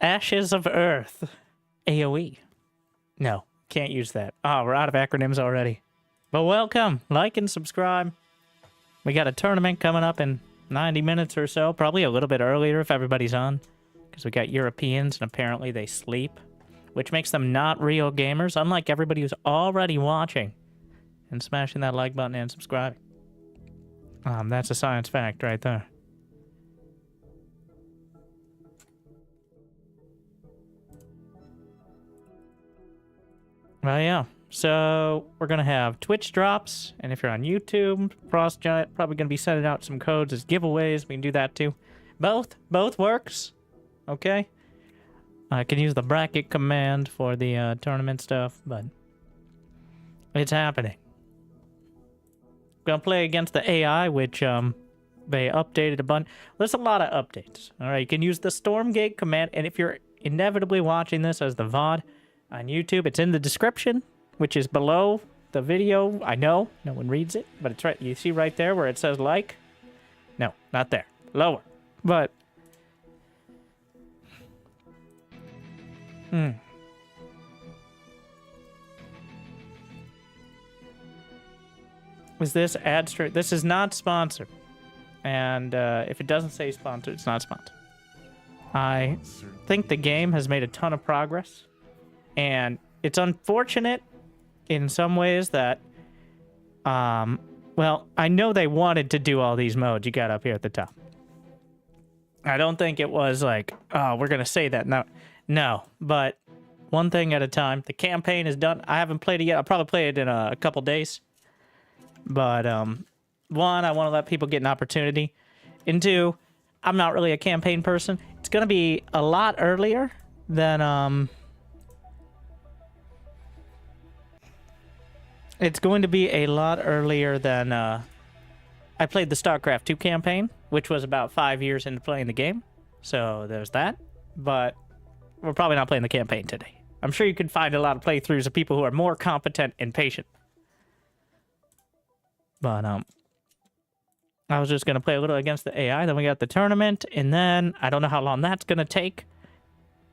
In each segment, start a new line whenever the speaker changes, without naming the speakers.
Ashes of Earth. AoE. No, can't use that. Oh, we're out of acronyms already. But welcome. Like and subscribe. We got a tournament coming up in 90 minutes or so. Probably a little bit earlier if everybody's on. Because we got Europeans and apparently they sleep. Which makes them not real gamers, unlike everybody who's already watching. And smashing that like button and subscribing. That's a science fact right there. Well, yeah. So we're going to have Twitch drops. And if you're on YouTube, Frost Giant probably going to be sending out some codes as giveaways. We can do that too. Both works. Okay. I can use the bracket command for the tournament stuff, but it's happening. Gonna play against the AI, which they updated a bunch. There's a lot of updates. All right, you can use the Stormgate command, and if you're inevitably watching this as the VOD on YouTube, it's in the description, which is below the video. I know no one reads it, but it's right. You see right there where it says like? No, not there. Lower, but. Is this ad straight? This is not sponsored. And if it doesn't say sponsored, it's not sponsored. I think the game has made a ton of progress. And it's unfortunate in some ways that, well, I know they wanted to do all these modes you got up here at the top. I don't think it was like, oh, we're going to say that. No, but one thing at a time. The campaign is done. I haven't played it yet. I'll probably play it in a couple days. But, one, I want to let people get an opportunity. And two, I'm not really a campaign person. It's going to be a lot earlier than, It's going to be a lot earlier than, I played the StarCraft 2 campaign, which was about 5 years into playing the game. So, there's that. But we're probably not playing the campaign today. I'm sure you can find a lot of playthroughs of people who are more competent and patient. But, I was just going to play a little against the AI. Then we got the tournament. And then, I don't know how long that's going to take.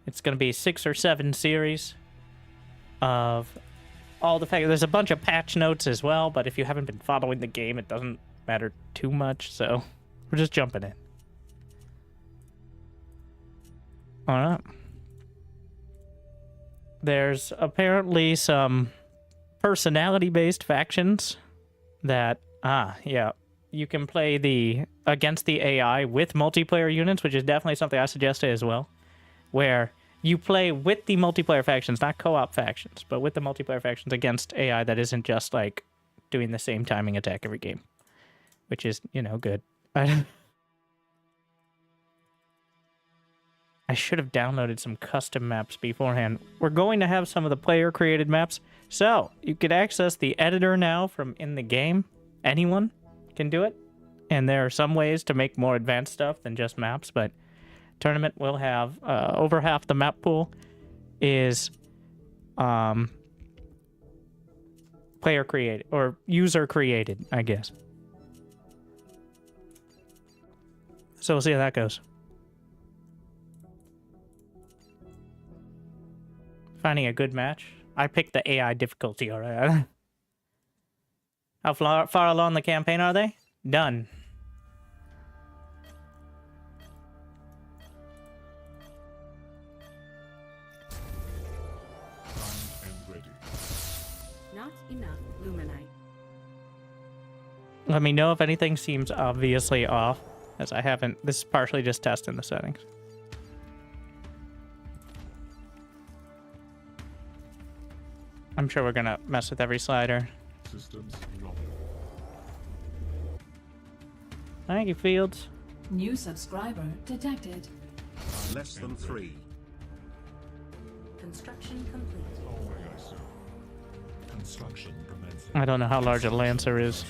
It's going to be 6 or 7 series of all the facts. There's a bunch of patch notes as well. But if you haven't been following the game, it doesn't matter too much. So, we're just jumping in. Alright. There's apparently some personality-based factions that, yeah, you can play against the AI with multiplayer units, which is definitely something I suggested as well, where you play with the multiplayer factions, not co-op factions, but with the multiplayer factions against AI that isn't just, like, doing the same timing attack every game, which is, you know, good. I should have downloaded some custom maps beforehand. We're going to have some of the player-created maps. So, you could access the editor now from in the game. Anyone can do it. And there are some ways to make more advanced stuff than just maps, but tournament will have over half the map pool is player-created, or user-created, I guess. So we'll see how that goes. Finding a good match. I picked the AI difficulty, alright. How far along the campaign are they? Done.
Not enough luminite.
Let me know if anything seems obviously off, as I haven't. This is partially just testing the settings. I'm sure we're gonna mess with every slider.
Systems
Thank you, Fields.
New subscriber detected.
Less than 3.
Construction complete.
construction commencing.
I don't know how large a Lancer is.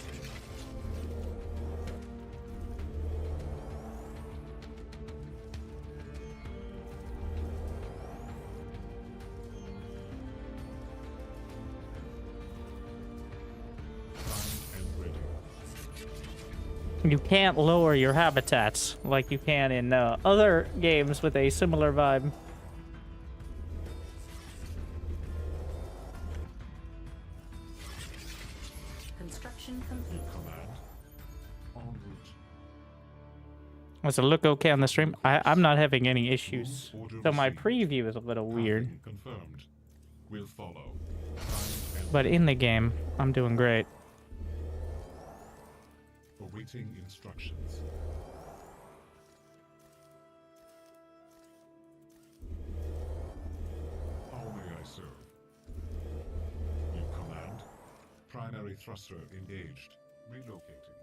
You can't lower your habitats like you can in other games with a similar vibe. Does it look okay on the stream? I'm not having any issues.
Order
So my
received.
preview is a little weird.
Pathing confirmed. Will follow. Time and
But in the game, I'm doing great.
awaiting instructions. How may I serve? New command. Primary thruster engaged. Relocating.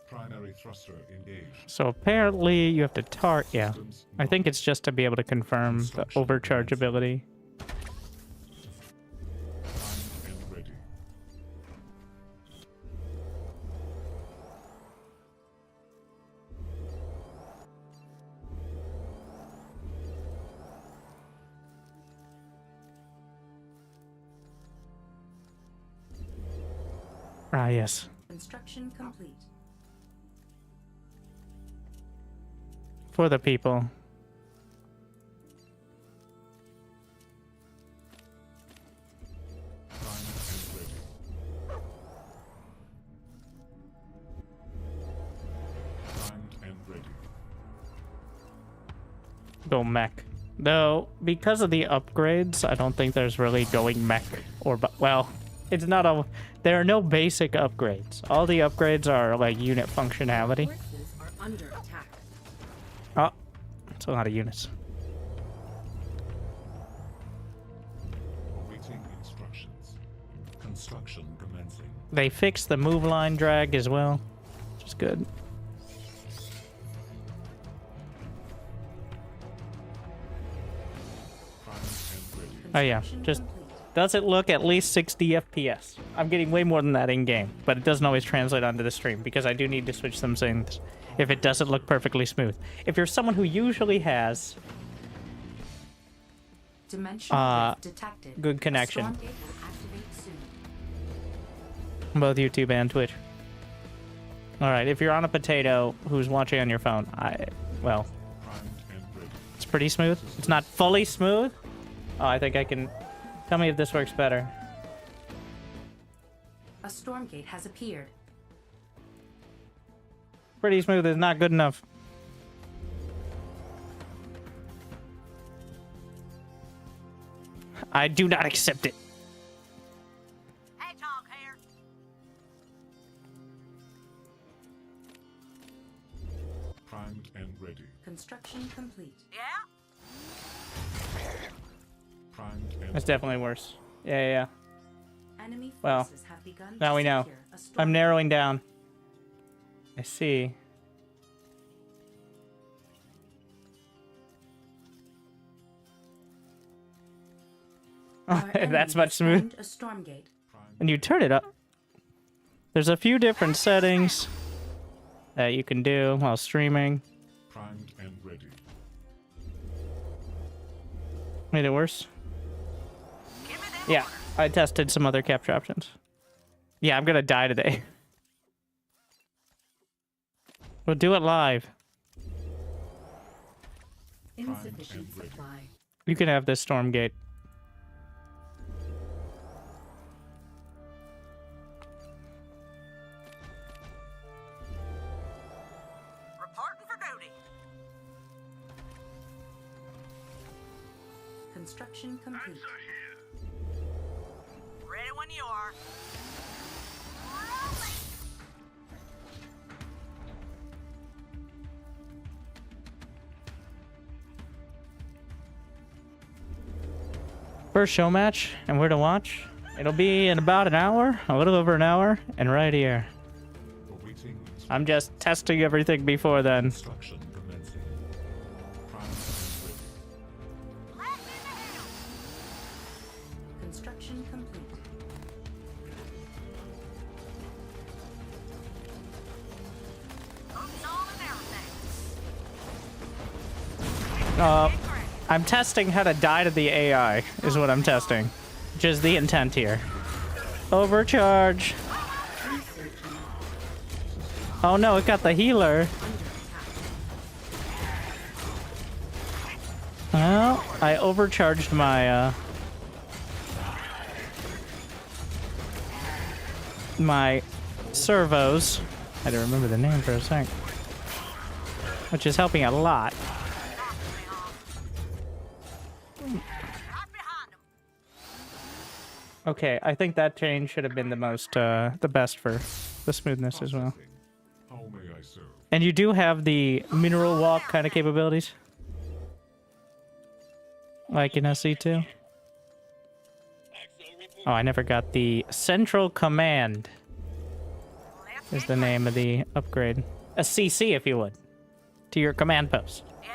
Primary thruster engaged.
So apparently you have to yeah.
Systems
I think it's just to be able to confirm the overcharge ability.
primed and ready.
Ah, yes.
Construction complete.
For the people.
Primed and ready. Primed and ready.
Go mech. Though, because of the upgrades, I don't think there's really going mech or... Well, it's not a... There are no basic upgrades. All the upgrades are, like, unit functionality.
Forces are under attack.
Oh, it's a lot of units.
Awaiting instructions. Construction commencing.
They fixed the move line drag as well, which is good.
Primed and ready.
Oh yeah,
Construction
just
complete.
does it look at least 60 FPS? I'm getting way more than that in game, but it doesn't always translate onto the stream because I do need to switch some things if it doesn't look perfectly smooth. If you're someone who usually has
Dimensional drift detected.
good connection.
A Stormgate will activate soon.
both YouTube and Twitch. All right, if you're on a potato who's watching on your phone, well,
Primed and ready.
it's pretty smooth. It's not fully smooth. Oh, I think I can. Tell me if this works better.
A Stormgate has appeared.
Pretty smooth is not good enough. I do not accept it.
Hedgehog here.
Primed and ready.
Construction complete.
Yeah?
Primed and
That's definitely worse. Yeah.
Enemy
Well,
forces have begun
now
to
we know.
secure a
I'm
Stormgate.
narrowing down. I see.
Our enemy
That's much
has
smooth.
formed A Stormgate.
And you turn it up. There's a few different settings that you can do while streaming.
primed and ready.
Made it worse.
Give me them
Yeah,
orders.
I tested some other capture options. Yeah, I'm gonna die today. We'll do it live.
Insufficient
and ready.
supply.
You can have this Stormgate.
Reporting for duty.
Construction complete.
Ready when you are.
First show match, and where to watch? It'll be in about an hour, a little over an hour, and right here.
Awaiting
I'm just testing everything before then.
instruction commencing. Primed and ready.
Blast in the hill.
Construction complete.
Hooks on and everything.
Uh, I'm testing how to die to the AI, is what I'm testing. Which is the intent here. Overcharge. Oh no, it got the healer. Well, I overcharged my, my servos. I had to remember the name for a sec. which is helping a lot.
Right behind them.
Okay, I think that change should have been the best for the smoothness as well.
How may I serve?
And you do have the mineral walk kind of capabilities, like in SC2. Oh, I never got the Central Command.
Let's
Is
get
the name of the upgrade. A CC, if you would, to your command post.
Yeah?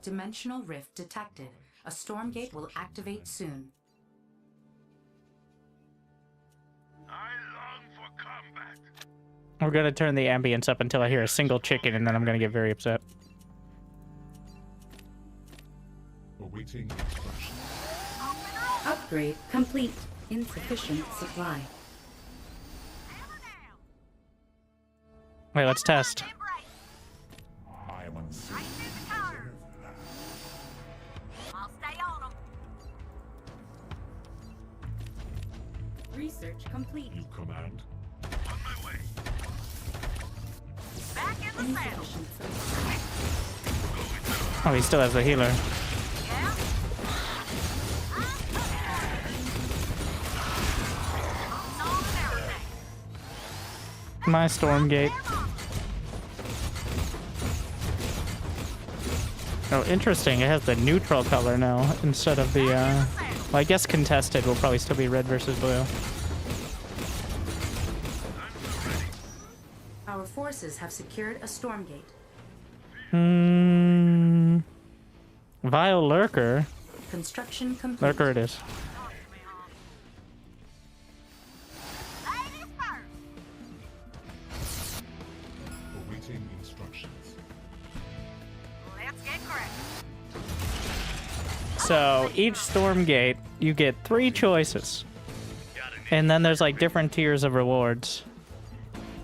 Dimensional rift detected. A Stormgate will activate soon.
We're gonna turn the ambience up until I hear a single chicken, and then I'm gonna get very upset.
Awaiting instruction.
Upgrade complete. Insufficient supply.
Hammer down.
Wait, let's test.
Get ready.
I am unseen.
Right through the corner. I'll stay on them.
Research complete.
You command.
Back in the saddle.
Insufficient supply.
Oh, he still has the healer.
Yeah? On and everything.
My Stormgate. Oh, interesting. It has the neutral color now instead of the, well, I guess contested will probably still be red versus blue.
Our forces have secured a Stormgate.
Vile Lurker.
Construction complete.
Lurker it is.
Ladies first.
Awaiting instructions.
Let's get correct.
So each Stormgate, you get 3 choices. And then there's like different tiers of rewards.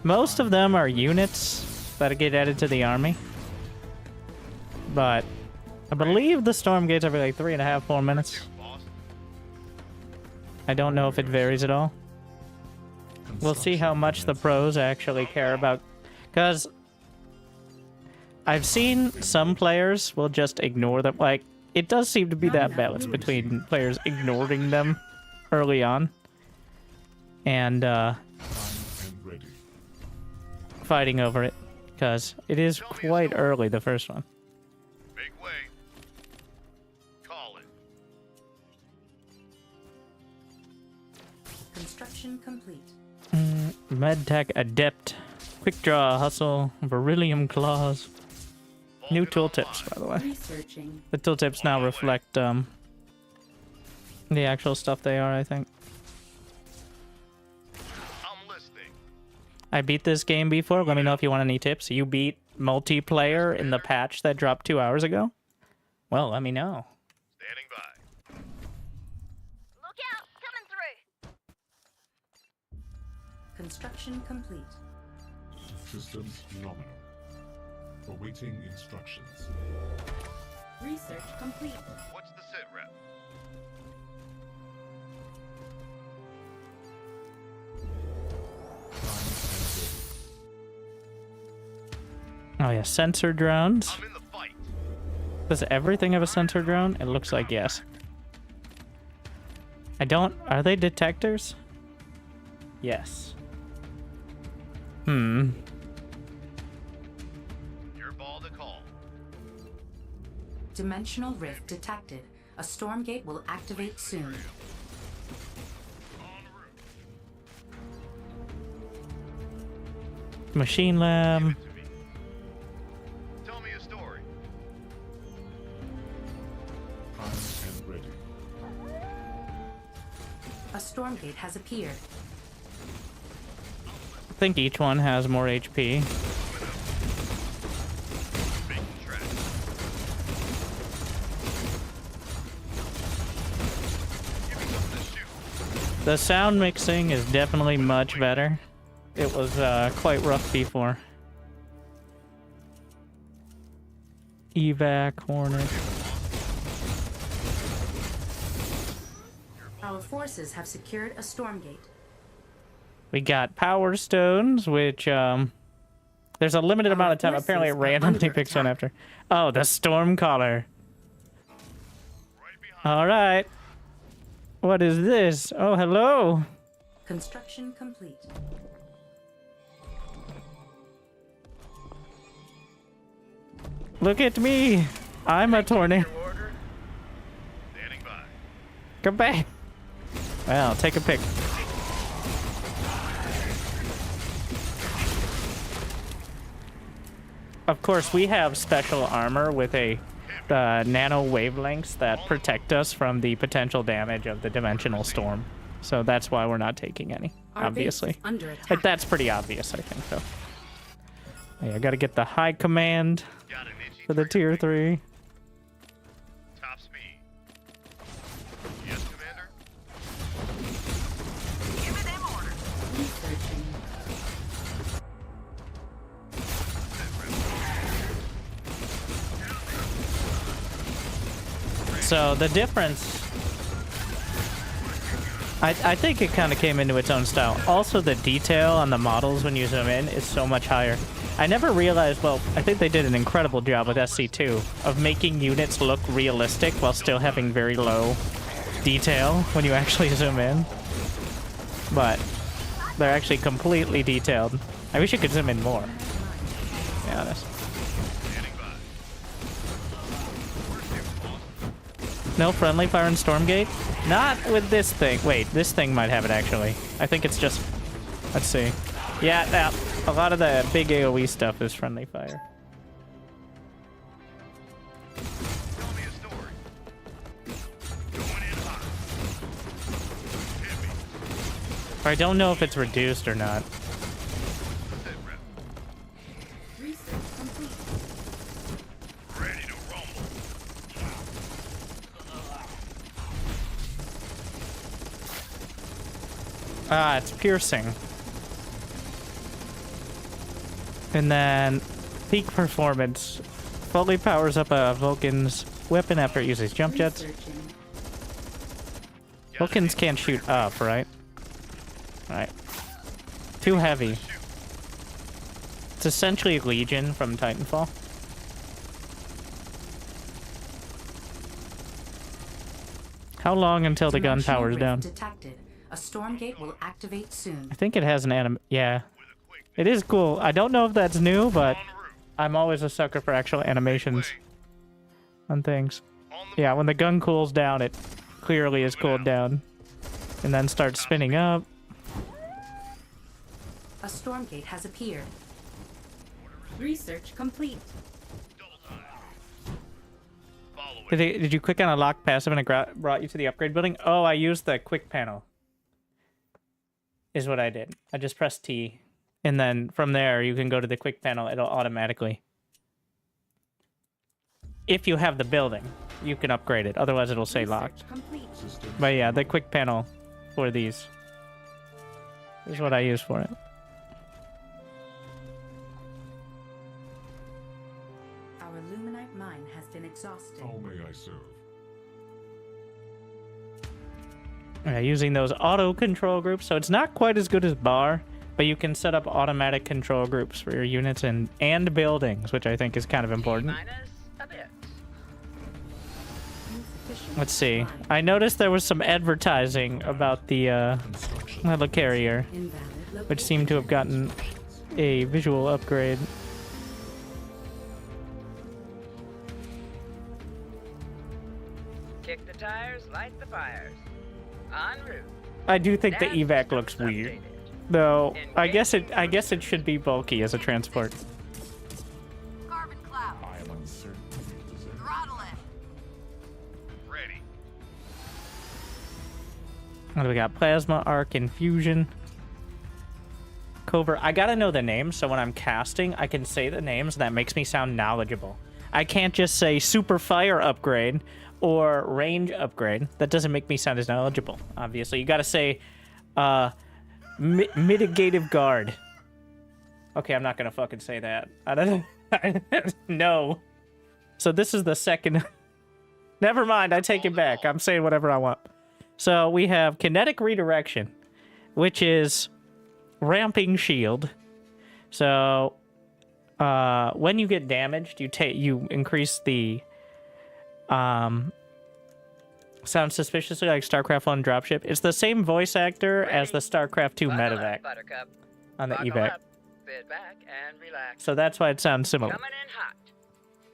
Most of them are units that get added to the army. But I believe the Stormgates every like 3.5, 4 minutes. I don't know if it varies at all. We'll see how much the pros actually care about. Because I've seen some players will just ignore them. Like, it does seem to be that balance between players ignoring them early on and
Time and ready.
fighting over it. Because it is quite early, the first one.
Make way. Call it.
Construction complete.
Medtech Adept. Quick Draw, Hustle, Beryllium Claws. New tooltips, by the way.
Researching.
The tooltips now reflect the actual stuff they are, I think.
I'm listening.
I beat this game before. Let me know if you want any tips. You beat multiplayer in the patch that dropped 2 hours ago? Well, let me know.
Standing by.
Look out, coming through.
Construction complete.
Systems nominal. Awaiting instructions.
Research complete.
What's the sit rep?
Oh yeah, sensor drones.
I'm in the fight.
Does everything have a sensor drone? It looks like yes. I don't... Are they detectors? Yes.
Your ball to call.
Dimensional rift detected. A Stormgate will activate soon.
En route.
Machine lab.
Give it to me. Tell me a story.
Prime and ready.
A Stormgate has appeared.
I think each one has more HP.
Making tracks. Give me something to shoot.
The sound mixing is definitely much better. It was quite rough before. Evac, Hornet.
Our forces have secured a Stormgate.
We got Power Stones, which There's a limited
Our
amount of time. Apparently, it
forces are
randomly
under
picks one
attack.
after. Oh, the Stormcaller.
Right behind.
All right. What is this? Oh, hello.
Construction complete.
Look at me. I'm a tornado.
Your order. Standing by.
Come back. Well, take a pic. Of course, we have special armor with a nano wavelengths that protect us from the potential damage of the dimensional storm. So that's why we're not taking any,
Our
obviously.
base is under attack.
Like, that's pretty obvious, I think, though. Yeah, I gotta get the high command
Got an itchy
for the
trigger
tier 3.
finger. Top speed. Yes, Commander.
Give me them orders.
Researching.
So the difference, I think it kind of came into its own style. Also, the detail on the models when you zoom in is so much higher. I never realized, well, I think they did an incredible job with SC2 of making units look realistic while still having very low detail when you actually zoom in. But they're actually completely detailed. I wish you could zoom in more, to be honest.
Standing by.
No friendly fire in Stormgate? Not with this thing. Wait, this thing might have it, actually. I think it's just... Let's see. Yeah, now, a lot of the big AoE stuff is friendly fire.
Tell me a story. Going in hot. Hit me.
I don't know if it's reduced or not.
Sit rep.
Research complete.
Ready to rumble.
Ah, it's piercing. And then peak performance fully powers up a Vulcan's weapon after it uses jump jets.
Researching.
Vulcans can't shoot up, right? Right. Too heavy. It's essentially Legion from Titanfall. How long until the gun
Dimensional
powers
rift
down?
Detected. A Stormgate will activate soon.
I think it has an anim. Yeah. It is cool. I don't know if that's new, but
On route.
I'm always a sucker for actual animations
Way.
on things.
On the
Yeah, when the gun cools down, it clearly is cooled down. And then starts spinning up.
A Stormgate has appeared.
Research complete.
double time. Follow it.
Did you click on a lock passive and it brought you to the upgrade building? Oh, I used the quick panel. Is what I did. I just pressed T. And then from there, you can go to the quick panel. It'll automatically. If you have the building, you can upgrade it. Otherwise, it'll say locked.
Research complete.
But yeah, the quick panel for these is what I use for it.
Our Luminite mine has been exhausted.
How may I serve?
Yeah, using those auto control groups. So it's not quite as good as bar, but you can set up automatic control groups for your units and buildings, which I think is kind of important.
Minus a bit.
Insufficient
Let's see.
supply.
I noticed there was some advertising about the
Construction.
helicarrier,
Invalid
which seemed to have gotten a visual upgrade.
Kick the tires, light the fires. En route.
I do think the
Nav
evac
systems
looks weird,
updated.
though. I guess it should be bulky as a transport.
Carbon cloud.
I am uncertain of your position.
Throttle it.
Ready.
What do we got? Plasma, arc, infusion, covert. I gotta know the names, so when I'm casting, I can say the names. That makes me sound knowledgeable. I can't just say super fire upgrade or range upgrade. That doesn't make me sound as knowledgeable. Obviously, you gotta say mitigative guard. Okay, I'm not gonna fucking say that. I don't. No. So this is the second. Never mind. I take it back. I'm saying whatever I want. So we have kinetic redirection, which is ramping shield. So when you get damaged, you increase the sound suspiciously like StarCraft 1 dropship. It's the same voice actor as the StarCraft 2
Buckle
medevac
up, Buttercup.
on the
Buckle
evac.
up, sit back and relax.
So that's why it sounds similar.
Coming in hot.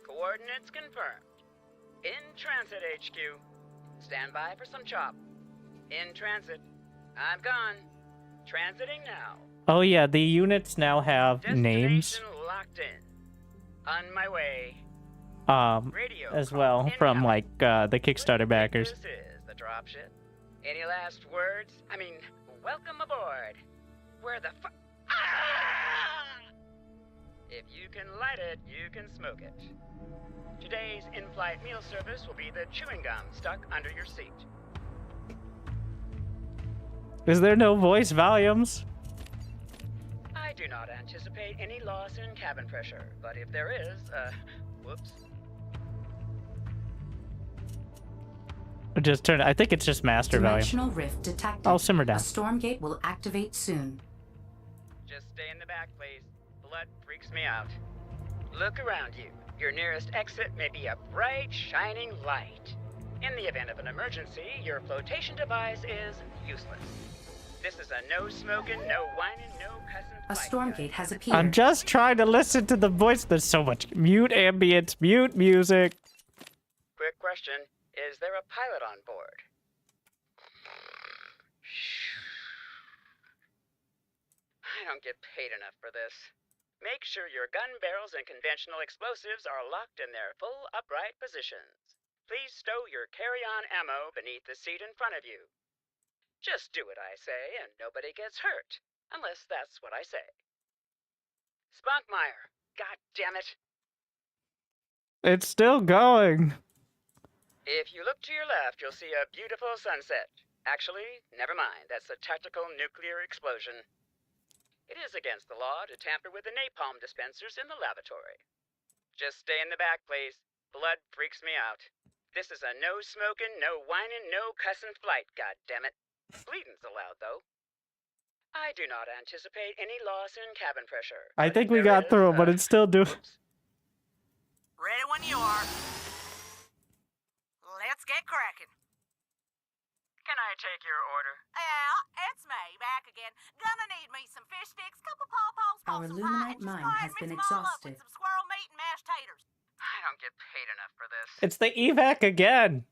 Coordinates confirmed. In transit, HQ. Stand by for some chop. In transit. I'm gone. Transiting now.
Oh yeah, the units now have names.
Destination locked in. On my way. Radio
as
call
well from
incoming.
like the Kickstarter backers.
This is the dropship. Any last words? I mean, welcome aboard. Where the fu- Ah! If you can light it, you can smoke it. Today's in-flight meal service will be the chewing gum stuck under your seat.
Is there no voice volumes?
I do not anticipate any loss in cabin pressure, but if there is, whoops.
Just turn. I think it's just master volume.
Dimensional rift detected.
Oh, simmer down.
A Stormgate will activate soon.
Just stay in the back, please. Blood freaks me out. Look around you. Your nearest exit may be a bright, shining light. In the event of an emergency, your flotation device is useless. This is a no smoking, no whining, no cussing
A
fight.
Stormgate has appeared.
I'm just trying to listen to the voice. There's so much mute ambience, mute music.
Quick question. Is there a pilot on board? I don't get paid enough for this. Make sure your gun barrels and conventional explosives are locked in their full upright positions. Please stow your carry-on ammo beneath the seat in front of you. Just do what I say and nobody gets hurt. Unless that's what I say. Spunkmeyer. God damn it.
It's still going.
If you look to your left, you'll see a beautiful sunset. Actually, never mind. That's a tactical nuclear explosion. It is against the law to tamper with the napalm dispensers in the lavatory. Just stay in the back, please. Blood freaks me out. This is a no smoking, no whining, no cussing flight, goddammit. Bleeding's allowed, though. I do not anticipate any loss in cabin pressure.
I
but
think
if
we
there
got
is,
through, but it's still doing.
oops.
Ready when you are. Let's get cracking.
Can I take your order?
Yeah, it's me, back again. Gonna need me some fish sticks, couple pawpaws,
Our
some
Illuminate
pie, and just
mine
go ahead
has
and
been
mix 'em all up
exhausted.
with some squirrel meat and mashed taters.
I don't get paid enough for this.
It's the evac again.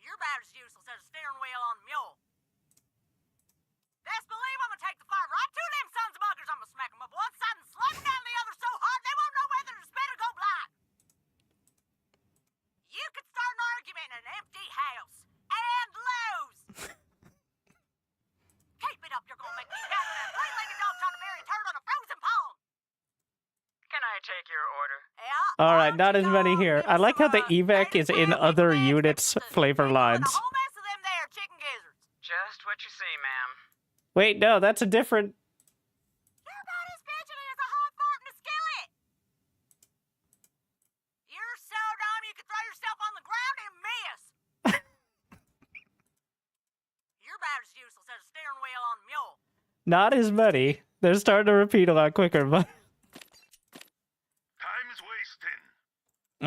You're about as useless as a steering wheel on a mule. Best believe I'm gonna take the fire right to them sons of buggers. I'm gonna smack them up one side and slap them down the other so hard they won't know whether to spit or go blind. You could start an argument in an empty house and lose. Keep it up, you're gonna make me mad than a three-legged dog trying to bury a turd on a frozen pond.
Can I take your order?
Yeah.
All right, not as many here. I like how the evac is in other units' flavor lines.
A whole mess of them there chicken gizzards.
Just what you see, ma'am.
Wait, no, that's a different.
You're about as fidgety as a hot fart in a skillet. You're so dumb you could throw yourself on the ground and miss. You're about as useless as a steering wheel on a mule.
Not as many. They're starting to repeat a lot quicker, but.
Time's wasting.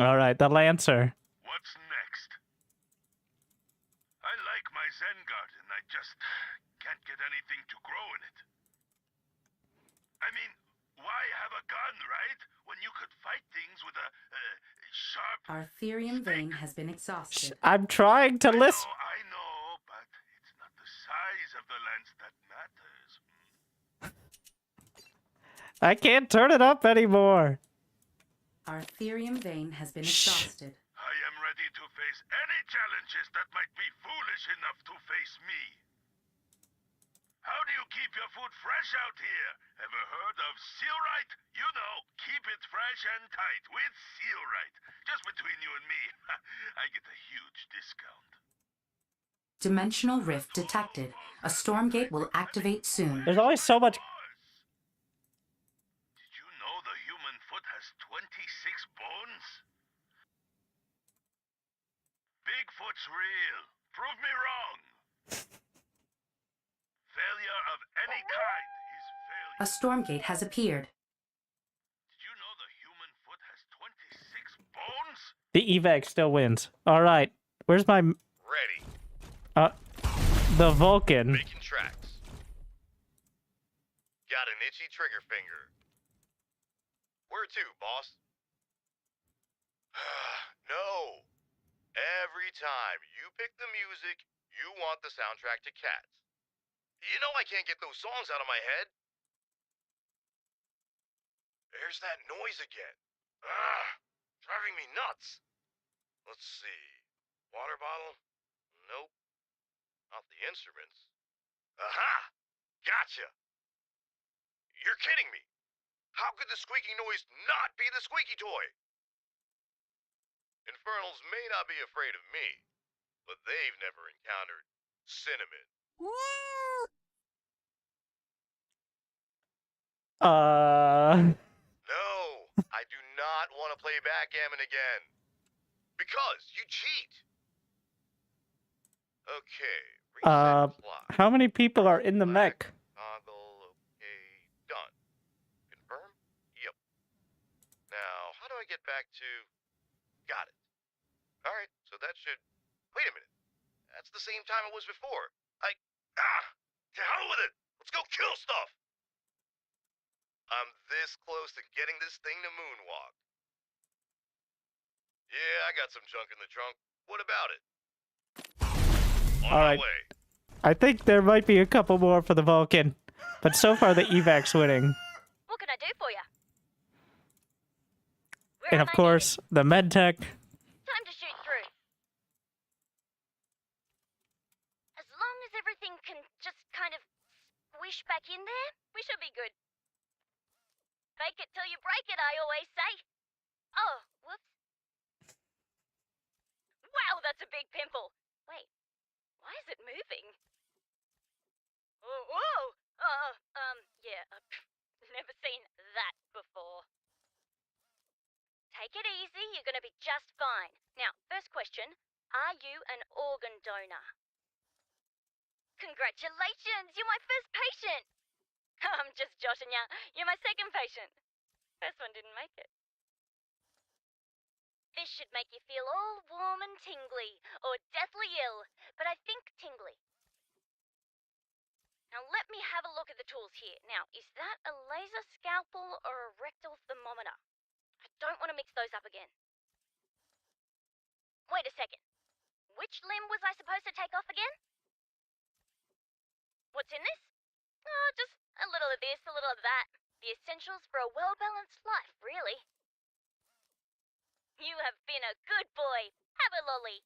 All right, the Lancer.
What's next? I like my Zen garden. I just can't get anything to grow in it. I mean, why have a gun, right? When you could fight things with a sharp...
Our Therium vein has been exhausted.
I'm trying to listen.
I know, but it's not the size of the lens that matters.
I can't turn it up anymore.
Our Therium vein has been exhausted.
I am ready to face any challenges that might be foolish enough to face me. How do you keep your food fresh out here? Ever heard of Sealrite? You know, keep it fresh and tight with Sealrite. Just between you and me, I get a huge discount.
Dimensional rift detected. A Stormgate will activate soon.
There's always so much.
Did you know the human foot has 26 bones? Bigfoot's real. Prove me wrong. Failure of any kind is failure.
A Stormgate has appeared.
The evac still wins. All right. Where's my...
Ready.
The Vulcan.
Making tracks. Got an itchy trigger finger. Where to, boss? No. Every time you pick the music, you want the soundtrack to Cats. You know I can't get those songs out of my head. There's that noise again. Driving me nuts. Let's see. Water bottle? Nope. Not the instruments. Aha! Gotcha! You're kidding me! How could the squeaky noise not be the squeaky toy? Infernals may not be afraid of me, but they've never encountered cinnamon. No, I do not want to play backgammon again. Because you cheat. Okay, reset clock.
How many people are in the mech?
Toggle, okay, done. Confirm? Yep. Now, how do I get back to... Got it. Alright, so that should... Wait a minute. That's the same time it was before. To hell with it! Let's go kill stuff! I'm this close to getting this thing to moonwalk. Yeah, I got some junk in the trunk. What about it? On
All
my
right.
way.
I think there might be a couple more for the Vulcan. But so far, the evac's winning.
What can I do for you?
And of course, the medtech.
Time to shoot through. As long as everything can just kind of squish back in there, we should be good. Fake it till you break it, I always say. Oh, whoops. Wow, that's a big pimple. Wait, why is it moving? Oh, whoa! Yeah, never seen that before. Take it easy, you're gonna be just fine. Now, first question, are you an organ donor? Congratulations, you're my first patient! I'm just joshing ya, you're my second patient. First one didn't make it. This should make you feel all warm and tingly, or deathly ill, but I think tingly. Now let me have a look at the tools here. Now, is that a laser scalpel or a rectal thermometer? I don't want to mix those up again. Wait a second. Which limb was I supposed to take off again? What's in this? Oh, just a little of this, a little of that. The essentials for a well-balanced life, really. You have been a good boy. Have a lolly.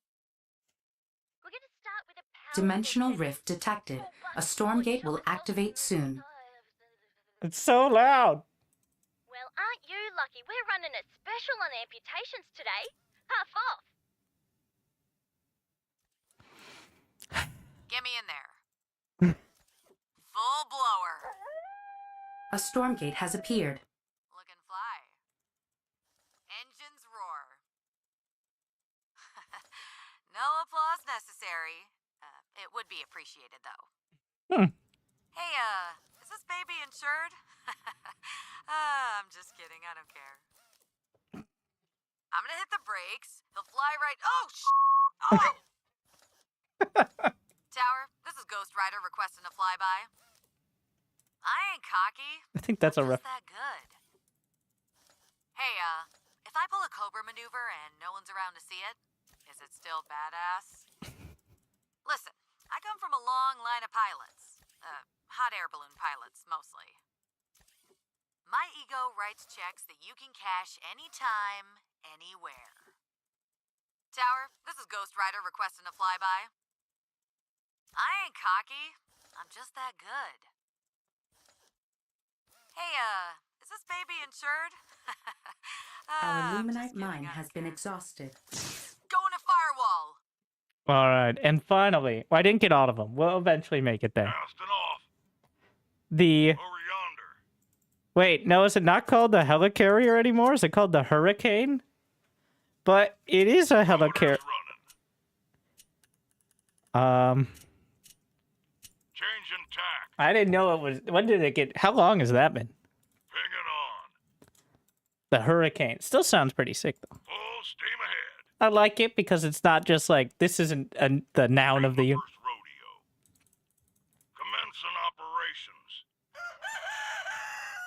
We're going to start with a power...
Dimensional rift detected. A Stormgate will activate soon.
It's so loud.
Well, aren't you lucky? We're running a special on amputations today. Half off.
Get me in there. Full blower.
A Stormgate has appeared.
Look and fly. Engines roar. No applause necessary. It would be appreciated, though. Hey, is this baby insured? I'm just kidding. I don't care. I'm gonna hit the brakes. He'll fly right... Oh, Oh! Tower, this is Ghost Rider requesting a flyby. I ain't cocky.
I think that's a
I'm
ref.
just that good. Hey, if I pull a Cobra maneuver and no one's around to see it, is it still badass? Listen, I come from a long line of pilots. Hot air balloon pilots, mostly. My ego writes checks that you can cash anytime, anywhere. Tower, this is Ghost Rider requesting a flyby. I ain't cocky. I'm just that good. Hey, is this baby insured?
Our
I'm just
Illuminite
kidding,
mine
I
has
don't
been
care.
exhausted.
Going to firewall.
All right, and finally, well, I didn't get all of them. We'll eventually make it there.
Blasting off.
The
Over yonder.
wait, no, is it not called the helicarrier anymore? Is it called the Hurricane? But it is a helicarrier.
Running. Changing tack.
I didn't know it was. When did it get? How long has that been?
Pinging on.
The Hurricane. Still sounds pretty sick though.
Full steam ahead.
I like it because it's not just like, this isn't the noun of the unit.
First rodeo. Commencing operations.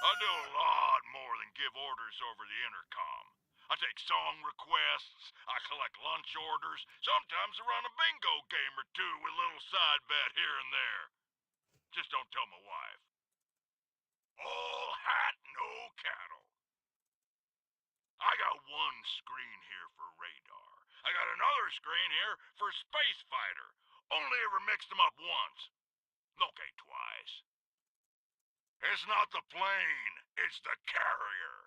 I do a lot more than give orders over the intercom. I take song requests, I collect lunch orders, sometimes I run a bingo game or two with a little side bet here and there. Just don't tell my wife. All hat, no cattle. I got one screen here for radar. I got another screen here for space fighter. Only ever mixed them up once. Okay, twice. It's not the plane, it's the carrier.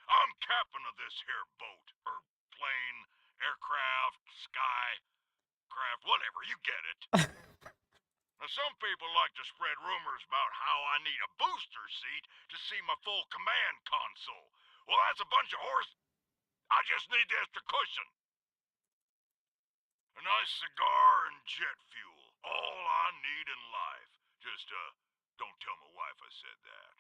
I'm captain of this here boat, or plane, aircraft, skycraft, whatever, you get it. Now, some people like to spread rumors about how I need a booster seat to see my full command console. Well, that's a bunch of horse... I just need the extra cushion. A nice cigar and jet fuel. All I need in life. Just, don't tell my wife I said that.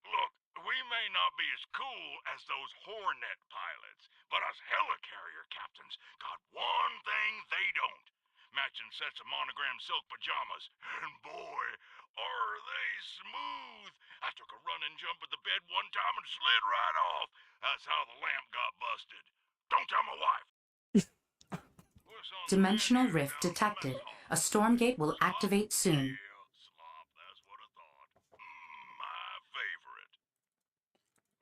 Look, we may not be as cool as those Hornet pilots, but us helicarrier captains got one thing they don't. Matching sets of monogrammed silk pajamas. And boy, are they smooth. I took a running jump at the bed one time and slid right off. That's how the lamp got busted. Don't tell my wife.
Dimensional rift detected. A Stormgate will activate soon.
Slop, that's what I thought. My favorite.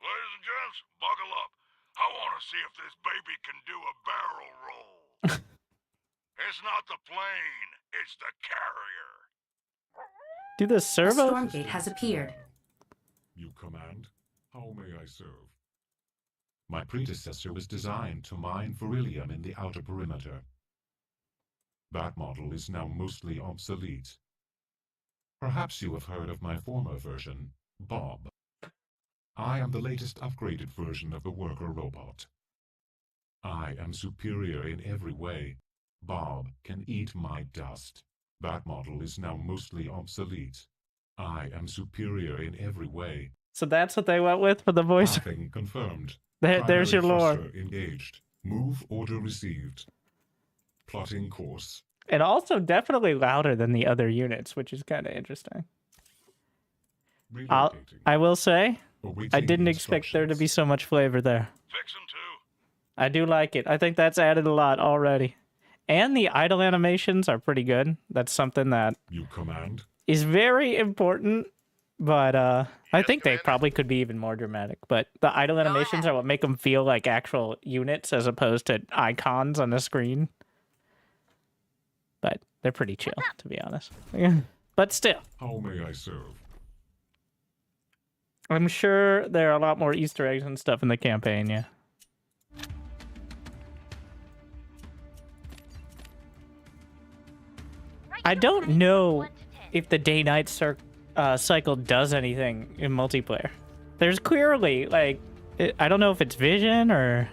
Ladies and gents, buckle up. I want to see if this baby can do a barrel roll. It's not the plane, it's the carrier.
Do the
A
servo?
Stormgate has appeared.
You command? How may I serve? My predecessor was designed to mine beryllium in the outer perimeter. That model is now mostly obsolete. Perhaps you have heard of my former version, Bob. I am the latest upgraded version of the worker robot. I am superior in every way. Bob can eat my dust. That model is now mostly obsolete. I am superior in every way.
So that's what they went with for the voice.
Nothing confirmed.
There's your
Primary
lore.
thruster engaged. Move order received. Plotting course.
And also definitely louder than the other units, which is kind of interesting.
Relocating.
I will say, I
Awaiting
didn't expect there to be so much flavor there.
Fix 'em too.
I do like it. I think that's added a lot already. And the idle animations are pretty good. That's something that
You command?
is very important, but I think they
Commander?
probably could be even more dramatic. But the idle animations are what make them feel like actual units as opposed to icons on the screen. But they're pretty chill, to be honest. But still,
How may I serve?
I'm sure there are a lot more Easter eggs and stuff in the campaign, yeah. I don't know if the day-night cycle does anything in multiplayer. There's clearly, like, I don't know if it's vision or...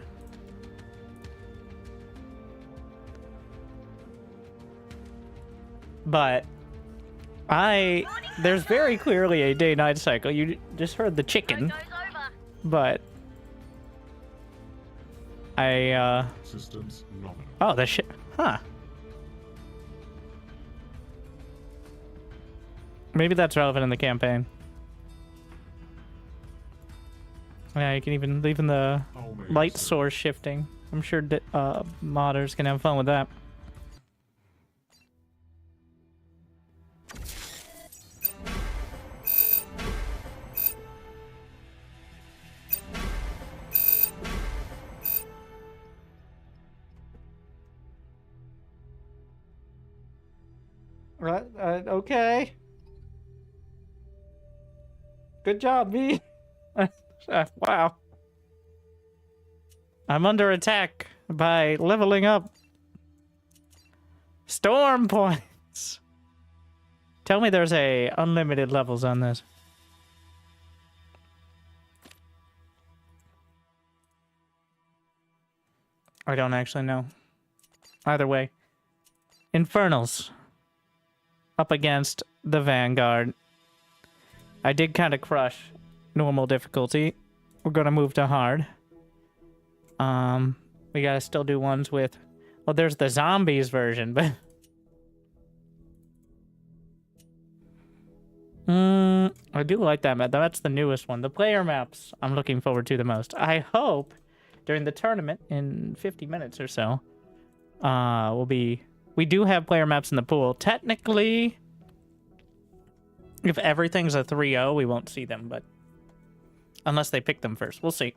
But there's very clearly a day-night cycle. You just heard the chicken, but
Systems nominal.
oh, the shit, huh? Maybe that's relevant in the campaign. Yeah, you can even leave in the
How may I
light
serve?
source shifting. I'm sure modders can have fun with that. Right, okay. Good job, me. Wow. I'm under attack by leveling up. Storm points. Tell me there's unlimited levels on this. I don't actually know. Either way. Infernals. Up against the Vanguard. I did kind of crush normal difficulty. We're gonna move to hard. We gotta still do ones with... Well, there's the zombies version, but... I do like that map. That's the newest one. The player maps I'm looking forward to the most. I hope during the tournament in 50 minutes or so, we do have player maps in the pool. Technically, if everything's a 3-0, we won't see them, but unless they pick them first. We'll see.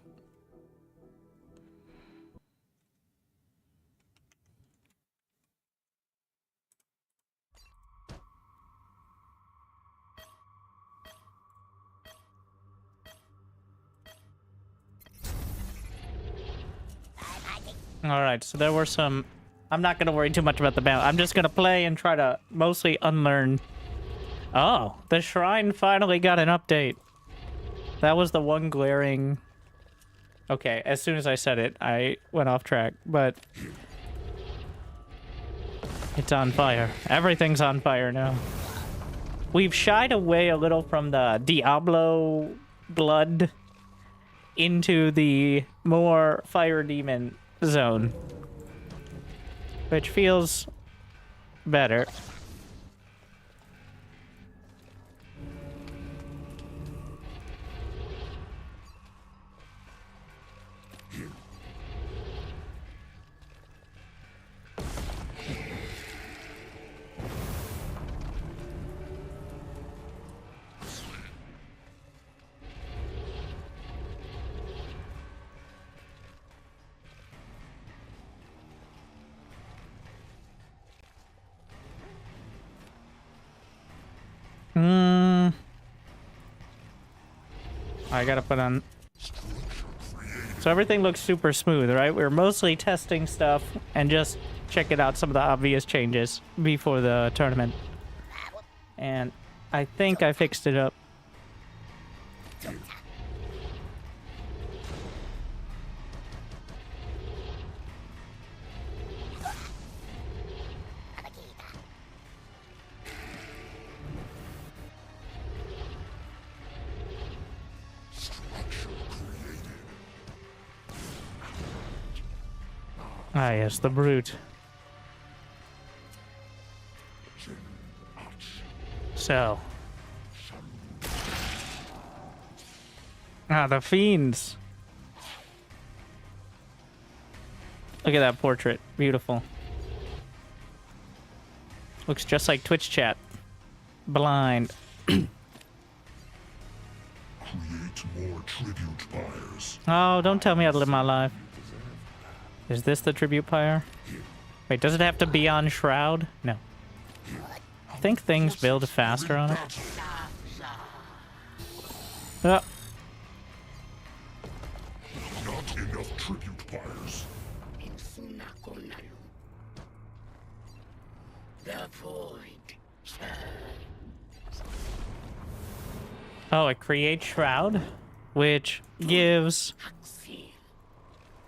Alright, so there were some... I'm not going to worry too much about the balance. I'm just going to play and try to mostly unlearn... Oh, the shrine finally got an update. That was the one glaring... Okay, as soon as I said it, I went off track, but... It's on fire. Everything's on fire now. We've shied away a little from the Diablo blood into the more fire demon zone, which feels better. I gotta put on... So everything looks super smooth, right? We're mostly testing stuff and just checking out some of the obvious changes before the tournament. And I think I fixed it up. Ah, yes, the brute. So. Ah, the fiends. Look at that portrait. Beautiful. Looks just like Twitch chat. Blind.
Create more tribute buyers.
Oh, don't tell me how to live my life. Is this the tribute pyre? Wait, does it have to be on Shroud? No. I think things build faster on it. Oh.
Not enough tribute buyers.
Oh, it creates Shroud, which gives...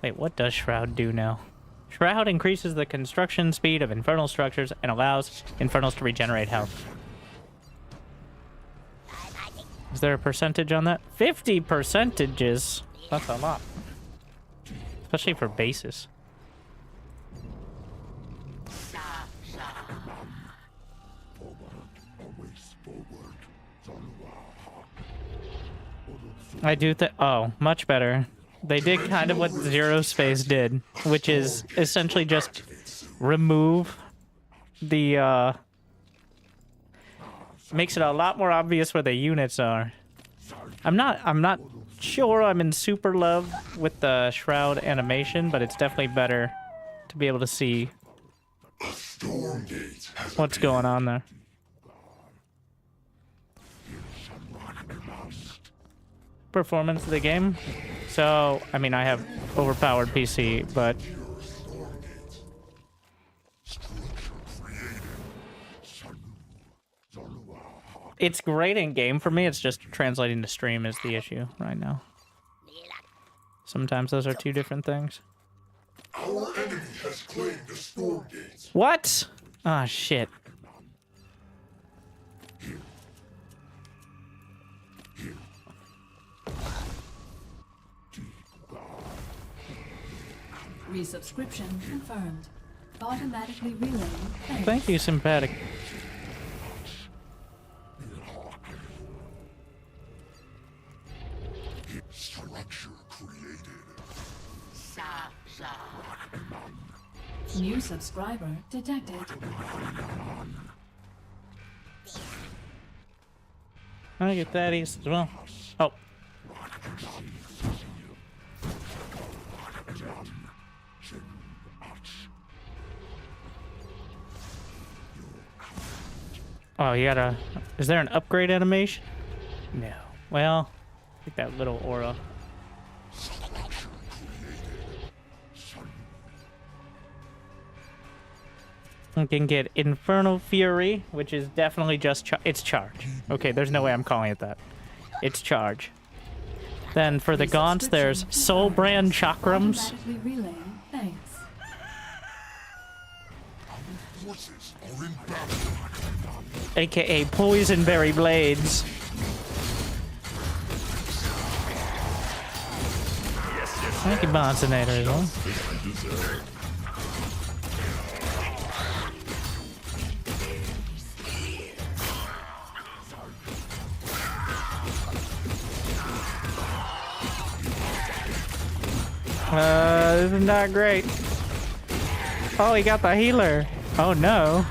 Wait, what does Shroud do now? Shroud increases the construction speed of infernal structures and allows infernals to regenerate health. Is there a percentage on that? 50 percentages! That's a lot. Especially for bases. I do think... Oh, much better. They did kind of what Zero Space did, which is essentially just remove the, makes it a lot more obvious where the units are. I'm not sure I'm in super love with the Shroud animation, but it's definitely better to be able to see what's going on there. Performance of the game. So, I mean, I have overpowered PC, but it's great in game for me. It's just translating to stream is the issue right now. Sometimes those are two different things.
Our enemy has claimed the Stormgate.
What? Ah, shit.
Resubscription confirmed. Automatically relaying. Thanks.
Thank you, sympathetic.
Structure created.
New subscriber detected.
I get that east as well. Oh. Oh, you gotta... Is there an upgrade animation? No. Well, I think that little aura. You can get Infernal Fury, which is definitely just... it's charge. Okay, there's no way I'm calling it that. It's charge. Then for the Gaunts, there's Soul Brand Chakrams.
Automatically relaying. Thanks.
Forces are in battle.
AKA Poisonberry Blades. Thank you, Bonsonator, as well. This is not great. Oh, he got the healer. Oh no.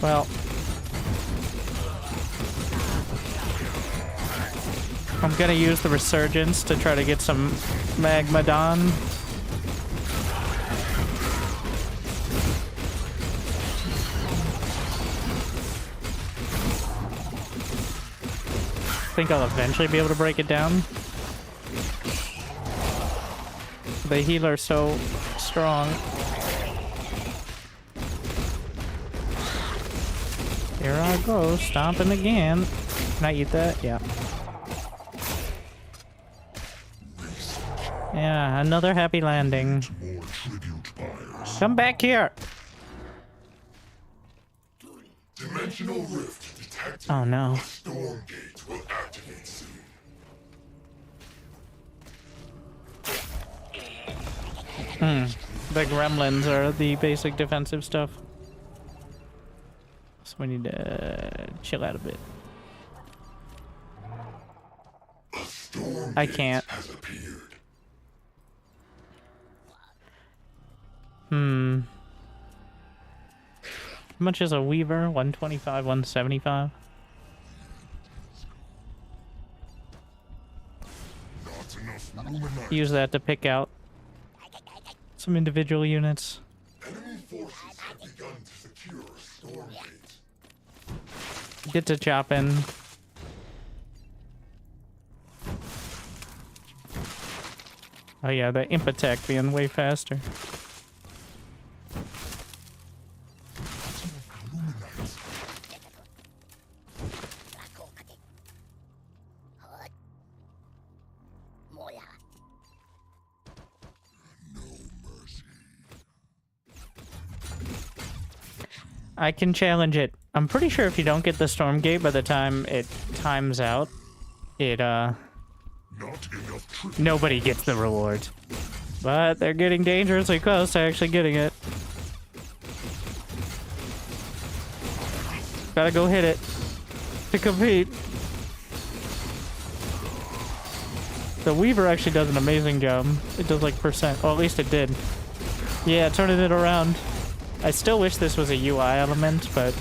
Well. I'm gonna use the resurgence to try to get some Magmadon. I think I'll eventually be able to break it down. The healer's so strong. Here I go, stomping again. Can I eat that? Yeah. Yeah, another happy landing. Come back here!
Dimensional rift detected.
Oh no.
Stormgate will activate soon.
The gremlins are the basic defensive stuff. So we need to chill out a bit. I can't.
Has appeared.
How much is a Weaver? 125, 175? Use that to pick out some individual units.
Enemy forces have begun to secure Stormgate.
Get to chop in. Oh yeah, the imp attack being way faster. I can challenge it. I'm pretty sure if you don't get the Stormgate by the time it times out, it, nobody gets the rewards. But they're getting dangerously close to actually getting it. Gotta go hit it to compete. The Weaver actually does an amazing job. It does like percent. Well, at least it did. Yeah, turning it around. I still wish this was a UI element, but...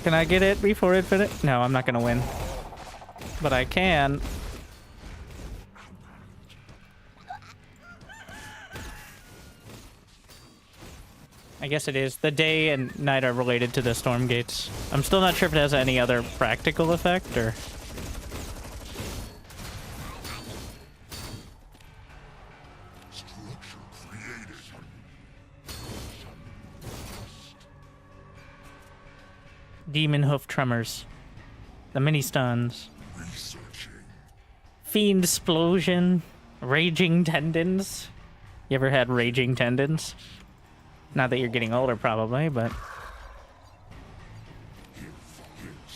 Can I get it before it finishes? No, I'm not gonna win. But I can. I guess it is. The day and night are related to the Stormgates. I'm still not sure if it has any other practical effect, or... Demon Hoof Tremors. The mini stuns. Fiend Explosion. Raging tendons? You ever had raging tendons? Not that you're getting older, probably, but...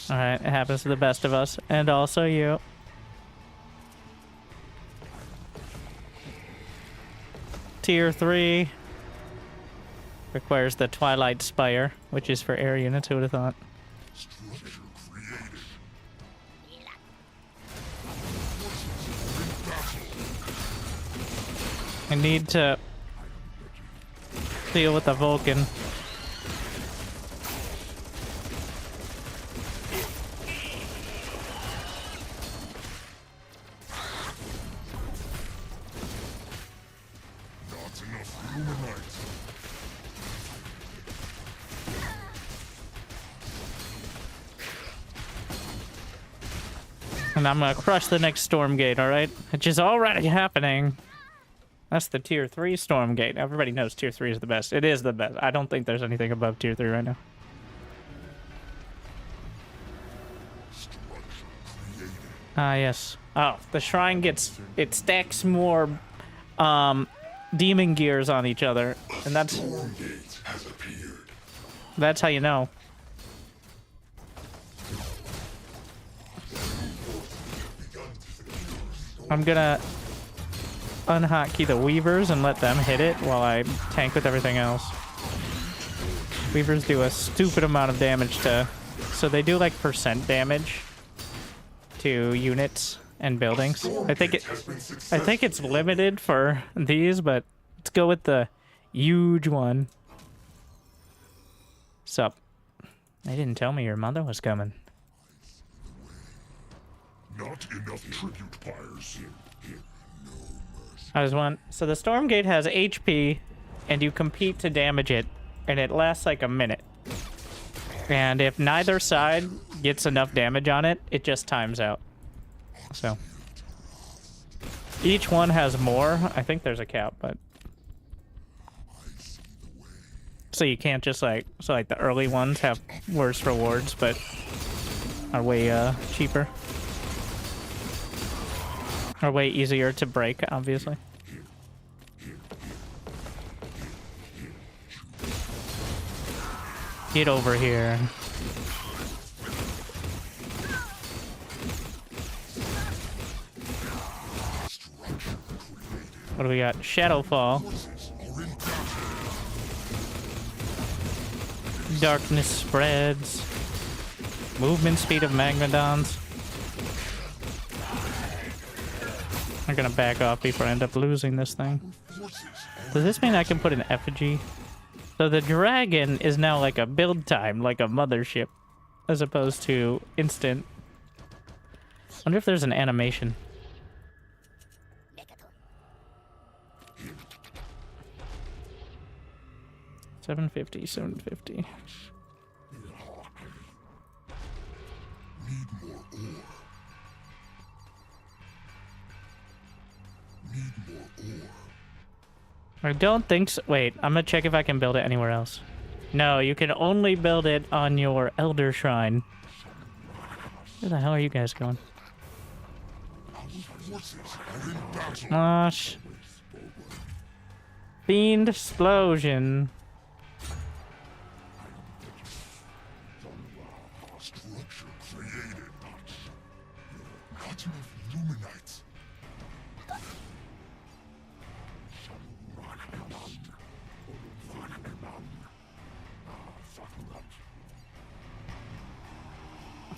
Alright, it happens to the best of us. And also you. Tier 3. Requires the Twilight Spire, which is for air units, who would have thought? I need to deal with the Vulcan. And I'm gonna crush the next Stormgate, alright? Which is already happening. That's the tier 3 Stormgate. Everybody knows tier 3 is the best. It is the best. I don't think there's anything above tier 3 right now. Ah, yes. Oh, the shrine gets... It stacks more demon gears on each other. And that's... That's how you know. I'm gonna unhotkey the Weavers and let them hit it while I tank with everything else. Weavers do a stupid amount of damage to... So they do like percent damage to units and buildings. I think it's limited for these, but let's go with the huge one. Sup? They didn't tell me your mother was coming.
Not enough tribute pyres.
I just want... So the Stormgate has HP, and you compete to damage it, and it lasts like a minute. And if neither side gets enough damage on it, it just times out. So... Each one has more. I think there's a cap, but... So you can't just like... So like the early ones have worse rewards, but are way cheaper. Or way easier to break, obviously. Get over here. What do we got? Shadowfall. Darkness spreads. Movement speed of Magmadons. I'm gonna back off before I end up losing this thing. Does this mean I can put an effigy? So the dragon is now like a build time, like a mothership, as opposed to instant. I wonder if there's an animation. $750, $750. I don't think so. Wait, I'm gonna check if I can build it anywhere else. No, you can only build it on your Elder Shrine. Where the hell are you guys going? Gosh. Fiend Explosion.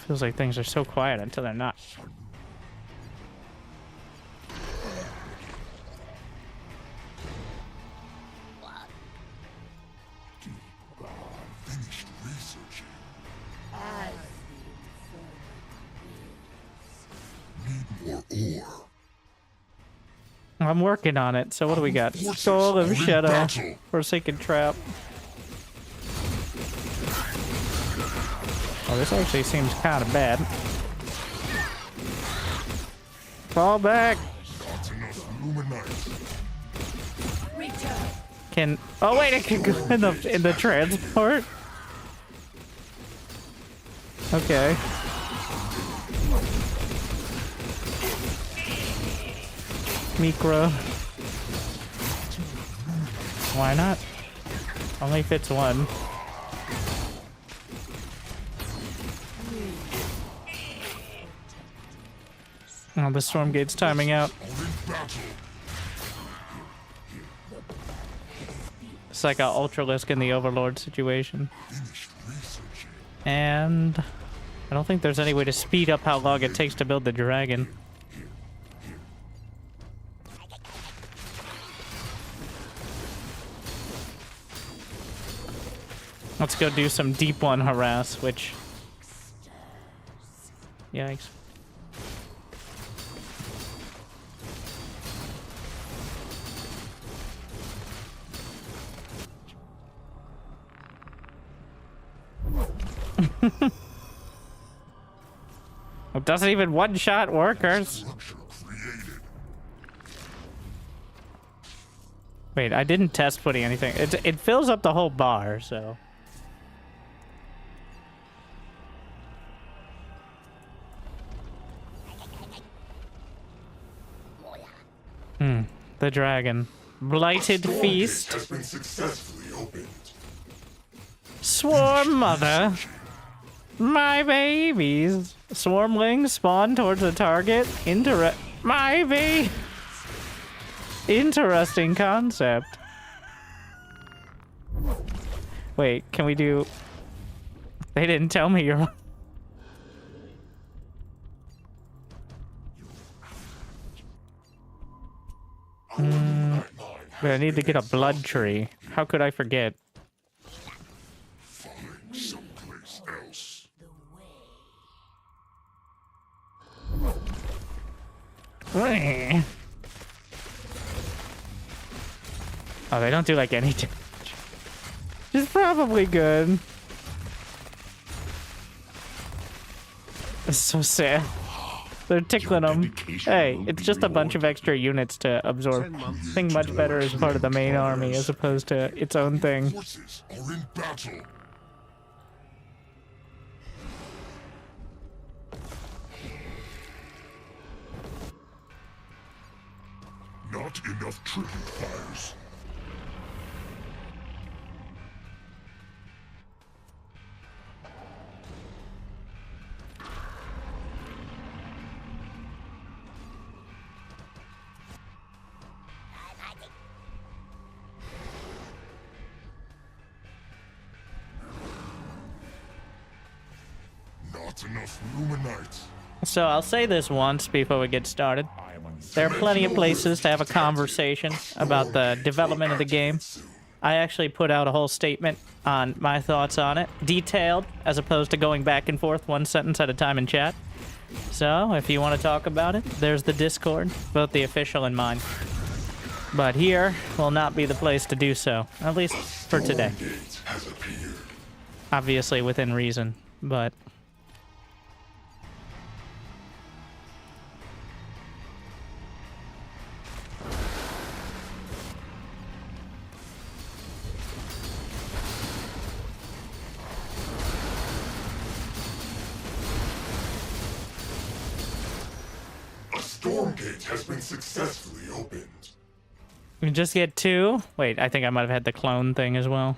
Feels like things are so quiet until they're not. I'm working on it. So what do we got? Soul of Shadow, Forsaken Trap. Oh, this actually seems kind of bad. Fall back. Can... Oh wait, I can go in the transport. Okay. Micro. Why not? Only fits one. Oh, the Stormgate's timing out. It's like a Ultralisk in the Overlord situation. And I don't think there's any way to speed up how long it takes to build the dragon. Let's go do some deep one harass, which... Yikes. It doesn't even one-shot workers. Wait, I didn't test putting anything. It fills up the whole bar, so... The dragon. Blighted Feast.
Has been successfully opened.
Swarm Mother. My babies. Swarmlings spawn towards the target. My baby. Interesting concept. Wait, can we do... They didn't tell me you're... But I need to get a blood tree. How could I forget?
Someplace else.
Oh, they don't do like any damage. It's probably good. It's so sad. They're tickling them. Hey, it's just a bunch of extra units to absorb. I think much better as part of the main army as opposed to its own thing.
Forces are in battle. Not enough tribute fires. Not enough Luminites.
So I'll say this once before we get started. There are plenty of places to have a conversation about the development of the game. I actually put out a whole statement on my thoughts on it, detailed, as opposed to going back and forth one sentence at a time in chat. So, if you want to talk about it, there's the Discord, both the official and mine. But here will not be the place to do so, at least for today.
Stormgate has appeared.
Obviously within reason, but...
Stormgate has been successfully opened.
We just get 2? Wait, I think I might have had the clone thing as well.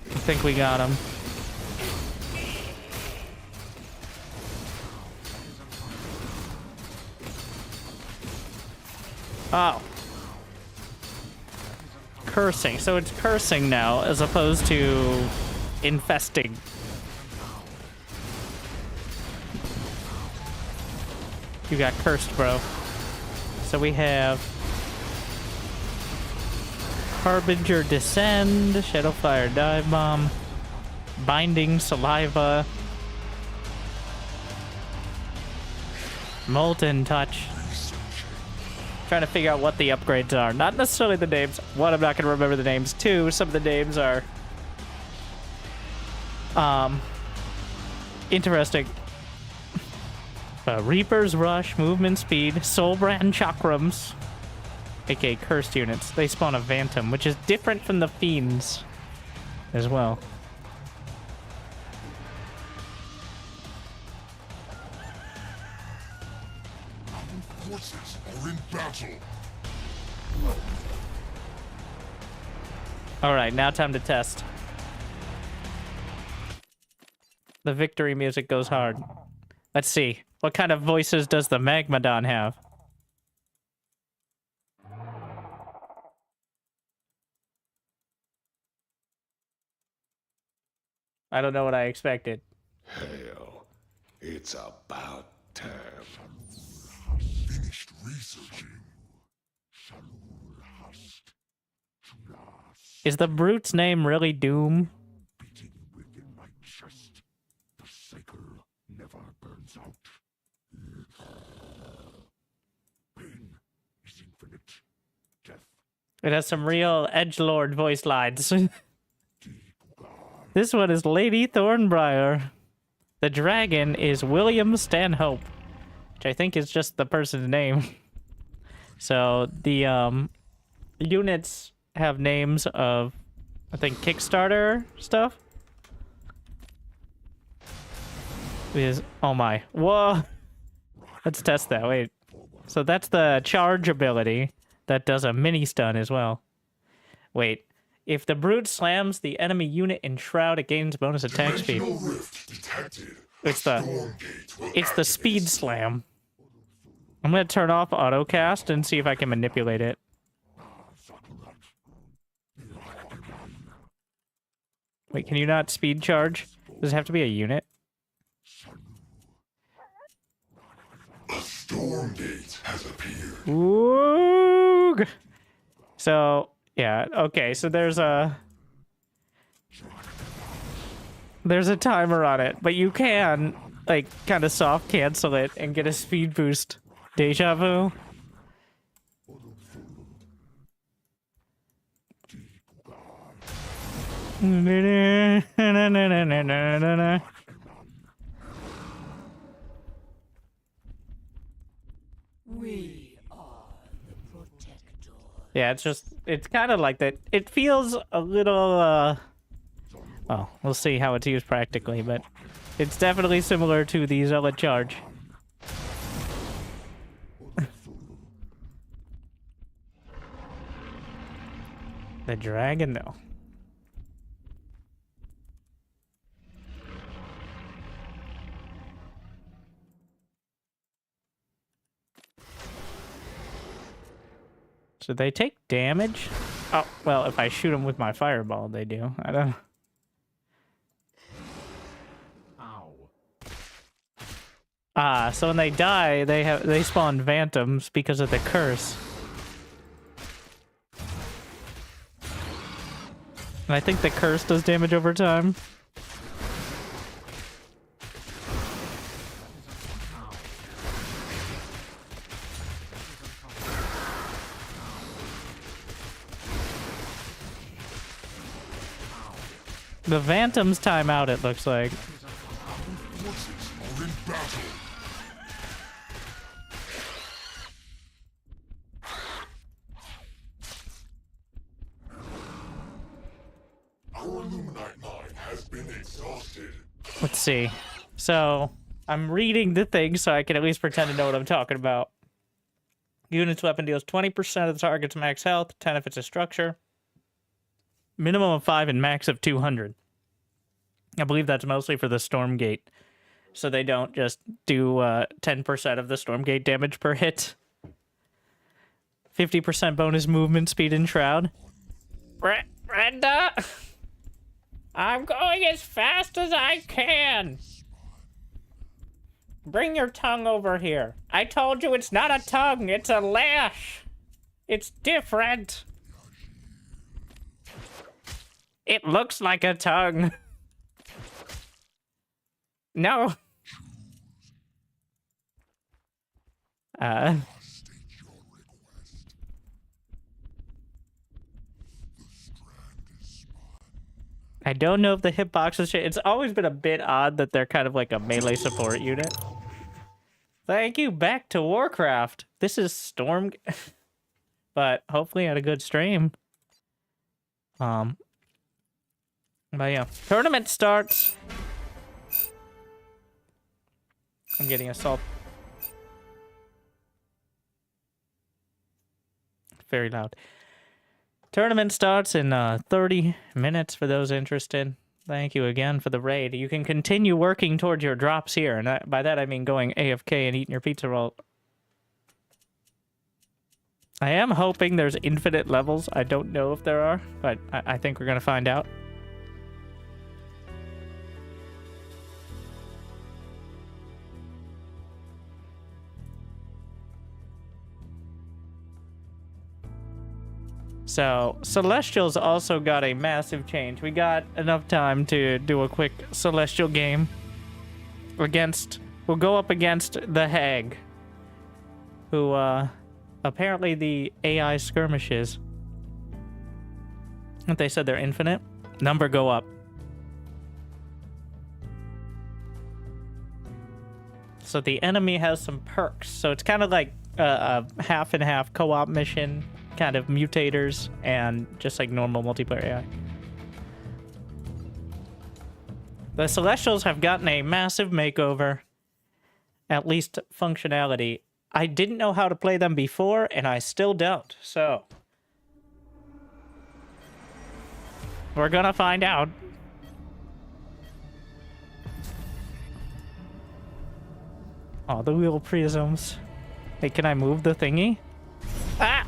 I think we got him. Oh. Cursing. So it's cursing now as opposed to infesting. You got cursed, bro. So we have Harbinger Descend, Shadowfire Dive Bomb, Binding Saliva, Molten Touch. Trying to figure out what the upgrades are. Not necessarily the names. One, I'm not going to remember the names. Two, some of the names are interesting. Reaper's Rush, Movement Speed, Soulbrand Chakrams, aka Cursed units. They spawn a Phantom, which is different from the Fiends as well.
forces are in battle.
All right, now time to test. The victory music goes hard. Let's see. What kind of voices does the Magmadon have? I don't know what I expected.
Hell, it's about time. Finished researching.
Is the brute's name really Doom?
Beating within my chest. The cycle never burns out. Pain is infinite. Death.
It has some real edgelord voice lines. This one is Lady Thornbriar. The dragon is William Stanhope, which I think is just the person's name. So the units have names of, I think, Kickstarter stuff. Oh my. Whoa. Let's test that. Wait. So that's the charge ability that does a mini stun as well. Wait. If the brute slams the enemy unit in shroud, it gains bonus attack speed. It's the speed slam. I'm gonna turn off autocast and see if I can manipulate it. Wait, can you not speed charge? Does it have to be a unit?
A Stormgate has appeared.
Woog! So, yeah, okay, so there's a timer on it, but you can, like, kind of soft cancel it and get a speed boost. Deja vu.
We are the protector.
Yeah, it's kind of like that. It feels a little, well, we'll see how it's used practically, but it's definitely similar to the Zealot Charge. The dragon, though. So they take damage? Oh, well, if I shoot them with my fireball, they do. I don't... Ah, so when they die, they spawn phantoms because of the curse. And I think the curse does damage over time. The Phantom's time out, it looks like.
Forces are in battle. Our Illuminite mine has been exhausted.
Let's see. So, I'm reading the thing so I can at least pretend to know what I'm talking about. Unit's weapon deals 20% of the target's max health, 10 if it's a structure. Minimum of 5 and max of 200. I believe that's mostly for the Stormgate. So they don't just do 10% of the Stormgate damage per hit. 50% bonus movement speed in Shroud. Brenda! I'm going as fast as I can! Bring your tongue over here. I told you it's not a tongue, it's a lash! It's different! It looks like a tongue. No. I don't know if the hitboxes change. It's always been a bit odd that they're kind of like a melee support unit. Thank you, back to Warcraft. This is Storm... but hopefully I had a good stream. But yeah, tournament starts. I'm getting assault. very loud. Tournament starts in 30 minutes for those interested. Thank you again for the raid. You can continue working towards your drops here, and by that I mean going AFK and eating your pizza roll. I am hoping there's infinite levels. I don't know if there are, but I think we're going to find out. So, Celestials also got a massive change. We got enough time to do a quick Celestial game against... We'll go up against the Hag, who, apparently the AI skirmishes. If they said they're infinite, number go up. So the enemy has some perks. So it's kind of like a half and half co-op mission, kind of mutators and just like normal multiplayer AI. The Celestials have gotten a massive makeover, at least functionality. I didn't know how to play them before, and I still don't, so we're gonna find out. Oh, the wheel prisms. Hey, can I move the thingy? Ah!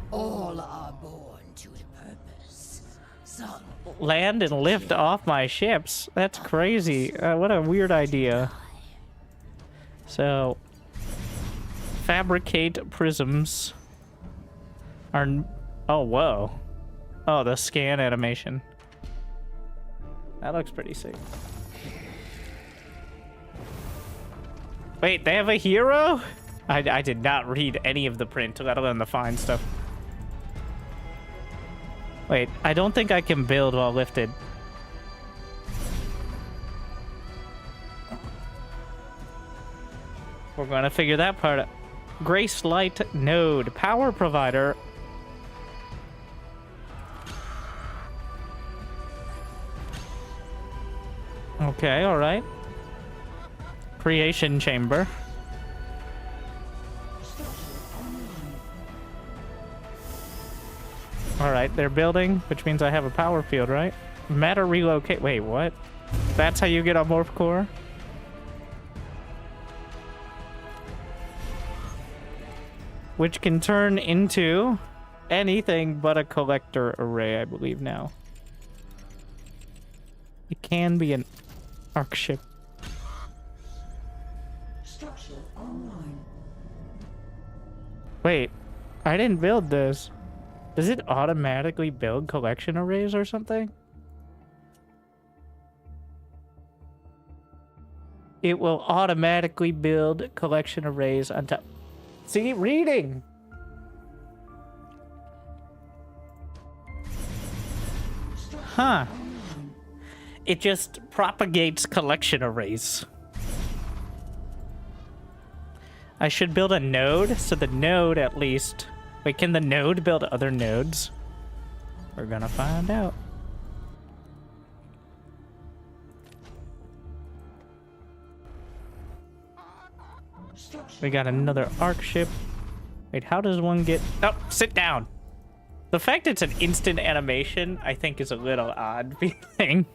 All are born to a purpose. Some
Land and lift off my ships. That's crazy. What a weird idea. So, fabricate prisms are... Oh, whoa. Oh, the scan animation. That looks pretty sick. Wait, they have a hero? I did not read any of the print, let alone the fine stuff. Wait, I don't think I can build while lifted. We're gonna figure that part out. Grace Light Node. Power provider. Okay, alright. Creation chamber. Alright, they're building, which means I have a power field, right? Matter relocate. Wait, what? That's how you get a morph core? Which can turn into anything but a collector array, I believe now. It can be an arc ship.
structure online.
Wait, I didn't build this. Does it automatically build collection arrays or something? It will automatically build collection arrays on top. See, reading! Huh. It just propagates collection arrays. I should build a node, so the node at least... Wait, can the node build other nodes? We're gonna find out. We got another arc ship. Wait, how does one get... Oh, sit down! The fact it's an instant animation, I think, is a little odd feeling.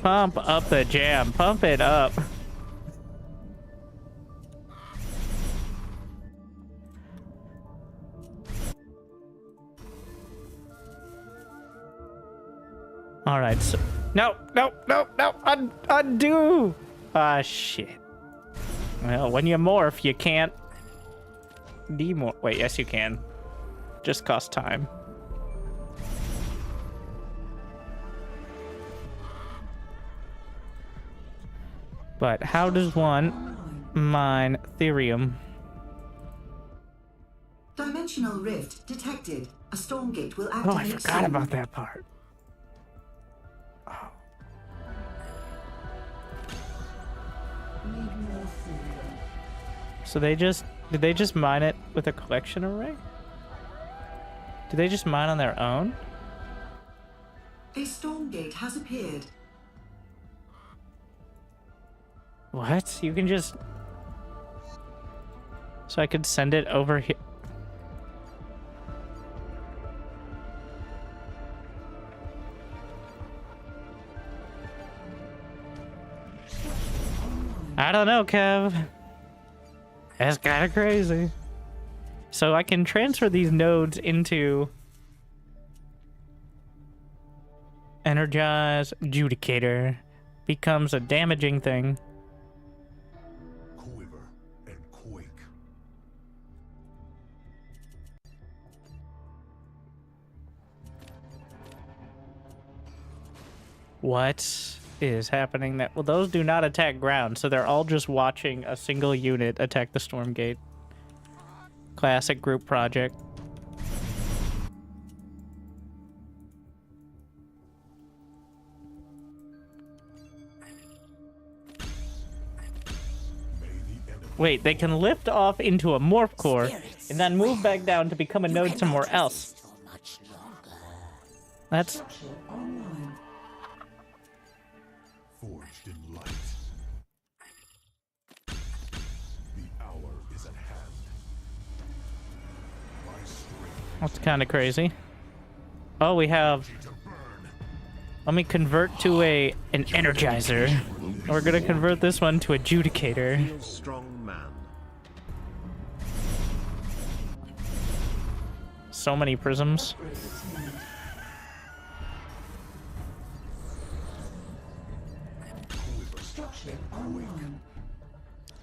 Pump up the jam. Pump it up. All right, so... No, no, no, no! Undo! Ah, shit. Well, when you morph, you can't... demorph. Wait, yes you can. Just cost time. But how does one mine Therium?
Dimensional rift detected. A Stormgate will activate.
Oh, I forgot
soon.
about that part. So they just... Did they just mine it with a collection array? Did they just mine on their own?
A Stormgate has appeared.
What? You can just... So I could send it over here. I don't know, Kev. That's kind of crazy. So I can transfer these nodes into Energize Judicator. Becomes a damaging thing.
Quiver and quake.
What is happening? That well, those do not attack ground, so they're all just watching a single unit attack the Stormgate. Classic group project. Wait, they can lift off into a morph core and then move back down to become a node somewhere else. That's...
Forged in light. The hour is at hand. My strength.
That's kind of crazy. Oh, we have... Let me convert to an Energizer. We're gonna convert this one to a Judicator.
Strong man.
So many prisms.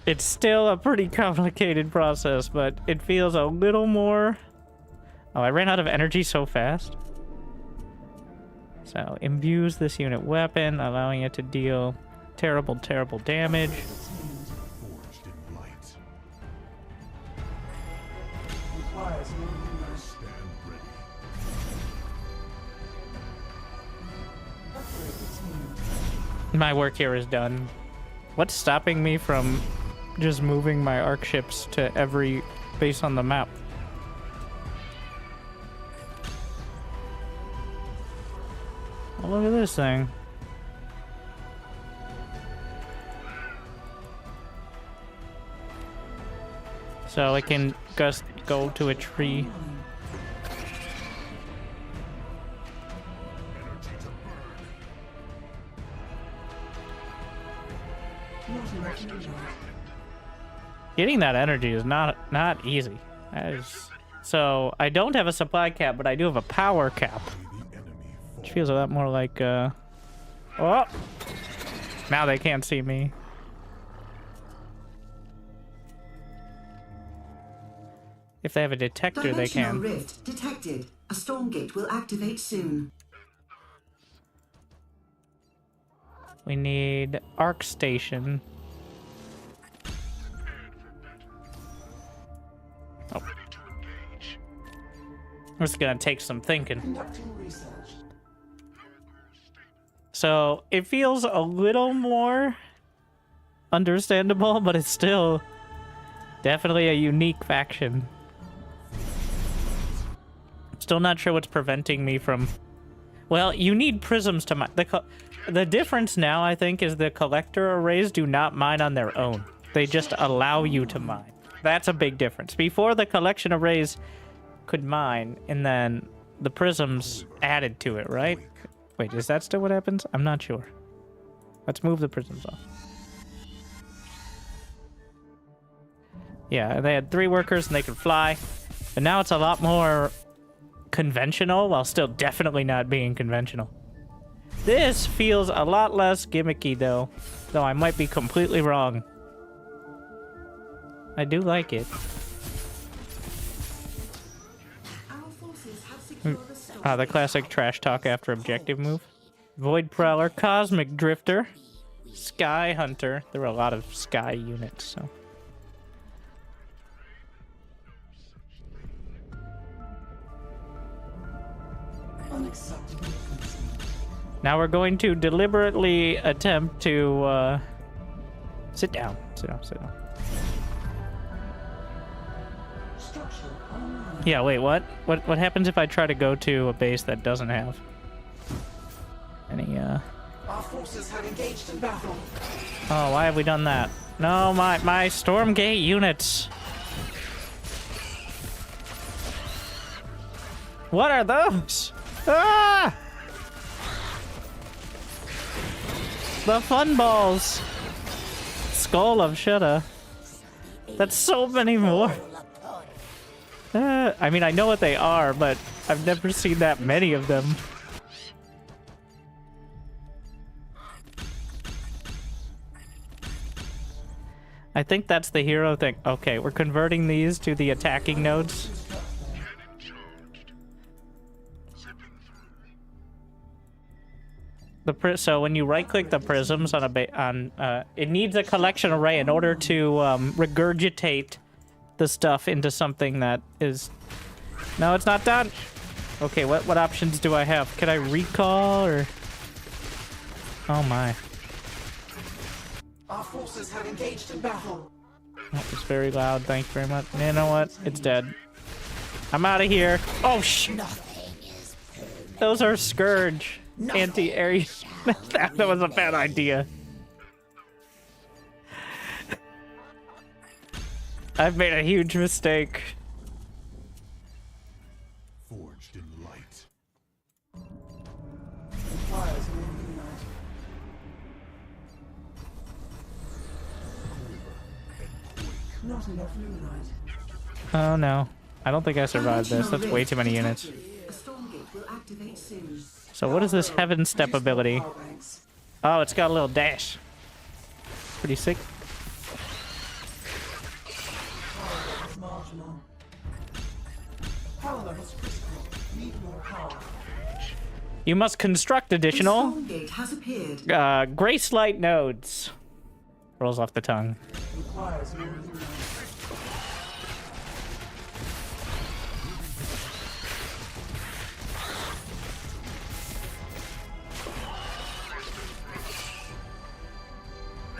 It's still a pretty complicated process, but it feels a little more... Oh, I ran out of energy so fast. So, imbues this unit weapon, allowing it to deal terrible, terrible damage.
Forged in light. Stand ready.
My work here is done. What's stopping me from just moving my arc ships to every base on the map? Oh, look at this thing. So I can just go to a tree. Getting that energy is not easy. That is... So I don't have a supply cap, but I do have a power cap, which feels a lot more like oh, now they can't see me. If they have a detector, they can.
Dimensional rift detected. A Stormgate will activate soon.
We need arc station. Oh. This is gonna take some thinking. So it feels a little more understandable, but it's still definitely a unique faction. Still not sure what's preventing me from... Well, you need prisms to mine. The difference now, I think, is the collector arrays do not mine on their own. They just allow you to mine. That's a big difference. Before, the collection arrays could mine, and then the prisms added to it, right? Wait, is that still what happens? I'm not sure. Let's move the prisms off. Yeah, they had 3 workers and they could fly. But now it's a lot more conventional, while still definitely not being conventional. This feels a lot less gimmicky, though I might be completely wrong. I do like it. The classic trash talk after objective move. Void Prowler, Cosmic Drifter, Sky Hunter. There were a lot of Sky units, so... Now we're going to deliberately attempt to, sit down. Sit down, sit down. Yeah, wait, what? What happens if I try to go to a base that doesn't have any,
Our forces have engaged in battle.
Oh, why have we done that? No, my Stormgate units. What are those? Ah! The fun balls. Skull of shoulda. That's so many more. I mean, I know what they are, but I've never seen that many of them. I think that's the hero thing. Okay, we're converting these to the attacking nodes. So when you right-click the prisms on it needs a collection array in order to regurgitate the stuff into something that is. No, it's not done. Okay, what options do I have? Can I recall or? Oh my.
Our forces have engaged in battle.
That was very loud. Thank you very much. You know what? It's dead. I'm out of here. Oh those are Scourge. Anti-air. that was a bad idea. I've made a huge mistake.
Forged in light.
Not enough luminite.
Oh no. I don't think I survived this. That's way too many units.
Stormgate will activate soon.
So what is this Heaven Step ability? Oh, it's got a little dash. Pretty sick. You must construct additional Grace Light nodes. Rolls off the tongue.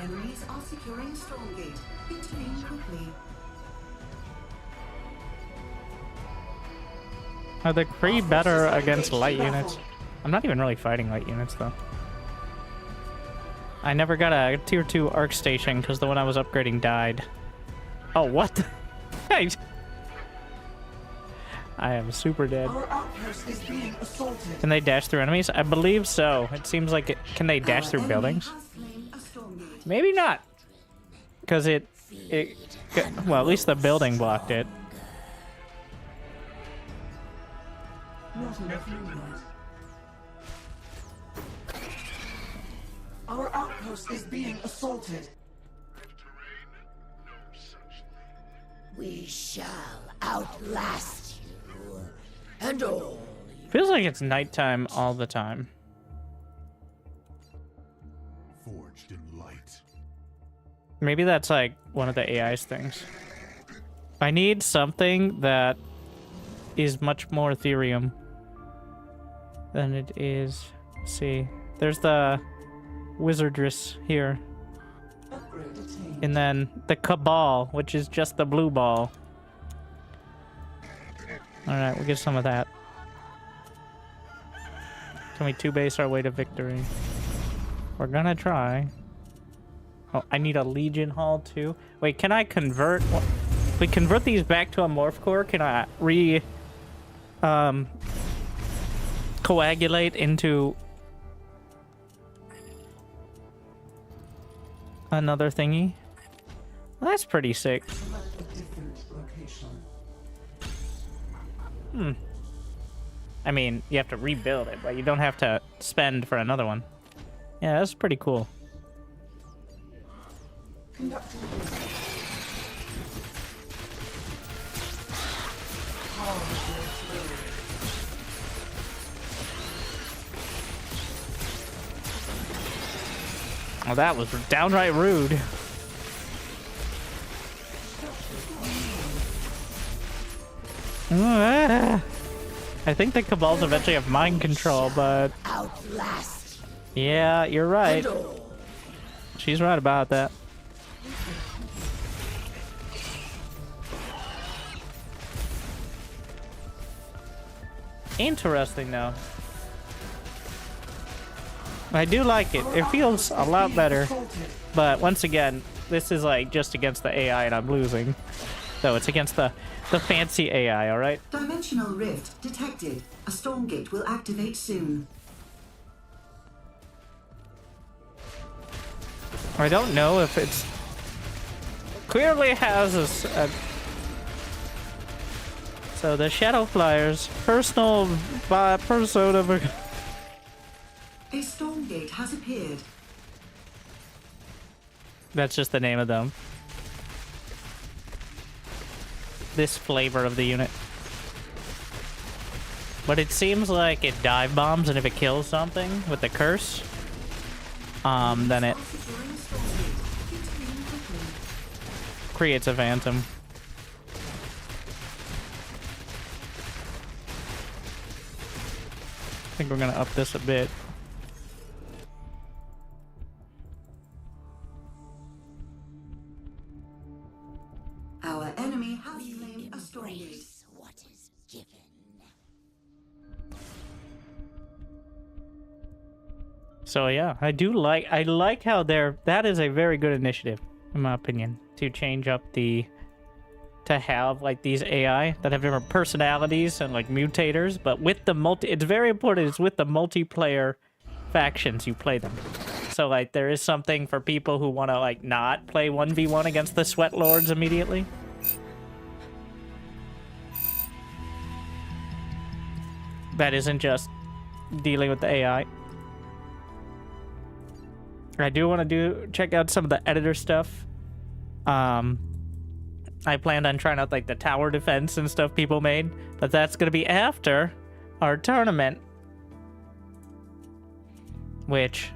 Enemies are securing Stormgate. Intervene quickly.
Are the Kree better against light units? I'm not even really fighting light units though. I never got a tier 2 arc station because the one I was upgrading died. Oh, what the? I am super dead.
Our outpost is being assaulted.
Can they dash through enemies? I believe so. It seems like it. Can they dash through buildings? Maybe not. Because well, at least the building blocked it.
Not enough luminite. Our outpost is being assaulted.
We shall outlast you, and all.
Feels like it's nighttime all the time.
Forged in light.
Maybe that's like one of the AI's things. I need something that is much more Ethereum than it is. Let's see. There's the Wizardress here. And then the Cabal, which is just the blue ball. Alright, we'll get some of that. Can we 2-base our way to victory? We're gonna try. Oh, I need a Legion Hall too. Wait, can I convert? If we convert these back to a Morph Core, can I coagulate into another thingy? Well, that's pretty sick. I mean, you have to rebuild it, but you don't have to spend for another one. Yeah, that's pretty cool. Oh, that was downright rude. I think the Cabals eventually have mind control, but yeah, you're right. She's right about that. Interesting, though. I do like it. It feels a lot better. But once again, this is like just against the AI and I'm losing. So it's against the fancy AI, alright?
Dimensional rift detected. A Stormgate will activate soon.
I don't know if it's... Clearly has a... So the Shadow Flyers, personal persona...
A Stormgate has appeared.
That's just the name of them. This flavor of the unit. But it seems like it dive bombs, and if it kills something with the curse, then it creates a phantom. I think we're gonna up this a bit.
Our enemy has claimed a Stormgate.
What is given.
So yeah, I like how that is a very good initiative, in my opinion, to change up to have like these AI that have different personalities and like mutators, but with the it's very important, it's with the multiplayer factions you play them. So like there is something for people who want to like not play 1v1 against the Sweat Lords immediately. That isn't just dealing with the AI. I do want to check out some of the editor stuff. I planned on trying out like the tower defense and stuff people made, but that's going to be after our tournament, which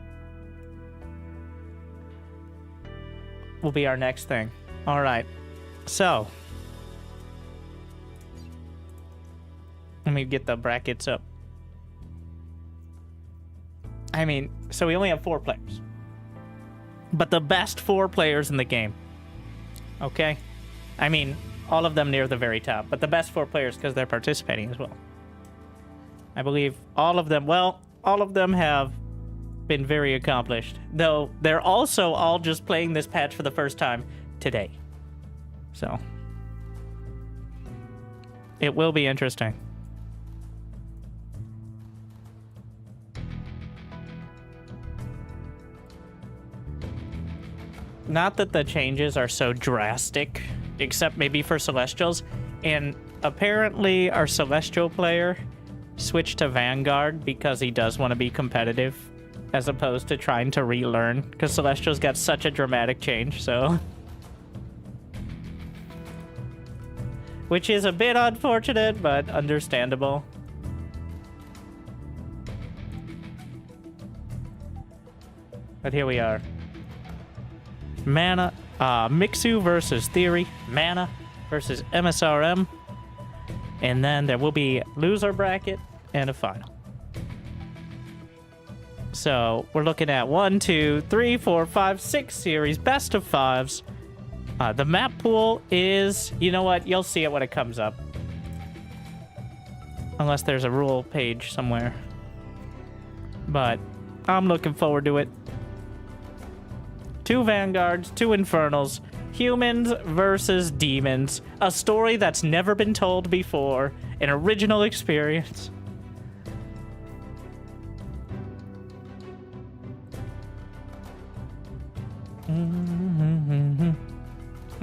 will be our next thing. All right. So let me get the brackets up. I mean, so we only have 4 players, but the best 4 players in the game. Okay? I mean, all of them near the very top, but the best 4 players because they're participating as well. I believe all of them have been very accomplished, though they're also all just playing this patch for the first time today. So, it will be interesting. Not that the changes are so drastic, except maybe for Celestials. And apparently our Celestial player switched to Vanguard because he does want to be competitive, as opposed to trying to relearn, because Celestials got such a dramatic change, so... Which is a bit unfortunate, but understandable. But here we are. Mana, Mixu versus Theory, Mana versus MSRM, and then there will be loser bracket and a final. So we're looking at 1, 2, 3, 4, 5, 6 series, best of 5s. The map pool is, you know what, you'll see it when it comes up. Unless there's a rule page somewhere. But I'm looking forward to it. 2 Vanguards, 2 Infernals, humans versus demons. A story that's never been told before. An original experience.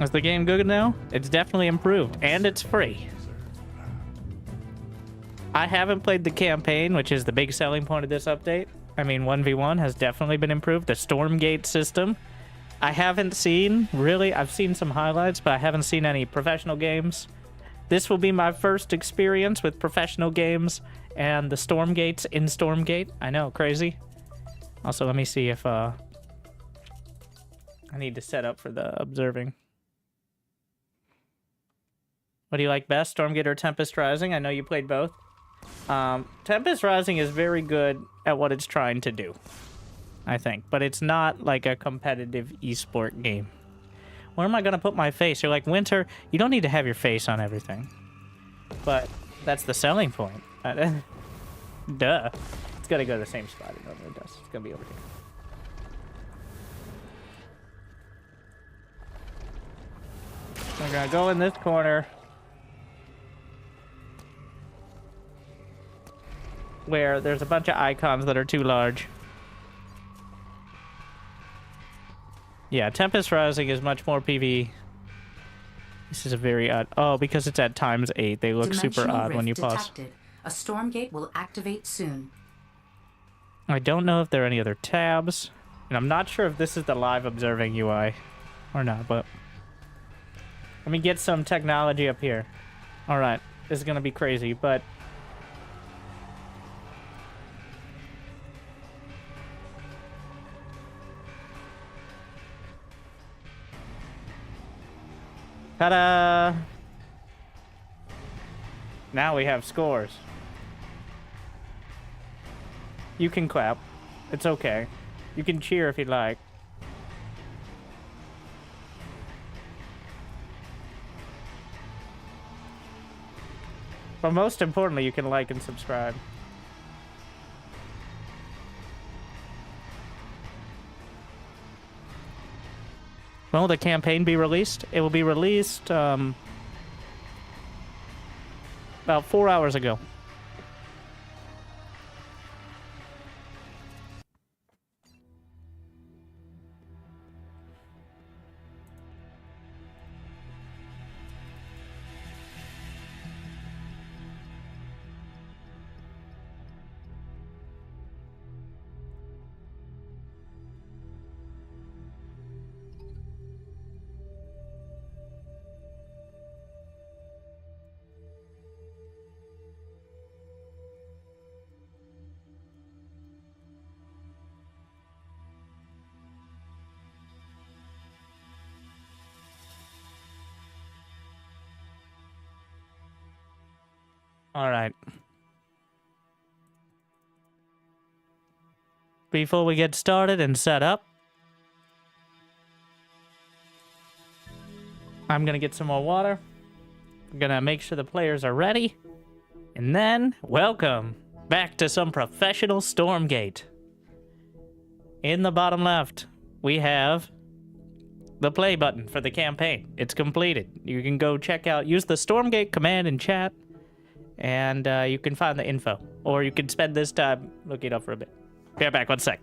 Is the game good now? It's definitely improved, and it's free. I haven't played the campaign, which is the big selling point of this update. I mean, 1v1 has definitely been improved. The Stormgate system, I haven't seen, really. I've seen some highlights, but I haven't seen any professional games. This will be my first experience with professional games and the Stormgates in Stormgate. I know, crazy. Also, let me see if I need to set up for the observing. What do you like best, Stormgate or Tempest Rising? I know you played both. Tempest Rising is very good at what it's trying to do, I think, but it's not like a competitive esport game. Where am I gonna put my face? You're like, Winter, you don't need to have your face on everything. But that's the selling point. Duh. It's gotta go to the same spot it normally does. It's gonna be over here. We're gonna go in this corner where there's a bunch of icons that are too large. Yeah, Tempest Rising is much more PvE. This is a very odd... Oh, because it's at ×8, they look super odd when you pause.
Detected. A Stormgate will activate soon.
I don't know if there are any other tabs. And I'm not sure if this is the live observing UI or not, but... Let me get some technology up here. Alright, this is gonna be crazy, but... Ta-da! Now we have scores. You can clap. It's okay. You can cheer if you'd like. But most importantly, you can like and subscribe. When will the campaign be released? It will be released about 4 hours ago. All right. Before we get started and set up, I'm gonna get some more water. I'm gonna make sure the players are ready. And then, welcome back to some professional Stormgate. In the bottom left, we have the play button for the campaign. It's completed. You can go check out, use the Stormgate command in chat, and you can find the info. Or you can spend this time looking it up for a bit. Be right back, 1 sec.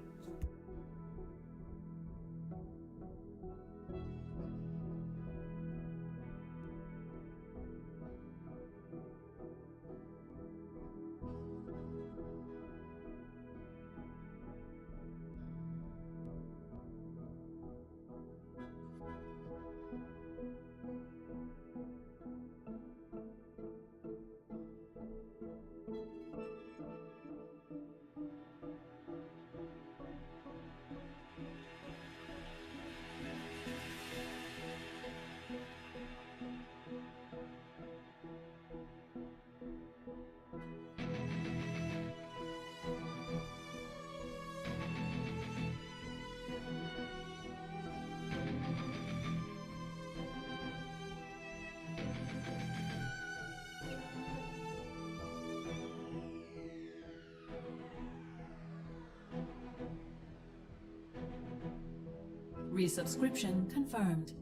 Resubscription confirmed.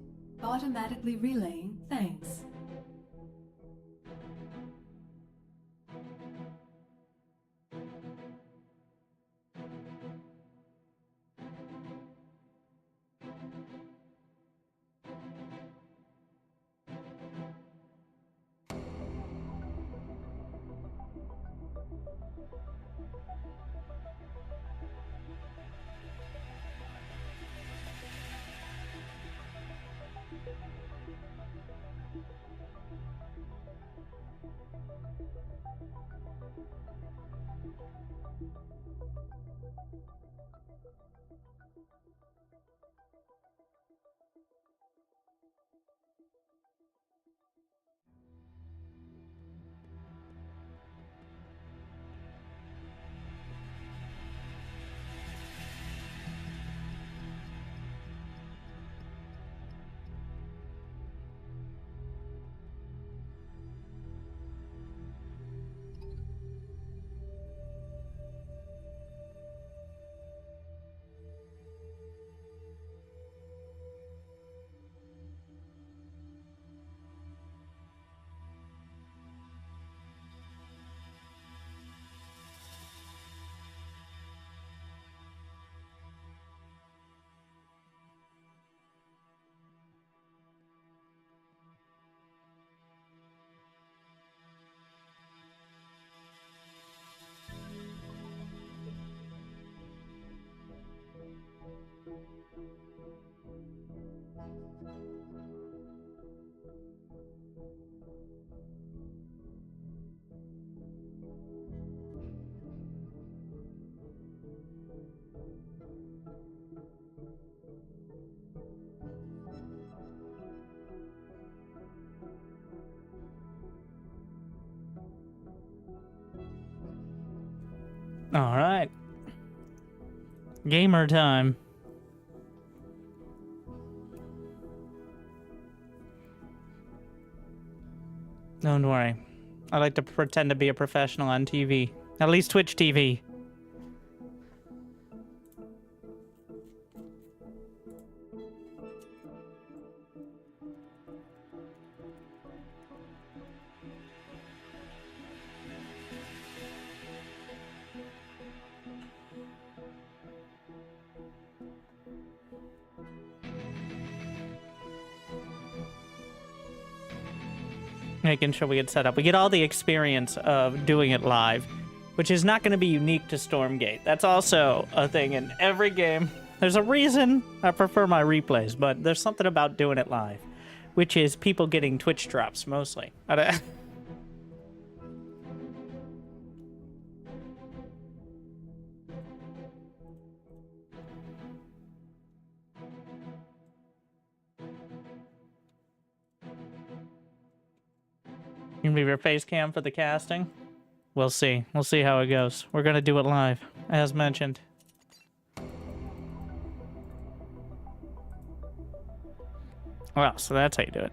Automatically relaying thanks.
All right. Gamer time. Don't worry. I like to pretend to be a professional on TV. At least Twitch TV. Making sure we get set up. We get all the experience of doing it live, which is not going to be unique to Stormgate. That's also a thing in every game. There's a reason I prefer my replays, but there's something about doing it live, which is people getting Twitch drops mostly. You can leave your face cam for the casting? We'll see. We'll see how it goes. We're gonna do it live, as mentioned. Well, so that's how you do it.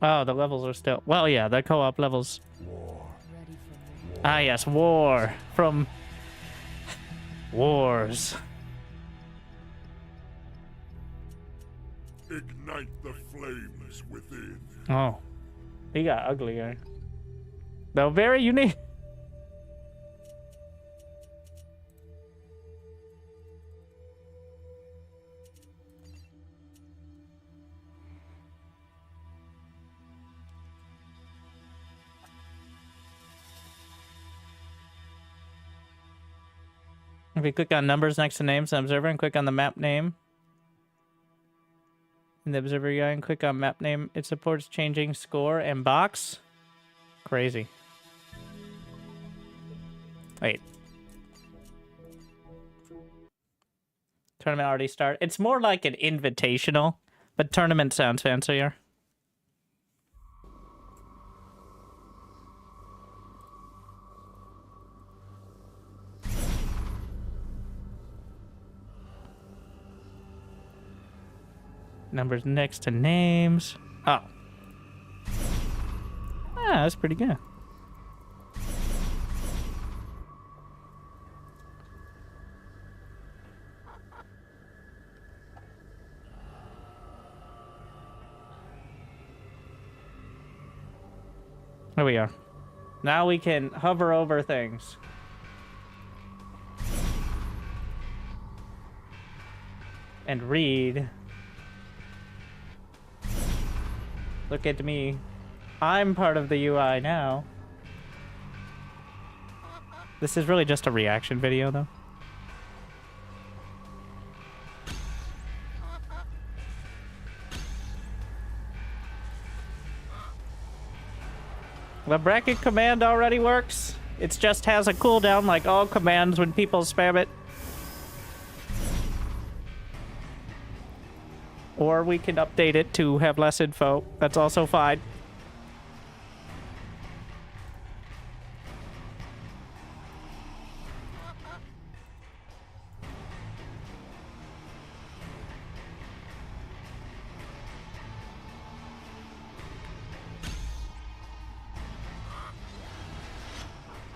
Oh, the levels are still... Well, yeah, the co-op levels. Ah, yes, war. From... Wars.
Ignite the flames within.
Oh. He got uglier. Though very unique. If you click on numbers next to names in the observer and click on the map name in the observer UI and click on map name, it supports changing score and box. Crazy. Wait. Tournament already started. It's more like an invitational, but tournament sounds fancier. Numbers next to names. Oh. Ah, that's pretty good. There we are. Now we can hover over things. And read. Look at me. I'm part of the UI now. This is really just a reaction video, though. The bracket command already works. It just has a cooldown like all commands when people spam it. Or we can update it to have less info. That's also fine.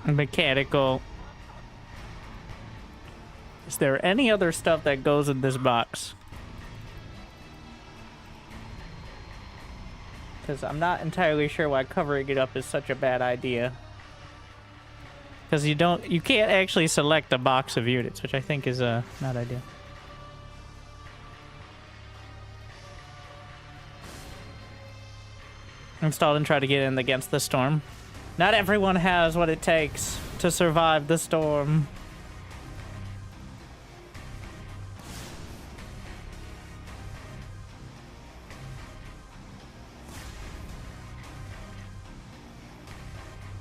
Mechanical. Is there any other stuff that goes in this box? because I'm not entirely sure why covering it up is such a bad idea. Because you can't actually select a box of units, which I think is not ideal. Installed and try to get in against the storm. Not everyone has what it takes to survive the storm.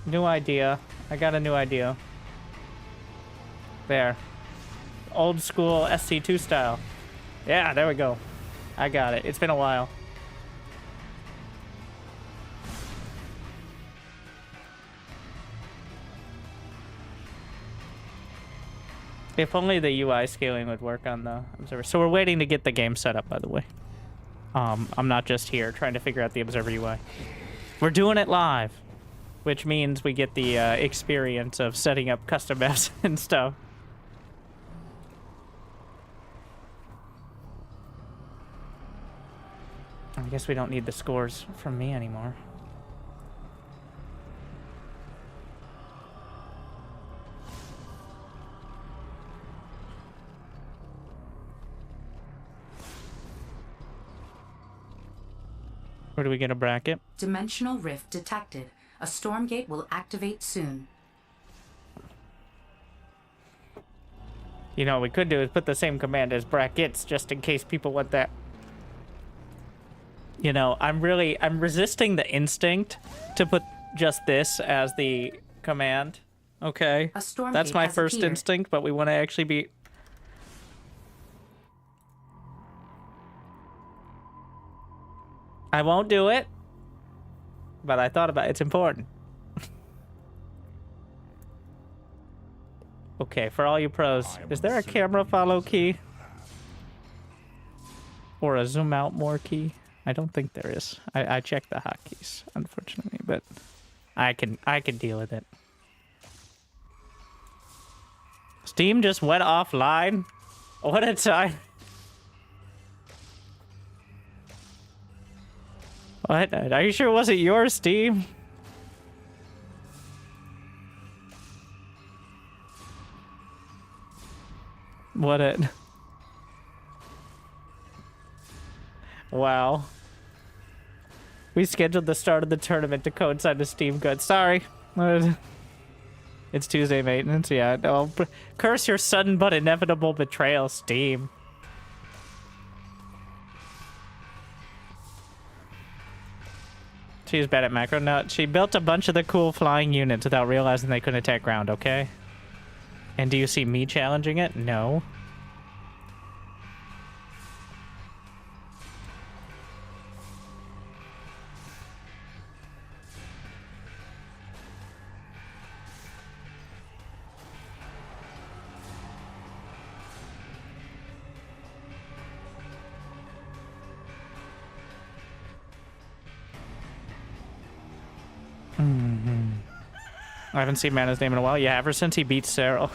New idea. I got a new idea. There. Old school SC2 style. Yeah, there we go. I got it. It's been a while. If only the UI scaling would work on the observer. So we're waiting to get the game set up, by the way. I'm not just here trying to figure out the observer UI. We're doing it live, which means we get the experience of setting up custom maps and stuff. I guess we don't need the scores from me anymore. Where do we get a bracket?
Dimensional rift detected. A Stormgate will activate soon.
You know, what we could do is put the same command as brackets, just in case people want that. You know, I'm resisting the instinct to put just this as the command. Okay. That's my first instinct, but we want to actually be... I won't do it, but I thought about it. It's important. Okay, for all you pros, is there a camera follow key? Or a zoom out more key? I don't think there is. I checked the hotkeys, unfortunately, but I can deal with it. Steam just went offline? What a time. What? Are you sure it wasn't yours, Steam? What it? Wow. We scheduled the start of the tournament to coincide with Steam Goods. Sorry. It's Tuesday maintenance, yeah. No, curse your sudden but inevitable betrayal, Steam. She's bad at macro. No, she built a bunch of the cool flying units without realizing they couldn't attack ground, okay? And do you see me challenging it? No. I haven't seen Mana's name in a while. Yeah, ever since he beat Cyril.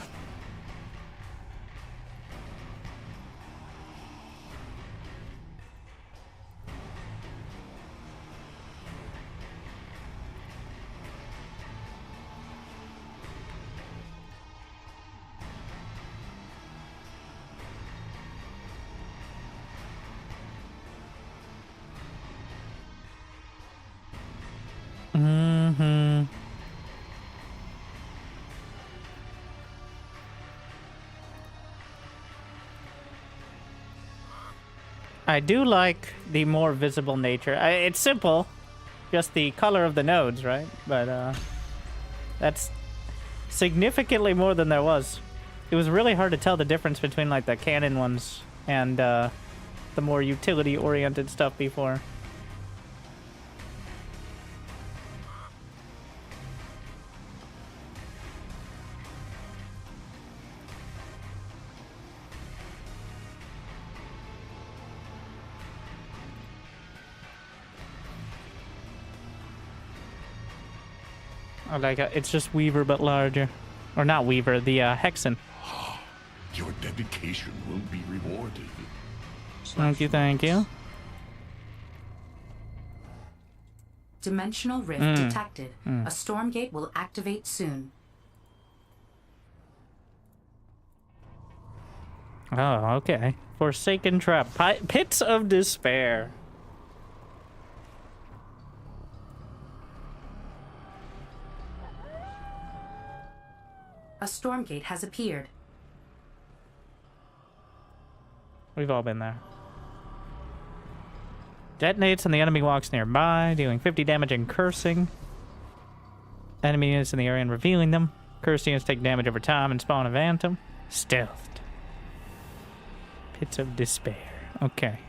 I do like the more visible nature. It's simple, just the color of the nodes, right? But that's significantly more than there was. It was really hard to tell the difference between like the cannon ones and the more utility-oriented stuff before. I like it. It's just Weaver, but larger. Or not Weaver, the Hexen.
Your dedication will be rewarded.
Thank you, thank you.
Dimensional rift detected. A Stormgate will activate soon.
Oh, okay. Forsaken Trap. Pits of Despair.
A Stormgate has appeared.
We've all been there. Detonates and the enemy walks nearby, dealing 50 damage and cursing. Enemy units in the area and revealing them. Cursed units take damage over time and spawn a phantom. Stealthed. Pits of Despair. Okay.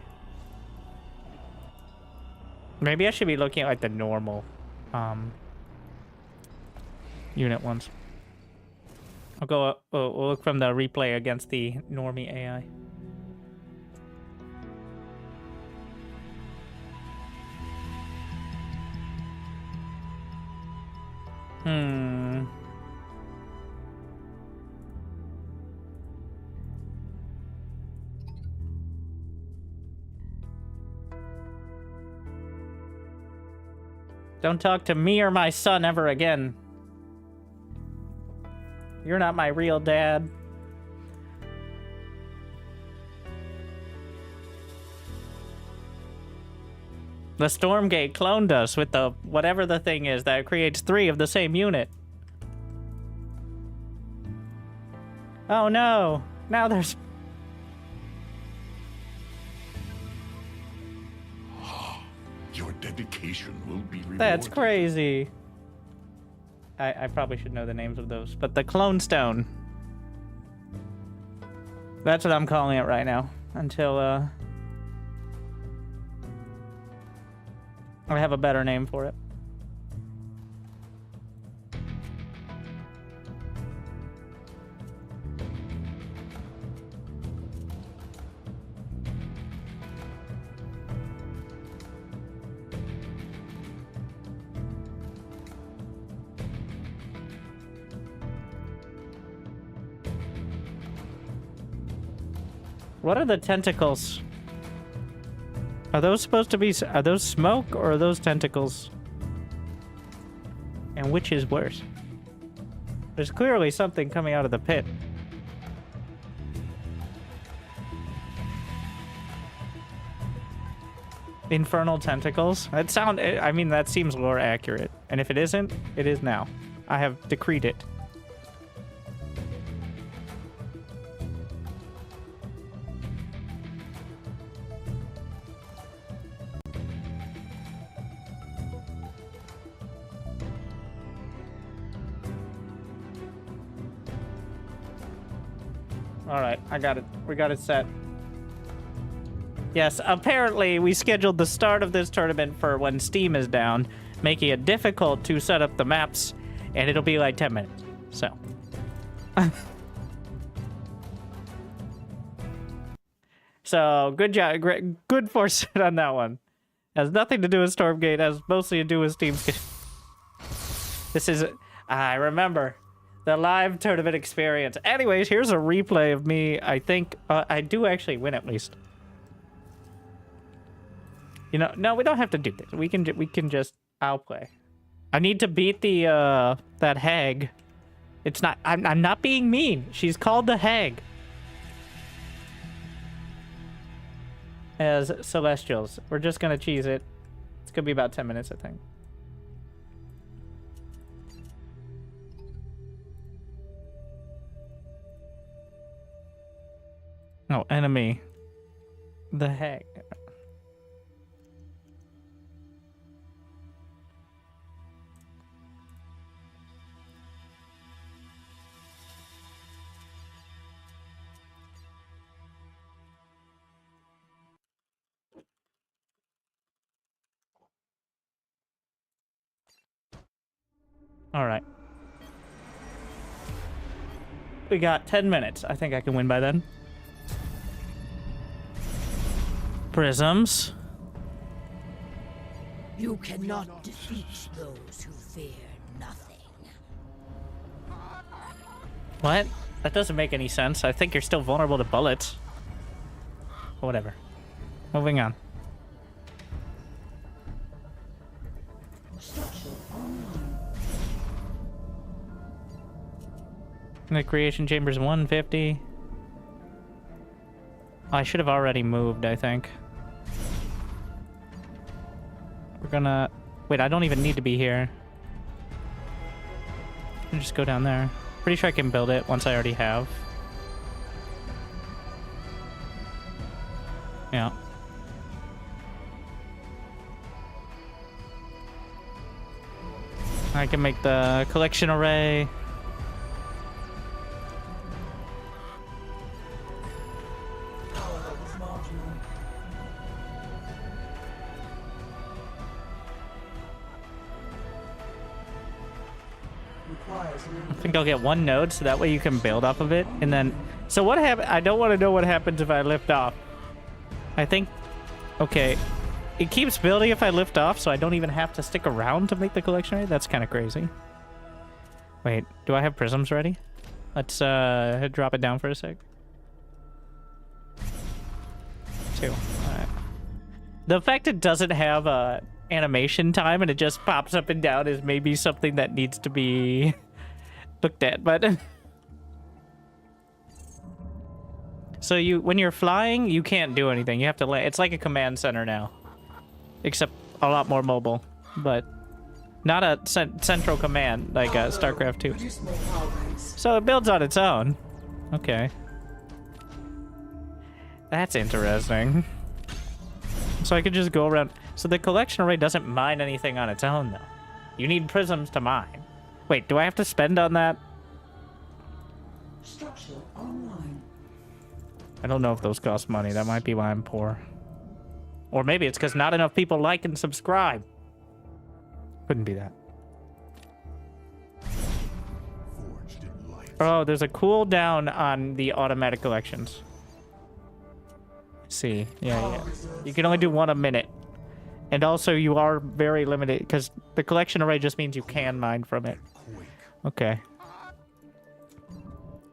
Maybe I should be looking at like the normal unit ones. I'll go we'll look from the replay against the normie AI. Don't talk to me or my son ever again. You're not my real dad. The Stormgate cloned us with the whatever the thing is that creates 3 of the same unit. Oh no! Now there's...
Your dedication will be rewarded.
That's crazy. I probably should know the names of those, but the Clone Stone. That's what I'm calling it right now, until I have a better name for it. What are the tentacles? Are those supposed to be... Are those smoke or are those tentacles? And which is worse? There's clearly something coming out of the pit. Infernal tentacles? That sound... I mean, that seems lore accurate. And if it isn't, it is now. I have decreed it. Alright, I got it. We got it set. Yes, apparently we scheduled the start of this tournament for when Steam is down, making it difficult to set up the maps, and it'll be like 10 minutes. So. So, good job. Great, good foresight on that one. Has nothing to do with Stormgate, has mostly to do with Steam. This is... I remember. The live tournament experience. Anyways, here's a replay of me. I think I do actually win at least. You know, no, we don't have to do this. We can just... I'll play. I need to beat the, that hag. It's not... I'm not being mean. She's called the hag. As Celestials. We're just gonna cheese it. It's gonna be about 10 minutes, I think. Oh, enemy. The hag. All right. We got 10 minutes. I think I can win by then. Prisms.
You cannot defeat those who fear nothing.
What? That doesn't make any sense. I think you're still vulnerable to bullets. Whatever. Moving on. And the creation chamber's 150. I should have already moved, I think. We're gonna... Wait, I don't even need to be here. I'll just go down there. Pretty sure I can build it once I already have. Yeah. I can make the collection array. I think I'll get one node so that way you can build off of it. And then, so what happens? I don't want to know what happens if I lift off. I think, okay, it keeps building if I lift off, so I don't even have to stick around to make the collection array. That's kind of crazy. Wait, do I have prisms ready? Let's drop it down for a sec. 2. All right. The fact it doesn't have animation time and it just pops up and down is maybe something that needs to be looked at, but so when you're flying, you can't do anything. You have to land. It's like a command center now, except a lot more mobile, but not a central command like StarCraft 2. So it builds on its own. Okay, that's interesting. So I could just go around. So the collection array doesn't mine anything on its own, though. You need prisms to mine. Wait, do I have to spend on that?
Structure online.
I don't know if those cost money. That might be why I'm poor. Or maybe it's because not enough people like and subscribe. Couldn't be that. Oh, there's a cooldown on the automatic collections. Let's see. Yeah. You can only do 1 a minute. And also, you are very limited, because the collection array just means you can mine from it. Okay.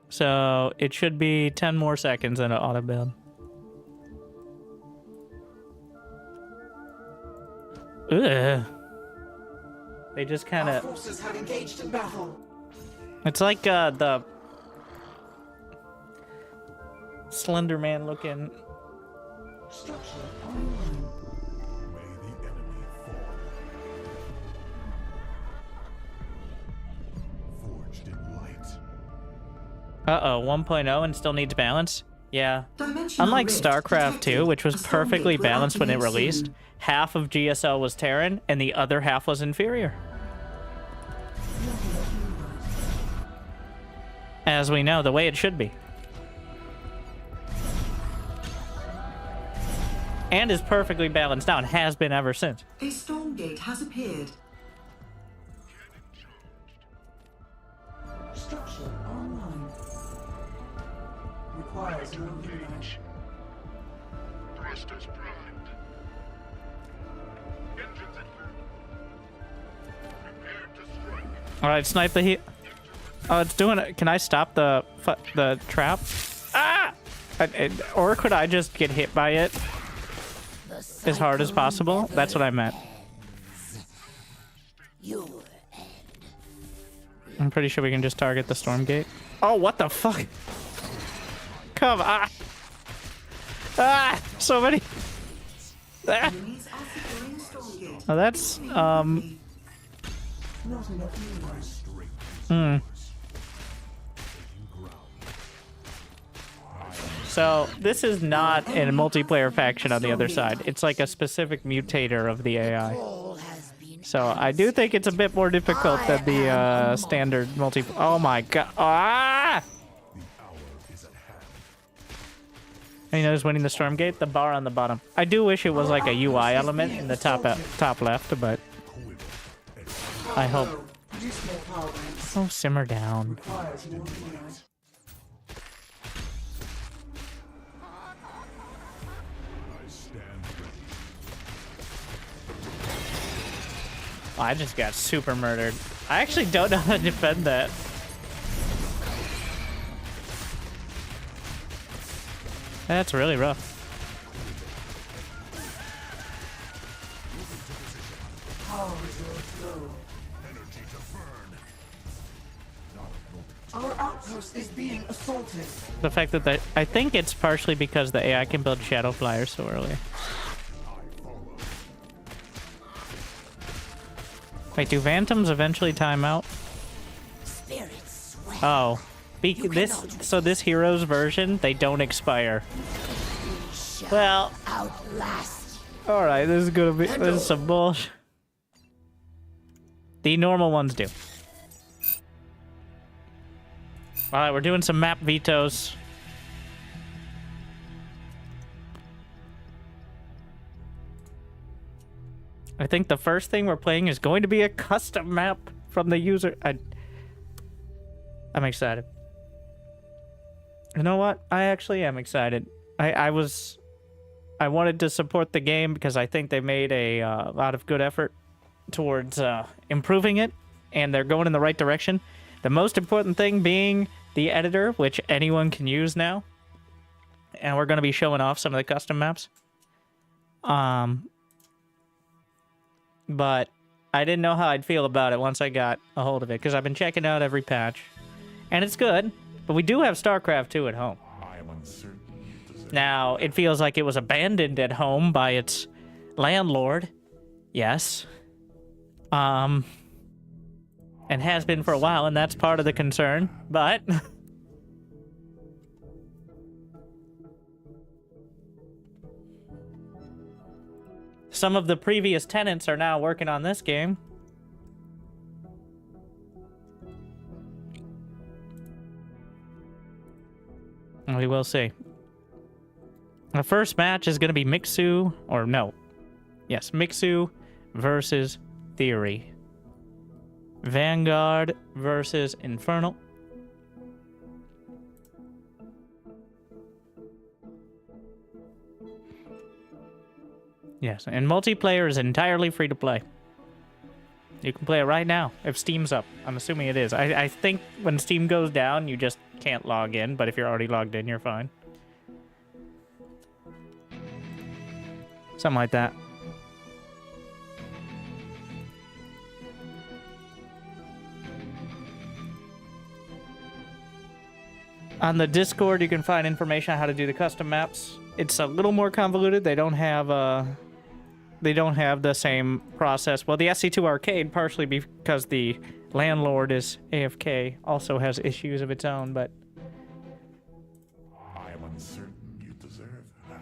So, it should be 10 more seconds in an auto build. Ugh. They just kind of...
Forces have engaged in battle.
It's like the... Slender Man looking...
Structure online.
Uh-oh, 1.0 and still needs balance? Yeah.
Dimensional
Unlike
rift
StarCraft 2,
detected.
which was
A Stormgate
perfectly
will
balanced when it
activate
released,
soon.
half of GSL was Terran and the other half was inferior. As we know, the way it should be. And is perfectly balanced now and has been ever since.
A Stormgate has appeared.
Structure online. Requires no engage.
Thrusters primed. Engines at full. Prepare to strike.
Alright, snipe the heat. Oh, it's doing it. Can I stop the trap? Ah! Or could I just get hit by it as hard as possible? That's what I meant. I'm pretty sure we can just target the Stormgate. Oh, what the fuck? Come on. Ah! So many. Ah. Oh, that's, So, this is not a multiplayer faction on the other side. It's like a specific mutator of the AI. So, I do think it's a bit more difficult than the standard multi... Oh my god. Ah! And you notice winning the Stormgate? The bar on the bottom. I do wish it was like a UI element in the top left, but... I hope... Oh, simmer down. I just got super murdered. I actually don't know how to defend that. That's really rough.
Our outpost is being assaulted.
The fact that I think it's partially because the AI can build shadow flyers so early. Wait, do Phantoms eventually time out?
Spirits sweat.
Oh. So this hero's version, they don't expire. Well,
Outlast.
alright, this is some bullshit. The normal ones do. Alright, we're doing some map vetoes. I think the first thing we're playing is going to be a custom map from the user. I'm excited. You know what? I actually am excited. I wanted to support the game because I think they made a lot of good effort towards improving it, and they're going in the right direction. The most important thing being the editor, which anyone can use now. And we're going to be showing off some of the custom maps. But I didn't know how I'd feel about it once I got a hold of it, because I've been checking out every patch. And it's good, but we do have StarCraft 2 at home.
I am uncertain.
Now, it feels like it was abandoned at home by its landlord. Yes. And has been for a while, and that's part of the concern, but... some of the previous tenants are now working on this game. We will see. The first match is going to be Mixu, or no. Yes, Mixu versus Theory. Vanguard versus Infernal. Yes, and multiplayer is entirely free to play. You can play it right now if Steam's up. I'm assuming it is. I think when Steam goes down, you just can't log in, but if you're already logged in, you're fine. Something like that. On the Discord, you can find information on how to do the custom maps. It's a little more convoluted. They don't have the same process. Well, the SC2 Arcade, partially because the landlord is AFK, also has issues of its own, but...
I am uncertain you deserve that.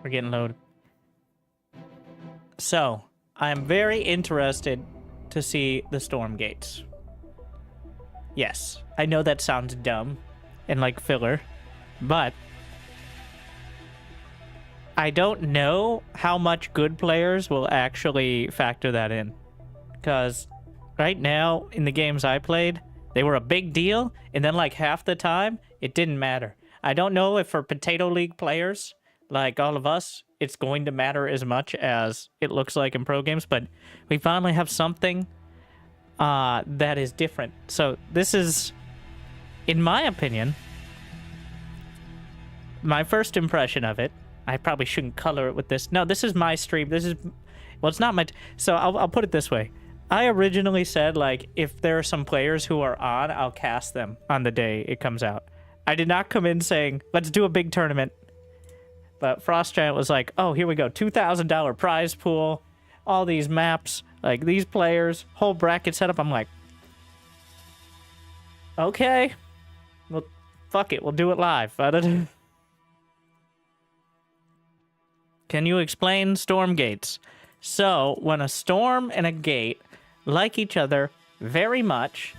We're getting loaded. So, I'm very interested to see the Stormgates. Yes, I know that sounds dumb and like filler, but I don't know how much good players will actually factor that in. Because right now, in the games I played, they were a big deal, and then like half the time, it didn't matter. I don't know if for Potato League players, like all of us, it's going to matter as much as it looks like in pro games, but we finally have something that is different. So this is, in my opinion, my first impression of it. I probably shouldn't color it with this. No, this is my stream. This is, well, it's not my... So I'll put it this way. I originally said, like, if there are some players who are on, I'll cast them on the day it comes out. I did not come in saying, let's do a big tournament. But Frost Giant was like, oh, here we go. $2,000 prize pool. All these maps. Like, these players. Whole bracket setup. I'm like, okay. Well, fuck it. We'll do it live. Can you explain Stormgates? So, when a storm and a gate like each other very much,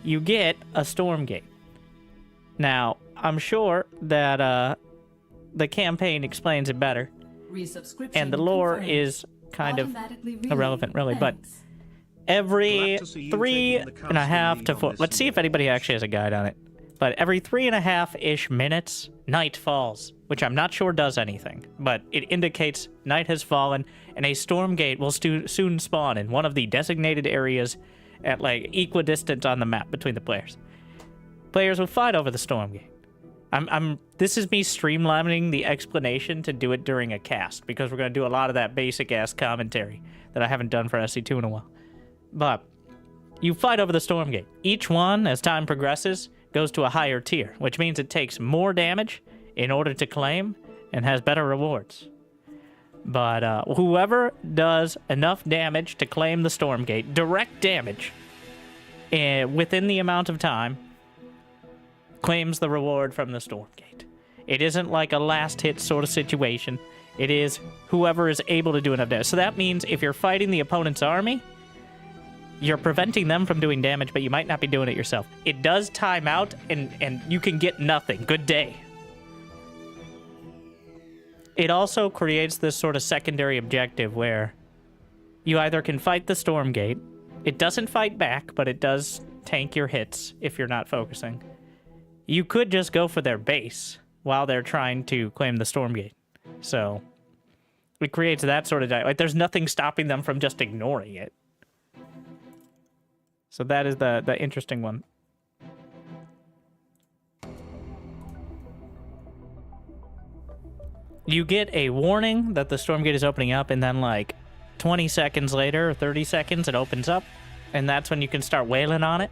you get a Stormgate. Now, I'm sure that the campaign explains it better, and the lore is kind of irrelevant, really, but every 3.5 to 4... Let's see if anybody actually has a guide on it. But every 3.5-ish minutes, night falls, which I'm not sure does anything, but it indicates night has fallen, and a Stormgate will soon spawn in one of the designated areas at, like, equidistant on the map between the players. Players will fight over the Stormgate. This is me streamlining the explanation to do it during a cast, because we're going to do a lot of that basic-ass commentary that I haven't done for SC2 in a while. But you fight over the Stormgate. Each one, as time progresses, goes to a higher tier, which means it takes more damage in order to claim and has better rewards. But whoever does enough damage to claim the Stormgate, direct damage, within the amount of time, claims the reward from the Stormgate. It isn't like a last hit sort of situation. It is whoever is able to do enough damage. So that means if you're fighting the opponent's army, you're preventing them from doing damage, but you might not be doing it yourself. It does time out, and you can get nothing. Good day. It also creates this sort of secondary objective where you either can fight the Stormgate. It doesn't fight back, but it does tank your hits if you're not focusing. You could just go for their base while they're trying to claim the Stormgate. So it creates that sort of like there's nothing stopping them from just ignoring it. So that is the interesting one. You get a warning that the Stormgate is opening up, and then like 20 seconds later, or 30 seconds, it opens up, and that's when you can start wailing on it.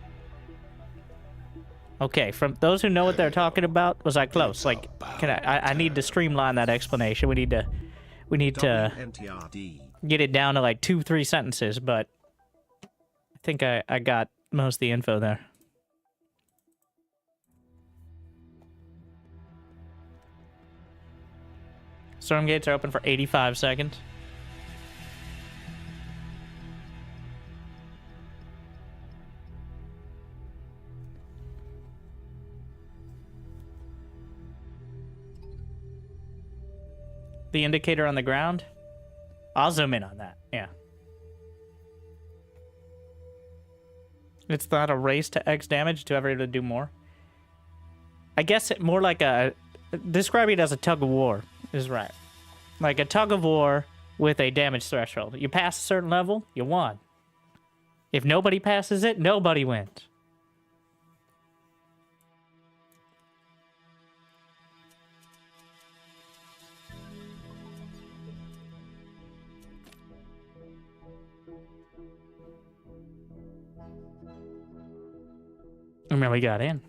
Okay, from those who know what they're talking about, was I close? Like, can I need to streamline that explanation. We need to get it down to like 2-3 sentences, but I think I got most of the info there. Stormgates are open for 85 seconds. The indicator on the ground? I'll zoom in on that, yeah. It's not a race to X damage to ever to do more. I guess it more like a... Describing it as a tug of war is right. Like a tug of war with a damage threshold. You pass a certain level, you won. If nobody passes it, nobody wins. And then we got in.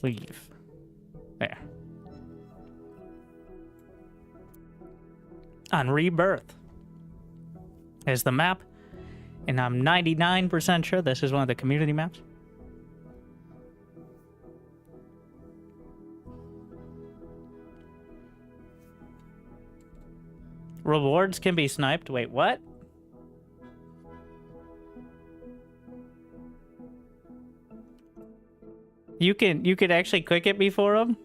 Leave. There. On Rebirth is the map, and I'm 99% sure this is one of the community maps. Rewards can be sniped. Wait, what? You could actually click it before them?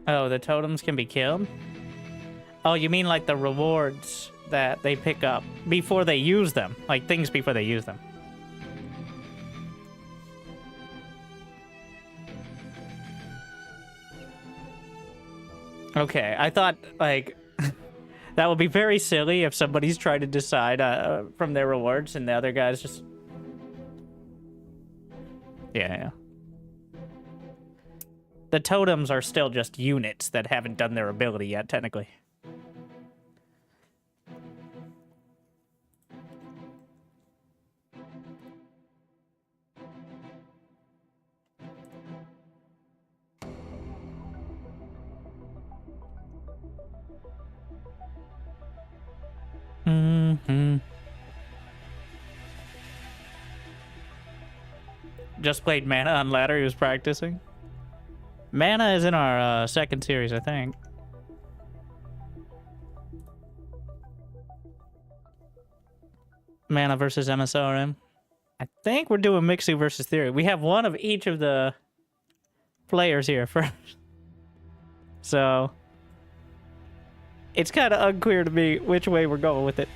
Oh, the totems can be killed? Oh, you mean like the rewards that they pick up before they use them. Like things before they use them. Okay, I thought, like, that would be very silly if somebody's trying to decide from their rewards and the other guy's just... Yeah. The totems are still just units that haven't done their ability yet, technically. Just played Mana on ladder. He was practicing. Mana is in our second series, I think. Mana versus MSRM. I think we're doing Mixu versus Theory. We have one of each of the players here first. So it's kind of unclear to me which way we're going with it.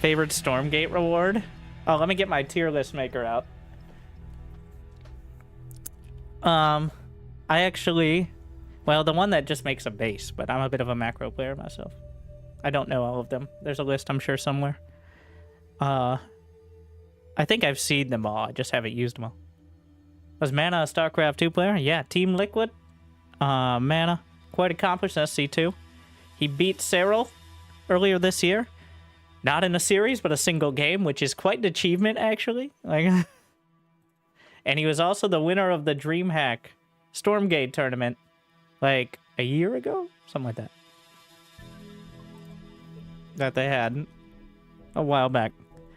Favorite Stormgate reward? Oh, let me get my tier list maker out. I actually... Well, the one that just makes a base, but I'm a bit of a macro player myself. I don't know all of them. There's a list, I'm sure, somewhere. I think I've seen them all. I just haven't used them all. Was Mana a StarCraft 2 player? Yeah, Team Liquid. Mana, quite accomplished SC2. He beat Cyril earlier this year. Not in a series, but a single game, which is quite an achievement, actually. Like, and he was also the winner of the DreamHack Stormgate tournament, like, a year ago? Something like that. That they had a while back.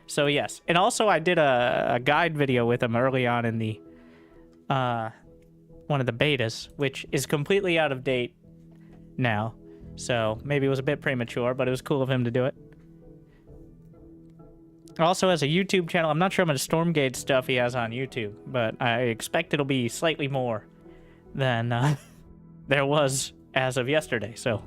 So, yes. And also, I did a guide video with him early on in the, one of the betas, which is completely out of date now. So, maybe it was a bit premature, but it was cool of him to do it. Also has a YouTube channel. I'm not sure how much Stormgate stuff he has on YouTube, but I expect it'll be slightly more than there was as of yesterday, so...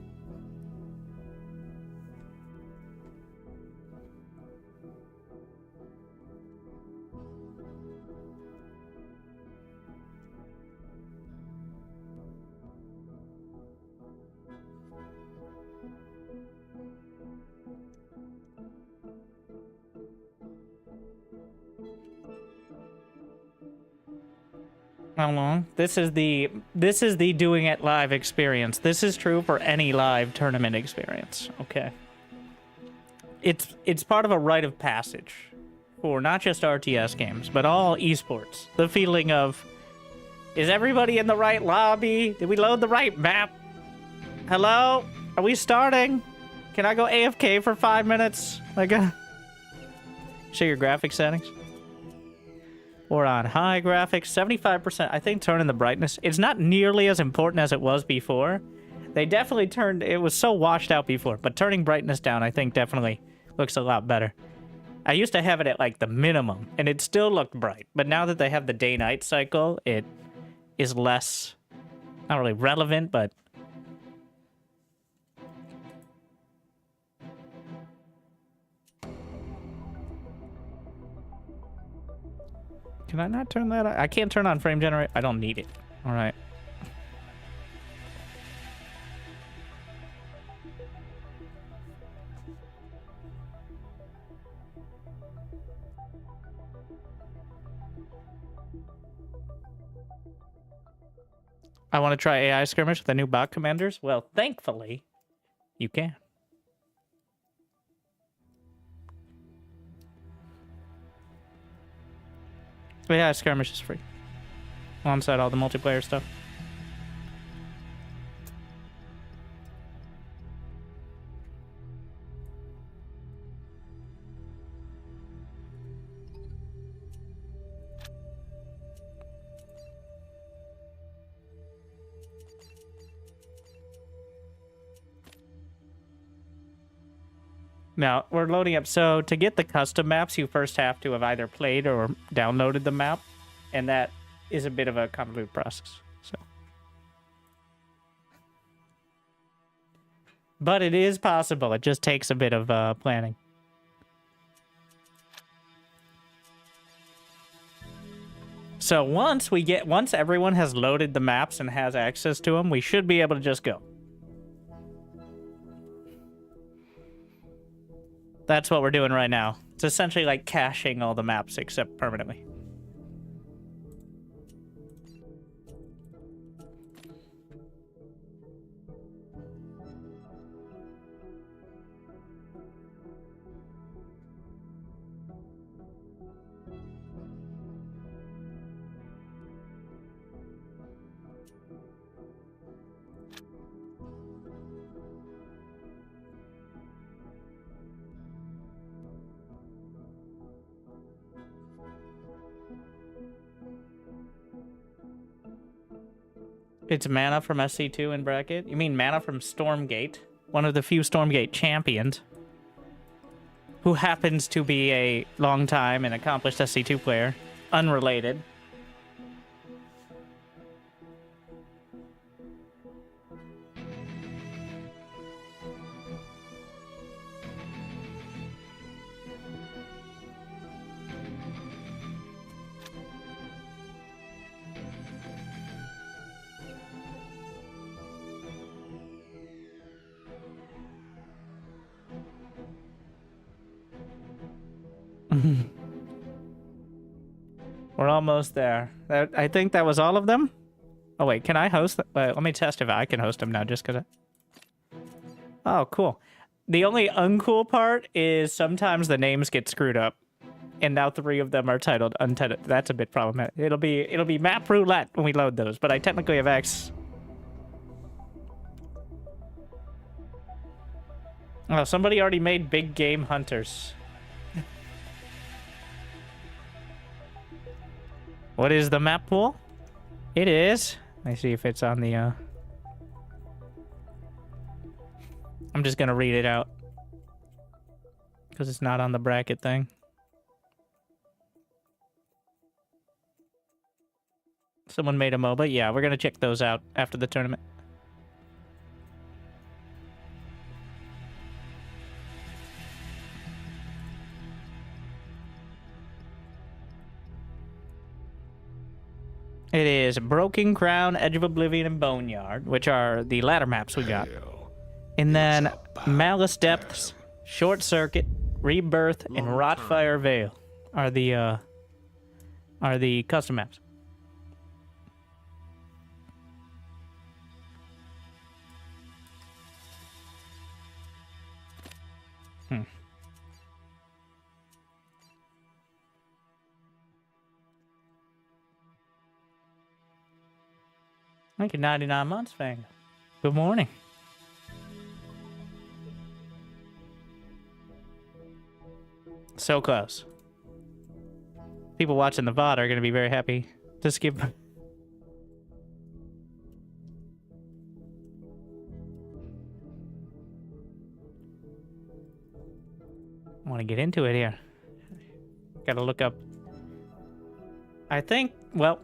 How long? This is the doing it live experience. This is true for any live tournament experience. Okay. It's part of a rite of passage for not just RTS games, but all esports. The feeling of, is everybody in the right lobby? Did we load the right map? Hello? Are we starting? Can I go AFK for 5 minutes? Like, show your graphic settings. Or on high graphics, 75%. I think turning the brightness. It's not nearly as important as it was before. They definitely turned... It was so washed out before. But turning brightness down, I think, definitely looks a lot better. I used to have it at, like, the minimum. And it still looked bright. But now that they have the day-night cycle, it is less... Not really relevant, but... Can I not turn that on? I can't turn on frame generate. I don't need it. All right. I want to try AI Skirmish with the new bot commanders. Well, thankfully, you can. But yeah, Skirmish is free. Alongside all the multiplayer stuff. Now, we're loading up. So, to get the custom maps, you first have to have either played or downloaded the map. And that is a bit of a convoluted process. So, but it is possible. It just takes a bit of planning. So, once everyone has loaded the maps and has access to them, we should be able to just go. That's what we're doing right now. It's essentially like caching all the maps, except permanently. It's mana from SC2 in bracket? You mean mana from Stormgate? One of the few Stormgate champions. Who happens to be a long-time and accomplished SC2 player. Unrelated. We're almost there. I think that was all of them. Oh wait, can I host? Let me test if I can host them now, just because. Oh, cool. The only uncool part is sometimes the names get screwed up, and now 3 of them are titled untented. That's a bit problematic. It'll be map roulette when we load those, but I technically have X. Oh, somebody already made Big Game Hunters. What is the map pool? It is. Let me see if it's on the, I'm just gonna read it out. Because it's not on the bracket thing. Someone made a MOBA? Yeah, we're gonna check those out after the tournament. It is Broken Crown, Edge of Oblivion, and Boneyard, which are the ladder maps we got. And then Malice Depths, Short Circuit, Rebirth, and Rotfire Vale are the custom maps. Thank you, 99 months, Fang. Good morning. So close. People watching the VOD are going to be very happy to skip. I want to get into it here. Gotta look up. I think, well,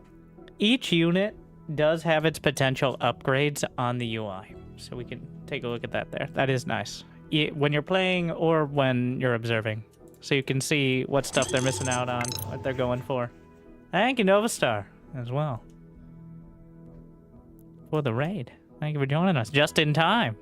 each unit does have its potential upgrades on the UI, so we can take a look at that there. That is nice. When you're playing or when you're observing, so you can see what stuff they're missing out on, what they're going for. Thank you, Novastar, as well, for the raid. Thank you for joining us just in time.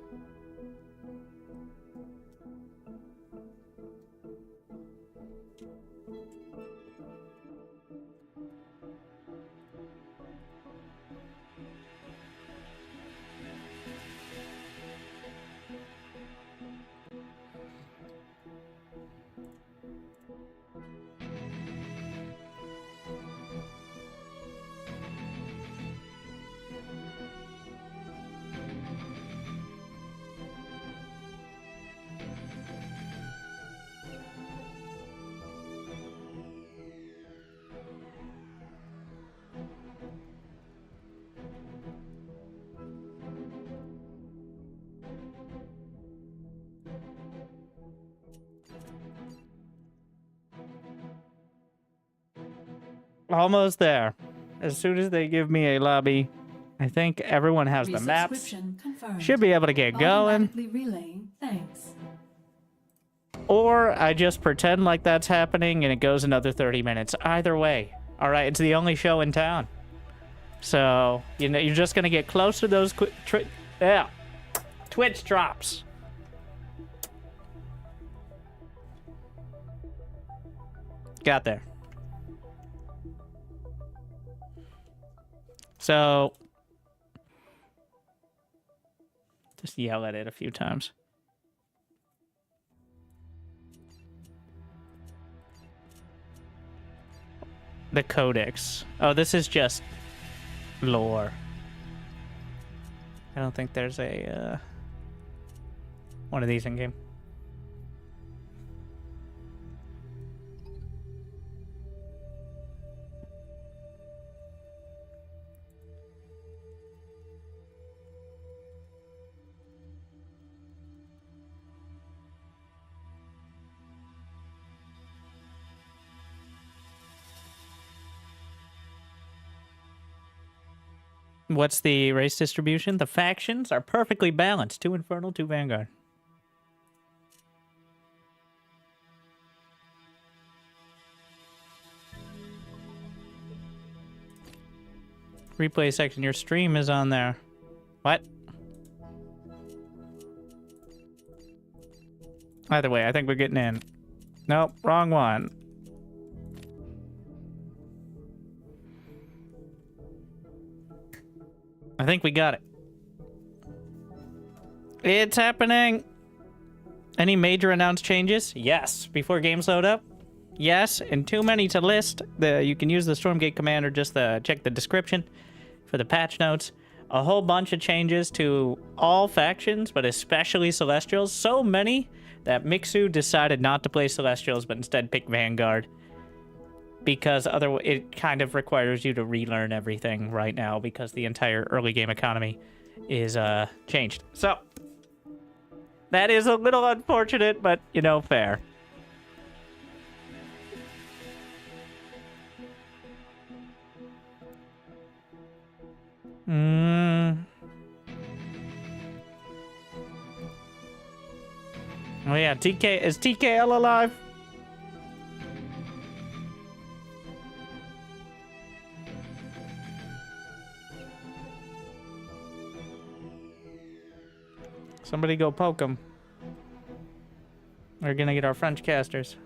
Almost there. As soon as they give me a lobby, I think everyone has the maps. Should be able to get going.
Relaying. Thanks.
Or I just pretend like that's happening and it goes another 30 minutes. Either way. All right, it's the only show in town. So, you know, you're just going to get close to those Twitch drops. Got there. So, just yell at it a few times. The Codex. Oh, this is just lore. I don't think there's a one of these in game. What's the race distribution? The factions are perfectly balanced. 2 Infernal, 2 Vanguard. Replay section. Your stream is on there. What? Either way, I think we're getting in. Nope, wrong one. I think we got it. It's happening. Any major announced changes? Yes. Before games load up? Yes. And too many to list. You can use the Stormgate command or just check the description for the patch notes. A whole bunch of changes to all factions, but especially Celestials. So many that Mixu decided not to play Celestials, but instead pick Vanguard. Because otherwise, it kind of requires you to relearn everything right now because the entire early game economy is changed. So, that is a little unfortunate, but, you know, fair. Oh yeah, TK, is TKL alive? Somebody go poke him. We're gonna get our French casters.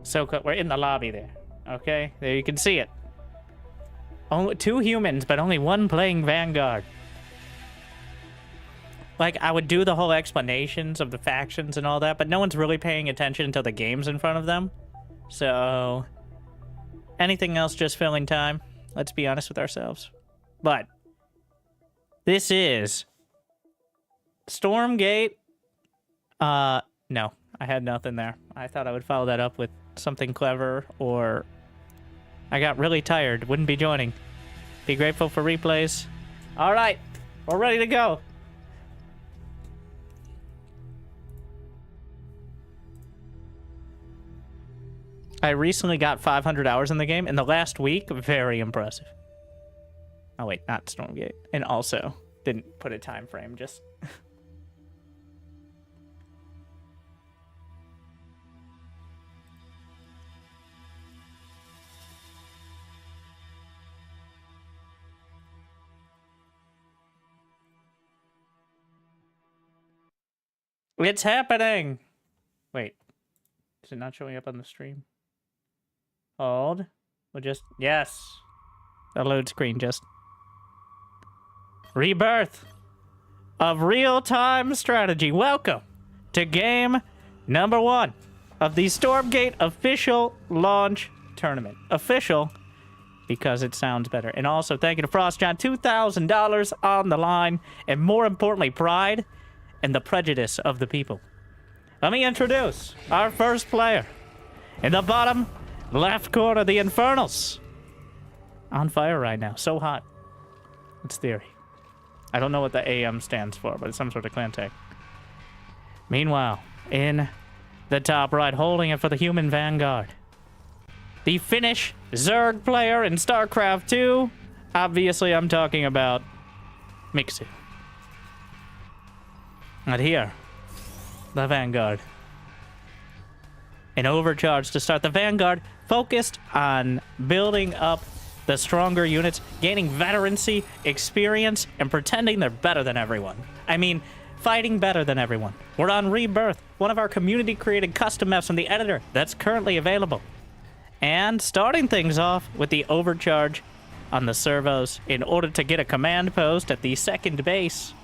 So we're in the lobby there. Okay, there you can see it. Only 2 humans, but only 1 playing Vanguard. Like, I would do the whole explanations of the factions and all that, but no one's really paying attention until the game's in front of them. So, anything else just filling time. Let's be honest with ourselves. But, this is Stormgate. No, I had nothing there. I thought I would follow that up with something clever, or I got really tired, wouldn't be joining. Be grateful for replays. All right, we're ready to go. I recently got 500 hours in the game in the last week. Very impressive. Oh wait, not Stormgate. And also didn't put a time frame, just it's happening! Wait. Is it not showing up on the stream? Hold. We'll just... Yes! The load screen just... Rebirth of real-time strategy. Welcome to game number 1 of the Stormgate official launch tournament. Official because it sounds better. And also, thank you to FrostJohn. $2,000 on the line. And more importantly, pride and the prejudice of the people. Let me introduce our first player. In the bottom left corner, the Infernals. On fire right now. So hot. It's theory. I don't know what the AM stands for, but it's some sort of clan tag. Meanwhile, in the top right, holding it for the human Vanguard. The Finnish Zerg player in StarCraft 2. Obviously, I'm talking about Mixu. And here, the Vanguard. An overcharge to start. The Vanguard focused on building up the stronger units, gaining veterancy, experience, and pretending they're better than everyone. I mean, fighting better than everyone. We're on Rebirth, one of our community-created custom maps from the editor that's currently available. And starting things off with the overcharge on the servos in order to get a command post at the second base.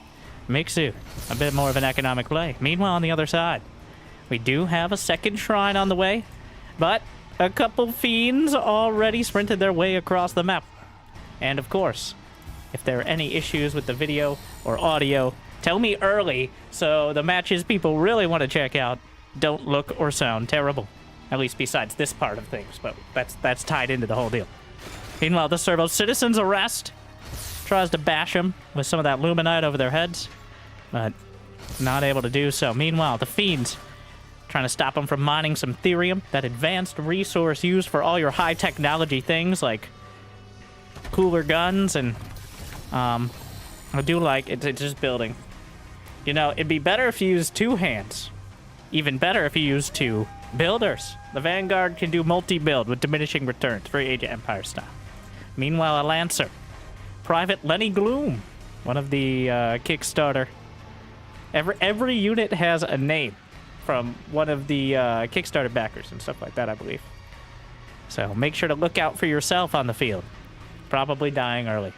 Mixu, a bit more of an economic play. Meanwhile, on the other side, we do have a second shrine on the way, but a couple fiends already sprinted their way across the map. And of course, if there are any issues with the video or audio, tell me early so the matches people really want to check out don't look or sound terrible. At least besides this part of things, but that's tied into the whole deal. Meanwhile, the servo citizens arrest tries to bash them with some of that luminite over their heads, but not able to do so. Meanwhile, the fiends trying to stop them from mining some therium, that advanced resource used for all your high technology things like cooler guns, and I do like it's just building. You know, it'd be better if you used 2 hands. Even better if you used 2 Builders. The Vanguard can do multi-build with diminishing returns, very Age of Empire style. Meanwhile, a Lancer. Private Lenny Gloom, one of the Kickstarter. Every unit has a name from one of the Kickstarter backers and stuff like that, I believe. So make sure to look out for yourself on the field. Probably dying early.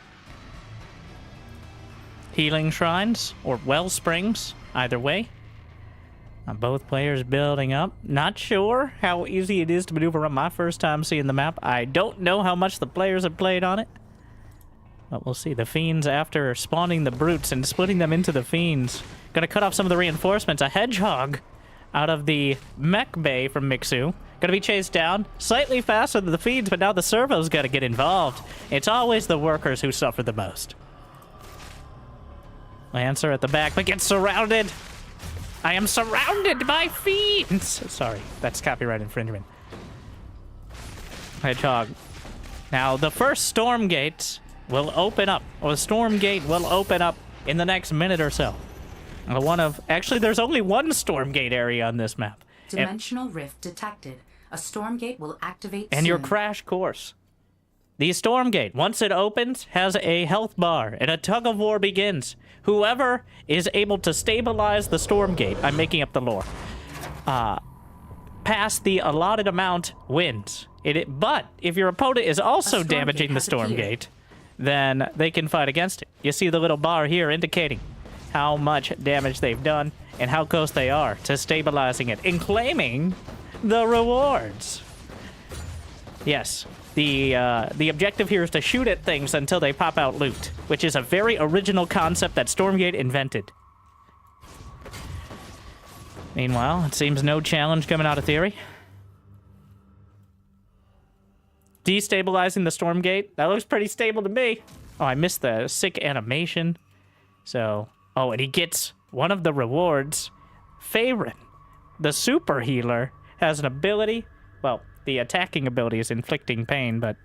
Healing Shrines or Well Springs, either way. Both players building up. Not sure how easy it is to maneuver on my first time seeing the map. I don't know how much the players have played on it. But we'll see. The Fiends, after spawning the Brutes and splitting them into the Fiends, gonna cut off some of the reinforcements. A Hedgehog out of the mech bay from Mixu. Gonna be chased down. Slightly faster than the Fiends, but now the servos gotta get involved. It's always the workers who suffer the most. Lancer at the back, but gets surrounded. I am surrounded by fiends! Sorry, that's copyright infringement. Hedgehog. Now, the first Stormgate will open up, or the Stormgate will open up in the next minute or so. Actually, there's only one Stormgate area on this map.
Dimensional rift detected. A Stormgate will activate
and
soon.
your crash course. The Stormgate, once it opens, has a health bar, and a tug-of-war begins. Whoever is able to stabilize the Stormgate, I'm making up the lore, past the allotted amount wins. But if your opponent is also damaging the Stormgate, then they can fight against it. You see the little bar here indicating how much damage they've done and how close they are to stabilizing it and claiming the rewards. Yes. The objective here is to shoot at things until they pop out loot, which is a very original concept that Stormgate invented. Meanwhile, it seems no challenge coming out of Theory. Destabilizing the Stormgate. That looks pretty stable to me. Oh, I missed the sick animation. So, oh, and he gets one of the rewards. Favorite, the super healer, has an ability, well, the attacking ability is inflicting pain, but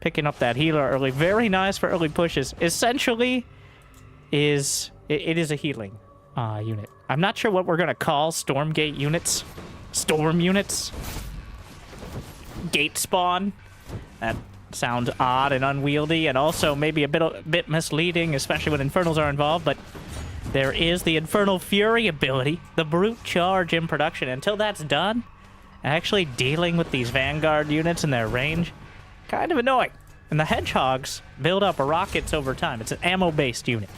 picking up that healer early, very nice for early pushes. Essentially, it is a healing unit. I'm not sure what we're gonna call Stormgate units. Storm units. Gate spawn. That sounds odd and unwieldy, and also maybe a bit misleading, especially when Infernals are involved. But there is the Infernal Fury ability, the Brute Charge in production. Until that's done, actually dealing with these Vanguard units in their range, kind of annoying. And the Hedgehogs build up rockets over time. It's an ammo-based unit.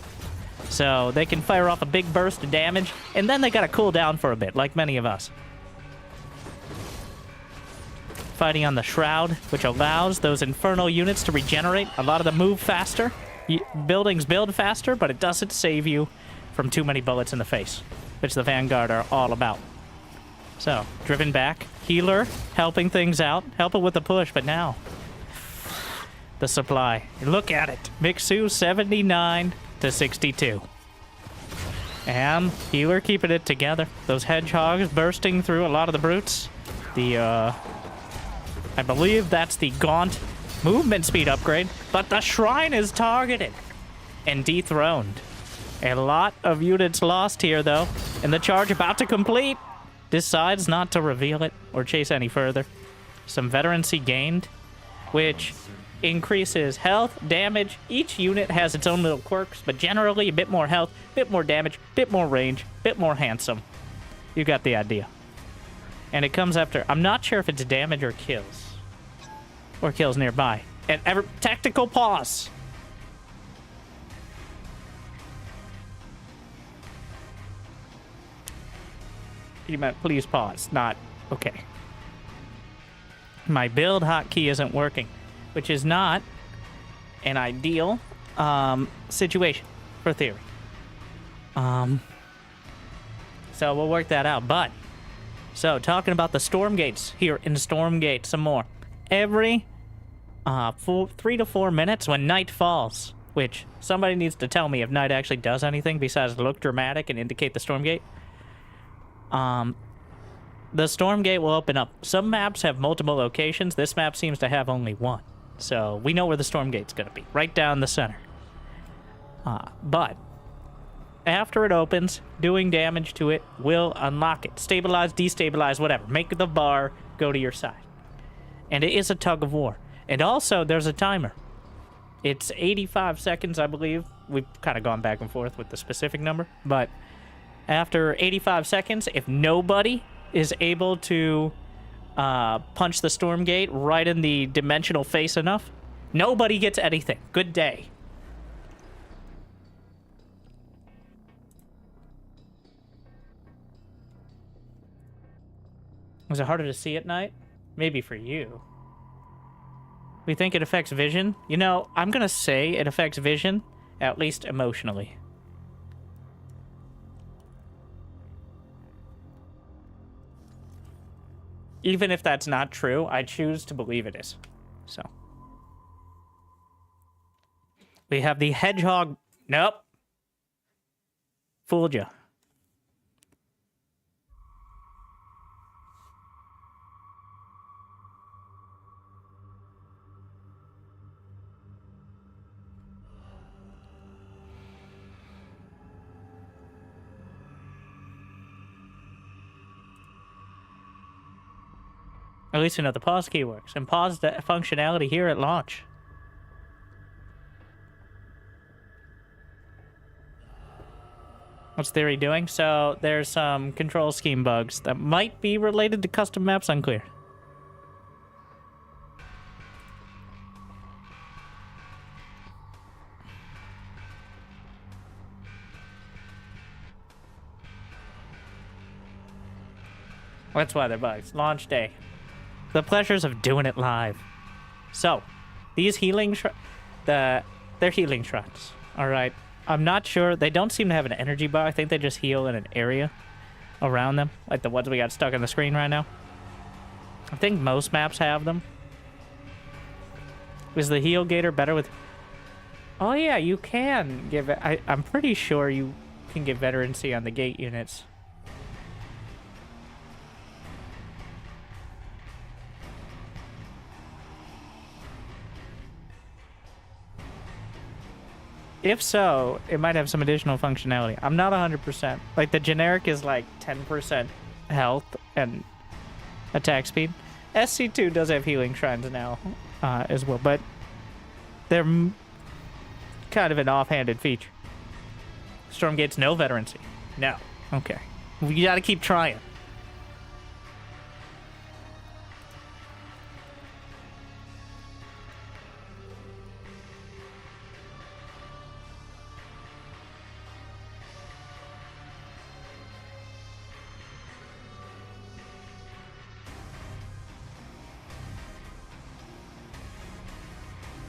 So they can fire off a big burst of damage, and then they gotta cool down for a bit, like many of us. Fighting on the Shroud, which allows those Infernal units to regenerate. A lot of them move faster. Buildings build faster, but it doesn't save you from too many bullets in the face, which the Vanguard are all about. So, driven back. Healer, helping things out. Helping with the push, but now the supply. Look at it. Mixu 79 to 62. And Healer keeping it together. Those Hedgehogs bursting through a lot of the Brutes. I believe that's the Gaunt movement speed upgrade. But the Shrine is targeted and dethroned. A lot of units lost here, though. And the charge about to complete. Decides not to reveal it or chase any further. Some veterancy gained, which increases health, damage. Each unit has its own little quirks, but generally a bit more health, bit more damage, bit more range, bit more handsome. You got the idea. And it comes after, I'm not sure if it's damage or kills. Or kills nearby. And tactical pause. You meant please pause, not okay. My build hotkey isn't working, which is not an ideal situation for Theory. So we'll work that out. But so talking about the Stormgates here in Stormgate some more. Every 3 to 4 minutes when night falls, which somebody needs to tell me if night actually does anything besides look dramatic and indicate the Stormgate. The Stormgate will open up. Some maps have multiple locations. This map seems to have only one. So we know where the Stormgate's going to be. Right down the center. But after it opens, doing damage to it will unlock it. Stabilize, destabilize, whatever. Make the bar go to your side. And it is a tug of war. And also, there's a timer. It's 85 seconds, I believe. We've kind of gone back and forth with the specific number. But after 85 seconds, if nobody is able to punch the Stormgate right in the dimensional face enough, nobody gets anything. Good day. Was it harder to see at night? Maybe for you. We think it affects vision? You know, I'm gonna say it affects vision, at least emotionally. Even if that's not true, I choose to believe it is. So. We have the hedgehog. Nope. Fooled you. At least we know the pause key works. And pause the functionality here at launch. What's Theory doing? So, there's some control scheme bugs that might be related to custom maps, unclear. That's why they're bugs. Launch day. The pleasures of doing it live. So, these healing they're healing shrines. Alright. I'm not sure. They don't seem to have an energy bar. I think they just heal in an area around them. Like the ones we got stuck on the screen right now. I think most maps have them. Is the heal gator better with... Oh yeah, you can give it... I'm pretty sure you can get veterancy on the gate units. If so, it might have some additional functionality. I'm not 100%. Like, the generic is like 10% health and attack speed. SC2 does have healing shrines now as well, but they're kind of an offhanded feature. Stormgate's no veterancy. No. Okay. We gotta keep trying.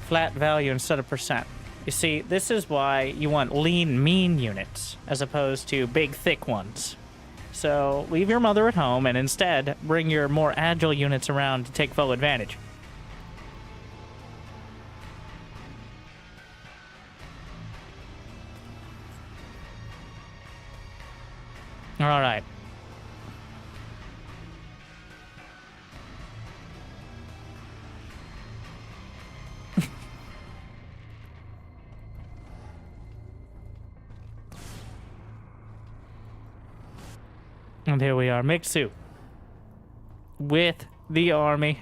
Flat value instead of percent. You see, this is why you want lean, mean units as opposed to big, thick ones. So leave your mother at home and instead bring your more agile units around to take full advantage. All right. And here we are, Mixu, with the army,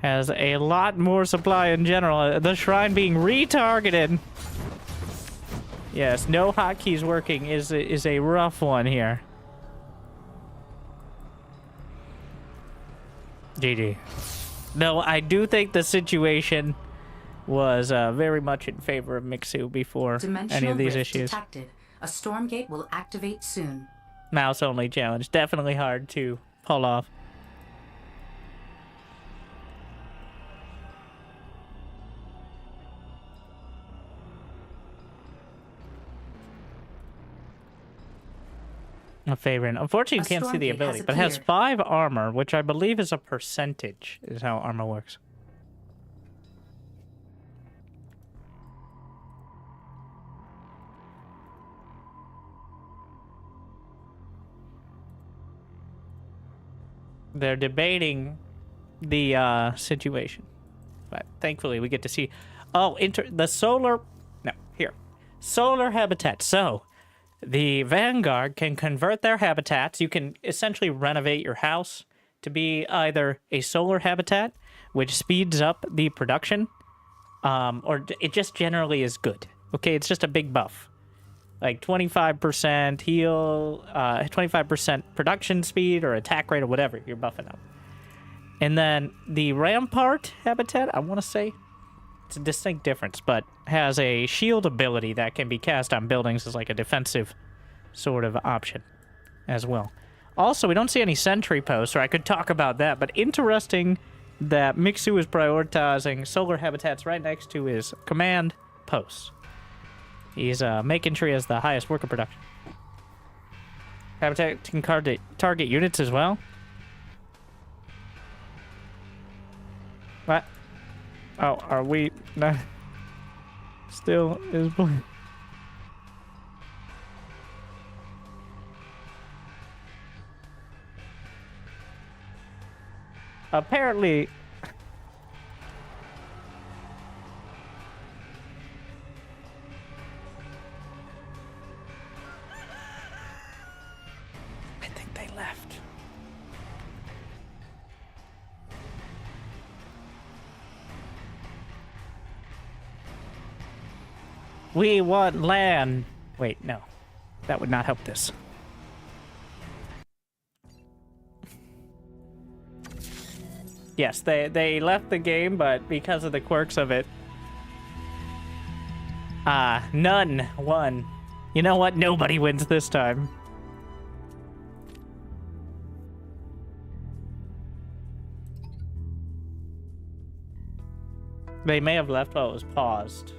has a lot more supply in general. The shrine being retargeted. Yes, no hotkeys working is a rough one here. GG. No, I do think the situation was very much in favor of Mixu before any of these issues.
Detected. A Stormgate will activate soon.
Mouse only challenge. Definitely hard to pull off. A favorite. Unfortunately, you can't see the ability, but it has 5 armor, which I believe is a percentage, is how armor works. They're debating the situation, but thankfully we get to see. Oh, the solar. No, here, solar habitat. So the Vanguard can convert their habitats. You can essentially renovate your house to be either a solar habitat, which speeds up the production, or it just generally is good. Okay, it's just a big buff. Like 25% heal, 25% production speed or attack rate or whatever you're buffing up. And then the Rampart habitat, I want to say, it's a distinct difference, but has a shield ability that can be cast on buildings as like a defensive sort of option as well. Also, we don't see any sentry posts, or I could talk about that, but interesting that Mixu is prioritizing solar habitats right next to his command posts. He's making sure he has the highest worker production. Habitat can target units as well. What? Oh, are we not still is apparently I think they left. We want land. Wait, no. That would not help this. Yes, they left the game, but because of the quirks of it, none won. You know what? Nobody wins this time. They may have left while it was paused.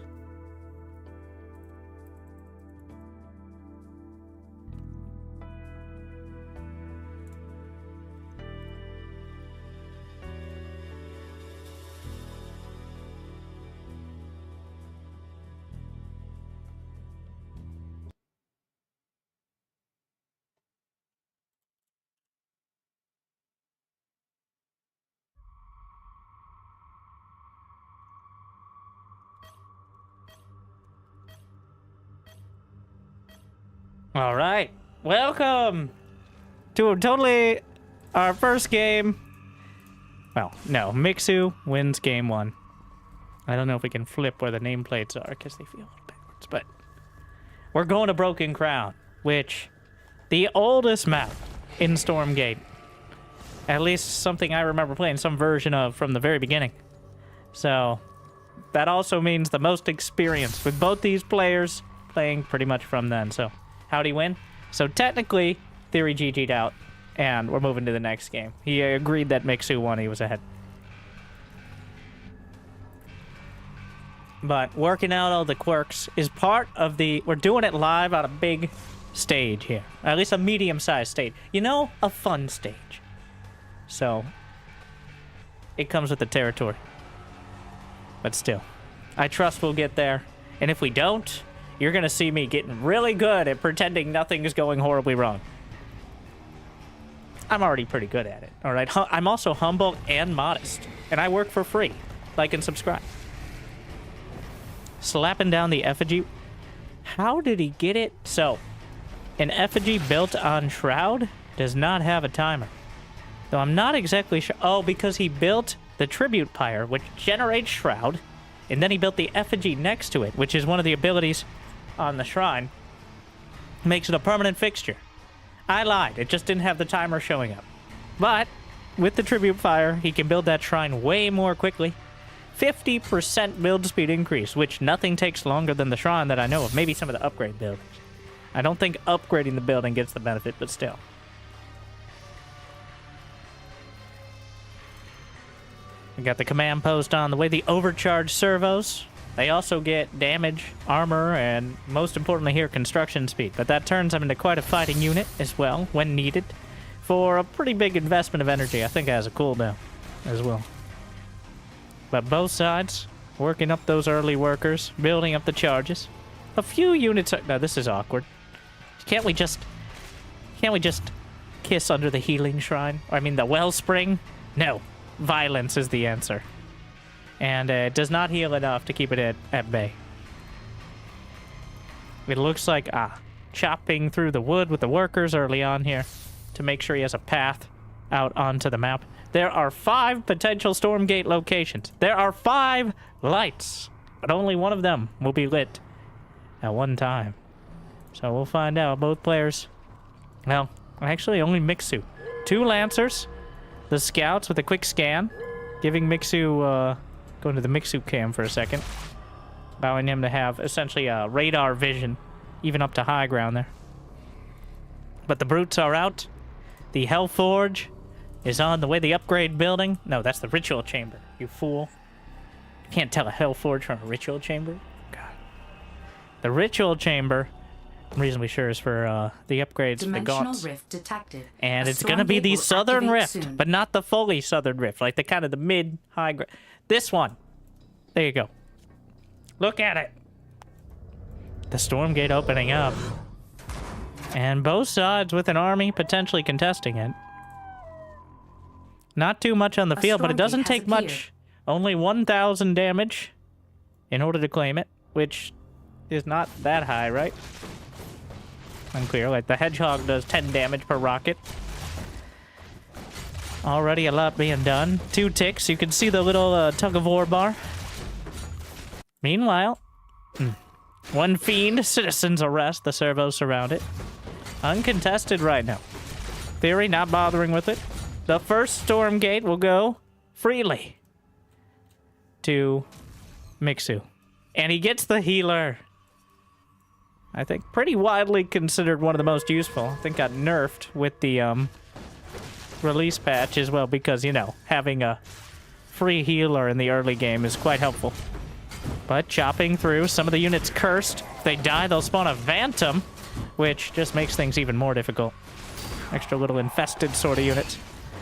All right, welcome to totally our first game. Well, no, Mixu wins game 1. I don't know if we can flip where the nameplates are because they feel a little backwards, but we're going to Broken Crown, which the oldest map in Stormgate. At least something I remember playing some version of from the very beginning. So that also means the most experience with both these players playing pretty much from then. So how'd he win? So technically, Theory GG'd out, and we're moving to the next game. He agreed that Mixu won, he was ahead. But working out all the quirks is part of the... We're doing it live on a big stage here. At least a medium-sized stage. You know, a fun stage. So, it comes with the territory. But still, I trust we'll get there. And if we don't... You're going to see me getting really good at pretending nothing is going horribly wrong. I'm already pretty good at it, all right? I'm also humble and modest, and I work for free. Like and subscribe. Slapping down the effigy. How did he get it? So, an effigy built on Shroud does not have a timer. Though I'm not exactly sure. Oh, because he built the Tribute Pyre, which generates Shroud, and then he built the effigy next to it, which is one of the abilities on the shrine, makes it a permanent fixture. I lied, it just didn't have the timer showing up. But with the Tribute Fire, he can build that shrine way more quickly. 50% build speed increase, which nothing takes longer than the shrine that I know of. Maybe some of the upgrade buildings. I don't think upgrading the building gets the benefit, but still. We got the command post on the way, the overcharged servos. They also get damage, armor, and most importantly here, construction speed. But that turns them into quite a fighting unit as well, when needed. For a pretty big investment of energy, I think it has a cooldown as well. But both sides, working up those early workers, building up the charges. A few units... No, this is awkward. Can't we just kiss under the healing shrine? I mean, the wellspring? No. Violence is the answer. And it does not heal enough to keep it at bay. It looks like... chopping through the wood with the workers early on here to make sure he has a path out onto the map. There are 5 potential Stormgate locations. There are 5 lights, but only one of them will be lit at one time. So we'll find out. Both players, well, actually only Mixu. 2 Lancers, the scouts with a quick scan, giving Mixu, going to the Mixu cam for a second, allowing him to have essentially a radar vision, even up to high ground there. But the brutes are out. The Hellforge is on the way. The upgrade building. No, that's the ritual chamber, you fool. You can't tell a Hellforge from a ritual chamber? God. The ritual chamber, I'm reasonably sure, is for the upgrades to the
Dimensional
gaunts.
rift detected.
And
A
it's going to be
Stormgate
the
will
southern
activate
rift,
soon.
but not the fully southern rift, like the kind of the mid-high ground. This one. There you go. Look at it. The Stormgate opening up. And both sides with an army potentially contesting it. Not too much on the field, but it
Stormgate
doesn't
has
take
appeared.
much. Only 1,000 damage in order to claim it, which is not that high, right? Unclear. Like, the Hedgehog does 10 damage per rocket. Already a lot being done. 2 ticks. You can see the little tug-of-war bar. Meanwhile, 1 fiend, citizens arrest, the servos surround it. Uncontested right now. Theory not bothering with it. The first Stormgate will go freely to Mixu. And he gets the healer. I think pretty widely considered one of the most useful. I think got nerfed with the release patch as well, because, you know, having a free healer in the early game is quite helpful. But chopping through, some of the units cursed. If they die, they'll spawn a Phantom, which just makes things even more difficult. Extra little infested sort of units.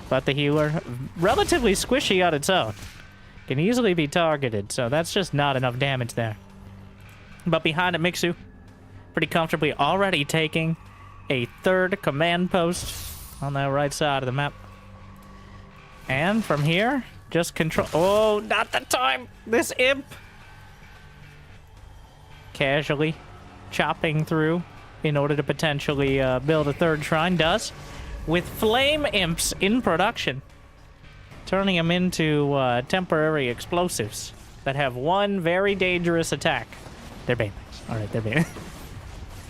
But the healer, relatively squishy on its own, can easily be targeted, so that's just not enough damage there. But behind it, Mixu, pretty comfortably already taking a 3rd command post on that right side of the map. And from here, just control... Oh, not the time! This imp! Casually chopping through in order to potentially build a 3rd shrine. Does. With flame imps in production. Turning them into temporary explosives that have 1 very dangerous attack. They're banelings. Alright, they're banelings.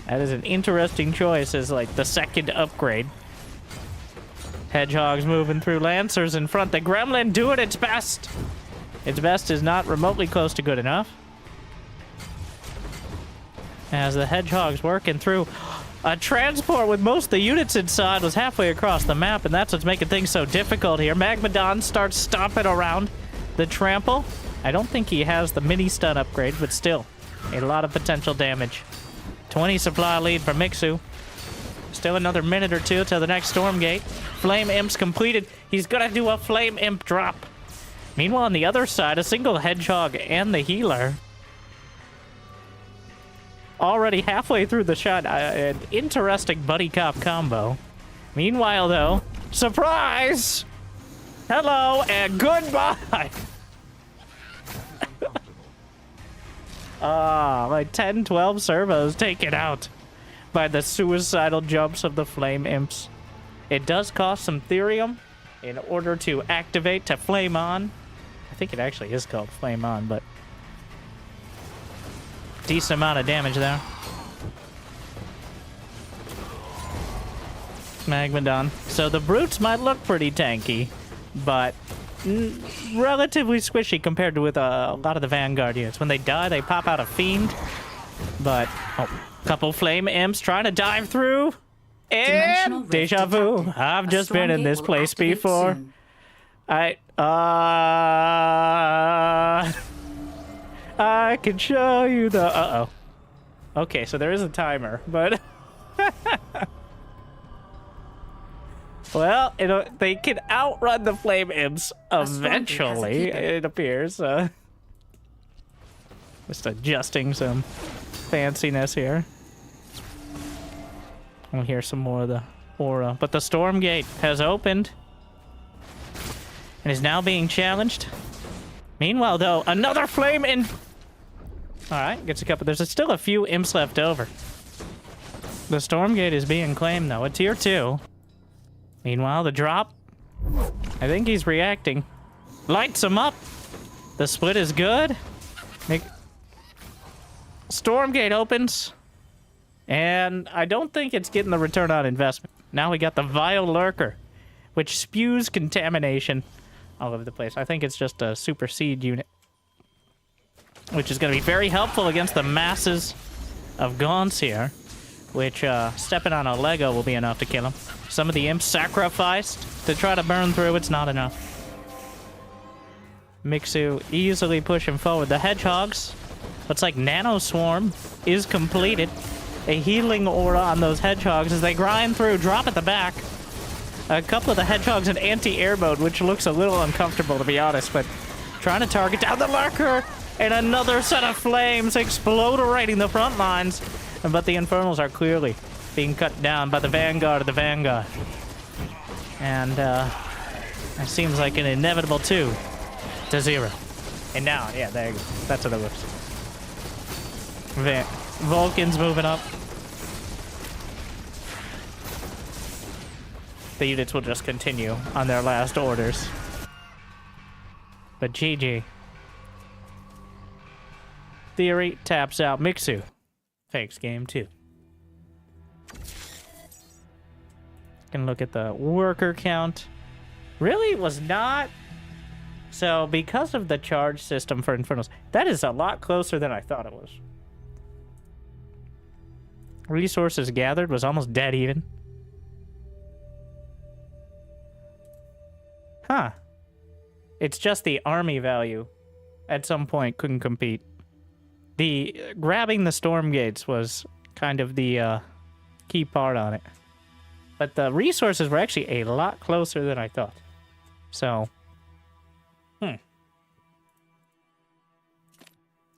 That is an interesting choice as, like, the 2nd upgrade. Hedgehogs moving through Lancers in front. The Gremlin doing its best. Its best is not remotely close to good enough. As the Hedgehog's working through. A transport with most of the units inside was halfway across the map, and that's what's making things so difficult here. Magmadon starts stomping around the trample. I don't think he has the mini stun upgrade, but still, a lot of potential damage. 20 supply lead for Mixu. Still another minute or 2 till the next Stormgate. Flame Imp's completed. He's gonna do a Flame Imp drop. Meanwhile, on the other side, a single Hedgehog and the healer. Already halfway through the shot. An interesting buddy cop combo. Meanwhile, though, surprise! Hello and goodbye! Like 10, 12 servos taken out by the suicidal jumps of the Flame Imps. It does cost some Therium in order to activate to Flame On. I think it actually is called Flame On, but decent amount of damage there. Magmadon. So the brutes might look pretty tanky, but relatively squishy compared to with a lot of the Vanguard units. When they die, they pop out a Fiend. But, oh, couple Flame Imps trying to dive through. And deja vu. I've just been in this place before. I can show you the... Uh-oh. Okay, so there is a timer, but... Well, they can outrun the Flame Imps eventually, it appears. Just adjusting some fanciness here. We'll hear some more of the aura. But the Stormgate has opened and is now being challenged. Meanwhile, though, another Flame in... Alright, gets a couple. There's still a few imps left over. The Stormgate is being claimed, though. A tier 2. Meanwhile, the drop. I think he's reacting. Lights him up. The split is good. Stormgate opens. And I don't think it's getting the return on investment. Now we got the Vile Lurker, which spews contamination all over the place. I think it's just a super seed unit, which is going to be very helpful against the masses of Gaunts here, which stepping on a Lego will be enough to kill him. Some of the imps sacrificed to try to burn through. It's not enough. Mixu easily pushing forward. The Hedgehogs, looks like Nano Swarm is completed. A healing aura on those Hedgehogs as they grind through. Drop at the back. A couple of the Hedgehogs in anti-air mode, which looks a little uncomfortable, to be honest, but trying to target down the Lurker. And another set of flames exploderating the front lines. But the Infernals are clearly being cut down by the Vanguard of the Vanguard. And it seems like an inevitable 2-0. And now, yeah, there you go. That's what it looks. Vulcan's moving up. The units will just continue on their last orders. But GG. Theory taps out Mixu. Fakes game 2. Can look at the worker count. Really was not. So because of the charge system for Infernals, that is a lot closer than I thought it was. Resources gathered was almost dead even. Huh. It's just the army value at some point couldn't compete. The grabbing the Stormgates was kind of the key part on it. But the resources were actually a lot closer than I thought. So,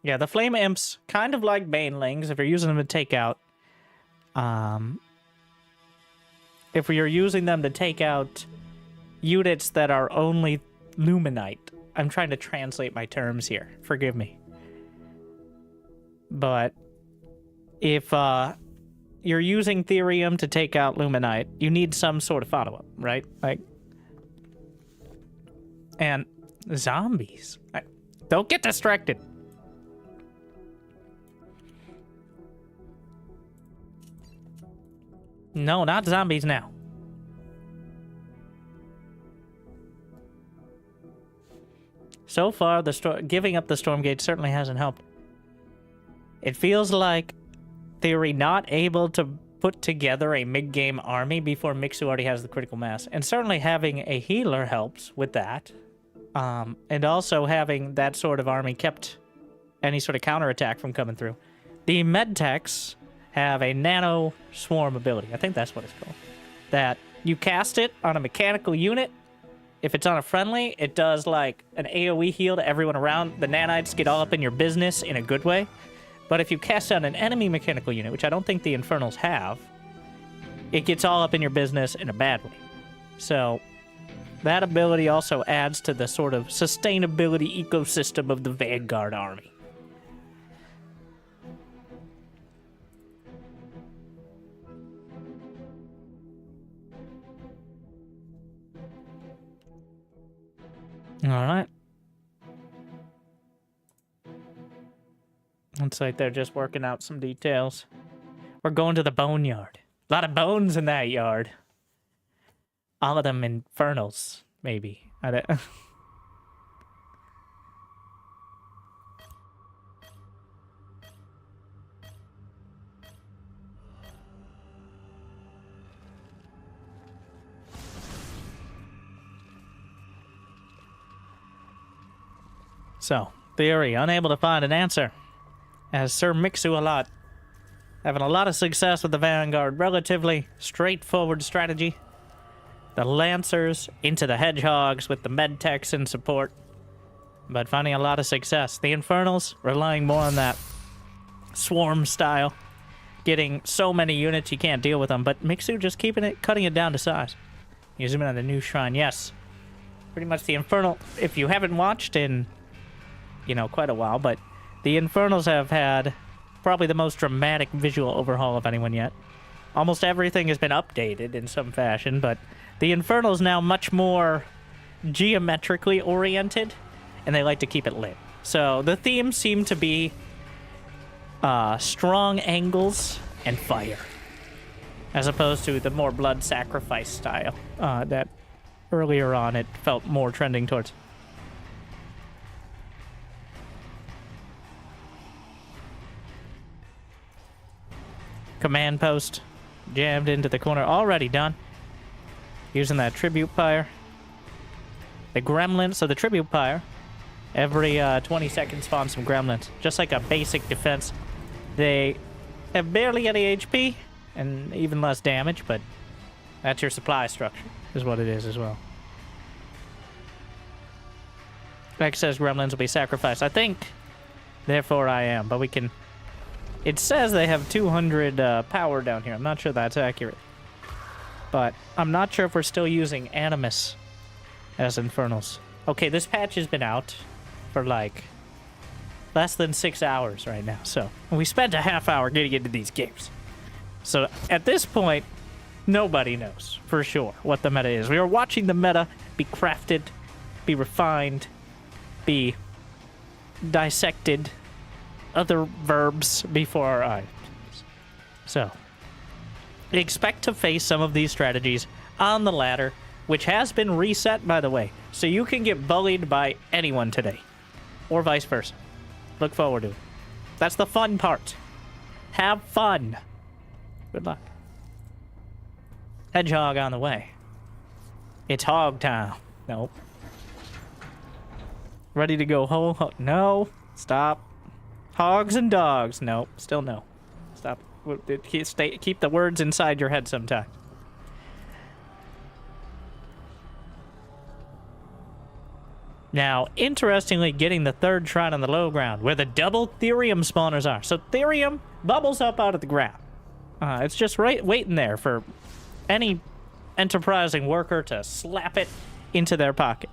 yeah, the Flame Imps, kind of like Banelings, if you're using them to take out. If you're using them to take out units that are only Luminite. I'm trying to translate my terms here. Forgive me. But if you're using Therium to take out Luminite, you need some sort of follow-up, right? Like, and zombies. Don't get distracted. No, not zombies now. So far, giving up the Stormgate certainly hasn't helped. It feels like Theory not able to put together a mid-game army before Mixu already has the critical mass. And certainly having a healer helps with that. And also having that sort of army kept any sort of counterattack from coming through. The medtechs have a nano swarm ability. I think that's what it's called. That you cast it on a mechanical unit. If it's on a friendly, it does like an AoE heal to everyone around. The nanites get all up in your business in a good way. But if you cast out an enemy mechanical unit, which I don't think the Infernals have, it gets all up in your business in a bad way. So that ability also adds to the sort of sustainability ecosystem of the Vanguard army. All right. Looks like they're just working out some details. We're going to the boneyard. A lot of bones in that yard. All of them infernals, maybe. I don't... So, Theory, unable to find an answer. As Sir Mix-a-Lot, having a lot of success with the Vanguard. Relatively straightforward strategy. The Lancers into the Hedgehogs with the Medtechs in support. But finding a lot of success. The Infernals relying more on that swarm style. Getting so many units you can't deal with them. But Mixu just cutting it down to size. You zoom in on the new shrine. Yes. Pretty much the Infernal. If you haven't watched in, quite a while, but the Infernals have had probably the most dramatic visual overhaul of anyone yet. Almost everything has been updated in some fashion, but the Infernal is now much more geometrically oriented, and they like to keep it lit. So the themes seem to be strong angles and fire, as opposed to the more blood sacrifice style that earlier on it felt more trending towards. Command post jammed into the corner, already done. Using that tribute pyre. The gremlins, so the tribute pyre, every 20 seconds spawns some gremlins. Just like a basic defense. They have barely any HP and even less damage, but that's your supply structure, is what it is as well. Like says gremlins will be sacrificed. I think, therefore I am, but we can... It says they have 200 power down here. I'm not sure that's accurate. But I'm not sure if we're still using Animus as Infernals. Okay, this patch has been out for like less than 6 hours right now. So we spent a half hour getting into these games. So at this point, nobody knows for sure what the meta is. We are watching the meta be crafted, be refined, be dissected, other verbs before our eyes. So, expect to face some of these strategies on the ladder, which has been reset, by the way. So you can get bullied by anyone today, or vice versa. Look forward to it. That's the fun part. Have fun. Good luck. Hedgehog on the way. It's hog time. Nope. Ready to go whole? No. Stop. Hogs and dogs. Nope. Still no. Stop. Keep the words inside your head sometimes. Now, interestingly, getting the third shrine on the low ground, where the double Therium spawners are. So Therium bubbles up out of the ground. It's just right waiting there for any enterprising worker to slap it into their pocket.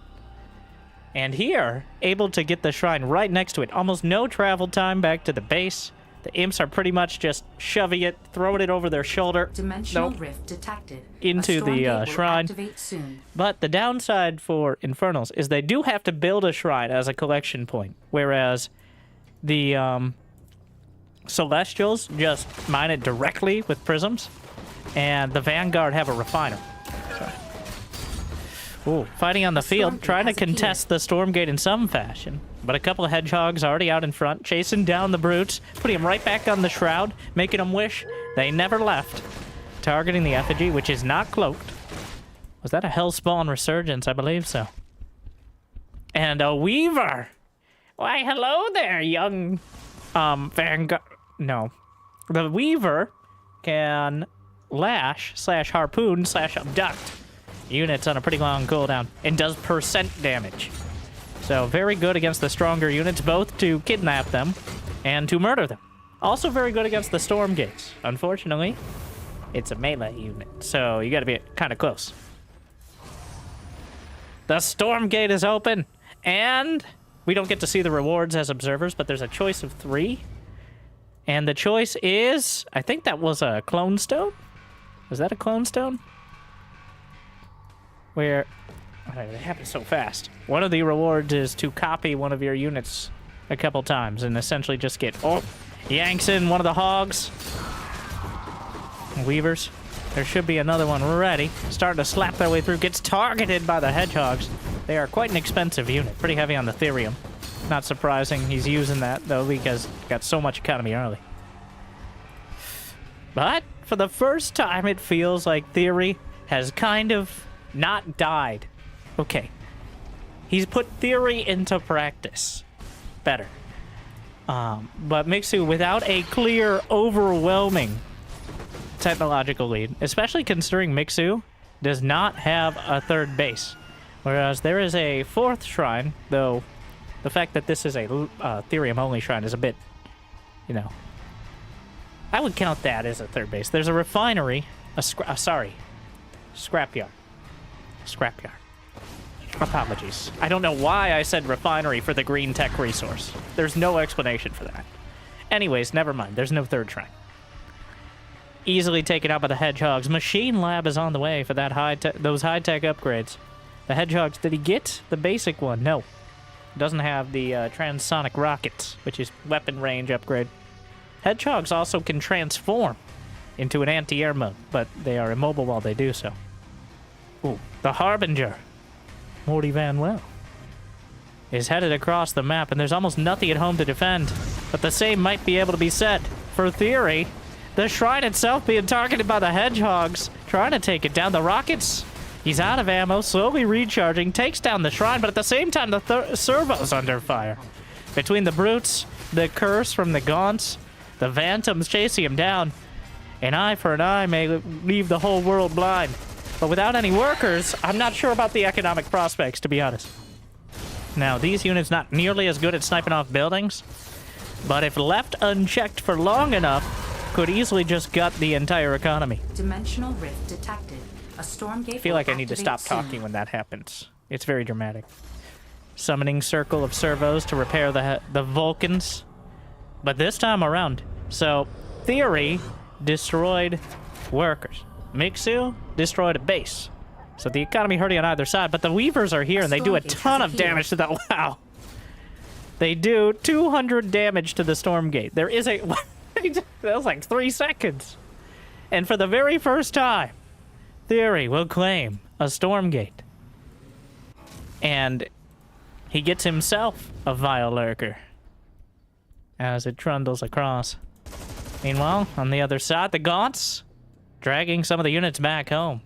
And here, able to get the shrine right next to it. Almost no travel time back to the base. The imps are pretty much just shoving it, throwing it over their shoulder.
Dimensional rift detected.
Into the shrine.
Soon.
But the downside for Infernals is they do have to build a shrine as a collection point. Whereas the Celestials just mine it directly with prisms. And the Vanguard have a refiner. Ooh, fighting on the field, trying to contest the Stormgate in some fashion. But a couple of hedgehogs already out in front, chasing down the brutes, putting them right back on the shroud, making them wish they never left. Targeting the effigy, which is not cloaked. Was that a Hellspawn Resurgence? I believe so. And a Weaver! Why, hello there, young... Vanguard... No. The Weaver can lash/harpoon/abduct units on a pretty long cooldown and does percent damage. So very good against the stronger units, both to kidnap them and to murder them. Also very good against the Stormgates. Unfortunately, it's a melee unit, so you gotta be kind of close. The Stormgate is open, and we don't get to see the rewards as observers, but there's a choice of 3. And the choice is, I think that was a clone stone? Was that a clone stone? Where, oh, it happened so fast. One of the rewards is to copy one of your units a couple times and essentially just get, oh, yanks in one of the hogs. Weavers. There should be another one ready. Starting to slap their way through. Gets targeted by the hedgehogs. They are quite an expensive unit. Pretty heavy on the Therium. Not surprising he's using that, though, because he got so much economy early. But for the first time, it feels like Theory has kind of not died. Okay. He's put theory into practice. Better. But Mixu, without a clear, overwhelming technological lead, especially considering Mixu does not have a third base. Whereas there is a 4th shrine, though the fact that this is a Therium-only shrine is a bit, you know... I would count that as a third base. There's a refinery, scrapyard. Scrapyard. Apologies. I don't know why I said refinery for the green tech resource. There's no explanation for that. Anyways, never mind. There's no third shrine. easily taken out by the Hedgehogs. Machine Lab is on the way for that those high-tech upgrades. The Hedgehogs, did he get the basic one? No. Doesn't have the transonic rockets, which is weapon range upgrade. Hedgehogs also can transform into an anti-air mode, but they are immobile while they do so. Ooh, the Harbinger, Morty Van Well, is headed across the map, and there's almost nothing at home to defend. But the same might be able to be said for Theory. The shrine itself being targeted by the Hedgehogs, trying to take it down. The rockets, he's out of ammo, slowly recharging, takes down the shrine, but at the same time, the servo's under fire. Between the brutes, the curse from the gaunts, the phantoms chasing him down. An eye for an eye may leave the whole world blind. But without any workers, I'm not sure about the economic prospects, to be honest. Now, these units not nearly as good at sniping off buildings, but if left unchecked for long enough, could easily just gut the entire economy.
Dimensional rift detected. A Stormgate.
I feel like I need to stop talking when that happens. It's very dramatic. Summoning circle of servos to repair the Vulcans. But this time around, so Theory destroyed workers. Mixu destroyed a base. So the economy hurting on either side, but the Weavers are here and they do a ton of damage to that. Wow. They do 200 damage to the Stormgate. There is a... that was like 3 seconds. And for the very first time, Theory will claim a Stormgate. And he gets himself a Vile Lurker as it trundles across. Meanwhile, on the other side, the Gaunts dragging some of the units back home.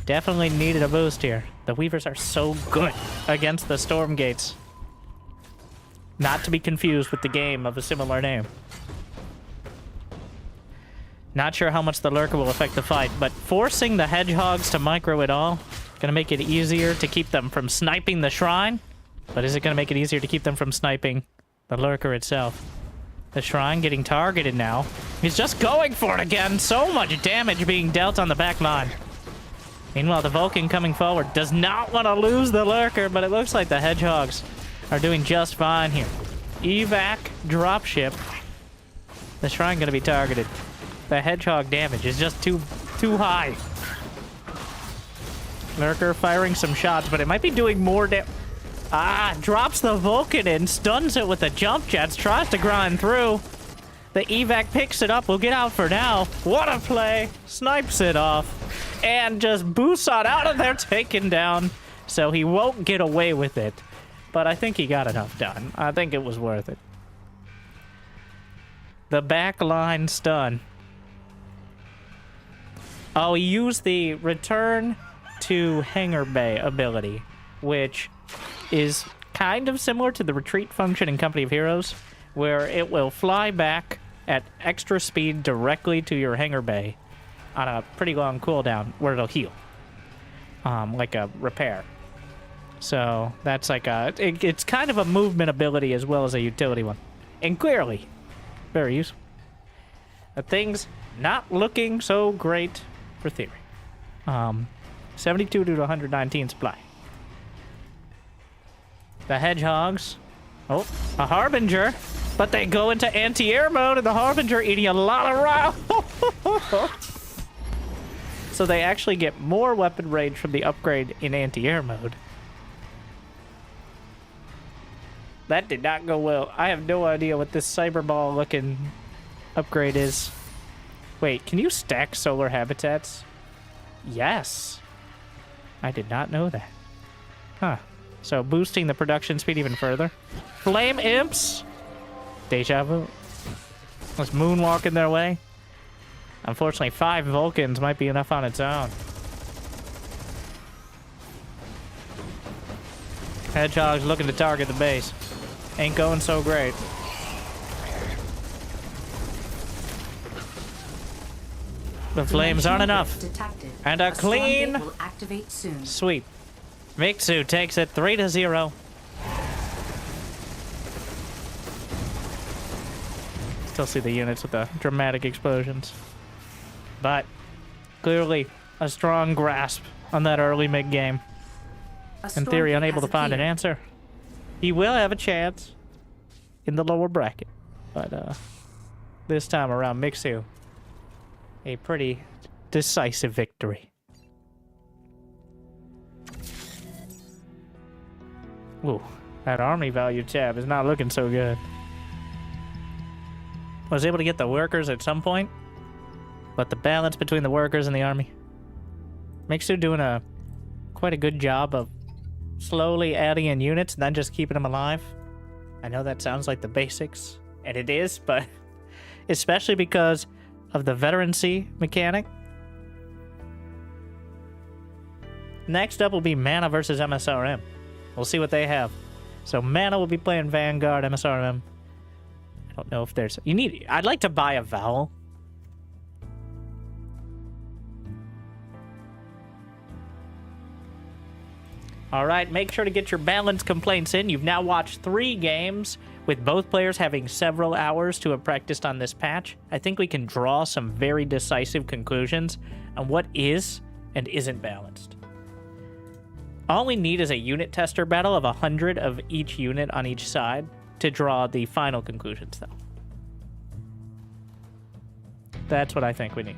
Definitely needed a boost here. The Weavers are so good against the Stormgates. Not to be confused with the game of a similar name. Not sure how much the Lurker will affect the fight, but forcing the Hedgehogs to micro it all, gonna make it easier to keep them from sniping the shrine, but is it gonna make it easier to keep them from sniping the Lurker itself? The shrine getting targeted now. He's just going for it again. So much damage being dealt on the back line. Meanwhile, the Vulcan coming forward does not want to lose the Lurker, but it looks like the Hedgehogs are doing just fine here. Evac dropship. The shrine going to be targeted. The Hedgehog damage is just too high. Lurker firing some shots, but it might be doing more damage. Ah, drops the Vulcan in, stuns it with the jump jets, tries to grind through. The evac picks it up, will get out for now. What a play! Snipes it off. And just boosts on out of there, taken down. So he won't get away with it. But I think he got enough done. I think it was worth it. The back line stun. Oh, he used the return to Hangar Bay ability, which is kind of similar to the retreat function in Company of Heroes, where it will fly back at extra speed directly to your hangar bay on a pretty long cooldown where it'll heal. Like a repair. So that's like it's kind of a movement ability as well as a utility one. And clearly, very useful. The thing's not looking so great for Theory. 72 to 119 supply. The Hedgehogs. Oh, a Harbinger. But they go into anti-air mode, and the Harbinger eating a lot of rounds. So they actually get more weapon range from the upgrade in anti-air mode. That did not go well. I have no idea what this Cyberball looking upgrade is. Wait, can you stack solar habitats? Yes. I did not know that. Huh. So boosting the production speed even further. Flame Imps. Deja vu. Was moonwalking their way. Unfortunately, 5 Vulcans might be enough on its own. Hedgehog's looking to target the base. Ain't going so great. The flames aren't enough. And a clean sweep. Mixu takes it 3-0. Still see the units with the dramatic explosions. But clearly a strong grasp on that early mid-game. In theory, unable to find an answer. He will have a chance in the lower bracket. But this time around, Mixu a pretty decisive victory. Ooh, that army value tab is not looking so good. I was able to get the workers at some point, but the balance between the workers and the army makes you doing quite a good job of slowly adding in units and then just keeping them alive. I know that sounds like the basics, and it is, but especially because of the veterancy mechanic. Next up will be Mana versus MSRM. We'll see what they have. So Mana will be playing Vanguard, MSRM. I don't know if there's... I'd like to buy a vowel. Alright, make sure to get your balance complaints in. You've now watched 3 games, with both players having several hours to have practiced on this patch. I think we can draw some very decisive conclusions on what is and isn't balanced. All we need is a unit tester battle of 100 of each unit on each side to draw the final conclusions, though. That's what I think we need.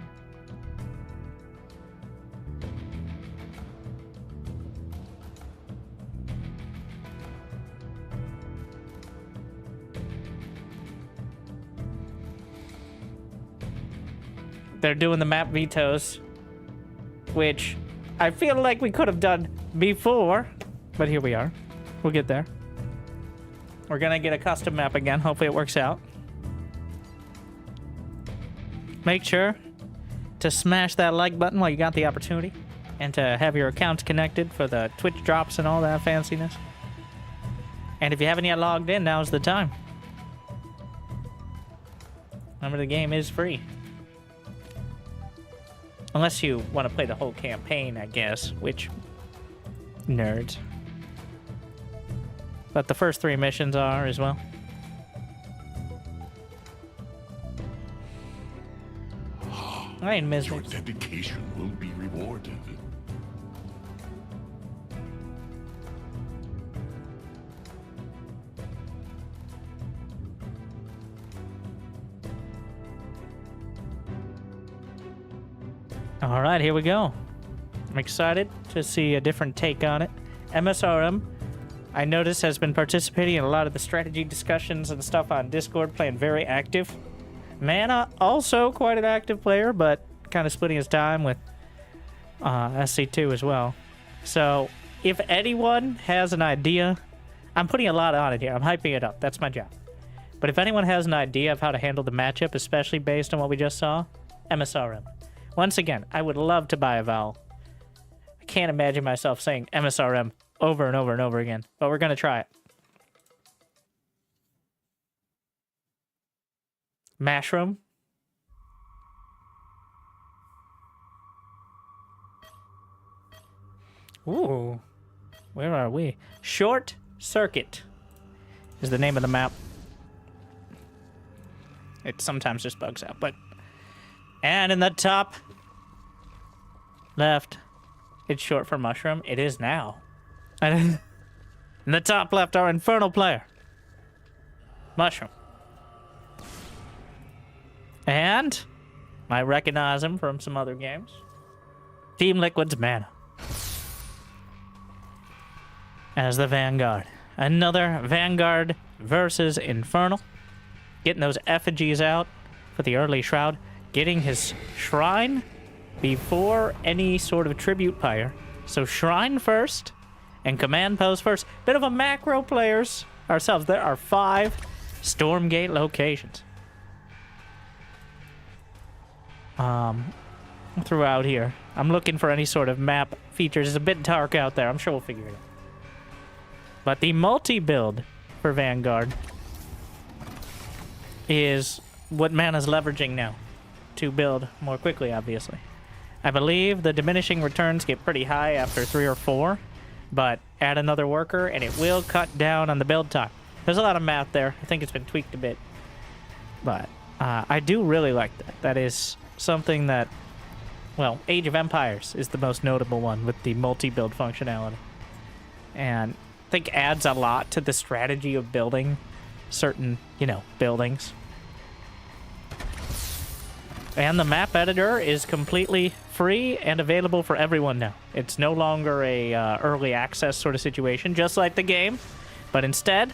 They're doing the map vetoes, which I feel like we could have done before, but here we are. We'll get there. We're gonna get a custom map again. Hopefully it works out. Make sure to smash that like button while you got the opportunity, and to have your accounts connected for the Twitch drops and all that fanciness. And if you haven't yet logged in, now's the time. Remember, the game is free. Unless you want to play the whole campaign, I guess, which... nerds. But the first 3 missions are as well. I ain't missing.
Your dedication will be rewarded.
All right, here we go. I'm excited to see a different take on it. MSRM, I noticed, has been participating in a lot of the strategy discussions and stuff on Discord, playing very active. Mana, also quite an active player, but kind of splitting his time with SC2 as well. So, if anyone has an idea, I'm putting a lot on it here. I'm hyping it up. That's my job. But if anyone has an idea of how to handle the matchup, especially based on what we just saw, MSRM. Once again, I would love to buy a vowel. I can't imagine myself saying MSRM over and over and over again, but we're going to try it. Mushroom. Ooh. Where are we? Short Circuit is the name of the map. It sometimes just bugs out, but... And in the top left, it's short for mushroom. It is now. And in the top left, our Infernal player. Mushroom. And I recognize him from some other games. Team Liquid's Mana. As the Vanguard. Another Vanguard versus Infernal. Getting those effigies out for the early Shroud. Getting his Shrine before any sort of Tribute Pyre. So Shrine first and Command Post first. Bit of a macro players ourselves. There are 5 Stormgate locations. Throughout here. I'm looking for any sort of map features. It's a bit dark out there. I'm sure we'll figure it out. But the multi-build for Vanguard is what Mana's leveraging now to build more quickly, obviously. I believe the diminishing returns get pretty high after 3 or 4, but add another worker and it will cut down on the build time. There's a lot of math there. I think it's been tweaked a bit. But I do really like that. That is something that, well, Age of Empires is the most notable one with the multi-build functionality. And I think adds a lot to the strategy of building certain, buildings. And the map editor is completely free and available for everyone now. It's no longer a early access sort of situation, just like the game, but instead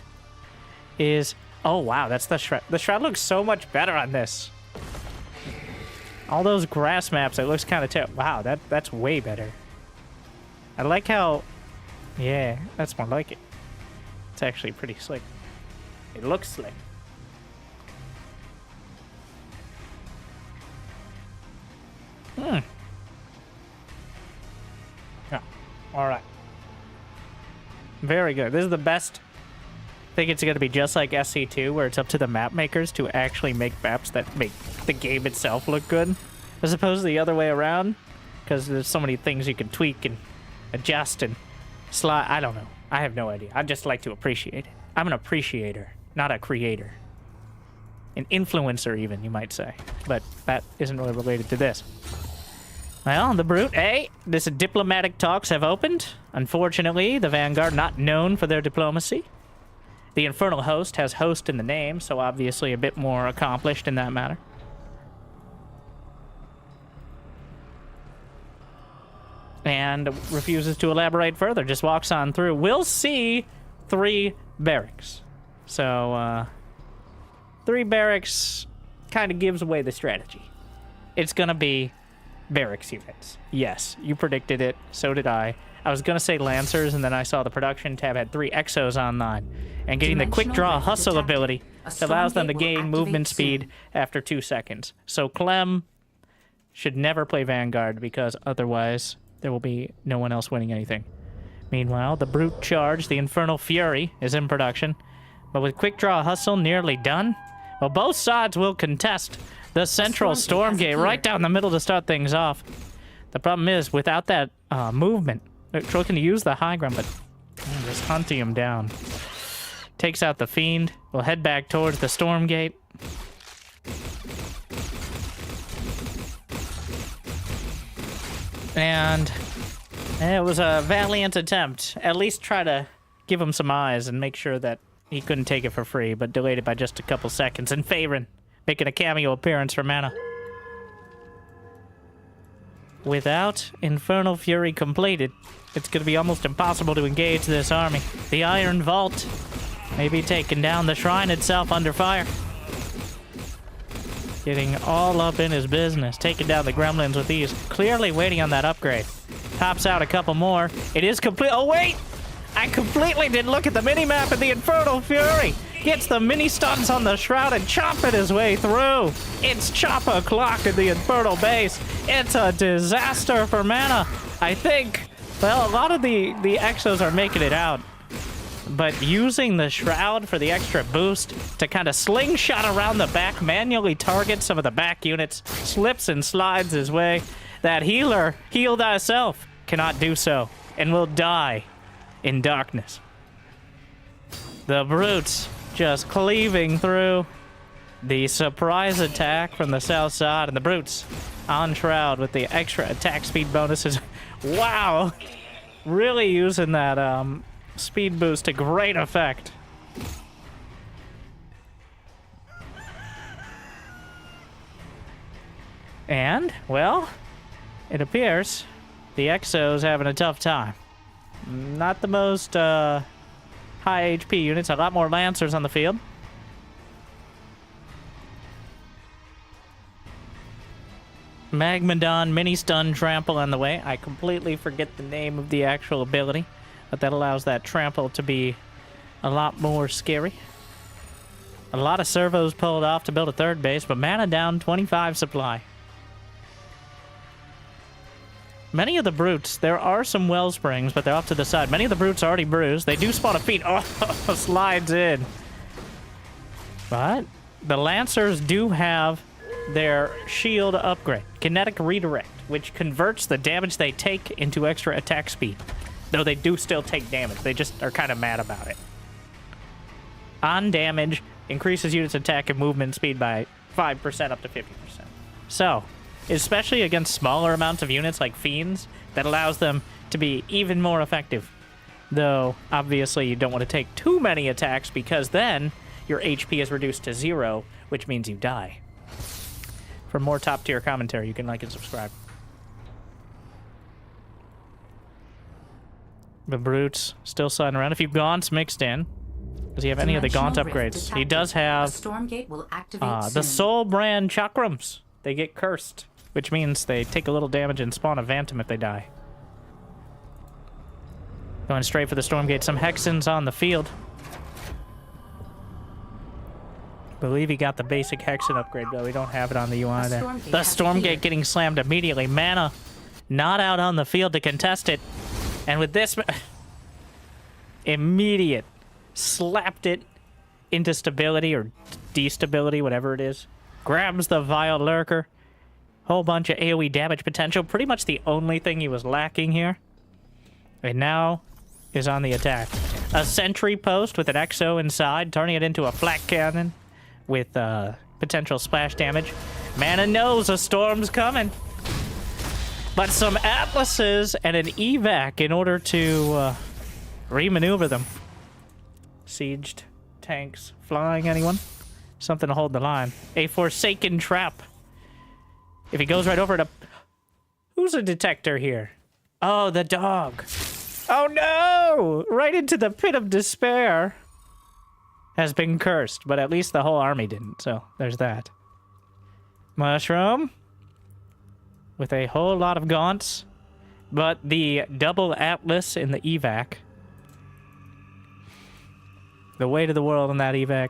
is... Oh, wow, that's the Shroud. The Shroud looks so much better on this. All those grass maps, it looks kind of terrible. Wow, that's way better. I like how... Yeah, that's more like it. It's actually pretty slick. It looks slick. Hmm. Yeah. All right. Very good. This is the best. I think it's going to be just like SC2, where it's up to the map makers to actually make maps that make the game itself look good, as opposed to the other way around, because there's so many things you can tweak and adjust and slide. I don't know. I have no idea. I just like to appreciate it. I'm an appreciator, not a creator. An influencer, even, you might say. But that isn't really related to this. Well, the Brute, hey, this diplomatic talks have opened. Unfortunately, the Vanguard not known for their diplomacy. The Infernal Host has host in the name, so obviously a bit more accomplished in that matter. And refuses to elaborate further, just walks on through. We'll see 3 barracks. So, 3 barracks kind of gives away the strategy. It's gonna be barracks units. Yes, you predicted it, so did I. I was gonna say Lancers, and then I saw the production tab had 3 Exos online. And getting the quick draw hustle ability allows them to gain movement speed after 2 seconds. So Clem should never play Vanguard, because otherwise there will be no one else winning anything. Meanwhile, the Brute Charge, the Infernal Fury, is in production. But with quick draw hustle nearly done, well, both sides will contest the central Stormgate right down the middle to start things off. The problem is, without that movement, they're looking to use the high ground, but just hunting him down. Takes out the Fiend. We'll head back towards the Stormgate. And it was a valiant attempt. At least try to give him some eyes and make sure that he couldn't take it for free, but delayed it by just a couple seconds. And Faerun making a cameo appearance for mana. Without Infernal Fury completed, it's going to be almost impossible to engage this army. The Iron Vault may be taking down, the shrine itself under fire. Getting all up in his business, taking down the gremlins with ease. Clearly waiting on that upgrade. Tops out a couple more. It is complete. Oh, wait! I completely didn't look at the mini-map of the Infernal Fury. Gets the mini-stuns on the Shroud and chopping his way through. It's chop o'clock in the Infernal base. It's a disaster for mana. I think, well, a lot of the Exos are making it out. But using the Shroud for the extra boost to kind of slingshot around the back, manually target some of the back units, slips and slides his way. That healer, heal thyself, cannot do so and will die in darkness. The Brutes just cleaving through. The surprise attack from the south side, and the Brutes on Shroud with the extra attack speed bonuses. Wow! Really using that speed boost to great effect. And, well, it appears the Exo's having a tough time. Not the most high HP units, a lot more Lancers on the field. Magmadon, mini-stun, trample on the way. I completely forget the name of the actual ability, but that allows that trample to be a lot more scary. A lot of servos pulled off to build a third base, but mana down, 25 supply. Many of the Brutes, there are some Wellsprings, but they're off to the side. Many of the Brutes are already bruised. They do spawn a feat. Oh, slides in. But the Lancers do have their shield upgrade. Kinetic Redirect, which converts the damage they take into extra attack speed. Though they do still take damage. They just are kind of mad about it. On damage, increases units' attack and movement speed by 5% up to 50%. So, especially against smaller amounts of units like Fiends, that allows them to be even more effective. Though, obviously, you don't want to take too many attacks because then your HP is reduced to 0, which means you die. For more top-tier commentary, you can like and subscribe. The brutes still sliding around. A few gaunts mixed in. Does he have any of the gaunt upgrades? He does have
Stormgate will activate
the
soon.
soul brand chakrams. They get cursed, which means they take a little damage and spawn a Phantom if they die. Going straight for the Stormgate. Some Hexens on the field. Believe he got the basic Hexen upgrade, though. We don't have it on the UI there. The Stormgate getting slammed immediately. Mana not out on the field to contest it. And with this... immediate. Slapped it into stability or destability, whatever it is. Grabs the Vile Lurker. Whole bunch of AoE damage potential. Pretty much the only thing he was lacking here. And now is on the attack. A sentry post with an Exo inside, turning it into a flak cannon with potential splash damage. Mana knows a storm's coming. But some Atlases and an evac in order to remaneuver them. Sieged tanks flying, anyone? Something to hold the line. A Forsaken Trap. If he goes right over to... Who's a detector here? Oh, the dog. Oh no! Right into the pit of despair. Has been cursed, but at least the whole army didn't, so there's that. Mushroom. With a whole lot of gaunts. But the double Atlas in the evac. The weight of the world in that evac.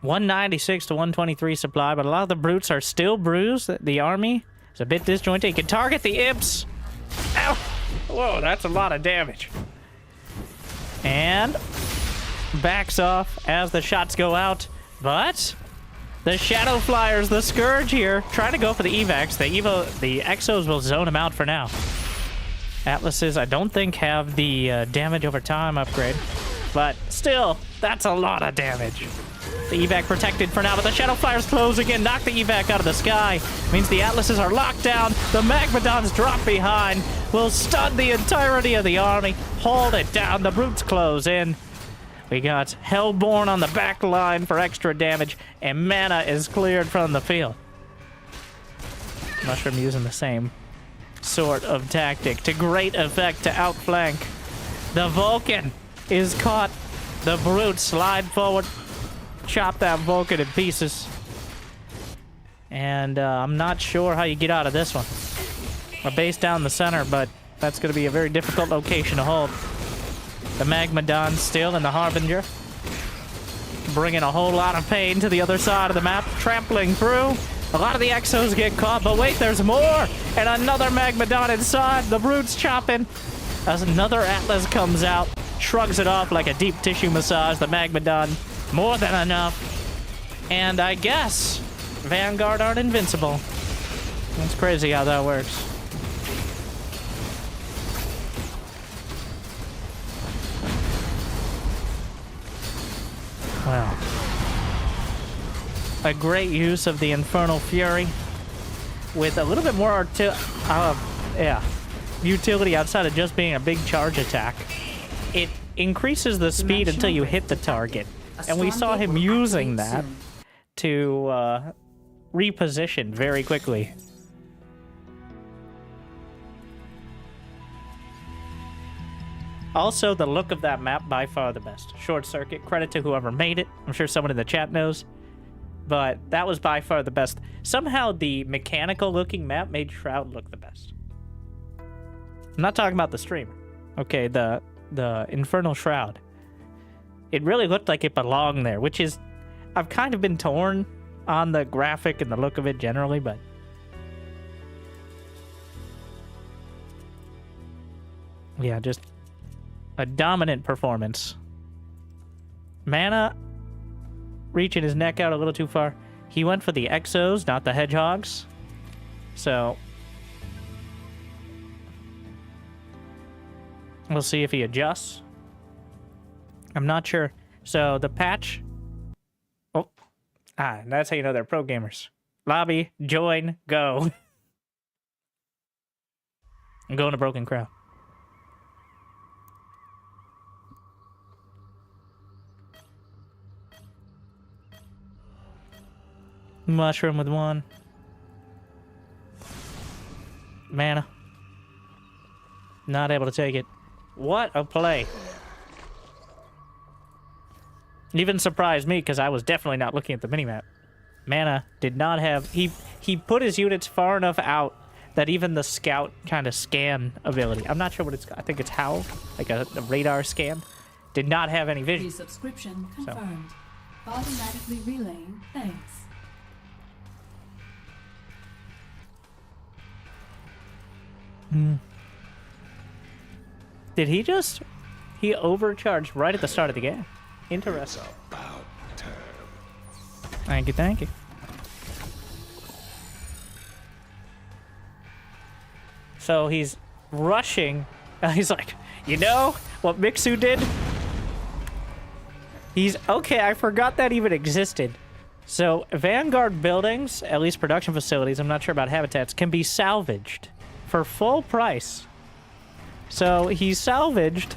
196 to 123 supply, but a lot of the brutes are still bruised. The army is a bit disjointed. You can target the imps. Ow! Whoa, that's a lot of damage. And backs off as the shots go out. But the Shadow Flyers, the Scourge here, trying to go for the evacs. The Exos will zone him out for now. Atlases, I don't think, have the damage over time upgrade. But still, that's a lot of damage. The evac protected for now, but the Shadow Flyers close again, knock the evac out of the sky. Means the Atlases are locked down. The Magmadons drop behind. Will stun the entirety of the army. Hold it down. The brutes close in. We got Hellborn on the back line for extra damage, and mana is cleared from the field. Mushroom using the same sort of tactic to great effect to outflank. The Vulcan is caught. The brutes slide forward. Chop that Vulcan in pieces. And I'm not sure how you get out of this one. A base down the center, but that's going to be a very difficult location to hold. The Magmadon still in the Harbinger. Bringing a whole lot of pain to the other side of the map. Trampling through. A lot of the Exos get caught, but wait, there's more! And another Magmadon inside. The brutes chopping. As another Atlas comes out. Shrugs it off like a deep tissue massage. The Magmadon. More than enough. And I guess Vanguard aren't invincible. That's crazy how that works. Wow. A great use of the Infernal Fury with a little bit more utility outside of just being a big charge attack. It increases the speed until you hit the target. And we saw him using that to reposition very quickly. Also, the look of that map, by far the best. Short Circuit, credit to whoever made it. I'm sure someone in the chat knows. But that was by far the best. Somehow the mechanical looking map made Shroud look the best. I'm not talking about the streamer. Okay, the Infernal Shroud. It really looked like it belonged there, which is... I've kind of been torn on the graphic and the look of it generally, but... yeah, just a dominant performance. Mana reaching his neck out a little too far. He went for the Exos, not the Hedgehogs. So... we'll see if he adjusts. I'm not sure. So the patch... oh. That's how you know they're pro gamers. Lobby, join, go. I'm going to Broken Crow. Mushroom with 1. Mana. Not able to take it. What a play. Even surprised me, because I was definitely not looking at the minimap. Mana did not have... He put his units far enough out that even the scout kind of scan ability, I'm not sure what it's... I think it's HOW, like a radar scan, did not have any vision.
Resubscription confirmed. Automatically relaying thanks.
Did he just... He overcharged right at the start of the game. Interesting. Thank you, thank you. So he's rushing. He's like, you know what Mixu did? He's... Okay, I forgot that even existed. So Vanguard buildings, at least production facilities, I'm not sure about habitats, can be salvaged for full price. So he salvaged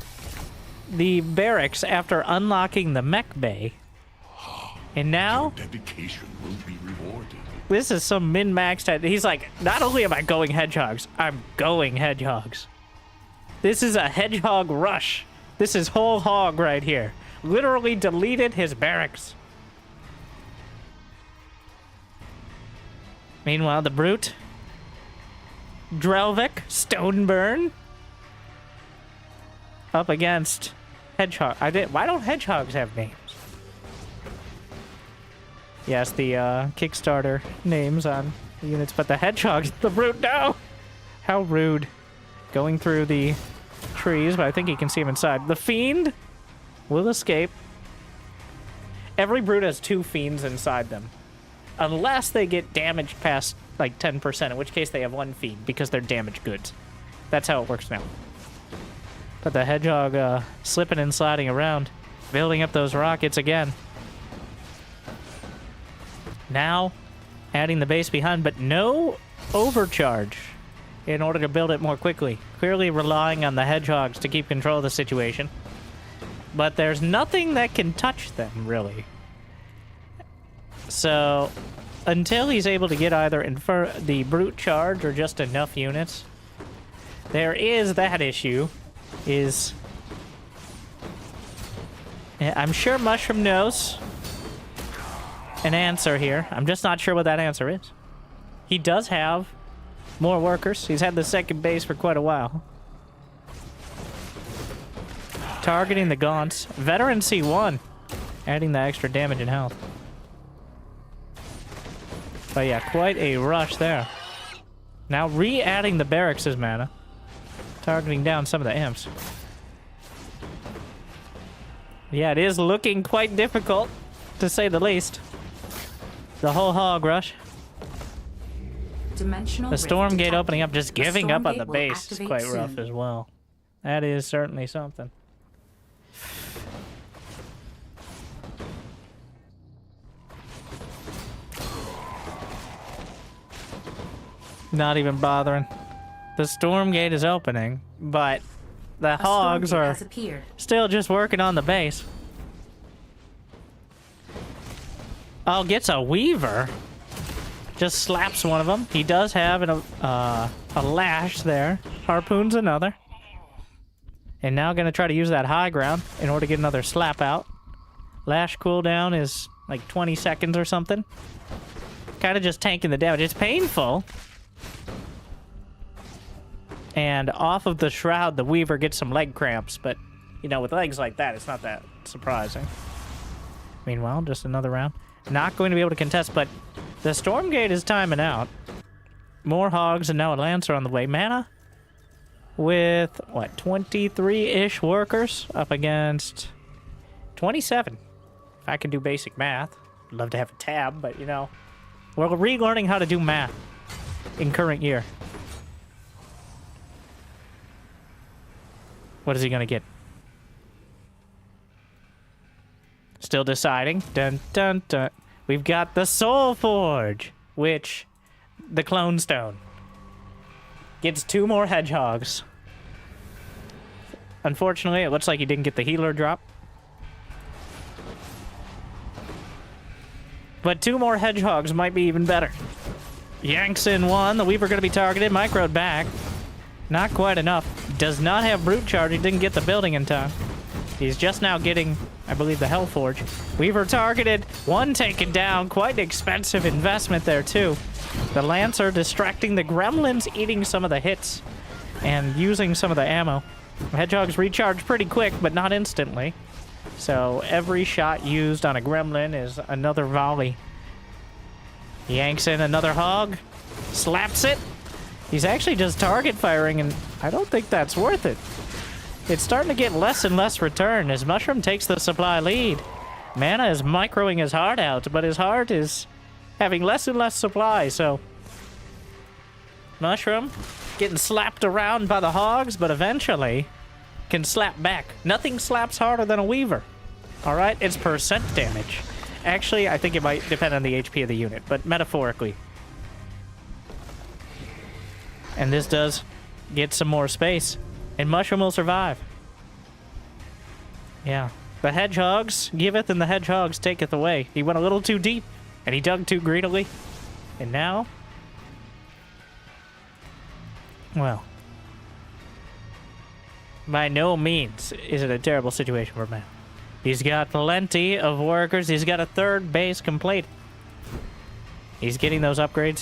the barracks after unlocking the mech bay. And now...
Your dedication will be rewarded.
This is some min-maxed... He's like, not only am I going hedgehogs, I'm going hedgehogs. This is a hedgehog rush. This is whole hog right here. Literally deleted his barracks. Meanwhile, the brute... Drelvik, Stoneburn... Up against hedgehog. Why don't hedgehogs have names? Yes, the Kickstarter names on the units, but the hedgehogs, the brute, no! How rude. Going through the trees, but I think you can see him inside. The fiend will escape. Every brute has 2 fiends inside them. Unless they get damaged past, like, 10%, in which case they have 1 fiend, because they're damaged goods. That's how it works now. But the hedgehog slipping and sliding around, building up those rockets again. Now, adding the base behind, but no overcharge in order to build it more quickly. Clearly relying on the hedgehogs to keep control of the situation. But there's nothing that can touch them, really. So, until he's able to get either the brute charge or just enough units, there is that issue. I'm sure Mushroom knows an answer here. I'm just not sure what that answer is. He does have more workers. He's had the second base for quite a while. Targeting the Gaunts. Veteran C1. Adding the extra damage and health. But yeah, quite a rush there. Now re-adding the barracks' mana. Targeting down some of the imps. Yeah, it is looking quite difficult, to say the least. The whole hog rush. The Stormgate opening up, just giving up on the base is quite rough as well. That is certainly something. Not even bothering. The Stormgate is opening, but the hogs are still just working on the base. Oh, gets a Weaver. Just slaps one of them. He does have a lash there. Harpoons another. And now going to try to use that high ground in order to get another slap out. Lash cooldown is like 20 seconds or something. Kind of just tanking the damage. It's painful. And off of the Shroud, the Weaver gets some leg cramps, but, you know, with legs like that, it's not that surprising. Meanwhile, just another round. Not going to be able to contest, but the Stormgate is timing out. More hogs, and now a Lancer on the way. Mana with, what, 23-ish workers up against 27. If I can do basic math. I'd love to have a tab, but, you know, we're relearning how to do math in current year. What is he gonna get? Still deciding. Dun dun dun. We've got the Soul Forge, which the Clone Stone gets 2 more hedgehogs. Unfortunately, it looks like he didn't get the healer drop. But 2 more hedgehogs might be even better. Yanks in 1. The Weaver going to be targeted. Microed back. Not quite enough. Does not have Brute Charge. He didn't get the building in time. He's just now getting, I believe, the Hellforge. Weaver targeted. 1 taken down. Quite an expensive investment there, too. The Lancer distracting the Gremlins, eating some of the hits and using some of the ammo. Hedgehogs recharge pretty quick, but not instantly. So every shot used on a Gremlin is another volley. Yanks in another hog. Slaps it. He's actually just target firing, and I don't think that's worth it. It's starting to get less and less return as Mushroom takes the supply lead. Mana is microing his heart out, but his heart is having less and less supply, so... Mushroom getting slapped around by the hogs, but eventually can slap back. Nothing slaps harder than a Weaver. Alright, it's percent damage. Actually, I think it might depend on the HP of the unit, but metaphorically. And this does get some more space. And Mushroom will survive. Yeah. The hedgehogs giveth and the hedgehogs taketh away. He went a little too deep, and he dug too greedily. And now... well... by no means is it a terrible situation for man. He's got plenty of workers. He's got a 3rd base complete. He's getting those upgrades.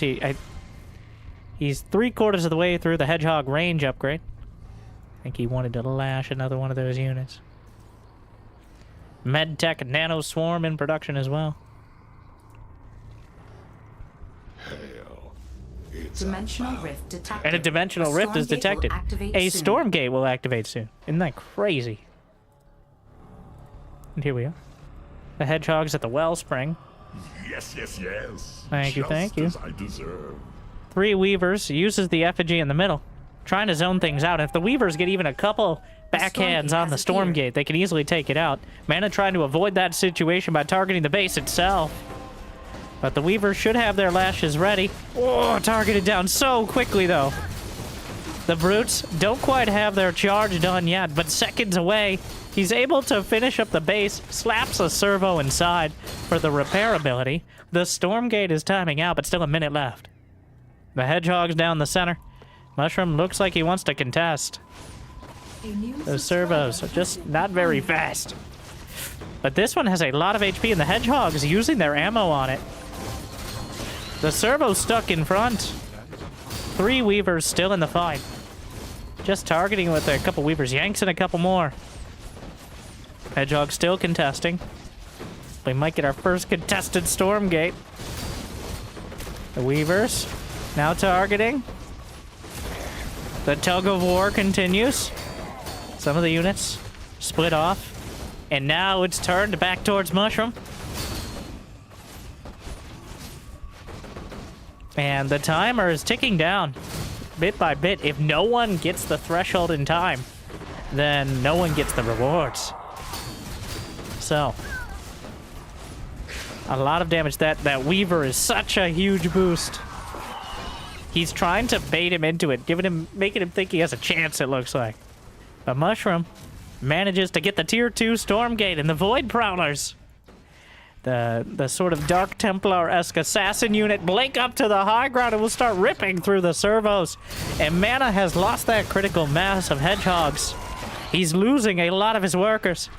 He's 3/4 of the way through the Hedgehog range upgrade. I think he wanted to lash another one of those units. MedTech Nano Swarm in production as well.
Hell,
Dimensional rift detected.
And a dimensional rift is detected. A Stormgate will activate soon. Isn't that crazy? And here we are. The hedgehogs at the wellspring.
Yes, yes, yes.
Thank you, thank you.
Just as I deserve.
3 Weavers, uses the effigy in the middle. Trying to zone things out. If the Weavers get even a couple backhands on the Stormgate, they can easily take it out. Mana trying to avoid that situation by targeting the base itself. But the Weavers should have their lashes ready. Oh, targeted down so quickly, though. The Brutes don't quite have their charge done yet, but seconds away. He's able to finish up the base, slaps a servo inside for the repair ability. The Stormgate is timing out, but still a minute left. The Hedgehog's down the center. Mushroom looks like he wants to contest. Those servos are just not very fast. But this one has a lot of HP, and the Hedgehog's using their ammo on it. The servo's stuck in front. 3 Weavers still in the fight. Just targeting with a couple Weavers. Yanks and a couple more. Hedgehog still contesting. We might get our first contested Stormgate. The Weavers now targeting. The tug of war continues. Some of the units split off. And now it's turned back towards Mushroom. And the timer is ticking down bit by bit. If no one gets the threshold in time, then no one gets the rewards. So, a lot of damage. That Weaver is such a huge boost. He's trying to bait him into it, making him think he has a chance, it looks like. But Mushroom manages to get the tier 2 Stormgate and the Void Prowlers. The sort of Dark Templar-esque assassin unit blink up to the high ground and will start ripping through the servos. And Mana has lost that critical mass of hedgehogs. He's losing a lot of his workers.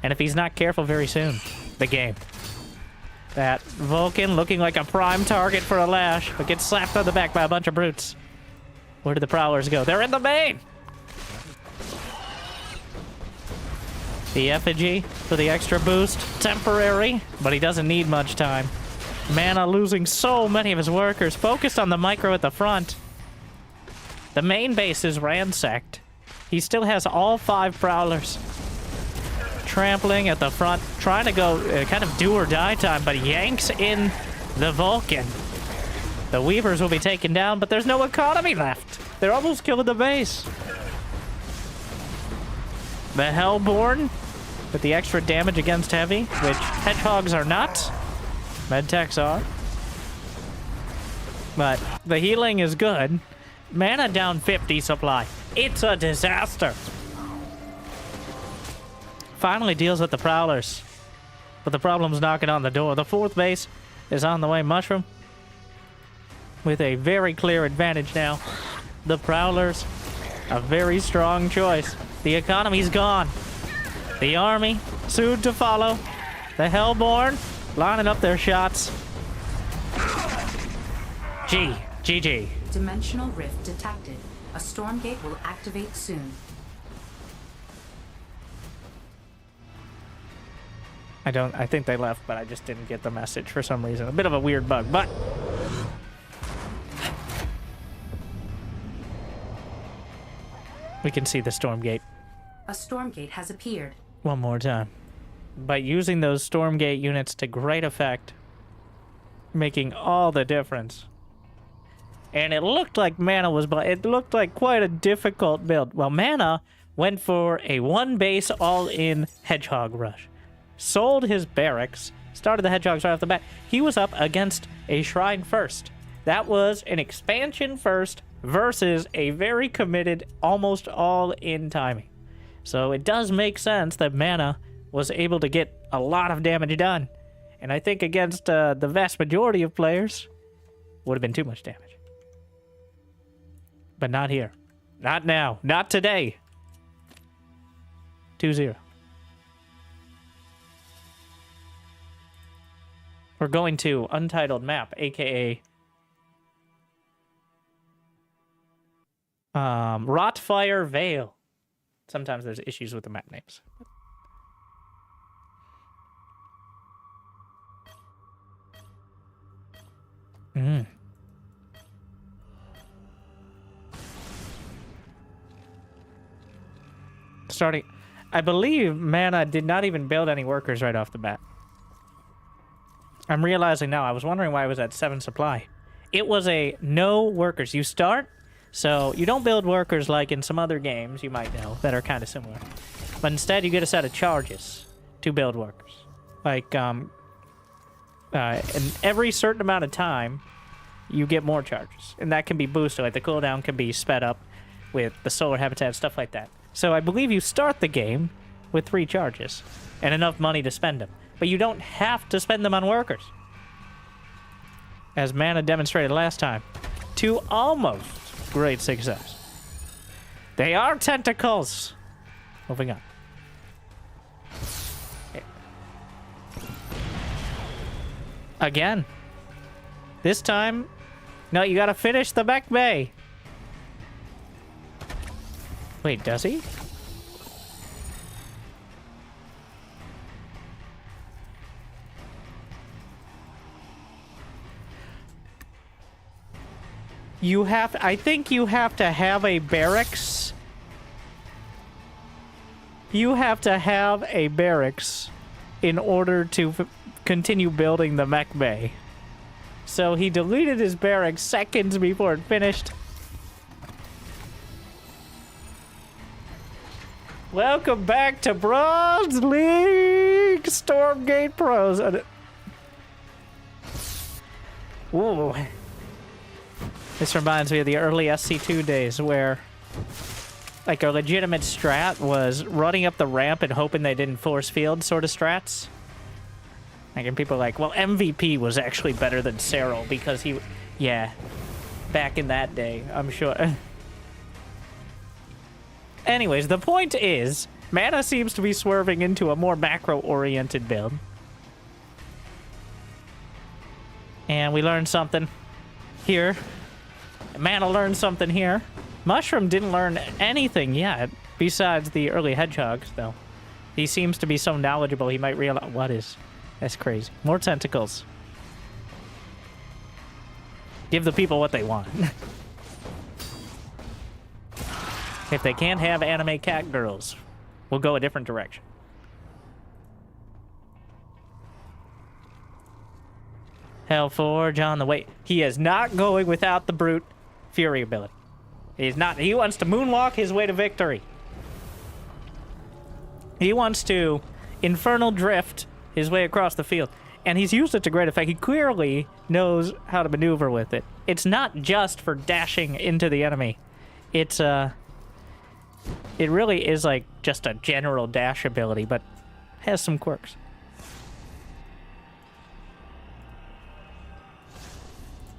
And if he's not careful very soon, the game. That Vulcan looking like a prime target for a lash, but gets slapped on the back by a bunch of brutes. Where did the Prowlers go? They're in the main! The effigy for the extra boost. Temporary, but he doesn't need much time. Mana losing so many of his workers. Focused on the micro at the front. The main base is ransacked. He still has all 5 Prowlers. Trampling at the front. Trying to go kind of do or die time, but yanks in the Vulcan. The Weavers will be taken down, but there's no economy left. They're almost killing the base. The Hellborn with the extra damage against heavy, which hedgehogs are not. Medtechs are. But the healing is good. Mana down 50 supply. It's a disaster. Finally deals with the Prowlers. But the problem's knocking on the door. The 4th base is on the way. Mushroom with a very clear advantage now. The Prowlers, a very strong choice. The economy's gone. The army, soon to follow. The Hellborn, lining up their shots. GG.
Dimensional rift detected. A Stormgate will activate soon.
I think they left, but I just didn't get the message for some reason. A bit of a weird bug, but... we can see the Stormgate.
A Stormgate has appeared.
One more time. By using those Stormgate units to great effect, making all the difference. And it looked like Mana was... it looked like quite a difficult build. Well, Mana went for a one-base all-in Hedgehog rush. Sold his barracks, started the Hedgehogs right off the bat. He was up against a Shrine first. That was an expansion first versus a very committed, almost all-in timing. So it does make sense that Mana was able to get a lot of damage done. And I think against the vast majority of players, would have been too much damage. But not here. Not now. Not today. 2-0. We're going to Untitled Map, aka Rotfire Vale. Sometimes there's issues with the map names. Starting, I believe Mana did not even build any workers right off the bat. I'm realizing now, I was wondering why it was at 7 supply. It was a no workers. You start, so you don't build workers like in some other games you might know that are kind of similar. But instead you get a set of charges to build workers. Like, in every certain amount of time, you get more charges. And that can be boosted, like the cooldown can be sped up with the solar habitat, stuff like that. So I believe you start the game with 3 charges and enough money to spend them. But you don't have to spend them on workers. As Mana demonstrated last time. To almost great success. They are tentacles. Moving on. Again. This time, no, you gotta finish the mech bay. Wait, does he? You have, I think you have to have a barracks. You have to have a barracks in order to continue building the mech bay. So he deleted his barracks seconds before it finished. Welcome back to Bronze League Stormgate Pros. Ooh. This reminds me of the early SC2 days where, like, a legitimate strat was running up the ramp and hoping they didn't force field sort of strats. Like, and people are like, well, MVP was actually better than Cyril because he... Yeah. Back in that day, I'm sure. Anyways, the point is, Mana seems to be swerving into a more macro-oriented build. And we learned something here. Mana learned something here. Mushroom didn't learn anything yet, besides the early hedgehogs, though. He seems to be so knowledgeable, he might realize... What is... That's crazy. More tentacles. Give the people what they want. If they can't have anime cat girls, we'll go a different direction. Hellforge on the way. He is not going without the Brute Fury ability. He's not. He wants to moonwalk his way to victory. He wants to Infernal Drift his way across the field. And he's used it to great effect. He clearly knows how to maneuver with it. It's not just for dashing into the enemy. It's, it really is like just a general dash ability, but has some quirks.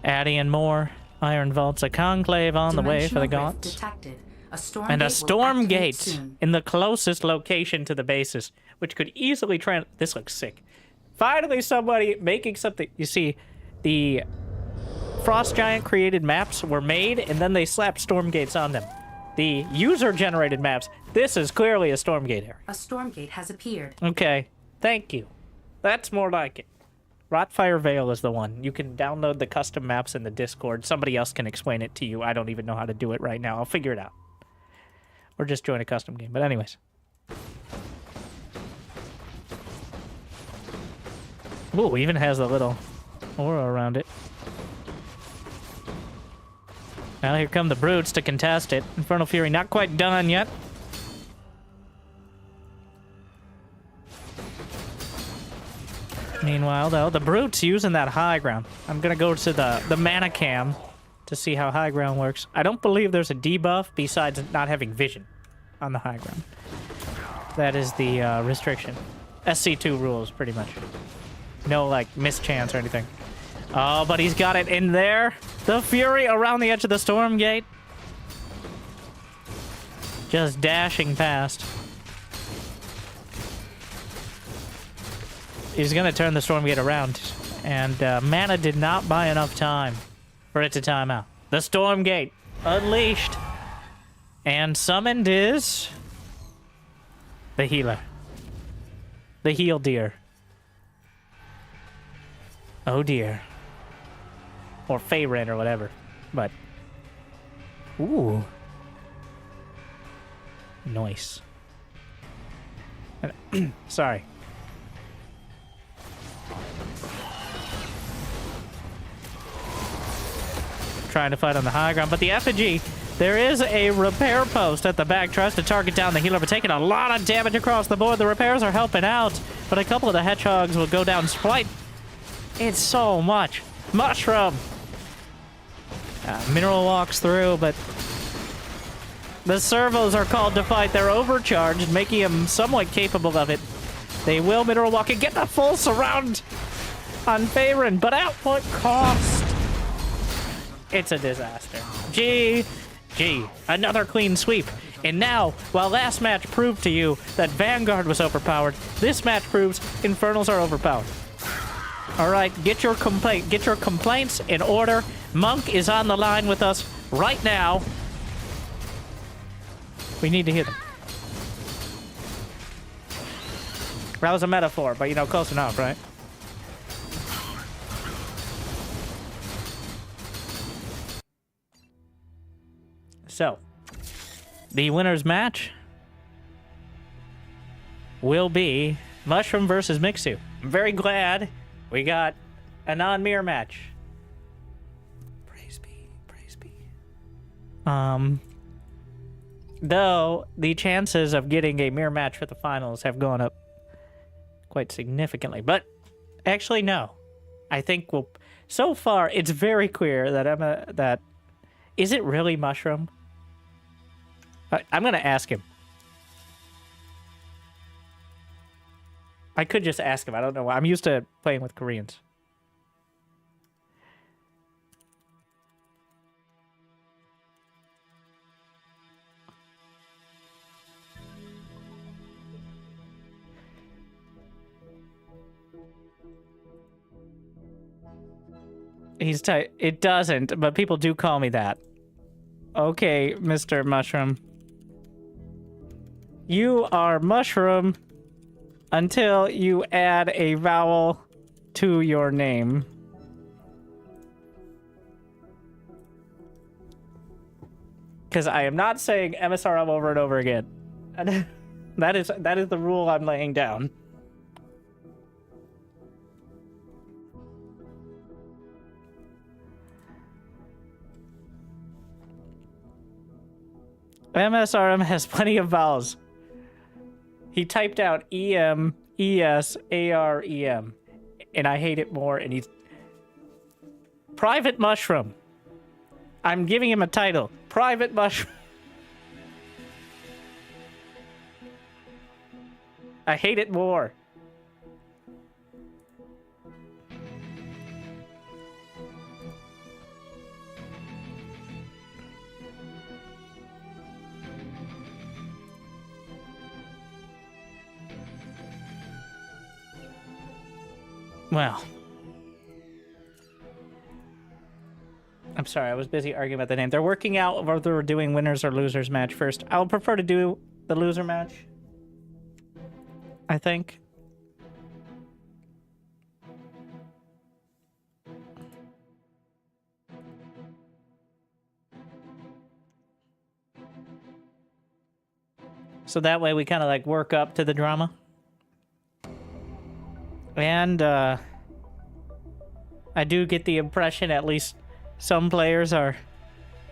Adding more iron vaults, a conclave on the way for the
Dimensional rift
gaunts.
detected. A
And a
Stormgate will
storm
activate
gate
soon.
in the closest location to the bases, which could easily this looks sick. Finally, somebody making something. You see, the Frost Giant created maps were made, and then they slapped storm gates on them. The user-generated maps, this is clearly a storm gate area.
A Stormgate has appeared.
Okay, thank you. That's more like it. Rotfire Vale is the one. You can download the custom maps in the Discord. Somebody else can explain it to you. I don't even know how to do it right now. I'll figure it out. Or just join a custom game. But anyways. Ooh, even has a little aura around it. Now here come the brutes to contest it. Infernal Fury not quite done yet. Meanwhile, though, the brutes using that high ground. I'm gonna go to the mana cam to see how high ground works. I don't believe there's a debuff besides not having vision on the high ground. That is the restriction. SC2 rules, pretty much. No, like, mischance or anything. Oh, but he's got it in there. The Fury around the edge of the storm gate. Just dashing past. He's gonna turn the storm gate around. And mana did not buy enough time for it to time out. The storm gate unleashed. And summoned is the healer. The heal deer. Oh dear. Or Feyren or whatever. But. Ooh. Nice. Sorry. Trying to fight on the high ground, but the effigy. There is a repair post at the back. Tries to target down the healer, but taking a lot of damage across the board. The repairs are helping out, but a couple of the hedgehogs will go down. Sprite. It's so much. Mushroom. Mineral walks through, but the servos are called to fight. They're overcharged, making him somewhat capable of it. They will mineral walk and get the full surround on Feyren, but at what cost? It's a disaster. GG. Another clean sweep. And now, while last match proved to you that Vanguard was overpowered, this match proves Infernals are overpowered. Alright, get your complaints in order. Monk is on the line with us right now. We need to hear them. That was a metaphor, but you know, close enough, right? So, the winner's match will be Mushroom versus Mixu. I'm very glad we got a non-mirror match. Praise be, praise be. Though the chances of getting a mirror match for the finals have gone up quite significantly. But actually, no. I think we'll. So far, it's very clear that is it really Mushroom? I'm gonna ask him. I could just ask him. I don't know. I'm used to playing with Koreans. He's tight. It doesn't, but people do call me that. Okay, Mr. Mushroom. You are Mushroom until you add a vowel to your name. Because I am not saying MSRM over and over again. That is the rule I'm laying down. MSRM has plenty of vowels. He typed out EM, ES, AREM. And I hate it more, and he's... Private Mushroom. I'm giving him a title. Private Mushroom. I hate it more. Well. I'm sorry, I was busy arguing about the name. They're working out whether we're doing winners or losers match first. I would prefer to do the loser match, I think. So that way we kind of like work up to the drama. And I do get the impression at least some players are,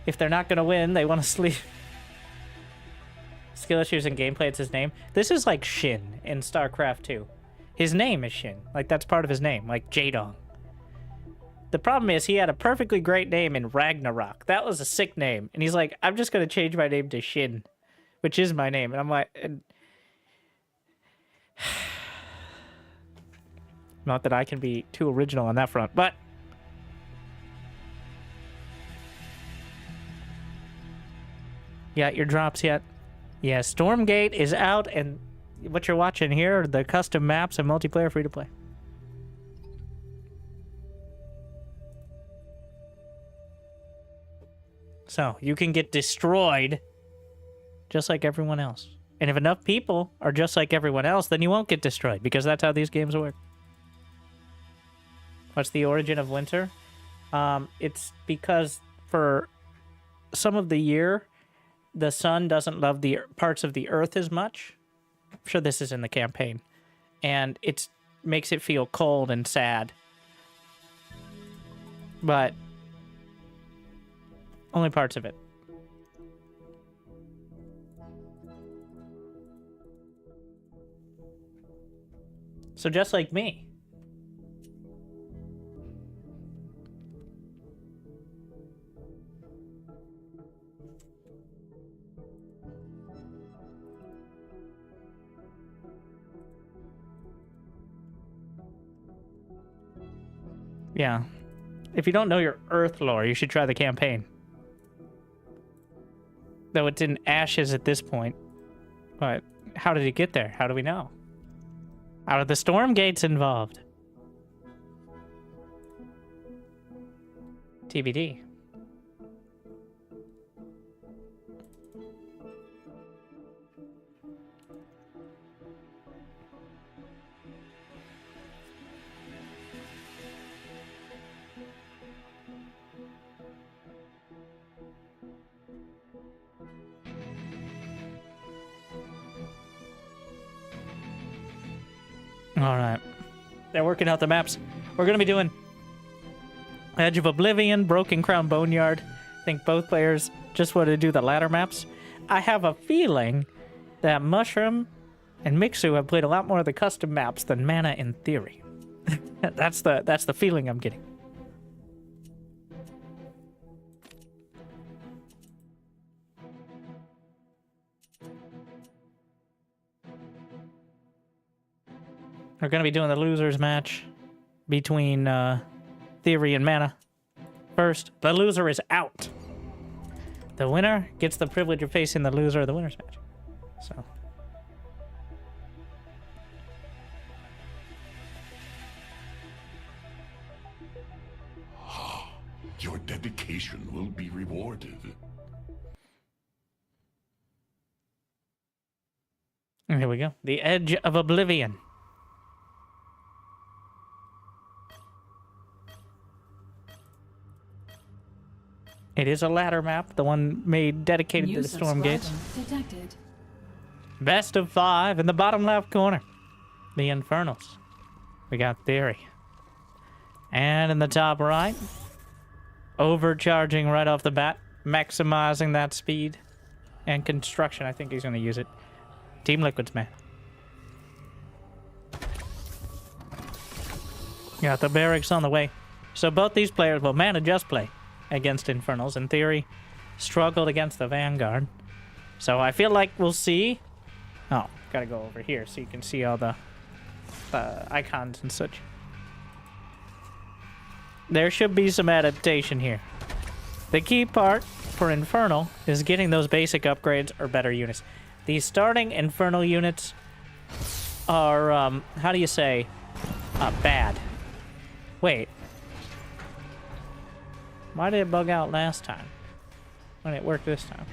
if they're not going to win, they want to sleep. Skill issues and gameplay, it's his name. This is like Shin in StarCraft 2. His name is Shin. Like, that's part of his name, like Jaedong. The problem is he had a perfectly great name in Ragnarok. That was a sick name. And he's like, I'm just going to change my name to Shin, which is my name. And I'm like... Not that I can be too original on that front, but... You got your drops yet? Yeah, Stormgate is out, and what you're watching here are the custom maps and multiplayer free-to-play. So, you can get destroyed just like everyone else. And if enough people are just like everyone else, then you won't get destroyed, because that's how these games work. What's the origin of winter? It's because for some of the year, the sun doesn't love the parts of the earth as much. I'm sure this is in the campaign. And it makes it feel cold and sad. But only parts of it. So just like me. Yeah. If you don't know your Earth lore, you should try the campaign. Though it's in ashes at this point. But how did it get there? How do we know? How are the Stormgates involved? TBD. Alright. They're working out the maps. We're going to be doing Edge of Oblivion, Broken Crown Boneyard. I think both players just want to do the latter maps. I have a feeling that Mushroom and Mixu have played a lot more of the custom maps than Mana in theory. That's the feeling I'm getting. We're going to be doing the losers match between Theory and Mana. First, the loser is out. The winner gets the privilege of facing the loser of the winners match. So.
Your dedication will be rewarded.
And here we go. The Edge of Oblivion. It is a ladder map, the one made dedicated to the Stormgates.
Detected.
Best of 5 in the bottom left corner. The Infernals. We got Theory. And in the top right, overcharging right off the bat, maximizing that speed and construction. I think he's going to use it. Team Liquid's man. Got the barracks on the way. So both these players will Mana just play against Infernals. In theory, struggled against the Vanguard. So I feel like we'll see... Oh, gotta go over here so you can see all the icons and such. There should be some adaptation here. The key part for Infernal is getting those basic upgrades or better units. These starting Infernal units are, how do you say, bad. Wait. Why did it bug out last time? When it worked this time?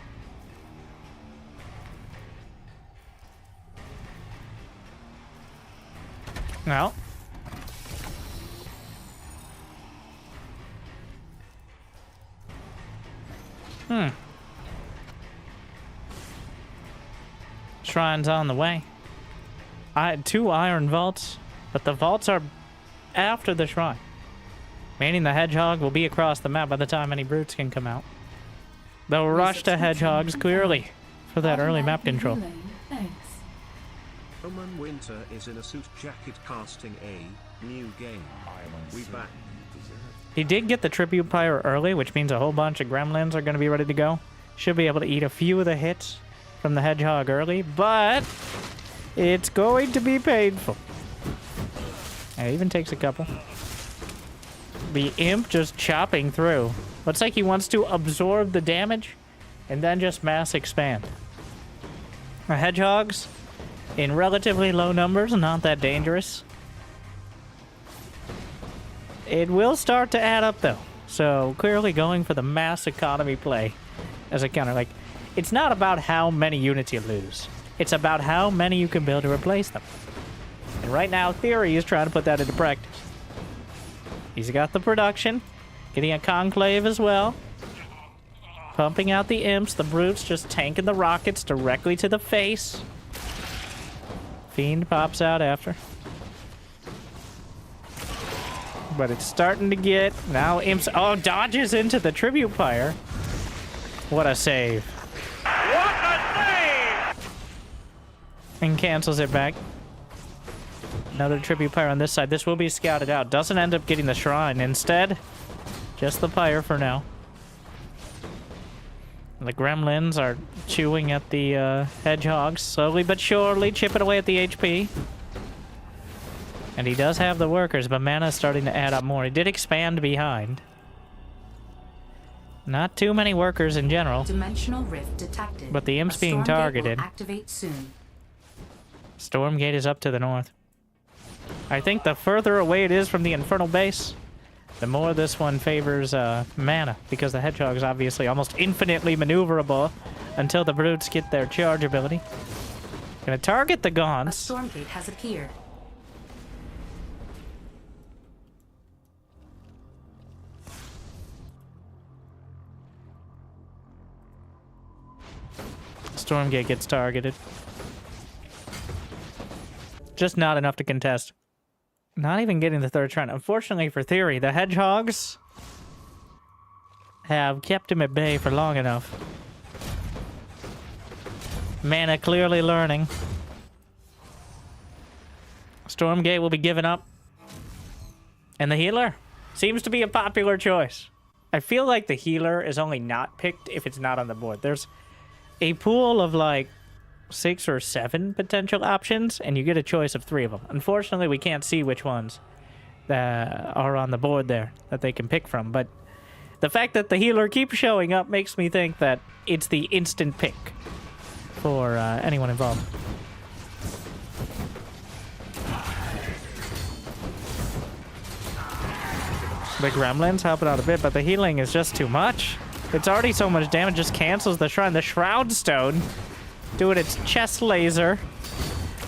No. Shrine's on the way. I had 2 iron vaults, but the vaults are after the shrine. Meaning the hedgehog will be across the map by the time any brutes can come out. They'll rush to hedgehogs clearly for that early map control.
Roman Winter is in a suit jacket casting a new game. We back.
He did get the tribute pyre early, which means a whole bunch of gremlins are going to be ready to go. Should be able to eat a few of the hits from the hedgehog early, but it's going to be painful. It even takes a couple. The imp just chopping through. Looks like he wants to absorb the damage and then just mass expand. The hedgehogs, in relatively low numbers, not that dangerous. It will start to add up, though. So, clearly going for the mass economy play as a counter. Like, it's not about how many units you lose. It's about how many you can build to replace them. And right now, Theory is trying to put that into practice. He's got the production. Getting a conclave as well. Pumping out the imps. The brutes just tanking the rockets directly to the face. Fiend pops out after. But it's starting to get... Now imps... Oh, dodges into the tribute pyre. What a save.
What a save!
And cancels it back. Another tribute pyre on this side. This will be scouted out. Doesn't end up getting the shrine. Instead, just the pyre for now. The gremlins are chewing at the hedgehogs. Slowly but surely chipping away at the HP. And he does have the workers, but mana's starting to add up more. He did expand behind. Not too many workers in general.
Dimensional rift detected.
But the imp's being targeted.
Will activate soon.
Stormgate is up to the north. I think the further away it is from the infernal base, the more this one favors mana, because the hedgehog's obviously almost infinitely maneuverable until the brutes get their charge ability. Gonna target the
A
gaunts.
Stormgate has appeared.
Stormgate gets targeted. Just not enough to contest. Not even getting the third shrine. Unfortunately for Theory, the hedgehogs have kept him at bay for long enough. Mana clearly learning. Stormgate will be given up. And the healer seems to be a popular choice. I feel like the healer is only not picked if it's not on the board. There's a pool of like 6 or 7 potential options, and you get a choice of 3 of them. Unfortunately, we can't see which ones that are on the board there that they can pick from, but the fact that the healer keeps showing up makes me think that it's the instant pick for anyone involved. The gremlins helping out a bit, but the healing is just too much. It's already so much damage, just cancels the shrine. The Shroud Stone doing its chest laser.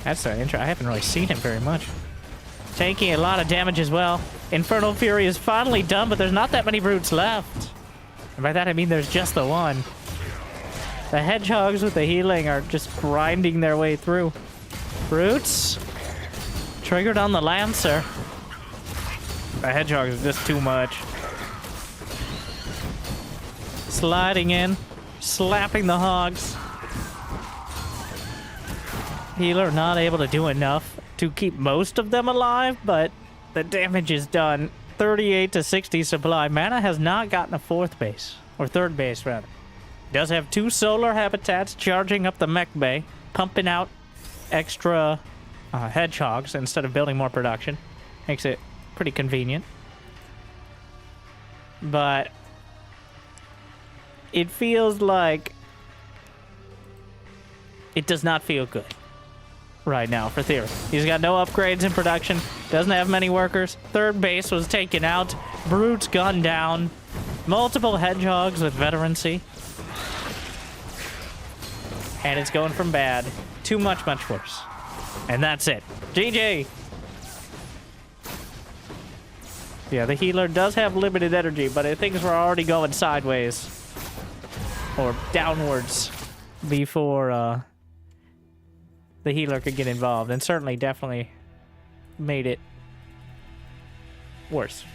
That's interesting. I haven't really seen it very much. Taking a lot of damage as well. Infernal Fury is finally done, but there's not that many brutes left. And by that I mean there's just the one. The hedgehogs with the healing are just grinding their way through. Brutes triggered on the Lancer. The hedgehog is just too much. Sliding in, slapping the hogs. Healer not able to do enough to keep most of them alive, but the damage is done. 38 to 60 supply. Mana has not gotten a 4th base, or 3rd base rather. Does have 2 solar habitats charging up the mech bay, pumping out extra hedgehogs instead of building more production. Makes it pretty convenient. But it feels like it does not feel good right now for Theory. He's got no upgrades in production. Doesn't have many workers. Third base was taken out. Brute's gunned down. Multiple hedgehogs with veterancy. And it's going from bad to much, much worse. And that's it. GG! Yeah, the healer does have limited energy, but things were already going sideways. Or downwards before the healer could get involved. And certainly, definitely made it worse.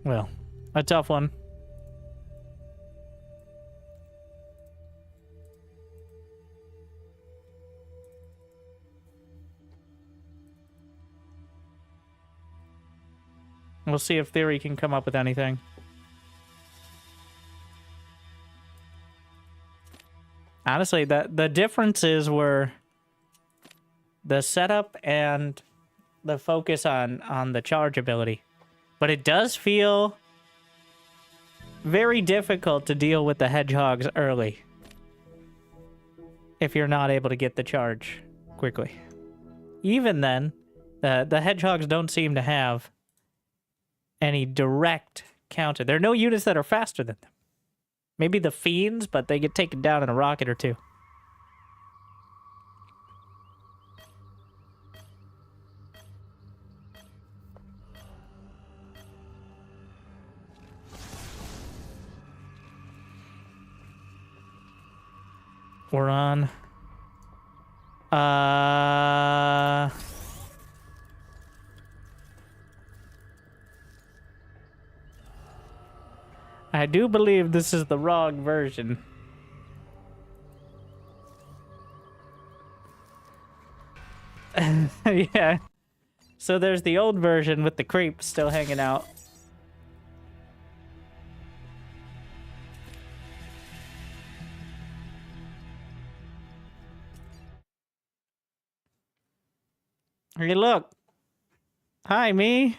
Well, a tough one. We'll see if Theory can come up with anything. Honestly, the differences were the setup and the focus on the charge ability. But it does feel very difficult to deal with the hedgehogs early if you're not able to get the charge quickly. Even then, the hedgehogs don't seem to have any direct counter. There are no units that are faster than them. Maybe the fiends, but they get taken down in a rocket or two. We're on. I do believe this is the wrong version. Yeah. So there's the old version with the creep still hanging out. Hey, look. Hi, me.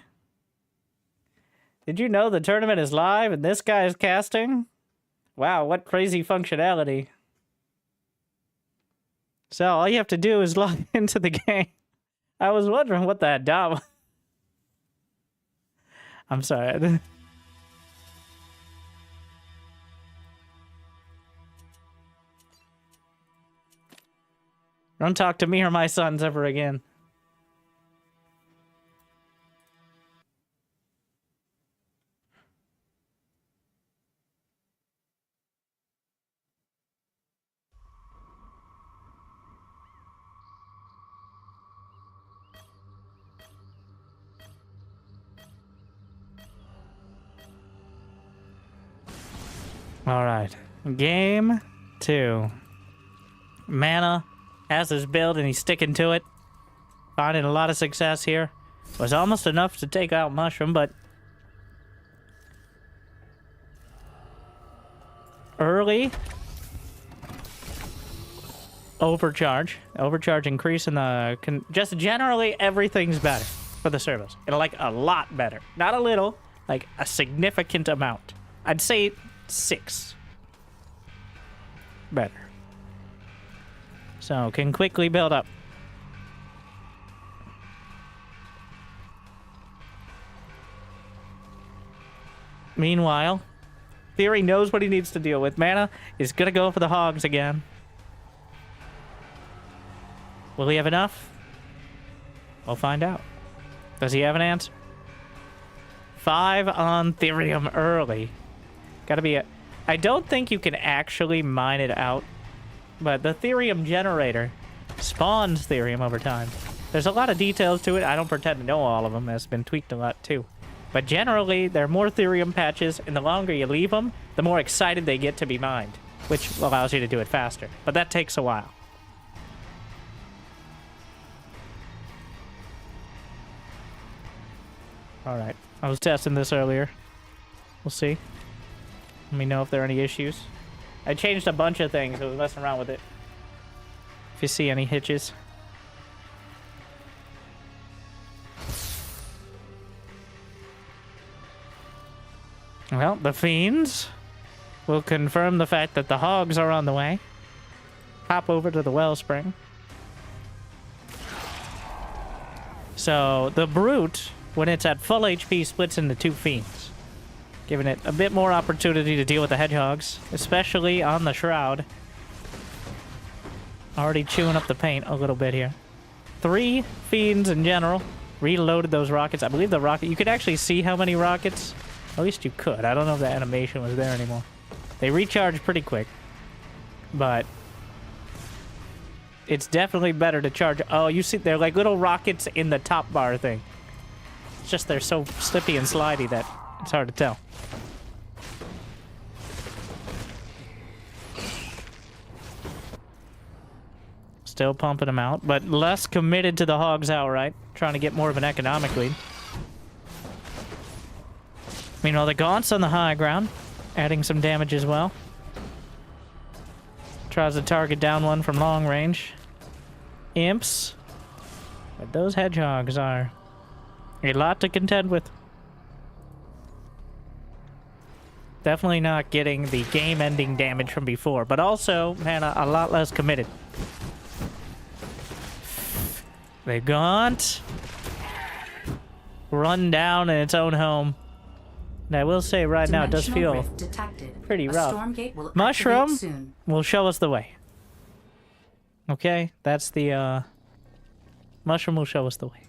Did you know the tournament is live and this guy is casting? Wow, what crazy functionality. So all you have to do is log into the game. I was wondering what that dot was. I'm sorry. Don't talk to me or my sons ever again. All right, game 2. Mana has his build and he's sticking to it. Finding a lot of success here. Was almost enough to take out Mushroom, but early overcharge increase in the just generally everything's better for the servos. And like a lot better, not a little, like a significant amount. I'd say 6 better. So can quickly build up. Meanwhile, Theory knows what he needs to deal with. Mana is gonna go for the hogs again. Will he have enough? We'll find out. Does he have an answer? 5 on Therium early. Gotta be a... I don't think you can actually mine it out, but the Therium generator spawns Therium over time. There's a lot of details to it. I don't pretend to know all of them. It's been tweaked a lot too. But generally, there are more Therium patches, and the longer you leave them, the more excited they get to be mined, which allows you to do it faster. But that takes a while. Alright, I was testing this earlier. We'll see. Let me know if there are any issues. I changed a bunch of things. I was messing around with it. If you see any hitches. Well, the fiends We'll confirm the fact that the hogs are on the way. Hop over to the wellspring. So the brute, when it's at full HP, splits into 2 fiends, giving it a bit more opportunity to deal with the hedgehogs, especially on the shroud. Already chewing up the paint a little bit here. 3 fiends in general. Reloaded those rockets. I believe the rocket... You could actually see how many rockets. At least you could. I don't know if the animation was there anymore. They recharge pretty quick. But... it's definitely better to charge... Oh, you see, they're like little rockets in the top bar thing. It's just they're so slippy and slidey that it's hard to tell. Still pumping them out, but less committed to the hogs outright. Trying to get more of an economic lead. Meanwhile, the Gaunt's on the high ground, adding some damage as well. Tries to target down one from long range. Imps. But those hedgehogs are a lot to contend with. Definitely not getting the game-ending damage from before, but also, man, a lot less committed. The Gaunt run down in its own home. And I will say right now it does feel pretty rough. Mushroom will show us the way. Okay, that's the Mushroom will show us the way.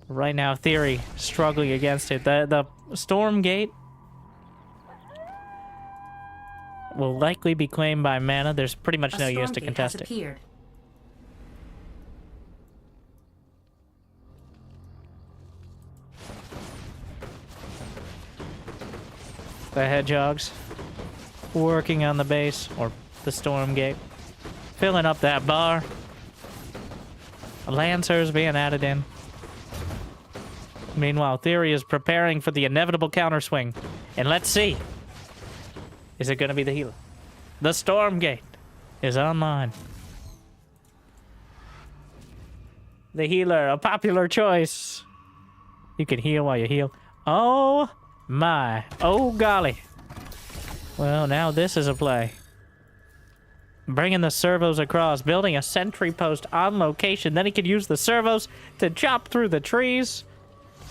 Right now, Theory struggling against it. The Stormgate will likely be claimed by mana. There's pretty much no use to contest it. The hedgehogs working on the base, or the Stormgate. Filling up that bar. Lancers being added in. Meanwhile, Theory is preparing for the inevitable counter swing. And let's see. Is it going to be the healer? The Stormgate is online. The healer, a popular choice. You can heal while you heal. Oh my. Oh golly. Well, now this is a play. Bringing the servos across, building a sentry post on location. Then he could use the servos to chop through the trees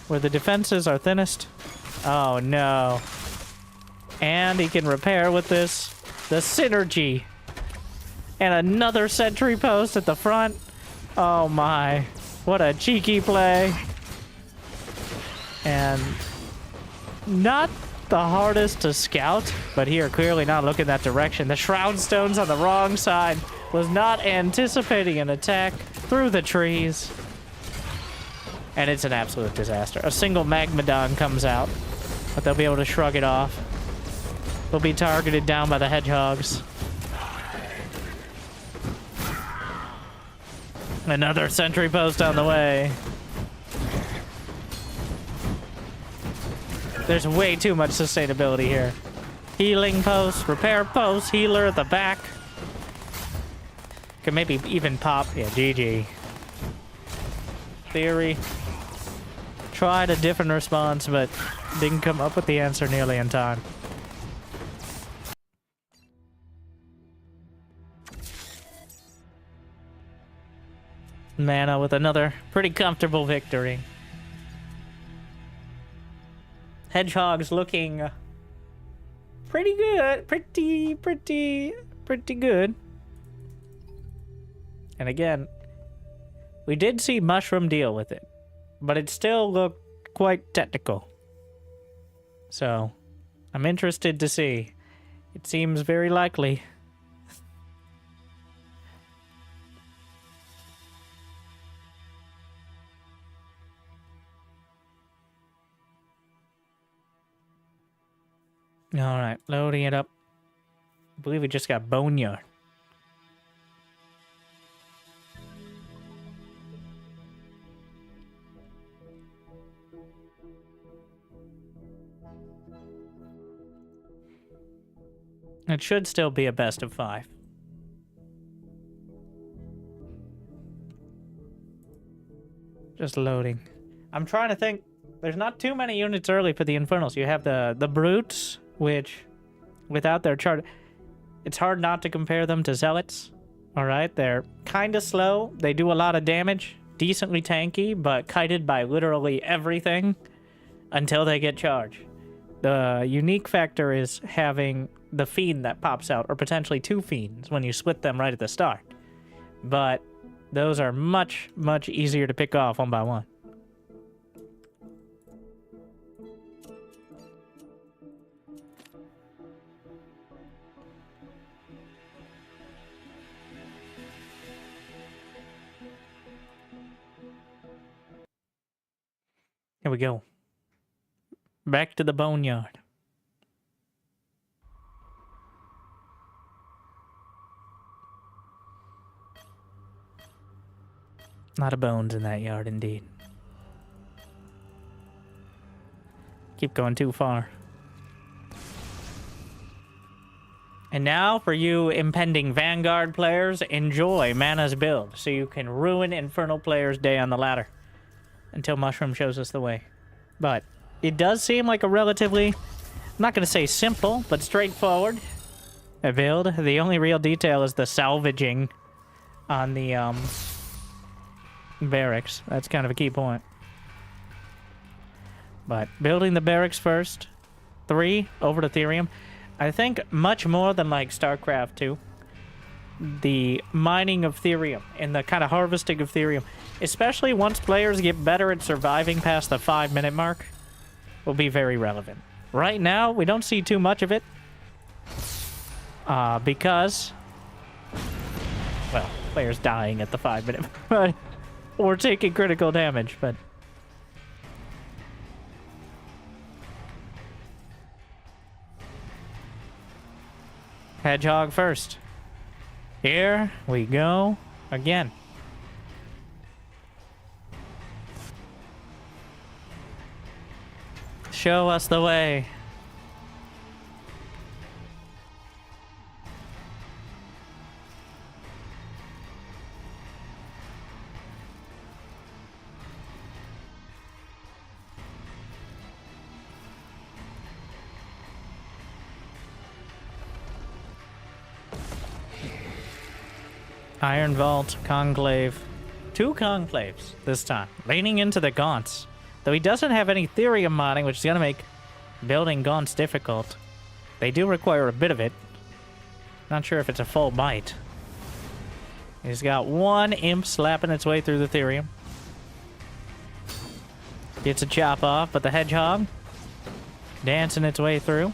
where the defenses are thinnest. Oh no. And he can repair with this the synergy. And another sentry post at the front. Oh my. What a cheeky play. And not the hardest to scout, but here clearly not looking that direction. The Shroud Stone's on the wrong side. Was not anticipating an attack through the trees. And it's an absolute disaster. A single Magmadon comes out, but they'll be able to shrug it off. They'll be targeted down by the hedgehogs. Another sentry post on the way. There's way too much sustainability here. Healing post, repair post, healer at the back. Could maybe even pop. Yeah, GG. Theory. Tried a different response, but didn't come up with the answer nearly in time. Mana with another pretty comfortable victory. Hedgehogs looking pretty good. Pretty good. And again, we did see Mushroom deal with it, but it still looked quite technical. So, I'm interested to see. It seems very likely. Alright, loading it up. I believe we just got Boneyard. It should still be a best of 5. Just loading. I'm trying to think. There's not too many units early for the Infernals. You have the Brutes, which without their chart. It's hard not to compare them to Zealots. Alright, they're kind of slow. They do a lot of damage. Decently tanky, but kited by literally everything until they get charged. The unique factor is having the Fiend that pops out, or potentially 2 Fiends when you split them right at the start. But those are much, much easier to pick off one by one. Here we go. Back to the boneyard. A lot of bones in that yard, indeed. Keep going too far. And now, for you impending Vanguard players, enjoy Mana's build, so you can ruin Infernal players' day on the ladder. Until Mushroom shows us the way. But it does seem like a relatively, I'm not going to say simple, but straightforward build. The only real detail is the salvaging on the barracks. That's kind of a key point. But building the barracks first. 3 over to Therium. I think much more than like StarCraft 2. The mining of Therium and the kind of harvesting of Therium, especially once players get better at surviving past the 5-minute mark, will be very relevant. Right now, we don't see too much of it. Because, well, players dying at the 5-minute mark. Or taking critical damage, but... Hedgehog first. Here we go again. Show us the way. Iron Vault, Conclave. 2 Conclaves this time. Leaning into the Gaunts. Though he doesn't have any Therium modding, which is going to make building Gaunts difficult. They do require a bit of it. Not sure if it's a full bite. He's got 1 Imp slapping its way through the Therium. Gets a chop off, but the Hedgehog dancing its way through.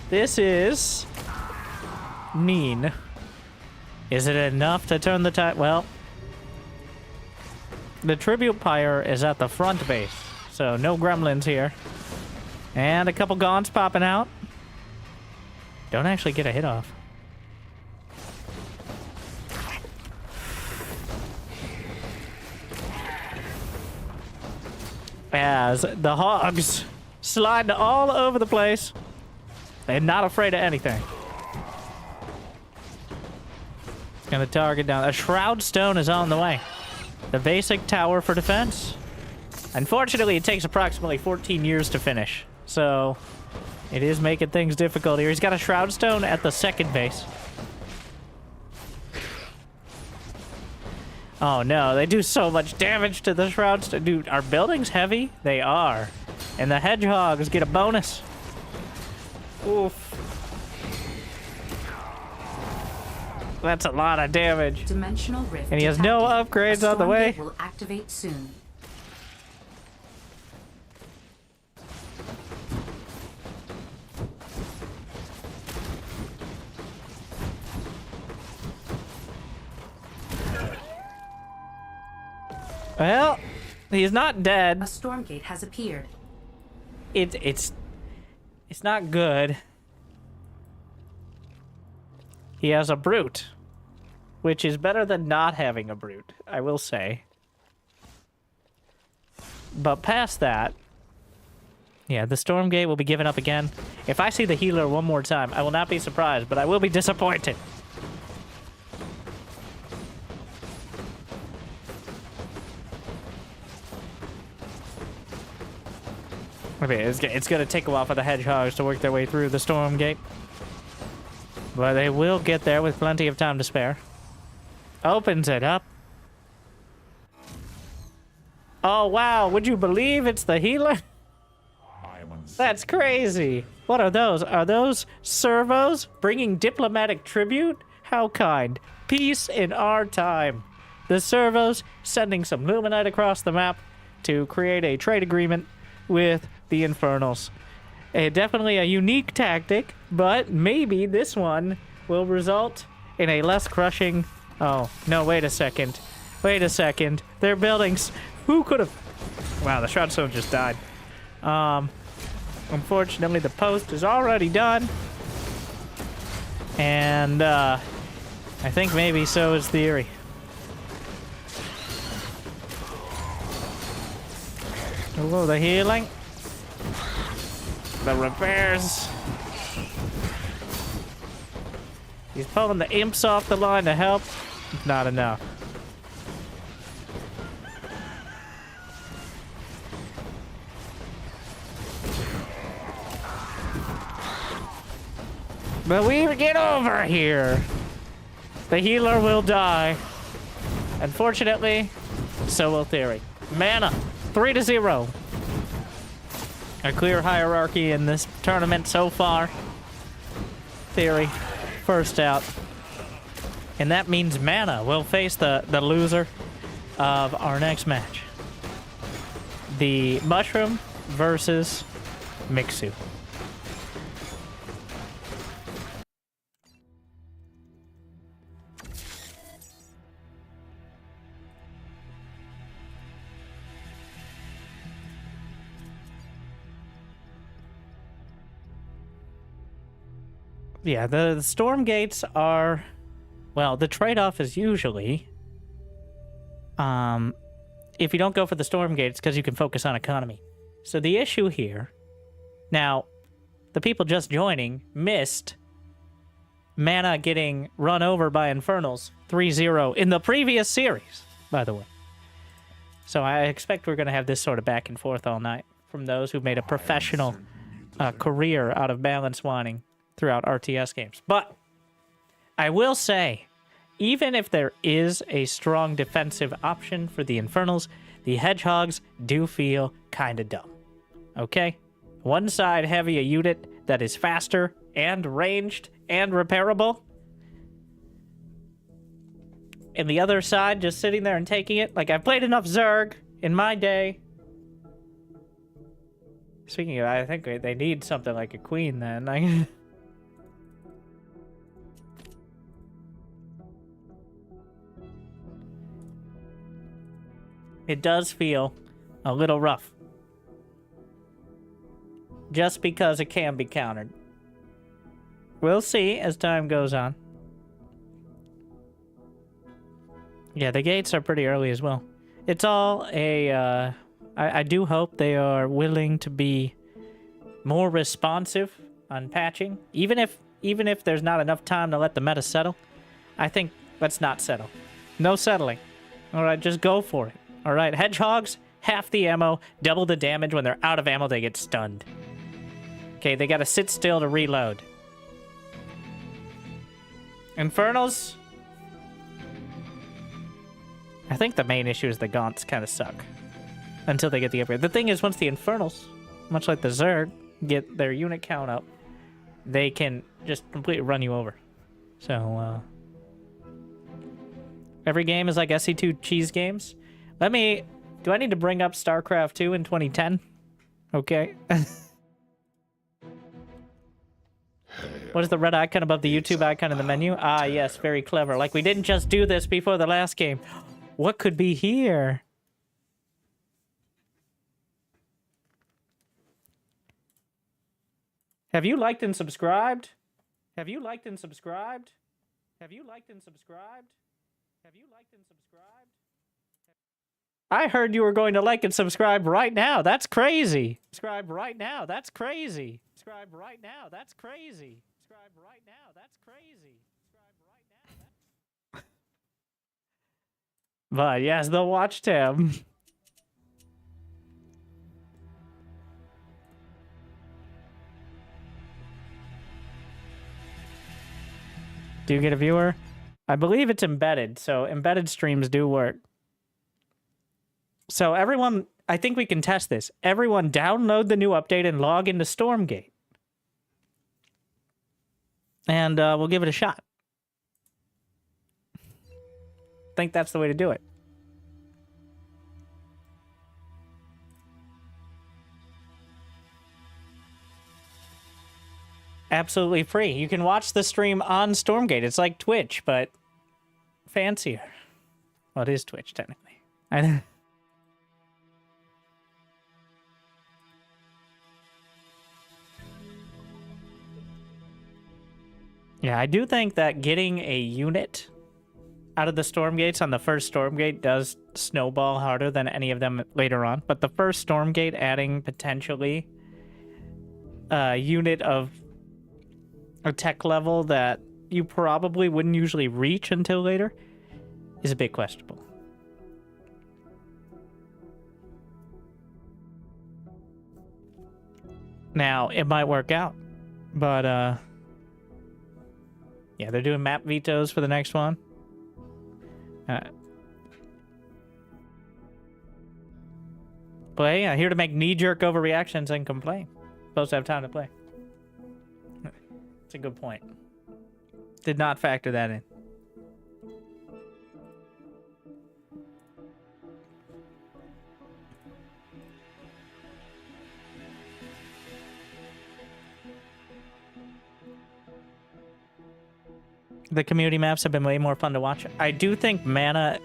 This is mean. Is it enough to turn the tide? Well, the Tribute Pyre is at the front base, so no gremlins here. And a couple Gaunts popping out. Don't actually get a hit off. As the Hogs slide all over the place. They're not afraid of anything. Gonna target down. A Shroud Stone is on the way. The basic tower for defense. Unfortunately, it takes approximately 14 years to finish. So, it is making things difficult here. He's got a Shroud Stone at the second base. Oh no, they do so much damage to the Shroud Stone. Dude, are buildings heavy? They are. And the Hedgehogs get a bonus. Oof. That's a lot of damage.
Dimensional rift
and he has no upgrades on the way.
Will activate soon.
Well, he's not dead.
A Stormgate has appeared.
It's not good. He has a Brute, which is better than not having a Brute, I will say. But past that, yeah, the Stormgate will be given up again. If I see the healer one more time, I will not be surprised, but I will be disappointed. I mean, it's going to take a while for the hedgehogs to work their way through the Stormgate. But they will get there with plenty of time to spare. Opens it up. Oh, wow. Would you believe it's the healer? That's crazy. What are those? Are those servos bringing diplomatic tribute? How kind. Peace in our time. The servos sending some Luminite across the map to create a trade agreement with the Infernals. Definitely a unique tactic, but maybe this one will result in a less crushing... Oh, no, wait a second. Wait a second. Their buildings... Who could have... Wow, the Shroud Stone just died. Unfortunately, the post is already done. And, I think maybe so is Theory. Oh, the healing. The repairs. He's pulling the imps off the line to help. Not enough. But we get over here. The healer will die. Unfortunately, so will Theory. Mana, 3-0. A clear hierarchy in this tournament so far. Theory, first out. And that means Mana will face the loser of our next match. The Mushroom versus Mixu. Yeah, the Stormgates are, well, the trade-off is usually, if you don't go for the Stormgate, it's because you can focus on economy. So the issue here, now, the people just joining missed Mana getting run over by Infernals 3-0 in the previous series, by the way. So I expect we're going to have this sort of back and forth all night from those who made a professional career out of balance wanting throughout RTS games. But I will say, even if there is a strong defensive option for the Infernals, the Hedgehogs do feel kind of dumb. Okay? One side heavy a unit that is faster and ranged and repairable, and the other side just sitting there and taking it. Like, I've played enough Zerg in my day. Speaking of, I think they need something like a queen then. It does feel a little rough. Just because it can be countered. We'll see as time goes on. Yeah, the gates are pretty early as well. It's all a... I do hope they are willing to be more responsive on patching. Even if there's not enough time to let the meta settle, I think let's not settle. No settling. Alright, just go for it. Alright, Hedgehogs, half the ammo, double the damage. When they're out of ammo, they get stunned. Okay, they gotta sit still to reload. Infernals? I think the main issue is the Gaunts kind of suck. Until they get the upgrade. The thing is, once the Infernals, much like the Zerg, get their unit count up, they can just completely run you over. So, every game is like SC2 cheese games. Do I need to bring up StarCraft 2 in 2010? Okay. What is the red icon above the YouTube icon in the menu? Ah, yes, very clever. Like, we didn't just do this before the last game. What could be here? Have you liked and subscribed? Have you liked and subscribed? Have you liked and subscribed? Have you liked and subscribed? I heard you were going to like and subscribe right now. That's crazy. Subscribe right now. That's crazy. Subscribe right now. That's crazy. Subscribe right now. That's crazy. Subscribe right now. But yes, the watch tab. Do you get a viewer? I believe it's embedded, so embedded streams do work. So everyone, I think we can test this. Everyone download the new update and log into Stormgate. And we'll give it a shot. I think that's the way to do it. Absolutely free. You can watch the stream on Stormgate. It's like Twitch, but fancier. Well, it is Twitch, technically. Yeah, I do think that getting a unit out of the Stormgates on the first Stormgate does snowball harder than any of them later on. But the first Stormgate adding potentially a unit of a tech level that you probably wouldn't usually reach until later is a bit questionable. Now, it might work out, but yeah, they're doing map vetoes for the next one. Play? I'm here to make knee-jerk overreactions and complain. Supposed to have time to play. It's a good point. Did not factor that in. The community maps have been way more fun to watch. I do think Mana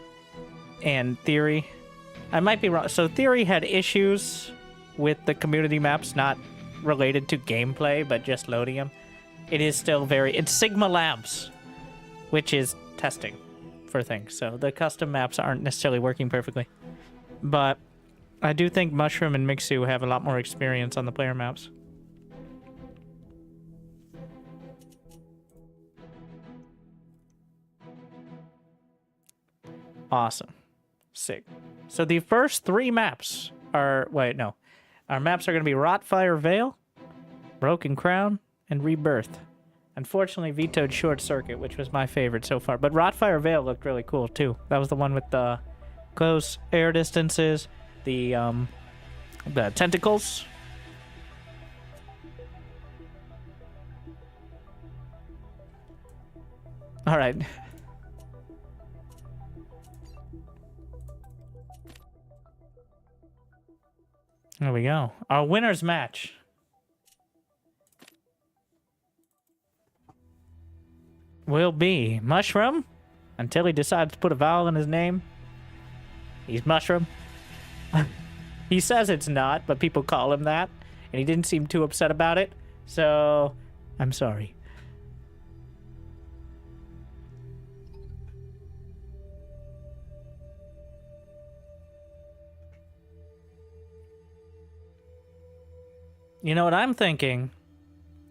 and Theory... I might be wrong. So Theory had issues with the community maps, not related to gameplay, but just loading them. It is still very... It's Sigma Labs, which is testing for things. So the custom maps aren't necessarily working perfectly. But I do think Mushroom and Mixu have a lot more experience on the player maps. Awesome. Sick. So the first three maps are... Wait, no. Our maps are going to be Rotfire Vale, Broken Crown, and Rebirth. Unfortunately, vetoed Short Circuit, which was my favorite so far. But Rotfire Vale looked really cool, too. That was the one with the close air distances, the tentacles. All right. There we go. Our winner's match. Will be Mushroom, until he decides to put a vowel in his name. He's Mushroom. He says it's not, but people call him that, and he didn't seem too upset about it, so I'm sorry. You know what I'm thinking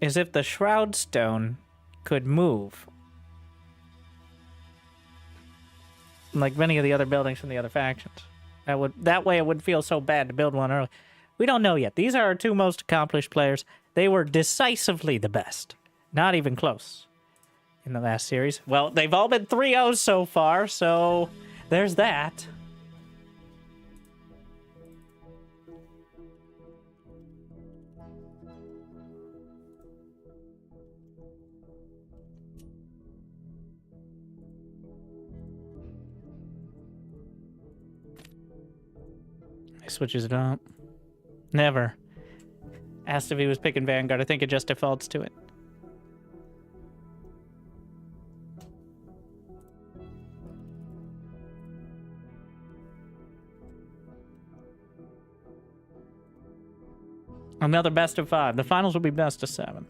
is if the Shroud Stone could move, like many of the other buildings from the other factions. That way it wouldn't feel so bad to build one early. We don't know yet. These are our two most accomplished players. They were decisively the best. Not even close in the last series. Well, they've all been 3-0s so far, so there's that. Switches it up. Never. Asked if he was picking Vanguard. I think it just defaults to it. Another best of 5. The finals will be best of 7.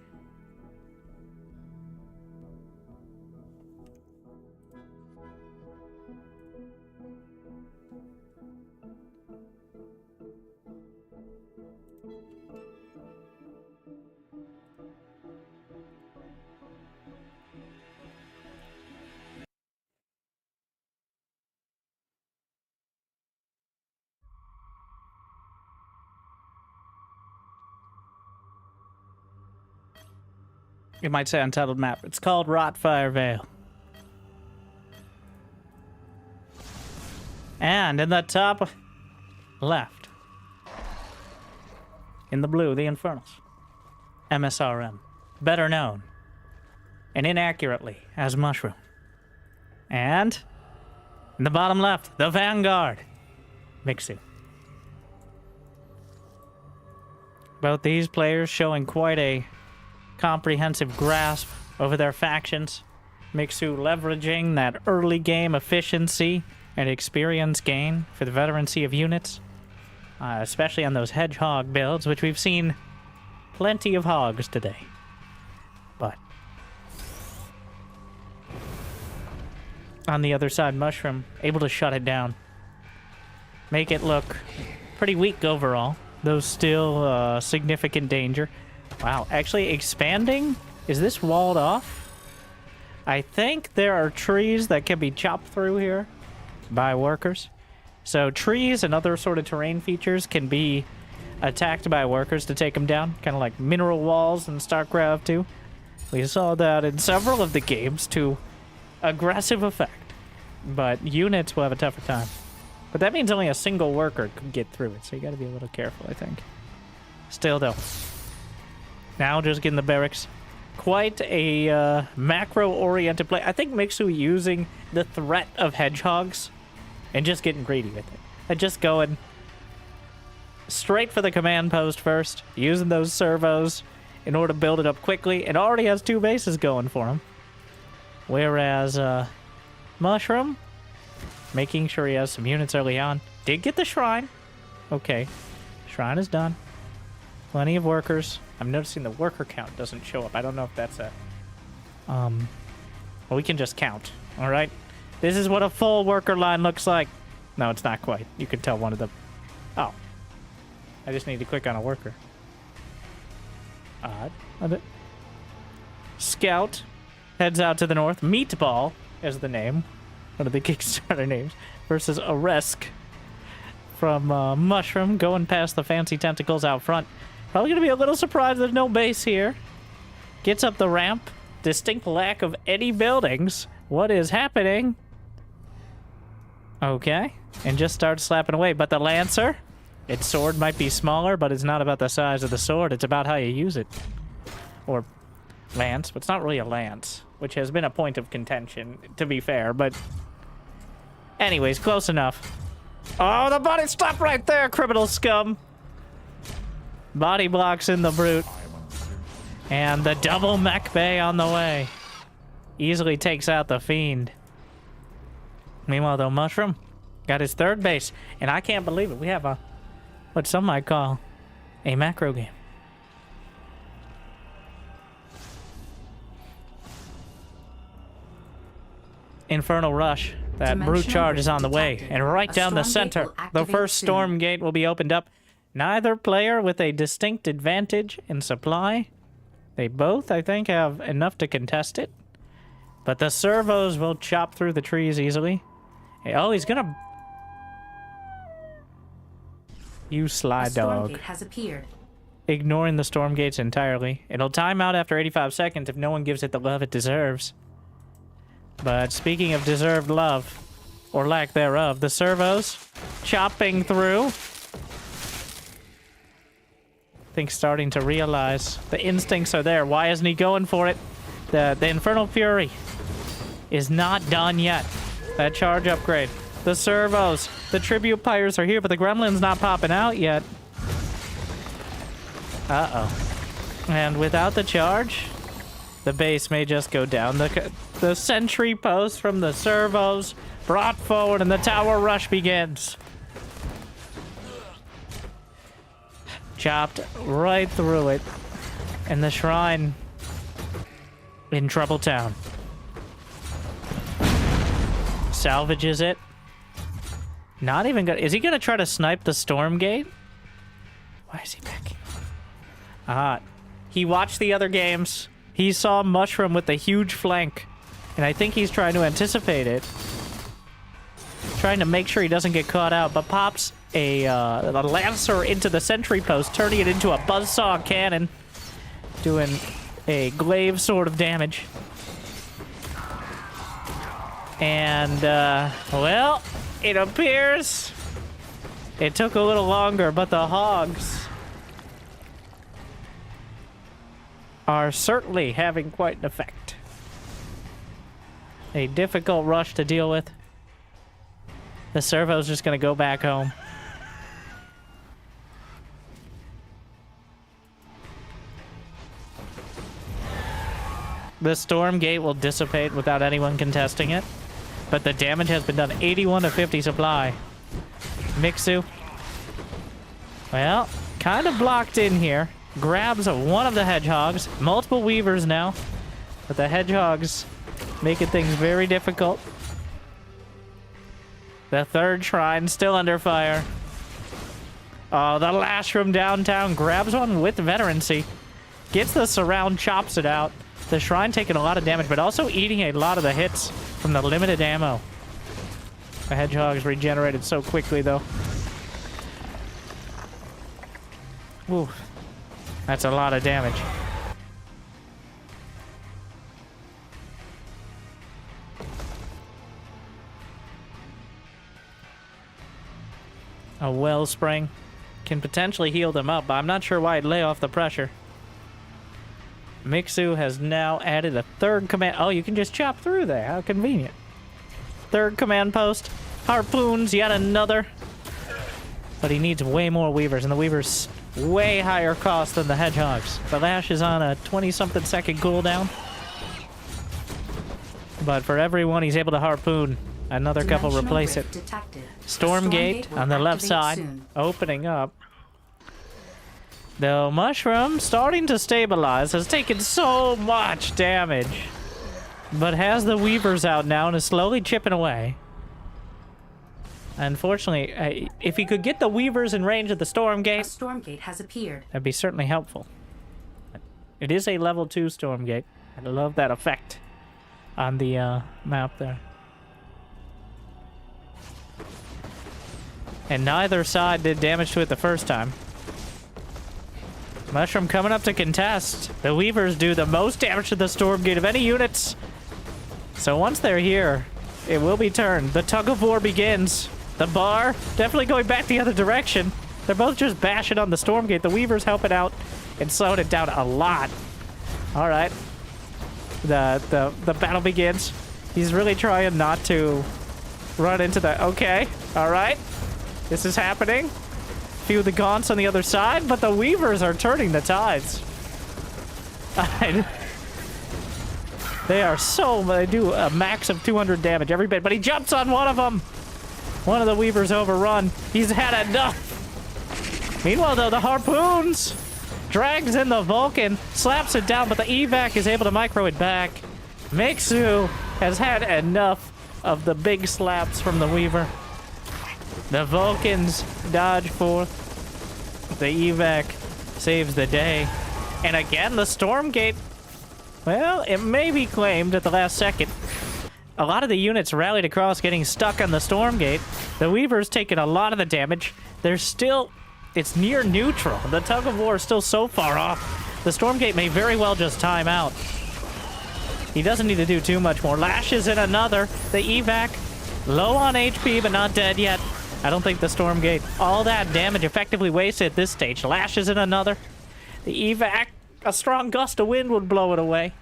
You might say untitled map. It's called Rotfire Vale. And in the top left, in the blue, the Infernals. MSRM. Better known, and inaccurately, as Mushroom. And in the bottom left, the Vanguard. Mixu. Both these players showing quite a comprehensive grasp over their factions. Mixu leveraging that early game efficiency and experience gain for the veterancy of units, especially on those hedgehog builds, which we've seen plenty of hogs today. But on the other side, Mushroom able to shut it down, make it look pretty weak overall, though still significant danger. Wow, actually expanding? Is this walled off? I think there are trees that can be chopped through here by workers. So trees and other sort of terrain features can be attacked by workers to take them down, kind of like mineral walls in StarCraft 2. We saw that in several of the games to aggressive effect, but units will have a tougher time. But that means only a single worker could get through it, so you gotta be a little careful, I think. Still though, now just getting the barracks. Quite a macro-oriented play. I think Mixu using the threat of hedgehogs and just getting greedy with it. And just going straight for the command post first, using those servos in order to build it up quickly. It already has 2 bases going for him. Whereas Mushroom, making sure he has some units early on. Did get the shrine. Okay, shrine is done. Plenty of workers. I'm noticing the worker count doesn't show up. I don't know if that's a... well, we can just count. All right. This is what a full worker line looks like. No, it's not quite. You can tell one of them. Oh. I just need to click on a worker. Odd. Scout heads out to the north. Meatball is the name. One of the Kickstarter names. Versus Aresk from Mushroom going past the fancy tentacles out front. Probably going to be a little surprised there's no base here. Gets up the ramp. Distinct lack of any buildings. What is happening? Okay. And just starts slapping away. But the Lancer, its sword might be smaller, but it's not about the size of the sword. It's about how you use it. Or lance, but it's not really a lance, which has been a point of contention, to be fair. But anyways, close enough. Oh, the body stop right there, criminal scum. Body blocks in the brute. And the double mech bay on the way. Easily takes out the fiend. Meanwhile, though, Mushroom got his 3rd base. And I can't believe it. We have a, what some might call, a macro game. Infernal Rush. That brute charge is on the way. And right down the center, the first Stormgate will be opened up. Neither player with a distinct advantage in supply. They both, I think, have enough to contest it. But the servos will chop through the trees easily. Oh, he's gonna... You sly dog.
Stormgate has appeared.
Ignoring the Stormgates entirely. It'll time out after 85 seconds if no one gives it the love it deserves. But speaking of deserved love, or lack thereof, the servos chopping through. I think starting to realize the instincts are there. Why isn't he going for it? The Infernal Fury is not done yet. That charge upgrade. The servos. The tribute pyres are here, but the gremlin's not popping out yet. Uh-oh. And without the charge, the base may just go down. The sentry post from the servos brought forward, and the tower rush begins. Chopped right through it. And the shrine in Trouble Town. Salvages it. Not even gonna... Is he gonna try to snipe the Stormgate? Why is he backing? He watched the other games. He saw Mushroom with a huge flank. And I think he's trying to anticipate it. Trying to make sure he doesn't get caught out, but pops a Lancer into the sentry post, turning it into a buzzsaw cannon. Doing a glaive sort of damage. And, well, it appears it took a little longer, but the hogs are certainly having quite an effect. A difficult rush to deal with. The servo's just gonna go back home. The Stormgate will dissipate without anyone contesting it. But the damage has been done. 81 to 50 supply. Mixu. Well, kind of blocked in here. Grabs one of the hedgehogs. Multiple weavers now. But the hedgehogs making things very difficult. The third shrine still under fire. Oh, the lash from downtown grabs one with veterancy. Gets the surround, chops it out. The shrine taking a lot of damage, but also eating a lot of the hits from the limited ammo. The hedgehogs regenerated so quickly, though. Ooh, that's a lot of damage. A wellspring can potentially heal them up, but I'm not sure why I'd lay off the pressure. Mixu has now added a third command. Oh, you can just chop through there. How convenient. Third command post. Harpoons, yet another. But he needs way more weavers, and the weavers way higher cost than the hedgehogs. The lash is on a 20-something second cooldown. But for everyone he's able to harpoon, another couple replace it. Stormgate on the left side, opening up. The mushroom, starting to stabilize, has taken so much damage, but has the weavers out now and is slowly chipping away. Unfortunately, if he could get the weavers in range of the Stormgate,
a Stormgate has appeared.
That'd be certainly helpful. It is a level 2 Stormgate. I love that effect on the map there. And neither side did damage to it the first time. Mushroom coming up to contest. The weavers do the most damage to the Stormgate of any units. So once they're here, it will be turned. The tug of war begins. The bar definitely going back the other direction. They're both just bashing on the Stormgate. The weavers helping out and slowing it down a lot. All right. The battle begins. He's really trying not to run into the... Okay. All right. This is happening. Few of the gaunts on the other side, but the weavers are turning the tides. They are so... They do a max of 200 damage every bit, but he jumps on one of them. One of the weavers overrun. He's had enough. Meanwhile, though, the harpoons drags in the Vulcan, slaps it down, but the evac is able to micro it back. Mixu has had enough of the big slaps from the weaver. The Vulcans dodge forth. The evac saves the day. And again, the Stormgate, well, it may be claimed at the last second. A lot of the units rallied across, getting stuck on the Stormgate. The weaver's taking a lot of the damage. They're still... It's near neutral. The tug of war is still so far off. The Stormgate may very well just time out. He doesn't need to do too much more. Lashes in another. The evac, low on HP, but not dead yet. I don't think the Stormgate, all that damage effectively wasted at this stage. Lashes in another. The evac, a strong gust of wind would blow it away.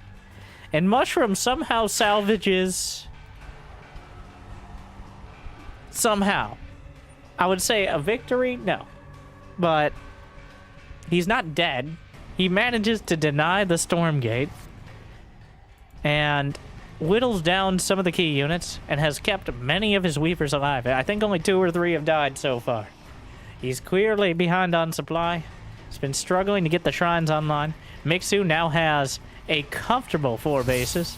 And Mushroom somehow salvages... Somehow. I would say a victory? No. But he's not dead. He manages to deny the Stormgate. And whittles down some of the key units and has kept many of his weavers alive. I think only 2 or 3 have died so far. He's clearly behind on supply. He's been struggling to get the shrines online. Mixu now has a comfortable 4 bases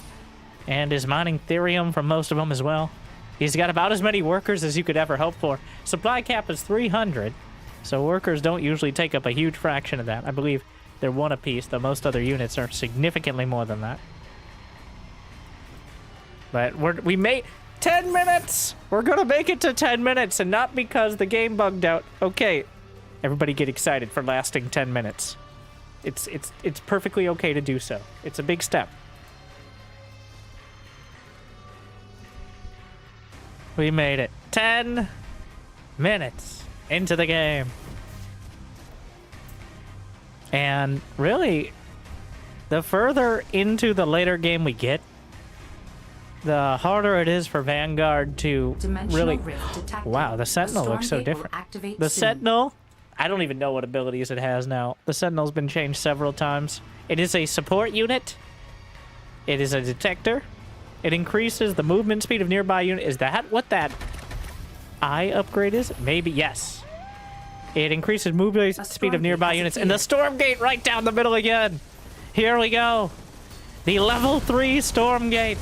and is mining therium from most of them as well. He's got about as many workers as you could ever hope for. Supply cap is 300, so workers don't usually take up a huge fraction of that. I believe they're 1 apiece, though most other units are significantly more than that. But we made 10 minutes! We're gonna make it to 10 minutes, and not because the game bugged out. Okay, everybody get excited for lasting 10 minutes. It's perfectly okay to do so. It's a big step. We made it. 10 minutes into the game. And really, the further into the later game we get, the harder it is for Vanguard to really... Wow, the Sentinel looks so different. The Sentinel, I don't even know what abilities it has now. The Sentinel's been changed several times. It is a support unit. It is a detector. It increases the movement speed of nearby units. Is that what that eye upgrade is? Maybe, yes. It increases movement speed of nearby units. And the Stormgate right down the middle again. Here we go. The level 3 Stormgate.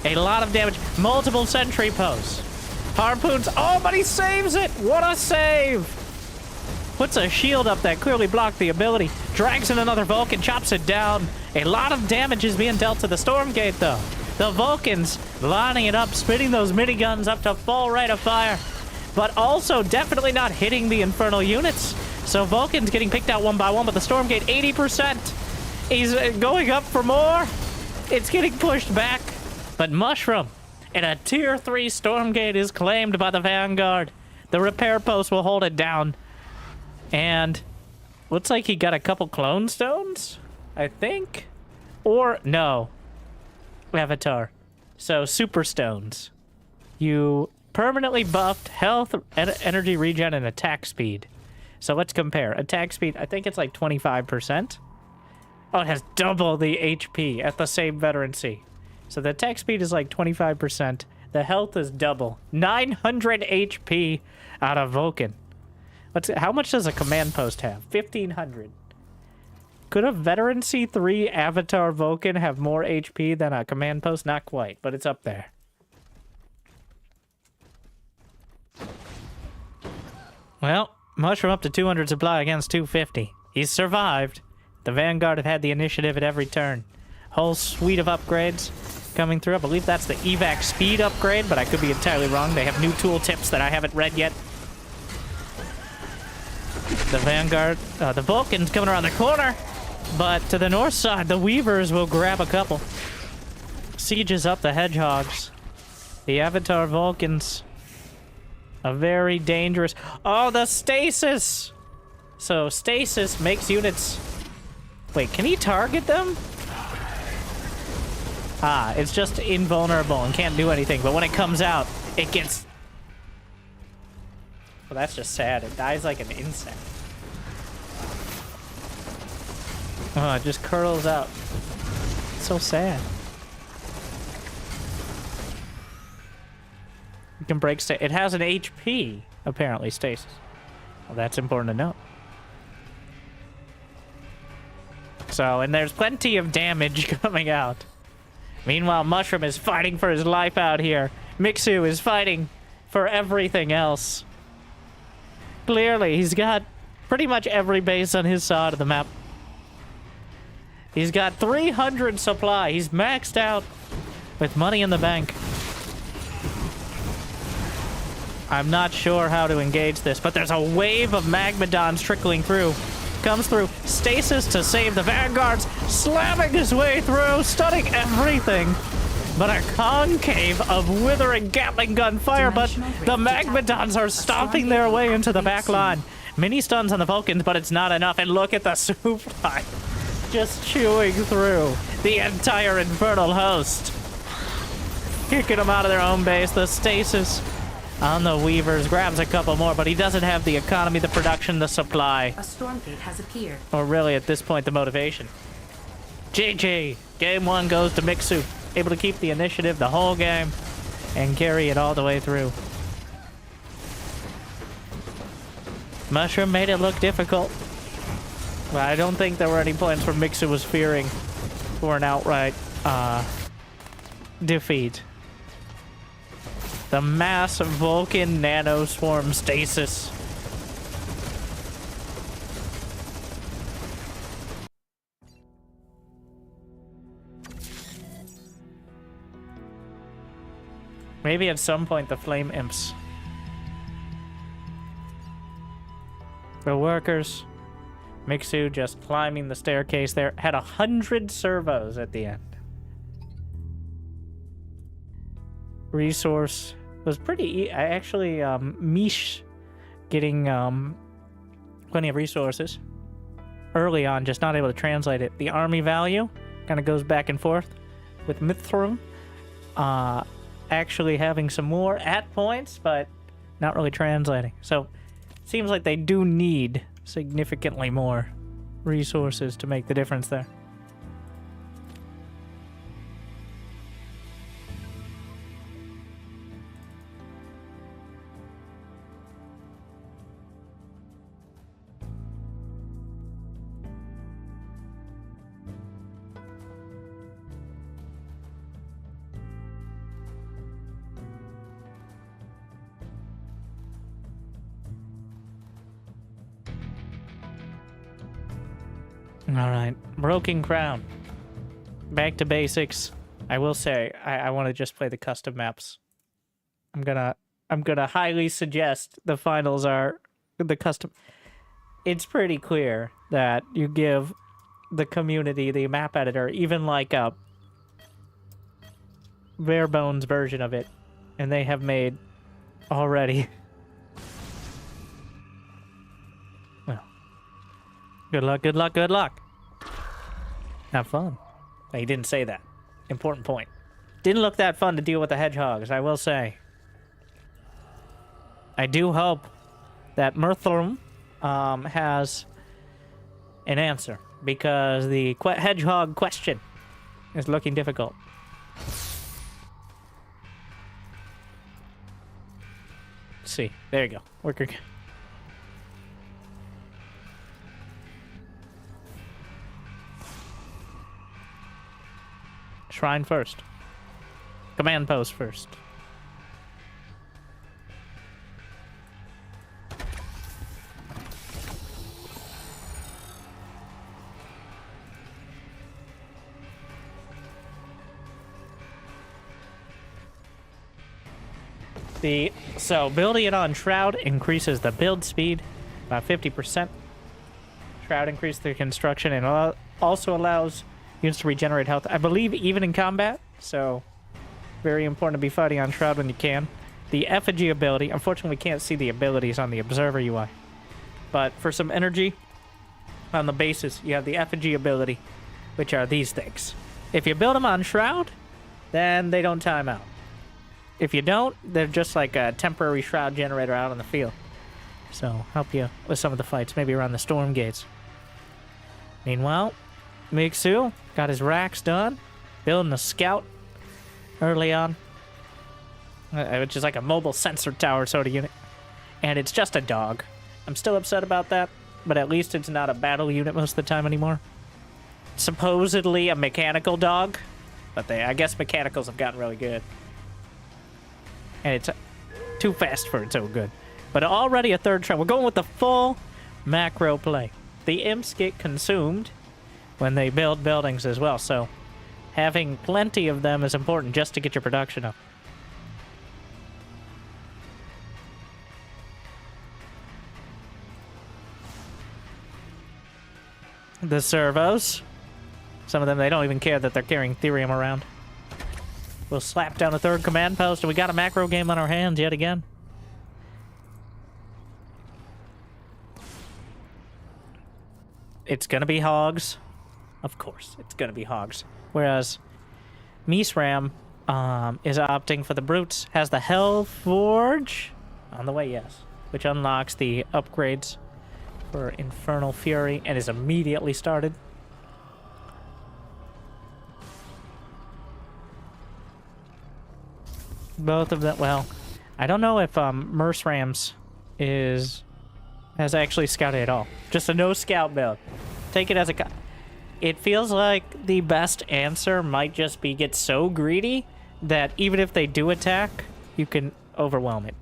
A lot of damage. Multiple sentry posts. Harpoons. Oh, but he saves it. What a save. Puts a shield up that clearly blocked the ability. Drags in another Vulcan. Chops it down. A lot of damage is being dealt to the Stormgate, though. The Vulcans lining it up, spitting those miniguns up to full rate of fire. But also definitely not hitting the Infernal units. So Vulcan's getting picked out one by one, but the Stormgate, 80%. He's going up for more. It's getting pushed back. But Mushroom and a tier 3 Stormgate is claimed by the Vanguard. The repair post will hold it down. And looks like he got a couple clone stones, I think. Or, no. Avatar. So, super stones. You permanently buffed health, energy regen, and attack speed. So let's compare. Attack speed, I think it's like 25%. Oh, it has double the HP at the same veterancy. So the attack speed is like 25%. The health is double. 900 HP out of Vulcan. How much does a command post have? 1,500. Could a veterancy 3 Avatar Vulcan have more HP than a command post? Not quite, but it's up there. Well, Mushroom up to 200 supply against 250. He's survived. The Vanguard have had the initiative at every turn. Whole suite of upgrades coming through. I believe that's the evac speed upgrade, but I could be entirely wrong. They have new tooltips that I haven't read yet. The Vanguard, the Vulcan's coming around the corner, but to the north side, the Weavers will grab a couple. Sieges up the Hedgehogs. The Avatar Vulcans. A very dangerous... Oh, the Stasis! So, Stasis makes units... Wait, can he target them? Ah, it's just invulnerable and can't do anything, but when it comes out, it gets... Well, that's just sad. It dies like an insect. Oh, it just curls out. It's so sad. You can break it has an HP, apparently, Stasis. Well, that's important to know. So, and there's plenty of damage coming out. Meanwhile, Mushroom is fighting for his life out here. Mixu is fighting for everything else. Clearly, he's got pretty much every base on his side of the map. He's got 300 supply. He's maxed out with money in the bank. I'm not sure how to engage this, but there's a wave of Magmadons trickling through. Comes through. Stasis to save the Vanguards. Slamming his way through. Stunning everything. But a concave of withering Gatling gun fire, but the Magmadons are stomping their way into the back line. Mini stuns on the Vulcans, but it's not enough. And look at the supply. Just chewing through the entire Infernal host. Kicking them out of their own base. The Stasis on the Weavers grabs a couple more, but he doesn't have the economy, the production, the supply.
A Stormgate has appeared.
Or really, at this point, the motivation. GG. Game 1 goes to Mixu. Able to keep the initiative the whole game and carry it all the way through. Mushroom made it look difficult. Well, I don't think there were any points where Mixu was fearing for an outright defeat. The mass Vulcan nano swarm Stasis. Maybe at some point the Flame Imps. The Workers Mixu just climbing the staircase there. Had 100 servos at the end. Resource was pretty... I actually, Mish getting plenty of resources early on, just not able to translate it. The army value kind of goes back and forth with Mithrum actually having some more at points, but not really translating. So seems like they do need significantly more resources to make the difference there. Alright, Broken Crown. Back to basics. I will say, I want to just play the custom maps. I'm gonna highly suggest the finals are the custom... It's pretty clear that you give the community, the map editor, even like a bare bones version of it, and they have made already... Well, good luck, good luck, good luck. Have fun. Well, he didn't say that. Important point. Didn't look that fun to deal with the hedgehogs, I will say. I do hope that Murthrum has an answer, because the hedgehog question is looking difficult. Let's see. There you go. Worker. Shrine first. Command post first. So building it on Shroud increases the build speed by 50%. Shroud increases the construction and also allows units to regenerate health, I believe, even in combat. So very important to be fighting on Shroud when you can. The effigy ability, unfortunately we can't see the abilities on the observer UI, but for some energy on the bases, you have the effigy ability, which are these things. If you build them on Shroud, then they don't time out. If you don't, they're just like a temporary Shroud generator out on the field. So help you with some of the fights, maybe around the Stormgates. Meanwhile, Mixu got his racks done, building a scout early on, which is like a mobile sensor tower sort of unit. And it's just a dog. I'm still upset about that, but at least it's not a battle unit most of the time anymore. Supposedly a mechanical dog, but I guess mechanicals have gotten really good. And it's too fast for it, so good. But already a third try. We're going with the full macro play. The imps get consumed when they build buildings as well, so having plenty of them is important just to get your production up. The servos. Some of them, they don't even care that they're carrying Therium around. We'll slap down a third command post, and we got a macro game on our hands yet again. It's gonna be hogs. Of course, it's gonna be hogs. Whereas Misram is opting for the brutes. Has the Hell Forge on the way, yes. Which unlocks the upgrades for Infernal Fury and is immediately started. Both of them, well, I don't know if Mersrams has actually scouted at all. Just a no scout build. Take it as a... It feels like the best answer might just be get so greedy that even if they do attack, you can overwhelm it.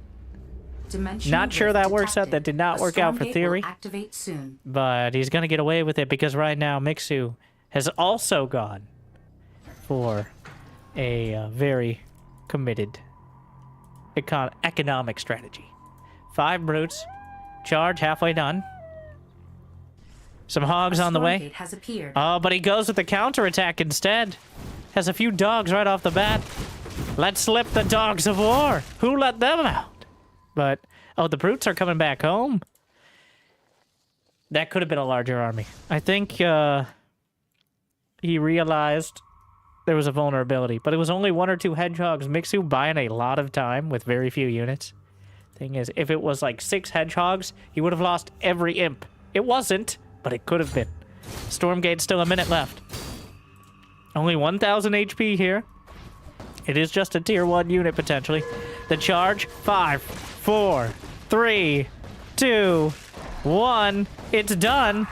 Not sure that works out. That did not work out for Theory.
Activate soon.
But he's going to get away with it because right now Mixu has also gone for a very committed economic strategy. 5 brutes. Charge halfway done. Some hogs on the way.
Stormgate has appeared.
Oh, but he goes with the counterattack instead. Has a few dogs right off the bat. Let's slip the dogs of war. Who let them out? But, oh, the brutes are coming back home. That could have been a larger army. I think he realized there was a vulnerability, but it was only 1 or 2 hedgehogs. Mixu buying a lot of time with very few units. Thing is, if it was like 6 hedgehogs, he would have lost every imp. It wasn't, but it could have been. Stormgate's still a minute left. Only 1,000 HP here. It is just a tier 1 unit, potentially. The charge, 5, 4, 3, 2, 1. It's done.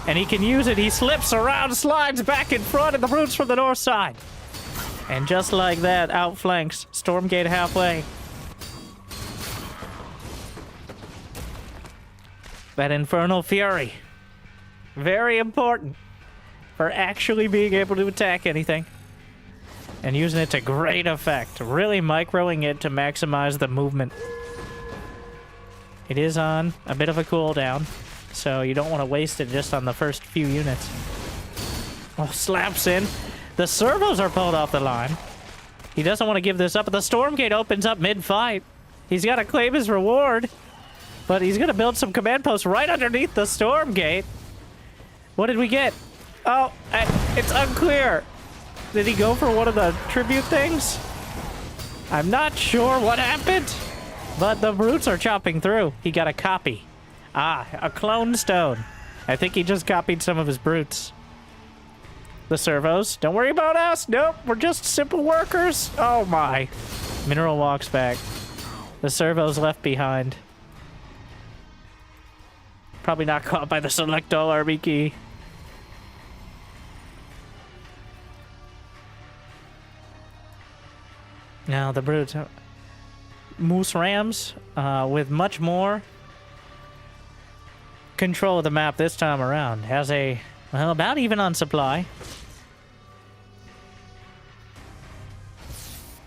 And he can use it. He slips around, slides back in front of the brutes from the north side. And just like that, outflanks Stormgate halfway. That Infernal Fury. Very important for actually being able to attack anything. And using it to great effect. Really microing it to maximize the movement. It is on a bit of a cooldown, so you don't want to waste it just on the first few units. Oh, slaps in. The servos are pulled off the line. He doesn't want to give this up, but the Stormgate opens up mid-fight. He's got to claim his reward, but he's going to build some command posts right underneath the Stormgate. What did we get? Oh, it's unclear. Did he go for one of the tribute things? I'm not sure what happened, but the brutes are chopping through. He got a copy. Ah, a clone stone. I think he just copied some of his brutes. The servos. Don't worry about us. Nope, we're just simple workers. Oh my. Mineral walks back. The servos left behind. Probably not caught by the select all army key. Now the brutes. Moose Rams with much more control of the map this time around. Has a, well, about even on supply.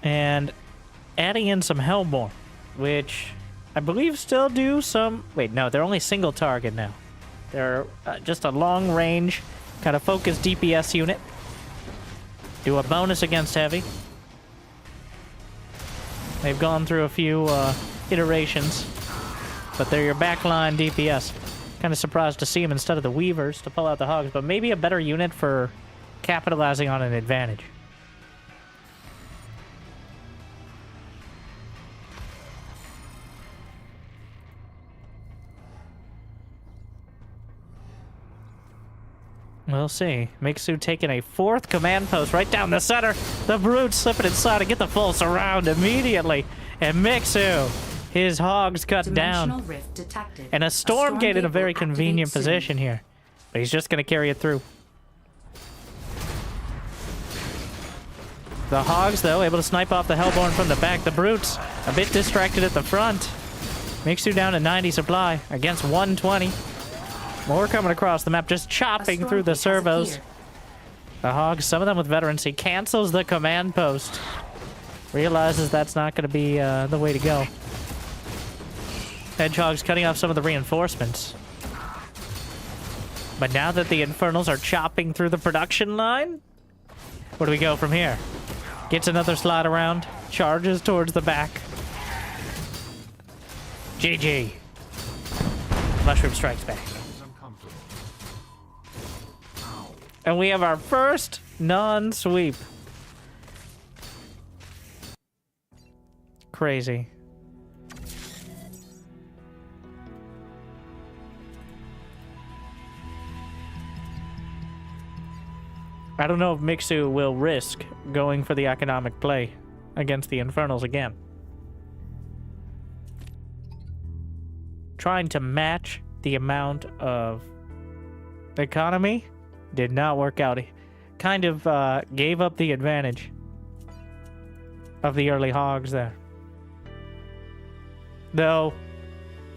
And adding in some Hellborn, which I believe still do some... Wait, no, they're only single target now. They're just a long range, kind of focused DPS unit. Do a bonus against heavy. They've gone through a few iterations, but they're your backline DPS. Kind of surprised to see them instead of the Weavers to pull out the Hogs, but maybe a better unit for capitalizing on an advantage. We'll see. Mixu taking a 4th command post right down the center. The brutes slipping inside and get the full surround immediately. And Mixu, his hogs cut down.
Rift detected.
And a Stormgate in a very convenient position here. But he's just going to carry it through. The hogs, though, able to snipe off the Hellborn from the back. The brutes, a bit distracted at the front. Mixu down to 90 supply against 120. More coming across the map, just chopping through the servos. The hogs, some of them with veterans. He cancels the command post. Realizes that's not going to be the way to go. Hedgehogs cutting off some of the reinforcements. But now that the Infernals are chopping through the production line, where do we go from here? Gets another slide around, charges towards the back. GG. Mushroom strikes back. And we have our first non-sweep. Crazy. I don't know if Mixu will risk going for the economic play against the Infernals again. Trying to match the amount of economy did not work out. He kind of gave up the advantage of the early hogs there. Though,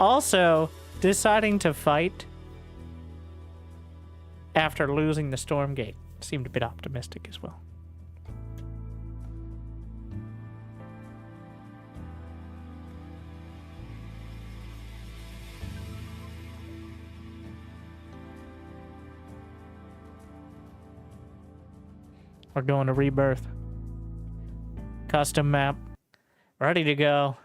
also deciding to fight after losing the Stormgate seemed a bit optimistic as well. We're going to Rebirth. Custom map. Ready to go.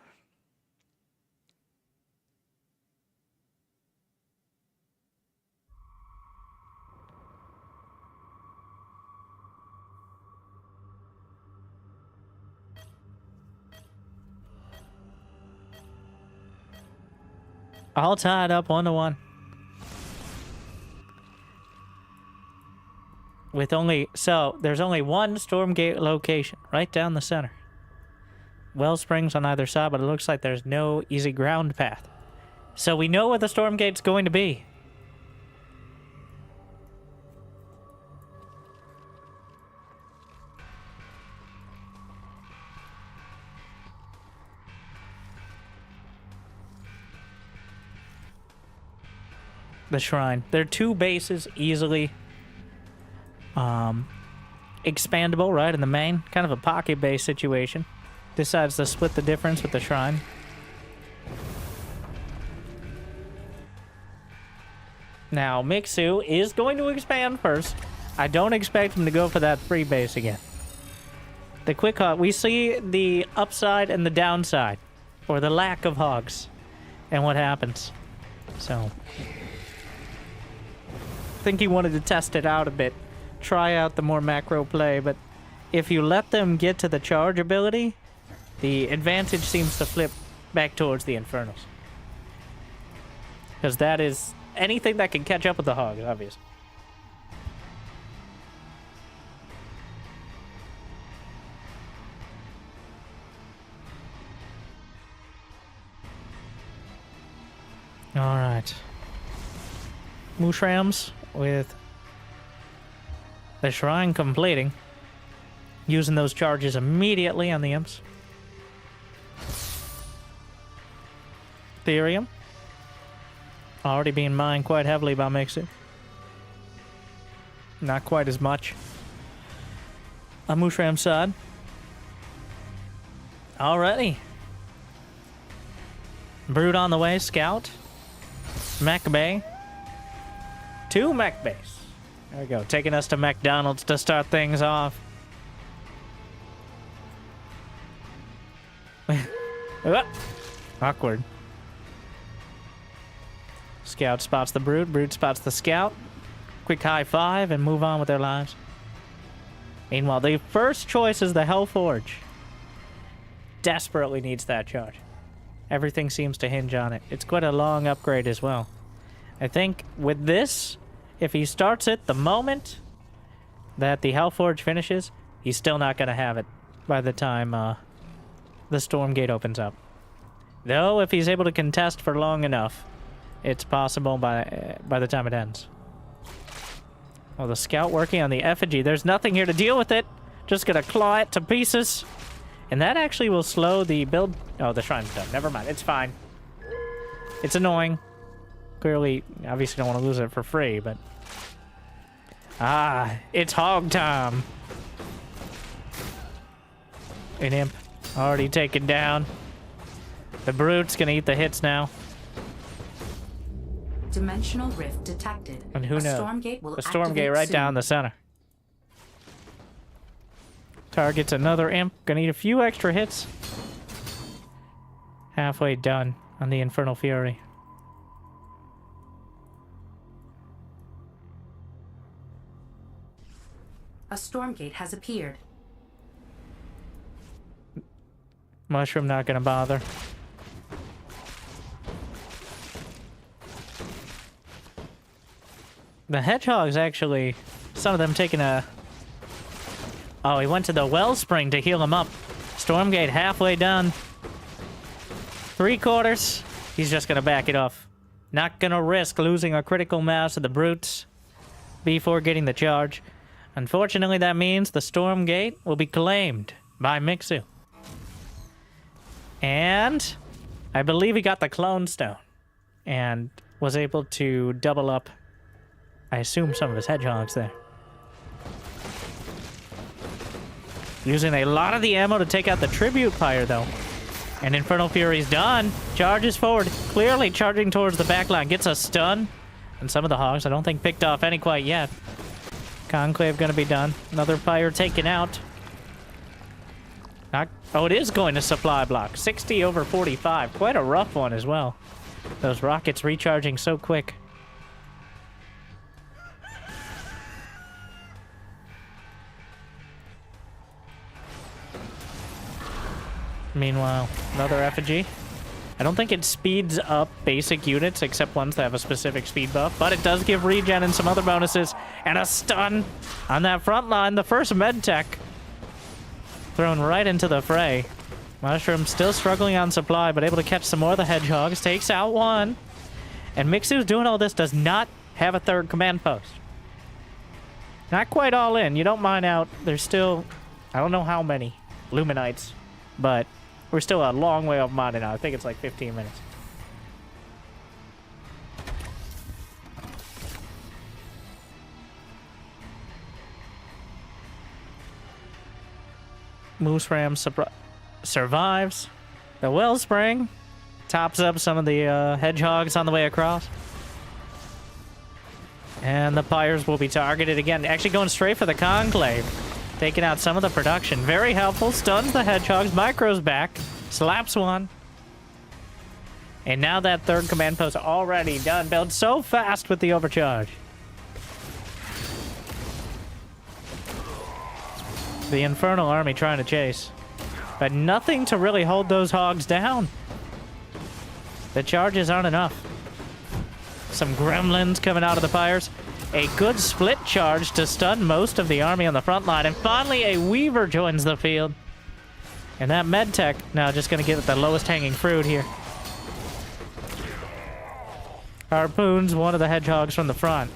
All tied up 1-1. With there's only one Stormgate location right down the center. Wellsprings on either side, but it looks like there's no easy ground path. So we know where the Stormgate's going to be. The shrine. There are two bases easily expandable, right, in the main. Kind of a pocket base situation. Decides to split the difference with the shrine. Now, Mixu is going to expand first. I don't expect him to go for that free base again. The quick hog, we see the upside and the downside, or the lack of hogs, and what happens. So, I think he wanted to test it out a bit, try out the more macro play, but if you let them get to the charge ability, the advantage seems to flip back towards the Infernals. Because that is anything that can catch up with the hogs, obviously. Alright. Mushrams with the shrine completing. Using those charges immediately on the imps. Therium. Already being mined quite heavily by Mixu. Not quite as much on Mushram's side. Already. Brood on the way. Scout. Mech Bay. 2 mech bays. There we go. Taking us to McDonald's to start things off. Awkward. Scout spots the Brood. Brood spots the Scout. Quick high five and move on with their lives. Meanwhile, the first choice is the Hellforge. Desperately needs that charge. Everything seems to hinge on it. It's quite a long upgrade as well. I think with this, if he starts it the moment that the Hellforge finishes, he's still not going to have it by the time the Stormgate opens up. Though, if he's able to contest for long enough, it's possible by the time it ends. Oh, the Scout working on the effigy. There's nothing here to deal with it. Just gonna claw it to pieces. And that actually will slow the build. Oh, the shrine's done. Never mind. It's fine. It's annoying. Clearly, obviously don't want to lose it for free, but... Ah, it's hog time. An imp already taken down. The Brute's gonna eat the hits now.
Dimensional rift detected.
And who knows?
Stormgate will
the Stormgate right
soon.
down the center. Targets another imp. Gonna need a few extra hits. Halfway done on the Infernal Fury.
A Stormgate has appeared.
Mushroom not gonna bother. The hedgehogs actually, some of them taking a... Oh, he went to the wellspring to heal him up. Stormgate halfway done. 3/4. He's just gonna back it off. Not gonna risk losing a critical mass of the brutes before getting the charge. Unfortunately, that means the Stormgate will be claimed by Mixu. And I believe he got the clone stone and was able to double up, I assume, some of his hedgehogs there. Using a lot of the ammo to take out the Tribute Pyre, though. And Infernal Fury's done. Charges forward. Clearly charging towards the back line. Gets a stun. And some of the hogs, I don't think, picked off any quite yet. Conclave gonna be done. Another Pyre taken out. Oh, it is going to supply block. 60 over 45. Quite a rough one as well. Those rockets recharging so quick. Meanwhile, another effigy. I don't think it speeds up basic units except ones that have a specific speed buff, but it does give regen and some other bonuses. And a stun on that front line. The first med tech thrown right into the fray. Mushroom still struggling on supply, but able to catch some more of the hedgehogs. Takes out one. And Mixu's doing all this, does not have a third command post. Not quite all in. You don't mine out. There's still, I don't know how many Luminites, but we're still a long way off mining out. I think it's like 15 minutes. Moose Ram survives. The Wellspring tops up some of the hedgehogs on the way across. And the Pyres will be targeted again. Actually going straight for the Conclave. Taking out some of the production. Very helpful. Stuns the hedgehogs. Micro's back. Slaps one. And now that third command post already done. Built so fast with the overcharge. The Infernal Army trying to chase. But nothing to really hold those hogs down. The charges aren't enough. Some gremlins coming out of the Pyres. A good split charge to stun most of the army on the front line. And finally, a Weaver joins the field. And that medtech now just going to get the lowest hanging fruit here. Harpoons one of the hedgehogs from the front.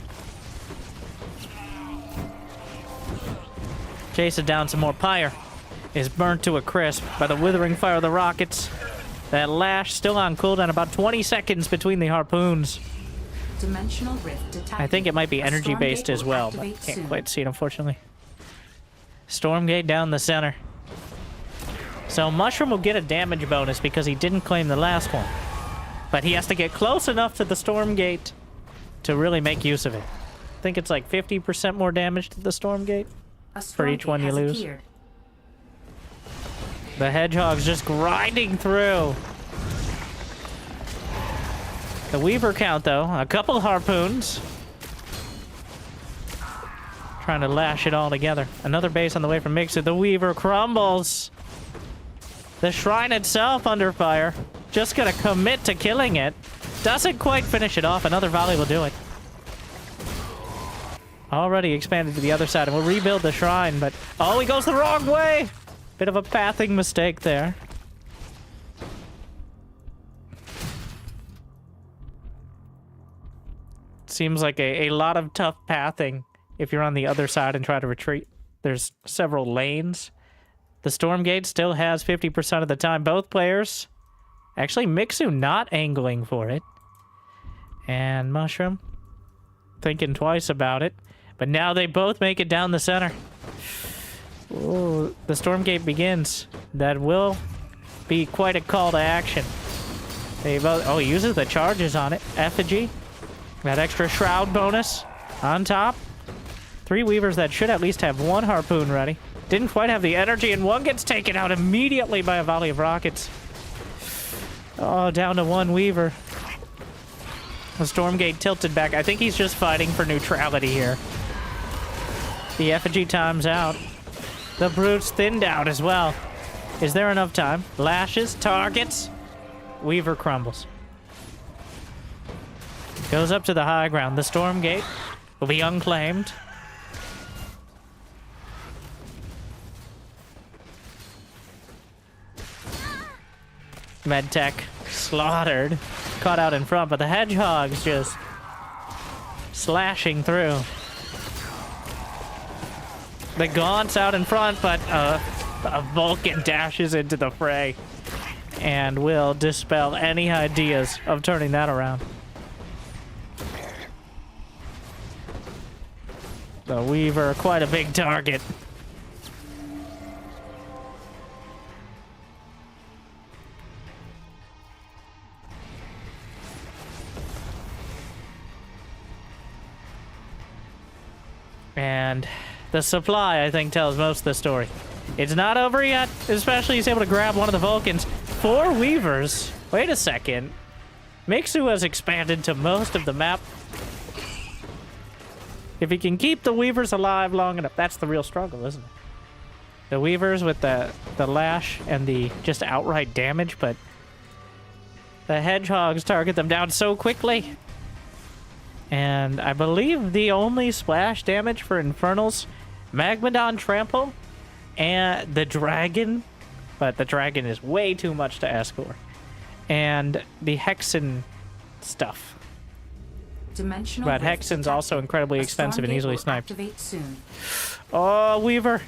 Chases down some more Pyre. Is burnt to a crisp by the withering fire of the rockets. That lash still on cooldown, about 20 seconds between the harpoons.
Dimensional rift detected.
I think it might be energy based as well, but can't quite see it, unfortunately. Stormgate down the center. So Mushroom will get a damage bonus because he didn't claim the last one. But he has to get close enough to the Stormgate to really make use of it. I think it's like 50% more damage to the Stormgate for each one you lose.
Appeared.
The hedgehog's just grinding through. The Weaver count, though. A couple harpoons. Trying to lash it all together. Another base on the way from Mixer. The Weaver crumbles. The shrine itself under fire. Just gonna commit to killing it. Doesn't quite finish it off. Another volley will do it. Already expanded to the other side, and we'll rebuild the shrine, but... Oh, he goes the wrong way! Bit of a pathing mistake there. Seems like a lot of tough pathing if you're on the other side and try to retreat. There's several lanes. The Stormgate still has 50% of the time. Both players. Actually, Mixu not angling for it. And Mushroom thinking twice about it. But now they both make it down the center. Ooh, the Stormgate begins. That will be quite a call to action. They both, oh, he uses the charges on it. Effigy. That extra shroud bonus on top. 3 Weavers that should at least have 1 harpoon ready. Didn't quite have the energy, and one gets taken out immediately by a volley of rockets. Oh, down to 1 Weaver. The Stormgate tilted back. I think he's just fighting for neutrality here. The effigy times out. The Brute's thinned out as well. Is there enough time? Lashes, targets. Weaver crumbles. Goes up to the high ground. The Stormgate will be unclaimed. Medtech slaughtered. Caught out in front, but the hedgehog's just slashing through. The Gaunt's out in front, but a Vulcan dashes into the fray and will dispel any ideas of turning that around. The Weaver, quite a big target. And the supply, I think, tells most of the story. It's not over yet, especially he's able to grab one of the Vulcans. 4 Weavers. Wait a second. Mixu has expanded to most of the map. If he can keep the Weavers alive long enough, that's the real struggle, isn't it? The Weavers with the lash and the just outright damage, but the Hedgehogs target them down so quickly. And I believe the only splash damage for Infernals, Magmadon Trample, and the Dragon, but the Dragon is way too much to escort, and the Hexen stuff. But Hexen's also incredibly expensive and easily sniped. Oh, Weaver.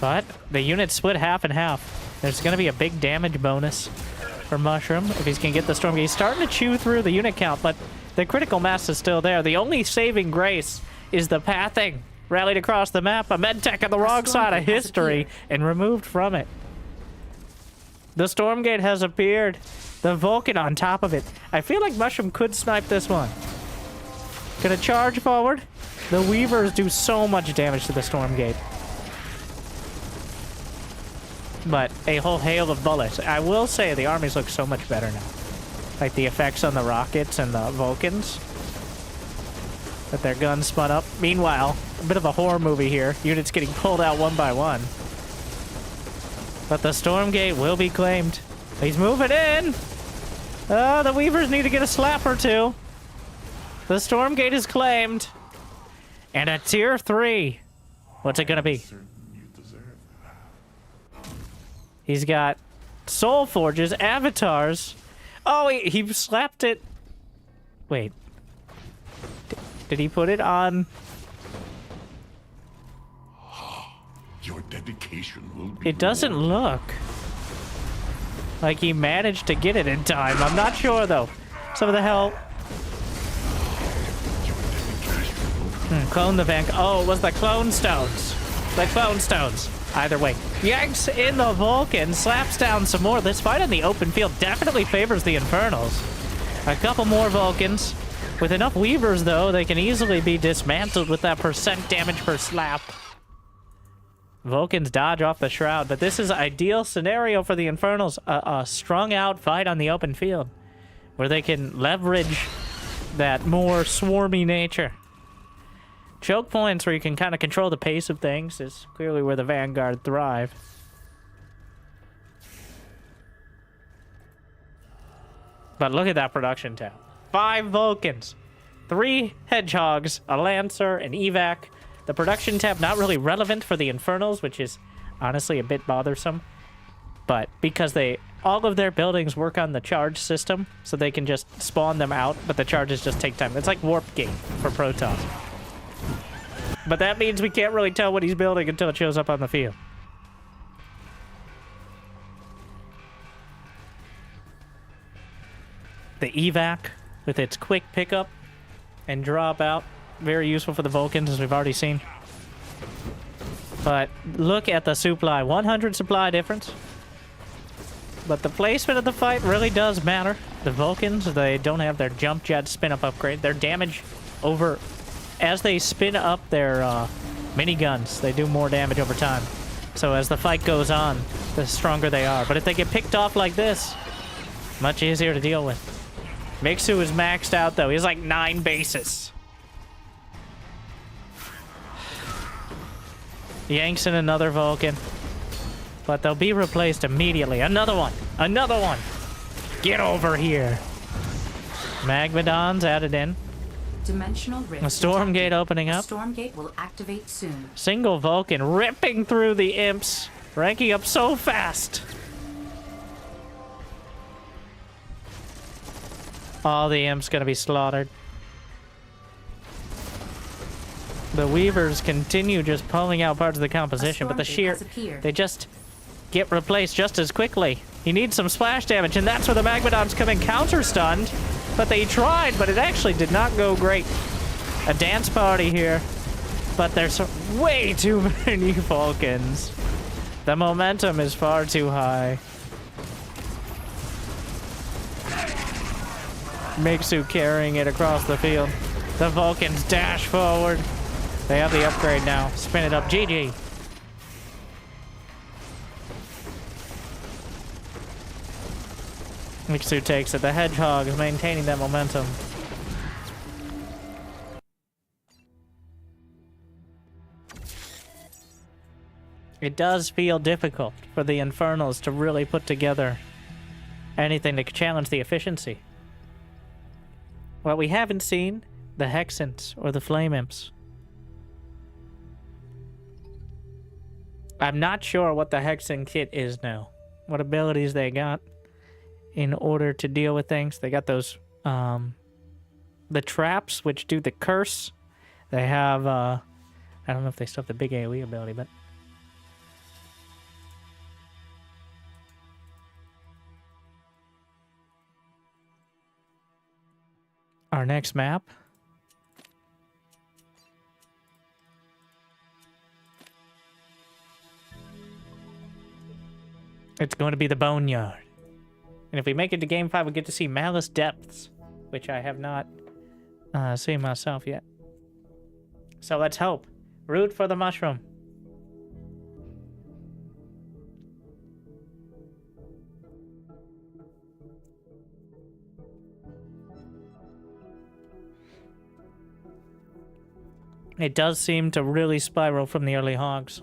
But the unit split half and half. There's going to be a big damage bonus for Mushroom if he's going to get the Stormgate. He's starting to chew through the unit count, but the critical mass is still there. The only saving grace is the pathing. Rallied across the map, a medtech on the wrong side of history and removed from it. The Stormgate has appeared. The Vulcan on top of it. I feel like Mushroom could snipe this one. Gonna charge forward. The Weavers do so much damage to the Stormgate. But a whole hail of bullets. I will say the armies look so much better now. Like the effects on the rockets and the Vulcans. That their guns spun up. Meanwhile, a bit of a horror movie here. Units getting pulled out one by one. But the Stormgate will be claimed. He's moving in. Oh, the Weavers need to get a slap or two. The Stormgate is claimed. And a tier 3. What's it gonna be? He's got soul forges, avatars. Oh, he slapped it. Wait. Did he put it on?
Your dedication will be
It doesn't look like he managed to get it in time. I'm not sure though. Some of the help. Clone the Vank. Oh, it was the clone stones. The clone stones. Either way. Yanks in the Vulcan, slaps down some more. This fight on the open field definitely favors the Infernals. A couple more Vulcans. With enough Weavers, though, they can easily be dismantled with that % damage per slap. Vulcans dodge off the Shroud, but this is an ideal scenario for the Infernals. A strung-out fight on the open field, where they can leverage that more swarmy nature. Choke points where you can kind of control the pace of things is clearly where the Vanguard thrive. But look at that production tab. 5 Vulcans, 3 Hedgehogs, a Lancer, an Evac. The production tab not really relevant for the Infernals, which is honestly a bit bothersome. But because all of their buildings work on the charge system, so they can just spawn them out, but the charges just take time. It's like Warp Gate for Protoss. But that means we can't really tell what he's building until it shows up on the field. The Evac, with its quick pickup and drop out, very useful for the Vulcans, as we've already seen. But look at the supply. 100 supply difference. But the placement of the fight really does matter. The Vulcans, they don't have their jump jet spin-up upgrade. Their damage over... As they spin up their miniguns, they do more damage over time. So as the fight goes on, the stronger they are. But if they get picked off like this, much easier to deal with. Mixu is maxed out, though. He has like 9 bases. Yanks in another Vulcan. But they'll be replaced immediately. Another one! Another one! Get over here! Magmadon's added in.
Dimensional rift.
A Stormgate opening up.
Stormgate will activate soon.
Single Vulcan ripping through the imps. Ranking up so fast. All the imps gonna be slaughtered. The Weavers continue just pulling out parts of the composition, but the sheer... They just get replaced just as quickly. He needs some splash damage, and that's where the Magmadons come in counter-stunned. But they tried, but it actually did not go great. A dance party here. But there's way too many Vulcans. The momentum is far too high. Mixu carrying it across the field. The Vulcans dash forward. They have the upgrade now. Spin it up. GG. Mixu takes it. The Hedgehog is maintaining that momentum. It does feel difficult for the Infernals to really put together anything to challenge the efficiency. Well, we haven't seen the Hexants or the Flame Imps. I'm not sure what the Hexen kit is now. What abilities they got in order to deal with things. They got those, the traps, which do the curse. They have, I don't know if they still have the big AoE ability, but... Our next map. It's going to be the Boneyard. And if we make it to Game 5, we get to see Malice Depths, which I have not seen myself yet. So let's hope. Root for the mushroom. It does seem to really spiral from the early hogs.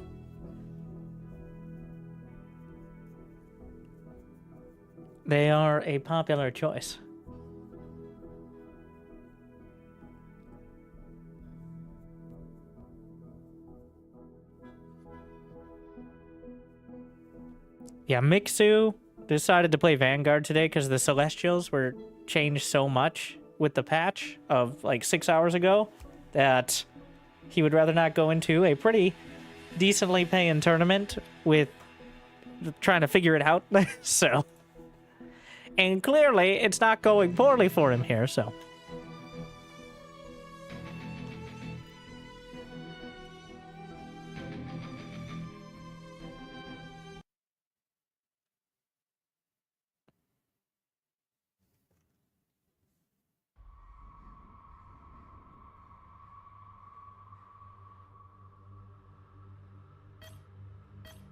They are a popular choice. Yeah, Mixu decided to play Vanguard today because the Celestials were changed so much with the patch of like 6 hours ago that he would rather not go into a pretty decently paying tournament with trying to figure it out. So, and clearly it's not going poorly for him here, so.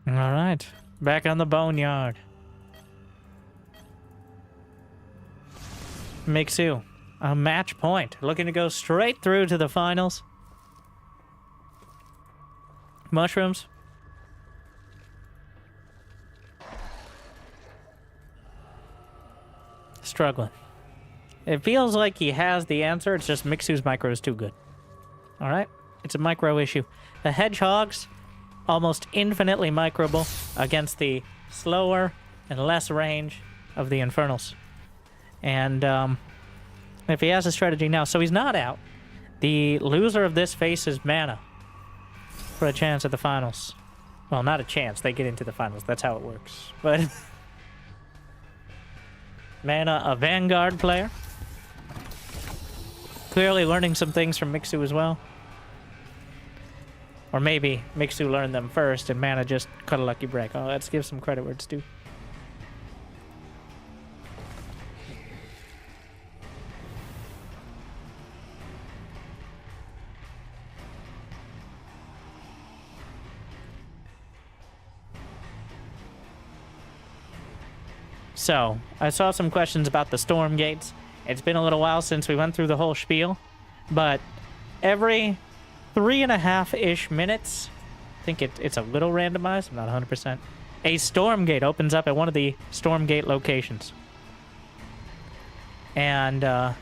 All right, back on the Boneyard. Mixu, a match point, looking to go straight through to the finals. Mushrooms. Struggling. It feels like he has the answer, it's just Mixu's micro is too good. All right, it's a micro issue. The Hedgehogs, almost infinitely microable against the slower and less range of the Infernals. And if he has a strategy now, so he's not out. The loser of this faces Mana for a chance at the finals. Well, not a chance, they get into the finals, that's how it works. But Mana, a Vanguard player. Clearly learning some things from Mixu as well. Or maybe Mixu learned them first and Mana just cut a lucky break. Oh, let's give some credit where it's due. So, I saw some questions about the Stormgates. It's been a little while since we went through the whole spiel, but every 3.5-ish minutes, I think it's a little randomized, I'm not 100%, a Stormgate opens up at one of the Stormgate locations. And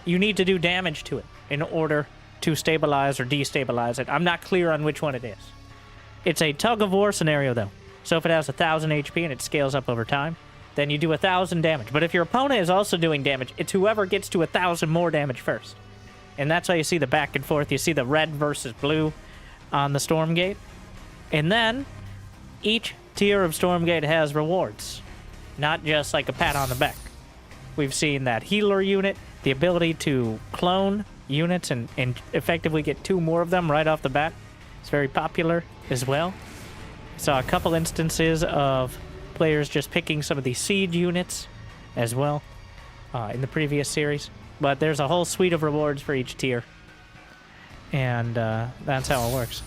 you need to do damage to it in order to stabilize or destabilize it. I'm not clear on which one it is. It's a tug-of-war scenario, though. So if it has 1,000 HP and it scales up over time, then you do 1,000 damage. But if your opponent is also doing damage, it's whoever gets to 1,000 more damage first. And that's how you see the back and forth. You see the red versus blue on the Stormgate. And then each tier of Stormgate has rewards, not just like a pat on the back. We've seen that healer unit, the ability to clone units and effectively get 2 more of them right off the bat. It's very popular as well. Saw a couple instances of players just picking some of the siege units as well in the previous series. But there's a whole suite of rewards for each tier. And that's how it works.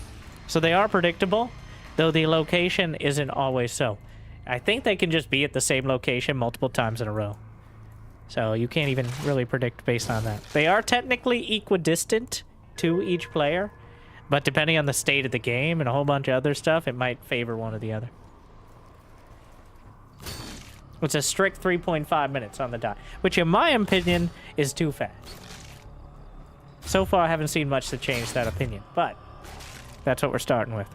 So they are predictable, though the location isn't always so. I think they can just be at the same location multiple times in a row. So you can't even really predict based on that. They are technically equidistant to each player, but depending on the state of the game and a whole bunch of other stuff, it might favor one or the other. It's a strict 3.5 minutes on the dot, which in my opinion is too fast. So far, I haven't seen much to change that opinion, but that's what we're starting with.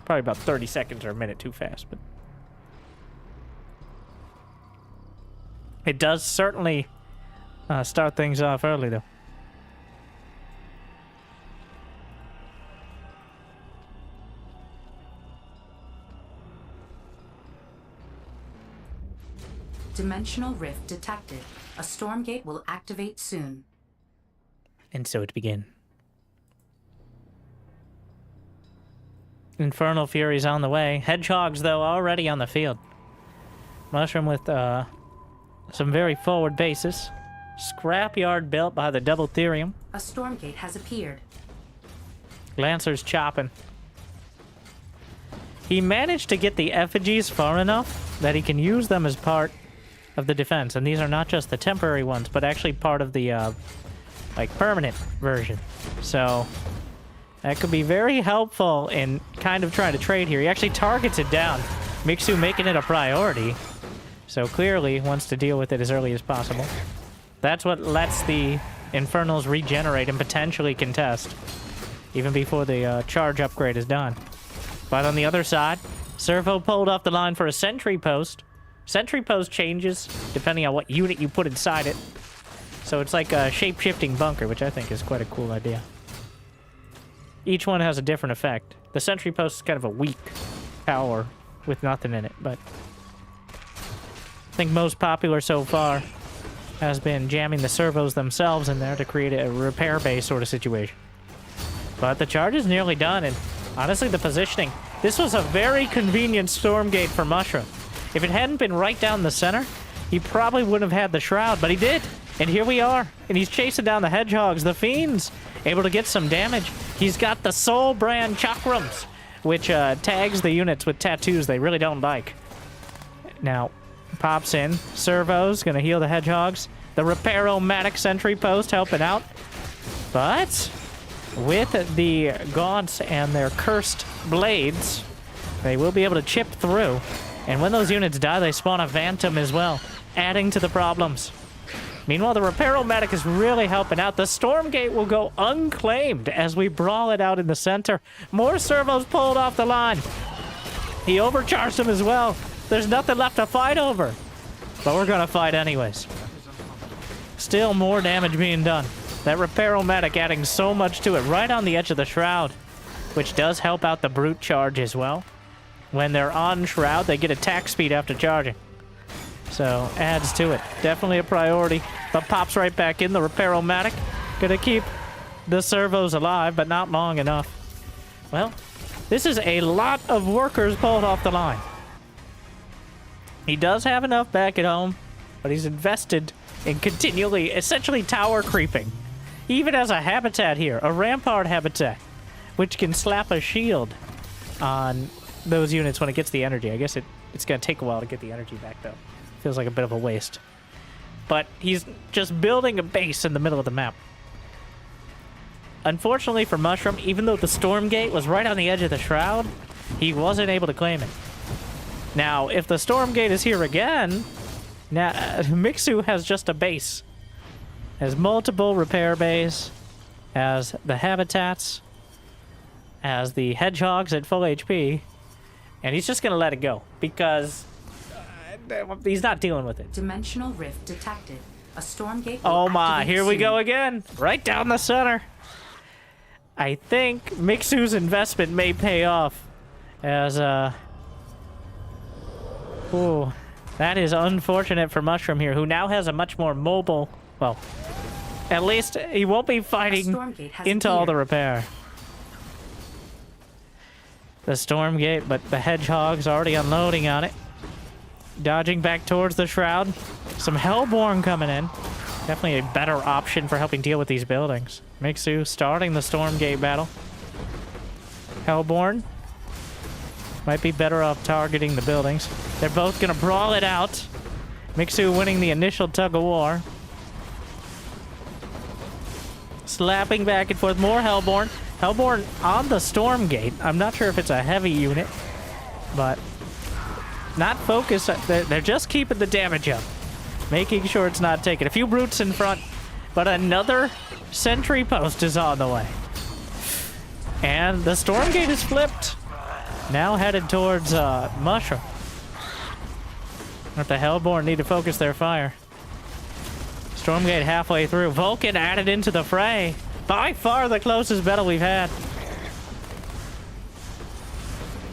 Probably about 30 seconds or a minute too fast, but it does certainly start things off early, though.
Dimensional rift detected. A Stormgate will activate soon.
And so it began. Infernal Fury's on the way. Hedgehogs, though, already on the field. Mushroom with some very forward bases. Scrapyard built by the double Therium.
A Stormgate has appeared.
Lancer's chopping. He managed to get the effigies far enough that he can use them as part of the defense. And these are not just the temporary ones, but actually part of the like permanent version. So that could be very helpful in kind of trying to trade here. He actually targets it down. Mixu making it a priority. So clearly wants to deal with it as early as possible. That's what lets the Infernals regenerate and potentially contest, even before the charge upgrade is done. But on the other side, Servo pulled off the line for a sentry post. Sentry post changes depending on what unit you put inside it. So it's like a shape-shifting bunker, which I think is quite a cool idea. Each one has a different effect. The sentry post is kind of a weak tower with nothing in it, but I think most popular so far has been jamming the servos themselves in there to create a repair base sort of situation. But the charge is nearly done, and honestly, the positioning. This was a very convenient Stormgate for Mushroom. If it hadn't been right down the center, he probably wouldn't have had the Shroud, but he did. And here we are. And he's chasing down the Hedgehogs, the Fiends, able to get some damage. He's got the Soul Brand Chakrams, which tags the units with tattoos they really don't like. Now, pops in. Servo's gonna heal the Hedgehogs. The Repair-O-Matic Sentry Post helping out. But with the Gaunts and their cursed blades, they will be able to chip through. And when those units die, they spawn a Phantom as well, adding to the problems. Meanwhile, the Repair-O-Matic is really helping out. The Stormgate will go unclaimed as we brawl it out in the center. More servos pulled off the line. He overcharged them as well. There's nothing left to fight over. But we're gonna fight anyways. Still more damage being done. That Repair-O-Matic adding so much to it right on the edge of the Shroud, which does help out the Brute charge as well. When they're on Shroud, they get attack speed after charging. So, adds to it. Definitely a priority. But pops right back in. The Repair-O-Matic gonna keep the servos alive, but not long enough. Well, this is a lot of workers pulled off the line. He does have enough back at home, but he's invested in continually, essentially tower creeping. He even has a habitat here, a rampart habitat, which can slap a shield on those units when it gets the energy. I guess it's gonna take a while to get the energy back, though. Feels like a bit of a waste. But he's just building a base in the middle of the map. Unfortunately for Mushroom, even though the Stormgate was right on the edge of the Shroud, he wasn't able to claim it. Now, if the Stormgate is here again, now Mixu has just a base. Has multiple repair bays, has the habitats, has the Hedgehogs at full HP, and he's just gonna let it go because he's not dealing with it.
Dimensional rift detected. A Stormgate.
Oh my, here we go again. Right down the center. I think Mixu's investment may pay off as ooh, that is unfortunate for Mushroom here, who now has a much more mobile, well, at least he won't be fighting into all the repair. The Stormgate, but the Hedgehog's already unloading on it. Dodging back towards the Shroud. Some Hellborn coming in. Definitely a better option for helping deal with these buildings. Mixu starting the Stormgate battle. Hellborn might be better off targeting the buildings. They're both gonna brawl it out. Mixu winning the initial tug of war. Slapping back and forth. More Hellborn. Hellborn on the Stormgate. I'm not sure if it's a heavy unit, but not focused. They're just keeping the damage up. Making sure it's not taken. A few brutes in front, but another sentry post is on the way. And the Stormgate is flipped. Now headed towards Mushroom. But the Hellborn need to focus their fire. Stormgate halfway through. Vulcan added into the fray. By far the closest battle we've had.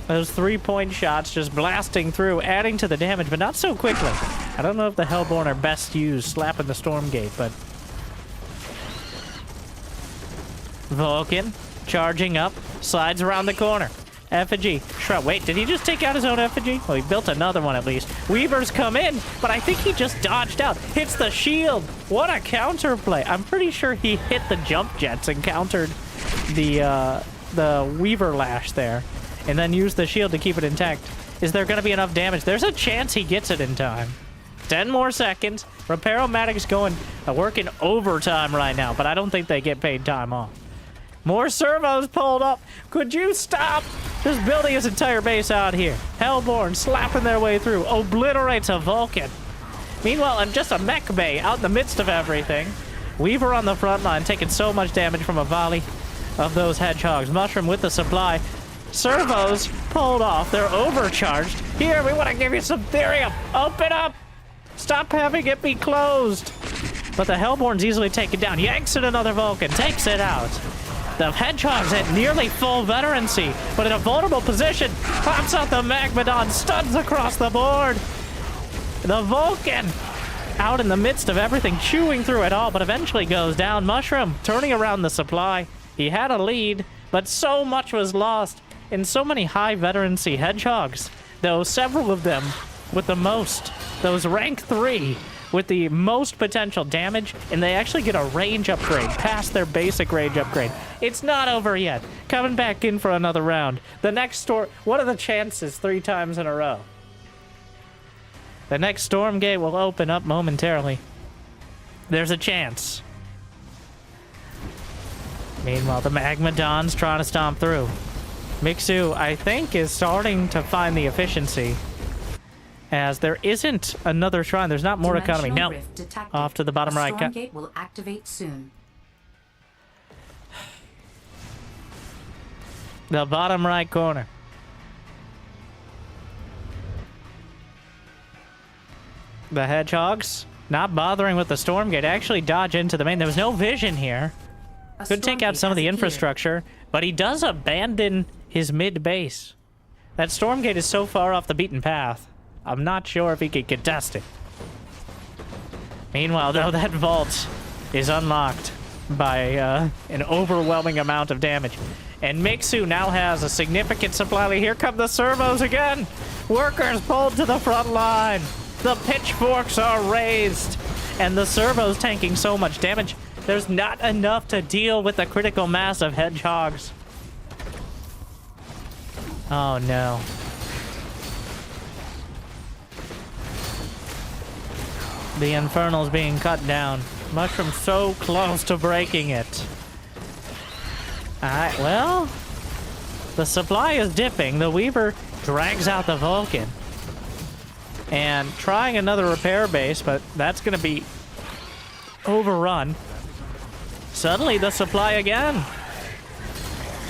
Those 3-point shots just blasting through, adding to the damage, but not so quickly. I don't know if the Hellborn are best used slapping the Stormgate, but... Vulcan charging up, slides around the corner. Effigy. Shrub. Wait, did he just take out his own effigy? Well, he built another one at least. Weavers come in, but I think he just dodged out. Hits the shield. What a counterplay. I'm pretty sure he hit the jump jets and countered the Weaver lash there. And then used the shield to keep it intact. Is there going to be enough damage? There's a chance he gets it in time. 10 more seconds. Repair-O-Matic's working overtime right now, but I don't think they get paid time off. More servos pulled up. Could you stop? Just building his entire base out here. Hellborn slapping their way through. Obliterates a Vulcan. Meanwhile, I'm just a mech bay out in the midst of everything. Weaver on the front line, taking so much damage from a volley of those hedgehogs. Mushroom with the supply. Servos pulled off. They're overcharged. Here, we want to give you some therium. Open up. Stop having it be closed. But the Hellborn's easily taken down. Yanks in another Vulcan. Takes it out. The Hedgehog's at nearly full veterancy, but in a vulnerable position. Pops out the Magmadon. Stuns across the board. The Vulcan out in the midst of everything, chewing through it all, but eventually goes down. Mushroom turning around the supply. He had a lead, but so much was lost. In so many high veterancy Hedgehogs, though several of them with the most, those rank 3 with the most potential damage, and they actually get a range upgrade past their basic range upgrade. It's not over yet. Coming back in for another round. The next what are the chances 3 times in a row? The next Stormgate will open up momentarily. There's a chance. Meanwhile, the Magmadon's trying to stomp through. Mixu, I think, is starting to find the efficiency. As there isn't another shrine. There's not more economy. No. Off to the bottom right.
Stormgate will activate soon.
The bottom right corner. The Hedgehogs not bothering with the Stormgate. Actually dodge into the main. There was no vision here. Could take out some of the infrastructure, but he does abandon his mid base. That Stormgate is so far off the beaten path. I'm not sure if he could contest it. Meanwhile, though, that vault is unlocked by an overwhelming amount of damage. And Mixu now has a significant supply. Here come the servos again. Workers pulled to the front line. The pitchforks are raised. And the servos tanking so much damage. There's not enough to deal with the critical mass of Hedgehogs. Oh, no. The Infernal's being cut down. Mushroom so close to breaking it. Alright, well, the supply is dipping. The Weaver drags out the Vulcan. And trying another repair base, but that's going to be overrun. Suddenly, the supply again.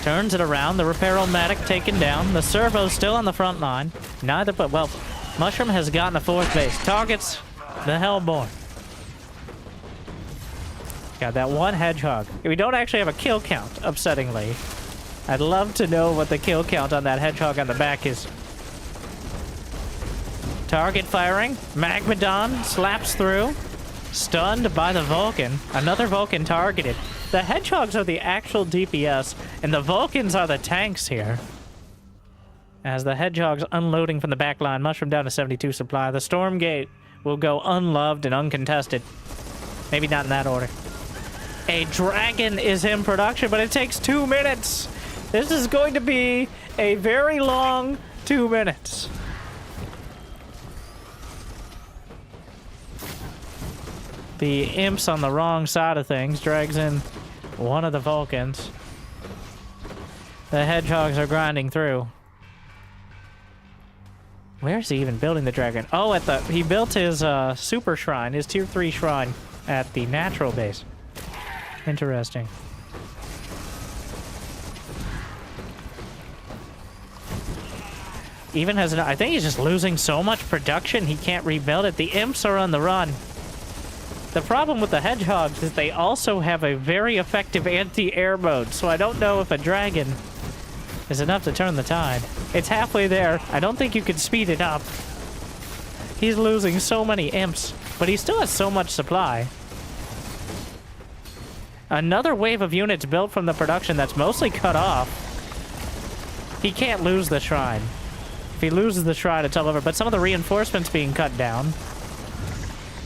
Turns it around. The Repair-O-Matic taken down. The servo's still on the front line. Neither, but, well, Mushroom has gotten a 4th base. Targets the Hellborn. Got that one Hedgehog. We don't actually have a kill count, upsettingly. I'd love to know what the kill count on that Hedgehog on the back is. Target firing. Magmadon slaps through. Stunned by the Vulcan. Another Vulcan targeted. The Hedgehogs are the actual DPS, and the Vulcans are the tanks here. As the Hedgehogs unloading from the back line. Mushroom down to 72 supply. The Stormgate will go unloved and uncontested. Maybe not in that order. A dragon is in production, but it takes 2 minutes. This is going to be a very long 2 minutes. The imp's on the wrong side of things, drags in one of the Vulcans. The hedgehogs are grinding through. Where is he even building the dragon? Oh, he built his super shrine, his tier 3 shrine at the natural base. Interesting. Even has I think he's just losing so much production he can't rebuild it. The imps are on the run. The problem with the hedgehogs is they also have a very effective anti-air mode, so I don't know if a dragon is enough to turn the tide. It's halfway there. I don't think you can speed it up. He's losing so many imps, but he still has so much supply. Another wave of units built from the production that's mostly cut off. He can't lose the shrine. If he loses the shrine, it's all over. But some of the reinforcements being cut down.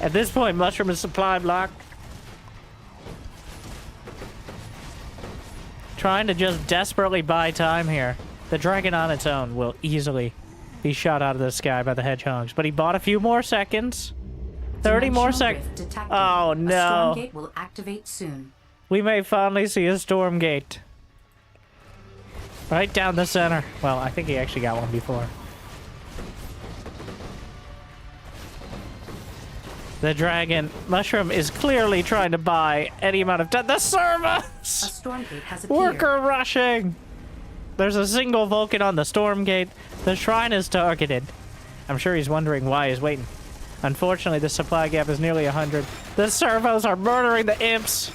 At this point, Mushroom is supply blocked. Trying to just desperately buy time here. The dragon on its own will easily be shot out of the sky by the hedgehogs. But he bought a few more seconds. 30 more seconds. Oh no.
A Stormgate will activate soon.
We may finally see a Stormgate. Right down the center. Well, I think he actually got one before. The dragon Mushroom is clearly trying to buy any amount of time. The servus!
A Stormgate has appeared.
Worker rushing! There's a single Vulcan on the Stormgate. The shrine is targeted. I'm sure he's wondering why he's waiting. Unfortunately, the supply gap is nearly 100. The servos are murdering the imps.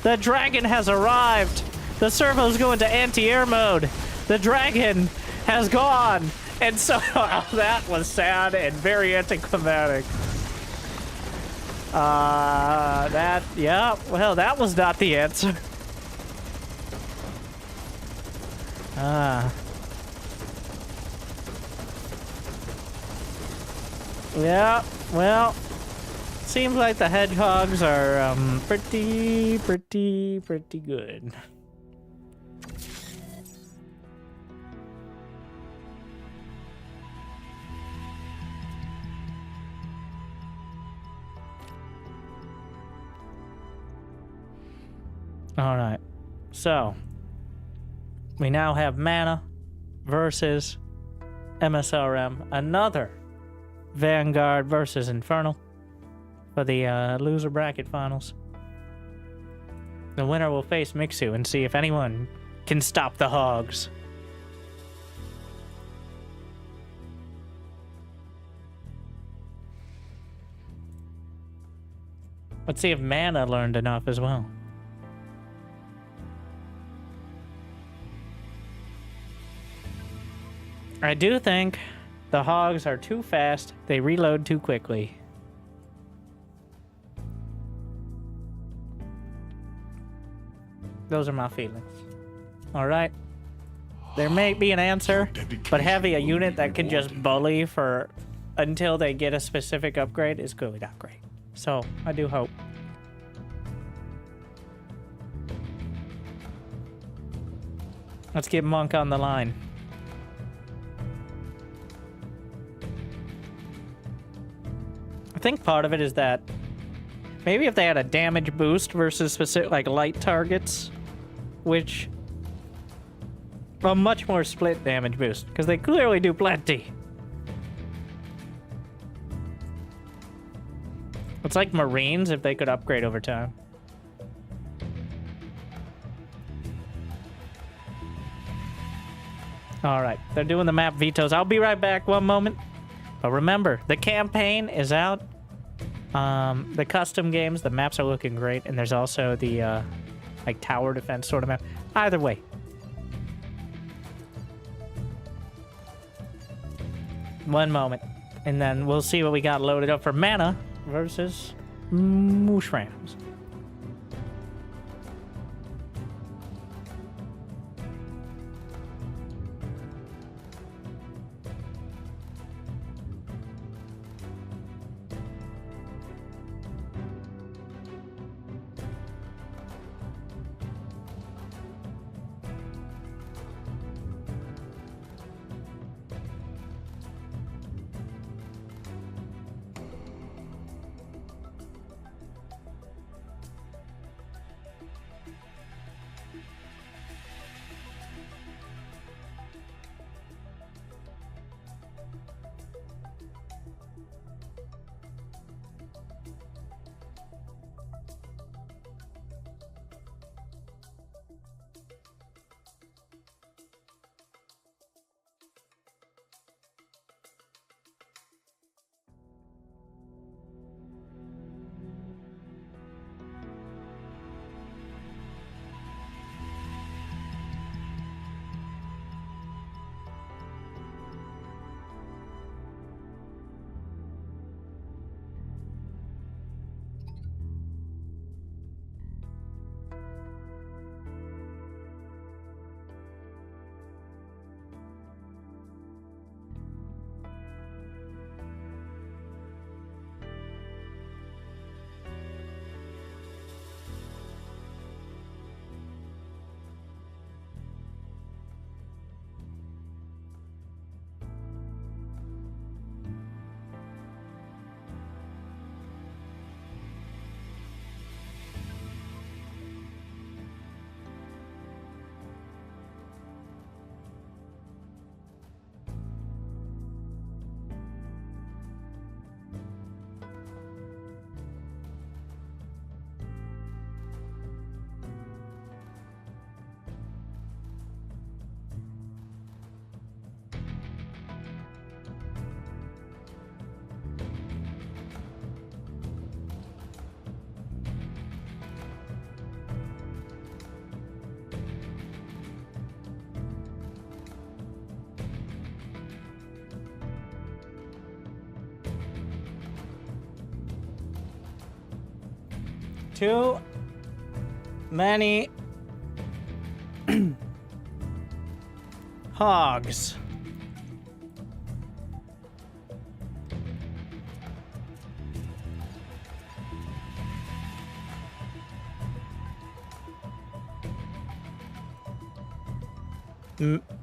The dragon has arrived. The servos go into anti-air mode. The dragon has gone. And so, that was sad and very anticlimactic. Yeah, well, that was not the answer. Yeah, well, seems like the hedgehogs are, pretty good. Alright, so we now have Mana versus MSRM, another Vanguard versus Infernal for the loser bracket finals. The winner will face Mixu and see if anyone can stop the hogs. Let's see if Mana learned enough as well. I do think the hogs are too fast. They reload too quickly. Those are my feelings. Alright. There may be an answer, but having a unit that can just bully for until they get a specific upgrade is clearly not great. So, I do hope. Let's get Monk on the line. I think part of it is that maybe if they had a damage boost versus specific, like, light targets, which a much more split damage boost, because they clearly do plenty. It's like Marines if they could upgrade over time. Alright, they're doing the map vetoes. I'll be right back, one moment. But remember, the campaign is out. The custom games, the maps are looking great, and there's also the like tower defense sort of map. Either way. One moment. And then we'll see what we got loaded up for Mana versus Mushrooms. Too many hogs.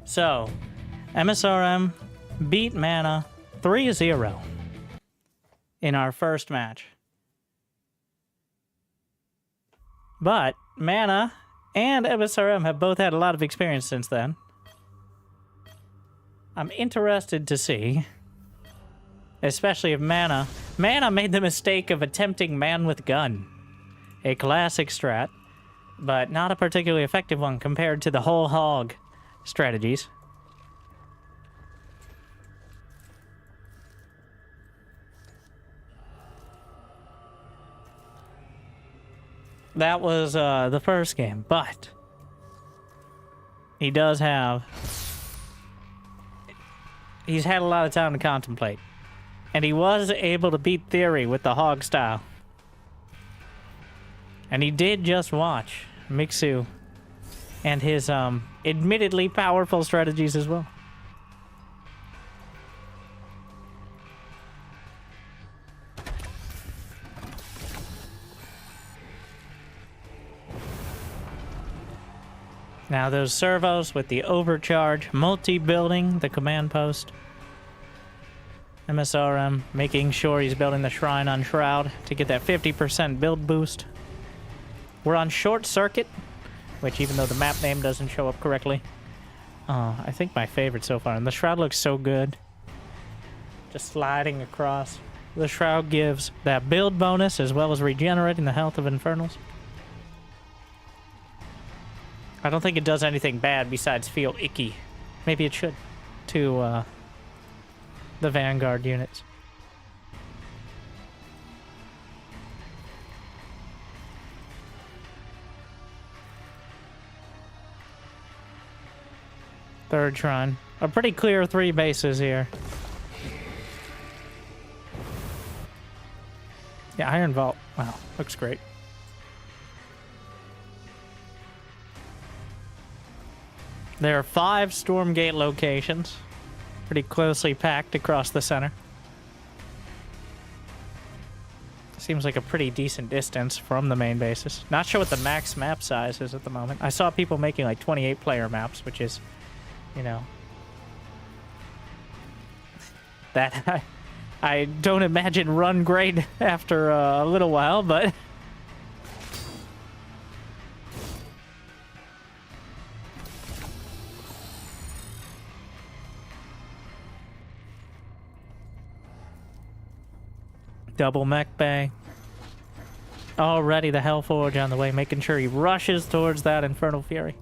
So, MSRM beat Mana 3-0 in our first match. But Mana and MSRM have both had a lot of experience since then. I'm interested to see, especially if Mana made the mistake of attempting man with gun. A classic strat, but not a particularly effective one compared to the whole hog strategies. That was the first game, but he does have... He's had a lot of time to contemplate. And he was able to beat Theory with the hog style. And he did just watch Mixu and his admittedly powerful strategies as well. Now those servos with the overcharge, multi-building the command post. MSRM making sure he's building the shrine on Shroud to get that 50% build boost. We're on Short Circuit, which even though the map name doesn't show up correctly, I think my favorite so far. And the Shroud looks so good. Just sliding across. The Shroud gives that build bonus as well as regenerating the health of Infernals. I don't think it does anything bad besides feel icky. Maybe it should to the Vanguard units. Third shrine. A pretty clear 3 bases here. Yeah, Iron Vault. Wow, looks great. There are 5 Stormgate locations, pretty closely packed across the center. Seems like a pretty decent distance from the main bases. Not sure what the max map size is at the moment. I saw people making like 28-player maps, which is, you know, that I don't imagine run great after a little while, but... Double mech bay. Already the Hellforge on the way, making sure he rushes towards that Infernal Fury.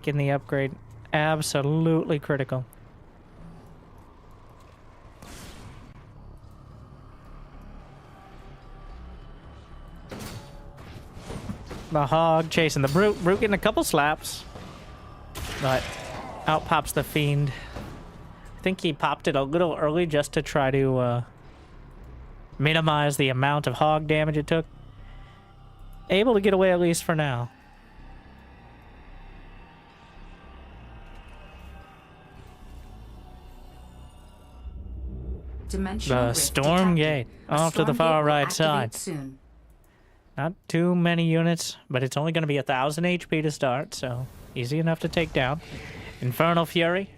Getting the upgrade absolutely critical. The Hog chasing the Brute. Brute getting a couple slaps. But out pops the Fiend. I think he popped it a little early just to try to minimize the amount of hog damage it took. Able to get away at least for now. The Stormgate off to the far right side.
Soon.
Not too many units, but it's only going to be 1,000 HP to start, so easy enough to take down. Infernal Fury.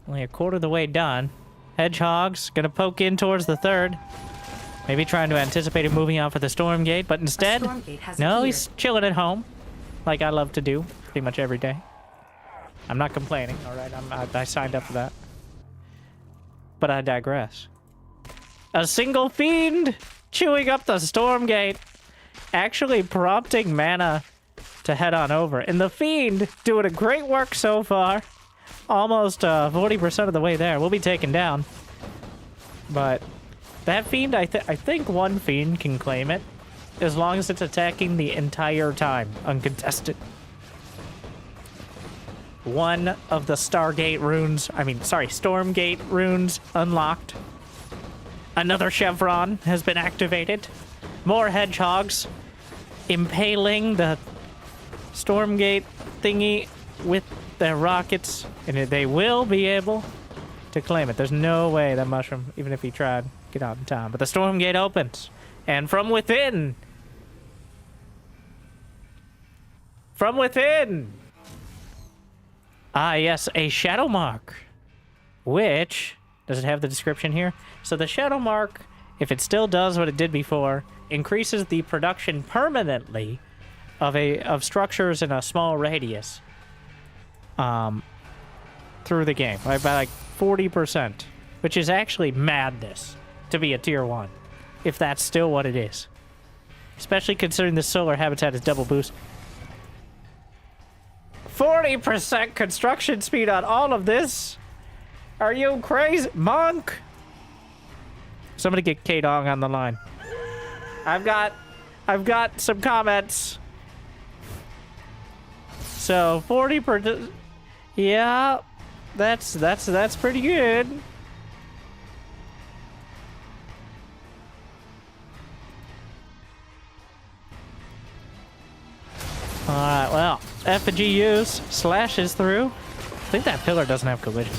Only a quarter of the way done. Hedgehog's gonna poke in towards the third. Maybe trying to anticipate him moving out for the Stormgate, but instead, no, he's chilling at home. Like I love to do pretty much every day. I'm not complaining, alright? I signed up for that. But I digress. A single Fiend chewing up the Stormgate. Actually prompting Mana to head on over. And the Fiend doing a great work so far. Almost 40% of the way there. We'll be taken down. But that Fiend, I think one Fiend can claim it. As long as it's attacking the entire time, uncontested. One of the Stormgate runes unlocked. Another Chevron has been activated. more hedgehogs impaling the Stormgate thingy with their rockets, and they will be able to claim it. There's no way that mushroom, even if he tried, get out in time. But the Stormgate opens, and from within, ah yes, a shadow mark, which, does it have the description here? So the shadow mark, if it still does what it did before, increases the production permanently of structures in a small radius through the game, right, by like 40%, which is actually madness to be a tier 1, if that's still what it is. Especially considering the solar habitat is double boost. 40% construction speed on all of this? Are you crazy? Monk! Somebody get K-Dong on the line. I've got some comments. So 40%, yeah, that's pretty good. All right, well, effigy use slashes through. I think that pillar doesn't have collision.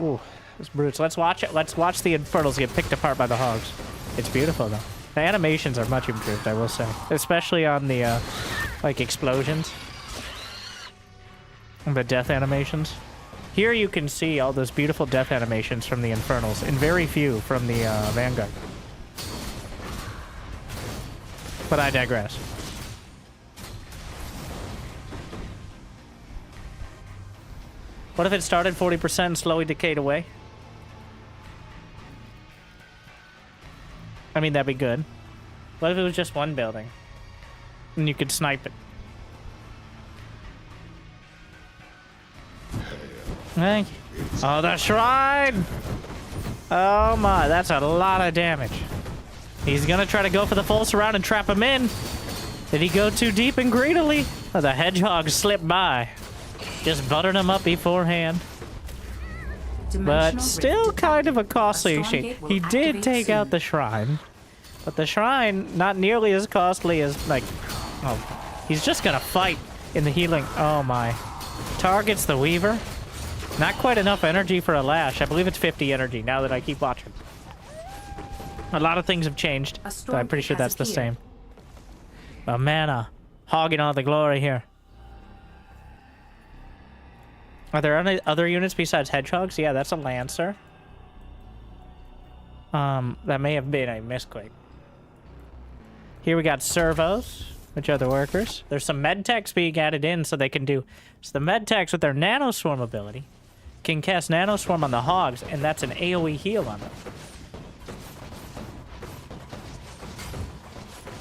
Ooh, it's brutes. Let's watch it. Let's watch the Infernals get picked apart by the hogs. It's beautiful though. The animations are much improved, I will say, especially on the like explosions, the death animations. Here you can see all those beautiful death animations from the Infernals, and very few from the Vanguard. But I digress. What if it started 40% and slowly decayed away? I mean, that'd be good. What if it was just one building? And you could snipe it. Thank you. Oh, the shrine! Oh my, that's a lot of damage. He's gonna try to go for the full surround and trap him in. Did he go too deep and greedily? Oh, the hedgehog slipped by. Just buttered him up beforehand. But still kind of a costly issue. He did take out the shrine. But the shrine, not nearly as costly as, like... Oh, he's just gonna fight in the healing. Oh my. Targets the Weaver. Not quite enough energy for a lash. I believe it's 50 energy now that I keep watching. A lot of things have changed, but I'm pretty sure that's the same. But mana, hogging all the glory here. Are there any other units besides hedgehogs? Yeah, that's a lancer. That may have been a misclick. Here we got servos, which are the workers. There's some medtechs being added in so they can do... So the medtechs with their nanoswarm ability can cast nanoswarm on the hogs, and that's an AoE heal on them.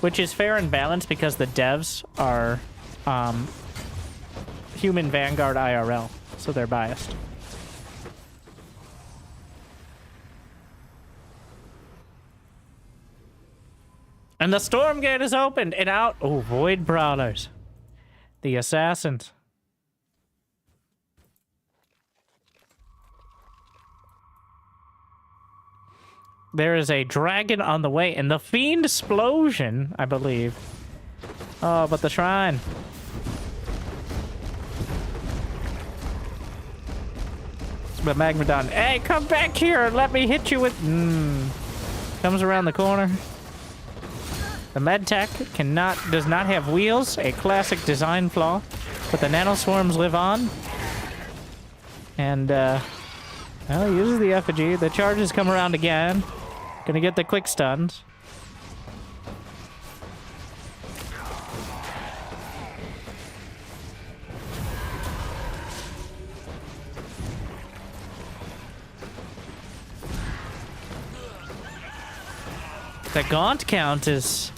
Which is fair and balanced because the devs are human Vanguard IRL, so they're biased. And the Stormgate is opened and out. Oh, Void Brawlers. The assassins. There is a dragon on the way, and the Fiend Explosion, I believe. Oh, but the shrine. But Magmadon, hey, come back here and let me hit you with... Comes around the corner. The medtech does not have wheels, a classic design flaw, but the nanoswarms live on. And, well, he uses the effigy. The charges come around again. Gonna get the quick stuns. The Gaunt count is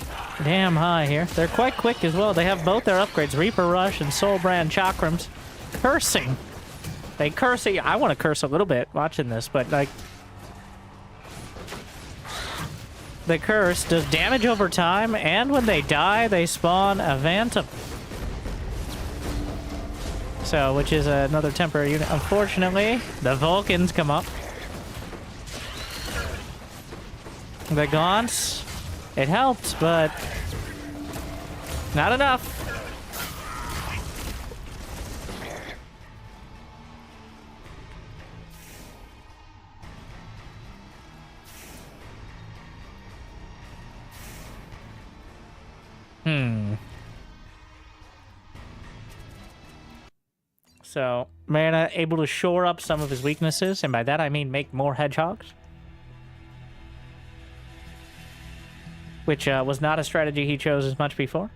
damn high here. They're quite quick as well. They have both their upgrades, Reaper Rush and Soulbrand Chakrams. Cursing. They curse. I want to curse a little bit watching this, but like... The curse does damage over time, and when they die, they spawn a Phantom. So, which is another temporary unit. Unfortunately, the Vulcans come up. The gaunts, it helped, but not enough. So, Mana able to shore up some of his weaknesses, and by that I mean make more hedgehogs. Which was not a strategy he chose as much before.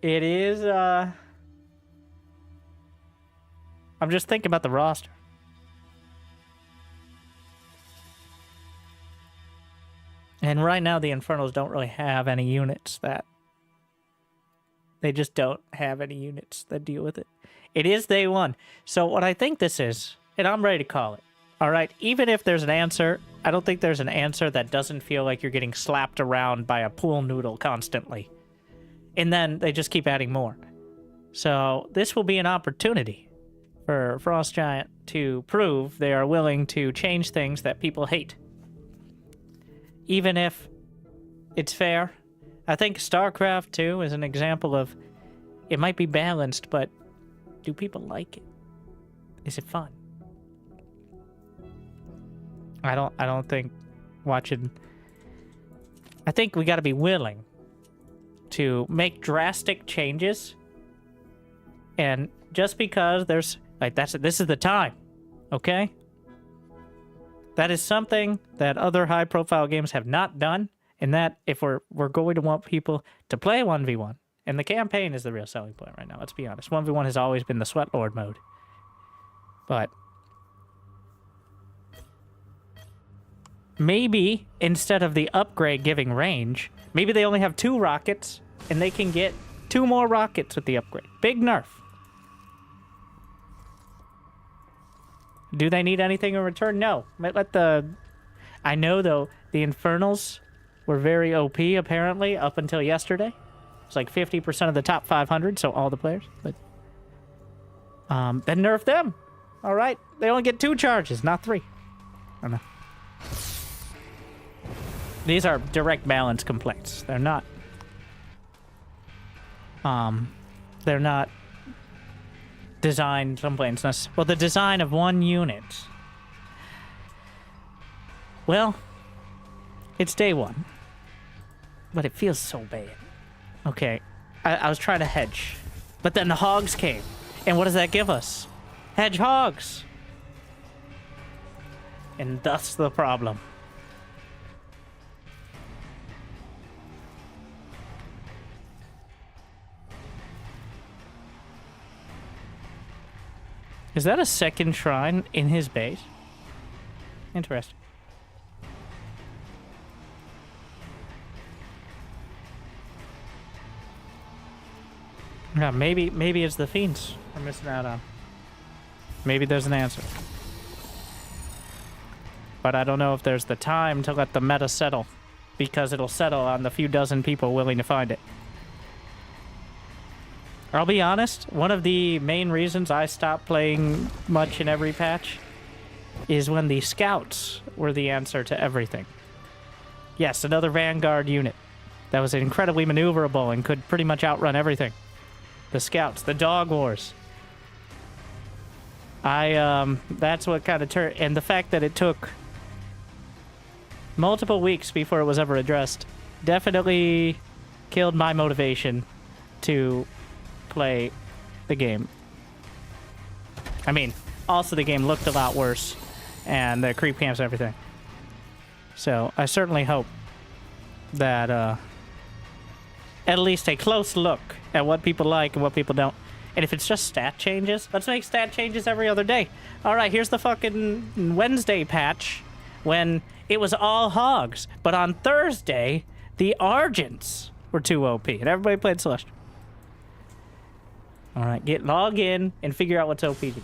It is, I'm just thinking about the roster. And right now, the Infernals don't really have any units that... They just don't have any units that deal with it. It is day one. So what I think this is, and I'm ready to call it. All right, even if there's an answer, I don't think there's an answer that doesn't feel like you're getting slapped around by a pool noodle constantly. And then they just keep adding more. So this will be an opportunity for Frost Giant to prove they are willing to change things that people hate. Even if it's fair. I think StarCraft 2 is an example of it might be balanced, but do people like it? Is it fun? I don't think watching... I think we got to be willing to make drastic changes, and just because there's like this is the time, okay? That is something that other high-profile games have not done, and that if we're going to want people to play 1v1, and the campaign is the real selling point right now, let's be honest. 1v1 has always been the Sweatlord mode. But maybe instead of the upgrade giving range, maybe they only have 2 rockets, and they can get 2 more rockets with the upgrade. Big nerf. Do they need anything in return? No. I know, though, the Infernals were very OP, apparently, up until yesterday. It's like 50% of the top 500, so all the players. But then nerf them. All right. They only get 2 charges, not 3. I don't know. These are direct balance complaints. They're not... they're not design complaints. Well, the design of one unit. Well, it's day one. But it feels so bad. Okay, I was trying to hedge. But then the hogs came. And what does that give us? Hedge hogs! And that's the problem. Is that a second shrine in his base? Interesting. Yeah, maybe it's the fiends we're missing out on. Maybe there's an answer. But I don't know if there's the time to let the meta settle, because it'll settle on the few dozen people willing to find it. I'll be honest, one of the main reasons I stopped playing much in every patch is when the scouts were the answer to everything. Yes, another Vanguard unit that was incredibly maneuverable and could pretty much outrun everything. The scouts, the dog wars. That's what kind of turned, and the fact that it took multiple weeks before it was ever addressed definitely killed my motivation to play the game. I mean, also the game looked a lot worse, and the creep camps and everything. So I certainly hope that at least a close look at what people like and what people don't. And if it's just stat changes, let's make stat changes every other day. All right, here's the fucking Wednesday patch when it was all hogs, but on Thursday the Argents were too OP and everybody played Celestial. All right, log in and figure out what's OP today.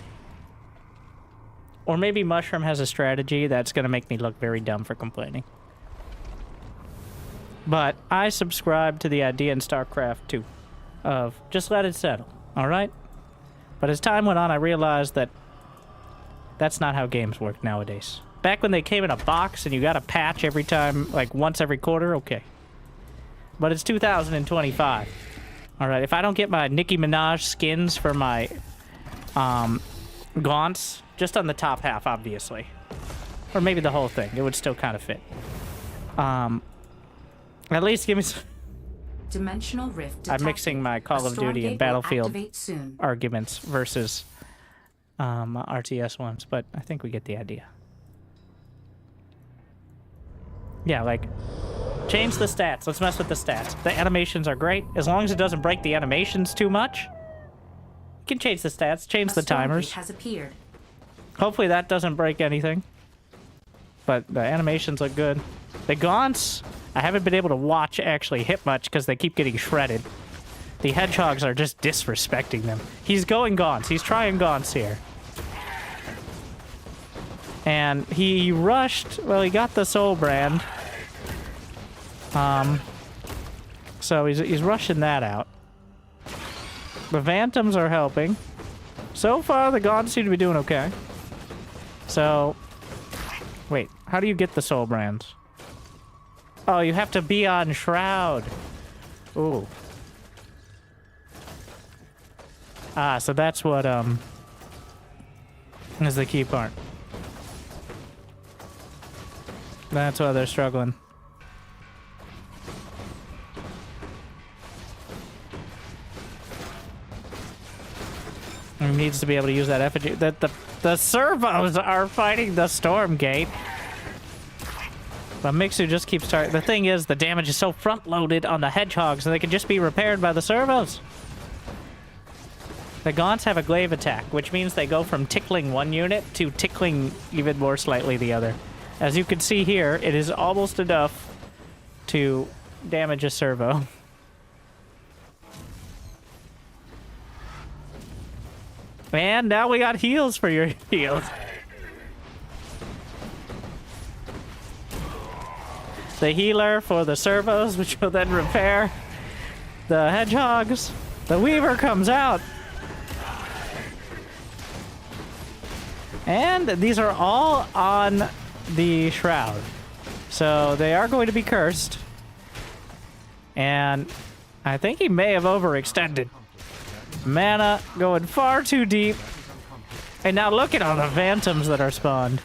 Or maybe Mushroom has a strategy that's going to make me look very dumb for complaining. But I subscribe to the idea in StarCraft 2 of just let it settle, all right? But as time went on, I realized that that's not how games work nowadays. Back when they came in a box and you got a patch every time, like once every quarter, okay. But it's 2025. All right, if I don't get my Nicki Minaj skins for my gaunts, just on the top half, obviously. Or maybe the whole thing, it would still kind of fit. At least give me some...
Dimensional rift detected.
I'm mixing my Call of Duty and Battlefield arguments versus RTS ones, but I think we get the idea. Yeah, like, change the stats. Let's mess with the stats. The animations are great. As long as it doesn't break the animations too much, you can change the stats, change the timers.
Has appeared.
Hopefully that doesn't break anything. But the animations look good. The gaunts, I haven't been able to watch actually hit much because they keep getting shredded. The hedgehogs are just disrespecting them. He's going gaunts. He's trying gaunts here. And he rushed, well, he got the soul brand. So he's rushing that out. The Phantoms are helping. So far, the gaunts seem to be doing okay. So, wait, how do you get the soul brands? Oh, you have to be on Shroud. Ooh. Ah, so that's what, is the key part. That's why they're struggling. He needs to be able to use that effigy. The servos are fighting the Stormgate. But Mixu just keeps targeting. The thing is, the damage is so front-loaded on the hedgehogs, and they can just be repaired by the servos. The gaunts have a glaive attack, which means they go from tickling one unit to tickling even more slightly the other. As you can see here, it is almost enough to damage a servo. And now we got heals for your heals. The healer for the servos, which will then repair the hedgehogs. The Weaver comes out. And these are all on the Shroud. So they are going to be cursed. And I think he may have overextended. Mana going far too deep. And now look at all the Phantoms that are spawned.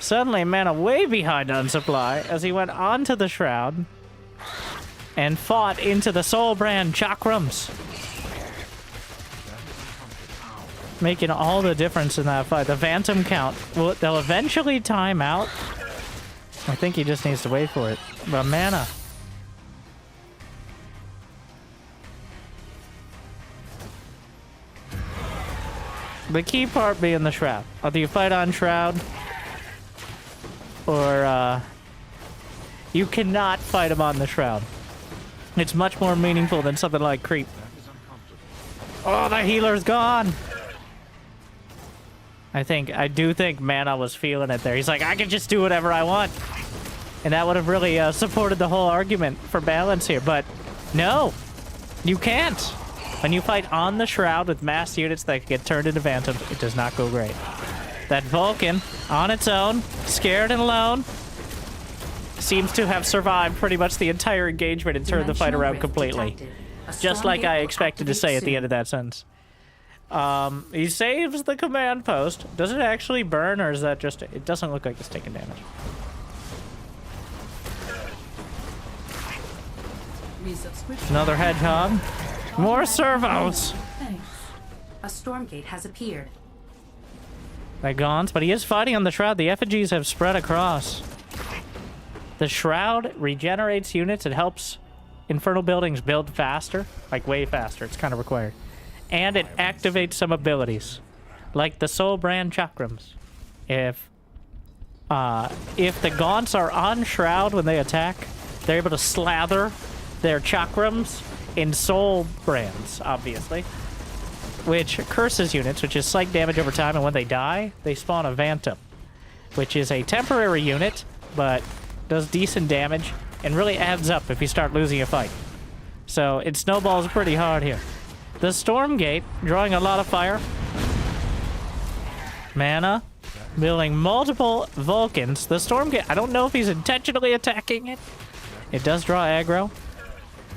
Suddenly, mana way behind on supply as he went onto the Shroud and fought into the Soul Brand Chakrams. Making all the difference in that fight. The Phantom count, well, they'll eventually time out. I think he just needs to wait for it. But mana. The key part being the Shroud. Whether you fight on Shroud, or you cannot fight him on the Shroud. It's much more meaningful than something like Creep. Oh, the healer's gone! I do think Mana was feeling it there. He's like, I can just do whatever I want. And that would have really supported the whole argument for balance here. But no, you can't. When you fight on the Shroud with mass units that get turned into Phantoms, it does not go great. That Vulcan, on its own, scared and alone, seems to have survived pretty much the entire engagement and turned the fight around completely. Just like I expected to say at the end of that sentence. He saves the command post. Does it actually burn, or is that just... It doesn't look like it's taking damage. Another hedgehog. More servos!
A Stormgate has appeared.
By gaunts, but he is fighting on the Shroud. The effigies have spread across. The Shroud regenerates units. It helps Infernal buildings build faster. Like, way faster. It's kind of required. And it activates some abilities. Like the Soul Brand Chakrams. If the gaunts are on Shroud when they attack, they're able to slather their Chakrams in Soul Brands, obviously. Which curses units, which is psych damage over time, and when they die, they spawn a Phantom. Which is a temporary unit, but does decent damage and really adds up if you start losing a fight. So it snowballs pretty hard here. The Stormgate, drawing a lot of fire. Mana, building multiple Vulcans. The Stormgate, I don't know if he's intentionally attacking it. It does draw aggro.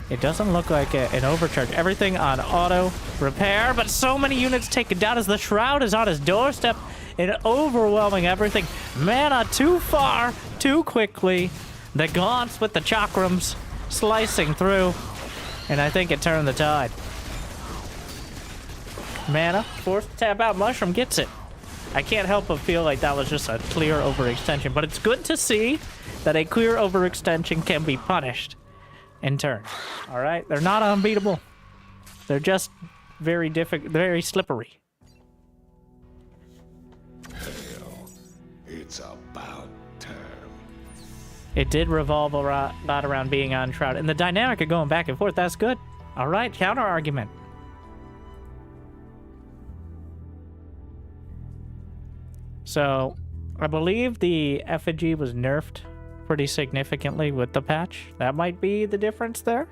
It doesn't look like an overcharge. Everything on auto repair, but so many units taken down as the Shroud is on his doorstep and overwhelming everything. Mana too far, too quickly. The Gaunts with the Chakrams slicing through, and I think it turned the tide. Mana, forced to tap out. Mushroom gets it. I can't help but feel like that was just a clear overextension, but it's good to see that a clear overextension can be punished in turn. All right, they're not unbeatable. They're just very difficult, very slippery.
Hell, it's about time.
It did revolve a lot around being on Shroud, and the dynamic of going back and forth, that's good. All right, counter argument. So, I believe the effigy was nerfed pretty significantly with the patch. That might be the difference there.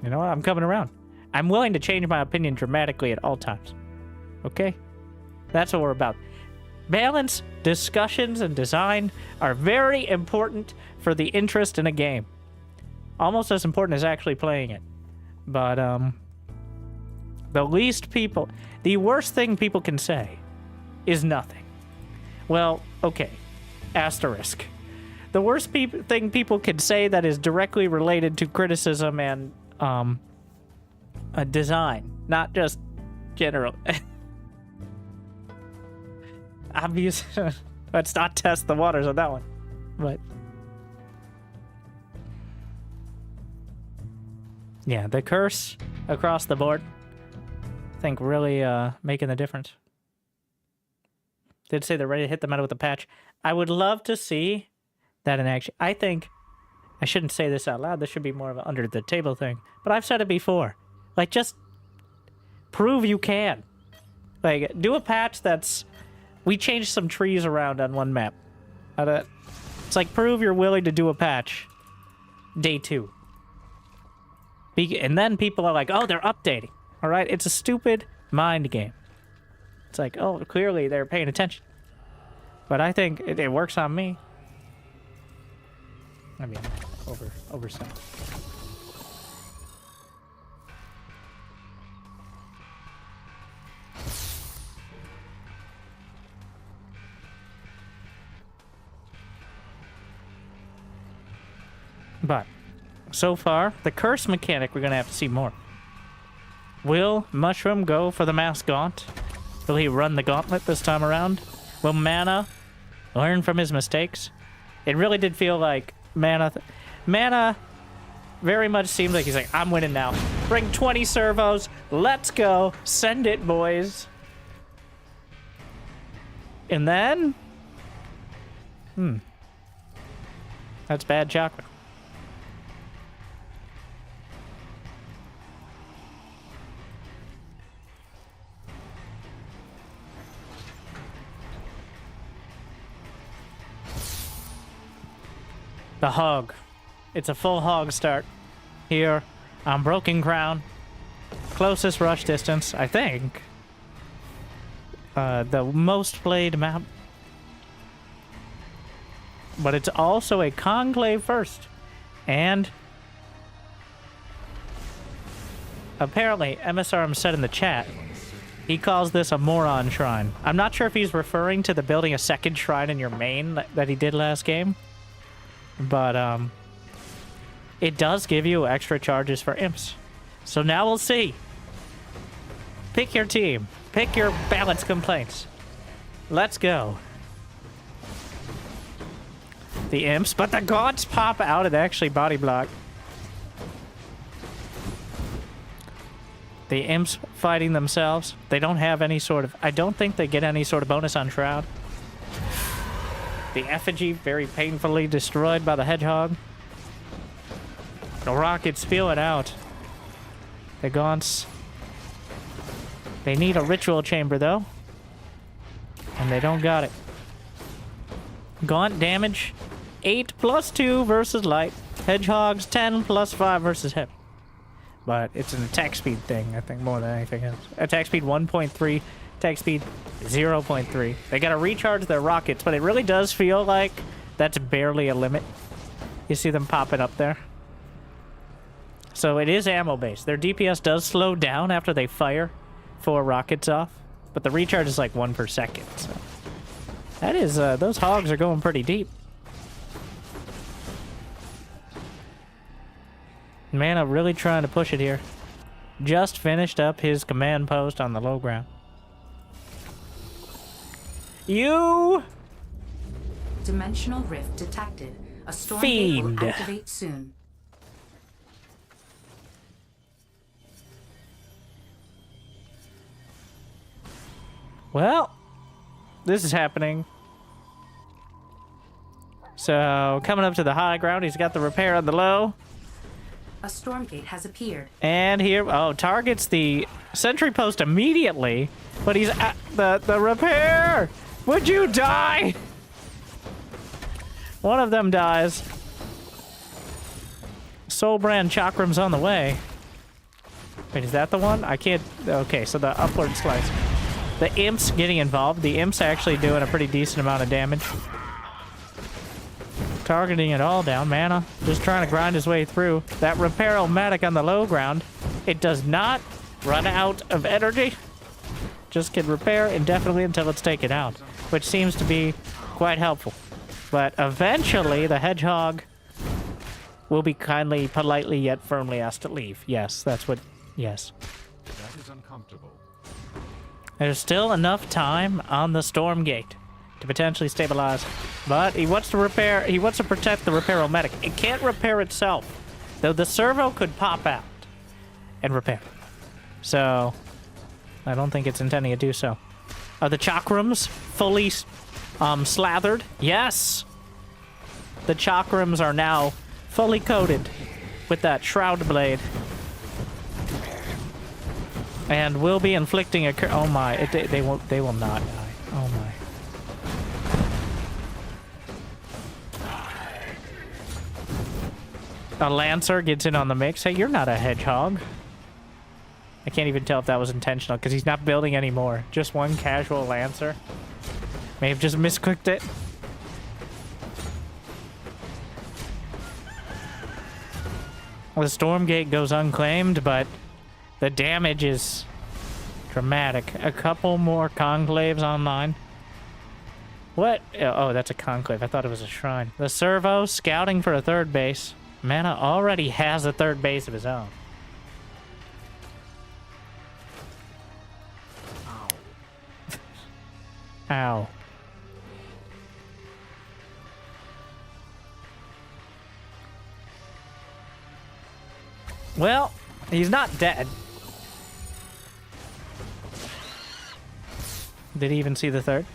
You know what? I'm coming around. I'm willing to change my opinion dramatically at all times. Okay? That's what we're about. Balance, discussions, and design are very important for the interest in a game. Almost as important as actually playing it. But, the worst thing people can say is nothing. Well, okay. Asterisk. The worst thing people can say that is directly related to criticism and a design, not just general. Obvious. Let's not test the waters on that one. But yeah, the curse across the board, I think, really making the difference. Did say they're ready to hit the meta with a patch. I would love to see that in action. I think I shouldn't say this out loud. This should be more of an under the table thing. But I've said it before. Like, just prove you can. Like, do a patch that's... We changed some trees around on one map. It's like, prove you're willing to do a patch. Day 2. And then people are like, oh, they're updating. All right? It's a stupid mind game. It's like, oh, clearly they're paying attention. But I think it works on me. I mean, oversell. But so far, the curse mechanic, we're gonna have to see more. Will Mushroom go for the Mass Gaunt? Will he run the gauntlet this time around? Will Mana learn from his mistakes? It really did feel like Mana very much seemed like he's like, I'm winning now. Bring 20 servos. Let's go. Send it, boys. And then... That's bad chocolate. The hog. It's a full hog start here on Broken Crown. Closest rush distance, I think. The most played map. But it's also a conclave first. And apparently, MSRM said in the chat, he calls this a moron shrine. I'm not sure if he's referring to the building a second shrine in your main that he did last game. But, it does give you extra charges for imps. So now we'll see. Pick your team. Pick your balance complaints. Let's go. The imps, but the gaunts pop out and actually body block. The imps fighting themselves. They don't have any sort of... I don't think they get any sort of bonus on Shroud. The effigy very painfully destroyed by the hedgehog. The rockets spew it out. The gaunts. They need a ritual chamber though. And they don't got it. Gaunt damage. 8 + 2 versus light. Hedgehogs 10 plus 5 versus Heavy. But it's an attack speed thing, I think, more than anything else. Attack speed 1.3, attack speed 0.3. They gotta recharge their rockets, but it really does feel like that's barely a limit. You see them popping up there. So it is ammo-based. Their DPS does slow down after they fire 4 rockets off, but the recharge is like 1 per second. So that is, those hogs are going pretty deep. Mana really trying to push it here. Just finished up his command post on the low ground. You!
Dimensional rift detected. A Stormgate will
Fiend.
activate soon.
Well, this is happening. So, coming up to the high ground, he's got the repair on the low.
A Stormgate has appeared.
And here, oh, targets the sentry post immediately, but he's at the repair! Would you die? One of them dies. Soulbrand Chakram's on the way. Wait, is that the one? I can't, okay, so the upward slice. The Imp's getting involved. The Imp's actually doing a pretty decent amount of damage. Targeting it all down. Mana just trying to grind his way through. That Repair-O-Matic on the low ground. It does not run out of energy. Just can repair indefinitely until it's taken out, which seems to be quite helpful. But eventually, the Hedgehog will be kindly, politely, yet firmly asked to leave. Yes, that's what... Yes.
That is uncomfortable.
There's still enough time on the Stormgate to potentially stabilize, but he wants to repair, he wants to protect the Repair-O-Matic. It can't repair itself, though the servo could pop out and repair. So, I don't think it's intending to do so. Are the chakrams fully slathered? Yes! The chakrams are now fully coated with that Shroud Blade. And will be inflicting a oh my, they will not die. Oh my. A Lancer gets in on the mix. Hey, you're not a Hedgehog. I can't even tell if that was intentional, because he's not building anymore. Just one casual Lancer. May have just misclicked it. The Stormgate goes unclaimed, but the damage is dramatic. A couple more conclaves online. What? Oh, that's a conclave. I thought it was a shrine. The servo scouting for a third base. Mana already has a third base of his own. Ow. Well, he's not dead. Did he even see the third?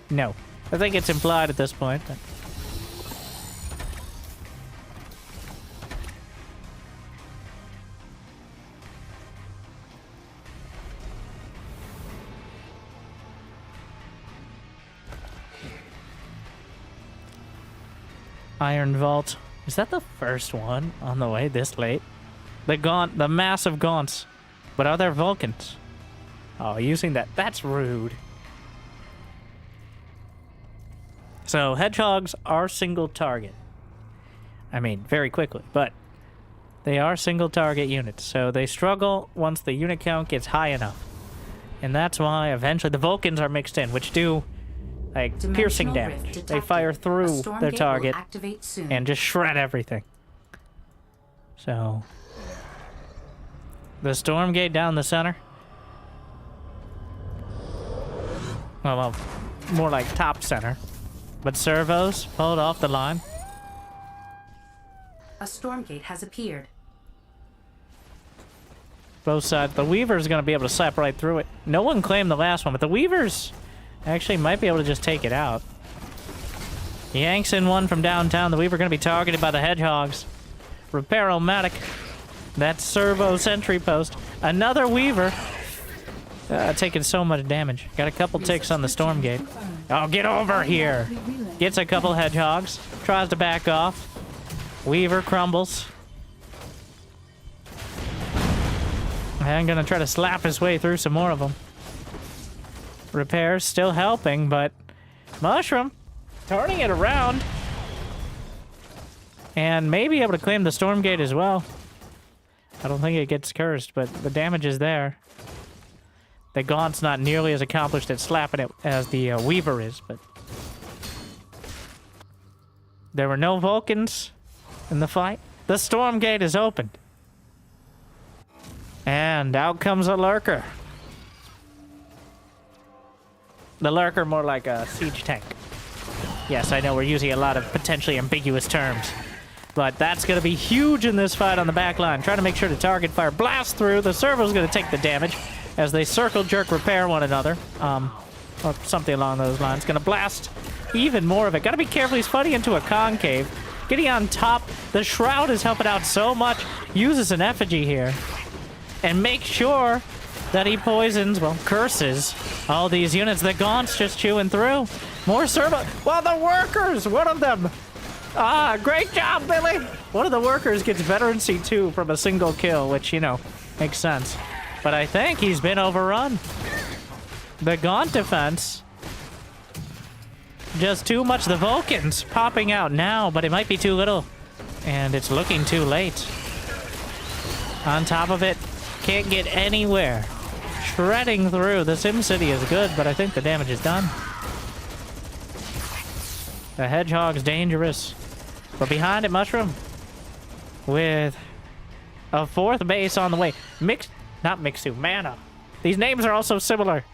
No. I think it's implied at this point. But... Iron Vault. Is that the first one on the way this late? The gaunt, the massive gaunts. But are there Vulcans? Oh, using that. That's rude. So, Hedgehogs are single target. I mean, very quickly, but they are single target units. So they struggle once the unit count gets high enough. And that's why eventually the Vulcans are mixed in, which do like piercing damage. They fire through their target and just shred everything. So the Stormgate down the center. Well, more like top center. But servos pulled off the line.
A Stormgate has appeared.
Both sides. The Weaver's going to be able to slap right through it. No one claimed the last one, but the Weavers actually might be able to just take it out. Yanks in one from downtown. The Weaver going to be targeted by the Hedgehogs. Repair-O-Matic. That servo sentry post. Another Weaver. Taking so much damage. Got a couple ticks on the Stormgate. Oh, get over here. Gets a couple Hedgehogs. tries to back off. Weaver crumbles. And gonna try to slap his way through some more of them. Repairs still helping, but Mushroom turning it around. And maybe able to claim the Stormgate as well. I don't think it gets cursed, but the damage is there. The Gaunt's not nearly as accomplished at slapping it as the Weaver is, but... There were no Vulcans in the fight. The Stormgate is opened. And out comes a Lurker. The Lurker more like a siege tank. Yes, I know we're using a lot of potentially ambiguous terms. But that's going to be huge in this fight on the back line. Trying to make sure to target fire blast through. The servo's going to take the damage as they circle jerk repair one another. Or something along those lines. Going to blast even more of it. Got to be careful. He's fighting into a concave. Getting on top. The Shroud is helping out so much. Uses an effigy here. And make sure that he poisons, well, curses all these units. The Gaunt's just chewing through. More servo. Well, the workers! One of them. Ah, great job, Billy! One of the workers gets veterancy 2 from a single kill, which, you know, makes sense. But I think he's been overrun. The Gaunt defense. Just too much. The Vulcans popping out now, but it might be too little. And it's looking too late. On top of it, can't get anywhere. Shredding through. The SimCity is good, but I think the damage is done. The Hedgehog's dangerous. But behind it, Mushroom. With a 4th base on the way. Not Mixu, Mana. These names are all so similar.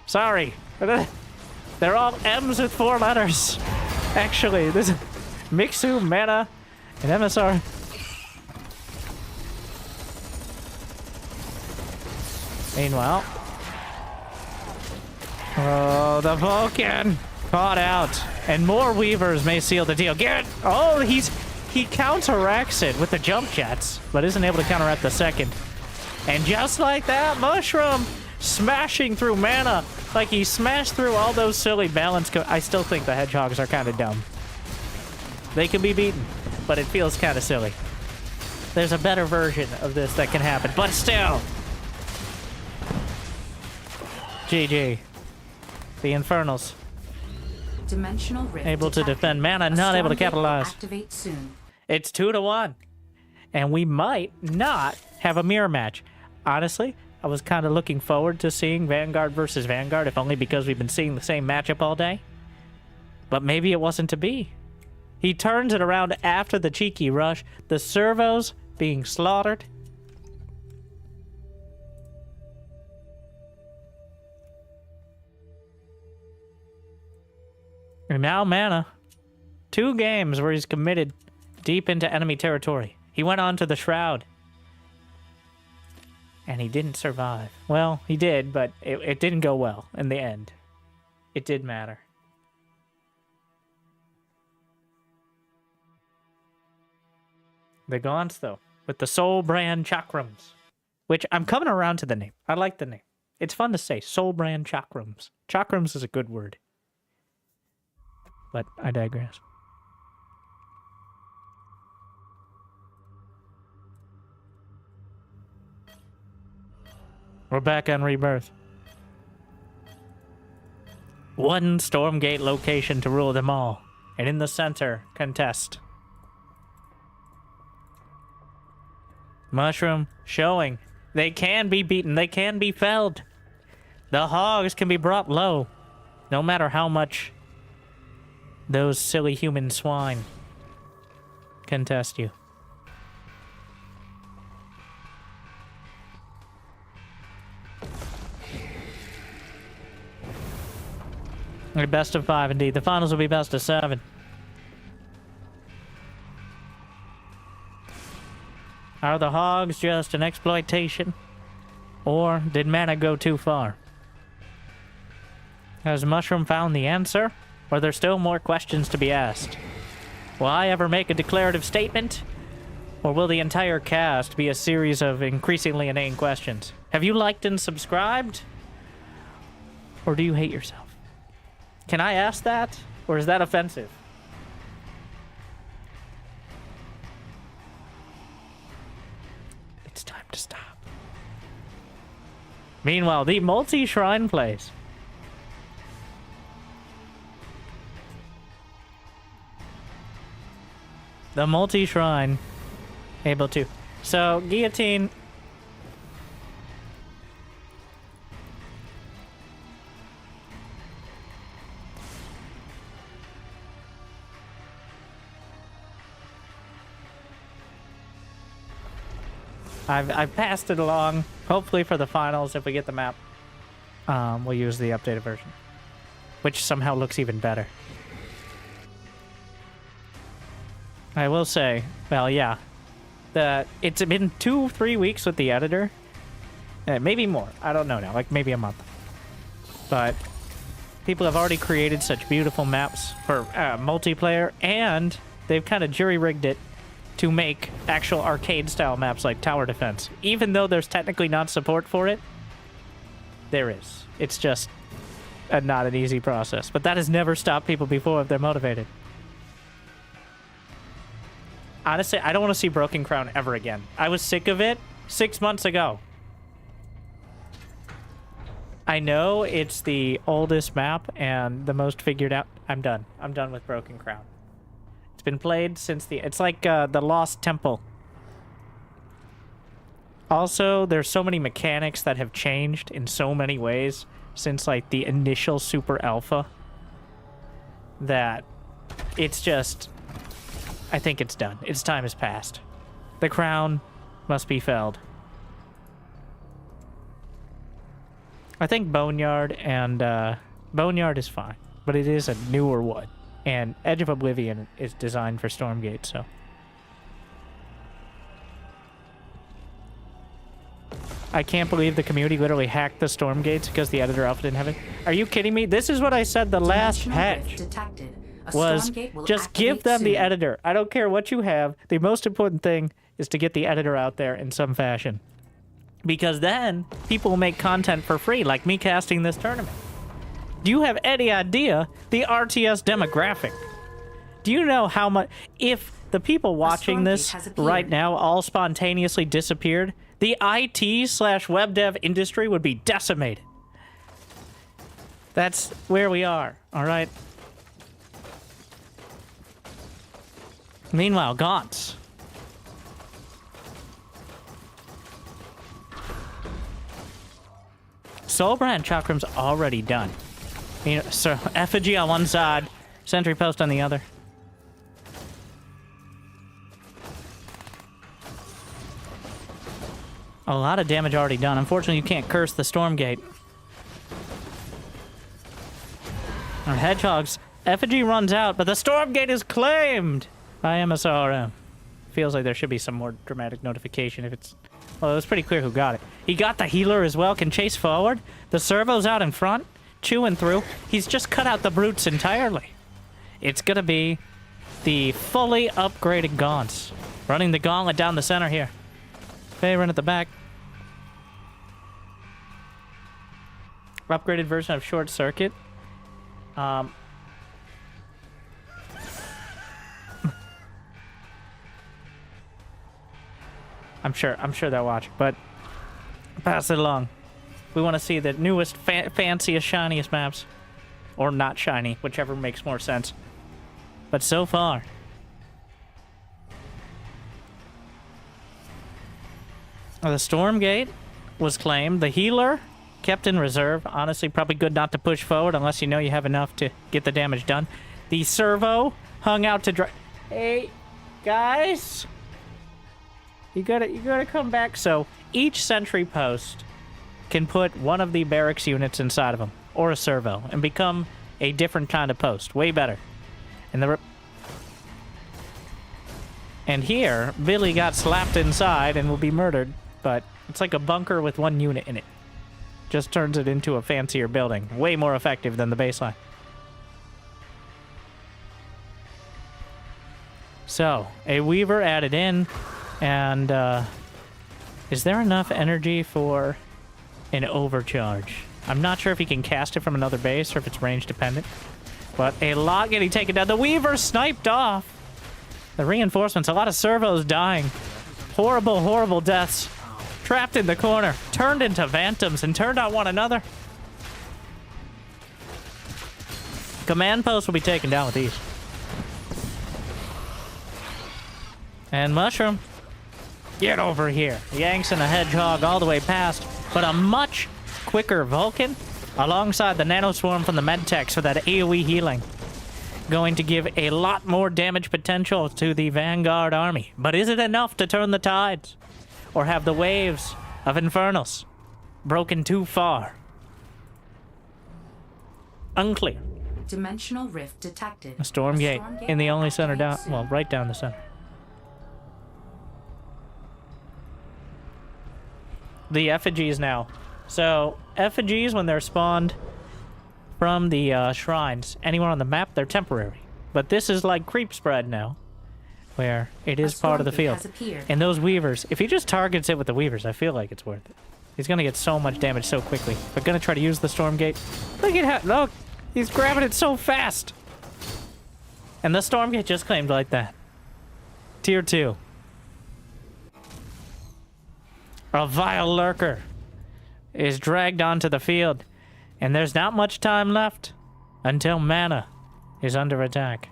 Sorry. They're all M's with 4 letters. Actually, this is Mixu, Mana, and MSR. Meanwhile. Oh, the Vulcan. Caught out. And more Weavers may seal the deal. Get! Oh, he counteracts it with the jump jets, but isn't able to counteract the second. And just like that, Mushroom smashing through Mana like he smashed through all those silly balance. I still think the Hedgehogs are kind of dumb. They can be beaten, but it feels kind of silly. There's a better version of this that can happen, but still. GG. The Infernals.
Dimensional rift
able to defend Mana, not able to capitalize.
Activate soon.
It's 2-1. And we might not have a mirror match. Honestly, I was kind of looking forward to seeing Vanguard versus Vanguard, if only because we've been seeing the same matchup all day. But maybe it wasn't to be. He turns it around after the cheeky rush. The servos being slaughtered. And now Mana. 2 games where he's committed deep into enemy territory. He went on to the Shroud. And he didn't survive. Well, he did, but it didn't go well in the end. It did matter. The Gaunts, though, with the Soul Brand Chakrams. Which, I'm coming around to the name. I like the name. It's fun to say. Soul Brand Chakrams. Chakrams is a good word. But I digress. We're back on Rebirth. 1 Stormgate location to rule them all. And in the center, contest. Mushroom showing they can be beaten, they can be felled. The Hogs can be brought low, no matter how much those silly human swine contest you. A best of 5 indeed. The finals will be best of 7. Are the Hogs just an exploitation? Or did Mana go too far? Has Mushroom found the answer? Or are there still more questions to be asked? Will I ever make a declarative statement? Or will the entire cast be a series of increasingly inane questions? Have you liked and subscribed? Or do you hate yourself? Can I ask that? Or is that offensive? Meanwhile, the multi-shrine place. The multi-shrine. Able to. So, guillotine. I've passed it along. Hopefully for the finals, if we get the map, we'll use the updated version, which somehow looks even better. I will say, well, yeah, it's been 2-3 weeks with the editor, maybe more. I don't know now, like maybe a month. But people have already created such beautiful maps for multiplayer, and they've kind of jury-rigged it to make actual arcade-style maps like Tower Defense. Even though there's technically not support for it, there is. It's just not an easy process. But that has never stopped people before if they're motivated. Honestly, I don't want to see Broken Crown ever again. I was sick of it 6 months ago. I know it's the oldest map and the most figured out. I'm done. I'm done with Broken Crown. Been played since it's like the Lost Temple. Also, there's so many mechanics that have changed in so many ways since like the initial Super Alpha that it's just, I think it's done. Its time has passed. The crown must be felled. I think Boneyard and Boneyard is fine, but it is a newer one. And Edge of Oblivion is designed for Stormgate, so. I can't believe the community literally hacked the Stormgates because the editor alpha didn't have it. Are you kidding me? This is what I said the last patch. Was just give them the editor. I don't care what you have. The most important thing is to get the editor out there in some fashion. Because then people will make content for free, like me casting this tournament. Do you have any idea the RTS demographic? Do you know how much... If the people watching this right now all spontaneously disappeared, the IT/web dev industry would be decimated. That's where we are, all right? Meanwhile, Gaunts. Soulbrand Chakram's already done. You know, so effigy on one side, sentry post on the other. A lot of damage already done. Unfortunately, you can't curse the Stormgate. Our Hedgehog's effigy runs out, but the Stormgate is claimed by MSRM. Feels like there should be some more dramatic notification if it's... Well, it was pretty clear who got it. He got the healer as well, can chase forward. The servo's out in front. Chewing through. He's just cut out the brutes entirely. It's gonna be the fully upgraded Gaunts. Running the gauntlet down the center here. Faerun at the back. Upgraded version of Short Circuit. I'm sure they'll watch, but pass it along. We want to see the newest, fanciest, shiniest maps. Or not shiny, whichever makes more sense. But so far... The Stormgate was claimed. The healer kept in reserve. Honestly, probably good not to push forward unless you know you have enough to get the damage done. The servo hung out to dry... Hey, guys! You gotta come back. So, each sentry post can put one of the barracks units inside of them, or a servo, and become a different kind of post. Way better. And here, Billy got slapped inside and will be murdered, but it's like a bunker with one unit in it. Just turns it into a fancier building. Way more effective than the baseline. So, a Weaver added in, and is there enough energy for an overcharge? I'm not sure if he can cast it from another base or if it's range dependent, but a lot getting taken down. The Weaver sniped off. The reinforcements, a lot of servos dying. Horrible, horrible deaths. trapped in the corner, turned into phantoms and turned on one another. Command posts will be taken down with these. And Mushroom, get over here. Yanks and a Hedgehog all the way past, but a much quicker Vulcan alongside the Nanoswarm from the Medtechs for that AoE healing. Going to give a lot more damage potential to the Vanguard army. But is it enough to turn the tides? Or have the waves of Infernals broken too far? Unclear.
Dimensional rift detected.
A Stormgate in the only center down, well, right down the center. The effigies now. So, effigies, when they're spawned from the shrines, anywhere on the map, they're temporary. But this is like creep spread now, where it is part of the field. And those weavers, if he just targets it with the weavers, I feel like it's worth it. He's gonna get so much damage so quickly. But gonna try to use the Stormgate. Look at how, look, he's grabbing it so fast. And the Stormgate just claimed like that. Tier 2. A vile lurker is dragged onto the field, and there's not much time left until mana is under attack.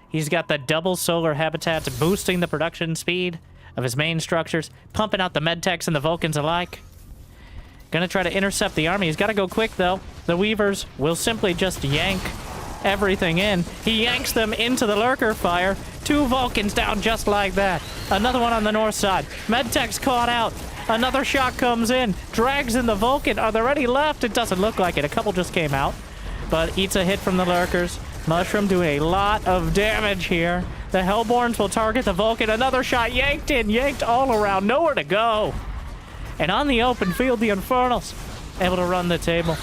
He's got the double solar habitats boosting the production speed of his main structures, pumping out the Medtechs and the Vulcans alike. Gonna try to intercept the army. He's gotta go quick, though. The Weavers will simply just yank everything in. He yanks them into the lurker fire. 2 Vulcans down just like that. Another one on the north side. Medtech's caught out. Another shot comes in, drags in the Vulcan. Are there any left? It doesn't look like it. A couple just came out, but eats a hit from the lurkers. Mushroom doing a lot of damage here. The Hellborns will target the Vulcan. Another shot yanked in, yanked all around. Nowhere to go. And on the open field, the Infernals able to run the table.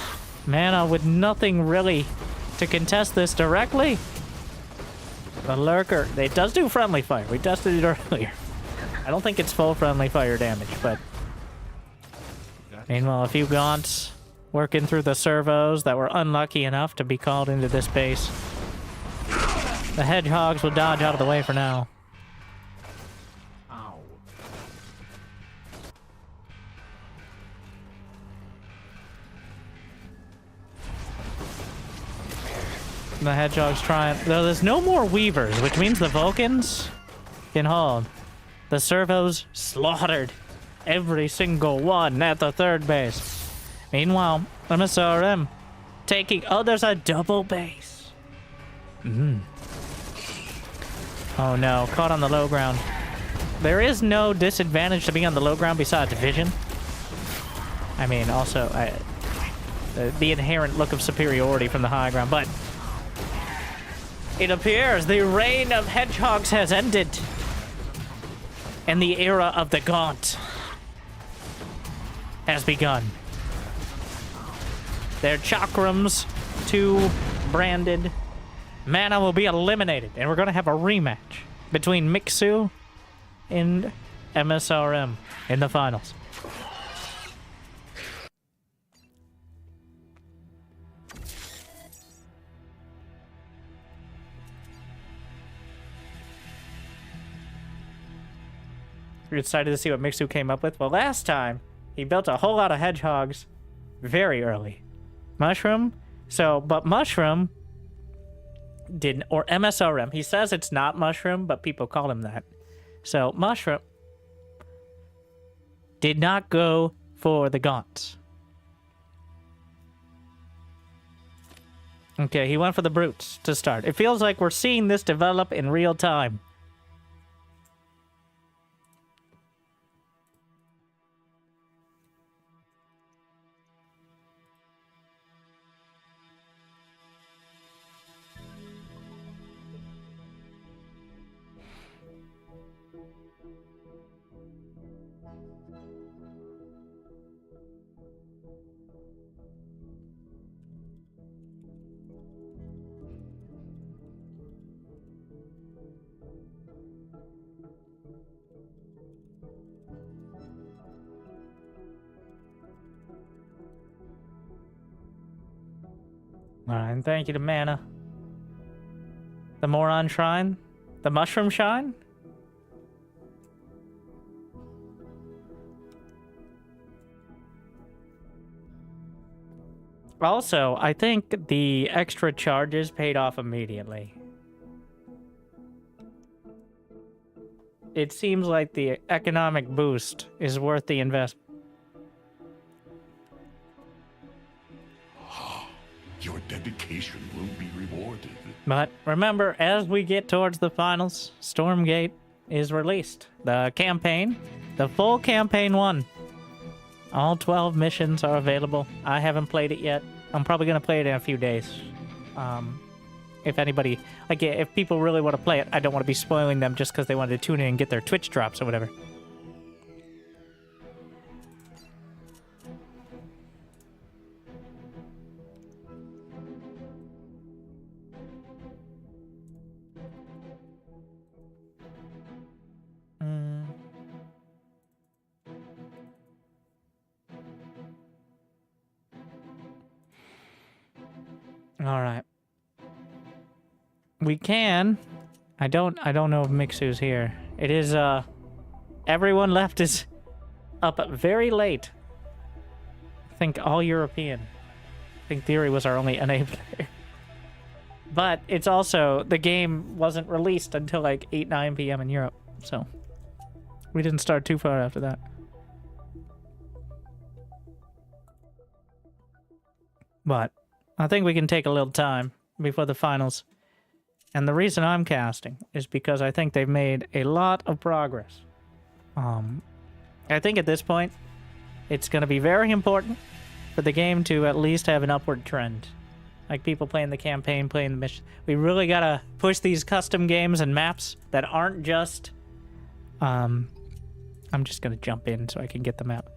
Mana with nothing really to contest this directly. The lurker, it does do friendly fire. We tested it earlier. I don't think it's full friendly fire damage, but meanwhile, a few Gaunts working through the servos that were unlucky enough to be called into this base. The Hedgehogs will dodge out of the way for now.
Ow.
The Hedgehog's trying, though there's no more Weavers, which means the Vulcans can hold. The servos slaughtered every single one at the third base. Meanwhile, MSRM taking... Oh, there's a double base. Oh no, caught on the low ground. There is no disadvantage to being on the low ground besides vision. I mean, also, the inherent look of superiority from the high ground, but it appears the reign of Hedgehogs has ended. And the era of the Gaunt has begun. Their chakrams, 2 branded. Mana will be eliminated, and we're going to have a rematch between Mixu and MSRM in the finals. You're excited to see what Mixu came up with? Well, last time, he built a whole lot of Hedgehogs very early. Mushroom? But Mushroom didn't, or MSRM. He says it's not Mushroom, but people call him that. So, Mushroom did not go for the Gaunts. Okay, he went for the Brutes to start. It feels like we're seeing this develop in real time. Alright, and thank you to Mana. The Moron Shrine? The Mushroom Shrine? Also, I think the extra charges paid off immediately. It seems like the economic boost is worth the investment.
Your dedication will be rewarded.
But remember, as we get towards the finals, Stormgate is released. The campaign, the full campaign 1. All 12 missions are available. I haven't played it yet. I'm probably going to play it in a few days. If anybody, like, if people really want to play it, I don't want to be spoiling them just because they wanted to tune in and get their Twitch drops or whatever. All right. We can. I don't know if Mixu's here. It is everyone left is up very late. I think all European. I think Theory was our only NA player. But it's also the game wasn't released until like 8-9 p.m. in Europe. So we didn't start too far after that. But I think we can take a little time before the finals. And the reason I'm casting is because I think they've made a lot of progress. I think at this point, it's going to be very important for the game to at least have an upward trend. Like people playing the campaign, playing the mission. We really got to push these custom games and maps that aren't just... I'm just going to jump in so I can get the map.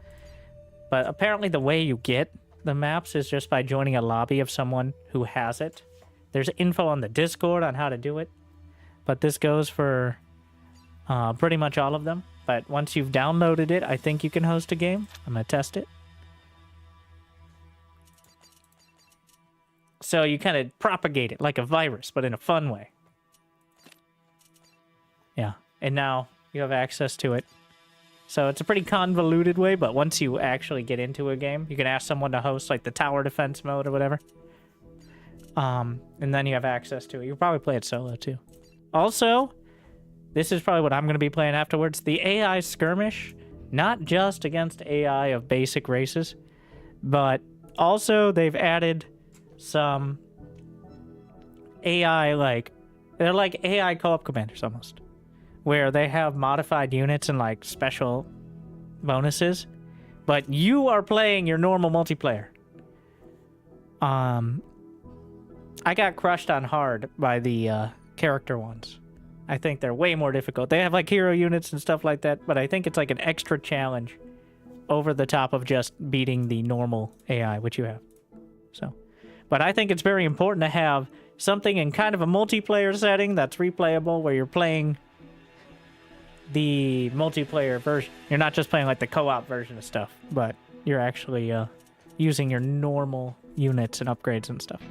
But apparently the way you get the maps is just by joining a lobby of someone who has it. There's info on the Discord on how to do it, but this goes for pretty much all of them. But once you've downloaded it, I think you can host a game. I'm going to test it. So you kind of propagate it like a virus, but in a fun way. Yeah, and now you have access to it. So it's a pretty convoluted way, but once you actually get into a game, you can ask someone to host like the tower defense mode or whatever. And then you have access to it. You'll probably play it solo too. Also, this is probably what I'm going to be playing afterwards. The AI Skirmish, not just against AI of basic races, but also they've added some AI, like, they're like AI co-op commanders almost, where they have modified units and like special bonuses, but you are playing your normal multiplayer. I got crushed on hard by the character ones. I think they're way more difficult. They have like hero units and stuff like that, but I think it's like an extra challenge over the top of just beating the normal AI, which you have. So, but I think it's very important to have something in kind of a multiplayer setting that's replayable, where you're playing the multiplayer version. You're not just playing like the co-op version of stuff, but you're actually using your normal units and upgrades and stuff.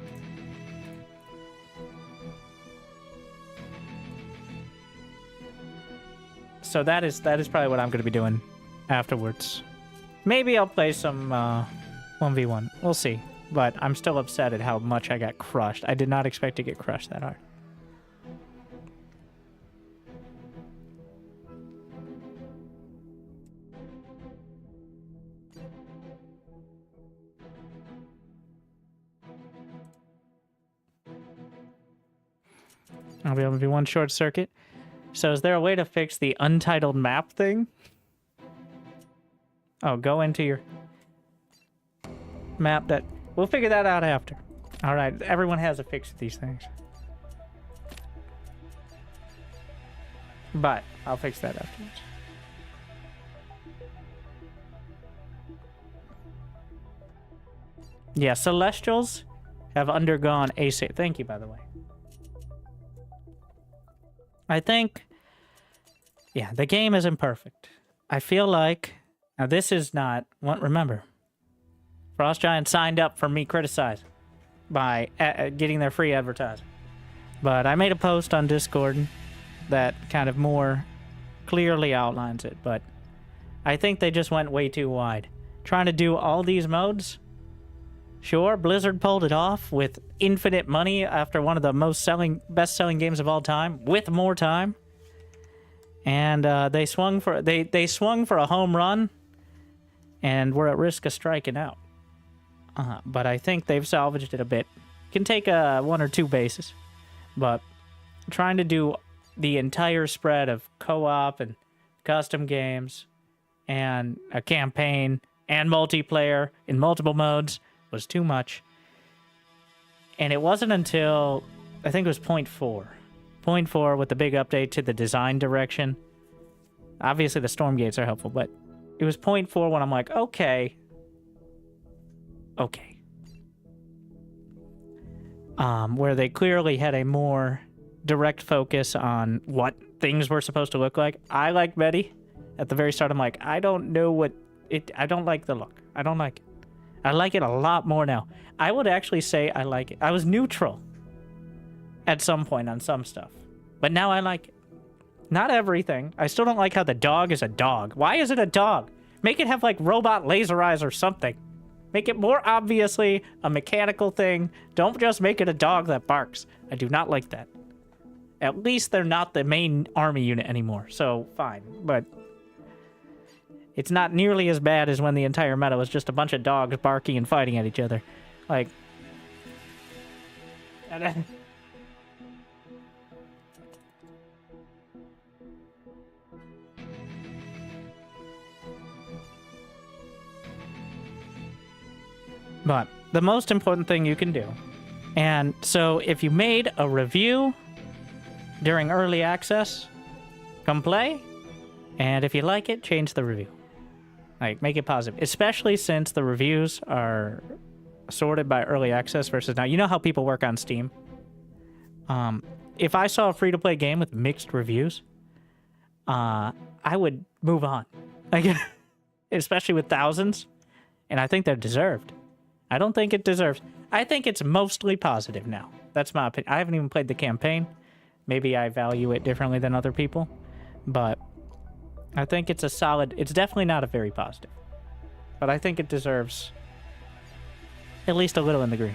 So that is probably what I'm going to be doing afterwards. Maybe I'll play some 1v1. We'll see. But I'm still upset at how much I got crushed. I did not expect to get crushed that hard. I'll be able to do one short circuit. So is there a way to fix the untitled map thing? Oh, go into your map that... We'll figure that out after. Alright, everyone has a fix to these things. But I'll fix that afterwards. Yeah, Celestials have undergone a... Thank you, by the way. I think, yeah, the game isn't perfect. I feel like, now this is not, remember, Frost Giant signed up for me criticizing by getting their free advertising. But I made a post on Discord that kind of more clearly outlines it, but I think they just went way too wide. Trying to do all these modes Sure, Blizzard pulled it off with infinite money after one of the best-selling games of all time, with more time. And they swung for a home run, and were at risk of striking out. But I think they've salvaged it a bit. Can take one or two bases, but trying to do the entire spread of co-op and custom games and a campaign and multiplayer in multiple modes was too much. And it wasn't until, I think it was 0.4 with the big update to the design direction. Obviously the Stormgates are helpful, but it was 0.4 when I'm like, okay. Where they clearly had a more direct focus on what things were supposed to look like. I like Betty. At the very start, I'm like, I don't like the look. I don't like it. I like it a lot more now. I would actually say I like it. I was neutral at some point on some stuff, but now I like it. Not everything. I still don't like how the dog is a dog. Why is it a dog? Make it have like robot laser eyes or something. Make it more obviously a mechanical thing. Don't just make it a dog that barks. I do not like that. At least they're not the main army unit anymore, so fine. But it's not nearly as bad as when the entire meta was just a bunch of dogs barking and fighting at each other. Like... But the most important thing you can do, and so if you made a review during early access, come play, and if you like it, change the review. Like, make it positive, especially since the reviews are sorted by early access versus now. You know how people work on Steam? If I saw a free-to-play game with mixed reviews, I would move on. Like, especially with thousands, and I think they're deserved. I don't think it deserves. I think it's mostly positive now. That's my opinion. I haven't even played the campaign. Maybe I value it differently than other people, but I think it's a solid... It's definitely not a very positive, but I think it deserves at least a little in the green.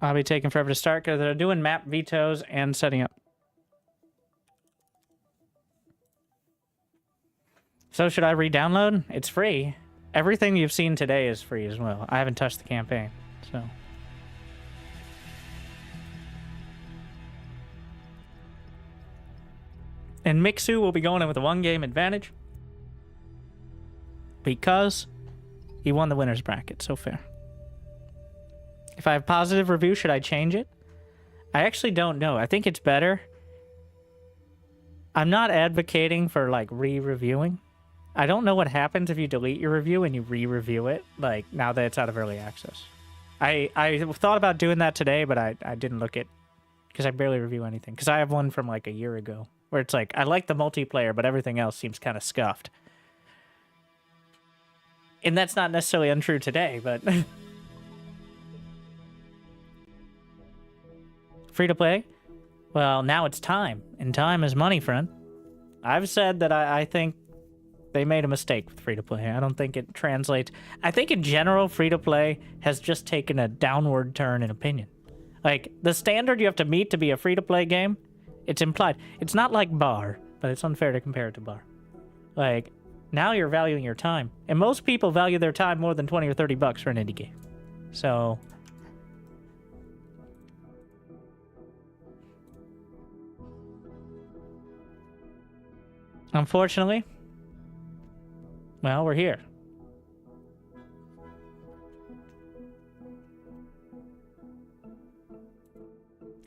I'll be taking forever to start because they're doing map vetoes and setting up. So should I re-download? It's free. Everything you've seen today is free as well. I haven't touched the campaign, so. And Mixu will be going in with a 1-game advantage because he won the winner's bracket, so fair. If I have positive review, should I change it? I actually don't know. I think it's better. I'm not advocating for, like, re-reviewing. I don't know what happens if you delete your review and you re-review it, like, now that it's out of early access. I thought about doing that today, but I didn't look at... Because I barely review anything. Because I have one from, like, a year ago. Where it's like, I like the multiplayer, but everything else seems kind of scuffed. And that's not necessarily untrue today, but... Free to play? Well, now it's time. And time is money, friend. I've said that I think they made a mistake with free to play. I don't think it translates. I think in general, free to play has just taken a downward turn in opinion. Like, the standard you have to meet to be a free to play game, it's implied. It's not like bar, but it's unfair to compare it to bar. Like, now you're valuing your time. And most people value their time more than 20 or 30 bucks for an indie game. So... Unfortunately, well, we're here.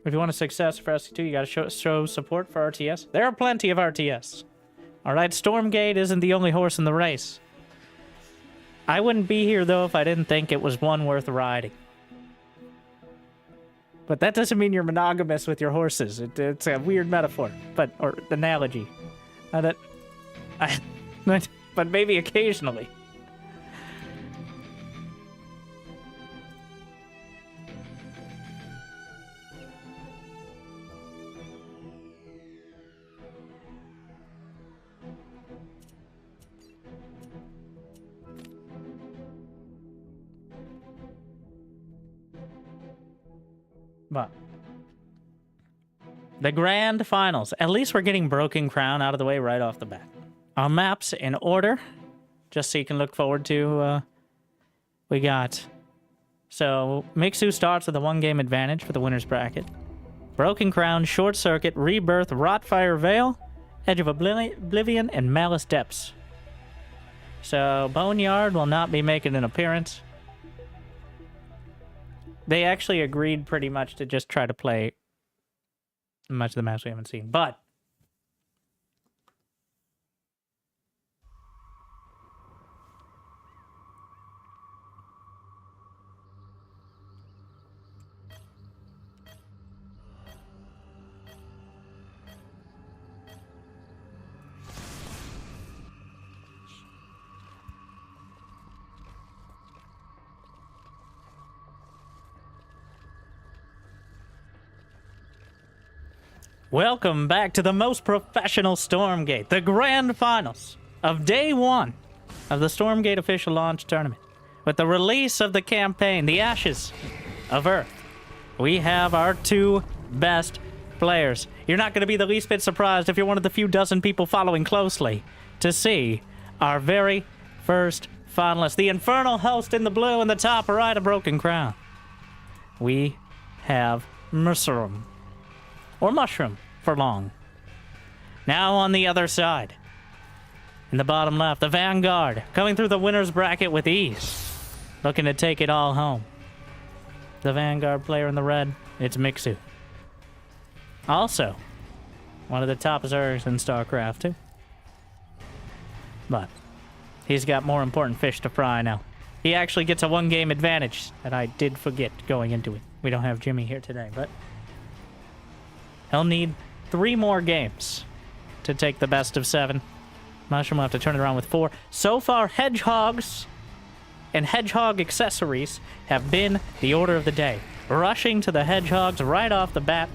If you want a success for SC2, you gotta show support for RTS. There are plenty of RTS. Alright, Stormgate isn't the only horse in the race. I wouldn't be here, though, if I didn't think it was one worth riding. But that doesn't mean you're monogamous with your horses. It's a weird metaphor, or analogy. But maybe occasionally. But the grand finals. At least we're getting Broken Crown out of the way right off the bat. Our maps in order, just so you can look forward to. We got. So Mixu starts with a 1-game advantage for the winner's bracket. Broken Crown, Short Circuit, Rebirth, Rotfire Veil, Edge of Oblivion, and Malice Depths. So Boneyard will not be making an appearance. They actually agreed pretty much to just try to play much of the maps we haven't seen. But welcome back to the most professional Stormgate, the grand finals of day 1 of the Stormgate official launch tournament. With the release of the campaign, The Ashes of Earth, we have our 2 best players. You're not going to be the least bit surprised if you're one of the few dozen people following closely to see our very first finalist, the Infernal Host in the blue and the top right of Broken Crown. We have Mushroom. Or Mushroom, for long. Now on the other side. In the bottom left, the Vanguard, coming through the winner's bracket with ease. Looking to take it all home. The Vanguard player in the red, it's Mixu. Also, one of the top Zergs in StarCraft, too. But, he's got more important fish to fry now. He actually gets a 1-game advantage that I did forget going into it. We don't have Jimmy here today, but he'll need 3 more games to take the best of 7. Mushroom will have to turn it around with 4. So far, hedgehogs and hedgehog accessories have been the order of the day. Rushing to the hedgehogs right off the bat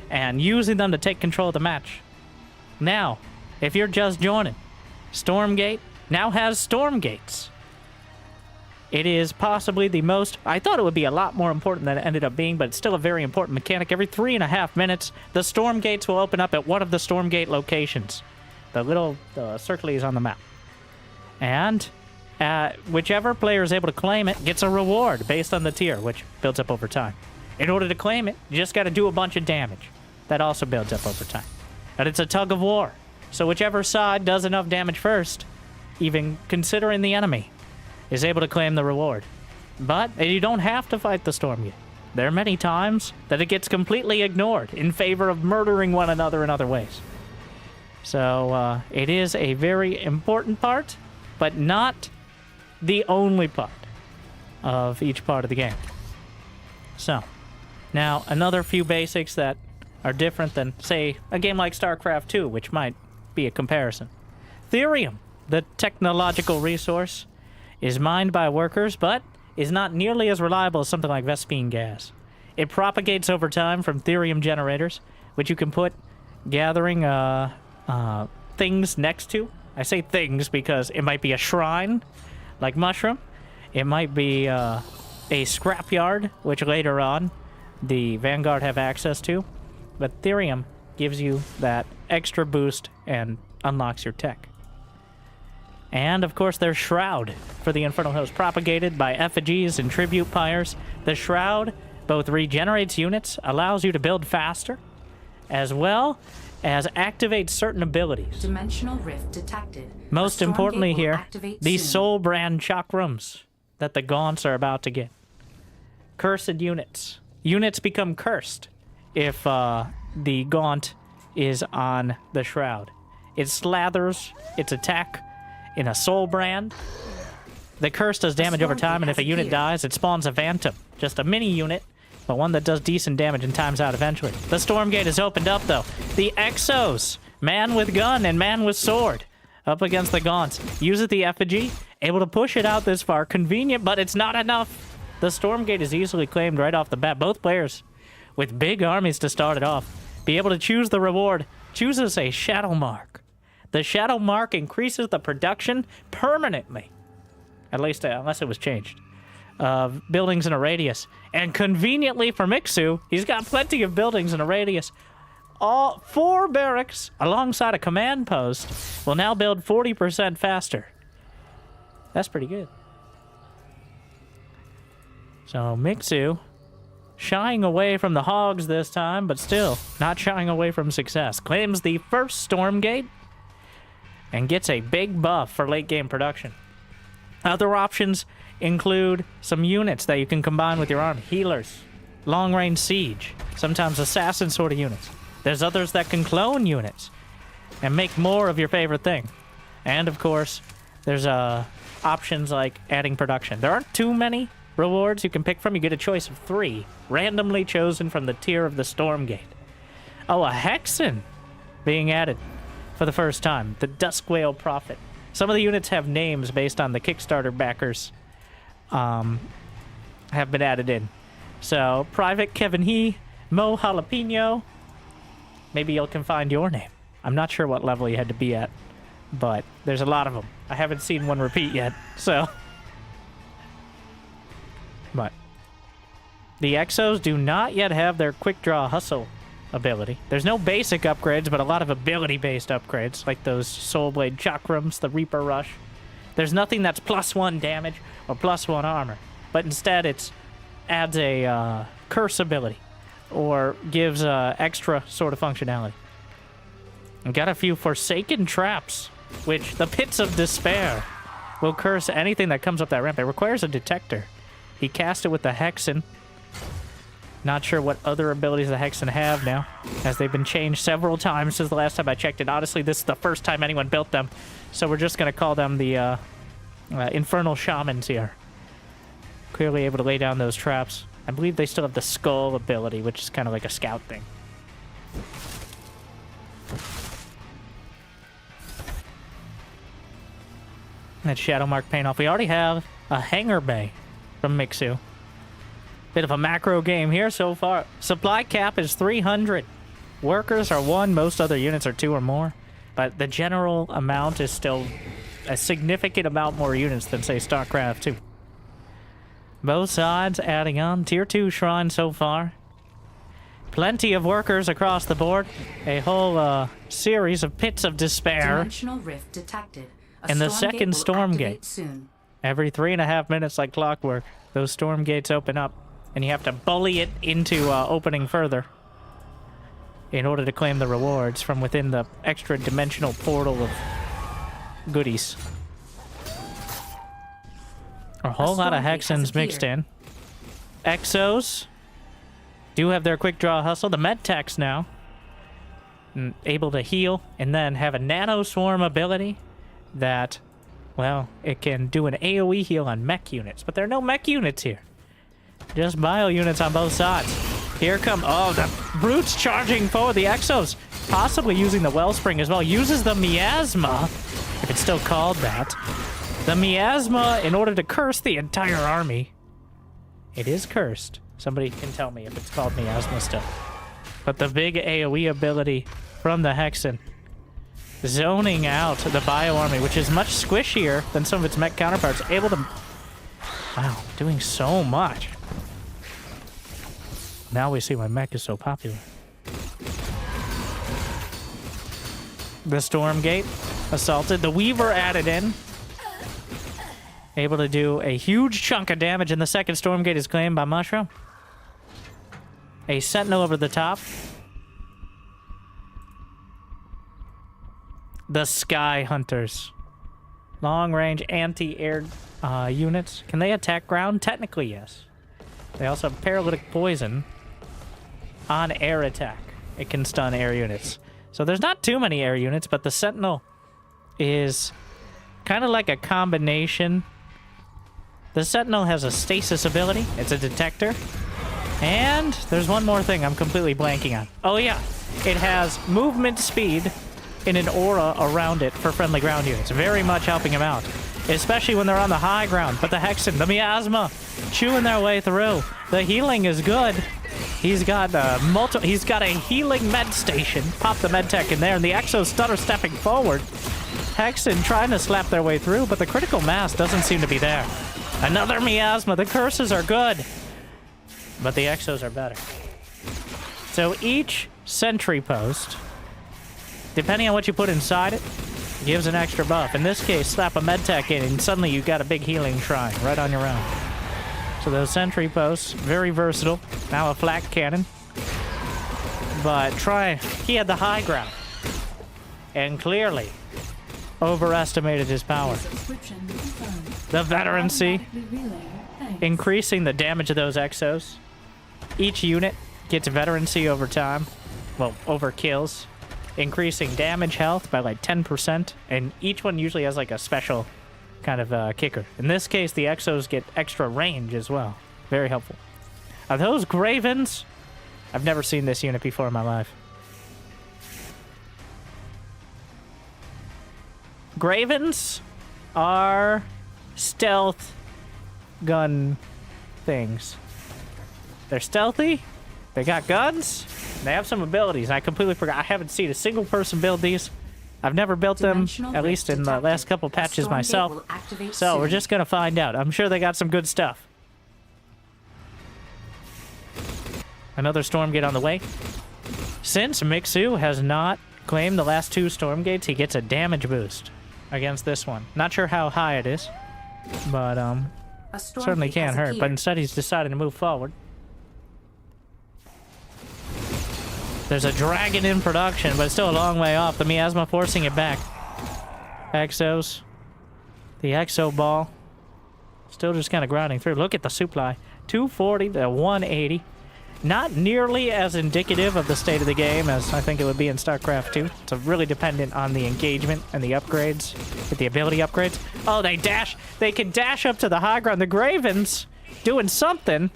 and using them to take control of the match. Now, if you're just joining, Stormgate now has Stormgates. It is possibly the most... I thought it would be a lot more important than it ended up being, but it's still a very important mechanic. Every 3.5 minutes, the Stormgates will open up at one of the Stormgate locations. The little circlies on the map. And whichever player is able to claim it gets a reward based on the tier, which builds up over time. In order to claim it, you just got to do a bunch of damage. That also builds up over time. And it's a tug of war. So whichever side does enough damage first, even considering the enemy, is able to claim the reward. But you don't have to fight the Stormgate. There are many times that it gets completely ignored in favor of murdering one another in other ways. So it is a very important part, but not the only part of each part of the game. So, now another few basics that are different than, say, a game like StarCraft 2, which might be a comparison. Therium, the technological resource, is mined by workers, but is not nearly as reliable as something like Vespene gas. It propagates over time from therium generators, which you can put gathering things next to. I say things because it might be a shrine, like Mushroom. It might be a scrapyard, which later on the Vanguard have access to. But therium gives you that extra boost and unlocks your tech. And, of course, there's Shroud for the Infernal Host, propagated by effigies and tribute pyres. The Shroud both regenerates units, allows you to build faster, as well as activates certain abilities.
Dimensional rift detected.
Most importantly here, the Soul Brand Chakrams that the Gaunts are about to get. Cursed units. Units become cursed if the Gaunt is on the Shroud. It slathers its attack in a Soul Brand. The curse does damage over time, and if a unit dies, it spawns a Phantom. Just a mini unit, but one that does decent damage and times out eventually. The Stormgate is opened up, though. The Exos, man with gun and man with sword, up against the Gaunts. Uses the effigy, able to push it out this far. Convenient, but it's not enough. The Stormgate is easily claimed right off the bat. Both players, with big armies to start it off, be able to choose the reward. Chooses a Shadow Mark. The Shadow Mark increases the production permanently. At least, unless it was changed. of buildings in a radius. And conveniently for Mixu, he's got plenty of buildings in a radius. All 4 barracks alongside a command post will now build 40% faster. That's pretty good. So Mixu shying away from the hogs this time, but still not shying away from success. Claims the first Stormgate and gets a big buff for late game production. Other options include some units that you can combine with your army. Healers, long-range siege, sometimes assassin sort of units. There's others that can clone units and make more of your favorite thing. And of course, there's options like adding production. There aren't too many rewards you can pick from. You get a choice of 3, randomly chosen from the tier of the Stormgate. Oh, a Hexen being added for the first time. The Duskwhale Prophet. Some of the units have names based on the Kickstarter backers have been added in. So, Private Kevin He, Mo Jalapeno. Maybe you can find your name. I'm not sure what level you had to be at, but there's a lot of them. I haven't seen one repeat yet, so... But the Exos do not yet have their Quick Draw Hustle ability. There's no basic upgrades, but a lot of ability-based upgrades, like those Soul Blade Chakrams, the Reaper Rush. There's nothing that's +1 damage or +1 armor, but instead it adds a curse ability or gives extra sort of functionality. And got a few Forsaken Traps, which the Pits of Despair will curse anything that comes up that ramp. It requires a detector. He cast it with the Hexen. Not sure what other abilities the Hexen have now, as they've been changed several times since the last time I checked it. Honestly, this is the first time anyone built them, so we're just going to call them the Infernal Shamans here. Clearly able to lay down those traps. I believe they still have the Skull ability, which is kind of like a scout thing. That Shadow Mark paint off. We already have a Hangar Bay from Mixu. Bit of a macro game here so far. Supply cap is 300. Workers are 1. Most other units are 2 or more. But the general amount is still a significant amount more units than, say, StarCraft 2. Both sides adding on. Tier 2 shrine so far. Plenty of workers across the board. A whole series of Pits of Despair.
Dimensional rift detected.
And the second Stormgate. Every 3.5 minutes, like clockwork, those storm gates open up, and you have to bully it into opening further in order to claim the rewards from within the extra dimensional portal of goodies. A whole lot of Hexens mixed in. Exos do have their quick draw hustle. The Medtechs now able to heal and then have a nano swarm ability that, well, it can do an AoE heal on mech units, but there are no mech units here. Just bio units on both sides. Here come, oh, the brutes charging forward. The Exos possibly using the Wellspring as well. Uses the Miasma, if it's still called that. The Miasma in order to curse the entire army. It is cursed. Somebody can tell me if it's called Miasma still. But the big AoE ability from the Hexen. Zoning out the bio army, which is much squishier than some of its mech counterparts. Able to... Wow, doing so much. Now we see why mech is so popular. The Stormgate assaulted. The Weaver added in. Able to do a huge chunk of damage, and the second Stormgate is claimed by Mushroom. A Sentinel over the top. The Sky Hunters. Long-range anti-air units. Can they attack ground? Technically, yes. They also have Paralytic Poison. On air attack, it can stun air units. So there's not too many air units, but the Sentinel is kind of like a combination. The Sentinel has a stasis ability. It's a detector. And there's one more thing I'm completely blanking on. Oh yeah, it has movement speed in an aura around it for friendly ground units. Very much helping them out, especially when they're on the high ground. But the Hexen, the Miasma, chewing their way through. The healing is good. He's got a healing med station. Pop the med tech in there, and the Exos stutter stepping forward. Hexen trying to slap their way through, but the critical mass doesn't seem to be there. Another miasma. The curses are good, but the exos are better. So each sentry post, depending on what you put inside it, gives an extra buff. In this case, slap a medtech in and suddenly you got a big healing shrine right on your own. So those sentry posts, very versatile. Now a flak cannon. But he had the high ground. And clearly overestimated his power. The veterancy, increasing the damage of those exos. Each unit gets veterancy over time. Well, over kills. Increasing damage health by like 10%. And each one usually has like a special kind of kicker. In this case, the exos get extra range as well. Very helpful. Are those Gravens? I've never seen this unit before in my life. Gravens are stealth gun things. They're stealthy. They got guns. They have some abilities. I completely forgot. I haven't seen a single person build these. I've never built them, at least in the last couple patches myself. So we're just going to find out. I'm sure they got some good stuff. Another Stormgate on the way. Since Mixu has not claimed the last 2 Stormgates, he gets a damage boost against this one. Not sure how high it is, but certainly can't hurt. But instead he's decided to move forward. There's a dragon in production, but it's still a long way off. The miasma forcing it back. Exos. The exo ball. Still just kind of grinding through. Look at the supply. 240 to 180. Not nearly as indicative of the state of the game as I think it would be in StarCraft 2. It's really dependent on the engagement and the upgrades. With the ability upgrades. Oh, they dash. They can dash up to the high ground. The Gravens doing something.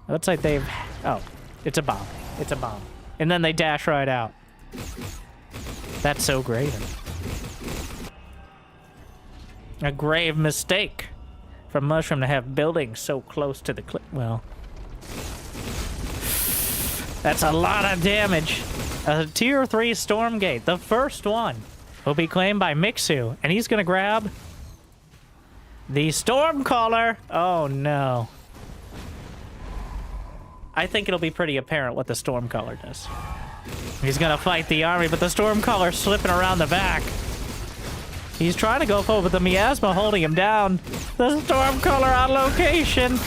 Looks like they've... Oh, it's a bomb. It's a bomb. And then they dash right out. That's so Graven. A grave mistake for Mushroom to have buildings so close to the cliff. Well... That's a lot of damage. A tier 3 Stormgate, the first one, will be claimed by Mixu, and he's gonna grab the Stormcaller. Oh no. I think it'll be pretty apparent what the Stormcaller does. He's gonna fight the army, but the Stormcaller's slipping around the back. He's trying to go forward, but the miasma holding him down. The Stormcaller on location.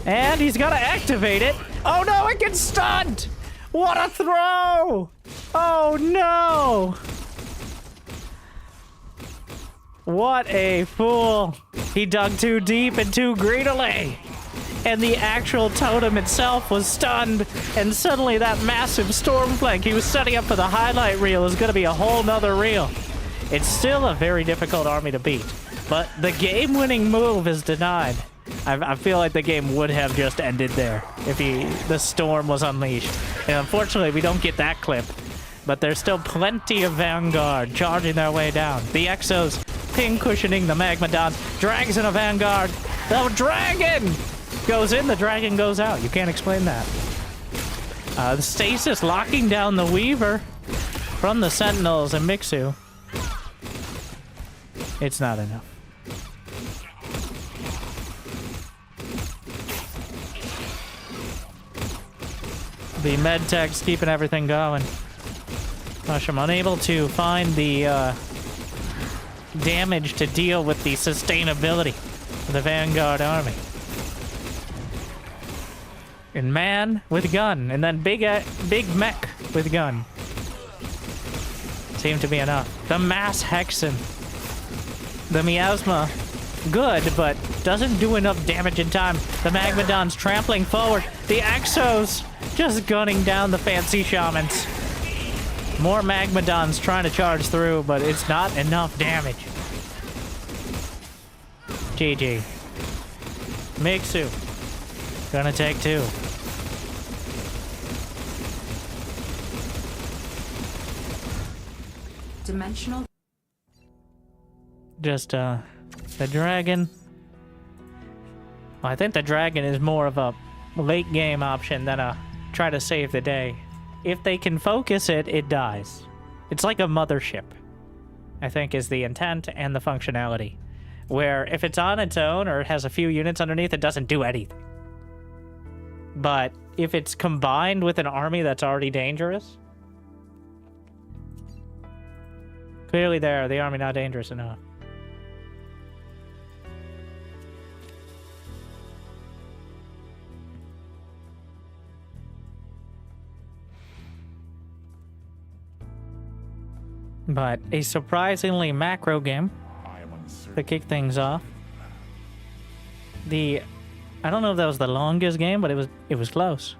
And he's gonna activate it. Oh no, it gets stunned! What a throw! Oh no! What a fool! He dug too deep and too greedily! And the actual totem itself was stunned, and suddenly that massive storm flank he was setting up for the highlight reel is gonna be a whole nother reel. It's still a very difficult army to beat, but the game-winning move is denied. I feel like the game would have just ended there if the storm was unleashed. And unfortunately, we don't get that clip. But there's still plenty of Vanguard charging their way down. The Exos pin-cushioning the Magmadons. Drags in a Vanguard. The Dragon goes in, the Dragon goes out. You can't explain that. The Stasis locking down the Weaver from the Sentinels and Mixu. It's not enough. The medtech's keeping everything going. Gosh, I'm unable to find the damage to deal with the sustainability of the Vanguard army. And man with gun, and then big mech with gun. Seemed to be enough. The mass Hexen. The miasma, good, but doesn't do enough damage in time. The Magmadons trampling forward. The Exos just gunning down the fancy shamans. More Magmadons trying to charge through, but it's not enough damage. GG. Mixu. Gonna take 2.
Dimensional.
Just, the dragon. Well, I think the dragon is more of a late game option than a try to save the day. If they can focus it, it dies. It's like a mothership, I think, is the intent and the functionality. where if it's on its own or it has a few units underneath, it doesn't do anything. But if it's combined with an army that's already dangerous, clearly there, the army not dangerous enough. But a surprisingly macro game to kick things off. I don't know if that was the longest game, but it was close.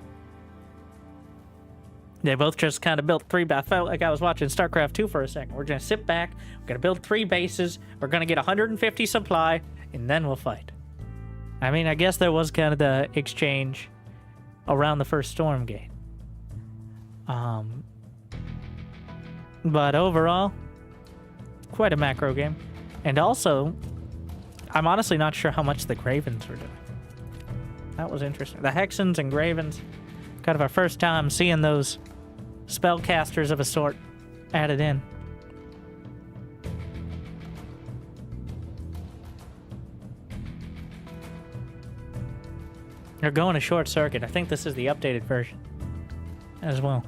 They both just kind of built three. I felt like I was watching StarCraft 2 for a second. We're gonna sit back, we're gonna build 3 bases, we're gonna get 150 supply, and then we'll fight. I mean, I guess there was kind of the exchange around the first Stormgate. But overall, quite a macro game. And also, I'm honestly not sure how much the Gravens were doing. That was interesting. The Hexens and Gravens, kind of our first time seeing those spellcasters of a sort added in. They're going to short circuit. I think this is the updated version as well.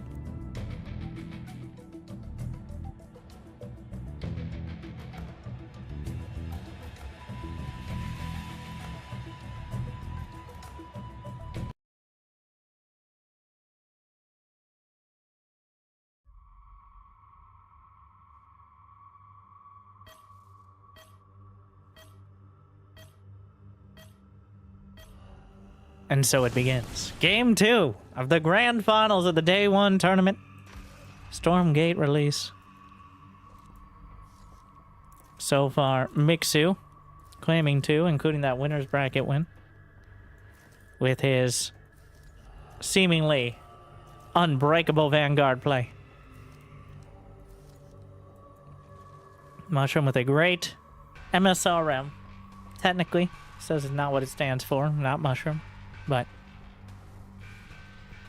And so it begins. Game 2 of the grand finals of the Day 1 tournament. Stormgate release. So far, Mixu claiming 2, including that winner's bracket win, with his seemingly unbreakable Vanguard play. Mushroom with a great MSRM. Technically, says it's not what it stands for, not Mushroom. But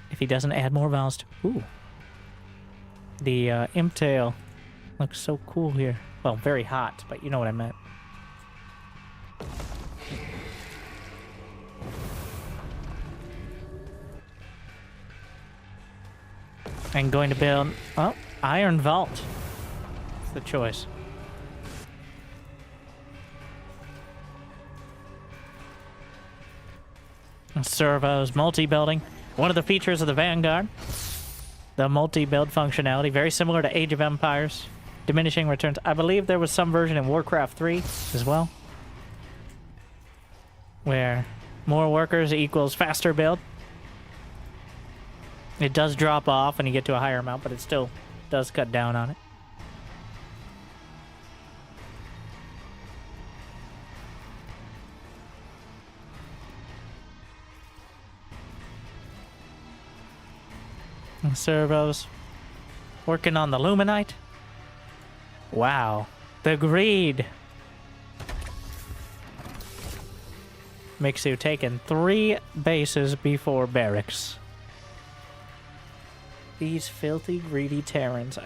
if he doesn't add more vowels to... Ooh. The imp tail looks so cool here. Well, very hot, but you know what I meant. And going to build... Oh, Iron Vault. That's the choice. Servos, multi-building. One of the features of the Vanguard. The multi-build functionality. Very similar to Age of Empires. Diminishing returns. I believe there was some version in Warcraft 3 as well, where more workers equals faster build. It does drop off when you get to a higher amount, but it still does cut down on it. Servos working on the Luminite. Wow, the greed. Mixu taking 3 bases before barracks. These filthy, greedy Terrans.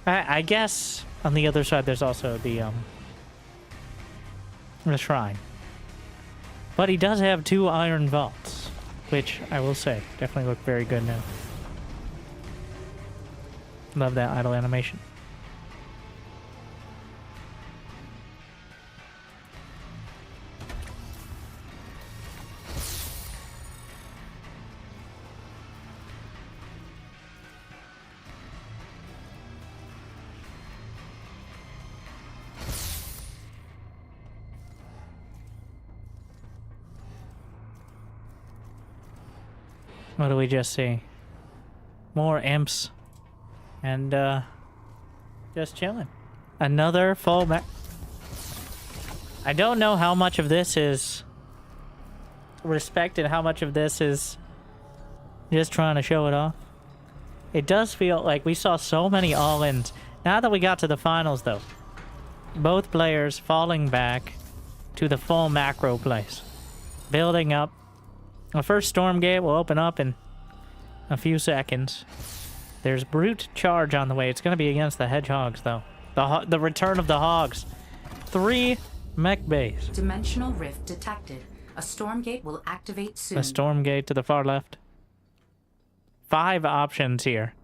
I guess on the other side there's also the shrine. But he does have 2 iron vaults, which I will say definitely look very good now. Love that idle animation. What do we just see? More imps. And, just chilling. Another full map. I don't know how much of this is respect and how much of this is just trying to show it off. It does feel like we saw so many all-ins. Now that we got to the finals, though, both players falling back to the full macro place. Building up. The first Stormgate will open up in a few seconds. There's Brute Charge on the way. It's going to be against the Hedgehogs, though. The return of the hogs. 3 mech bays.
Dimensional rift detected. A Stormgate will activate soon.
A Stormgate to the far left. 5 options here.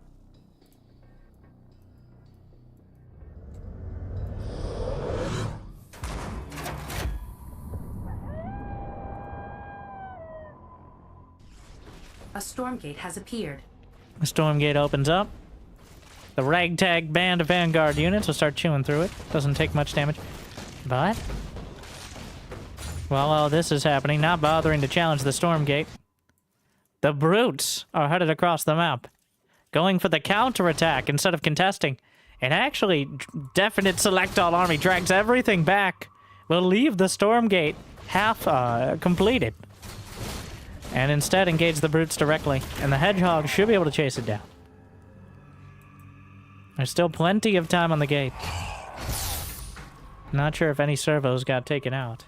A Stormgate has appeared.
The Stormgate opens up. The ragtag band of Vanguard units will start chewing through it. Doesn't take much damage. But while all this is happening, not bothering to challenge the Stormgate, the brutes are headed across the map, going for the counterattack instead of contesting. And actually, definite select all army drags everything back. Will leave the Stormgate half completed. And instead engage the brutes directly. And the Hedgehog should be able to chase it down. There's still plenty of time on the gate. Not sure if any servos got taken out.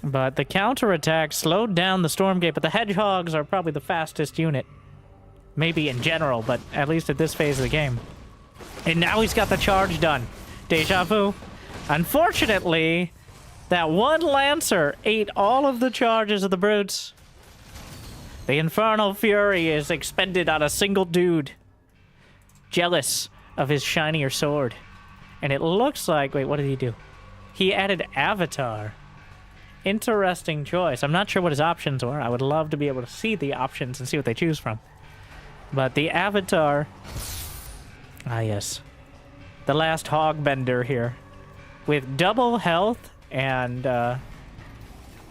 But the counterattack slowed down the Stormgate, but the Hedgehogs are probably the fastest unit. Maybe in general, but at least at this phase of the game. And now he's got the charge done. Deja vu. Unfortunately, that one Lancer ate all of the charges of the brutes. The Infernal Fury is expended on a single dude. Jealous of his shinier sword. And it looks like... Wait, what did he do? He added Avatar. Interesting choice. I'm not sure what his options were. I would love to be able to see the options and see what they choose from. But the Avatar... Ah, yes. The last Hogbender here. With double health and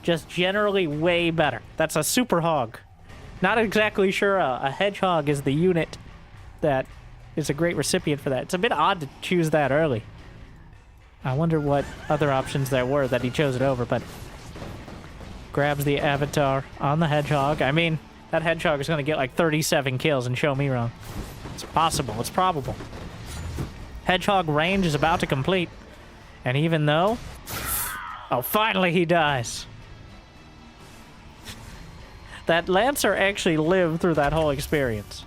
just generally way better. That's a super hog. Not exactly sure a hedgehog is the unit that is a great recipient for that. It's a bit odd to choose that early. I wonder what other options there were that he chose it over, but grabs the Avatar on the hedgehog. I mean, that hedgehog is going to get like 37 kills and show me wrong. It's possible. It's probable. Hedgehog range is about to complete. And even though... Oh, finally he dies. That Lancer actually lived through that whole experience.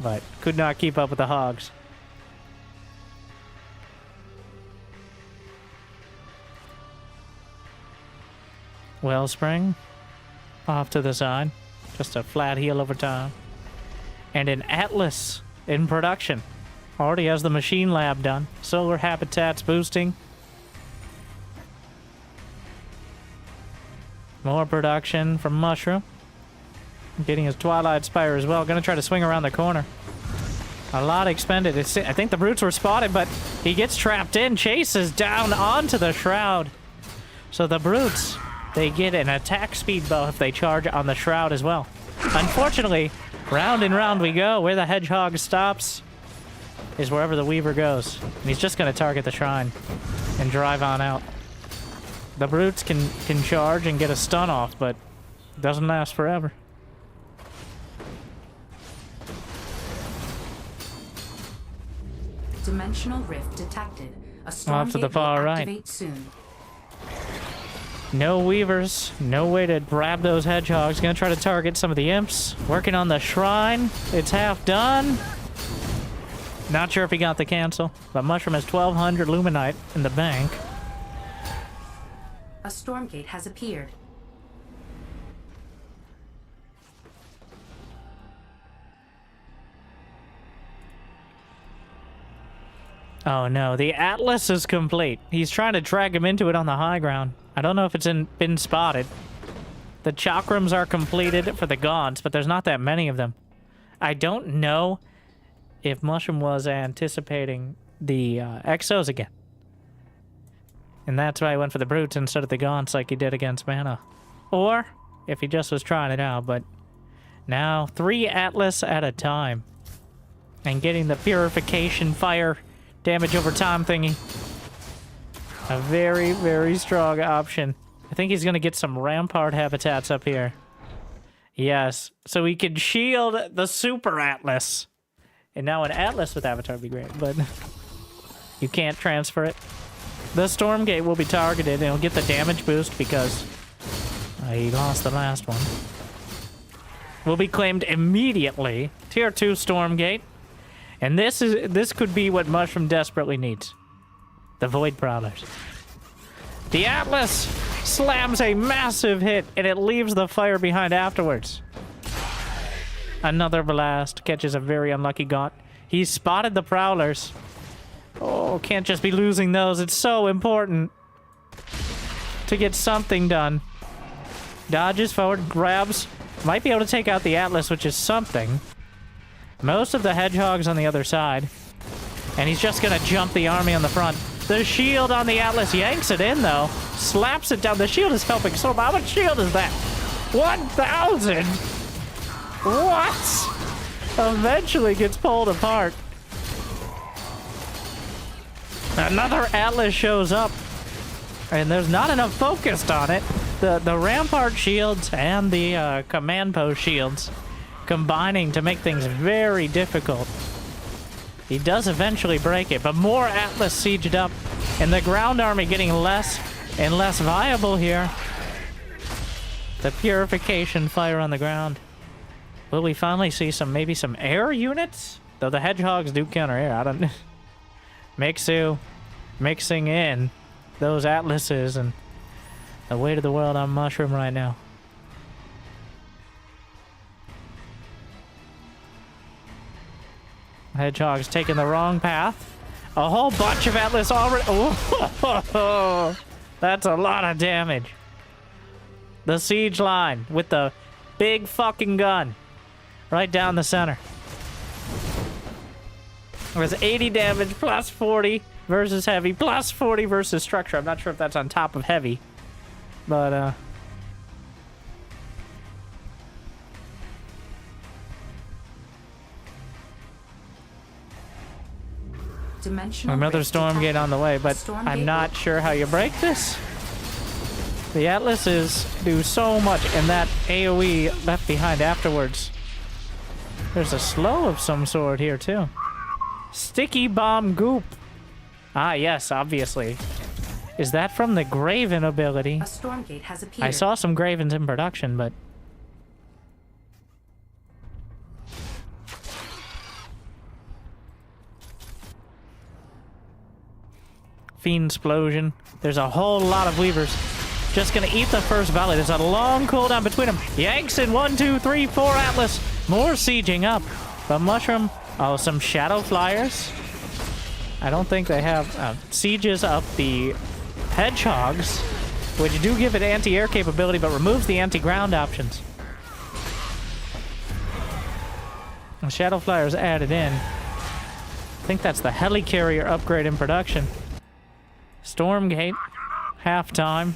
But could not keep up with the hogs. Wellspring. Off to the side. Just a flat heal over time. And an Atlas in production. Already has the machine lab done. Solar habitats boosting. More production from Mushroom. Getting his Twilight Spire as well. Gonna try to swing around the corner. A lot expended. I think the brutes were spotted, but he gets trapped in. Chases down onto the Shroud. So the brutes, they get an attack speed buff if they charge on the Shroud as well. Unfortunately, round and round we go. Where the Hedgehog stops is wherever the Weaver goes. And he's just going to target the Shrine and drive on out. The brutes can charge and get a stun off, but it doesn't last forever.
Dimensional rift detected. A Stormgate
Off to the far
will
right.
activate soon.
No Weavers. No way to grab those Hedgehogs. Gonna try to target some of the Imps. Working on the Shrine. It's half done. Not sure if he got the cancel, but Mushroom has 1,200 Luminite in the bank.
A Stormgate has appeared.
Oh no, the Atlas is complete. He's trying to drag him into it on the high ground. I don't know if it's been spotted. The Chakrams are completed for the Gaunts, but there's not that many of them. I don't know if Mushroom was anticipating the Exos again. And that's why he went for the Brutes instead of the Gaunts like he did against Mana. Or if he just was trying it out, but now 3 Atlas at a time. And getting the Purification Fire damage over time thingy. A very, very strong option. I think he's going to get some Rampart habitats up here. Yes, so we can shield the Super Atlas. And now an Atlas with Avatar would be great, but you can't transfer it. The Stormgate will be targeted and it'll get the damage boost because he lost the last one. will be claimed immediately. Tier 2 Stormgate. And this could be what Mushroom desperately needs. The Void Prowlers. The Atlas slams a massive hit, and it leaves the fire behind afterwards. Another blast catches a very unlucky Gaunt. He spotted the Prowlers. Oh, can't just be losing those. It's so important to get something done. Dodges forward, grabs. Might be able to take out the Atlas, which is something. Most of the Hedgehogs on the other side. And he's just gonna jump the army on the front. The shield on the Atlas yanks it in, though. Slaps it down. The shield is helping so much. How much shield is that? 1,000? What? Eventually gets pulled apart. Another Atlas shows up. And there's not enough focused on it. The Rampart shields and the Command Post shields combining to make things very difficult. He does eventually break it, but more Atlas sieged up, and the ground army getting less and less viable here. The purification fire on the ground. Will we finally see maybe some air units? Though the Hedgehogs do counter air. I don't... Mixu mixing in those Atlases and the weight of the world on Mushroom right now. Hedgehog's taking the wrong path. A whole bunch of Atlas already... Oh, that's a lot of damage. The siege line with the big fucking gun right down the center. It was 80 damage plus 40 versus heavy, plus 40 versus structure. I'm not sure if that's on top of heavy, but another Stormgate on the way, but I'm not sure how you break this. The Atlases do so much, and that AoE left behind afterwards. There's a slow of some sort here, too. Sticky Bomb Goop. Ah, yes, obviously. Is that from the Graven ability?
A Stormgate has appeared.
I saw some Gravens in production, but... Fiend Explosion. There's a whole lot of Weavers. Just gonna eat the first volley. There's a long cooldown between them. Yanks in 1, 2, 3, 4 Atlas. More sieging up. But Mushroom... Oh, some Shadow Flyers. I don't think they have sieges up the Hedgehogs, which do give it anti-air capability, but removes the anti-ground options. The Shadow Flyers added in. I think that's the Helicarrier upgrade in production. Stormgate, halftime.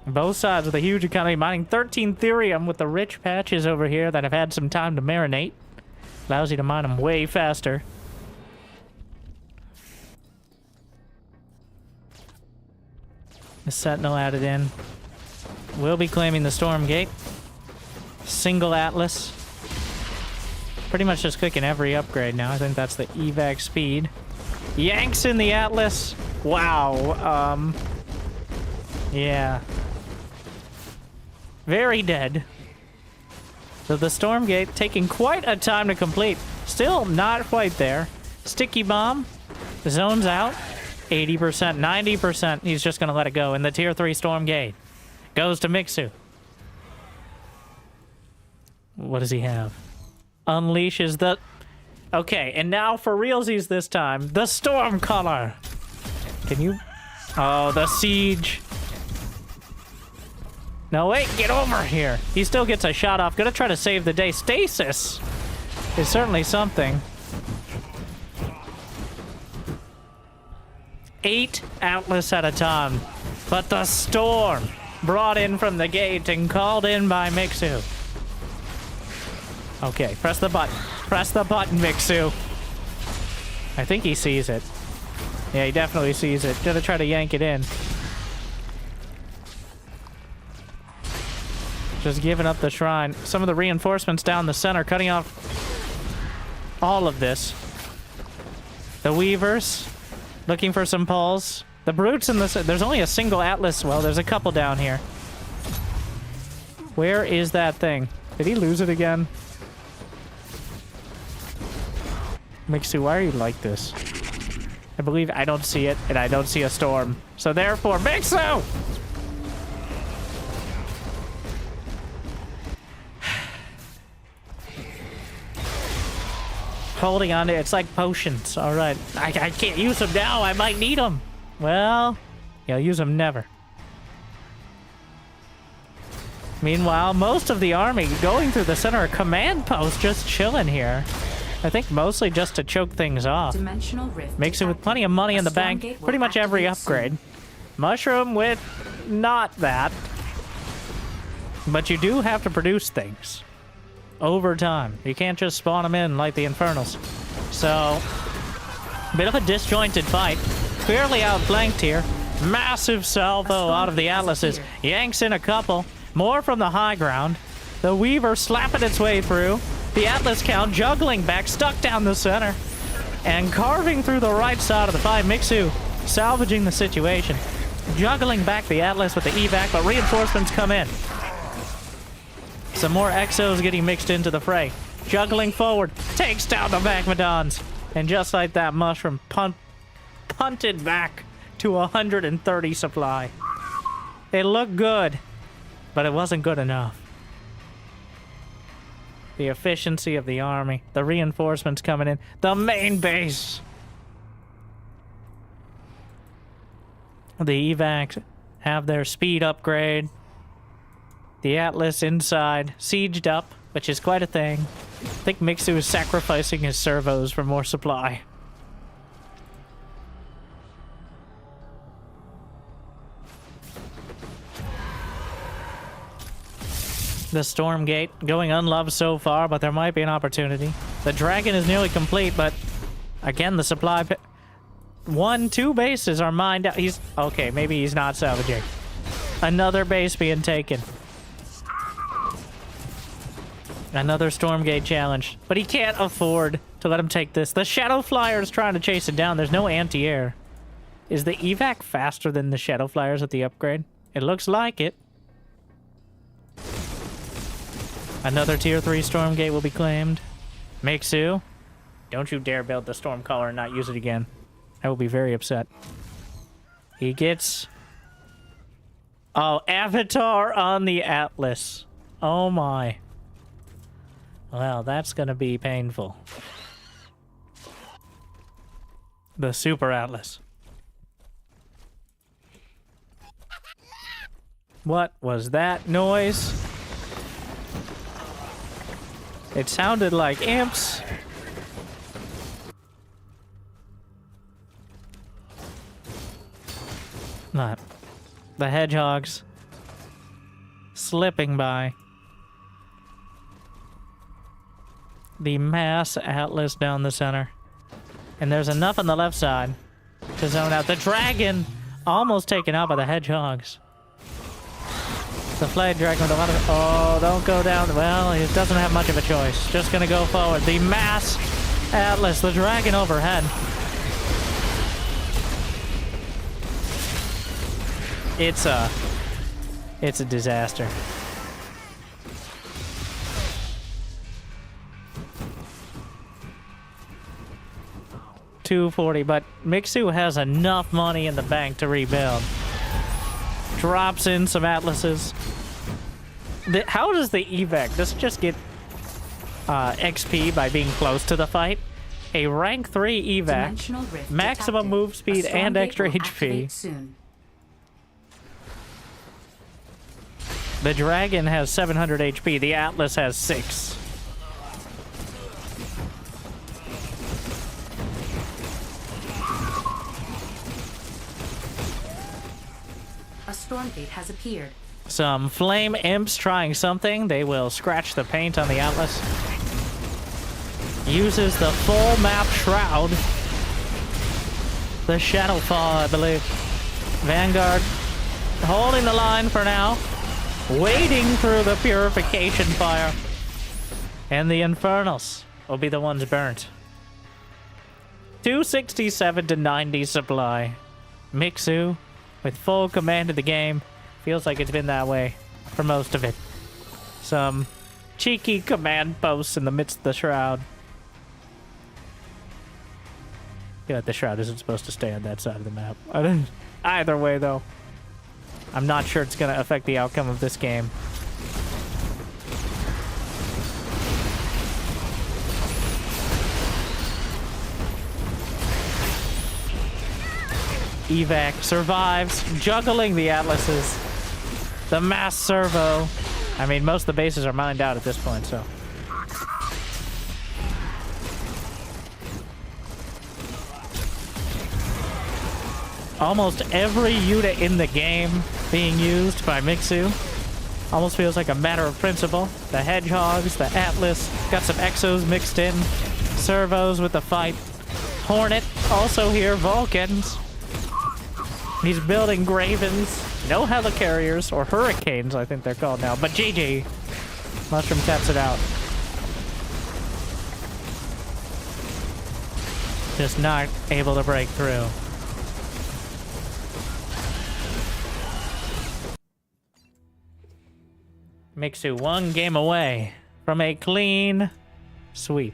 Both sides with a huge economy, mining 13 Therium with the rich patches over here that have had some time to marinate. Allows you to mine them way faster. The Sentinel added in. We'll be claiming the Stormgate. Single Atlas. Pretty much just clicking every upgrade now. I think that's the evac speed. Yanks in the Atlas. Wow. Yeah. Very dead. So the Stormgate taking quite a time to complete. Still not quite there. Sticky Bomb. Zones out. 80%, 90%. He's just going to let it go. And the Tier 3 Stormgate goes to Mixu. What does he have? Unleashes the... Okay, and now for realsies this time. The Storm Color. Can you... Oh, the Siege. No, wait, get over here. He still gets a shot off. Gonna try to save the day. Stasis is certainly something. 8 Atlas at a time. But the Storm brought in from the gate and called in by Mixu. Okay, press the button. Press the button, Mixu. I think he sees it. Yeah, he definitely sees it. Gonna try to yank it in. Just giving up the shrine. Some of the reinforcements down the center, cutting off all of this. The Weavers, looking for some pulls. The Brutes in the... There's only a single Atlas. Well, there's a couple down here. Where is that thing? Did he lose it again? Mixu, why are you like this? I believe I don't see it, and I don't see a storm. So therefore, Mixu! Holding on to it. It's like potions. All right. I can't use them now. I might need them. Well, you'll use them never. Meanwhile, most of the army going through the center of command post just chilling here. I think mostly just to choke things off. Makes it with plenty of money in the bank. Pretty much every upgrade. Mushroom with not that. But you do have to produce things. Over time. You can't just spawn them in like the Infernals. So, bit of a disjointed fight. Clearly outflanked here. Massive salvo out of the Atlases. Yanks in a couple. More from the high ground. The Weaver slapping its way through. The Atlas count juggling back, stuck down the center. And carving through the right side of the fight. Mixu salvaging the situation. Juggling back the Atlas with the evac, but reinforcements come in. Some more exos getting mixed into the fray. Juggling forward, takes down the Magmadons. And just like that, Mushroom punted back to 130 supply. It looked good, but it wasn't good enough. The efficiency of the army, the reinforcements coming in, the main base. The evacs have their speed upgrade. The Atlas inside, sieged up, which is quite a thing. I think Mixu is sacrificing his servos for more supply. The Stormgate going unloved so far, but there might be an opportunity. The Dragon is nearly complete, but again, the supply... two bases are mined out. He's... Okay, maybe he's not salvaging. Another base being taken. Another Stormgate challenge. But he can't afford to let him take this. The Shadow Flyer is trying to chase it down. There's no anti-air. Is the evac faster than the Shadow Flyers at the upgrade? It looks like it. Another tier 3 Stormgate will be claimed. Mixu, don't you dare build the Stormcaller and not use it again. I will be very upset. He gets... Oh, Avatar on the Atlas. Oh my. Well, that's gonna be painful. The Super Atlas. What was that noise? It sounded like imps. Not. The hedgehogs. Slipping by. The mass Atlas down the center. And there's enough on the left side to zone out. The dragon almost taken out by the hedgehogs. The flayed dragon with a lot of... Oh, don't go down. Well, he doesn't have much of a choice. Just gonna go forward. The mass Atlas, the dragon overhead. It's a disaster. $240, but Mixu has enough money in the bank to rebuild. Drops in some Atlases. How does the evac? Does it just get XP by being close to the fight? A rank 3 evac, maximum move speed and extra HP. The dragon has 700 HP. The Atlas has 6.
A Stormgate has appeared.
Some flame imps trying something. They will scratch the paint on the Atlas. Uses the full map shroud. The Shadowfall, I believe. Vanguard holding the line for now. Wading through the purification fire. And the Infernals will be the ones burnt. 267 to 90 supply. Mixu with full command of the game. Feels like it's been that way for most of it. some cheeky command posts in the midst of the shroud. Yeah, the shroud isn't supposed to stay on that side of the map. I didn't. Either way, though, I'm not sure it's going to affect the outcome of this game. Evac survives, juggling the Atlases. The mass servo. I mean, most of the bases are mined out at this point, so. Almost every unit in the game being used by Mixu. Almost feels like a matter of principle. The Hedgehogs, the Atlas, got some Exos mixed in. Servos with the fight. Hornet, also here, Vulcans. He's building Gravens. No Helicarriers, or Hurricanes, I think they're called now. But GG. Mushroom taps it out. Just not able to break through. Mixu one game away from a clean sweep.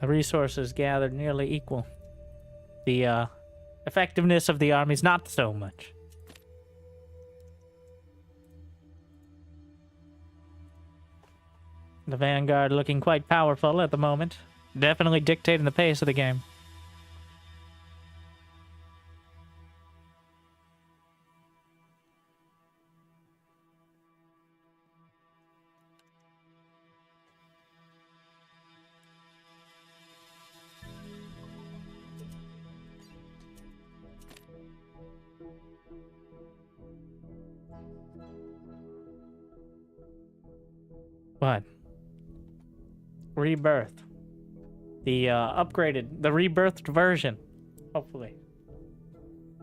The resources gathered nearly equal. The effectiveness of the armies not so much. The Vanguard looking quite powerful at the moment. Definitely dictating the pace of the game. What? Rebirth. The upgraded, the rebirthed version. Hopefully.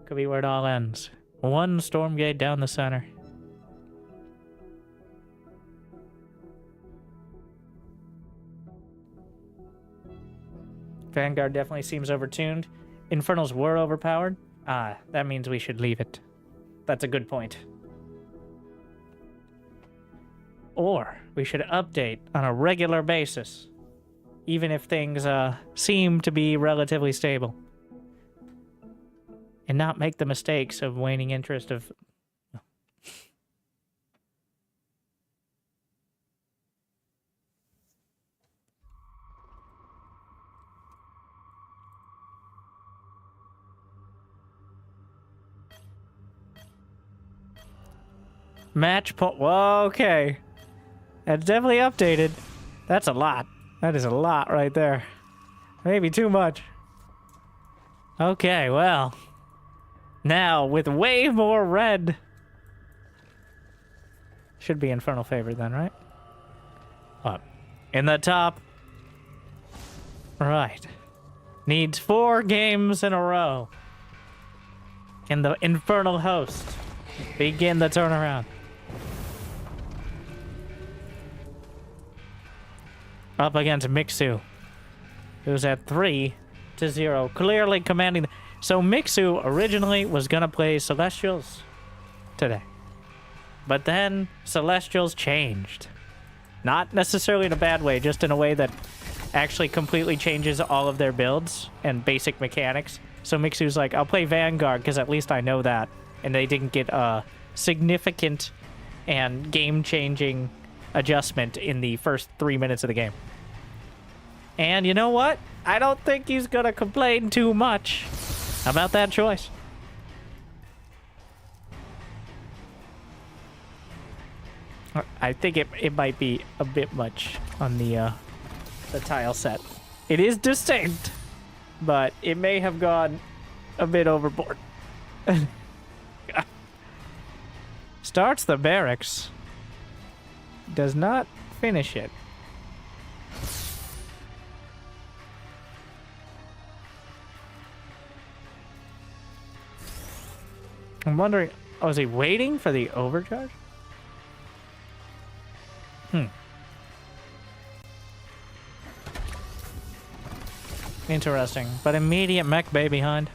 Could be where it all ends. One Stormgate down the center. Vanguard definitely seems overtuned. Infernals were overpowered. Ah, that means we should leave it. That's a good point. Or we should update on a regular basis, even if things seem to be relatively stable. And not make the mistakes of waning interest of... Match point. Whoa, okay. That's definitely updated. That's a lot. That is a lot right there. Maybe too much. Okay, well. Now, with way more red. Should be Infernal favored then, right? Up. In the top. Right. Needs 4 games in a row. Can the Infernal host begin the turnaround? Up against Mixu, who's at 3-0, clearly commanding. So Mixu originally was gonna play Celestials today, but then Celestials changed. Not necessarily in a bad way, just in a way that actually completely changes all of their builds and basic mechanics. So Mixu's like, I'll play Vanguard because at least I know that, and they didn't get a significant and game-changing adjustment in the first 3 minutes of the game. And you know what? I don't think he's gonna complain too much about that choice. I think it might be a bit much on the tile set. It is distinct, but it may have gone a bit overboard. Starts the barracks. Does not finish it. I'm wondering, oh, is he waiting for the overcharge? Interesting. But immediate mech bay behind.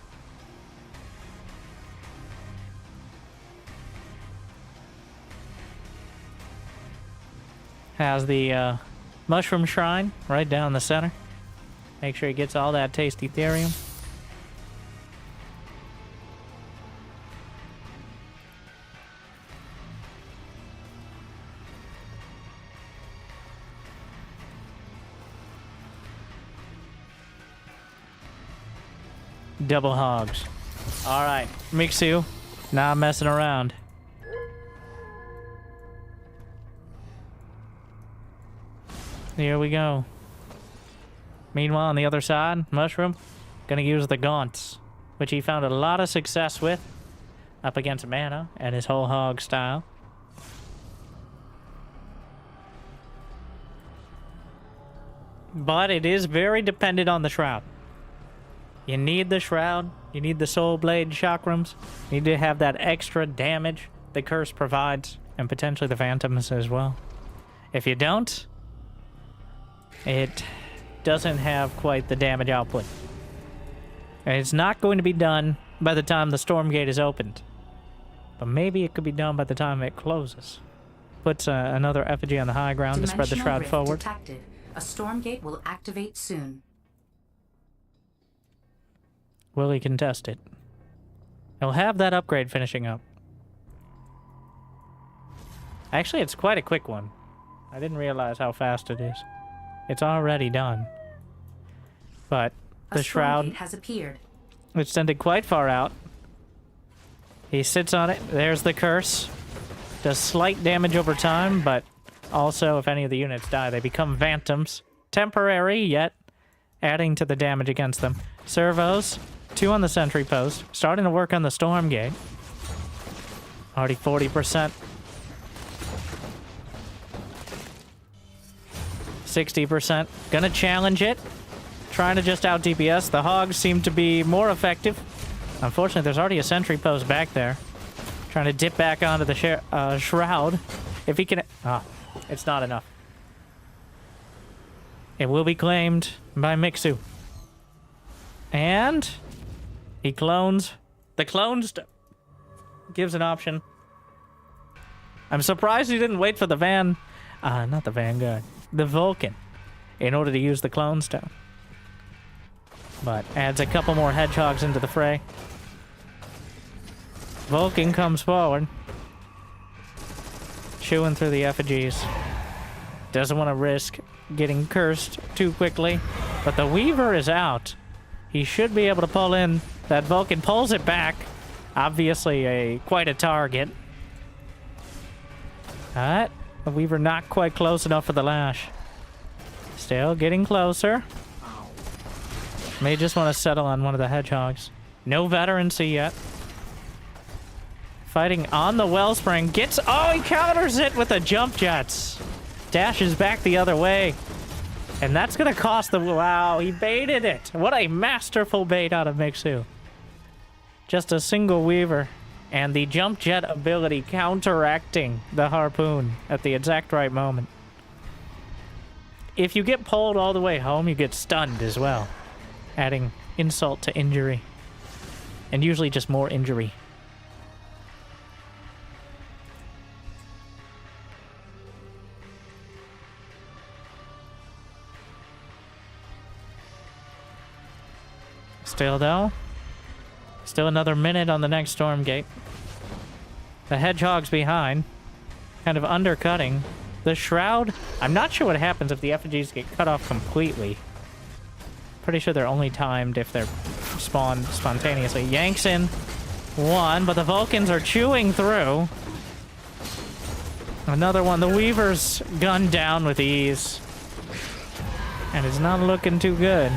Has the mushroom shrine right down the center. Make sure he gets all that tasty therium. Double hogs. Alright, Mixu. Not messing around. Here we go. Meanwhile, on the other side, Mushroom gonna use the gaunts, which he found a lot of success with up against Mana and his whole hog style. But it is very dependent on the Shroud. You need the Shroud, you need the Soul Blade chakrams, you need to have that extra damage the Curse provides, and potentially the Phantoms as well. If you don't, it doesn't have quite the damage output. And it's not going to be done by the time the Stormgate is opened. But maybe it could be done by the time it closes. Puts another effigy on the high ground to spread the Shroud
Rift
forward.
Detected. A Stormgate will activate soon.
Will he contest it? He'll have that upgrade finishing up. Actually, it's quite a quick one. I didn't realize how fast it is. It's already done. But the Shroud
has appeared.
Extended quite far out. He sits on it. There's the Curse. Does slight damage over time, but also if any of the units die, they become Phantoms. Temporary, yet adding to the damage against them. Servos, 2 on the sentry post. Starting to work on the Stormgate. Already 40%. 60%. Gonna challenge it. Trying to just out DPS. The hogs seem to be more effective. Unfortunately, there's already a sentry post back there. Trying to dip back onto the Shroud. If he can... Ah, it's not enough. It will be claimed by Mixu. And... he clones. The clones gives an option. I'm surprised he didn't wait for the not the Vanguard. The Vulcan. In order to use the clone stone. But adds a couple more hedgehogs into the fray. Vulcan comes forward. Chewing through the effigies. Doesn't want to risk getting cursed too quickly. But the Weaver is out. He should be able to pull in. That Vulcan pulls it back. Obviously quite a target. Alright. The Weaver not quite close enough for the lash. Still getting closer. May just want to settle on one of the hedgehogs. No veterancy yet. Fighting on the Wellspring. Gets... oh, he counters it with the jump jets. Dashes back the other way. And that's going to cost the... wow, he baited it. What a masterful bait out of Mixu. Just a single Weaver. And the jump jet ability counteracting the harpoon at the exact right moment. If you get pulled all the way home, you get stunned as well. Adding insult to injury. And usually just more injury. Still though. Still another minute on the next Stormgate. The hedgehogs behind. Kind of undercutting. The Shroud. I'm not sure what happens if the effigies get cut off completely. Pretty sure they're only timed if they're spawned spontaneously. Yanks in one, but the Vulcans are chewing through. Another one. The Weaver's gunned down with ease. And it's not looking too good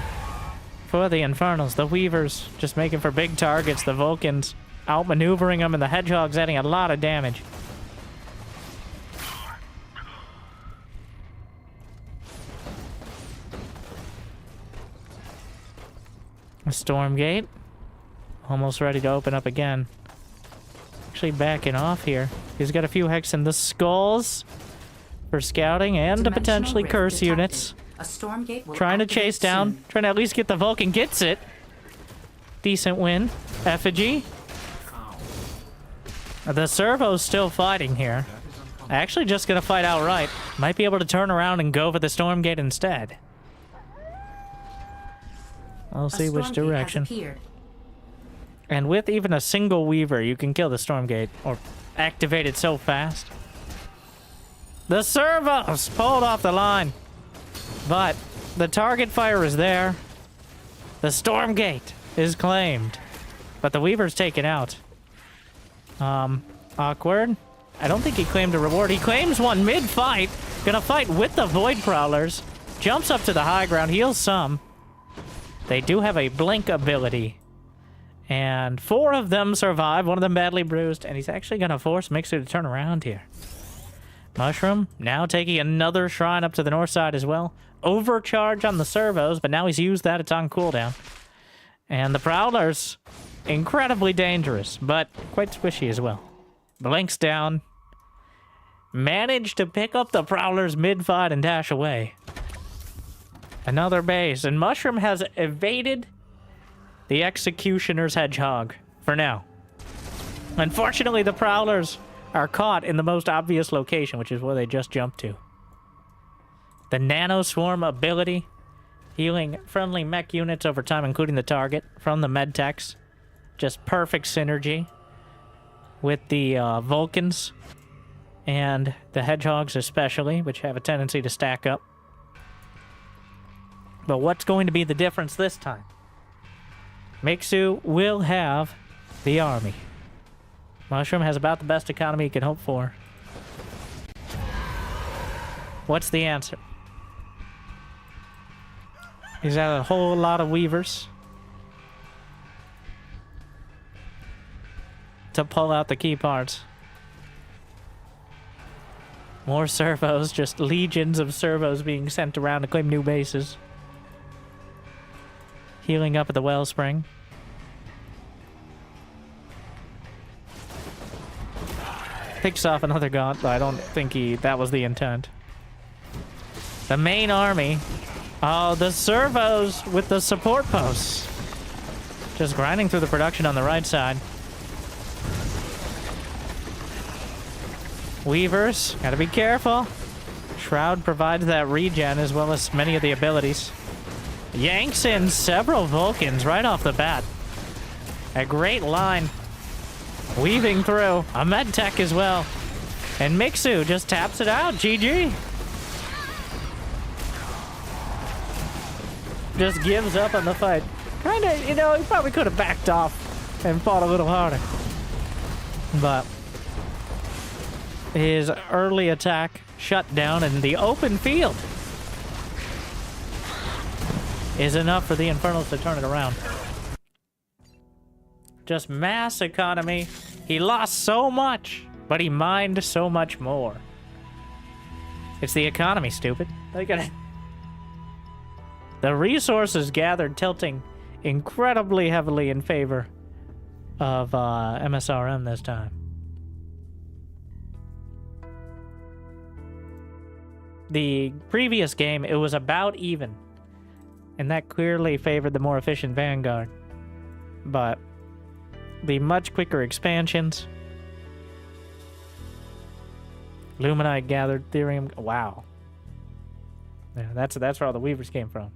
for the Infernals. The Weavers just making for big targets. The Vulcans outmaneuvering them, and the Hedgehogs adding a lot of damage. Stormgate. Almost ready to open up again. Actually backing off here. He's got a few hex in the skulls for scouting and to potentially curse units.
A Stormgate will
Trying to
activate
chase down.
soon.
Trying to at least get the Vulcan. Gets it. Decent win. Effigy. The servo's still fighting here. Actually just gonna fight outright. Might be able to turn around and go for the Stormgate instead. I'll see which direction. And with even a single Weaver, you can kill the Stormgate or activate it so fast. The servos pulled off the line. But the target fire is there. The Stormgate is claimed. But the Weaver's taken out. Awkward. I don't think he claimed a reward. He claims one mid-fight. Gonna fight with the Void Prowlers. Jumps up to the high ground, heals some. They do have a blink ability. And 4 of them survive, one of them badly bruised, and he's actually gonna force Mixer to turn around here. Mushroom now taking another shrine up to the north side as well. Overcharge on the servos, but now he's used that, it's on cooldown. And the Prowlers, incredibly dangerous, but quite squishy as well. Blinks down. Managed to pick up the Prowlers mid-fight and dash away. Another base, and Mushroom has evaded the Executioner's Hedgehog for now. Unfortunately, the Prowlers are caught in the most obvious location, which is where they just jumped to. The Nano Swarm ability, healing friendly mech units over time, including the target, from the medtechs. Just perfect synergy with the Vulcans and the Hedgehogs especially, which have a tendency to stack up. But what's going to be the difference this time? Mixu will have the army. Mushroom has about the best economy he can hope for. What's the answer? He's had a whole lot of Weavers to pull out the key parts. More servos, just legions of servos being sent around to claim new bases. Healing up at the wellspring. Picks off another gaunt, but I don't think that was the intent. The main army. Oh, the servos with the support posts. Just grinding through the production on the right side. Weavers, gotta be careful. Shroud provides that regen as well as many of the abilities. Yanks in several Vulcans right off the bat. A great line. Weaving through. A medtech as well. And Mixu just taps it out. GG. Just gives up on the fight. Kinda, he probably could have backed off and fought a little harder. But his early attack shut down in the open field is enough for the Infernals to turn it around. Just mass economy. He lost so much, but he mined so much more. It's the economy, stupid. The resources gathered tilting incredibly heavily in favor of MSRM this time. The previous game, it was about even. And that clearly favored the more efficient Vanguard. But the much quicker expansions. Luminite gathered, Therium. Wow. Yeah, that's where all the Weavers came from.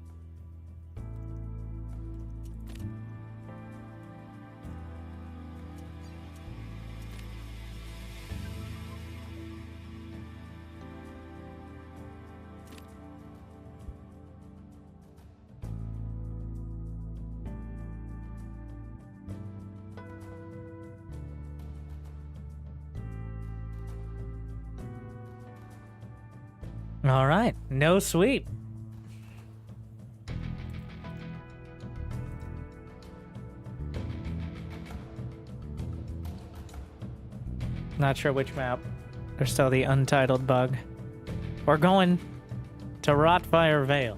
All right, no sweep. Not sure which map. There's still the untitled bug. We're going to Rotfire Vale.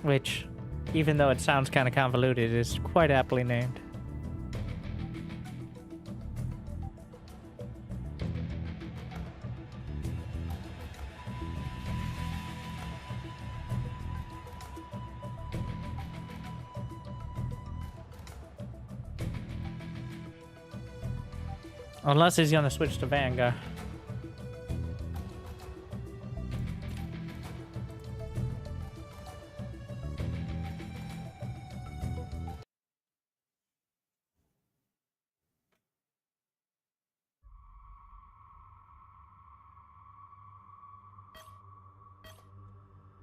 Which, even though it sounds kind of convoluted, is quite aptly named. Unless he's gonna switch to Vanguard.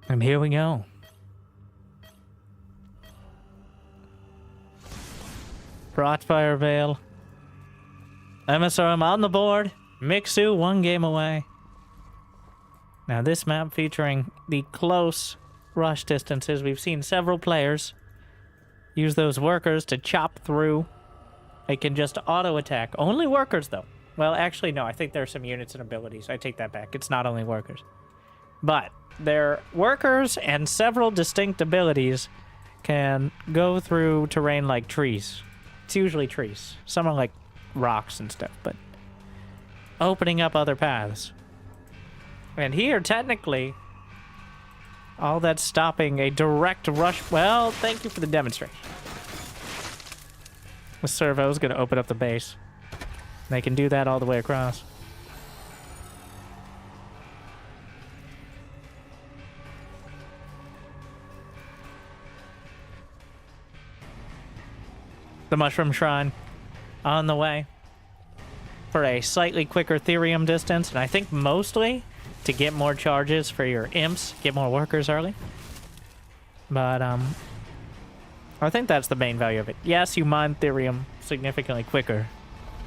And here we go. Frostfire Vale. MSRM on the board. Mixu 1 game away. Now this map featuring the close rush distances. We've seen several players use those workers to chop through. They can just auto attack. Only workers though. Well, actually no, I think there are some units and abilities. I take that back. It's not only workers. But their workers and several distinct abilities can go through terrain like trees. It's usually trees. Some are like rocks and stuff, but opening up other paths. And here, technically, all that's stopping a direct rush. Well, thank you for the demonstration. The servo's going to open up the base. They can do that all the way across. The Mushroom Shrine on the way for a slightly quicker Therium distance, and I think mostly to get more charges for your imps, get more workers early. But I think that's the main value of it. Yes, you mine Therium significantly quicker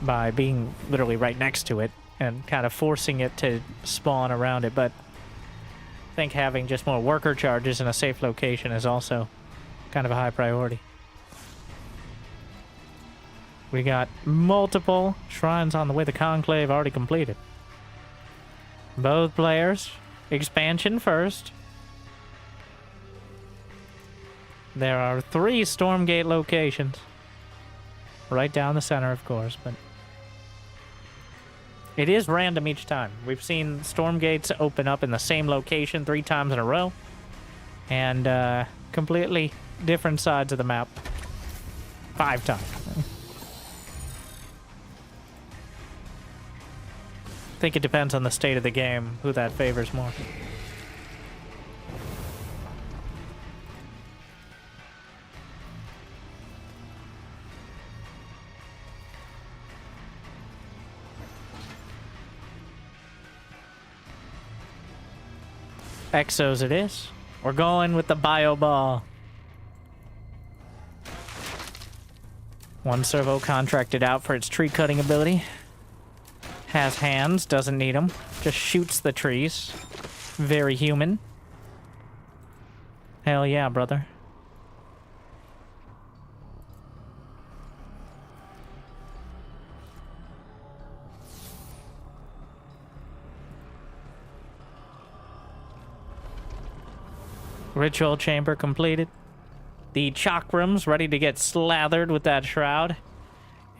by being literally right next to it and kind of forcing it to spawn around it, but I think having just more worker charges in a safe location is also kind of a high priority. We got multiple shrines on the way. The Conclave already completed. Both players. Expansion first. There are 3 Stormgate locations. Right down the center, of course, but it is random each time. We've seen Stormgates open up in the same location 3 times in a row. And completely different sides of the map 5 times. I think it depends on the state of the game, who that favors more. Exos it is. We're going with the Bio Ball. 1 servo contracted out for its tree cutting ability. Has hands, doesn't need them. Just shoots the trees. Very human. Hell yeah, brother. Ritual chamber completed. The chakrams ready to get slathered with that shroud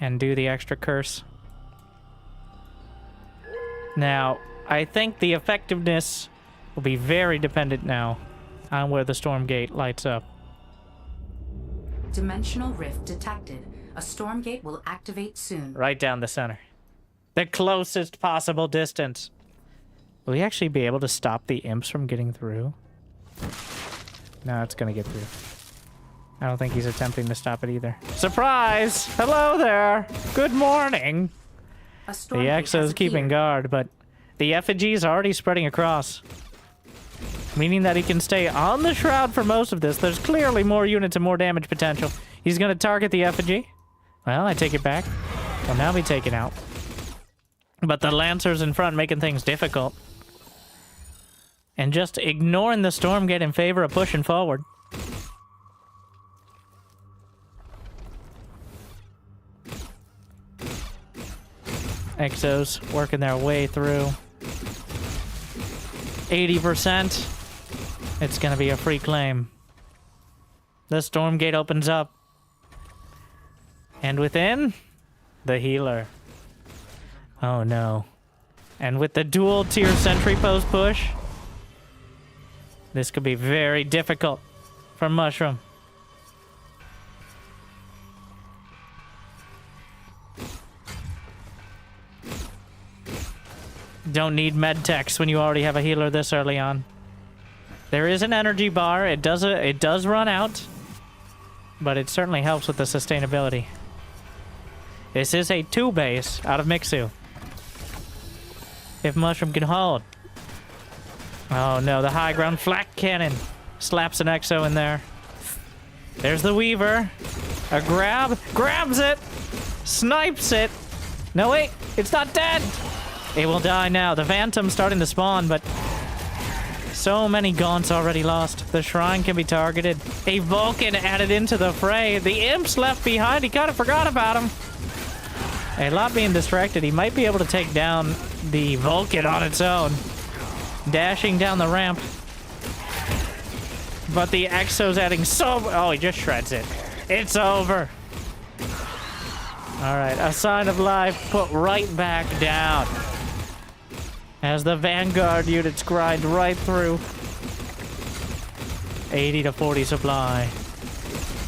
and do the extra curse. Now, I think the effectiveness will be very dependent now on where the Stormgate lights up.
Dimensional rift detected. A Stormgate will activate soon.
Right down the center. The closest possible distance. Will we actually be able to stop the imps from getting through? No, it's gonna get through. I don't think he's attempting to stop it either. Surprise! Hello there! Good morning! The Exo's keeping guard, but the effigy's already spreading across. Meaning that he can stay on the shroud for most of this. There's clearly more units and more damage potential. He's gonna target the effigy. Well, I take it back. Will now be taken out. But the Lancers in front making things difficult. And just ignoring the Stormgate in favor of pushing forward. Exos working their way through. 80%. It's gonna be a free claim. The Stormgate opens up. And within, the healer. Oh no. And with the dual tier sentry post push, this could be very difficult for Mushroom. Don't need med techs when you already have a healer this early on. There is an energy bar. It does run out, but it certainly helps with the sustainability. This is a 2-base out of Mixu. If Mushroom can hold. Oh no, the high ground flak cannon slaps an Exo in there. There's the Weaver. A grab, grabs it, snipes it. No wait, it's not dead. It will die now. The Phantom's starting to spawn, but so many Gaunts already lost. The Shrine can be targeted. A Vulcan added into the fray. The Imp's left behind. He kind of forgot about him. A lot being distracted. He might be able to take down the Vulcan on its own. Dashing down the ramp. But the Exo's adding so... Oh, he just shreds it. It's over. Alright, a sign of life put right back down. As the Vanguard units grind right through. 80 to 40 supply.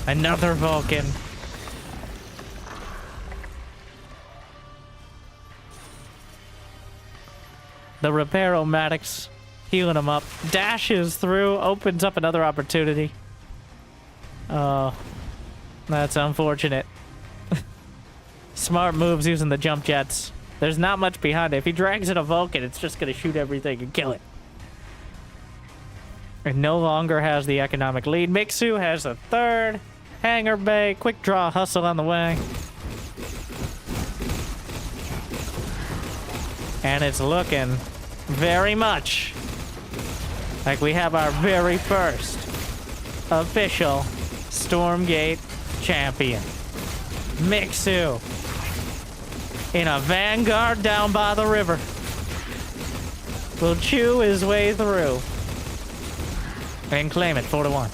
Another Vulcan. The Repair-O-Matics healing him up. Dashes through, opens up another opportunity. Oh, that's unfortunate. Smart moves using the jump jets. There's not much behind it. If he drags in a Vulcan, it's just going to shoot everything and kill it. It no longer has the economic lead. Mixu has a third. Hangar Bay, quick draw hustle on the way. And it's looking very much like we have our very first official Stormgate champion. Mixu in a Vanguard down by the river will chew his way through and claim it 4-1.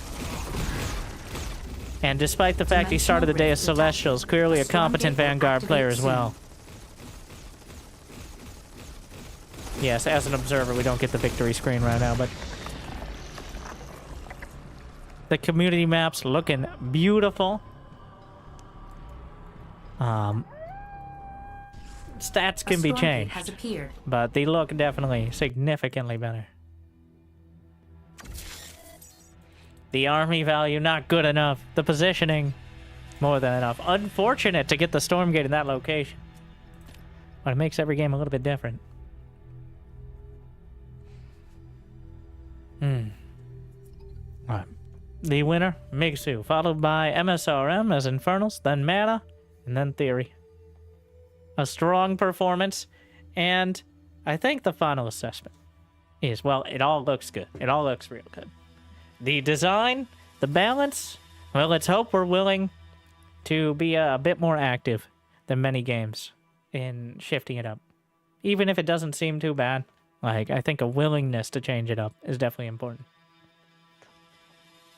And despite the fact he started the day as Celestials, clearly a competent Vanguard player as well. Yes, as an observer, we don't get the victory screen right now, but the community map's looking beautiful. Stats can be changed, but they look definitely significantly better. The army value, not good enough. The positioning, more than enough. Unfortunate to get the Stormgate in that location. But it makes every game a little bit different. Alright. The winner, Mixu, followed by MSRM as Infernals, then Mana, and then Theory. A strong performance, and I think the final assessment is, well, it all looks good. It all looks real good. The design, the balance, well, let's hope we're willing to be a bit more active than many games in shifting it up. Even if it doesn't seem too bad, like, I think a willingness to change it up is definitely important.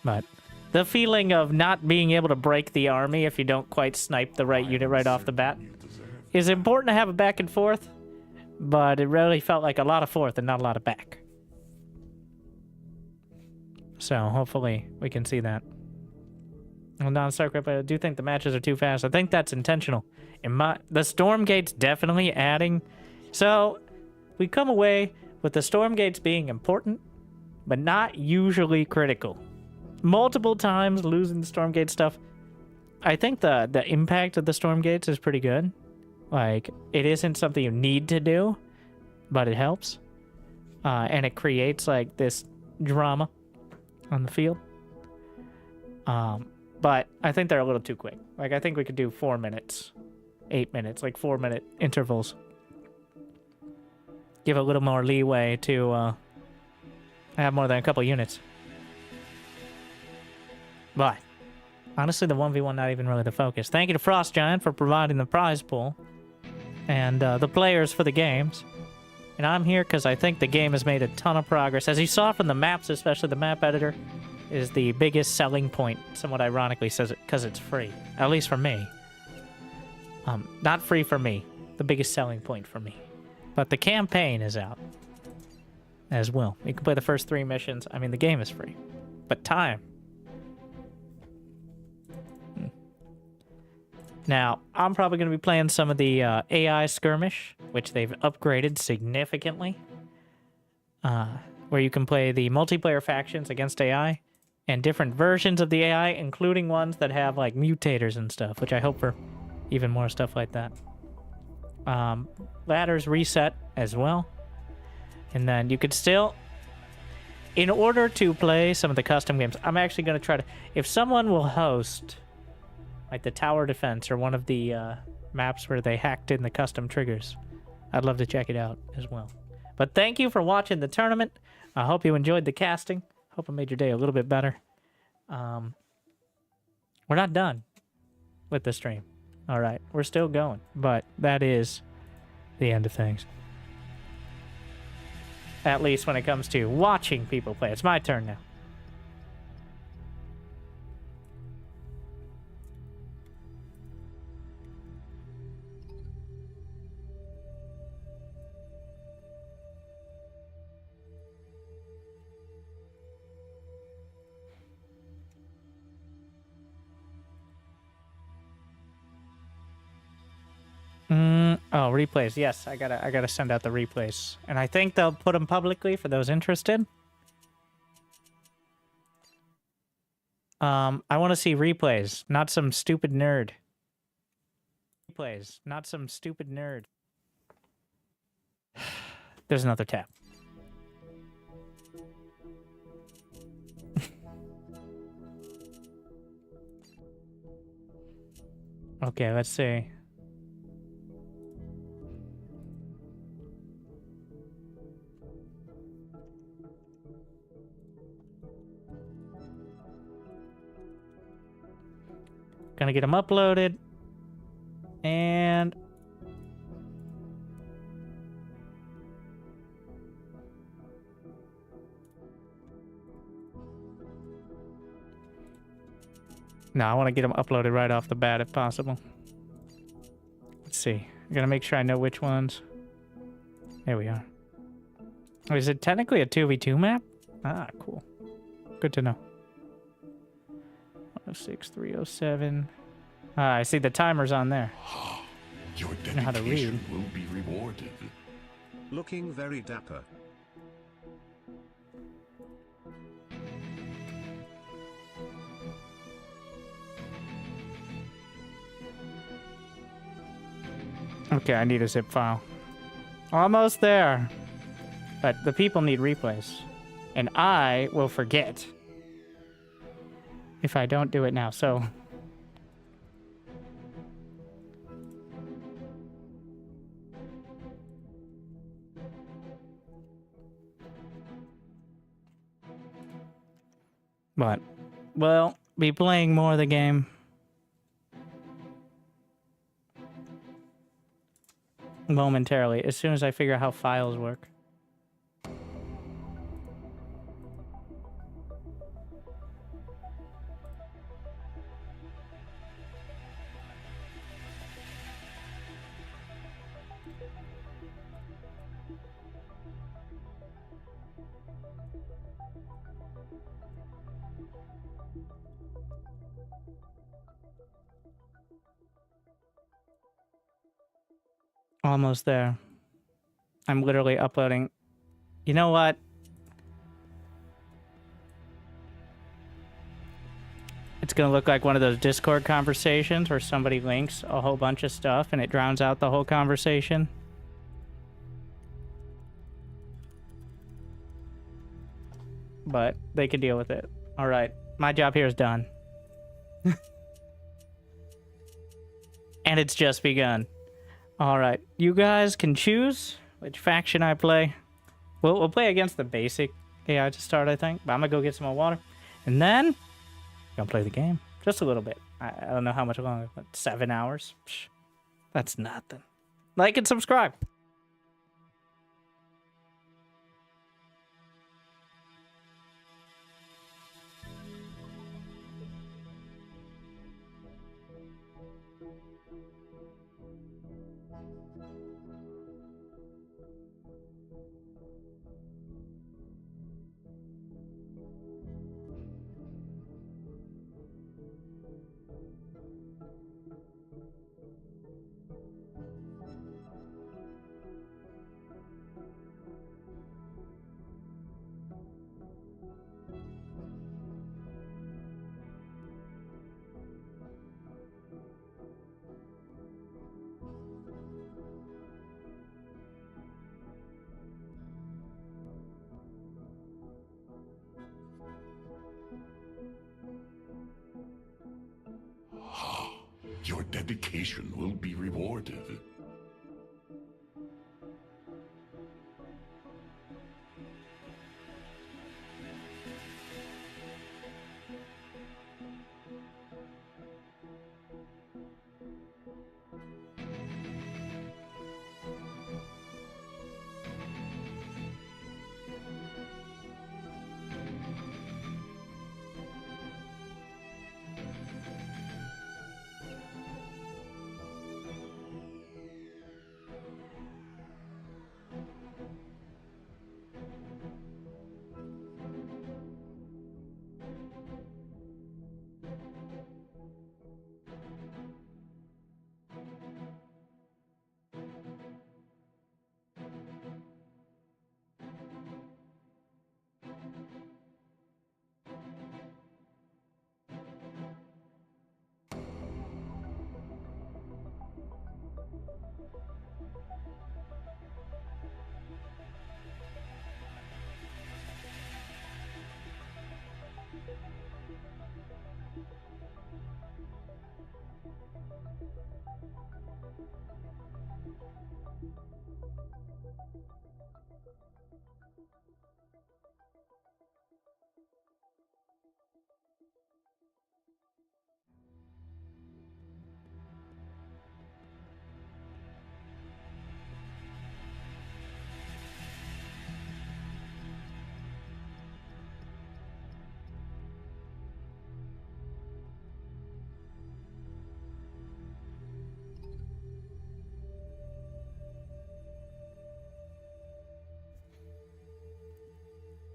But the feeling of not being able to break the army if you don't quite snipe the right unit right off the bat is important to have a back and forth, but it really felt like a lot of forth and not a lot of back. So hopefully we can see that. Well, non-Starcraft, I do think the matches are too fast. I think that's intentional. The Stormgate's definitely adding. So we come away with the Stormgates being important, but not usually critical. Multiple times losing the Stormgate stuff. I think the impact of the Stormgates is pretty good. Like, it isn't something you need to do, but it helps. And it creates, like, this drama on the field. But I think they're a little too quick. Like, I think we could do 4 minutes, 8 minutes, like 4-minute intervals. Give a little more leeway to have more than a couple units. But honestly, the 1v1 not even really the focus. Thank you to Frost Giant for providing the prize pool and the players for the games. And I'm here because I think the game has made a ton of progress. As you saw from the maps, especially the map editor, is the biggest selling point, somewhat ironically, says it because it's free. At least for me. Not free for me. The biggest selling point for me. But the campaign is out as well. You can play the first 3 missions. I mean, the game is free. But time. Now, I'm probably going to be playing some of the AI Skirmish which they've upgraded significantly, where you can play the multiplayer factions against AI and different versions of the AI, including ones that have like mutators and stuff, which I hope for even more stuff like that. Ladders reset as well. And then you could still, in order to play some of the custom games, I'm actually going to try to, if someone will host like the tower defense or one of the maps where they hacked in the custom triggers, I'd love to check it out as well. But thank you for watching the tournament. I hope you enjoyed the casting. Hope I made your day a little bit better. We're not done with the stream. All right, we're still going, but that is the end of things. At least when it comes to watching people play. It's my turn now. Oh, replays. Yes, I gotta send out the replays, and I think they'll put them publicly for those interested. I want to see replays, not some stupid nerd. Replays, not some stupid nerd. There's another tab. Okay, let's see. Gonna get them uploaded. And no, I want to get them uploaded right off the bat if possible. Let's see. I gotta make sure I know which ones. There we are. Oh, is it technically a 2v2 map? Ah, cool. Good to know. 106, 307. Ah, I see the timers on there.
Your
know how to
dedication
read.
will be rewarded.
Looking very dapper.
Okay, I need a zip file. Almost there. But the people need replays. And I will forget if I don't do it now, so... But, well, be playing more of the game. Momentarily, as soon as I figure out how files work. Almost there. I'm literally uploading. You know what? It's gonna look like one of those Discord conversations where somebody links a whole bunch of stuff and it drowns out the whole conversation. But they can deal with it. All right, my job here is done. And it's just begun. All right, you guys can choose which faction I play. We'll play against the basic AI to start, I think. But I'm gonna go get some more water, and then gonna play the game just a little bit. I don't know how much longer, but 7 hours. Psh, that's nothing. Like and subscribe.
Your dedication will be rewarded.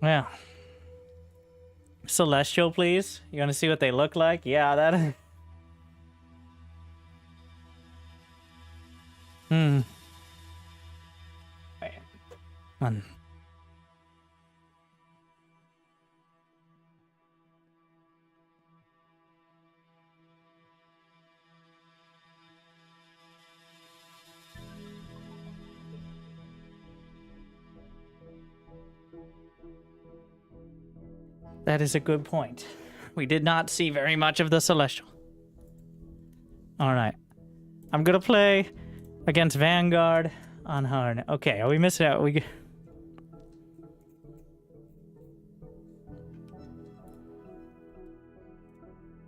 Yeah. Celestial, please. You want to see what they look like? Yeah, that. Wait. One. That is a good point. We did not see very much of the Celestial. Alright. I'm gonna play against Vanguard on hard. Okay, are we missing out?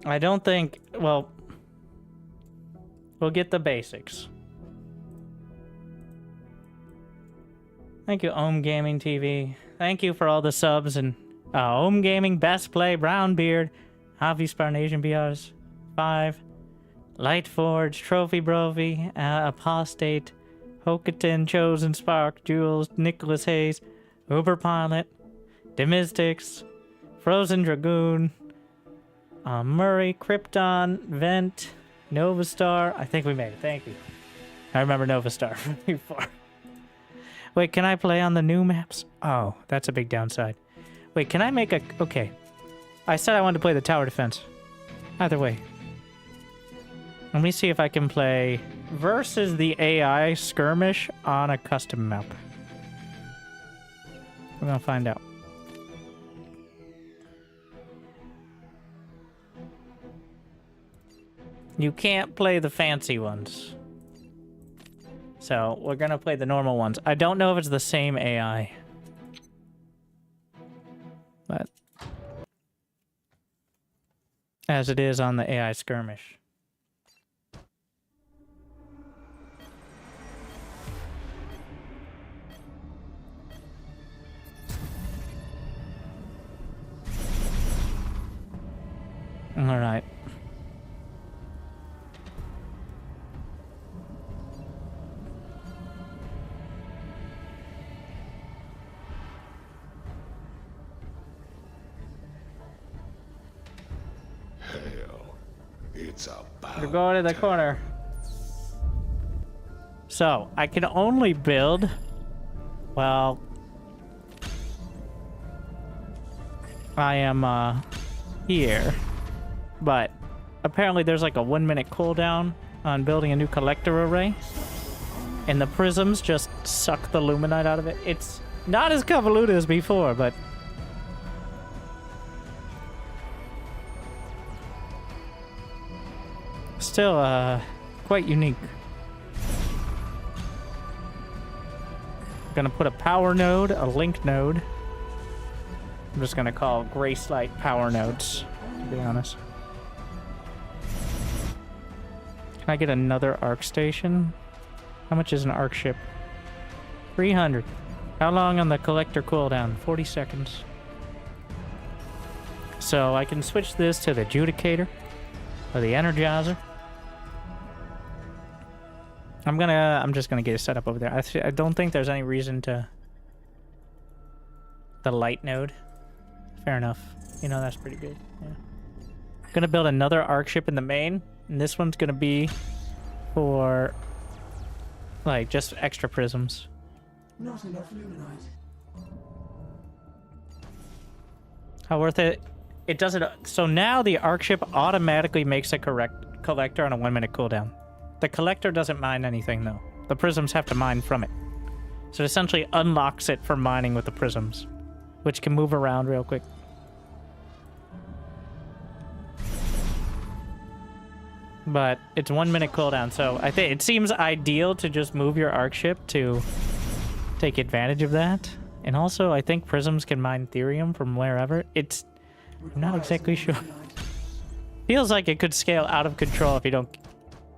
I don't think... Well... We'll get the basics. Thank you, Ohm Gaming TV. Thank you for all the subs and... Ohm Gaming, Best Play, Brownbeard, Javi Sparnasian BRs, 5, Lightforge, Trophy Brovy, Apostate, Hokaton, Chosen Spark, Jules, Nicholas Hayes, Uber Pilot, Demystics, Frozen Dragoon, Murray, Krypton, Vent, Novastar. I think we made it. Thank you. I remember Novastar from before. Wait, can I play on the new maps? Oh, that's a big downside. Wait, can I make a... Okay. I said I wanted to play the tower defense. Either way. Let me see if I can play versus the AI Skirmish on a custom map. We're gonna find out. You can't play the fancy ones. So, we're gonna play the normal ones. I don't know if it's the same AI. But as it is on the AI Skirmish. All right.
It's about
We're going to the corner. So, I can only build... Well... I am, here. But, apparently there's like a 1-minute cooldown on building a new collector array. And the prisms just suck the luminite out of it. It's not as convoluted as before, but... Still, quite unique. Gonna put a power node, a link node. I'm just gonna call Grace Light power nodes, to be honest. Can I get another arc station? How much is an arc ship? 300. How long on the collector cooldown? 40 seconds. So I can switch this to the Judicator or the Energizer. I'm just gonna get it set up over there. I don't think there's any reason to the light node. Fair enough. You know, that's pretty good. Yeah. Gonna build another arc ship in the main, and this one's gonna be for like just extra prisms.
Not enough luminite.
How worth it? It doesn't. So now the arc ship automatically makes a collector on a 1 minute cooldown. The collector doesn't mine anything though. The prisms have to mine from it. So it essentially unlocks it for mining with the prisms, which can move around real quick. But it's 1 minute cooldown, so I think it seems ideal to just move your arc ship to take advantage of that. And also, I think prisms can mine therium from wherever. I'm not exactly sure. Feels like it could scale out of control if you don't,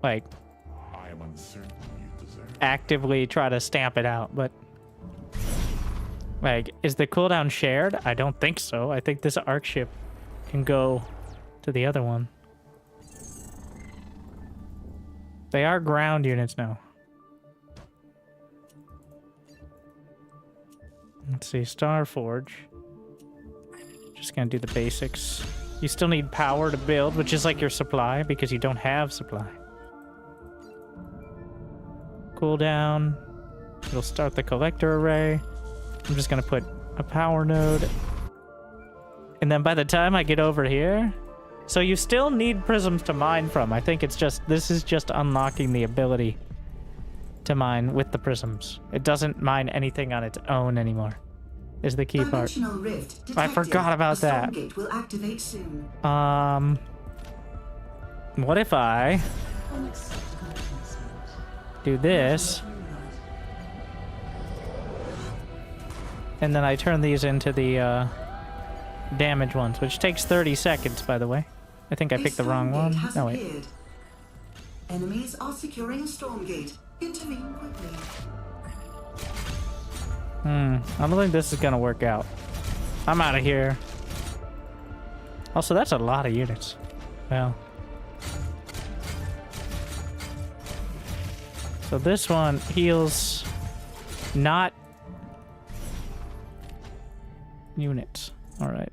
like, actively try to stamp it out. But, like, is the cooldown shared? I don't think so. I think this arc ship can go to the other one. They are ground units now. Let's see, Starforge. Just gonna do the basics. You still need power to build, which is like your supply, because you don't have supply. Cooldown. It'll start the collector array. I'm just gonna put a power node. And then by the time I get over here... So you still need prisms to mine from. I think it's just... This is just unlocking the ability to mine with the prisms. It doesn't mine anything on its own anymore. Is the key part. I forgot about that.
Stormgate will activate soon.
What if I do this, and then I turn these into the damage ones, which takes 30 seconds, by the way. I think I picked the wrong one. No, wait.
Enemies are securing a Stormgate. Intervene quickly.
I don't think this is gonna work out. I'm out of here. Also, that's a lot of units. Well. So this one heals not units. Alright.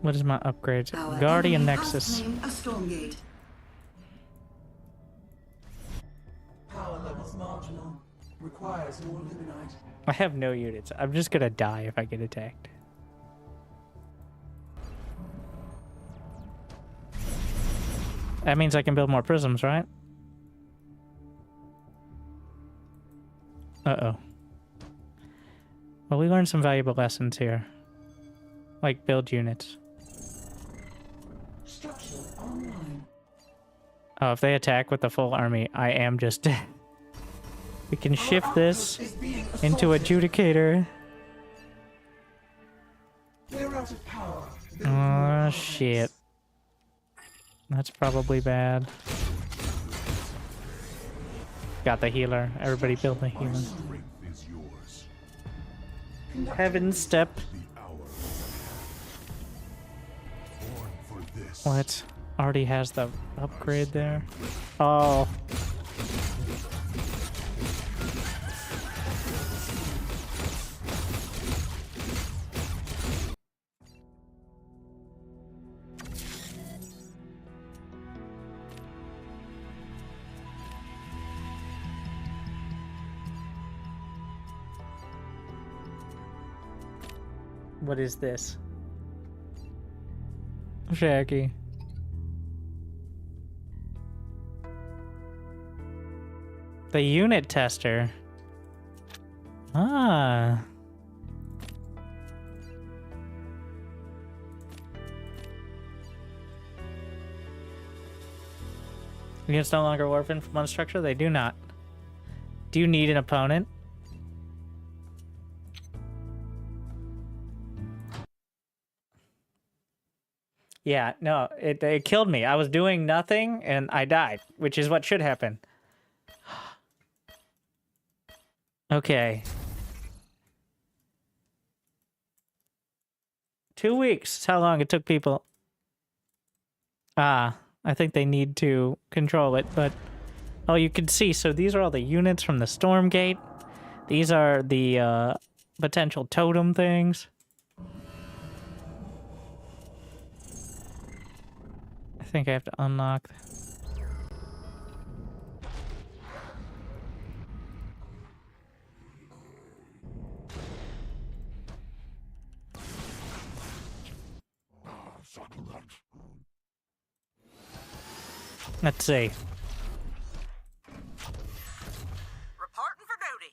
What is my upgrades? Guardian Nexus.
Power levels marginal. Requires more luminite.
I have no units. I'm just gonna die if I get attacked. That means I can build more prisms, right? Uh-oh. Well, we learned some valuable lessons here. Like build units.
Structure online.
Oh, if they attack with the full army, I am just dead. We can shift this into a Judicator.
They're out of power.
Oh, shit. That's probably bad. Got the healer. Everybody build the healer. Heaven Step. What? Already has the upgrade there? Oh. What is this? Shaggy. The unit tester. Ah. Units no longer orphan from one structure? They do not. Do you need an opponent? Yeah, no, it killed me. I was doing nothing and I died, which is what should happen. Okay. 2 weeks is how long it took people. I think they need to control it, but... Oh, you can see, so these are all the units from the Stormgate. These are the, potential totem things. I think I have to unlock... Let's see.
Reporting for duty.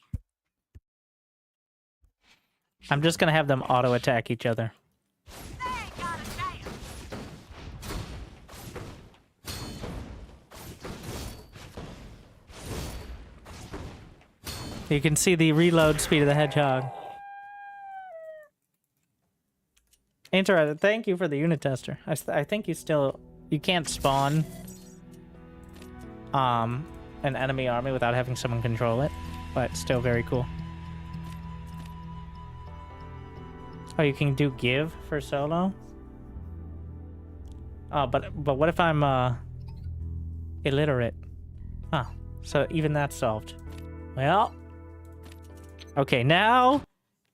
I'm just gonna have them auto-attack each other. You can see the reload speed of the hedgehog. Interesting. Thank you for the unit tester. I think you can't spawn an enemy army without having someone control it, but still very cool. Oh, you can do give for solo? Oh, but what if I'm illiterate? Oh, so even that's solved. Well, okay, now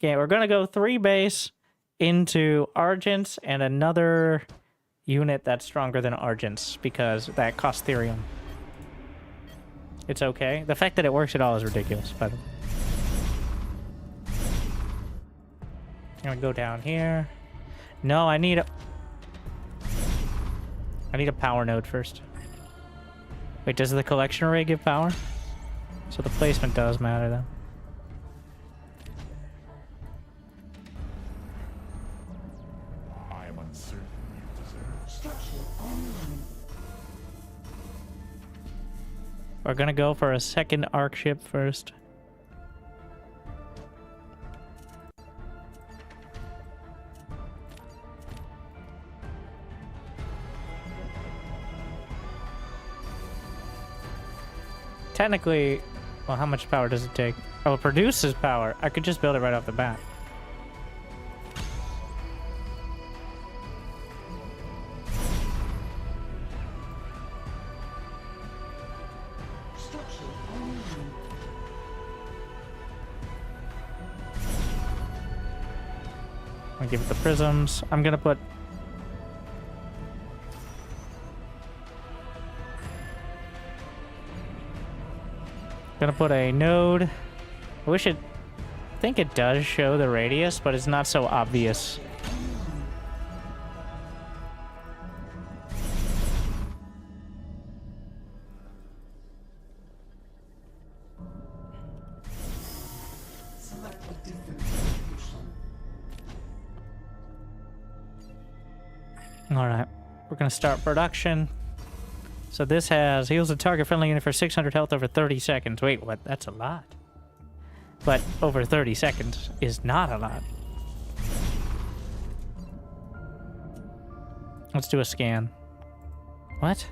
we're gonna go 3 base into Argents and another unit that's stronger than Argents because that costs Therium. It's okay. The fact that it works at all is ridiculous, by the way. I'm gonna go down here. No, I need a power node first. Wait, does the collection array give power? So the placement does matter then.
I am uncertain you deserve structure online.
We're gonna go for a second arc ship first. Technically, well, how much power does it take? Oh, it produces power. I could just build it right off the bat. I'll give it the prisms. I'm gonna put... Gonna put a node. I wish it... I think it does show the radius, but it's not so obvious. Alright, we're gonna start production. So this has heals a target friendly unit for 600 health over 30 seconds. Wait, what? That's a lot. But over 30 seconds is not a lot. Let's do a scan. What?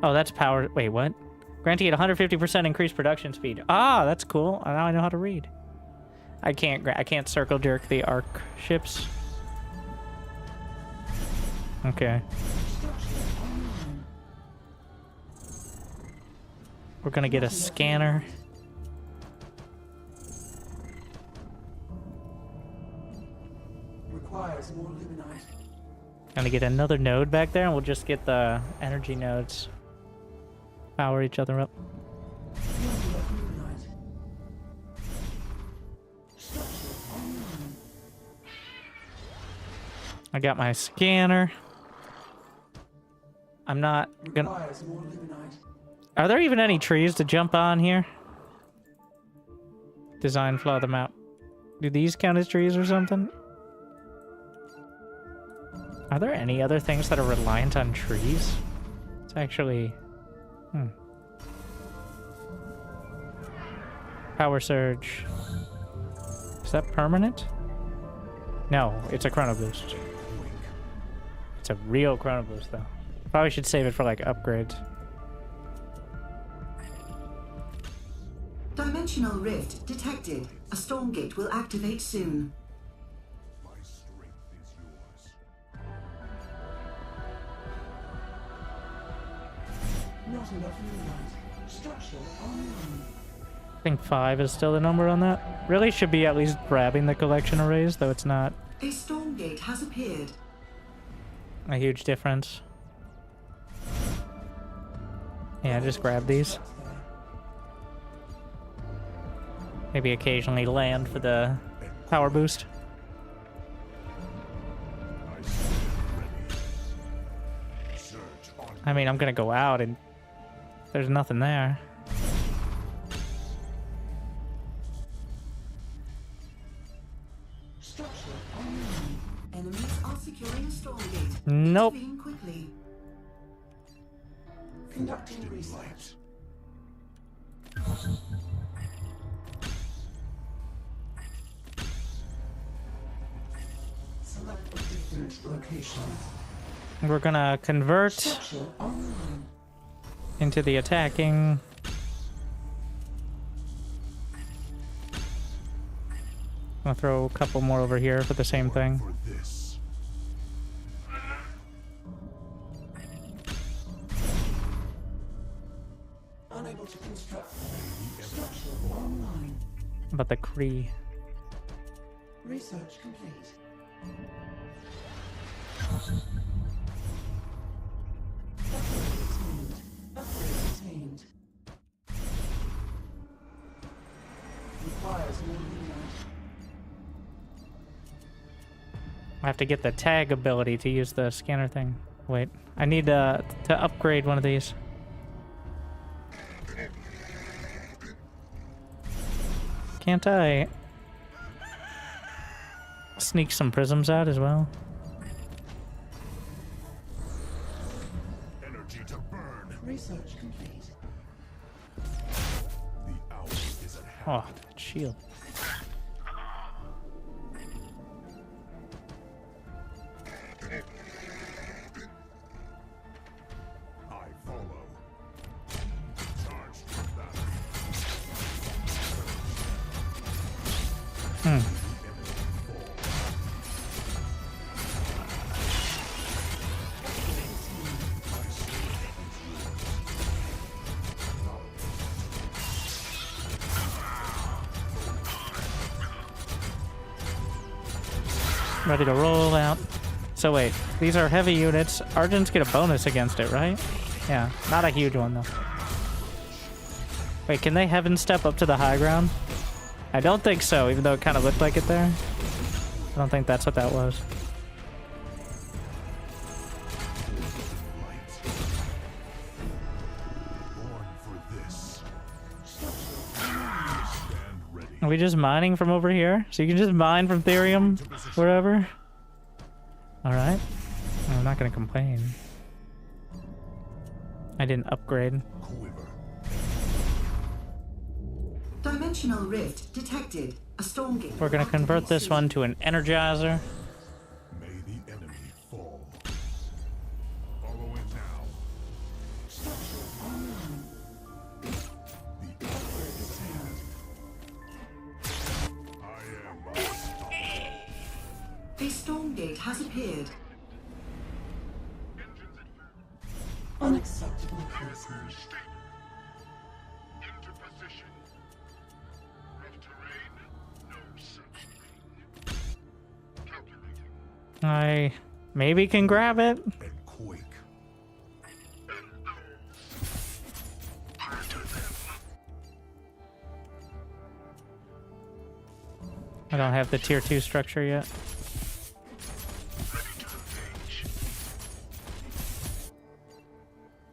Oh, that's power. Wait, what? Granting it 150% increased production speed. Ah, that's cool. Now I know how to read. I can't circle jerk the arc ships. Okay. We're gonna get a scanner.
Requires more limonite.
Gonna get another node back there, and we'll just get the energy nodes. Power each other up. I got my scanner. I'm not gonna... Are there even any trees to jump on here? Design flaw of the map. Do these count as trees or something? Are there any other things that are reliant on trees? It's actually Power surge. Is that permanent? No, it's a chrono boost. It's a real chrono boost, though. Probably should save it for, like, upgrades.
Dimensional rift detected. A Stormgate will activate soon.
My strength is yours.
Not enough moonlight. Structure online.
I think 5 is still the number on that. Really should be at least grabbing the collection arrays, though it's not
A Stormgate has appeared.
a huge difference. Yeah, just grab these. Maybe occasionally land for the power boost. I mean, I'm gonna go out and there's nothing there.
Structure online. Enemies are securing a Stormgate.
Nope.
Intervene quickly.
Conducting research. Select a different location.
We're gonna convert
Structure online.
into the attacking. I'll throw a couple more over here for the same thing.
For this.
Unable to construct. Structure online.
How about the Kree?
Research complete. Upgrade attained. Requires more moonlight.
I have to get the tag ability to use the scanner thing. Wait, I need to upgrade one of these. Can't I sneak some prisms out as well?
Energy to burn.
Research complete.
The hour is at hand.
Oh, that shield.
I follow. Charge to battle.
Hmm. Ready to roll out. So wait, these are heavy units. Argents get a bonus against it, right? Yeah, not a huge one though. Wait, can they heaven step up to the high ground? I don't think so, even though it kind of looked like it there. I don't think that's what that was.
Born for this. Stand ready.
Are we just mining from over here? So you can just mine from Therium, wherever? Alright. I'm not gonna complain. I didn't upgrade.
Quiver.
Dimensional rift detected. A Stormgate.
We're gonna convert this one to an Energizer.
May the enemy fall. Follow it now.
Structure online.
The hour is at hand. I am unstoppable.
A Stormgate has appeared.
Unacceptable placement.
Into position. Rough terrain, no such thing. Calculating.
I maybe can grab it.
And quake.
I don't have the tier 2 structure yet.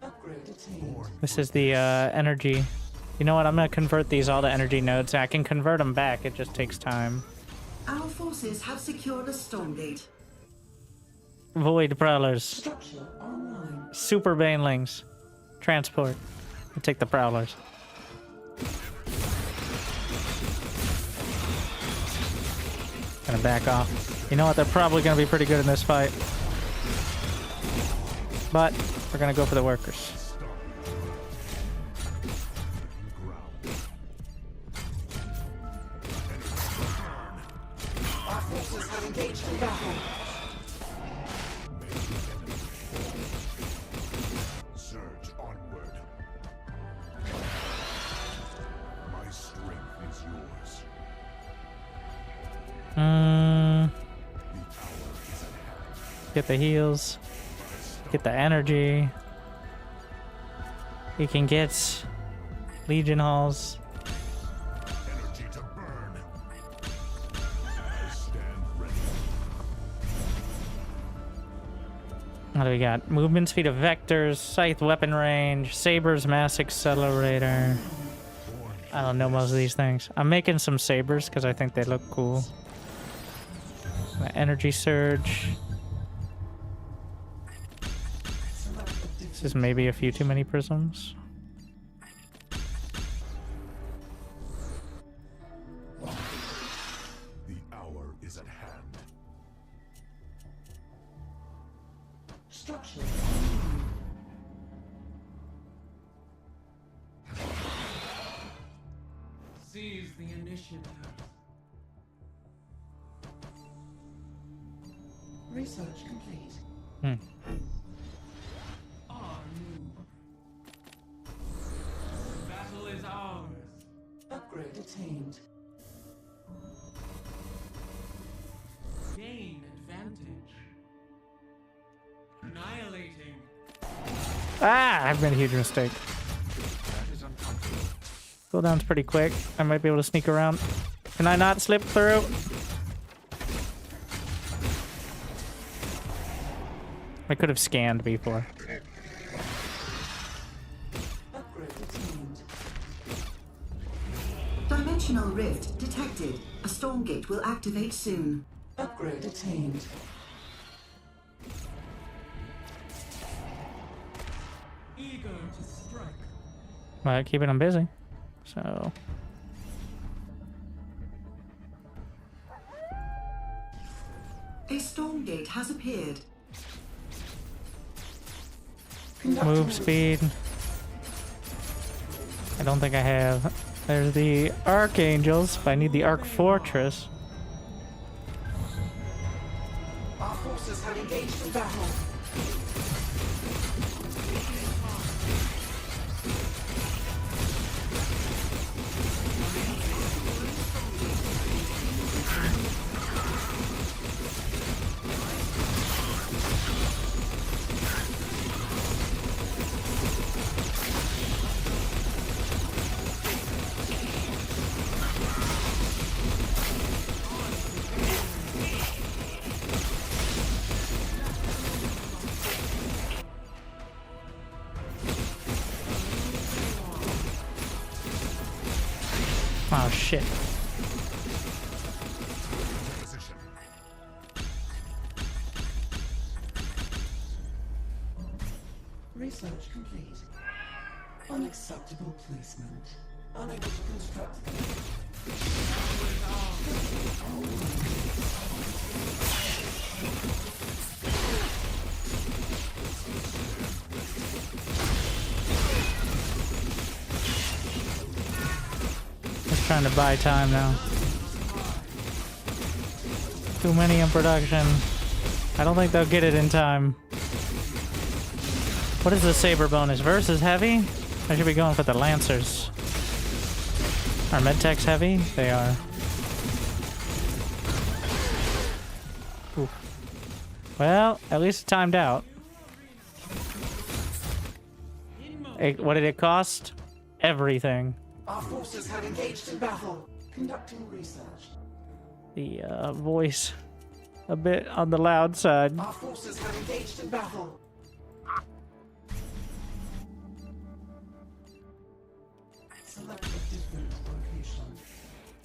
Upgrade attained.
This is the energy. You know what? I'm gonna convert these all to energy nodes. I can convert them back. It just takes time.
Our forces have secured a Stormgate.
Void Prowlers.
Structure online.
Super Banelings. Transport. We'll take the prowlers. Gonna back off. You know what? They're probably gonna be pretty good in this fight. But we're gonna go for the workers.
Our forces have engaged in battle.
Surge onward. My strength is yours.
Get the heals. Get the energy. We can get Legion Halls.
Energy to burn. I stand ready.
What do we got? Movement speed of vectors, scythe weapon range, sabers mass accelerator. I don't know most of these things. I'm making some sabers because I think they look cool. Energy surge. This is maybe a few too many prisms.
The hour is at hand.
Structure.
Seize the initiative.
Research complete.
Battle is ours.
Upgrade attained.
Gain advantage. Annihilating.
Ah, I've made a huge mistake. Cooldown's pretty quick. I might be able to sneak around. Can I not slip through? I could have scanned before.
Upgrade attained.
Dimensional rift detected. A Stormgate will activate soon.
Upgrade attained.
Eager to strike.
Well, keeping them busy. So.
A Stormgate has appeared.
Move speed. I don't think I have. There's the Archangels, but I need the Arc Fortress.
Our forces have engaged in battle.
Oh shit.
Research complete. Unacceptable placement. Unable to construct them.
Just trying to buy time now. Too many in production. I don't think they'll get it in time. What is the saber bonus? Versus heavy? I should be going for the lancers. Are medtechs heavy? They are. Oof. Well, at least it timed out. What did it cost? Everything.
Our forces have engaged in battle. Conducting research.
The voice a bit on the loud side.
Our forces have engaged in battle. Select a different location.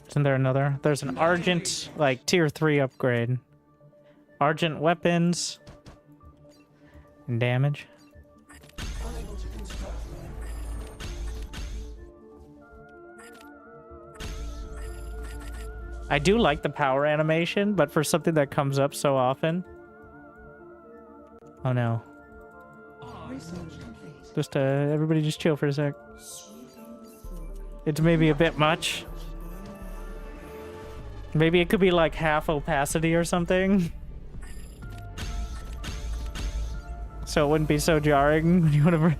Isn't there another? There's an Argent, like, tier 3 upgrade. Argent weapons. And damage.
Unable to construct them.
I do like the power animation, but for something that comes up so often... Oh no. Just, everybody just chill for a sec. It's maybe a bit much. Maybe it could be like half opacity or something. So it wouldn't be so jarring when you whatever.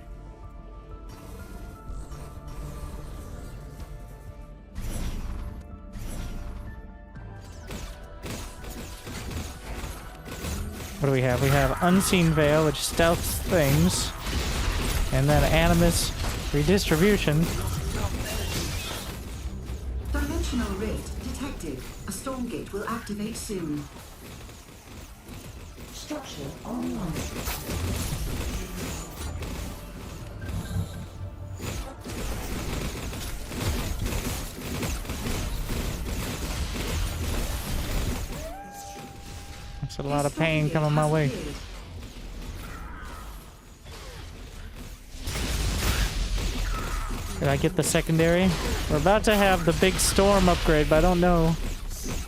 What do we have? We have Unseen Veil, which stealths things. And then Animus Redistribution.
Dimensional rift detected. A Stormgate will activate soon.
Structure online.
That's a lot of pain coming my way. Did I get the secondary? We're about to have the big storm upgrade, but I don't know if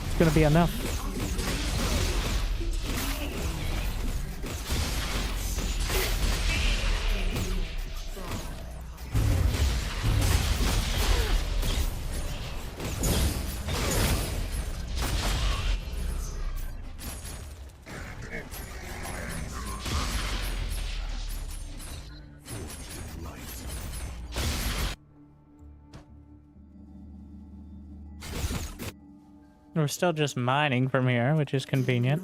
it's gonna be enough. We're still just mining from here, which is convenient.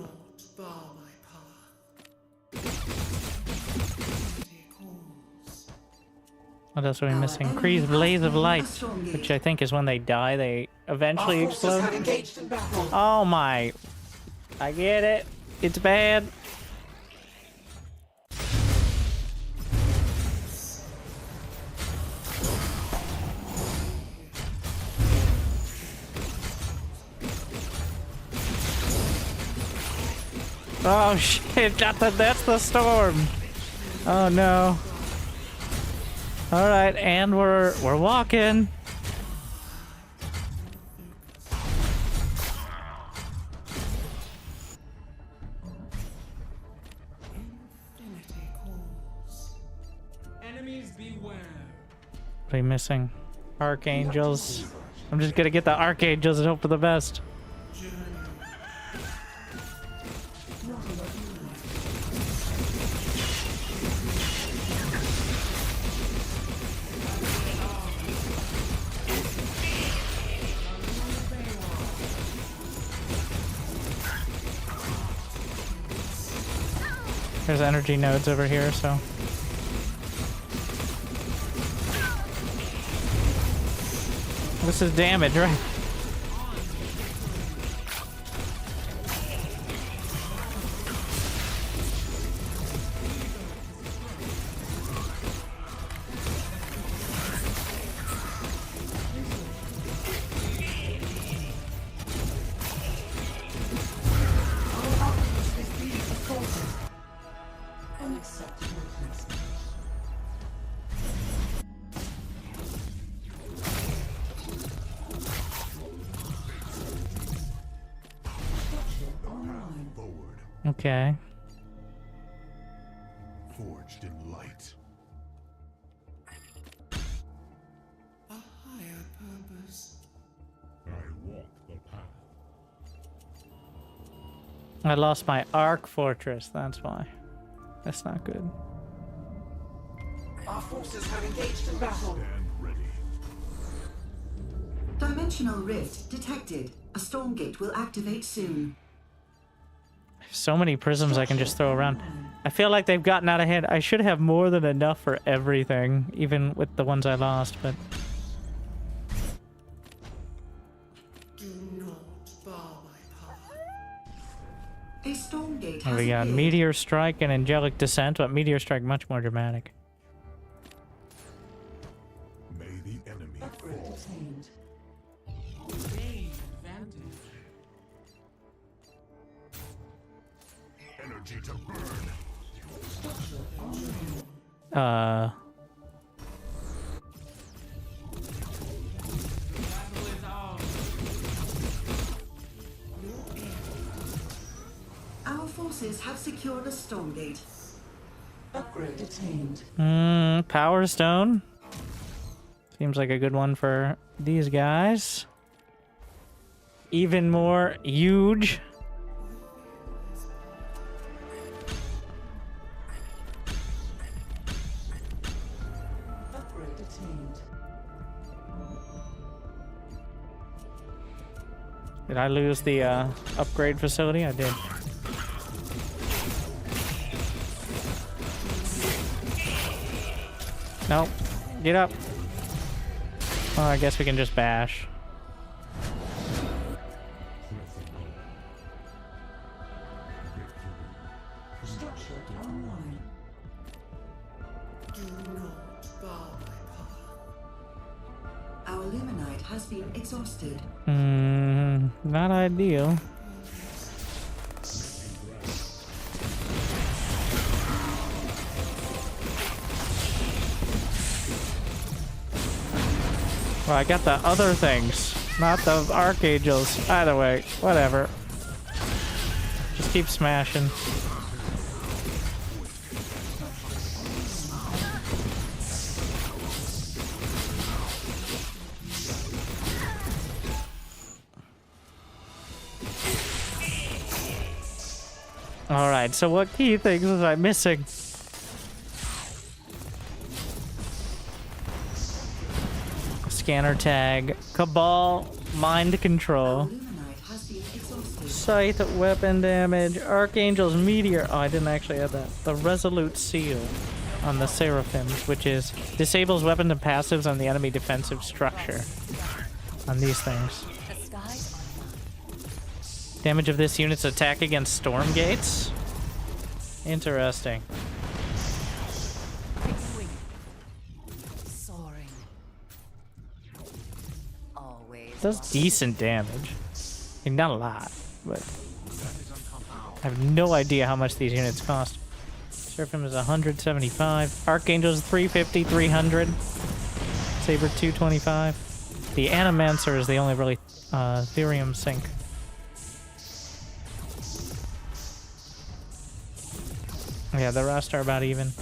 What else are we missing? Increased blaze of light, which I think is when they die, they eventually explode. Oh my. I get it. It's bad. Oh shit, that's the storm. Oh no. Alright, and we're walking.
Enemies beware.
What are we missing? Archangels. I'm just gonna get the Archangels and hope for the best. There's energy nodes over here, so... This is damage, right? Okay.
Forged in light.
A higher purpose.
I walk the path.
I lost my Arc Fortress, that's why. That's not good.
Our forces have engaged in battle.
Stand ready.
Dimensional rift detected. A Stormgate will activate soon.
So many prisms I can just throw around. I feel like they've gotten out of hand. I should have more than enough for everything, even with the ones I lost, but...
Do not bar my path.
A Stormgate
And
has
we got
appeared.
Meteor Strike and Angelic Descent, but Meteor Strike much more dramatic.
May the enemy fall.
Gain advantage.
Energy to burn.
Battle is ours.
forces have secured a Stormgate.
Upgrade attained.
Power Stone. Seems like a good one for these guys. Even more huge.
Upgrade attained.
Did I lose the upgrade facility? I did. Nope. Get up. Oh, I guess we can just bash.
Structure online.
Do not bar my path.
Our Luminite has been exhausted.
Not ideal. Well, I got the other things, not the Archangels. Either way, whatever. Just keep smashing. Alright, so what key things was I missing? Scanner tag, Cabal, mind control, sight, weapon damage, Archangel's meteor. Oh, I didn't actually have that. The resolute seal on the Seraphims, which is disables weapons and passives on the enemy defensive structure. On these things. Damage of this unit's attack against Stormgates. Interesting. Does decent damage. I mean, not a lot, but I have no idea how much these units cost. Seraphim is 175. Archangel is 350, 300. Saber 225. The Animancer is the only really Therium sync. Yeah, the rest are about even.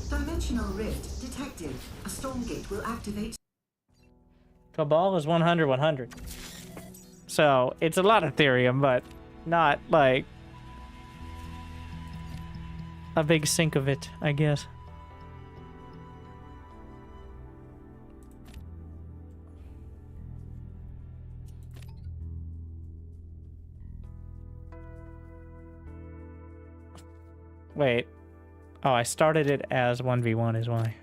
Dimensional rift detected. A Stormgate will activate.
Cabal is 100, 100. So, it's a lot of Therium, but not, like, a big sink of it, I guess. Wait. Oh, I started it as 1v1 is why.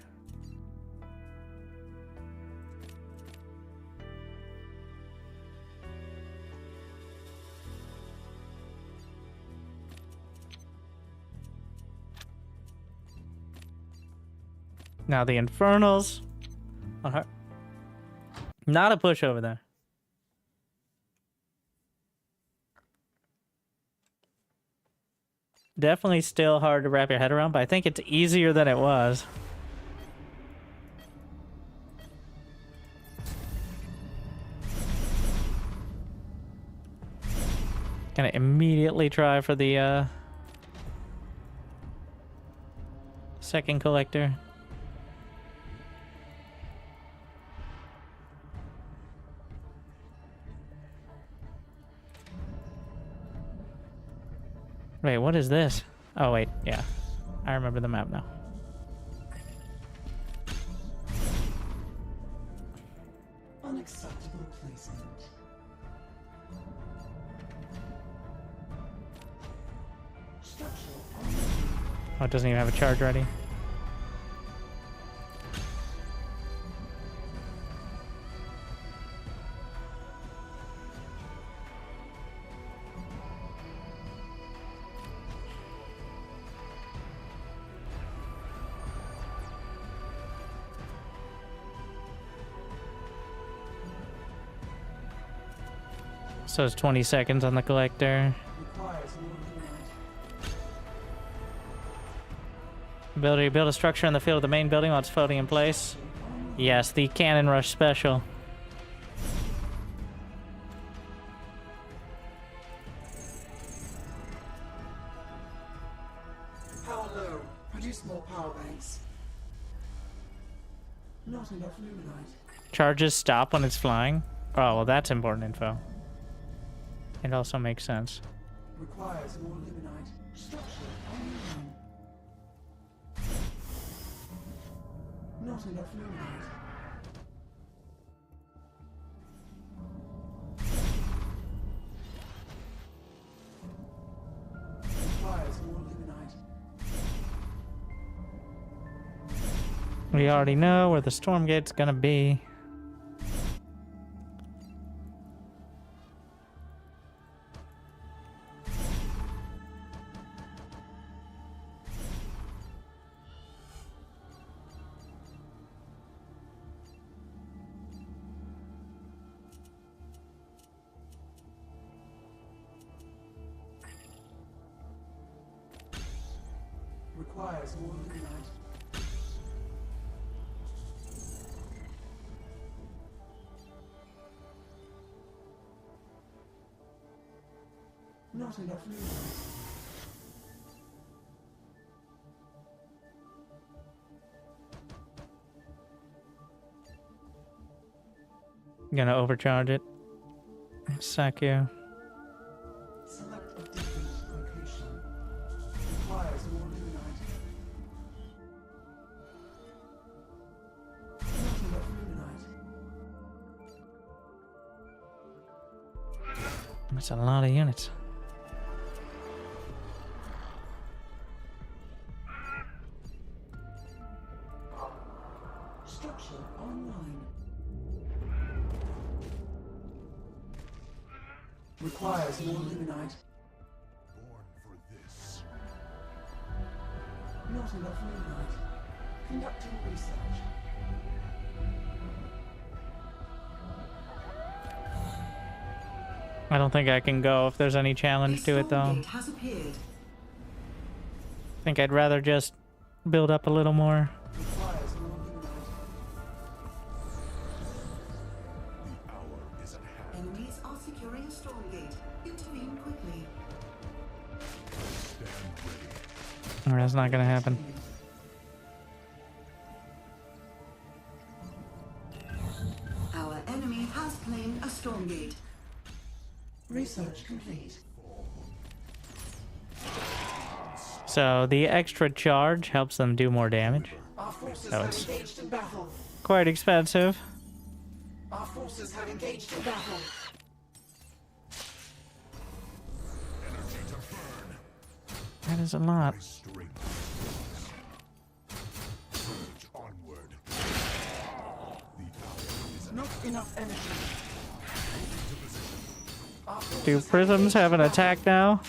Now the Infernals. Not a push over there. Definitely still hard to wrap your head around, but I think it's easier than it was. Gonna immediately try for the second collector. Wait, what is this? Oh, wait, yeah. I remember the map now.
Unacceptable placement.
Oh, it doesn't even have a charge ready. So it's 20 seconds on the collector. Ability to build a structure in the field of the main building while it's floating in place. Yes, the Cannon Rush special.
Power low. Produce more power banks. Not enough luminite.
Charges stop when it's flying. Oh, well, that's important info. It also makes sense.
Requires more luminite. Structure online. Not enough luminite. Requires more luminite.
We already know where the Stormgate's gonna be.
Requires more luminite. Not enough luminite.
Gonna overcharge it. Sack you.
Select a different location. Requires more luminite. Not enough luminite.
That's a lot of units.
Structure online. Requires more luminite.
Born for this.
Not enough luminite. Conducting research.
I don't think I can go if there's any challenge to it, though.
Stormgate has appeared.
I think I'd rather just build up a little more.
Requires more luminite.
The hour is at hand.
Enemies are securing a Stormgate. Intervene quickly.
Stand ready.
Or that's not gonna happen.
Our enemy has claimed a Stormgate.
Research complete.
So the extra charge helps them do more damage.
Our forces
That
have
was
engaged in battle.
quite expensive.
Our forces have engaged in battle.
Energy to burn.
That is a lot.
Strength. Surge onward. The hour is at
Not enough energy. Our forces
Do
have
prisms have an
engaged in
attack now?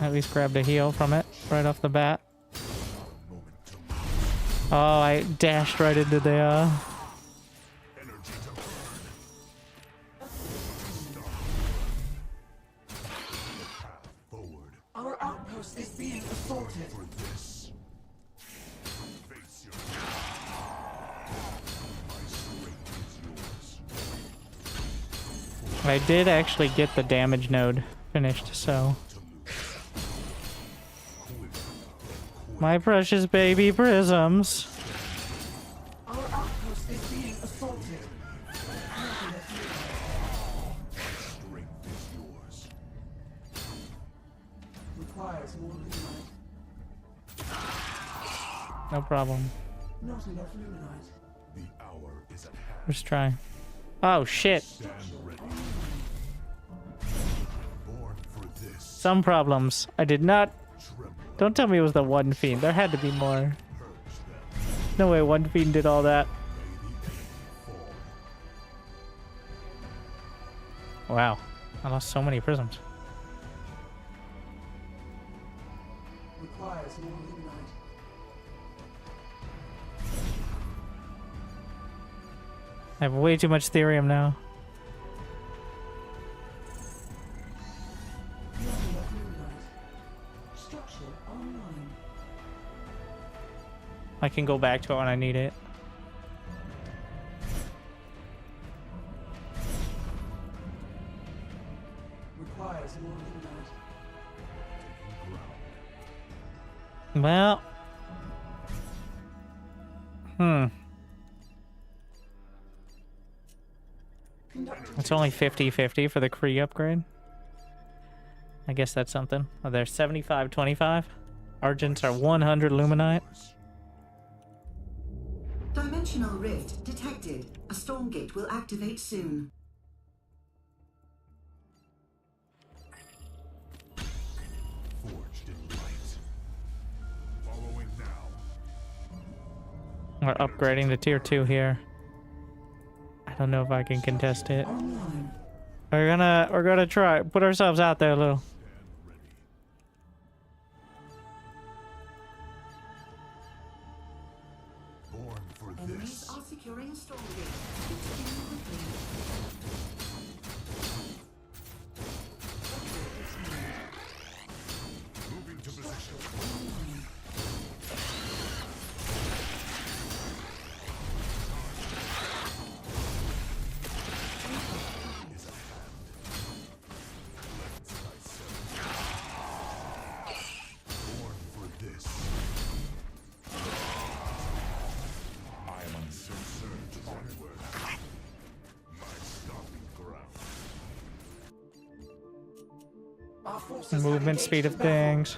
At least grabbed a heal from it right off the bat. Oh, I dashed right into the
energy to burn. Path forward.
battle. Our outpost is being assaulted.
For this. Face your My strength is yours.
I did actually get the damage node finished, so my precious baby prisms.
Our outpost is being assaulted.
Strength is yours.
Requires more luminite.
No problem.
Not enough luminite.
The hour is at hand.
Let's try. Oh shit.
Stand ready. Born for this.
Some problems. I did not.
Tremble.
Don't tell me it was the one fiend. There had to be more.
Purge them.
No way one fiend did all that.
May the enemy fall.
Wow. I lost so many prisms.
Requires more luminite.
I have way too much therium now.
Not enough luminite. Structure online.
I can go back to it when I need it.
Requires more luminite.
Well. It's only 50-50 for the Kree upgrade. I guess that's something. Oh, they're 75-25. Argents are 100 luminite.
Dimensional rift detected. A Stormgate will activate soon.
Forged in light. Following now.
We're upgrading to tier 2 here. I don't know if I can contest it. We're gonna try put ourselves out there a little.
Born for
Enemies
this.
are securing a Stormgate. Continue quickly.
Moving to position. Born for this. I am uncertain onward. My stomping ground.
Our forces
Movement
have
speed of
engaged the battle.
things.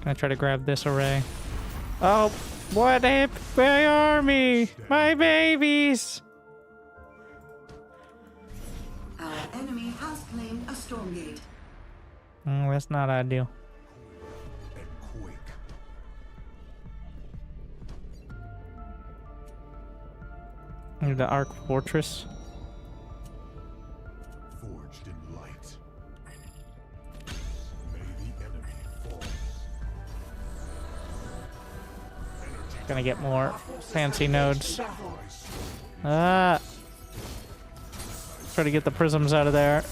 Gonna try to grab this array. Oh, what happened? My army! My babies!
Our enemy has claimed a Stormgate.
That's not ideal.
And quake.
The Arc Fortress.
Forged in light. May the enemy fall.
Gonna get more fancy nodes. Ah! Try to get the prisms out of there.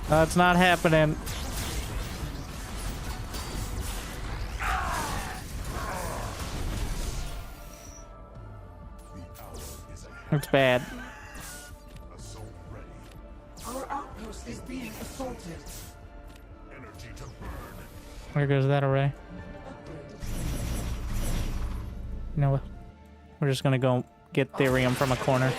That's not happening. It's bad.
Assault ready.
Our outpost is being assaulted.
Energy to burn.
Where goes that array? You know what? We're just gonna go get Therium from a corner.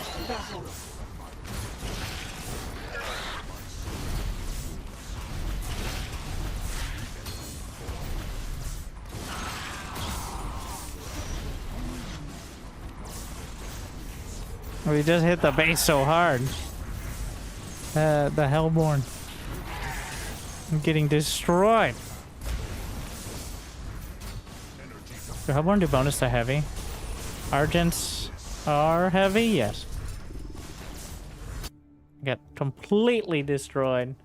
We just hit the base so hard. The Hellborn. I'm getting destroyed. Do Hellborn do bonus to heavy? Argents are heavy? Yes. Got completely destroyed.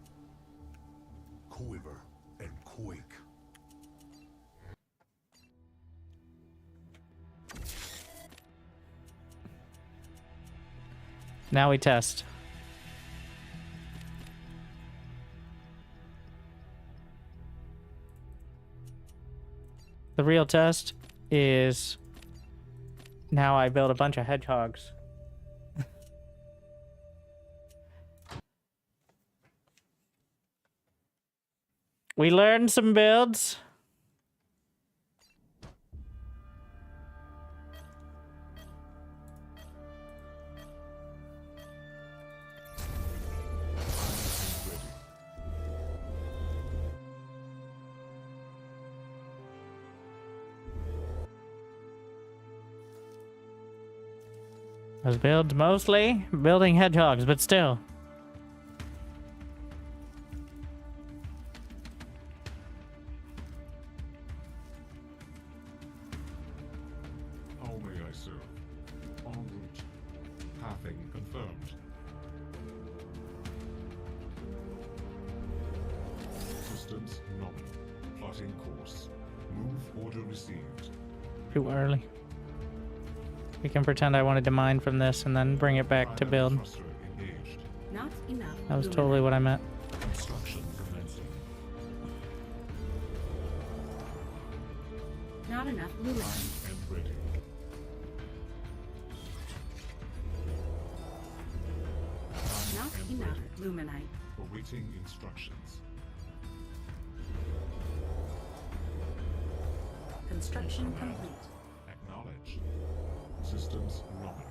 Quiver and quake.
Now we test. The real test is now I build a bunch of hedgehogs. We learned some builds. Those builds mostly building hedgehogs, but still.
How may I serve? En route. Pathing confirmed. Systems nominal. Plotting course. Move order received.
Too early. We can pretend I wanted to mine from this and then bring it back to build.
Not enough.
That was totally what I meant.
Construction commencing.
Not enough luminite.
And ready.
Not enough luminite.
Awaiting instructions.
Construction complete.
Acknowledge. Systems nominal.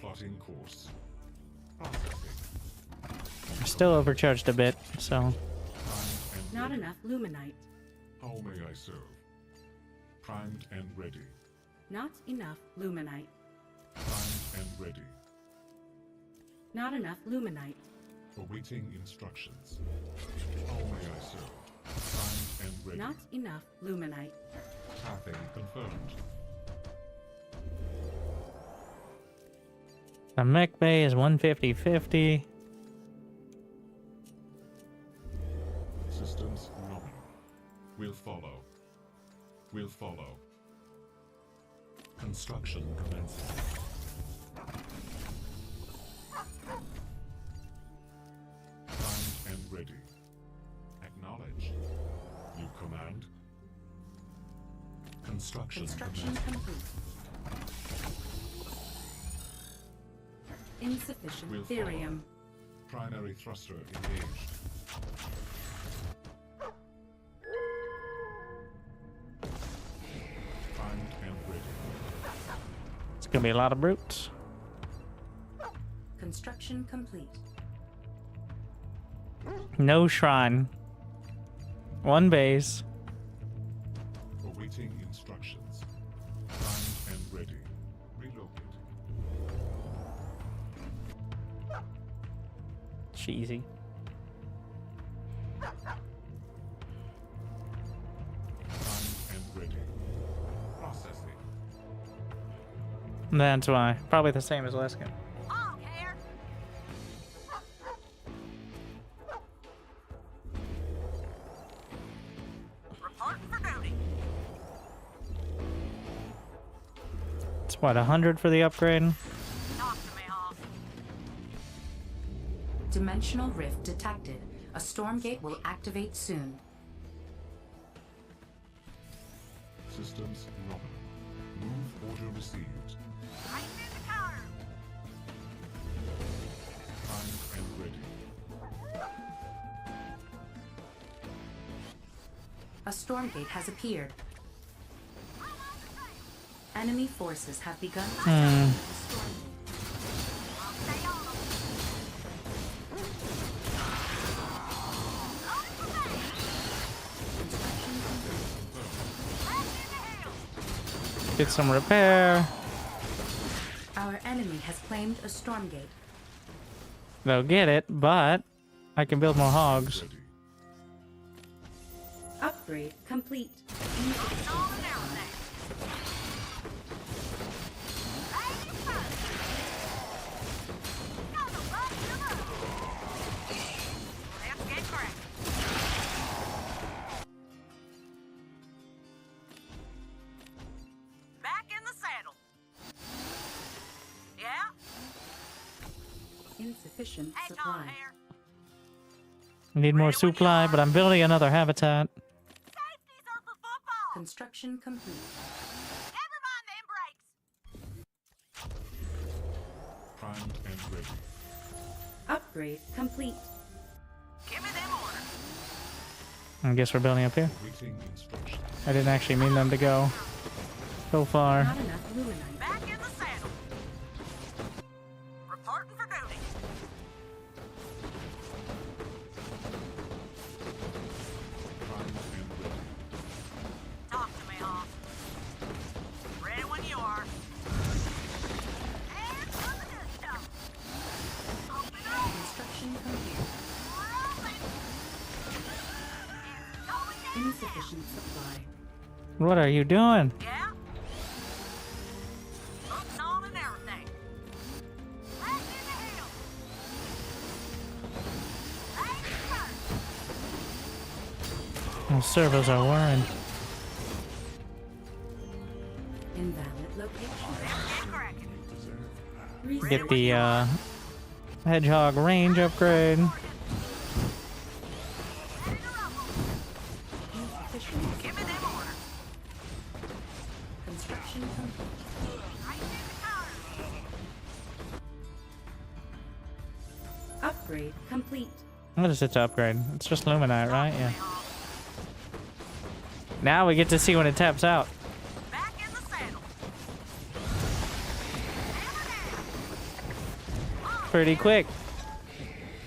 Plotting course. Processing.
Still overcharged a bit, so.
Not enough luminite.
How may I serve? Primed and ready.
Not enough luminite.
Primed and ready.
Not enough luminite.
Awaiting instructions. How may I serve? Primed and ready.
Not enough luminite.
Pathing confirmed.
The mech bay is 150-50.
Systems nominal. Will follow. Will follow. Construction commencing. Primed and ready. Acknowledge. You command. Construction commencing.
Complete. Insufficient
Will
therium.
Primary thruster engaged. Primed and ready.
It's gonna be a lot of brutes.
Construction complete.
No shrine. One base.
Awaiting instructions. Primed and ready. Relocate.
Cheesy.
Primed and ready. Processing.
That's why. Probably the same as last game. It's what, 100 for the upgrade?
Dimensional rift detected. A Stormgate will activate soon.
Systems nominal. Move order received. Primed and ready.
A Stormgate has appeared. Enemy forces have begun to attack the Stormgate.
Get some repair.
Our enemy has claimed a Stormgate.
They'll get it, but I can build more hogs.
Upgrade complete.
Back in the saddle. Yeah?
Insufficient
Hey, Tom
supply.
here.
Need more supply, but I'm building another habitat.
Construction complete.
Never mind them brakes.
Primed and ready.
Upgrade complete.
Give me them orders.
I guess we're building up here.
Awaiting instructions.
I didn't actually mean them to go so far.
Not enough luminite.
Back in the saddle. Reporting for duty.
Primed and ready.
Talk to me, Hoff. Ready when you are. And for the good stuff. Open up.
Construction complete. Insufficient supply.
What are you doing?
Yeah? Boots on and everything. Back in the hill.
Those servos are whirring.
Invalid location.
Get the hedgehog range upgrade.
Insufficient.
Give me them orders.
upgrade complete.
What is it to upgrade? It's just Luminite, right? Yeah. Now we get to see when it taps out. Pretty quick.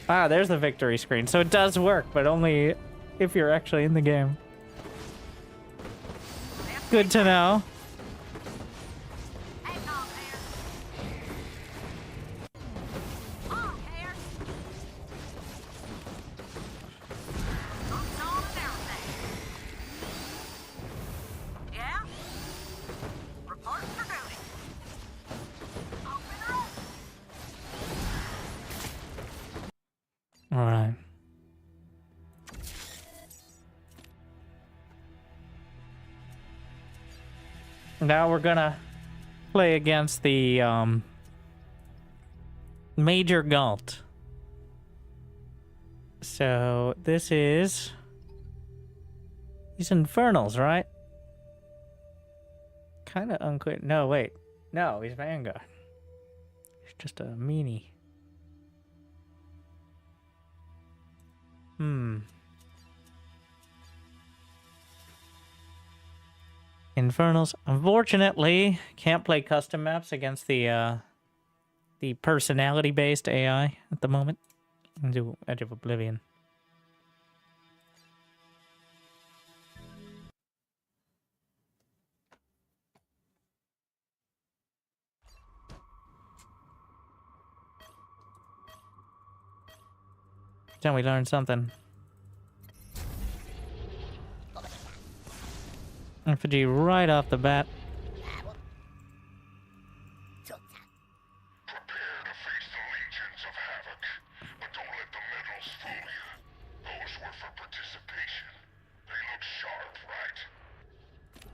Ah, there's the victory screen. So it does work, but only if you're actually in the game. Good to know. All right. Now we're gonna play against the Major Galt. So this is these Infernals, right? Kind of unclear. No, wait. No, he's Vanguard. He's just a meanie. Infernals. Unfortunately, can't play custom maps against the personality-based AI at the moment. I'll do Edge of Oblivion. Then we learned something. Effigy right off the bat.
Prepare to face the legions of havoc, but don't let the medals fool you. Those were for participation. They look sharp, right?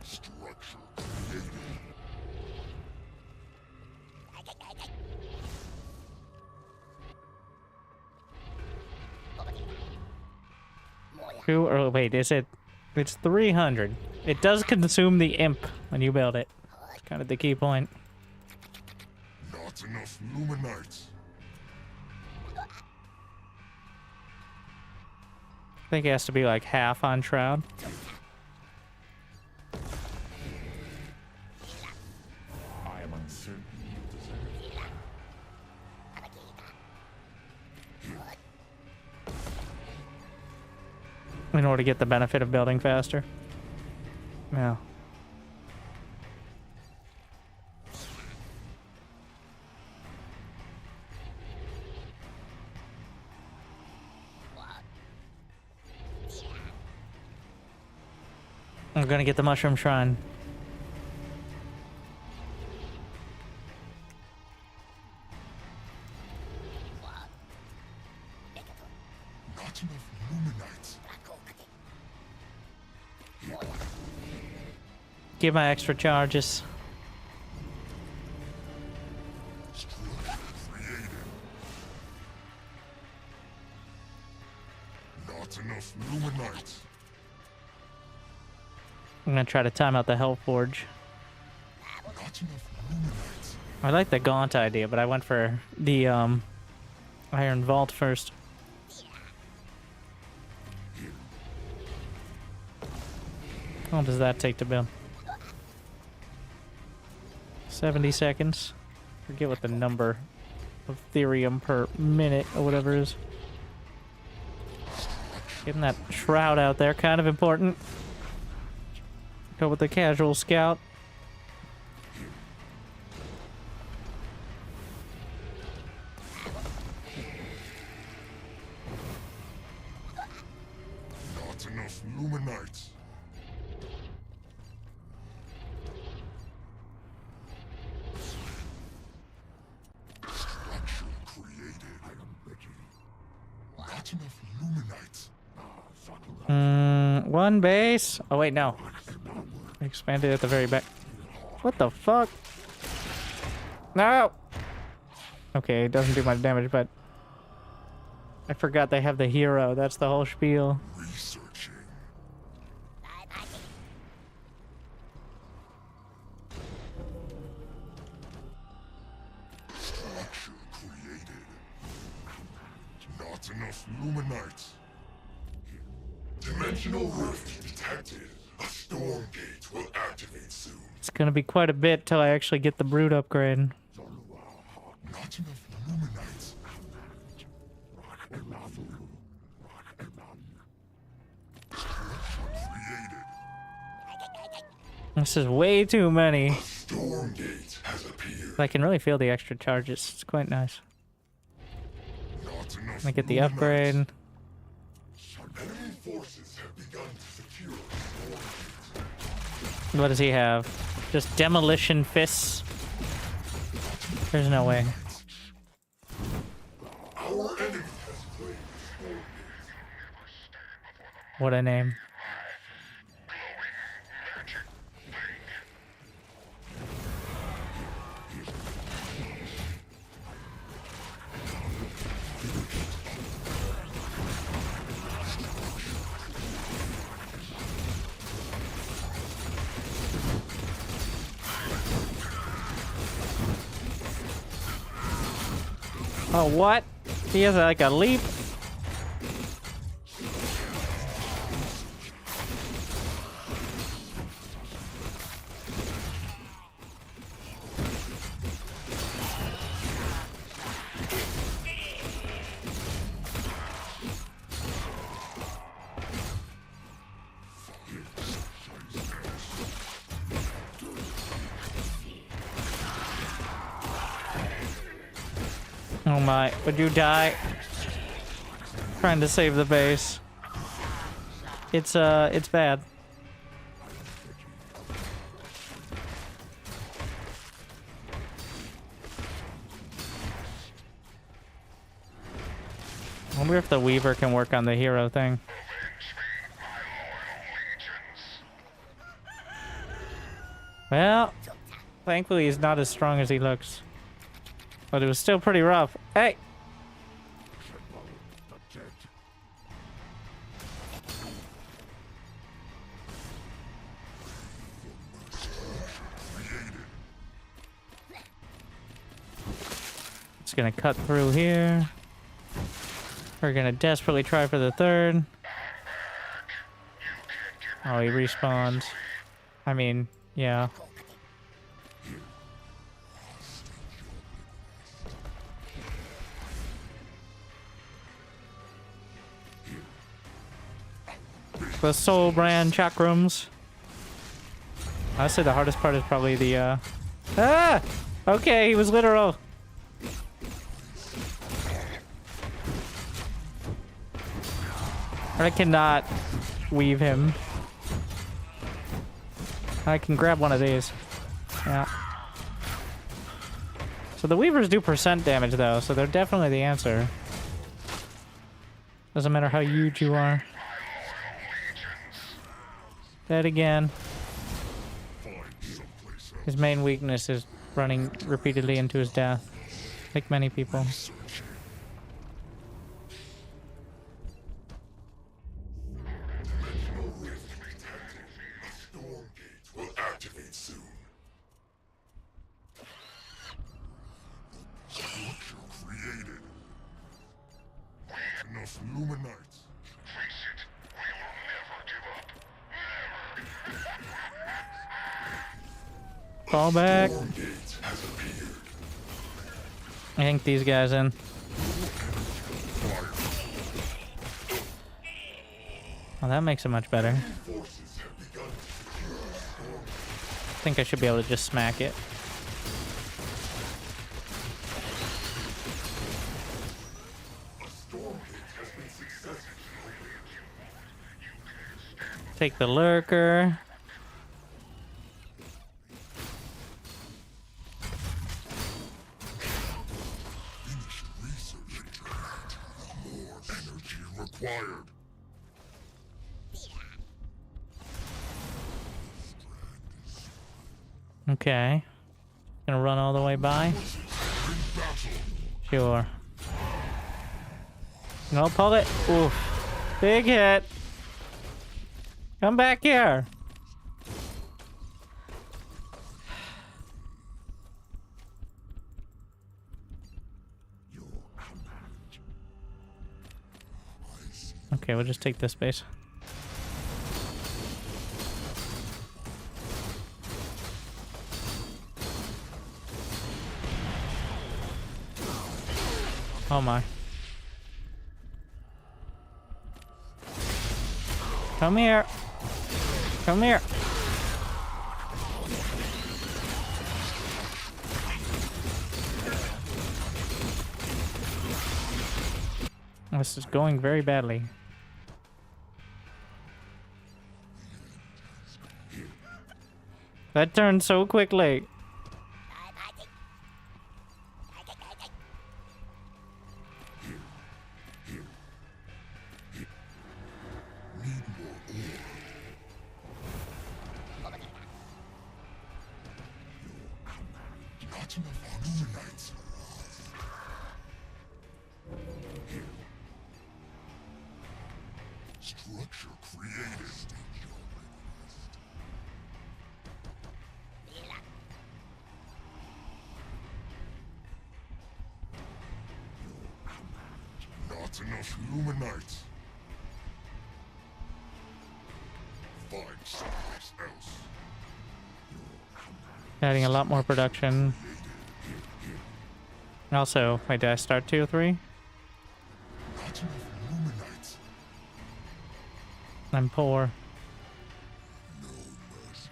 Structure created.
Or wait, is it? It's 300. It does consume the imp when you build it. It's kind of the key point.
Not enough Luminites.
I think it has to be like half on Shroud.
I am uncertain you deserve
In order to get the benefit of building faster. Yeah. I'm gonna get the Mushroom Shrine.
Not enough Luminites.
Give my extra charges.
Created. Not enough Luminites.
I'm gonna try to time out the Hellforge.
Not enough Luminites.
I like the Gaunt idea, but I went for the Iron Vault first. How long does that take to build? 70 seconds. Forget what the number of Therium per minute or whatever is. Getting that Shroud out there, kind of important. Go with the Casual Scout.
Not enough Luminites. Structure created. I am ready. Not enough Luminites.
One base. Oh wait, no. Expanded at the very back. What the fuck? No! Okay, it doesn't do much damage, but I forgot they have the hero. That's the whole spiel.
Researching. Structure created. Not Not enough Luminites. Dimensional rift detected. A Stormgate will activate soon.
It's gonna be quite a bit till I actually get the brood upgrade.
Not enough Luminites.
This is way too many.
Stormgate has appeared.
I can really feel the extra charges. It's quite nice.
Not enough
I get the upgrade.
Enemy forces have begun to secure Stormgate.
What does he have? Just demolition fists? There's no way.
Our enemy has played Stormgate.
What a name. Oh, what? He has like a leap? Oh my, would you die? Trying to save the base. It's bad. I wonder if the Weaver can work on the hero thing. Well, thankfully he's not as strong as he looks. But it was still pretty rough. Hey! It's gonna cut through here. We're gonna desperately try for the third. Oh, he respawns. I mean, yeah. The soul brand chakrams. I'd say the hardest part is probably the Ah! Okay, he was literal. I cannot weave him. I can grab one of these. Yeah. So the weavers do percent damage though, so they're definitely the answer. Doesn't matter how huge you are. Dead again. His main weakness is running repeatedly into his death, like many people.
Stormgate will activate soon. Structure created. Enough Luminites. Face it, we will never give up.
Fall back. I think these guys in. Well, that makes it much better. I think I should be able to just smack it. Take the lurker.
More energy required.
Okay. Gonna run all the way by? Sure. No, pull it. Oof. Big hit. Come back here. Okay, we'll just take this base. Oh my. Come here. Come here. This is going very badly. That turned so quickly.
Structure created. Not enough Luminites. Find someplace else.
Adding a lot more production. Also, wait, did I start 2 or 3?
Not enough Luminites.
I'm poor.
No mercy.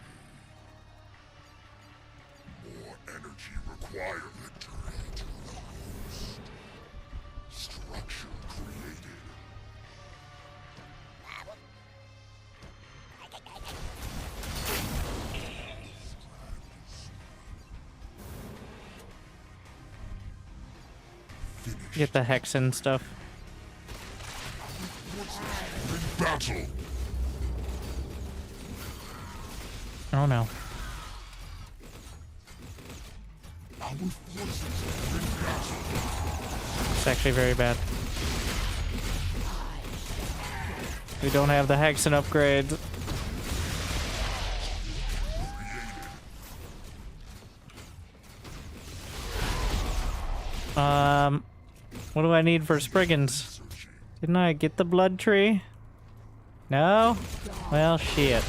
More energy required. Victory to the host. Structure created.
Get the hex and stuff.
In battle.
Oh no.
Our forces are in battle.
It's actually very bad. We don't have the Hexen upgrades. What do I need for Spriggans? Didn't I get the blood tree? No? Well, shit.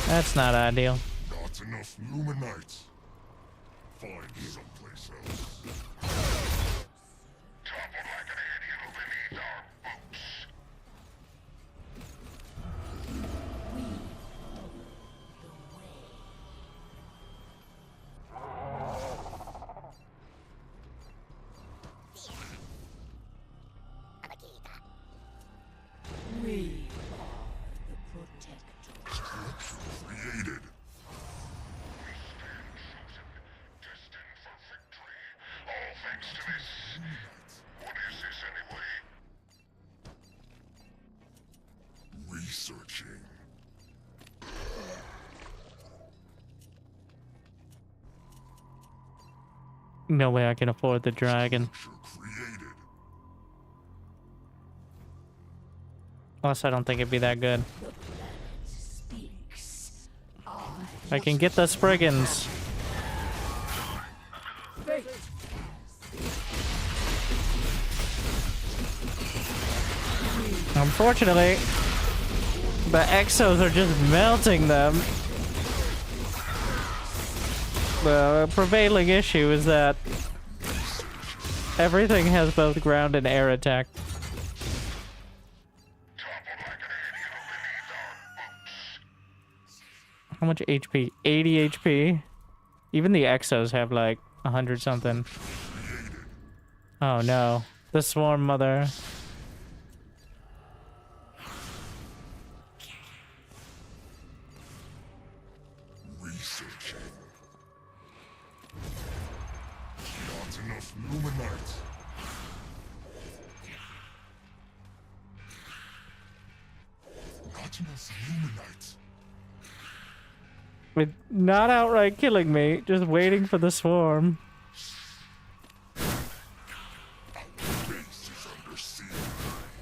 That's not ideal.
Not enough Luminites. Find someplace else.
We are the protectors.
Created. All thanks to this. What is this anyway? Researching.
No way I can afford the dragon.
Created.
Plus, I don't think it'd be that good.
The planet speaks.
I can get the Spriggans. Unfortunately, the exos are just melting them. The prevailing issue is that everything has both ground and air attack. How much HP? 80 HP? Even the exos have like 100 something. Oh no. The swarm mother.
Researching. Not enough Luminites. Not enough Luminites.
With not outright killing me, just waiting for the swarm.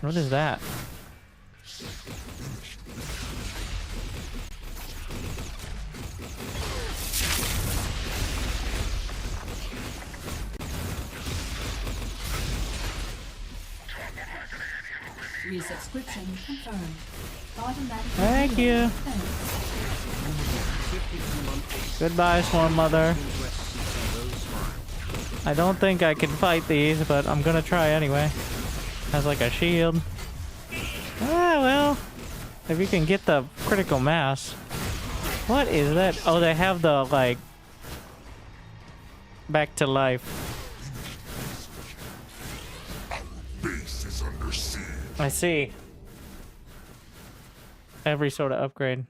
What is that?
Resubscription confirmed. Automatically
Thank you. Goodbye, Swarm Mother. I don't think I can fight these, but I'm gonna try anyway. Has like a shield. Ah, well. If you can get the critical mass. What is that? Oh, they have the, like, back to life.
Base is under siege.
I see. Every sort of upgrade.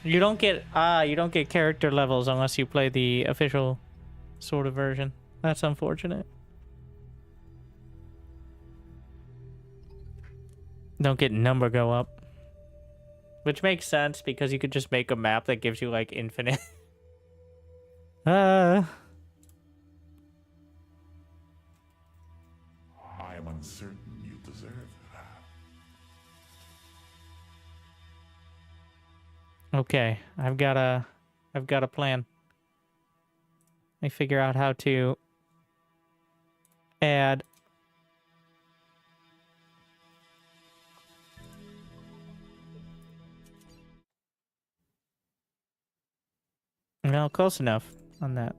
You don't get character levels unless you play the official sort of version. That's unfortunate. Don't get number go up. Which makes sense because you could just make a map that gives you like infinite.
I am uncertain you deserve that.
Okay, I've got a plan. Let me figure out how to add no, close enough on that.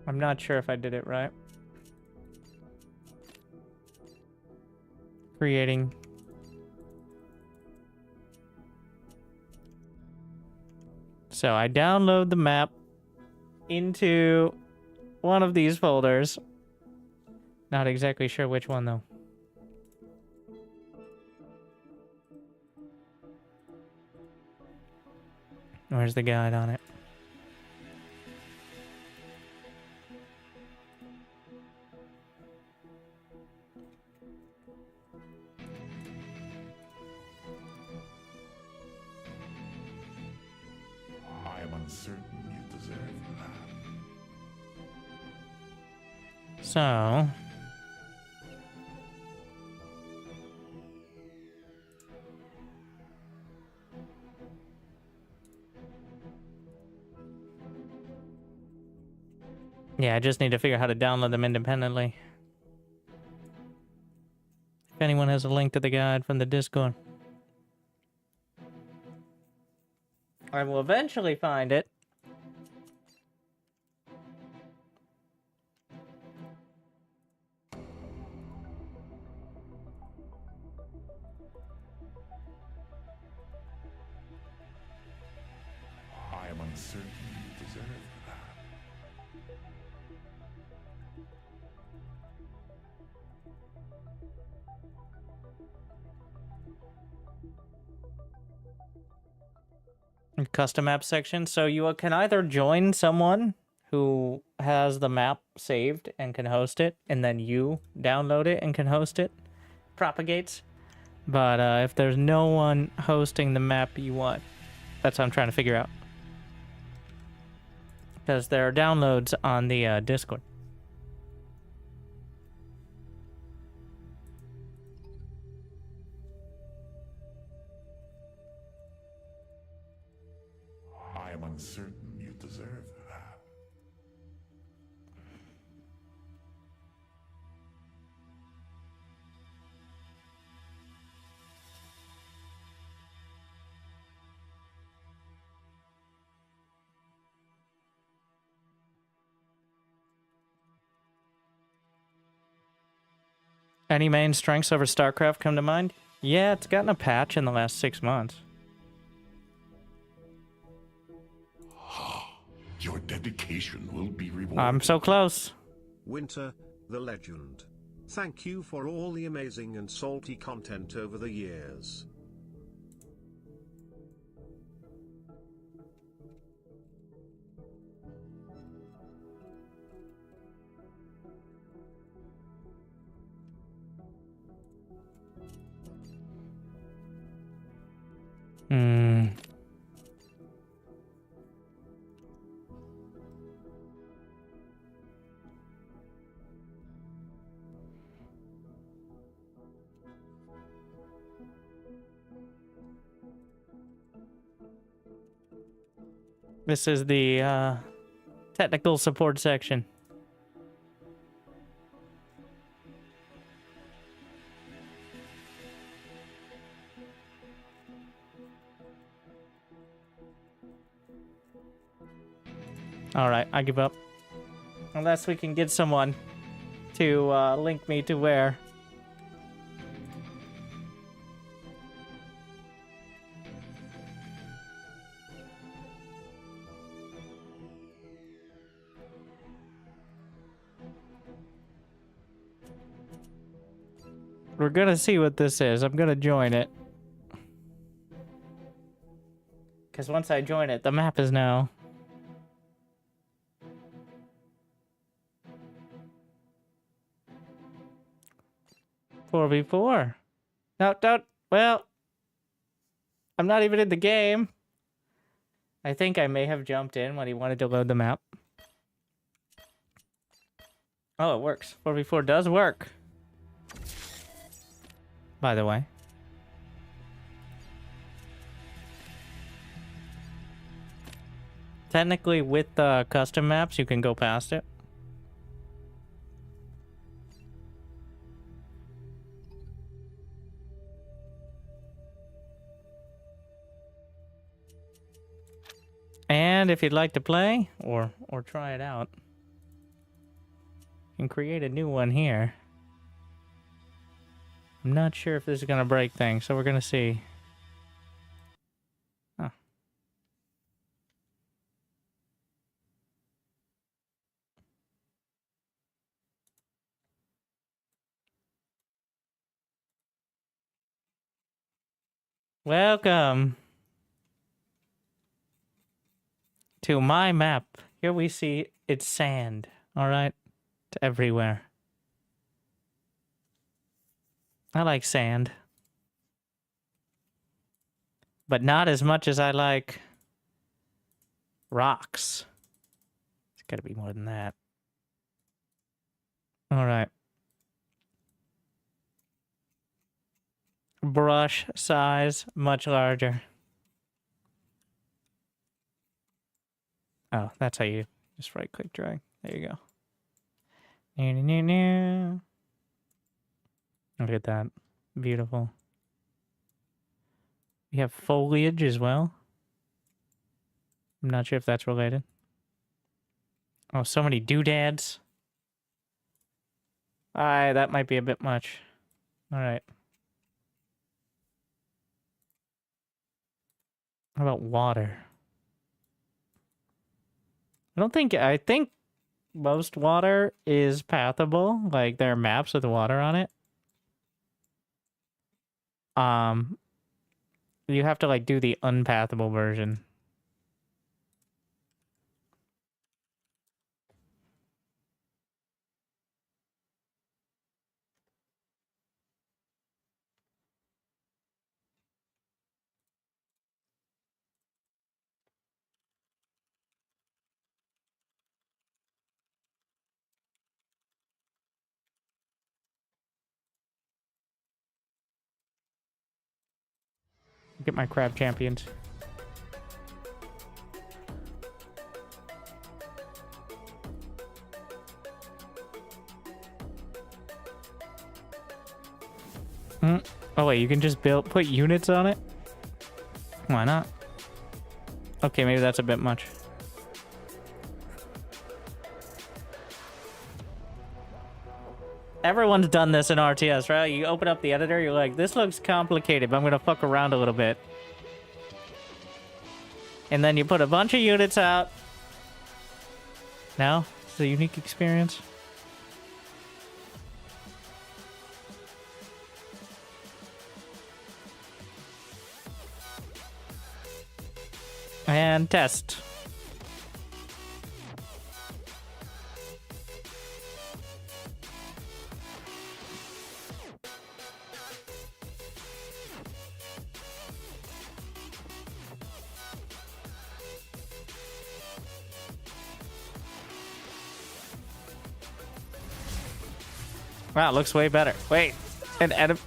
I'm not sure if I did it right. Creating. So I download the map into one of these folders. Not exactly sure which one though. Where's the guide on it?
Certain you deserve that.
So yeah, I just need to figure out how to download them independently. If anyone has a link to the guide from the Discord. I will eventually find it.
I am uncertain you deserve
Custom map section. So you can either join someone who has the map saved and can host it, and then you download it and can host it. Propagates. But if there's no one hosting the map you want, that's what I'm trying to figure out. Because there are downloads on the Discord.
I am uncertain you deserve that.
Any main strengths over StarCraft come to mind? Yeah, it's gotten a patch in the last 6 months.
Your dedication will be rewarded.
I'm so close.
Winter, the legend. Thank you for all the amazing and salty content over the years.
This is the technical support section. Alright, I give up. Unless we can get someone to link me to where. We're gonna see what this is. I'm gonna join it. Because once I join it, the map is now... 4v4. No, don't. Well, I'm not even in the game. I think I may have jumped in when he wanted to load the map. Oh, it works. 4v4 does work. By the way. Technically, with the custom maps, you can go past it. And if you'd like to play or try it out, you can create a new one here. I'm not sure if this is gonna break things, so we're gonna see. Oh. Welcome to my map. Here we see it's sand. All right, it's everywhere. I like sand, but not as much as I like rocks. It's gotta be more than that. All right. Brush size, much larger. Oh, that's how you just right click drag. There you go. Look at that. Beautiful. We have foliage as well. I'm not sure if that's related. Oh, so many doodads. Alright, that might be a bit much. Alright. How about water? I think most water is pathable. Like, there are maps with water on it. You have to, like, do the unpathable version. Get my crab champions. Oh wait, you can just put units on it? Why not? Okay, maybe that's a bit much. Everyone's done this in RTS, right? You open up the editor, you're like, this looks complicated, but I'm gonna fuck around a little bit. And then you put a bunch of units out. No? It's a unique experience. And test. Wow, it looks way better. Wait, an enemy.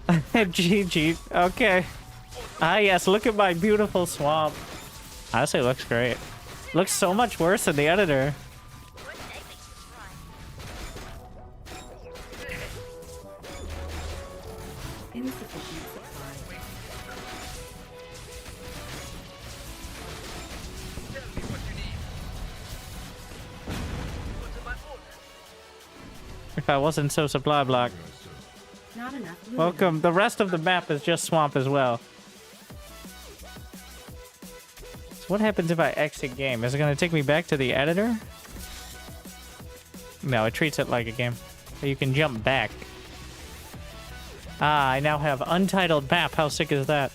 GG. Okay. Ah, yes. Look at my beautiful swamp. Honestly, it looks great. Looks so much worse than the editor.
Insufficient supply.
If I wasn't so supply block.
Not enough.
Welcome. The rest of the map is just swamp as well. So what happens if I exit game? Is it going to take me back to the editor? No, it treats it like a game. So you can jump back. Ah, I now have untitled map. How sick is that?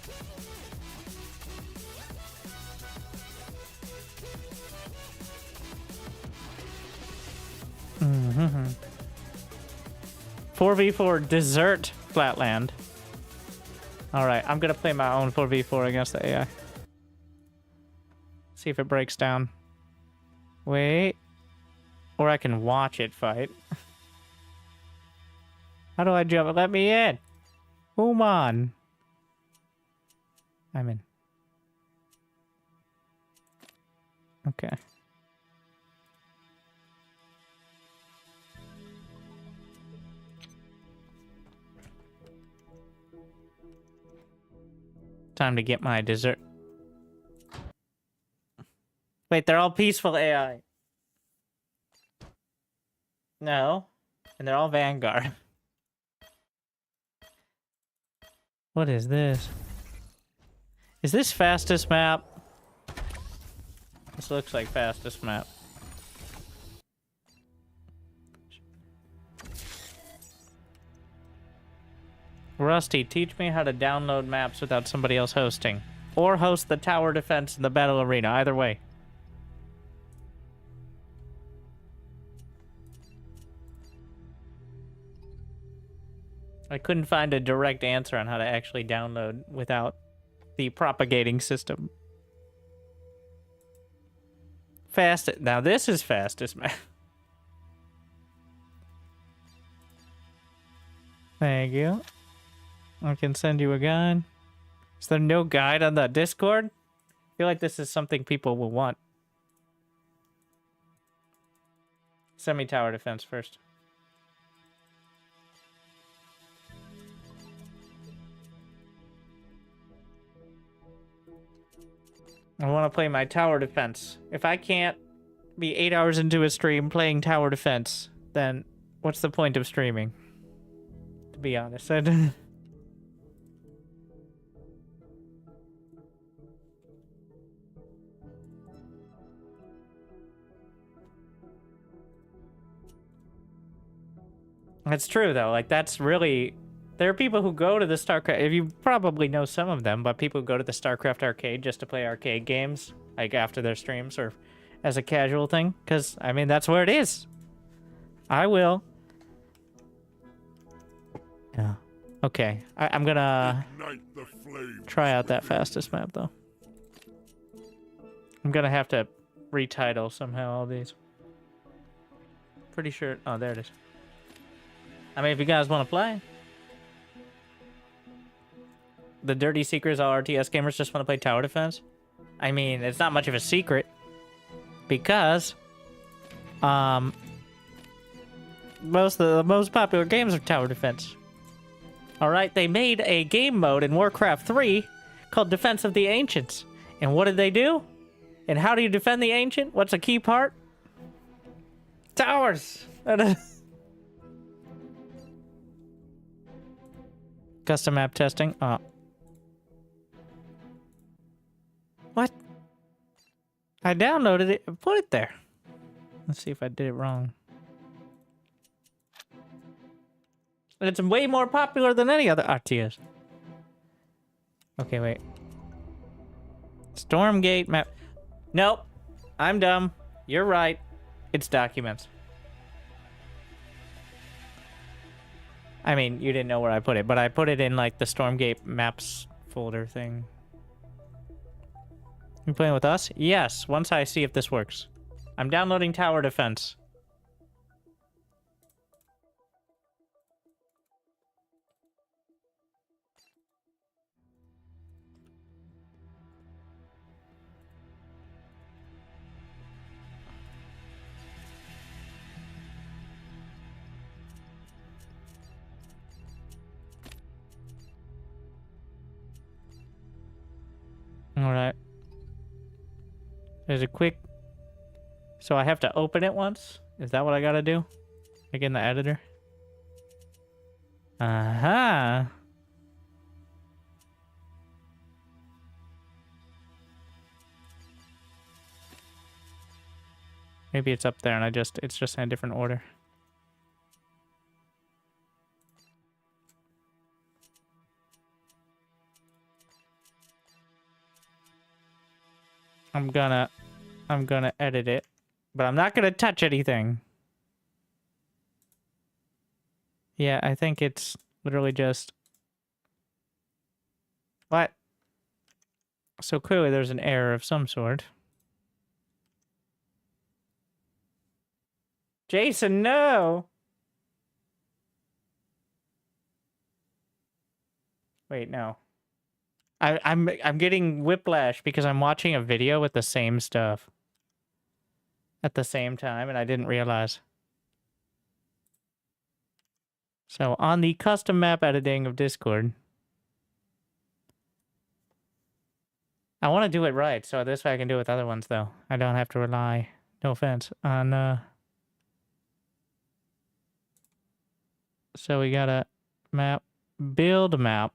Mm-hmm. 4v4 desert flatland. Alright, I'm gonna play my own 4v4 against the AI. See if it breaks down. Wait. Or I can watch it fight. How do I jump? Let me in! Come on. I'm in. Okay. Time to get my dessert. Wait, they're all peaceful AI. No. And they're all Vanguard. What is this? Is this fastest map? This looks like fastest map. Rusty, teach me how to download maps without somebody else hosting. Or host the tower defense in the battle arena. Either way. I couldn't find a direct answer on how to actually download without the propagating system. Fast. Now this is fastest map. Thank you. I can send you a guide. Is there no guide on the Discord? I feel like this is something people will want. Send me tower defense first. I want to play my tower defense. If I can't be 8 hours into a stream playing tower defense, then what's the point of streaming? To be honest. That's true, though. Like, that's really... There are people who go to the StarCraft... You probably know some of them, but people who go to the StarCraft arcade just to play arcade games, like, after their streams or as a casual thing. Because, I mean, that's where it is. I will. Yeah. Okay. I'm gonna try out that fastest map, though. I'm gonna have to retitle somehow all these. Pretty sure... Oh, there it is. I mean, if you guys want to play. The dirty secrets, all RTS gamers just want to play tower defense. I mean, it's not much of a secret. Because... most of the most popular games are tower defense. Alright, they made a game mode in Warcraft 3 called Defense of the Ancients. And what did they do? And how do you defend the Ancient? What's a key part? Towers! Custom map testing. Oh. What? I downloaded it and put it there. Let's see if I did it wrong. It's way more popular than any other RTS. Okay, wait. Stormgate map. Nope. I'm dumb. You're right. It's documents. I mean, you didn't know where I put it, but I put it in, like, the Stormgate maps folder thing. You playing with us? Yes, once I see if this works. I'm downloading tower defense. There's a quick... So I have to open it once? Is that what I gotta do? Like in the editor? Uh-huh. Maybe it's up there and it's just in a different order. I'm gonna edit it, but I'm not gonna touch anything. Yeah, I think it's literally just... What? So clearly there's an error of some sort. Jason, no! Wait, no. I'm getting whiplash because I'm watching a video with the same stuff at the same time, and I didn't realize. So on the custom map editing of Discord, I want to do it right, so this way I can do it with other ones, though. I don't have to rely, no offense, on, So we got a map, build map.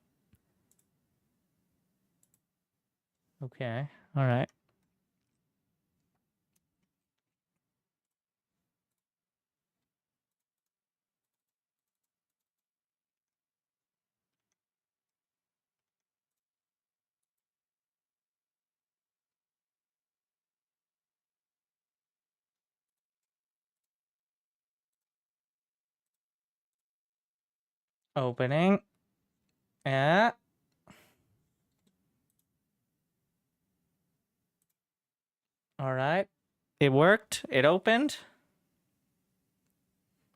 Okay, all right. Opening. Yeah. All right. It worked. It opened.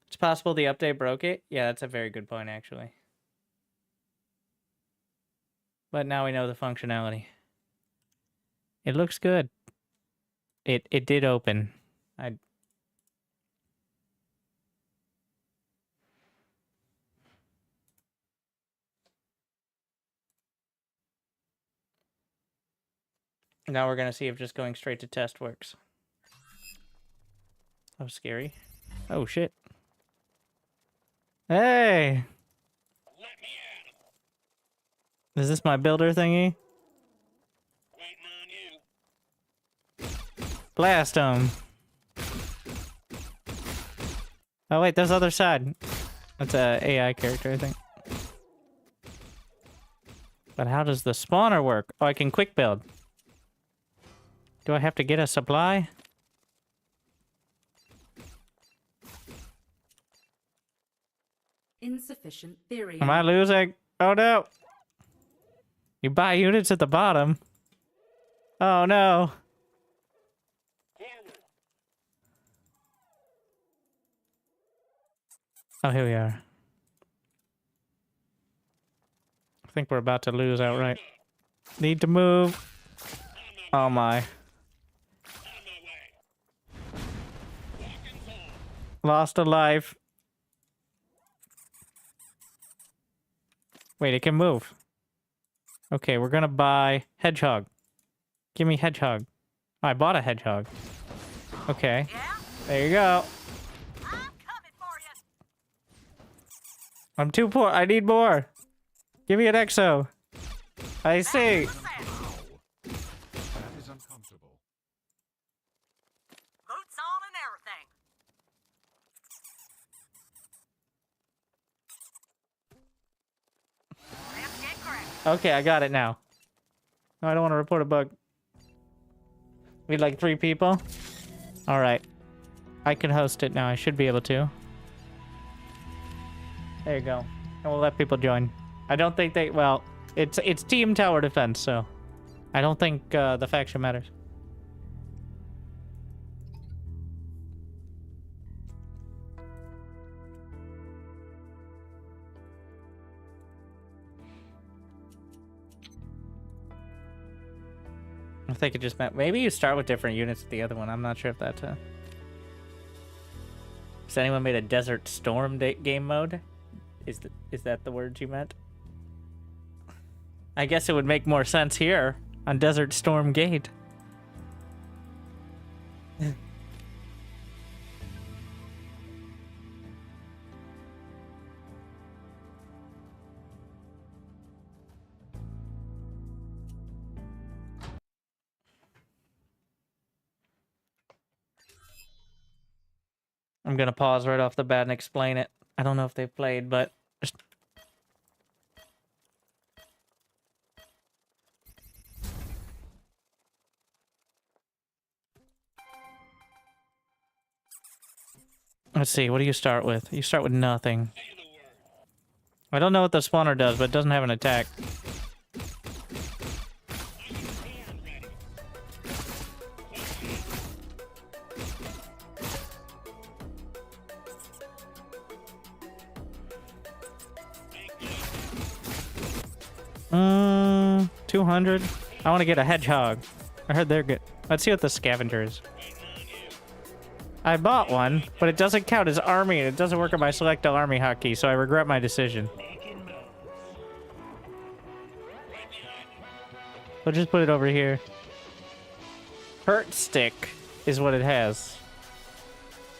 It's possible the update broke it. Yeah, that's a very good point, actually. But now we know the functionality. It looks good. It did open. Now we're gonna see if just going straight to test works. Oh, scary. Oh, shit. Hey! Is this my builder thingy? Blast him! Oh wait, there's the other side. That's a AI character, I think. But how does the spawner work? Oh, I can quick build. Do I have to get a supply?
Insufficient theory.
Am I losing? Oh no! You buy units at the bottom. Oh no! Oh, here we are. I think we're about to lose outright. Need to move. Oh my. Lost a life. Wait, it can move. Okay, we're gonna buy hedgehog. Give me hedgehog. Oh, I bought a hedgehog. Okay. There you go. I'm too poor. I need more. Give me an exo. I see.
That is uncomfortable.
Boots on and everything.
Okay, I got it now. No, I don't want to report a bug. We need like 3 people. All right. I can host it now. I should be able to. There you go. And we'll let people join. I don't think they... Well, it's team tower defense, so... I don't think the faction matters. I think it just meant... Maybe you start with different units at the other one. I'm not sure if that's... Has anyone made a Desert Storm game mode? Is that the words you meant? I guess it would make more sense here on Desert Stormgate. I'm gonna pause right off the bat and explain it. I don't know if they've played, but just... Let's see, what do you start with? You start with nothing. I don't know what the spawner does, but it doesn't have an attack. Mm, 200. I want to get a hedgehog. I heard they're good. Let's see what the scavenger is. I bought one, but it doesn't count as army, and it doesn't work on my select all army hotkey, so I regret my decision. We'll just put it over here. Hurt stick is what it has.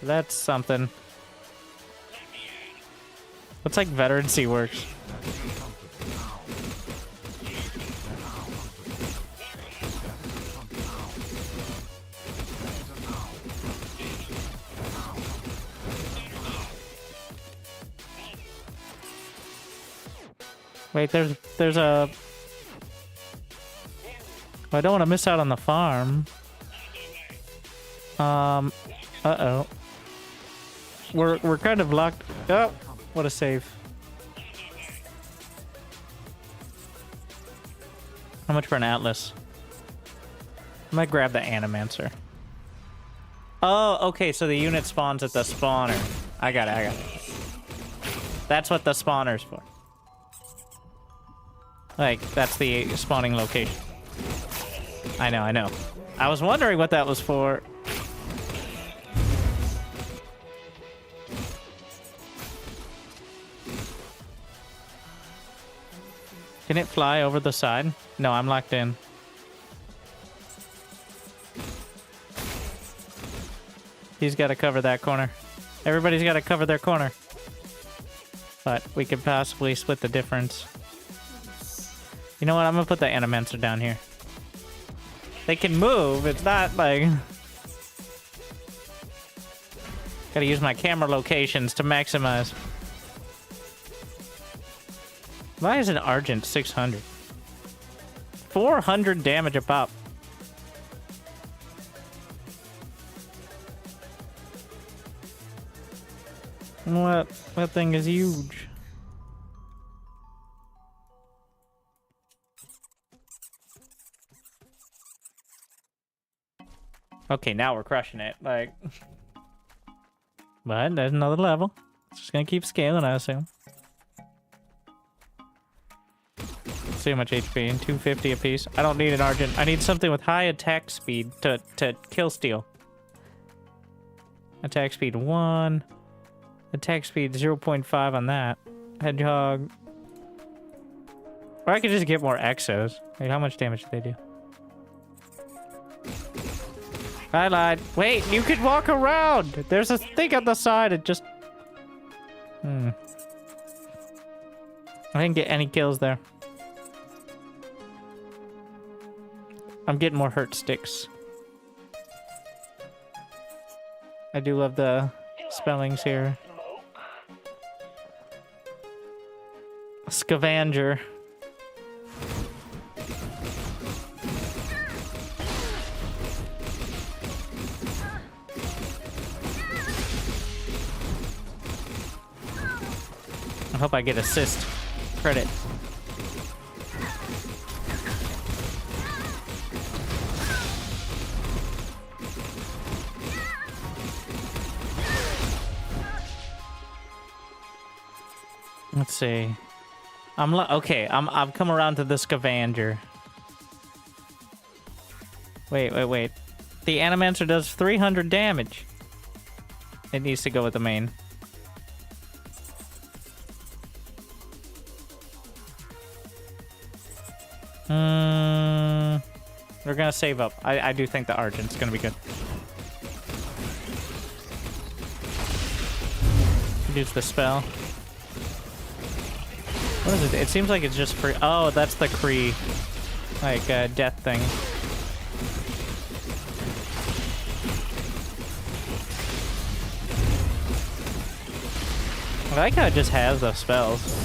That's something. Looks like veterancy works. Wait, there's a... I don't want to miss out on the farm. Uh-oh. We're kind of locked... Oh, what a save. How much for an atlas? I might grab the animancer. Oh, okay, so the unit spawns at the spawner. I got it. That's what the spawner's for. Like, that's the spawning location. I know. I was wondering what that was for. Can it fly over the side? No, I'm locked in. He's got to cover that corner. Everybody's got to cover their corner. But we could possibly split the difference. You know what? I'm gonna put the animancer down here. They can move. It's not like... Gotta use my camera locations to maximize. Why is an Argent 600? 400 damage a pop. What? That thing is huge. Okay, now we're crushing it. Like, but there's another level. It's just gonna keep scaling, I assume. Let's see how much HP. 250 apiece. I don't need an Argent. I need something with high attack speed to kill steal. Attack speed 1. Attack speed 0.5 on that. Hedgehog. Or I could just get more exos. Wait, how much damage do they do? I lied. Wait, you could walk around. There's a thing on the side. It just... I didn't get any kills there. I'm getting more hurt sticks. I do love the spellings here. Scavenger. I hope I get assist credit. Let's see. I've come around to the scavenger. Wait. The animancer does 300 damage. It needs to go with the main. We're gonna save up. I do think the Argent's gonna be good. use the spell. What is it? It seems like it's just free. Oh, that's the Kree, like, death thing. I like how it just has those spells.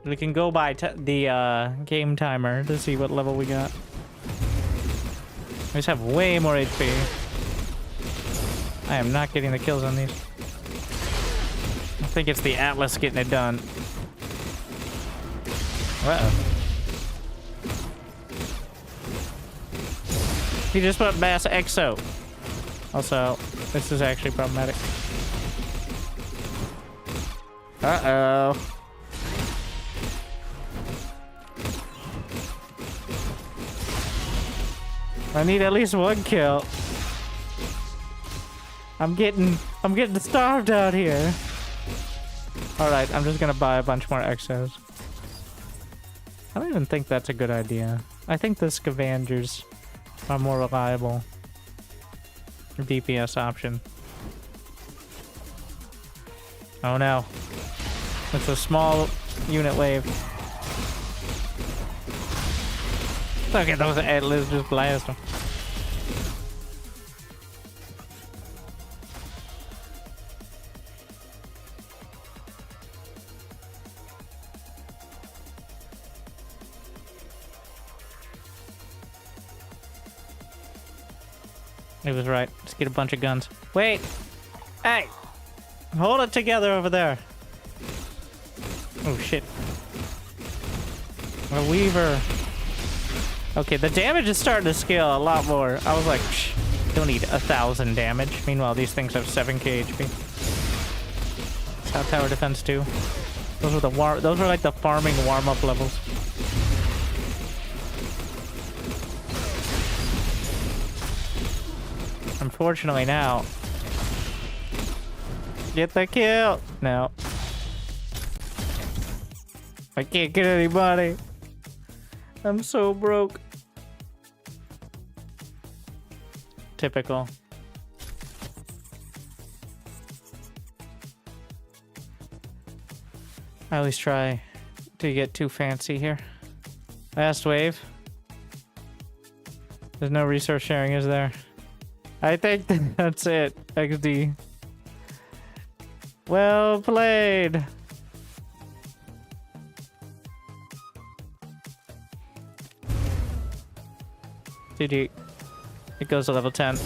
We can go by the game timer to see what level we got. We just have way more HP. I am not getting the kills on these. I think it's the Atlas getting it done. Uh-oh. He just put Mass Exo. Also, this is actually problematic. Uh-oh. I need at least one kill. I'm getting starved out here. Alright, I'm just gonna buy a bunch more Exos. I don't even think that's a good idea. I think the Scavengers are more reliable DPS option. Oh no. It's a small unit wave. Look at those Atlas, just blast them. He was right. Let's get a bunch of guns. Wait! Hey! Hold it together over there. Oh shit. A Weaver. Okay, the damage is starting to scale a lot more. I was like, psh, don't need 1,000 damage. Meanwhile, these things have 7k HP. South Tower Defense 2. Those were like the farming warm-up levels. Unfortunately now. Get the kill! No. I can't get anybody. I'm so broke. Typical. I always try to get too fancy here. Last wave. There's no resource sharing, is there? I think that's it. XD. Well played. GG. It goes to level 10.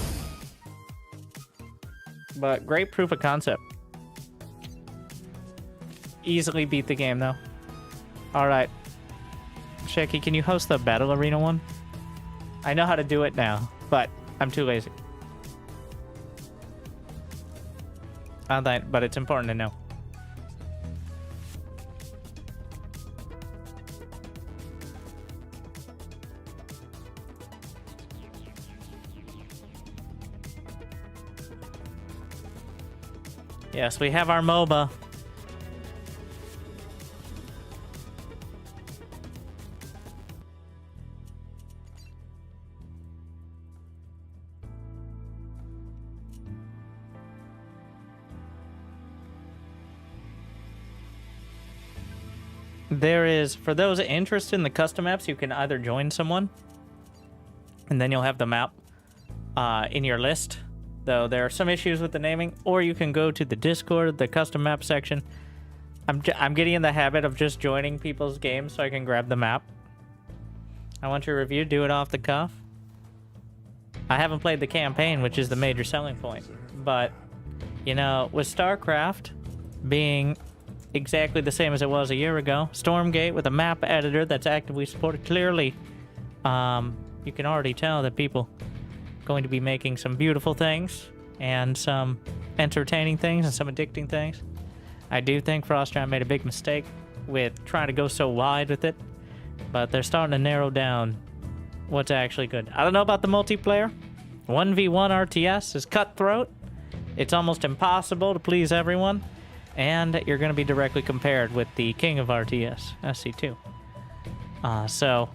But great proof of concept. Easily beat the game though. Alright. Shaky, can you host the Battle Arena one? I know how to do it now, but I'm too lazy. But it's important to know. Yes, we have our MOBA. There is, for those interested in the custom maps, you can either join someone, and then you'll have the map in your list. Though there are some issues with the naming, or you can go to the Discord, the custom map section. I'm getting in the habit of just joining people's games so I can grab the map. I want your review, do it off the cuff. I haven't played the campaign, which is the major selling point. But, you know, with StarCraft being exactly the same as it was a year ago, Stormgate with a map editor that's actively supported, clearly, you can already tell that people going to be making some beautiful things and some entertaining things and some addicting things. I do think Frost Giant made a big mistake with trying to go so wide with it. but they're starting to narrow down what's actually good. I don't know about the multiplayer. 1v1 RTS is cutthroat. It's almost impossible to please everyone, and you're going to be directly compared with the king of RTS, SC2. So,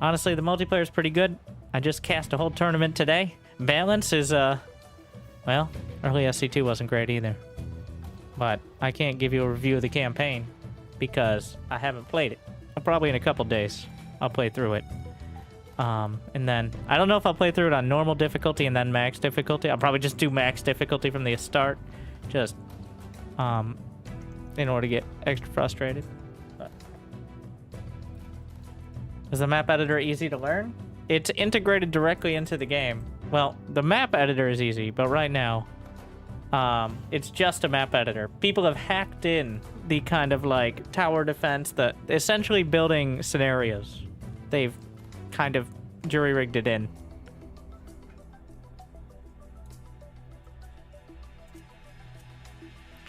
honestly, the multiplayer is pretty good. I just cast a whole tournament today. Balance is, well, early SC2 wasn't great either. But I can't give you a review of the campaign because I haven't played it. Probably in a couple days, I'll play through it. And then, I don't know if I'll play through it on normal difficulty and then max difficulty. I'll probably just do max difficulty from the start. Just, in order to get extra frustrated. But. Is the map editor easy to learn? It's integrated directly into the game. Well, the map editor is easy, but right now, it's just a map editor. People have hacked in the kind of like tower defense, that essentially building scenarios. They've kind of jury-rigged it in.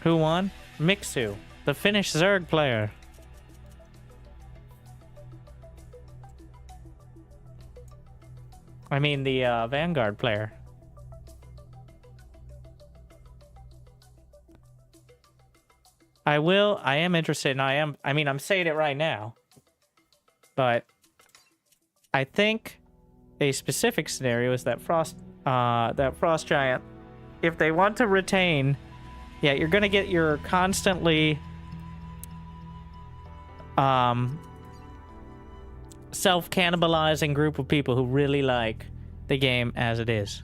Who won? Mixu, the Finnish Zerg player. I mean, the Vanguard player. I am interested, and I'm saying it right now. But I think a specific scenario is that Frost Giant, if they want to retain, yeah, you're gonna get your constantly self-cannibalizing group of people who really like the game as it is.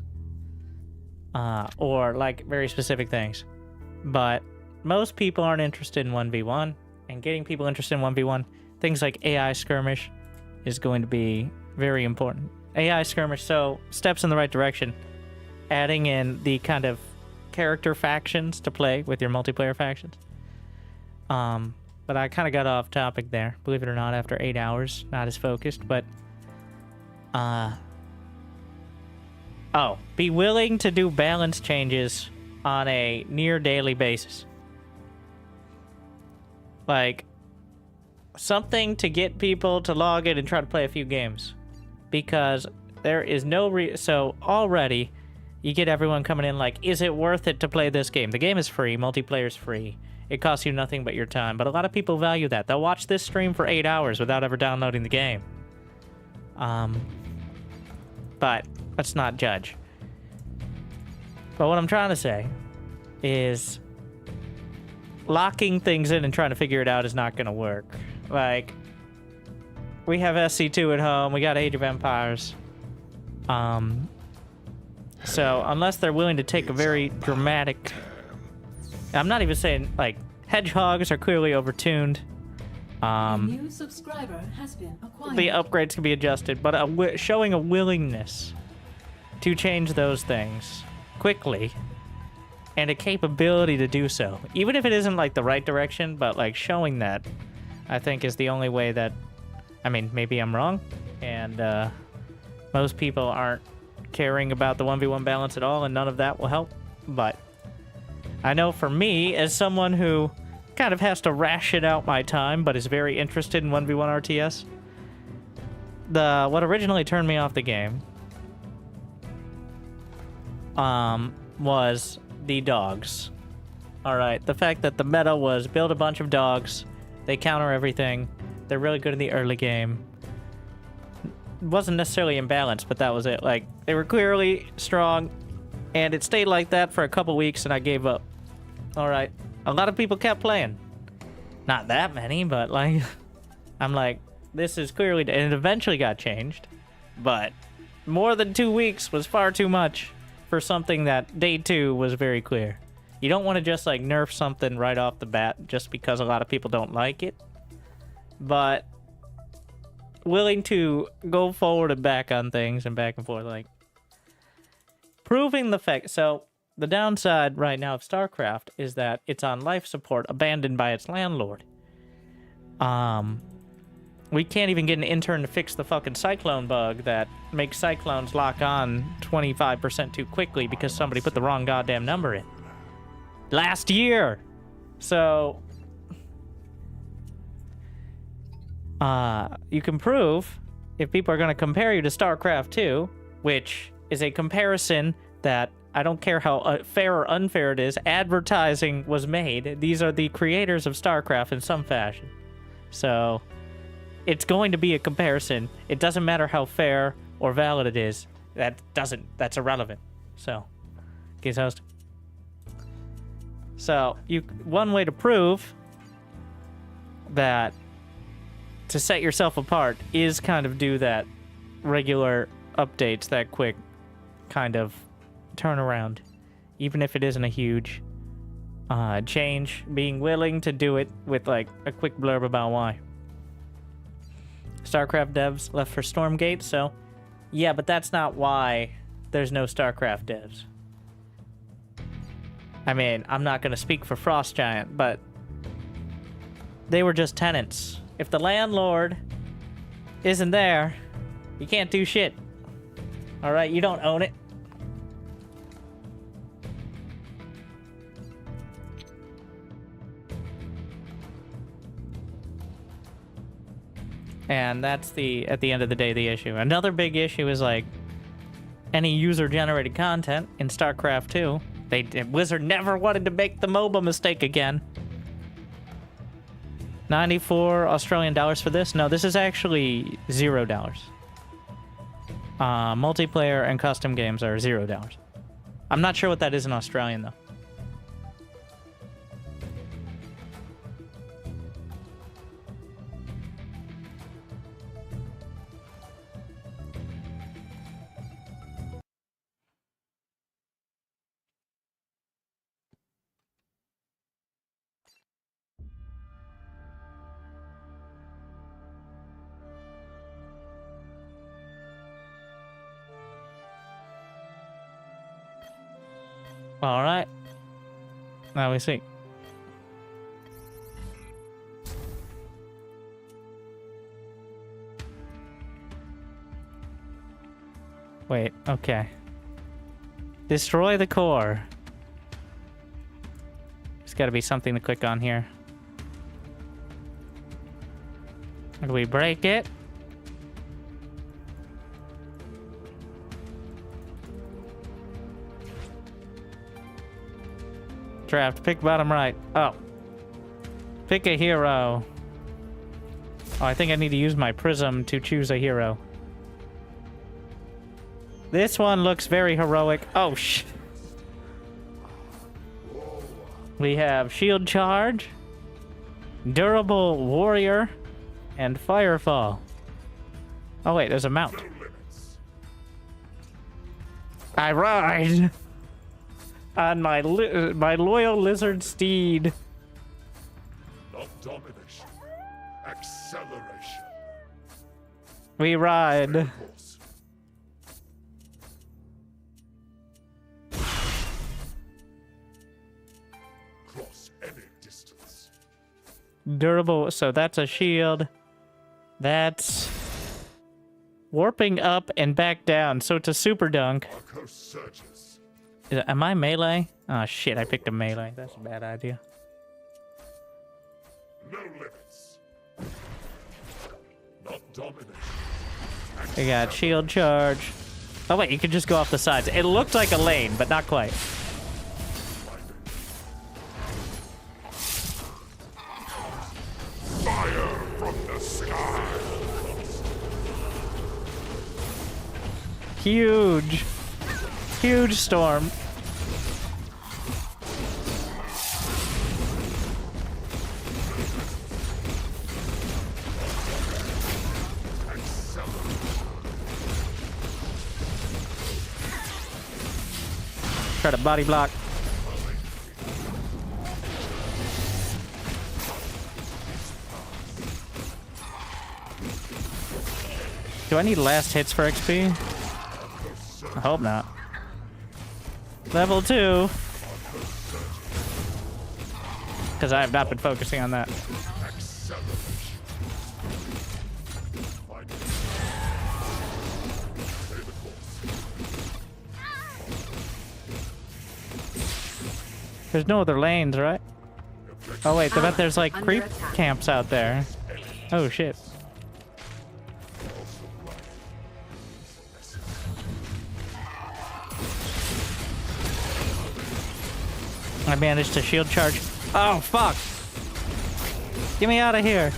Or like very specific things. But most people aren't interested in 1v1, and getting people interested in 1v1, things like AI Skirmish is going to be very important. AI Skirmish, so steps in the right direction. Adding in the kind of character factions to play with your multiplayer factions. But I kind of got off topic there, believe it or not, after 8 hours. Not as focused, but... Oh, be willing to do balance changes on a near daily basis. Like, something to get people to log in and try to play a few games. Because there is no so already, you get everyone coming in like, is it worth it to play this game? The game is free, multiplayer's free. It costs you nothing but your time. But a lot of people value that. They'll watch this stream for 8 hours without ever downloading the game. But let's not judge. But what I'm trying to say is locking things in and trying to figure it out is not going to work. Like, we have SC2 at home. We got Age of Empires. So unless they're willing to take a very dramatic... I'm not even saying, like, hedgehogs are clearly overtuned.
A new subscriber has been acquired.
The upgrades can be adjusted, but showing a willingness to change those things quickly and a capability to do so, even if it isn't like the right direction, but like showing that, I think is the only way that, I mean, maybe I'm wrong, and most people aren't caring about the 1v1 balance at all, and none of that will help. But I know for me, as someone who kind of has to ration out my time, but is very interested in 1v1 RTS, what originally turned me off the game was the dogs. Alright, the fact that the meta was build a bunch of dogs, they counter everything, they're really good in the early game. Wasn't necessarily imbalanced, but that was it. Like, they were clearly strong, and it stayed like that for a couple weeks, and I gave up. Alright, a lot of people kept playing. Not that many, but like, I'm like, this is clearly, and it eventually got changed, but more than 2 weeks was far too much for something that day 2 was very clear. You don't want to just like nerf something right off the bat just because a lot of people don't like it, but willing to go forward and back on things and back and forth, like proving the fact. So the downside right now of StarCraft is that it's on life support, abandoned by its landlord. We can't even get an intern to fix the fucking cyclone bug that makes cyclones lock on 25% too quickly because somebody put the wrong goddamn number in. Last year! So you can prove if people are going to compare you to StarCraft 2, which is a comparison that I don't care how fair or unfair it is, advertising was made. These are the creators of StarCraft in some fashion. So it's going to be a comparison. It doesn't matter how fair or valid it is. That's irrelevant. So, case host. So, one way to prove that to set yourself apart is kind of do that regular updates, that quick kind of turnaround, even if it isn't a huge change, being willing to do it with like a quick blurb about why. StarCraft devs left for Stormgate, so yeah, but that's not why there's no StarCraft devs. I mean, I'm not going to speak for Frost Giant, but they were just tenants. If the landlord isn't there, you can't do shit. Alright, you don't own it. And that's at the end of the day, the issue. Another big issue is like any user-generated content in StarCraft 2. Blizzard never wanted to make the MOBA mistake again. 94 Australian dollars for this? No, this is actually $0. Multiplayer and custom games are $0. I'm not sure what that is in Australian, though. All right. Now we see. Wait, okay. Destroy the core. There's got to be something to click on here. Do we break it? Draft. Pick bottom right. Oh. Pick a hero. Oh, I think I need to use my prism to choose a hero. This one looks very heroic. Oh, We have shield charge, durable warrior, and firefall. Oh, wait, there's a mount. I ride on my loyal lizard steed.
Not domination, acceleration.
We ride.
Cross any distance.
Durable, so that's a shield. That's warping up and back down, so it's a super dunk. Am I melee? Oh shit, I picked a melee. That's a bad idea.
No limits. Not domination.
We got shield charge. Oh wait, you can just go off the sides. It looked like a lane, but not quite.
Fire from the sky.
Huge. Huge storm. Try to body block. Do I need last hits for XP? I hope not. Level 2. Because I have not been focusing on that. There's no other lanes, right? Oh wait, I bet there's like creep camps out there. Oh shit. I managed to shield charge. Oh, fuck! Get me out of here!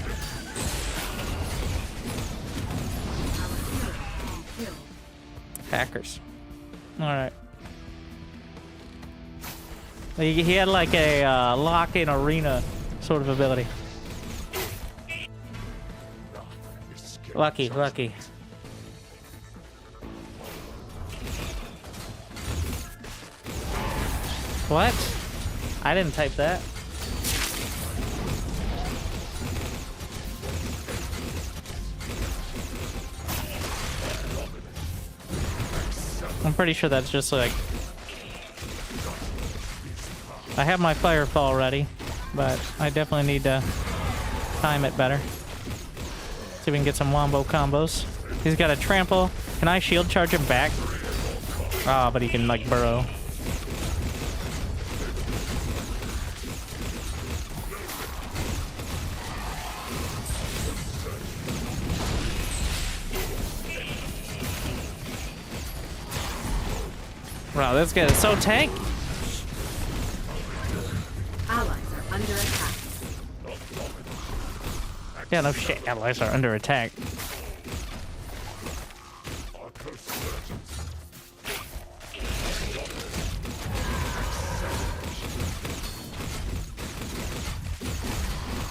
Hackers. Alright. He had like a lock-in arena sort of ability. Lucky, lucky. What? I didn't type that. I'm pretty sure that's just like... I have my firefall ready, but I definitely need to time it better. See if we can get some wombo combos. He's got a trample. Can I shield charge him back? Ah, but he can like burrow. Wow, this guy is so tanky.
Allies are under attack.
Yeah, no shit. Allies are under attack.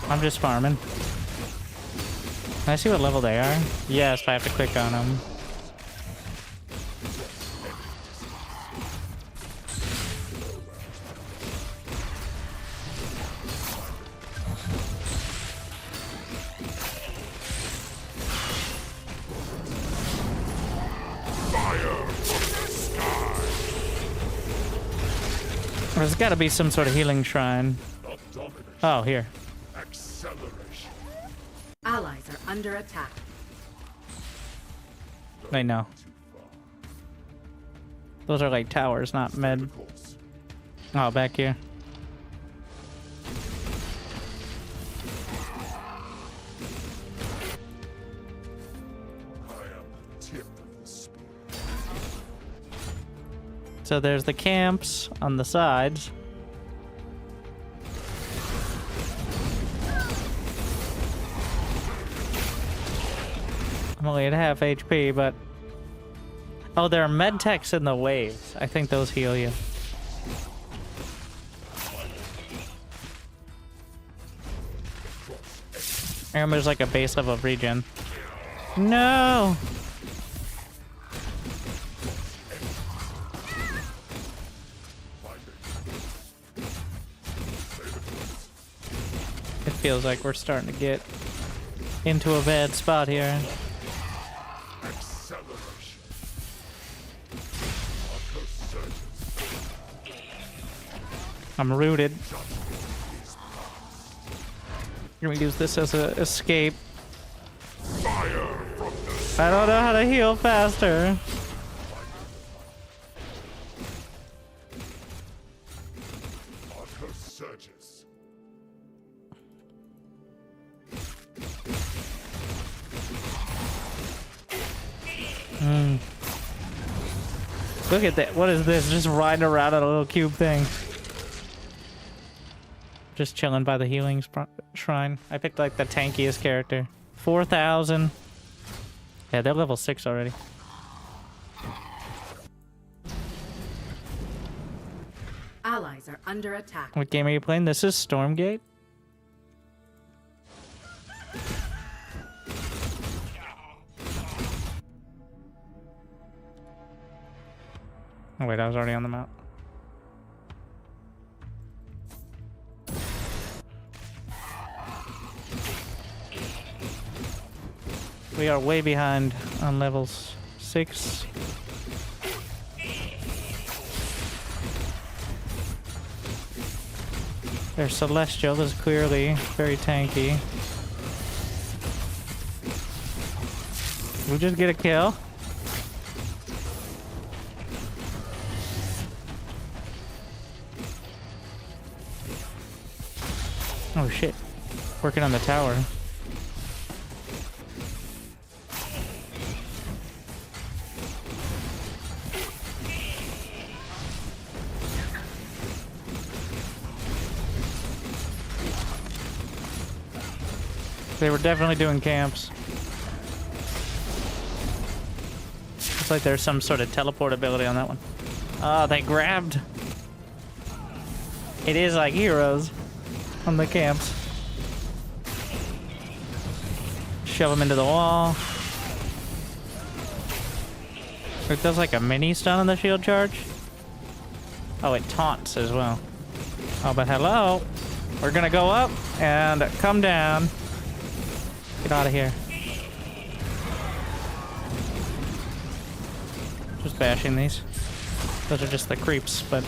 I'm just farming. Can I see what level they are? Yes, I have to click on them. There's got to be some sort of healing shrine. Oh, here.
Allies are under attack.
I know. Those are like towers, not med. Oh, back here. So there's the camps on the sides. I'm only at half HP, but... Oh, there are med techs in the waves. I think those heal you. And there's like a base level regen. No! It feels like we're starting to get into a bad spot here. I'm rooted. Can we use this as an escape? I don't know how to heal faster. Look at that. What is this? Just riding around on a little cube thing. Just chilling by the healing shrine. I picked like the tankiest character. 4,000. Yeah, they're level 6 already.
Allies are under attack.
What game are you playing? This is Stormgate? Oh wait, I was already on the map. We are way behind on levels 6. Their Celestial is clearly very tanky. We just get a kill. Oh shit. Working on the tower. They were definitely doing camps. Looks like there's some sort of teleport ability on that one. Oh, they grabbed. It is like heroes on the camps. Shove them into the wall. It does like a mini stun on the shield charge. Oh, it taunts as well. Oh, but hello. We're gonna go up and come down. Get out of here. Just bashing these. Those are just the creeps, but...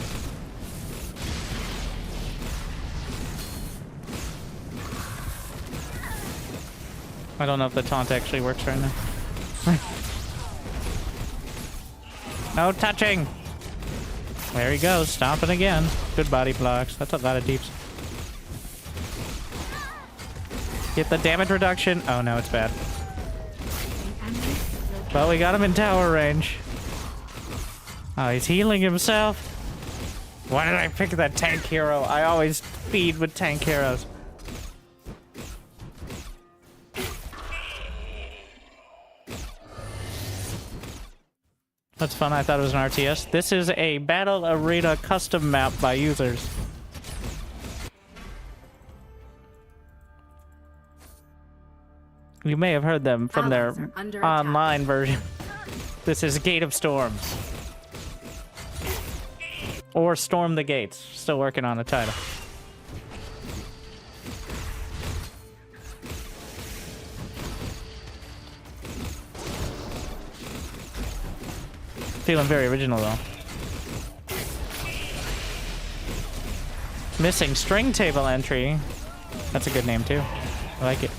I don't know if the taunt actually works right now. No touching! There he goes, stomping again. Good body blocks. That's a lot of deeps. Get the damage reduction. Oh no, it's bad. But we got him in tower range. Oh, he's healing himself. Why did I pick that tank hero? I always feed with tank heroes. That's fun. I thought it was an RTS. This is a Battle Arena custom map by users. You may have heard them from their online version. This is Gate of Storms. Or Storm the Gates. Still working on a title. Feeling very original though. Missing string table entry. That's a good name too. I like it.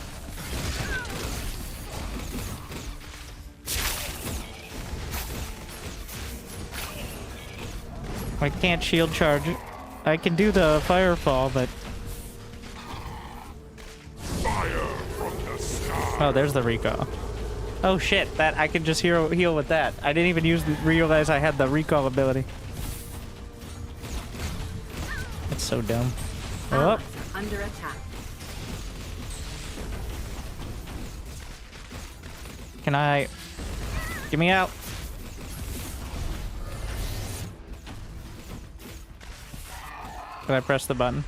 I can't shield charge. I can do the firefall, but...
Fire from the sky.
Oh, there's the recall. Oh shit, that I can just heal with that. I didn't even realize I had the recall ability. That's so dumb. Oh.
Under attack.
Can I... Get me out. Did I press the button?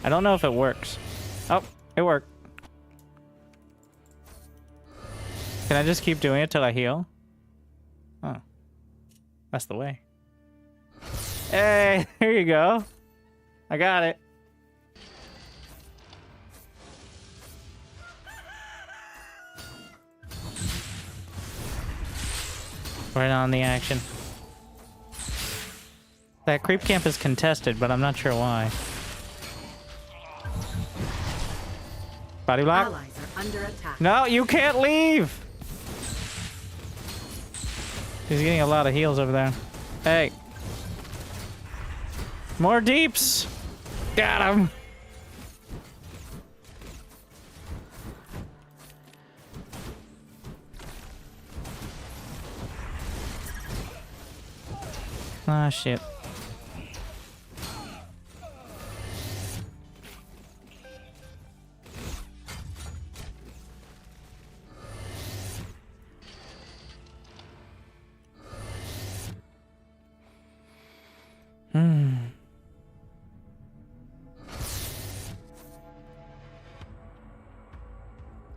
I don't know if it works. Oh, it worked. Can I just keep doing it till I heal? Oh. That's the way. Hey, here you go. I got it. Right on the action. That creep camp is contested, but I'm not sure why. Body block.
Allies are under attack.
No, you can't leave! He's getting a lot of heals over there. Hey. More deeps! Got him! Ah, shit.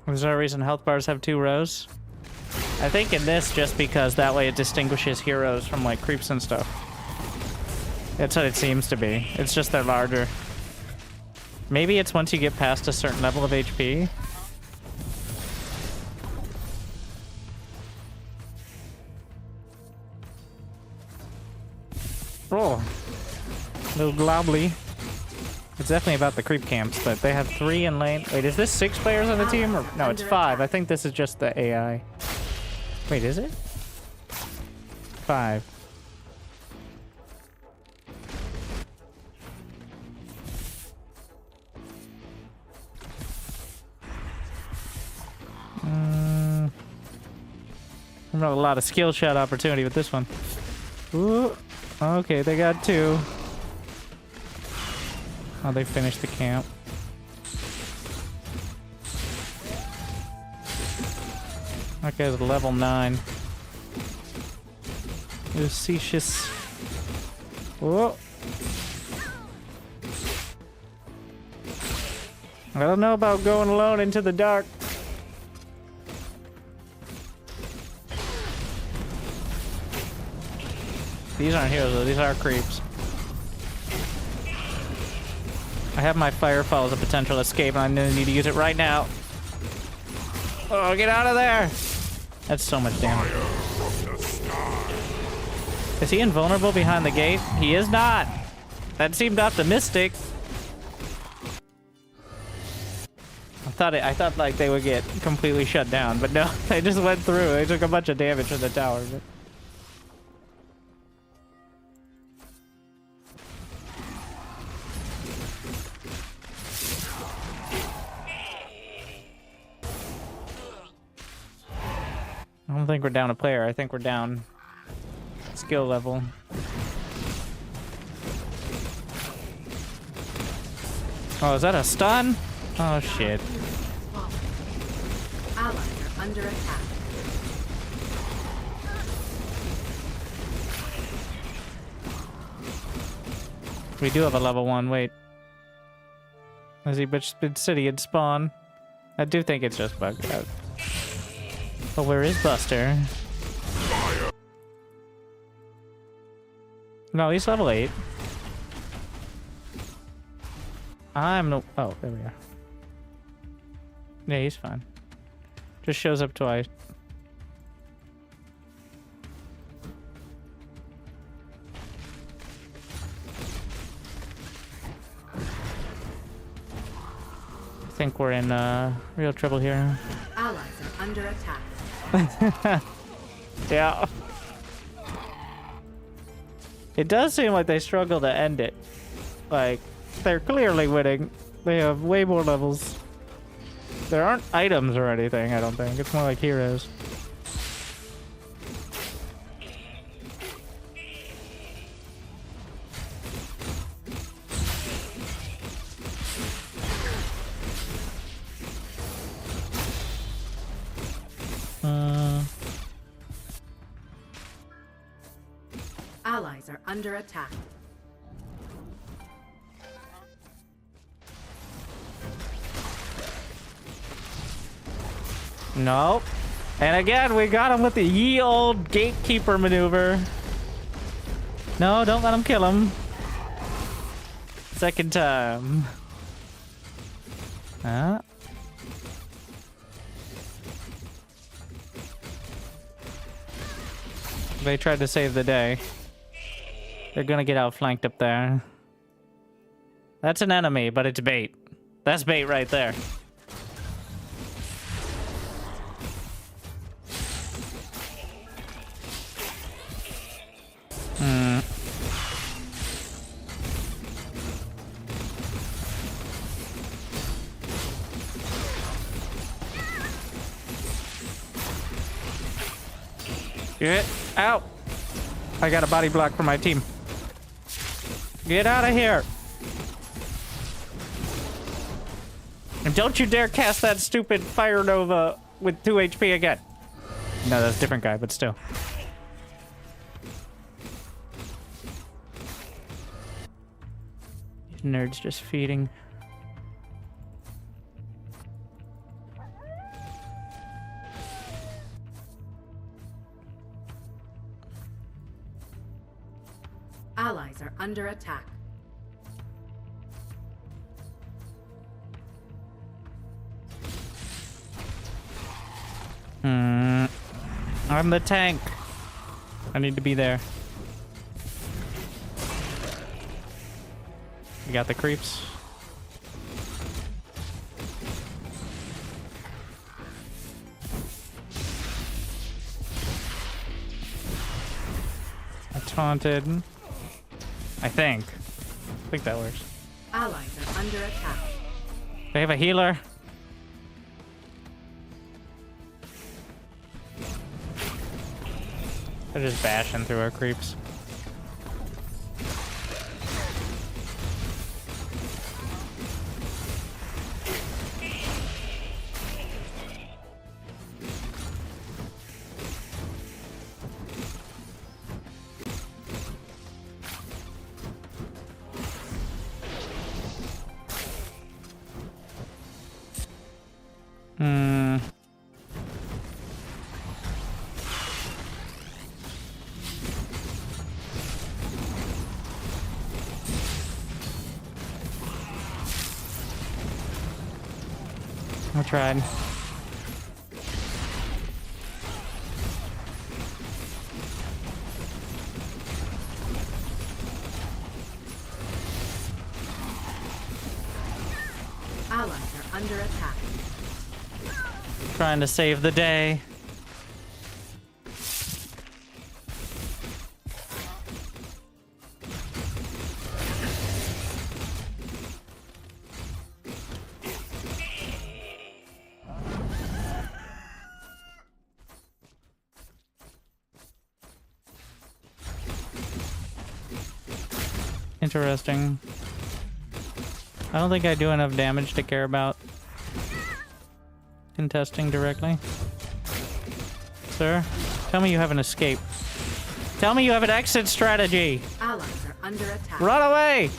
Is there a reason health bars have 2 rows? I think in this, just because that way it distinguishes heroes from like creeps and stuff. That's what it seems to be. It's just they're larger. Maybe it's once you get past a certain level of HP. Oh, a little globly. It's definitely about the creep camps, but they have 3 in lane. Wait, is this 6 players on the team? Or no, it's 5. I think this is just the AI. Wait, is it? 5. Not a lot of skill shot opportunity with this one. Ooh. Okay, they got 2. Oh, they finished the camp. That guy's level 9. Lucius. Whoa. I don't know about going alone into the dark. These aren't heroes though, these are creeps. I have my firefall as a potential escape and I need to use it right now. Oh, get out of there! That's so much damage. Is he invulnerable behind the gate? He is not! That seemed optimistic. I thought like they would get completely shut down, but no, they just went through. They took a bunch of damage from the tower. But... I don't think we're down a player. I think we're down skill level. Oh, is that a stun? Oh shit.
Allies are under attack.
We do have a level 1. Wait. Is he been city and spawn? I do think it's just bugged out. But where is Buster? No, he's level 8. I'm no. Oh, there we are. Yeah, he's fine. Just shows up twice. I think we're in real trouble here.
Allies are under attack.
Yeah. It does seem like they struggle to end it. Like, they're clearly winning. They have way more levels. There aren't items or anything, I don't think. It's more like heroes.
Allies are under attack.
Nope. And again, we got him with the ye old gatekeeper maneuver. No, don't let him kill him. Second time. Huh? They tried to save the day. They're gonna get outflanked up there. That's an enemy, but it's bait. That's bait right there. Get out! I got a body block for my team. Get out of here! And don't you dare cast that stupid Fire Nova with 2 HP again. No, that's a different guy, but still. These nerds just feeding.
Allies are under attack.
I'm the tank. I need to be there. You got the creeps. I taunted. I think that works.
Allies are under attack.
They have a healer. They're just bashing through our creeps. I tried.
Allies are under attack.
Trying to save the day. Interesting. I don't think I do enough damage to care about contesting directly. Sir, tell me you have an escape. Tell me you have an exit strategy.
Allies are under attack.
Run away!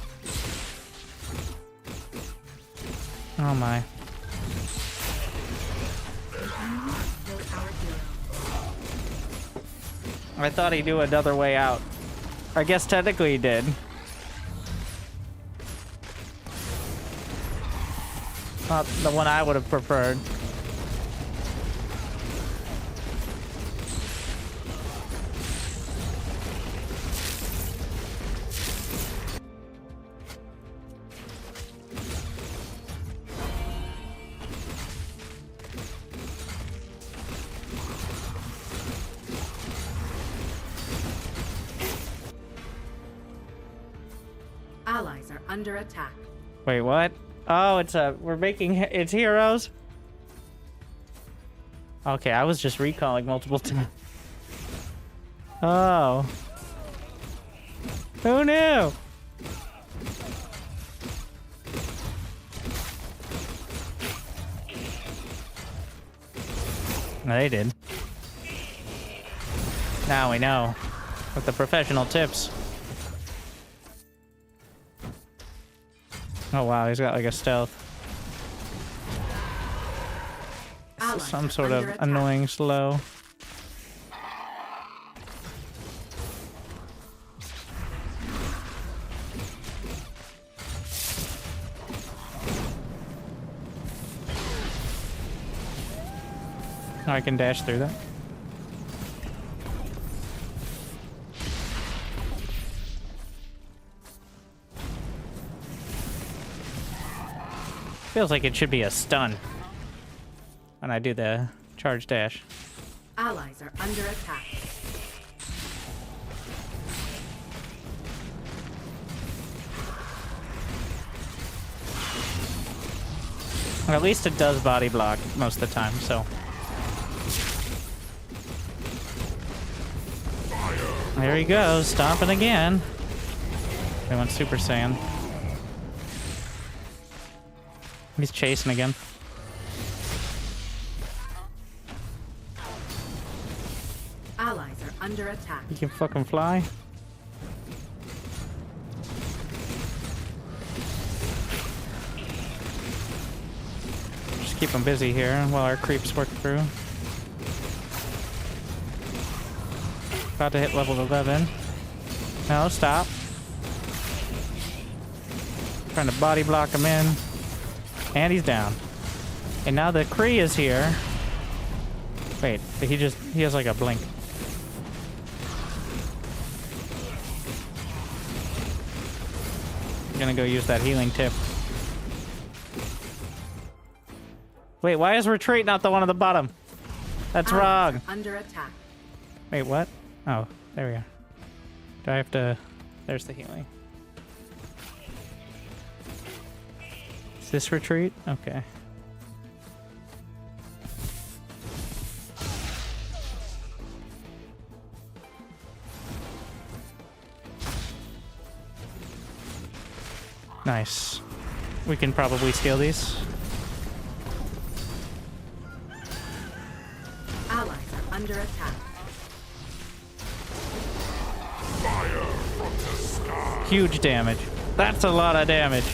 Oh my. I thought he knew another way out. I guess technically he did. Not the one I would have preferred.
Allies are under attack.
Wait, what? Oh, it's heroes? Okay, I was just recalling multiple times. Oh. Who knew? They did. Now we know. With the professional tips. Oh wow, he's got like a stealth. Some sort of annoying slow. I can dash through that. Feels like it should be a stun when I do the charge dash.
Allies are under attack.
Or at least it does body block most of the time, so. There he goes, stomping again. They went Super Saiyan. He's chasing again.
Allies are under attack.
You can fucking fly. Just keep him busy here while our creeps work through. About to hit level 11. No, stop. Trying to body block him in. And he's down. And now the Kree is here. Wait, he has like a blink. I'm gonna go use that healing tip. Wait, why is retreat not the one at the bottom? That's wrong.
Under attack.
Wait, what? Oh, there we go. Do I have to... There's the healing. Is this retreat? Okay. Nice. We can probably steal these.
Allies are under attack.
Fire from the sky.
Huge damage. That's a lot of damage.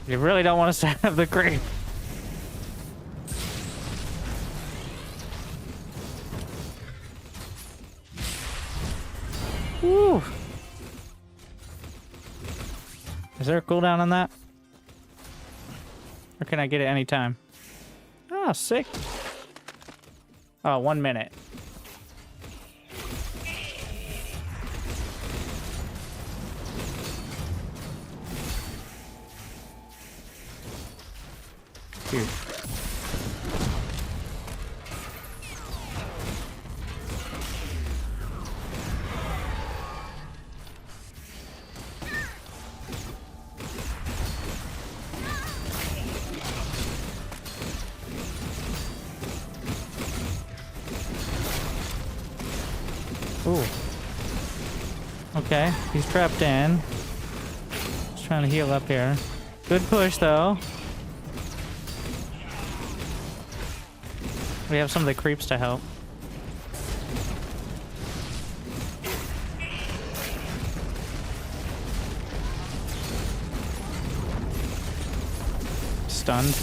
You really don't want us to have the creep. Woo! Is there a cooldown on that? Or can I get it anytime? Ah, sick. Oh, 1 minute. Dude. Ooh. Okay, he's trapped in. Just trying to heal up here. Good push, though. We have some of the creeps to help. Stunned.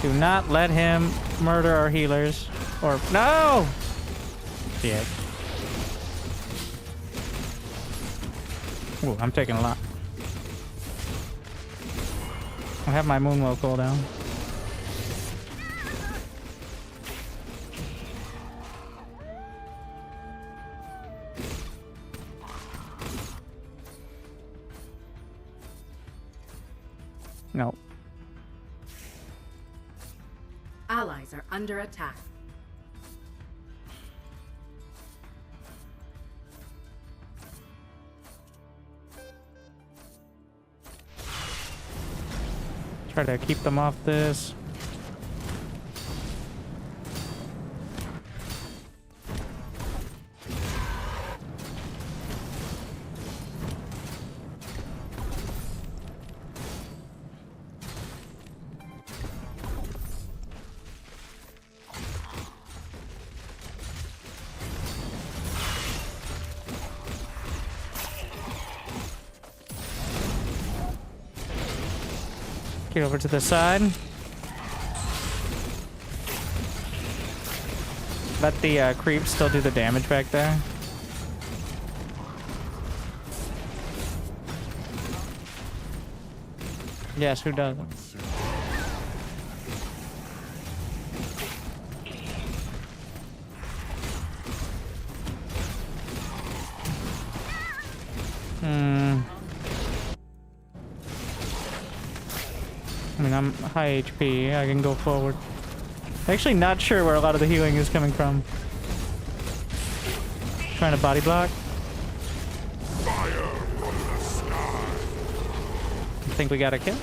Do not let him murder our healers. Or... No! Shit. Ooh, I'm taking a lot. I have my Moonwell cooldown. No.
Allies are under attack.
Try to keep them off this. Get over to the side. Let the creeps still do the damage back there. Yes, who doesn't? I mean, I'm high HP. I can go forward. Actually, not sure where a lot of the healing is coming from. Trying to body block.
Fire from the sky.
I think we got a kill.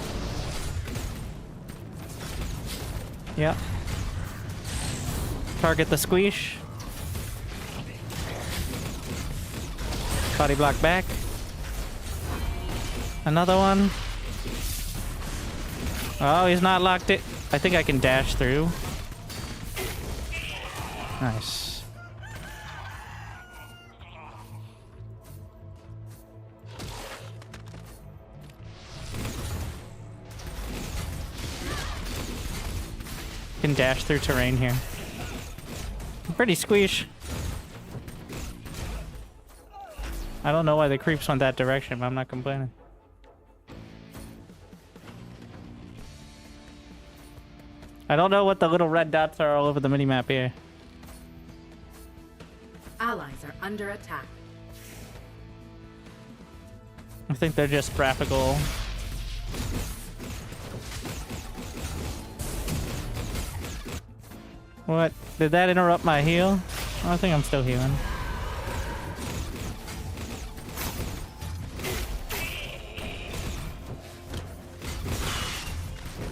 Yeah. Target the squeeze. Body block back. Another one. Oh, he's not locked it. I think I can dash through. Nice. Can dash through terrain here. Pretty squeeze. I don't know why the creeps went that direction, but I'm not complaining. I don't know what the little red dots are all over the minimap here.
Allies are under attack.
I think they're just graphical. What? Did that interrupt my heal? I think I'm still healing.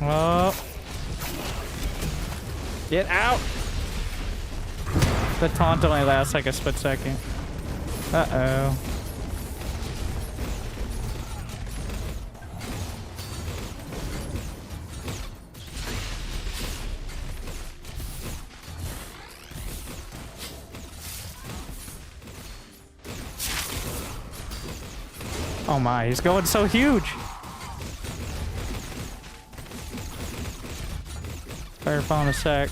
Oh. Get out! The taunt only lasts like a split second. Uh-oh. Oh my, he's going so huge! Firefall in a sec.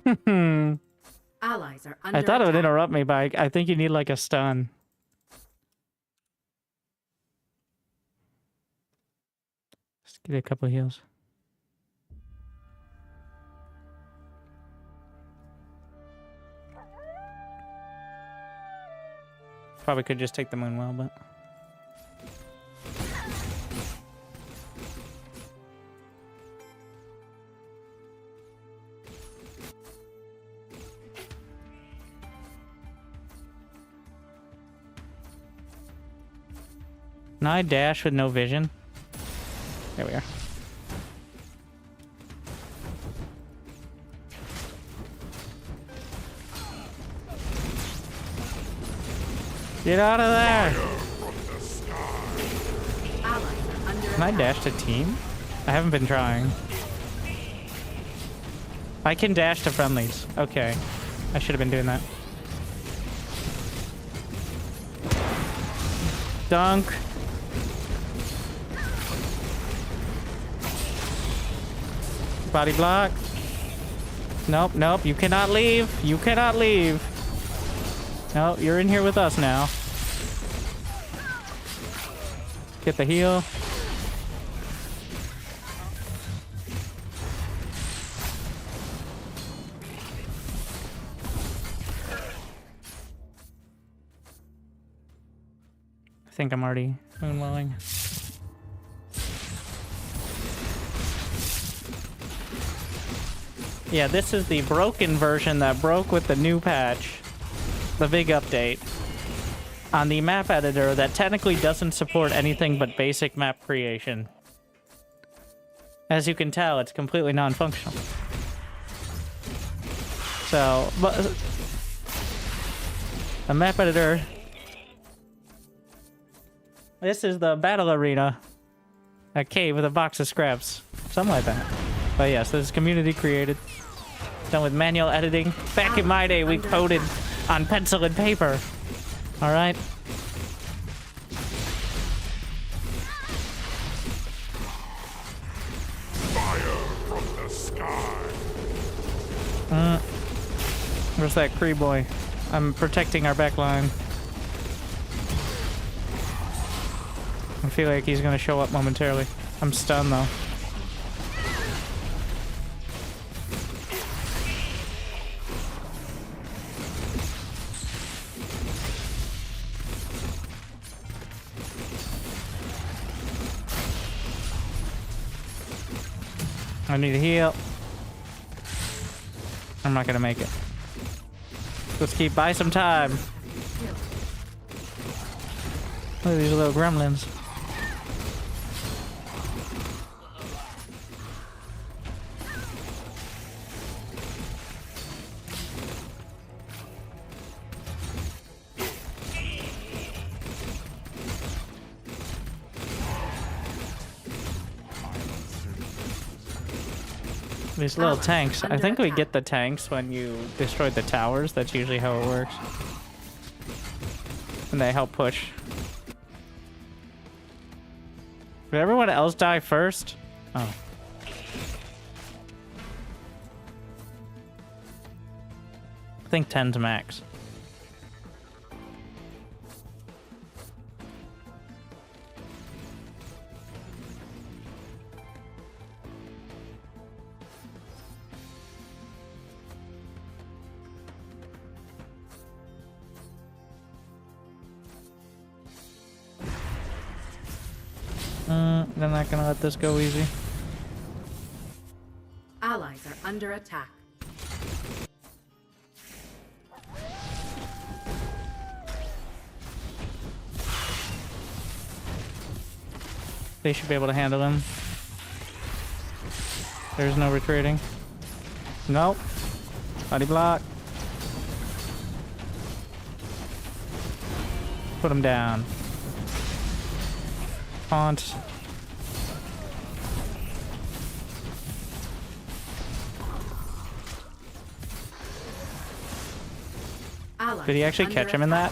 Allies are under
I thought it would
attack.
interrupt me, but I think you need like a stun. Just get a couple of heals. Probably could just take the moon well, but... Can I dash with no vision? There we are. Get out of there! Can I dash to team? I haven't been trying. I can dash to friendlies. Okay. I should have been doing that. Dunk. Body block. Nope, nope. You cannot leave. You cannot leave. No, you're in here with us now. Get the heal. I think I'm already moonwelling. Yeah, this is the broken version that broke with the new patch. The big update. On the map editor that technically doesn't support anything but basic map creation. As you can tell, it's completely non-functional. So, but the map editor... This is the battle arena. A cave with a box of scraps. Something like that. But yes, this is community created. Done with manual editing. Back in my day, we coded on pencil and paper. Alright?
Fire from the sky.
Where's that Cree boy? I'm protecting our back line. I feel like he's gonna show up momentarily. I'm stunned though. I need a heal. I'm not gonna make it. Let's buy some time. Look at these little gremlins. These little tanks. I think we get the tanks when you destroy the towers. That's usually how it works. And they help push. Did everyone else die first? Oh. I think 10's max. They're not gonna let this go easy.
Allies are under attack.
They should be able to handle him. There's no retreating. Nope. Body block. Put him down. Taunt. Did he actually catch him in that?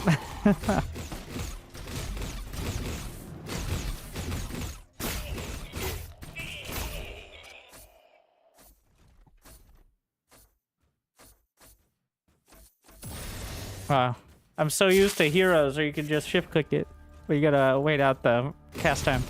Wow. I'm so used to heroes where you can just shift click it. But you gotta wait out the cast time.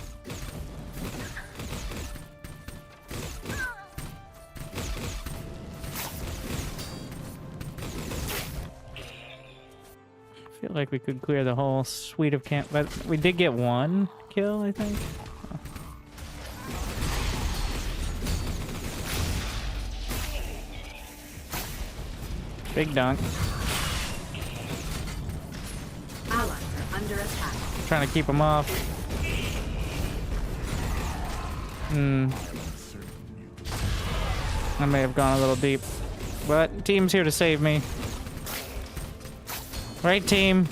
I feel like we could clear the whole suite of camp, but we did get one kill, I think. Oh. Big dunk.
Allies are under attack.
Trying to keep him off. I may have gone a little deep, but team's here to save me. Right, team.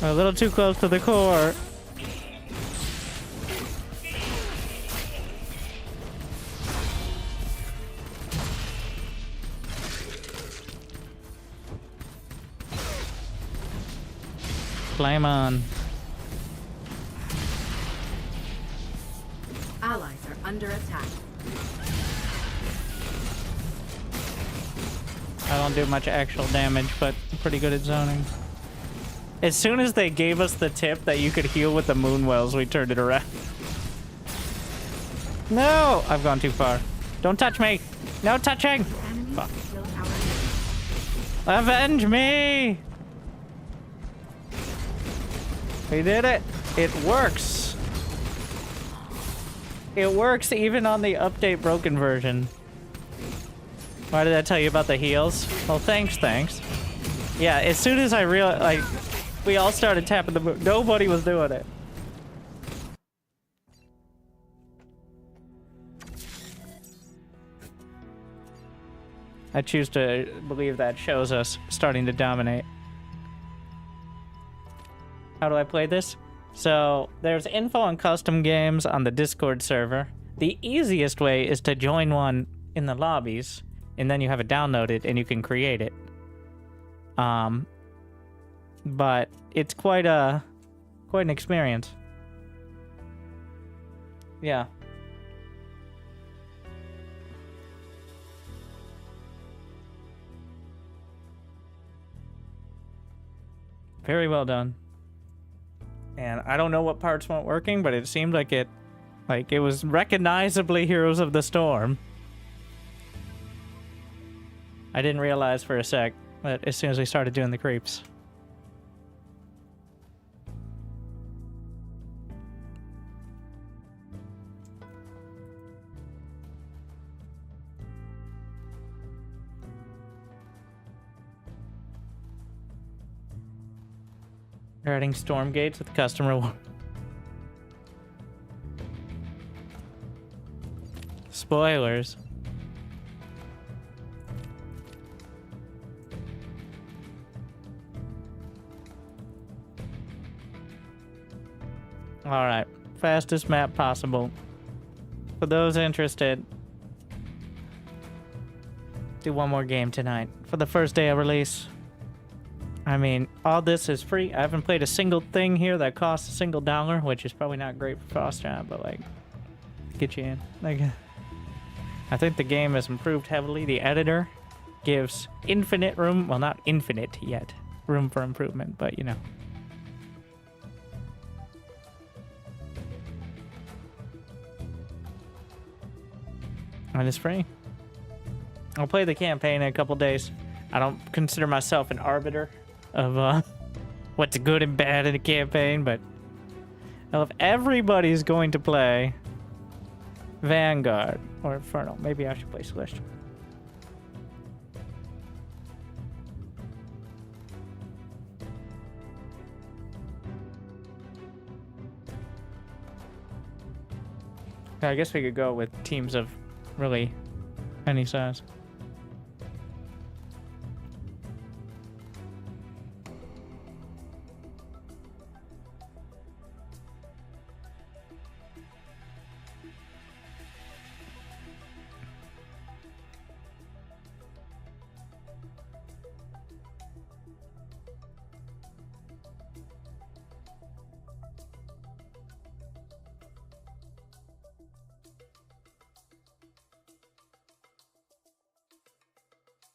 We're a little too close to the core. Flame on.
Allies are under attack.
I don't do much actual damage, but I'm pretty good at zoning. As soon as they gave us the tip that you could heal with the moonwells, we turned it around. No! I've gone too far. Don't touch me! No touching! Fuck. Avenge me! We did it! It works! It works even on the update broken version. Why did I tell you about the heals? Well, thanks. Yeah, as soon as I realized, like, we all started tapping the moon. Nobody was doing it. I choose to believe that shows us starting to dominate. How do I play this? So, there's info on custom games on the Discord server. The easiest way is to join one in the lobbies, and then you have it downloaded and you can create it. But it's quite an experience. Yeah. Very well done. And I don't know what parts weren't working, but it seemed like it was recognizably Heroes of the Storm. I didn't realize for a sec, but as soon as we started doing the creeps. They're adding Stormgates with custom reward. Spoilers. Alright, fastest map possible. For those interested, do one more game tonight for the first day of release. I mean, all this is free. I haven't played a single thing here that costs $1, which is probably not great for Frostchat, but like, get you in. Like, I think the game has improved heavily. The editor gives infinite room, well, not infinite yet, room for improvement, but you know. And it's free. I'll play the campaign in a couple days. I don't consider myself an arbiter of what's good and bad in a campaign, but well, if everybody's going to play Vanguard or Infernal, maybe I should play Celestial. I guess we could go with teams of really any size.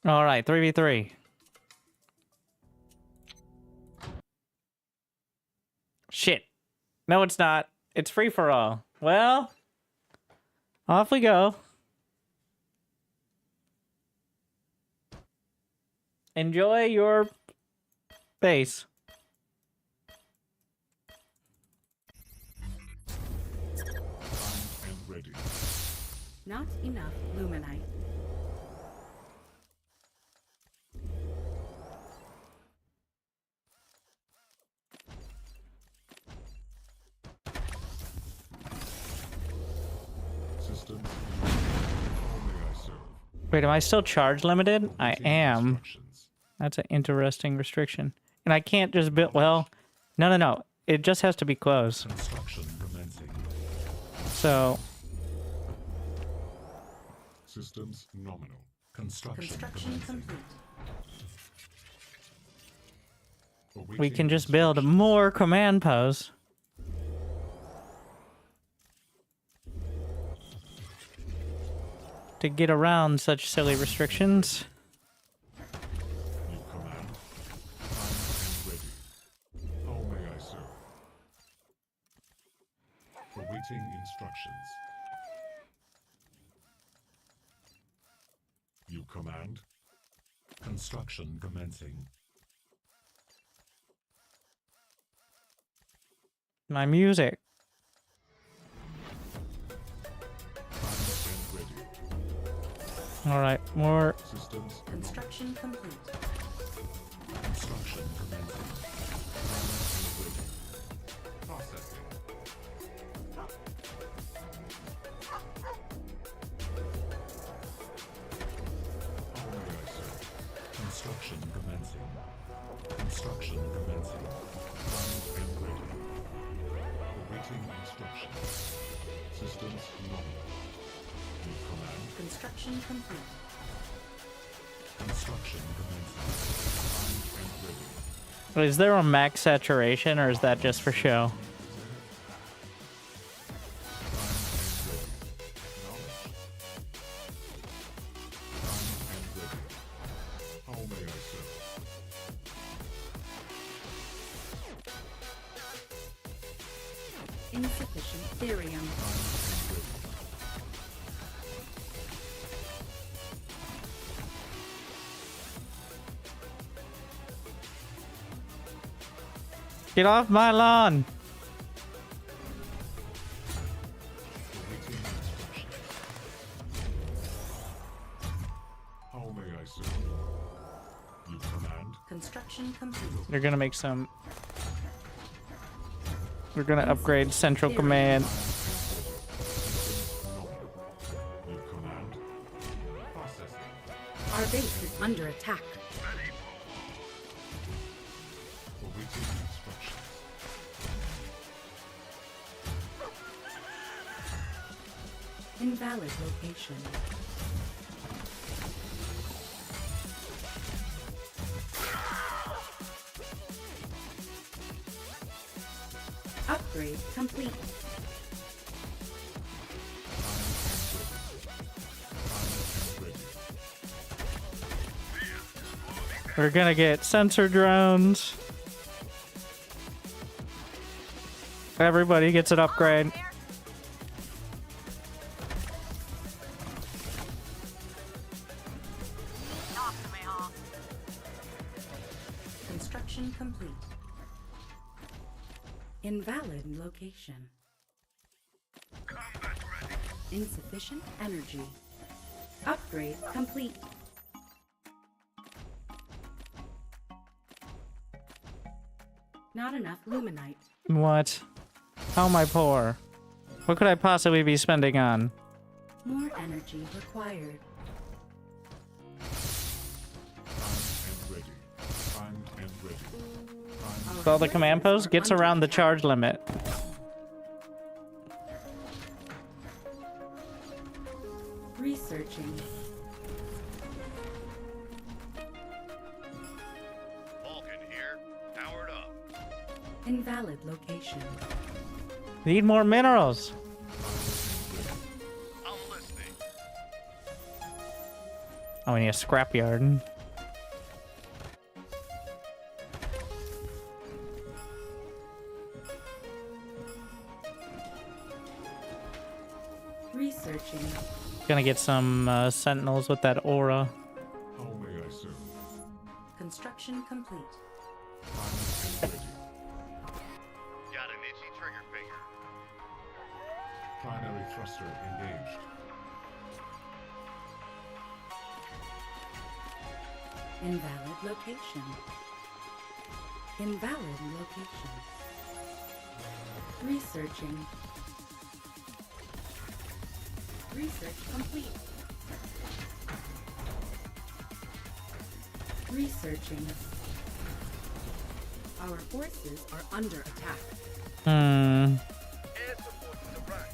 All right, 3v3. Shit. No, it's not. It's free for all. Well, off we go. Enjoy your base.
Not enough luminite.
Wait, am I still charge limited? I am. That's an interesting restriction. And I can't just build... Well, no. It just has to be close. So...
Systems nominal. Construction
complete.
We can just build more command posts. To get around such silly restrictions.
New command. Time ready. How may I serve? Awaiting instructions. New command. Construction commencing.
My music. All right, more.
Systems.
Construction complete.
Construction commencing. Processing. How may I serve? Construction commencing. Construction commencing. Primed and ready. Awaiting instructions. Systems nominal. New command.
Construction complete.
Construction commencing. Primed and ready.
Is there a max saturation, or is that just for show?
How may I serve?
Insufficient therium.
Get off my lawn!
How may I serve? You command.
Construction complete.
They're gonna make some... We're gonna upgrade Central Command.
New command. Processing.
Our base is under attack.
Awaiting instructions.
Invalid location. Upgrade complete.
We're gonna get sensor drones. Everybody gets an upgrade.
Construction complete. Invalid location. Insufficient energy. Upgrade complete. Not enough luminite.
What? How am I poor? What could I possibly be spending on?
More energy required.
So the command post gets around the charge limit.
Researching.
Vulcan here. Powered up.
Invalid location.
Need more minerals.
I'm listening.
Oh, we need a scrapyard.
Researching.
Gonna get some sentinels with that aura.
How may I serve?
Construction complete.
I'm ready.
Got an itchy trigger finger.
Primary thruster engaged.
Invalid location. Invalid location. Researching. Research complete. Researching. Our forces are under attack.
Hmm.
Air support to the right.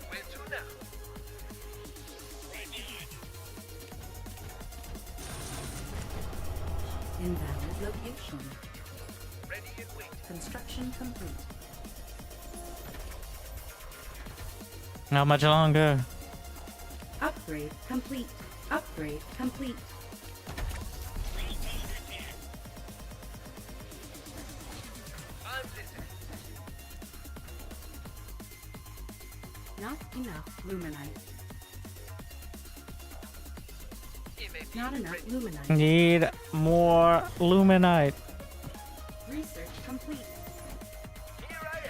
Where to now?
Invalid location.
Ready and wait.
Construction complete.
Not much longer.
Upgrade complete. Upgrade complete.
I'm listening.
Not enough luminite. Not enough luminite.
Need more luminite.
Research complete.
Here I am.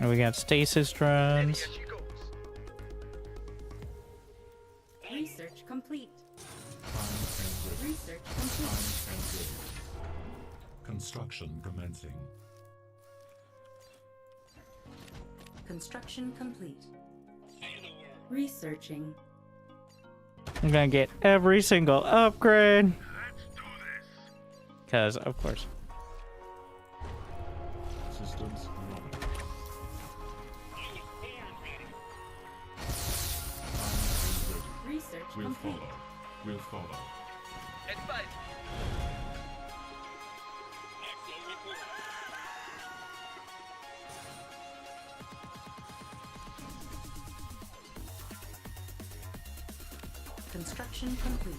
And we got stasis drones.
Here she goes.
Research complete.
Prime and ready.
Research complete.
Prime and ready. Construction commencing.
Construction complete. Researching.
I'm gonna get every single upgrade.
Let's do this.
Because, of course.
Systems nominal. Prime and ready.
Research
We'll
complete.
follow. We'll follow.
Advise.
Construction complete.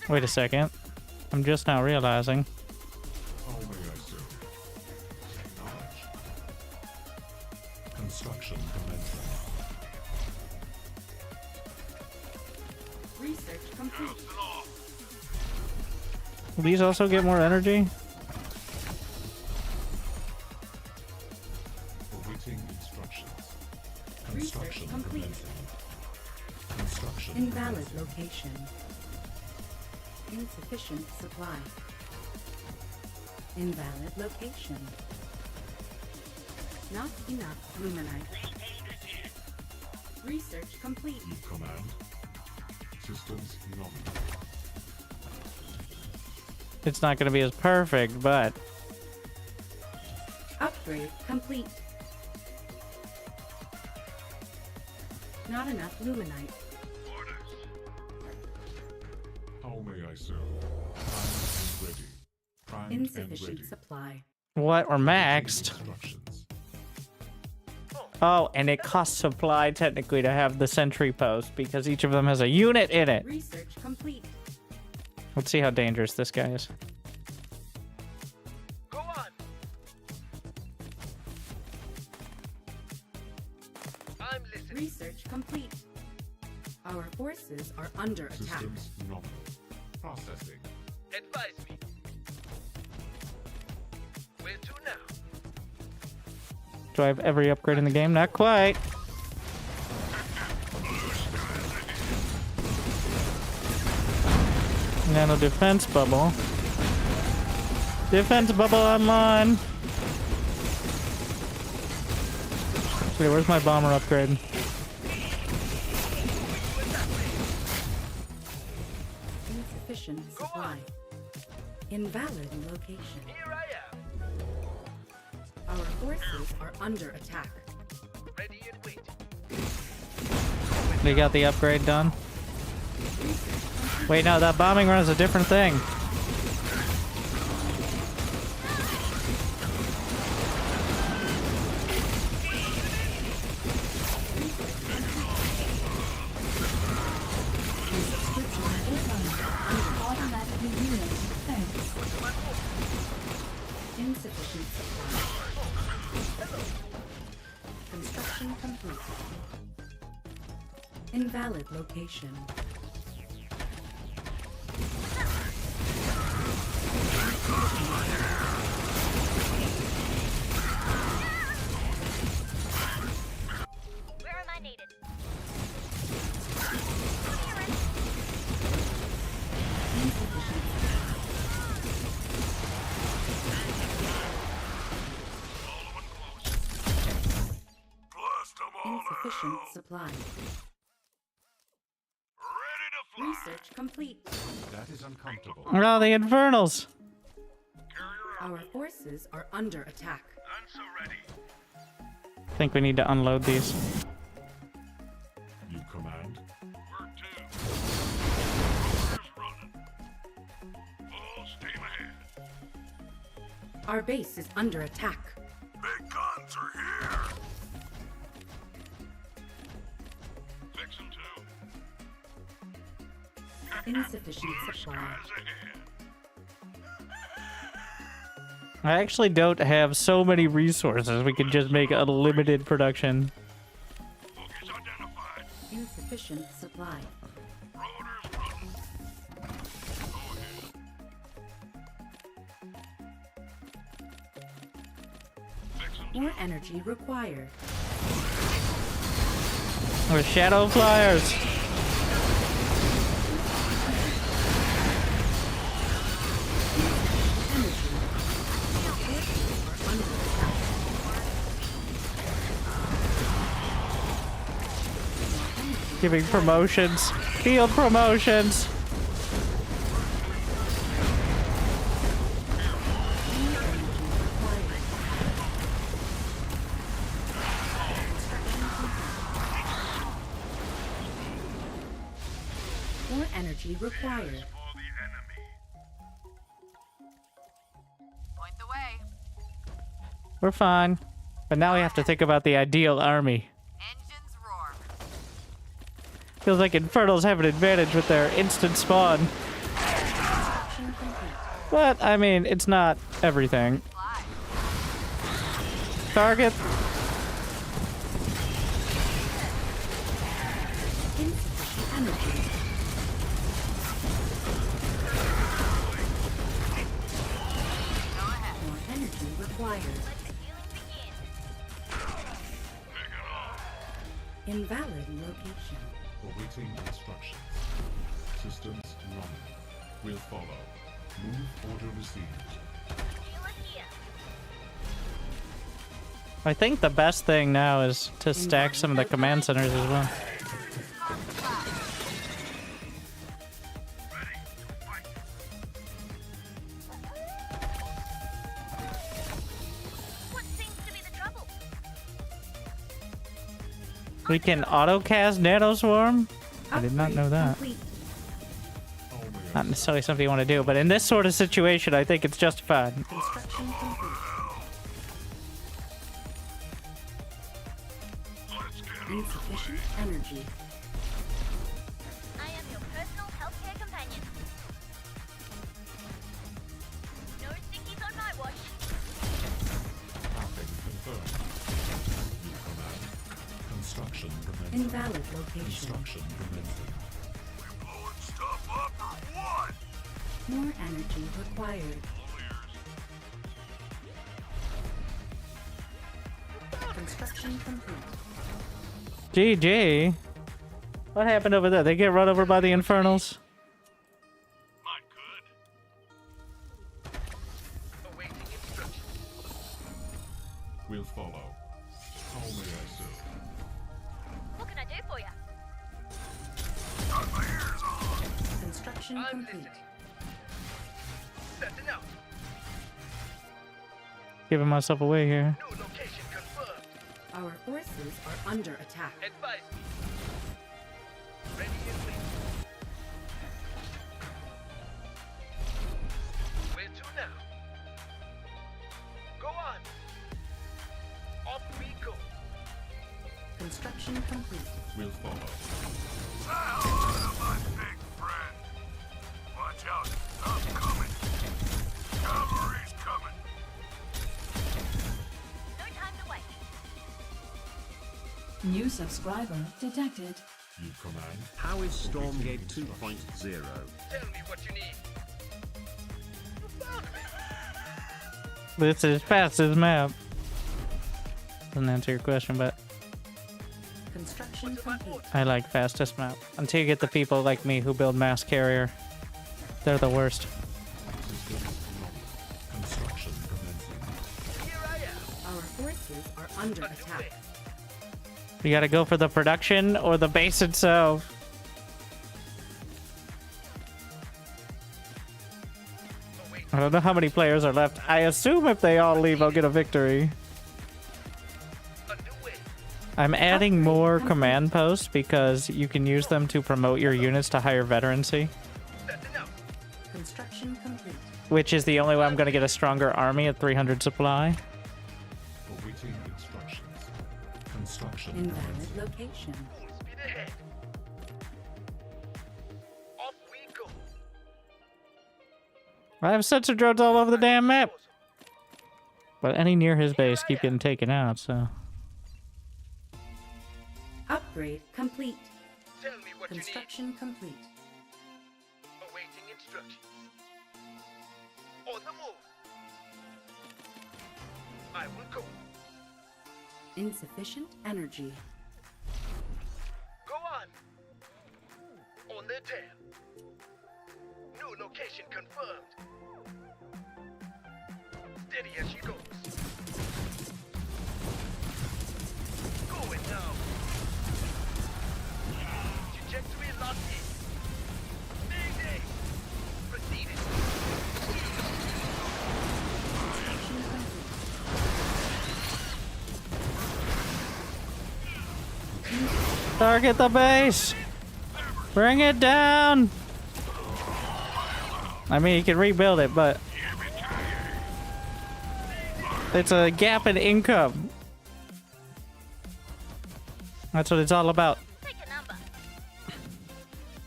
Wait a second. I'm just now realizing.
How may I serve? Acknowledge. Construction commencing.
Research complete.
Will these also get more energy?
Awaiting instructions.
Research
Construction
complete.
commencing. Construction
Invalid
commencing.
location. Insufficient supply. Invalid location. Not enough luminite. Research complete.
You command. Systems nominal.
It's not gonna be as perfect, but
Upgrade complete. Not enough luminite.
How may I serve? Primed and ready. Primed and
Insufficient
ready.
supply.
what? Or maxed?
Instructions.
Oh, and it costs supply technically to have the sentry post because each of them has a unit in it.
Research complete.
Let's see how dangerous this guy is.
Go on. I'm listening.
Research complete. Our forces are under attack.
Systems nominal. Processing.
Advise me. Where to now?
Do I have every upgrade in the game? Not quite. Nano defense bubble. Defense bubble online. Wait, where's my bomber upgrade?
Insufficient supply. Invalid location.
Here I am.
Our forces are under attack.
Ready and wait.
They got the upgrade done. Wait, no, that bombing run is a different thing.
Invalid location.
Where am I needed?
Insufficient supply. Research complete.
That is uncomfortable.
Oh, the Infernals!
Our forces are under attack.
I think we need to unload these.
You command?
Where to? Orders running. Full steam ahead.
Our base is under attack.
Big guns are here. Fix 'em too.
Insufficient supply.
I actually don't have so many resources. We can just make unlimited production.
Insufficient supply. More energy required.
We're shadow flyers. Giving promotions. Field promotions.
More energy required.
Point the way.
We're fine. But now we have to think about the ideal army.
Engines roar.
Feels like Infernals have an advantage with their instant spawn. But, I mean, it's not everything. Target.
More energy required. Invalid location.
Awaiting instructions. Systems running. Will follow. Move order received.
I think the best thing now is to stack some of the command centers as well. We can auto-cast Nanoswarm? I did not know that. Not necessarily something you want to do, but in this sort of situation, I think it's justified.
Construction complete. Insufficient energy.
I am your personal healthcare companion. No stickies on my watch.
Mapping confirmed. You command. Construction commencing.
Invalid location.
Construction commencing.
Blowing stuff up or what?
More energy required. Construction complete.
GG. What happened over there? They get run over by the Infernals?
Will follow. How may I serve?
What can I do for you?
Got my ears on.
Construction complete.
Setting out.
Giving myself away here.
New location confirmed.
Our forces are under attack.
Advise me. Ready and waiting. Where to now? Go on. Off we go.
Construction complete.
Will follow.
My big friend. Watch out. I'm coming. Cavalry's coming.
No time to wait.
New subscriber detected.
You command.
How is Stormgate 2.0?
Tell me what you need. You found me.
This is fastest map. Doesn't answer your question, but
Construction complete.
I like fastest map. Until you get the people like me who build mass carrier. They're the worst.
Construction commencing.
Here I am.
Our forces are under attack.
You gotta go for the production or the base itself. I don't know how many players are left. I assume if they all leave, I'll get a victory. I'm adding more command posts because you can use them to promote your units to higher veterancy.
Construction complete.
Which is the only way I'm going to get a stronger army at 300 supply.
Awaiting instructions. Construction
Invalid location.
Speed ahead. Off we go.
I have sensor drones all over the damn map. But any near his base keep getting taken out, so...
Upgrade complete.
Tell me what
Construction complete.
you need. Awaiting instructions. On the move. I will go.
Insufficient energy.
Go on. On their tail. New location confirmed. Steady as she goes. Going now. Trajectory locked in. Mayday. Proceeding.
Target the base! Bring it down! I mean, you can rebuild it, but... it's a gap in income. That's what it's all about.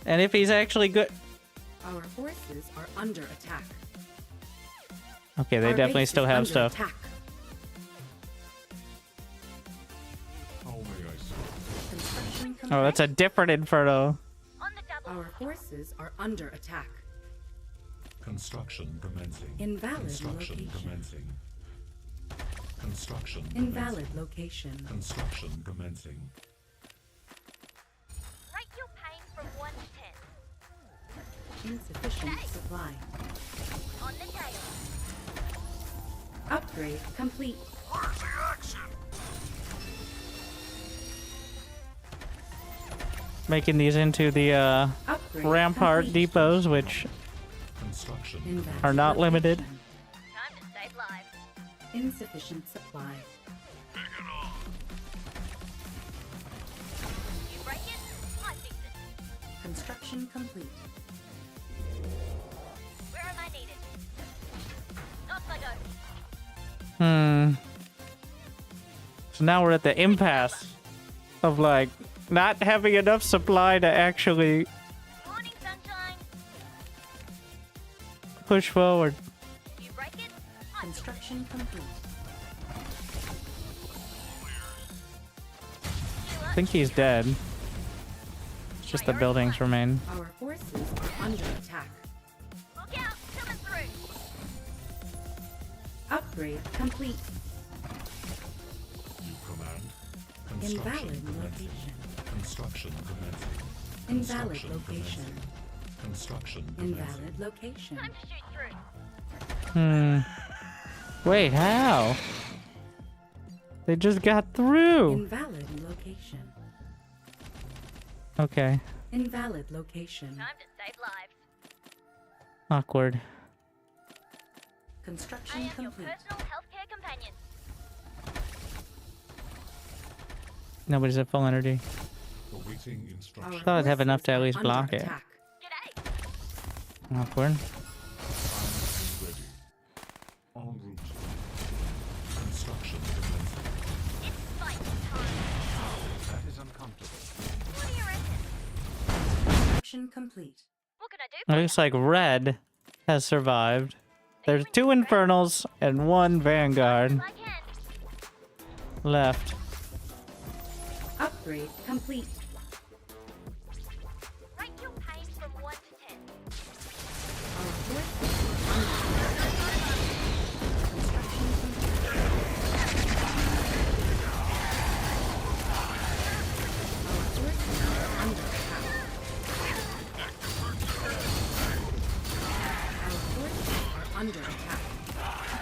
And if he's actually good...
Our forces are under attack.
Okay, they
Our
definitely
base
still
is
have
under
stuff.
attack.
How may I serve?
Construction complete.
Oh, that's a different Inferno.
Our forces are under attack.
Construction commencing.
Invalid
Construction
location.
commencing. Construction
Invalid
commencing.
location.
Construction commencing.
Rate your pain from 1 to 10.
Insufficient supply.
On the tail.
Upgrade complete.
Where's the action?
Making these into the
Upgrade
Rampart
complete.
depots, which
Construction.
Invalid
are not limited.
location.
Time to save lives.
Insufficient supply.
Take it off.
You break it, I fix it.
Construction complete.
Where am I needed? Off I go.
So now we're at the impasse of, like, not having enough supply to actually
Morning, sunshine.
push forward.
You break it,
Construction complete.
I think he's dead. It's just the buildings remain.
Our forces are under attack.
look out, coming through.
Upgrade complete.
You command.
Invalid
Construction commencing.
location.
Construction commencing.
Invalid
Construction
location.
commencing. Construction commencing.
Invalid location.
Time to shoot through.
Wait, how? They just got through.
Invalid location.
Okay.
Invalid location.
Time to save lives.
Awkward.
I
Construction
am your
complete.
personal healthcare companion.
Nobody's at full energy.
Awaiting
Our
instructions.
Thought I'd have enough to at
forces
least
are
block
under
it.
attack.
G'day.
Awkward.
Ready. En route. Construction commencing.
It's fight time.
That is uncomfortable.
What do you reckon?
Construction complete.
What can I do
It
for you?
looks like red has survived. There's 2 Infernals and 1 Vanguard
I can.
left.
Upgrade complete.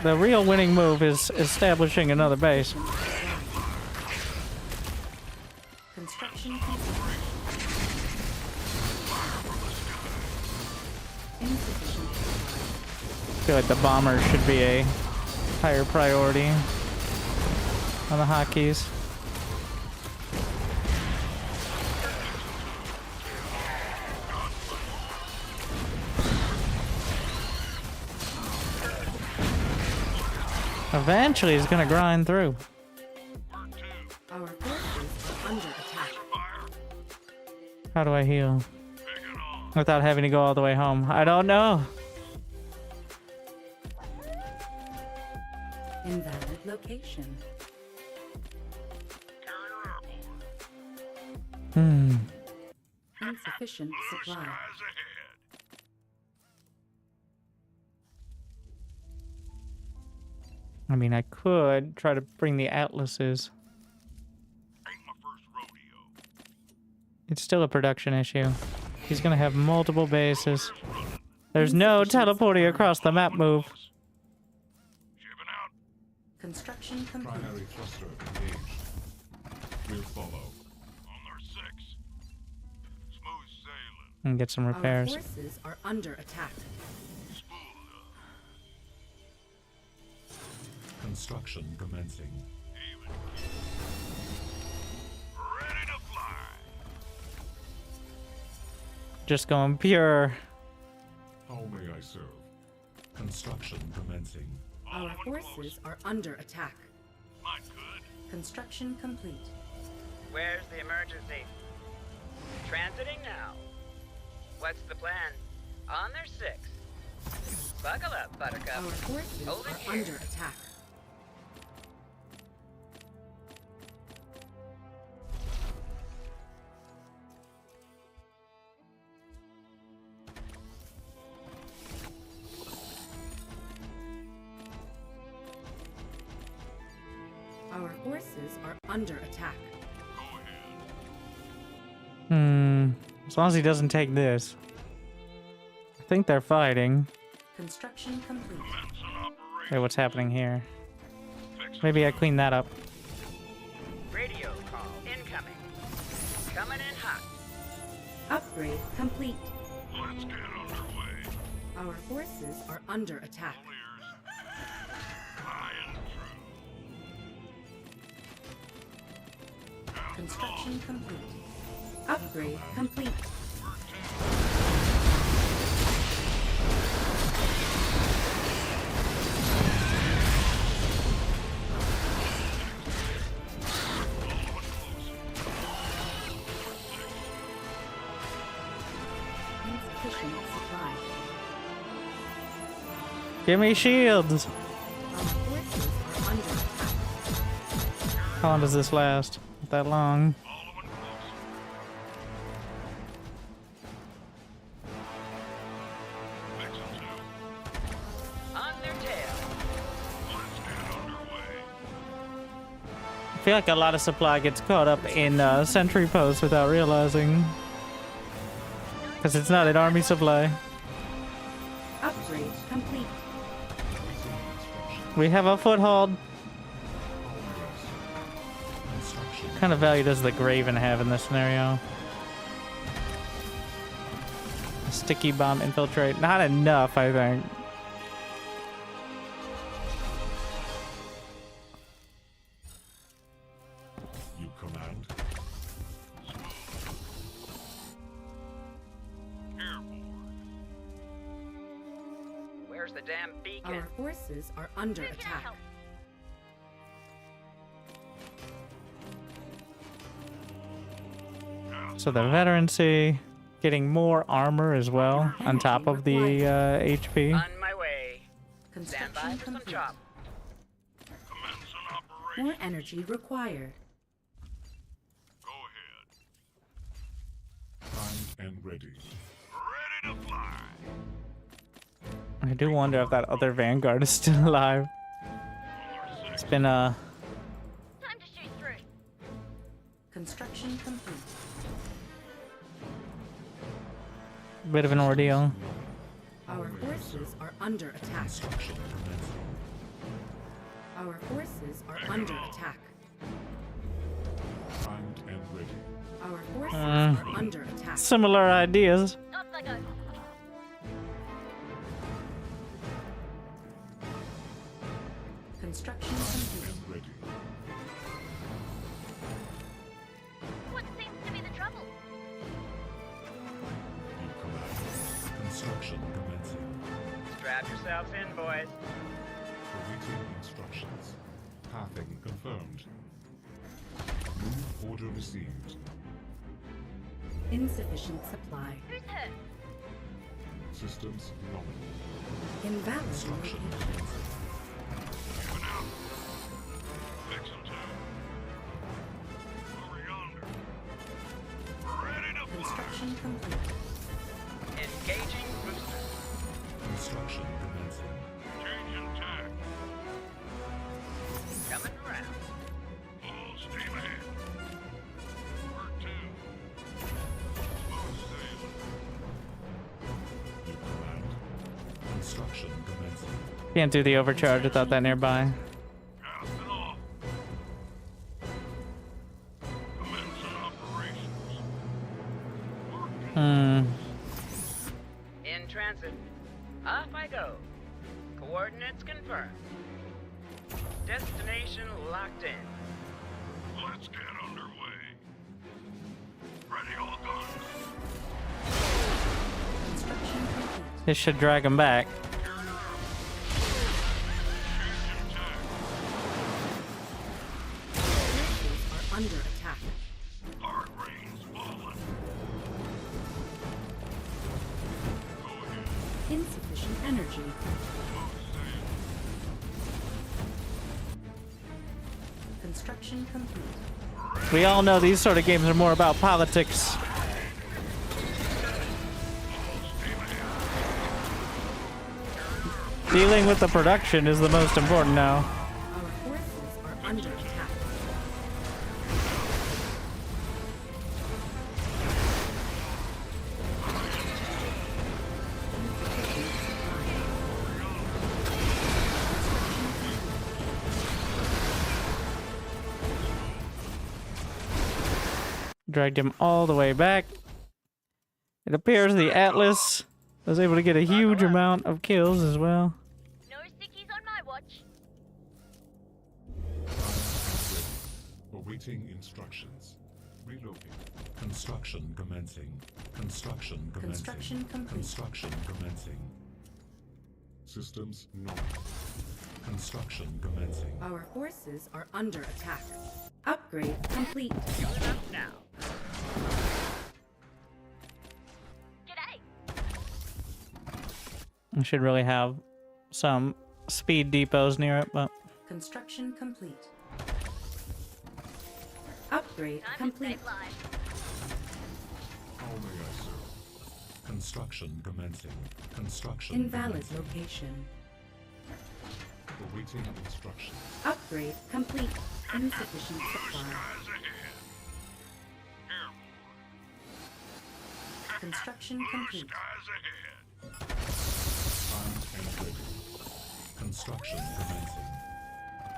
The real winning move is establishing another base.
Construction complete. Insufficient.
I feel like the bomber should be a higher priority on the hotkeys. Eventually, he's gonna grind through.
Our forces are under attack.
How do I heal? Without having to go all the way home. I don't know.
Invalid location. Insufficient supply.
I mean, I could try to bring the atlases. It's still a production issue. He's gonna have multiple bases. There's no teleporting across the map move.
Construction complete.
Primary thruster engaged. We'll follow.
On their 6. Smooth sailing.
And get some repairs.
Our forces are under attack.
Construction commencing.
Ready to fly.
Just going pure.
How may I serve? Construction commencing.
Our forces are under attack.
Not good.
Construction complete.
Where's the emergency? Transiting now. What's the plan? On their 6. Buckle up, Buttercup.
Our forces
Hold it
are
here.
under attack. Our forces are under attack.
As long as he doesn't take this. I think they're fighting.
Construction complete.
Wait, what's happening here? Maybe I clean that up.
Radio call incoming. Coming in hot.
Upgrade complete.
Let's get underway.
Our forces are under attack.
Flying through.
Construction complete. Upgrade complete. Insufficient supply.
Give me shields!
Our forces are under attack.
How long does this last? Not that long.
On their tail.
I feel like a lot of supply gets caught up in sentry posts without realizing. Because it's not an army supply.
Upgrade complete.
We have a foothold. What kind of value does the Graven have in this scenario? A sticky bomb infiltrate. Not enough, I think.
You command.
Where's the damn beacon?
Our forces are under attack.
So the veterancy, getting more armor as well, on top of the HP.
On my way. Stand by for some chop.
More energy required.
Go ahead.
Primed and ready.
Ready to fly.
I do wonder if that other Vanguard is still alive. It's been a
Time to shoot through.
Construction complete.
bit of an ordeal.
Our forces are under attack.
Construction commencing.
Our forces are under attack.
Primed and ready.
Our forces are under attack.
Similar ideas.
Off I go.
Construction complete.
And ready.
What seems to be the trouble?
You command. Construction commencing.
Strap yourselves in, boys.
Awaiting instructions. Pathing confirmed. Move order received.
Insufficient supply.
Who's hurt?
Systems nominal.
Invalid
Construction
location.
commencing.
Fix 'em, too. Over yonder. Ready to fly.
Construction complete.
Engaging booster.
Construction commencing.
Changing tack.
Coming around.
Full steam ahead. Where to? Smooth sailing.
You command. Construction commencing.
Can't do the overcharge without that nearby.
Casting off. Commencing operations.
In transit. Off I go. Coordinates confirmed. Destination locked in.
Let's get underway. Ready, all guns.
Construction complete.
This should drag him back.
Changing tack.
Forces are under attack.
Hard rain's falling. Go ahead.
Insufficient energy.
Smooth sailing.
Construction complete.
We all know these sort of games are more about politics. Dealing with the production is the most important now.
Our forces are under attack.
Dragged him all the way back. It appears the Atlas was able to get a huge amount of kills as well.
No stickies on my watch.
Awaiting instructions. Reloading. Construction commencing. Construction commencing.
Construction complete.
Construction commencing. Systems nominal. Construction commencing.
Our forces are under attack. Upgrade complete.
Fueling up now.
G'day.
We should really have some speed depots near it, but
Construction complete. Upgrade
Time to
complete.
save lives.
How may I serve? Construction commencing. Construction
Invalid
commencing.
location.
Awaiting instructions.
Upgrade complete. Insufficient supply.
Skies ahead. Airborne.
Construction
Blue
complete.
skies ahead.
Primed and ready. Construction commencing.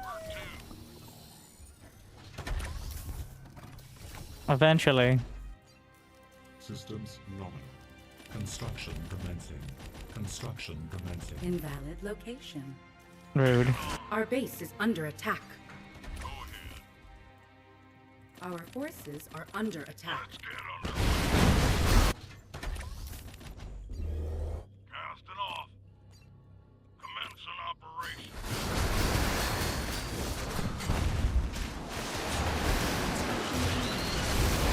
Where to?
eventually.
Systems nominal. Construction commencing. Construction commencing.
Invalid location.
Rude.
Our base is under attack.
Go ahead.
Our forces are under attack.
Let's get underway. Casting off. Commencing operation.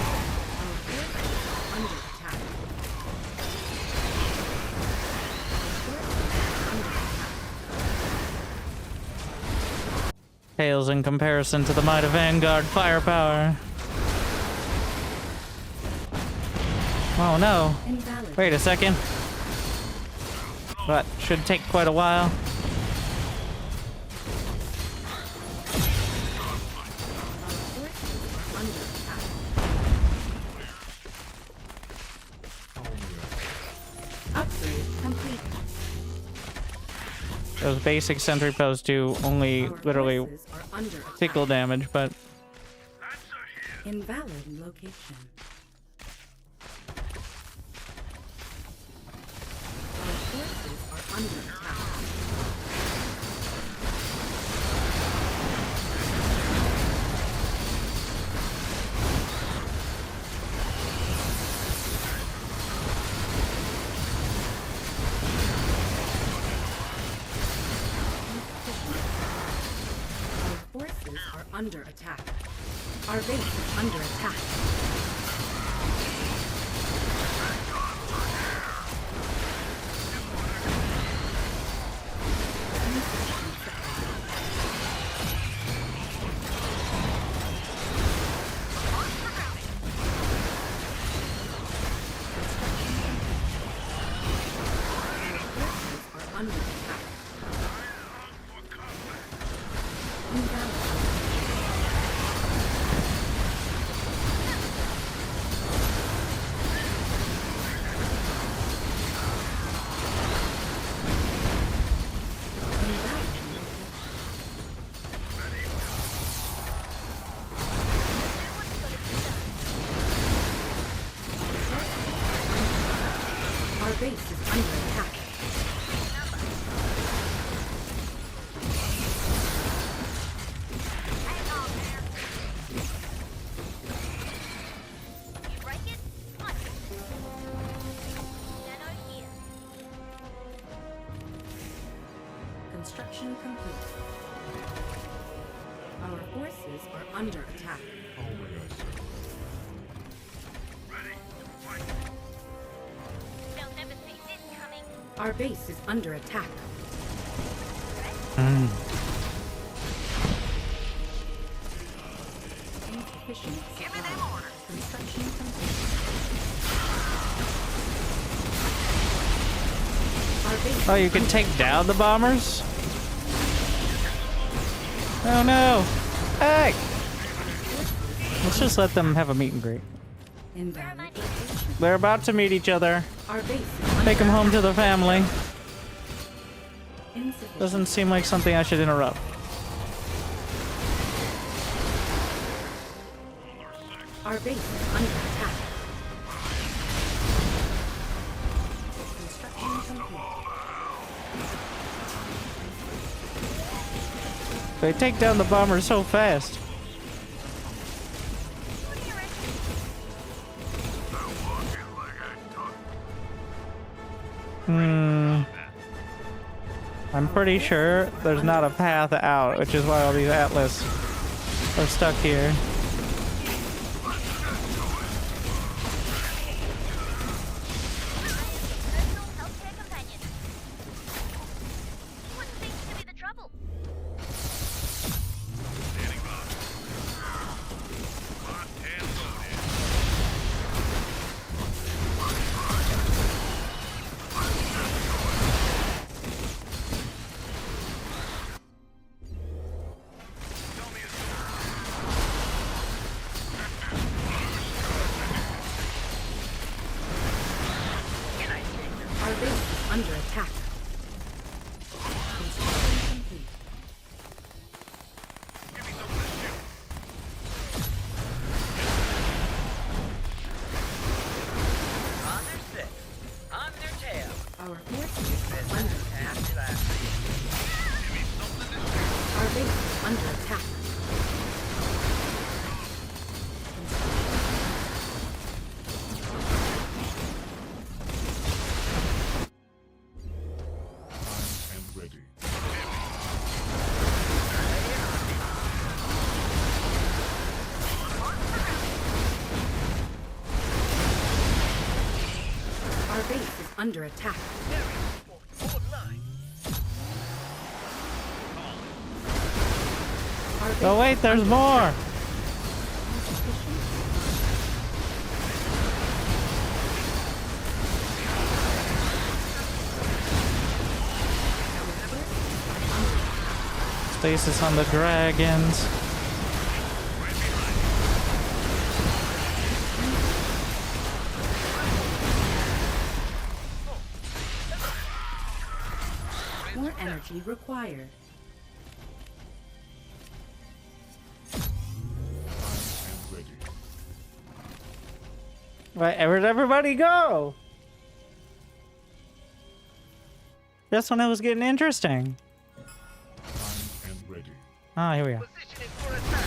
Our forces are under attack.
Pales in comparison to the might of Vanguard firepower. Oh no.
Invalid.
Wait a second. That should take quite a while.
Upgrade complete.
Those basic sentry posts do only literally tickle damage, but
Invalid location. Our forces are under attack. Under attack. Our base is under attack. Under attack. Our base is under attack. Construction complete. Our forces are under attack.
They'll never see this coming.
Our base is under attack. Insufficient supply. Construction complete. Our base
oh, you can take down the bombers? Oh no! Hey! Let's just let them have a meet and greet.
invalid.
They're about to meet each other.
Our base is
Take them home to the family.
insufficient.
Doesn't seem like something I should interrupt.
Our base is under attack. Construction complete.
They take down the bombers so fast. I'm pretty sure there's not a path out, which is why all these Atlas are stuck here.
Our base is under attack. Construction complete.
On their six, on their tail.
Our forces are under attack.
After that.
Our base is under attack.
And ready.
Our base is under attack. Our base
Oh wait, there's more! Stasis on the dragons.
More energy required.
Ready.
Right, where'd everybody go? Just when it was getting interesting.
And ready.
Ah, here we are.
Positioning for attack.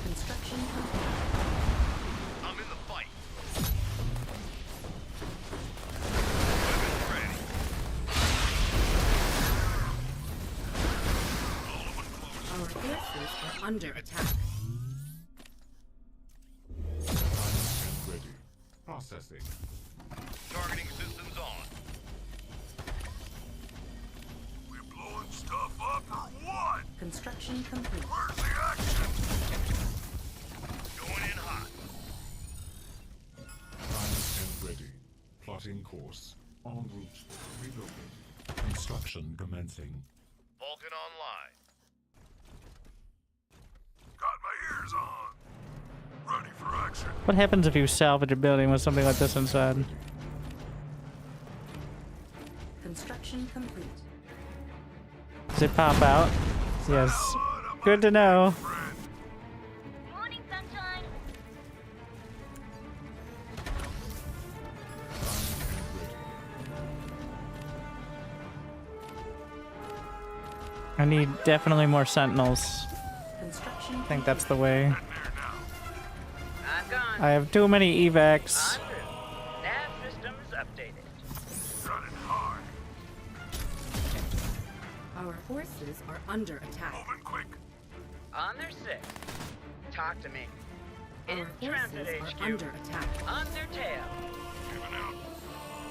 Construction complete.
I'm in the fight.
Our forces are under attack.
And ready. Processing.
Targeting systems on.
We blowing stuff up or what?
Construction complete.
Where's the action?
Going in hot.
And ready. Plotting course. En route. Reloading. Construction commencing.
Vulcan online.
Got my ears on. Ready for action.
What happens if you salvage a building with something like this inside?
Construction complete.
Does it pop out? Yes. Good to know.
Morning, sunshine.
I need definitely more sentinels.
Construction
I think that's the way.
I'm gone.
I have too many evacs.
On through. Nav systems updated.
Running hard.
Our forces are under attack.
Moving quick.
On their 6. Talk to me. In
Our
transit
forces
HQ.
are under attack.
On their tail.
Giving out.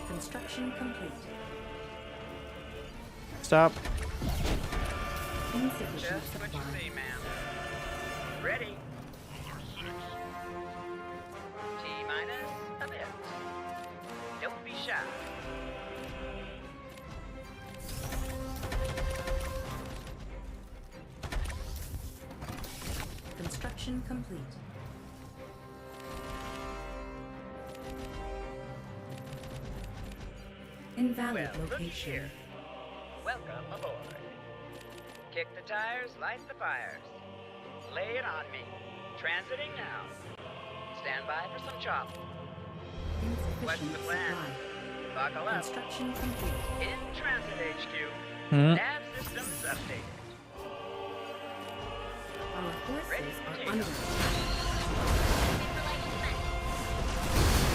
Construction complete.
Stop.
Insufficient
Just what you
supply.
say, ma'am. Ready. T-minus a bit. Don't be shy.
Construction complete. Invalid
Well, look
location.
here. Welcome aboard. Kick the tires, light the fires. Lay it on me. Transiting now. Stand by for some chop. What's
Insufficient
the plan?
supply.
Buckle up.
Construction complete.
In transit HQ.
Hmm.
Nav systems updated.
Our forces
Ready
are
to
under
go.
attack.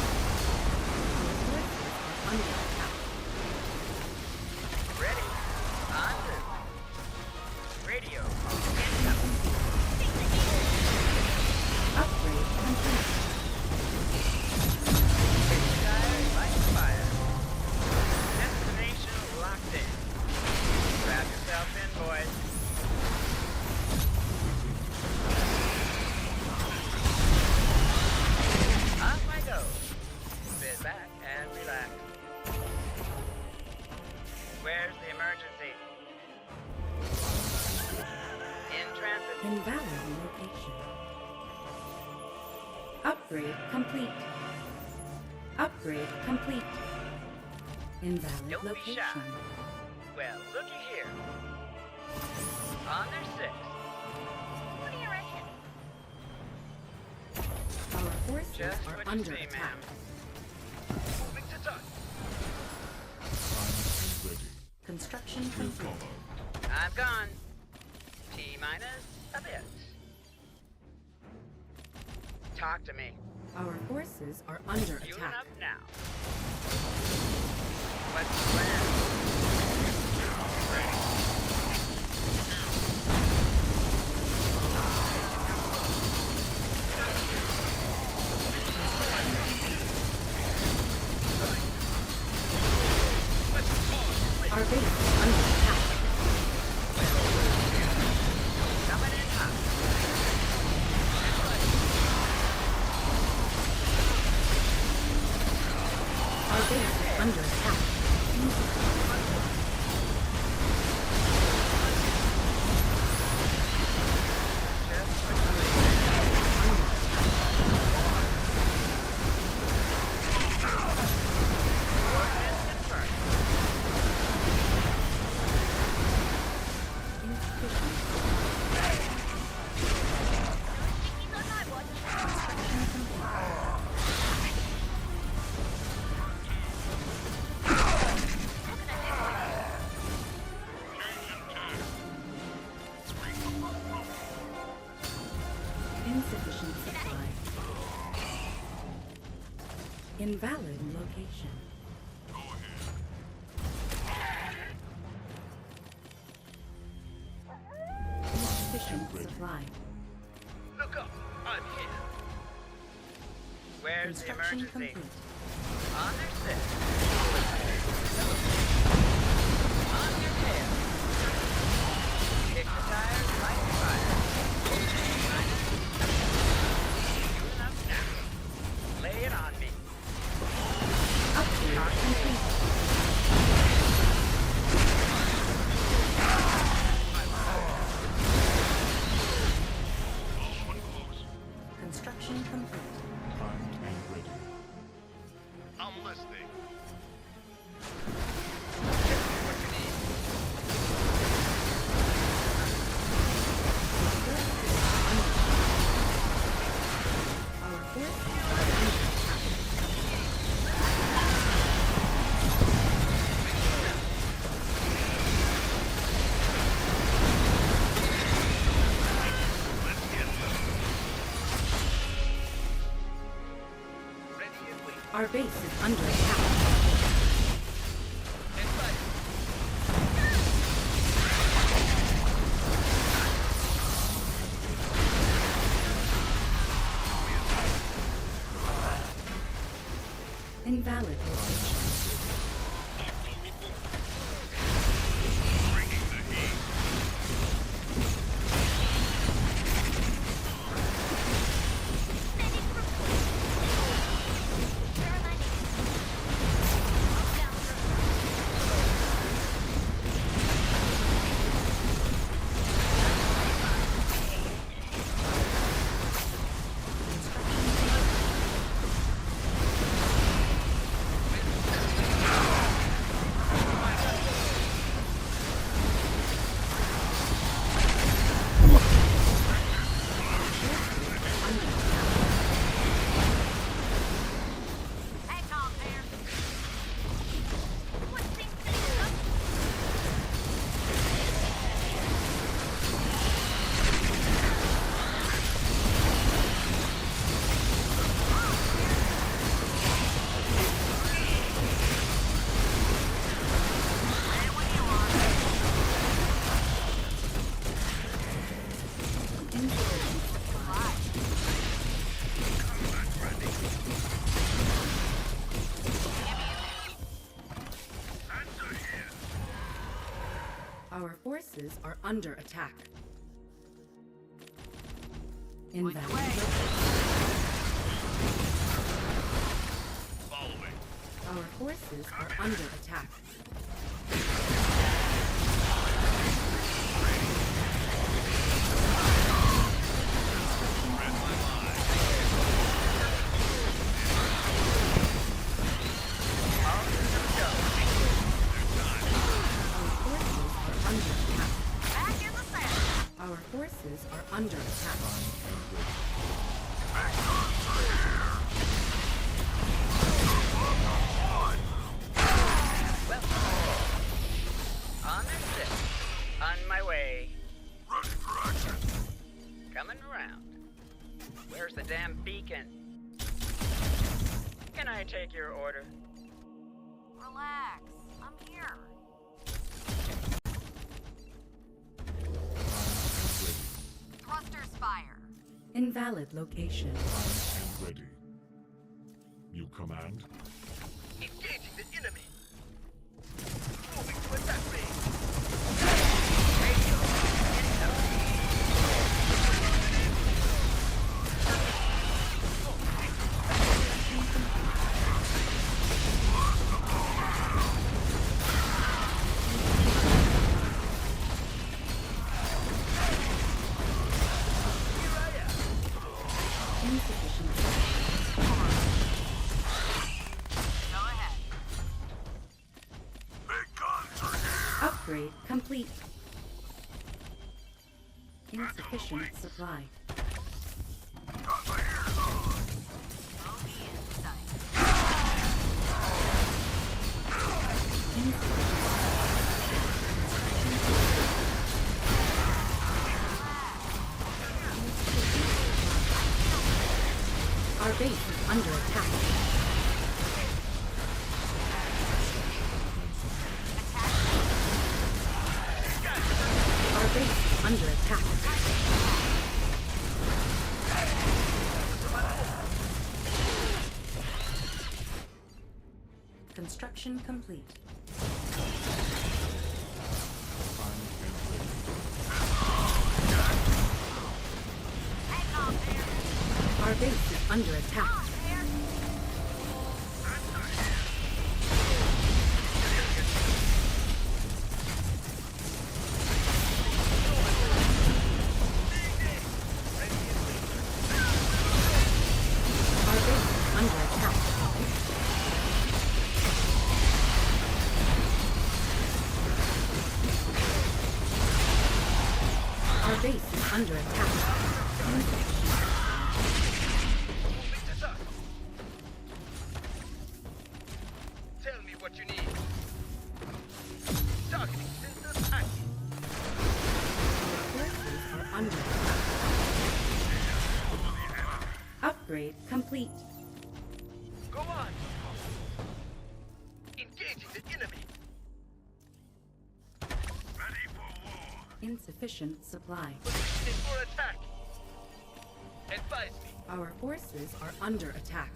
Our forces are under attack.
Ready. En route. Radio. Incoming.
Upgrade complete.
Kick the tires, light the fire. Destination locked in. Grab yourself in, boys. Off I go. Sit back and relax. Where's the emergency? In transit.
Invalid location. Upgrade complete. Upgrade complete. Invalid
Don't be shy.
location.
Well, looky here. On their 6.
What do you reckon?
Our forces
Just
are
what you
under
say,
attack.
ma'am. Moving to touch.
And ready.
Construction
Will
complete.
follow.
I'm gone. T-minus a bit. Talk to me.
Our forces are under
Fueling
attack.
up now. What's the plan?
Our base is under attack.
Coming in hot.
Our base is under attack. Invalid location. Insufficient supply.
Look up! I'm here! Where's the
Construction
emergency?
complete.
On their set. On your tail. Kick the tires, light the fire. Doing up now. Lay it on me.
Upgrade complete. Construction complete.
Primed and ready.
I'm listening.
What you need?
Our force
Ready and wait.
Our base is under attack.
Inside.
Invalid location.
Bringing the heat.
Hey, Tom there. What seems to be up? Hey, what do you want?
Insufficient supply.
Answer here.
Our forces are under attack. Invalid.
Following.
Our forces are under attack. Our forces are under attack.
On their set. On my way.
Ready for action.
Coming around. Where's the damn beacon? Can I take your order?
Relax. I'm here. Thrusters fire.
Invalid location.
And ready. You command?
Engaging the enemy. Moving to attack phase. Radio.
Insufficient.
Go ahead.
Big guns are here.
Upgrade complete. Insufficient supply.
Got my ears on.
Bogey in sight.
Our base is under attack. attack. Construction complete. Our base is under attack. Our base is under attack.
Tell me what you need. Targeting systems active.
Forces are under attack. Upgrade complete.
Go on. Engaging the enemy. Ready for war.
Insufficient supply.
Positioning for attack. Advise me.
Our forces are under attack.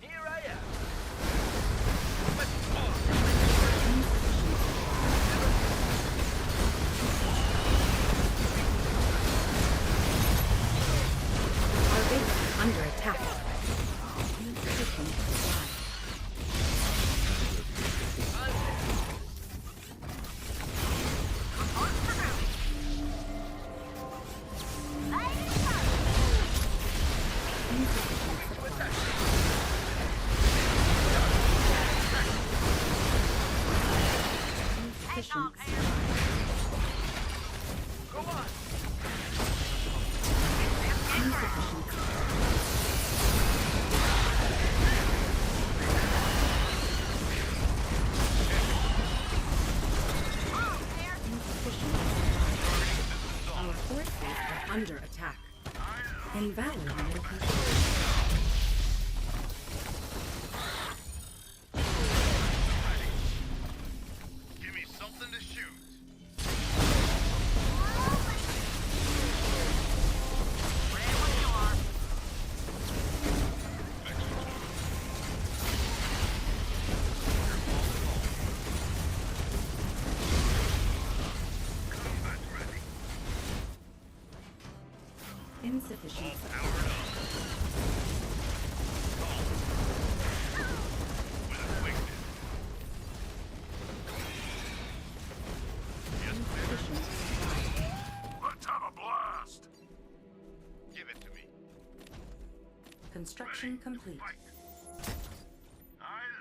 Here I am. Let's war.
Our base is under attack. Insufficient supply. Insufficient
Go on.
Our forces are under attack. Invalid location.
Give me something to shoot.
Insufficient supply. Insufficient supply.
Let's have a blast.
Give it to me.
Construction complete.
I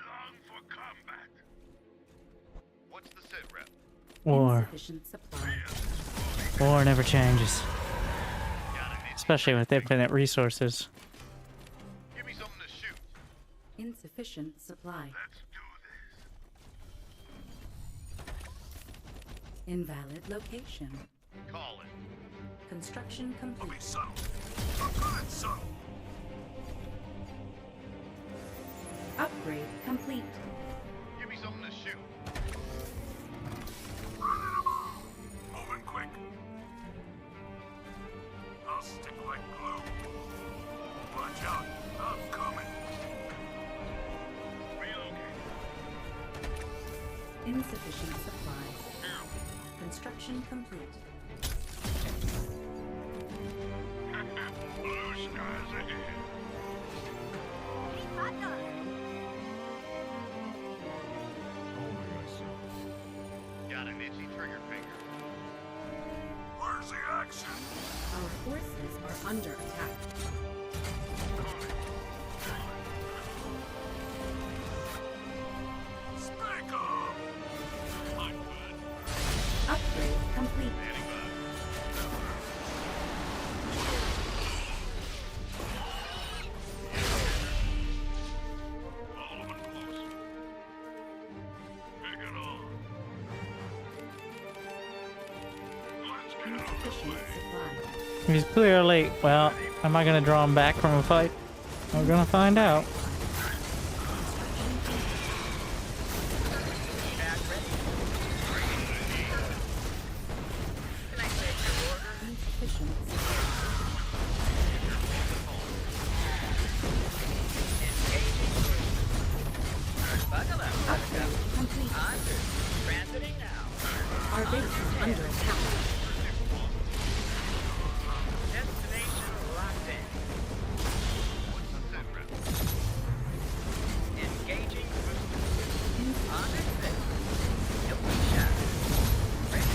long for combat.
What's the sit rep?
War.
Insufficient supply.
War never changes. Especially with infinite resources.
Give me something to shoot.
Insufficient supply.
Let's do this.
Invalid location.
Call it.
Construction
I'll be
complete.
subtle. I'm good at subtle.
Upgrade complete.
Give me something to shoot.
Moving quick. I'll stick like glue. Watch out. I'm coming. Relocate.
Insufficient supply. Construction complete.
Blue skies ahead.
Got an itchy trigger finger.
Where's the action?
Our forces are under attack.
Spank 'em! I'm good.
Upgrade complete.
Follow them closer. Bring it on. Let's get out of the
Insufficient
way.
supply.
He's clearly... Well, am I going to draw him back from a fight? We're going to find out.
Our base is under attack.
Destination locked in. Engaging booster. On its way. No shot. Ready.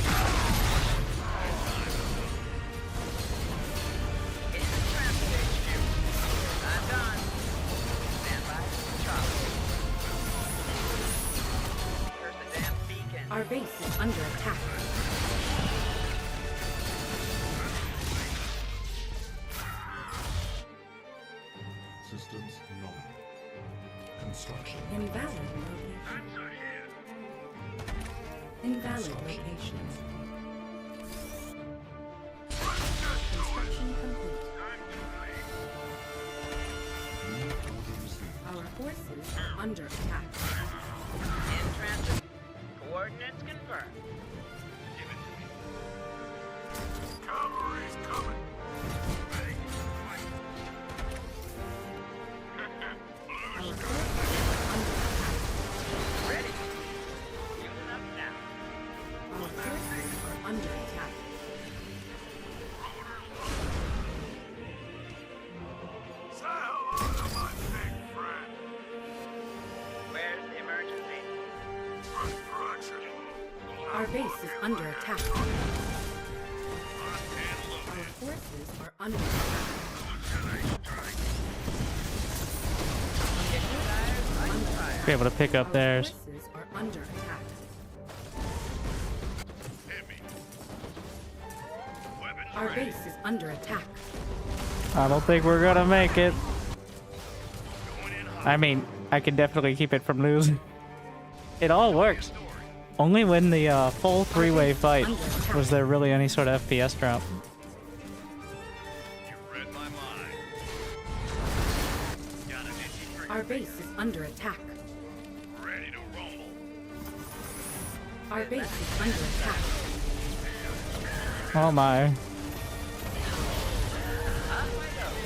In transit HQ. I'm done. Stand by. Charlie. Here's the damn beacon.
Our base is under attack.
Systems nominal. Construction.
Invalid location. Invalid location. Construction complete. Our forces are under attack.
In transit. Coordinates confirmed.
Give it to me. Cavalry's coming. Ready? Fight.
Our forces are under attack.
Ready. Using up now.
Our forces are under attack.
Say hello to my big friend.
Where's the emergency?
Construction.
Our base is under attack.
Locked and
Our
loaded.
forces are under attack.
Be able to pick up
Our
theirs.
forces are under attack.
Hit me. Weapons
Our
ready.
base is under attack.
I don't think we're gonna make it.
Going in hot.
I mean, I can definitely keep it from losing. It all works. Only when the full three-way fight was there really any sort of FPS drop.
You read my mind. Got an itchy
Our base is under attack.
ready to rumble.
Our base is under attack.
Oh my.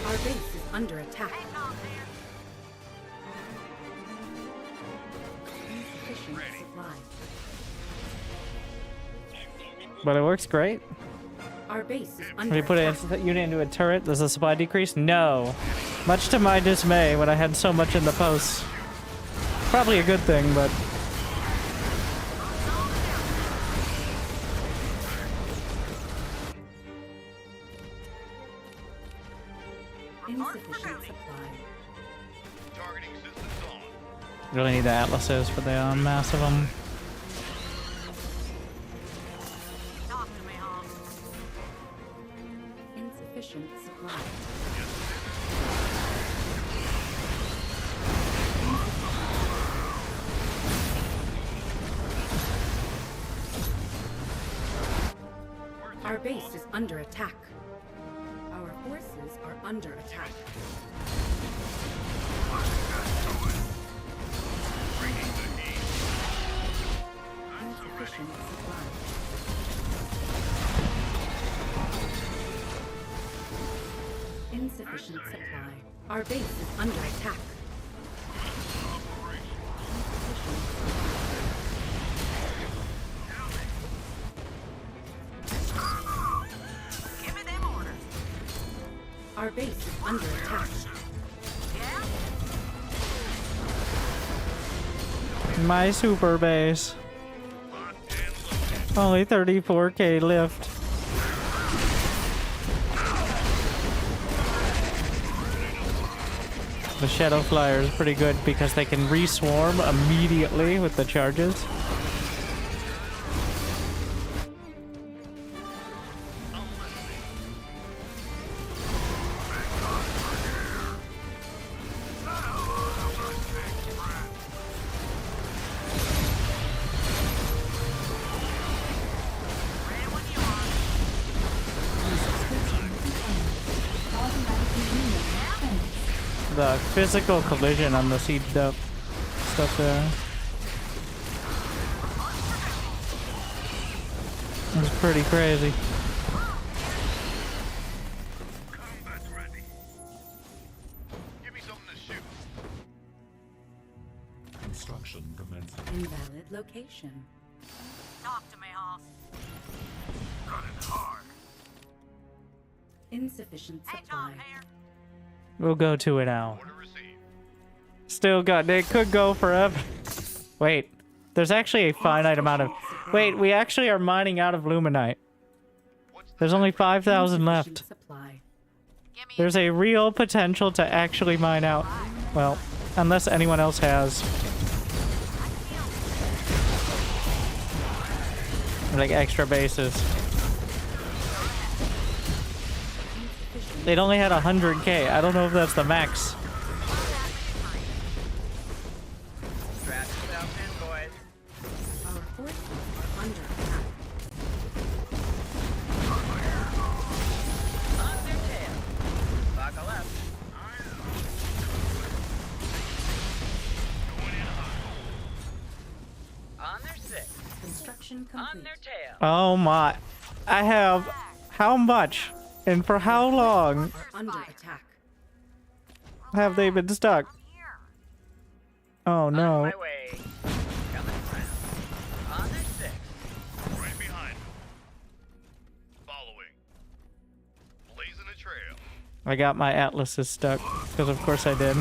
Our base is under attack. Insufficient supply.
But it works great.
Our base is
When
under
you put
attack.
a unit into a turret, does the supply decrease? No. Much to my dismay when I had so much in the posts. Probably a good thing, but...
Insufficient supply.
Targeting systems on.
Really need the atlases for the mass of them.
Insufficient supply. Our base is under attack. Our forces are under attack. Insufficient supply. Insufficient supply. Our base is under attack.
Give me them orders.
Our base is under attack.
My super base. Only 34k lift. The Shadow Flyer is pretty good because they can re-swarm immediately with the charges. The physical collision on the sieged up stuff there was pretty crazy.
Combat's ready. Give me something to shoot.
Construction commencing.
Invalid location.
Talk to me, Hoss.
Running hard.
Insufficient supply.
We'll go to it now. Still got. It could go forever. Wait. There's actually a finite amount of. Wait, we actually are mining out of Luminite. There's only 5,000 left. There's a real potential to actually mine out. Well, unless anyone else has. Like extra bases. It only had 100k. I don't know if that's the max. Oh my. I have how much and for how long
Under attack.
have they been stuck? Oh no.
Right behind.
Following. Blazing a trail.
I got my atlases stuck because of course I did.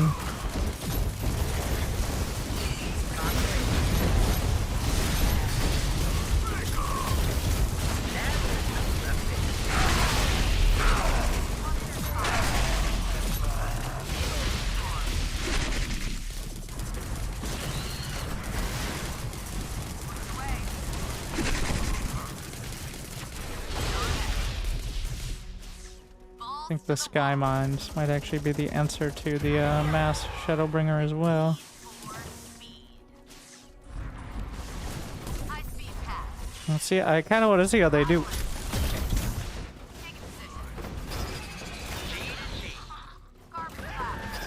I think the sky mines might actually be the answer to the mass Shadowbringer as well. Let's see, I kind of want to see how they do.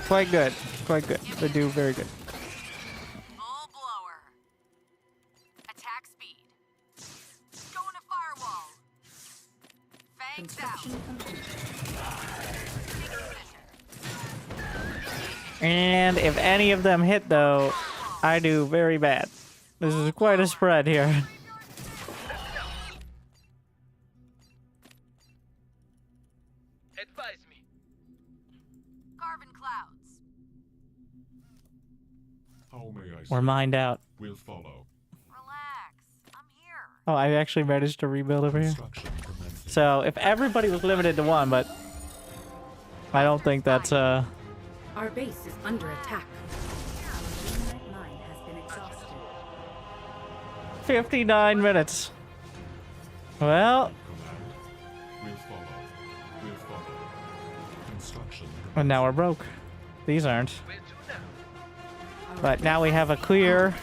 Quite good, quite good. They do very good. And if any of them hit, though, I do very bad. This is quite a spread here.
Advise me.
Carbon clouds.
How may I
We're mined out.
We'll follow.
Oh, I actually managed to rebuild over here. So, if everybody was limited to one, but I don't think that's,
Our base is under attack. Our Luminite mine has been exhausted.
59 minutes. Well,
We'll follow. We'll follow. Construction.
and now we're broke. These aren't. But now we have a clear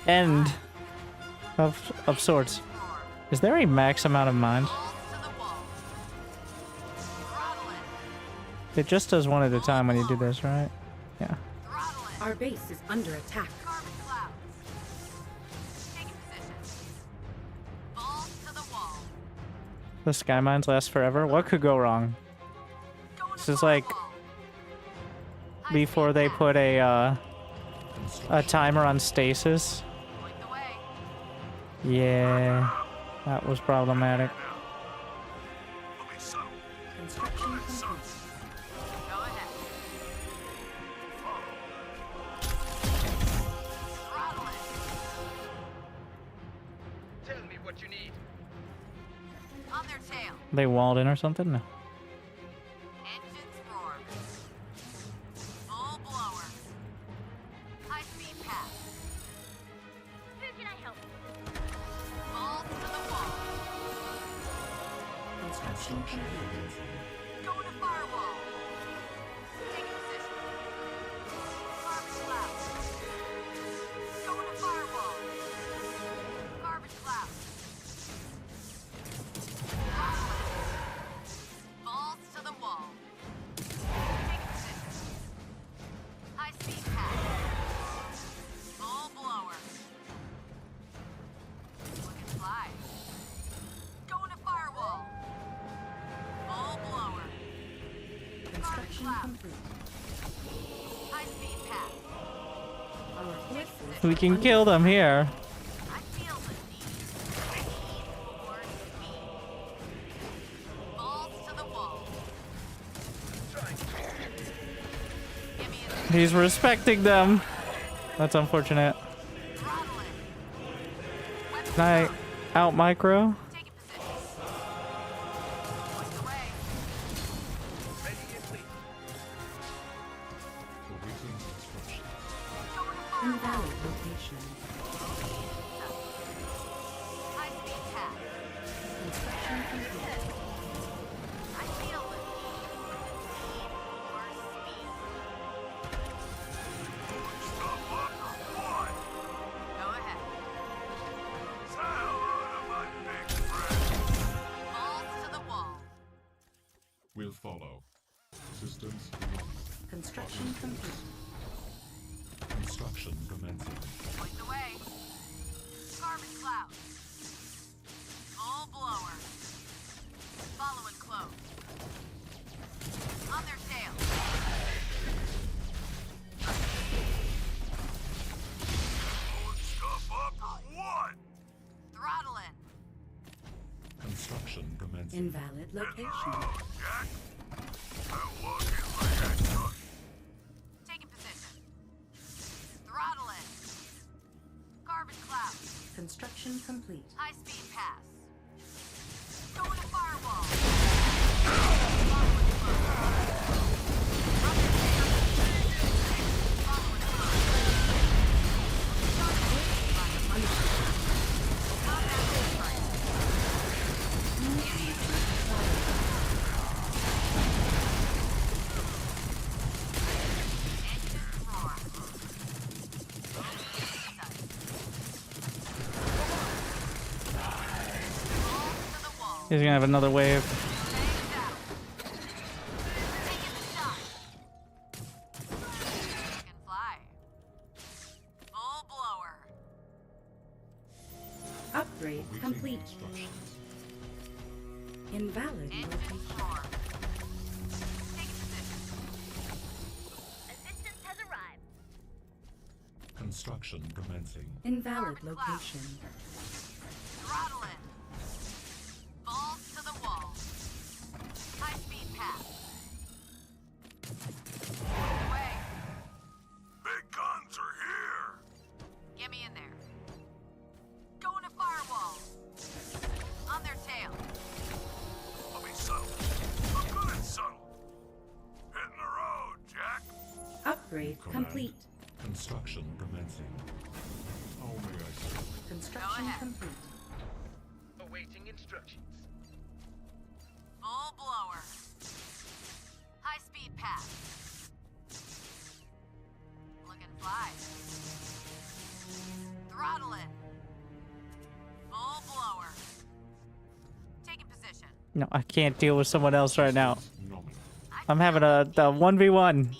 end of sorts. Is there a max amount of mines? It just does one at a time when you do this, right? Yeah.
Our base is under attack.
The sky mines last forever. What could go wrong? This is like before they put a timer on stasis. Yeah, that was problematic.
Tell me what you need.
On their tail.
They walled in or something? No.
Engines roar. Full blower. High speed path.
Who can I help?
Balls to the wall.
Construction complete.
Go to firewall. Take position. Carbon cloud. Go to firewall. Carbon cloud. Balls to the wall. Take position. High speed path. Full blower. Look and fly. Go to firewall. Full blower.
Construction complete.
High speed path.
Our forces
We can kill them here.
I feel it.
He's respecting them. That's unfortunate. Can I out micro?
Invalid location. Construction complete.
Will follow. Systems.
Construction complete.
Construction commencing.
Point the way. Carbon cloud. Full blower. Following close. On their tail.
Blowing stuff up or what?
Throttle in.
Construction commencing.
Invalid location.
Jack? That look is like a gun.
Taking position. Throttle in. Carbon cloud.
Construction complete.
High speed pass. Going to firewall.
He's gonna have another wave.
Full blower.
Upgrade complete. Invalid location.
Assistance has arrived.
Construction commencing.
Invalid location.
Throttle in. Balls to the wall. High speed pass. Away.
Big guns are here.
Get me in there. Going to firewall. On their tail.
I'll be subtle. I'm good at subtle. Hitting the road, Jack.
Upgrade
Command.
complete.
Construction commencing. How may I serve?
Construction complete.
Awaiting instructions.
Full blower. High speed pass. Looking fly. Throttle in. Full blower. Taking position.
No, I can't deal with someone else right now. I'm having a 1v1.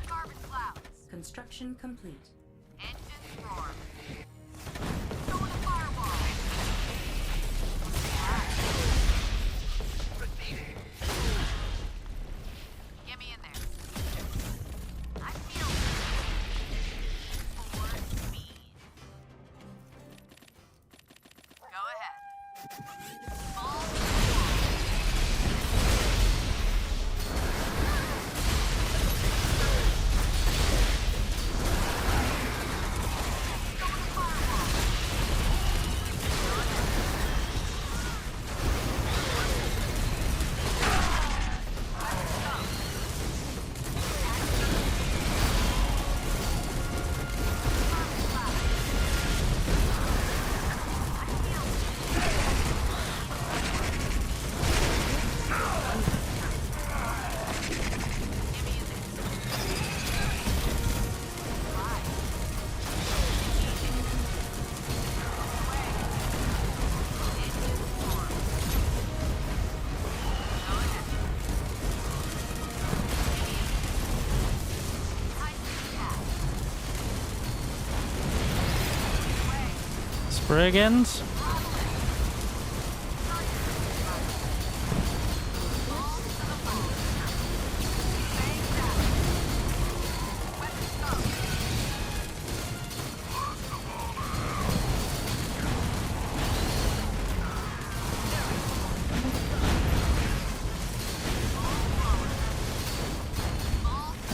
Carbon clouds.
Construction complete.
Engines roar. Going to firewall. Get me in there. I feel for speed. Go ahead. Ball to the
Brigands.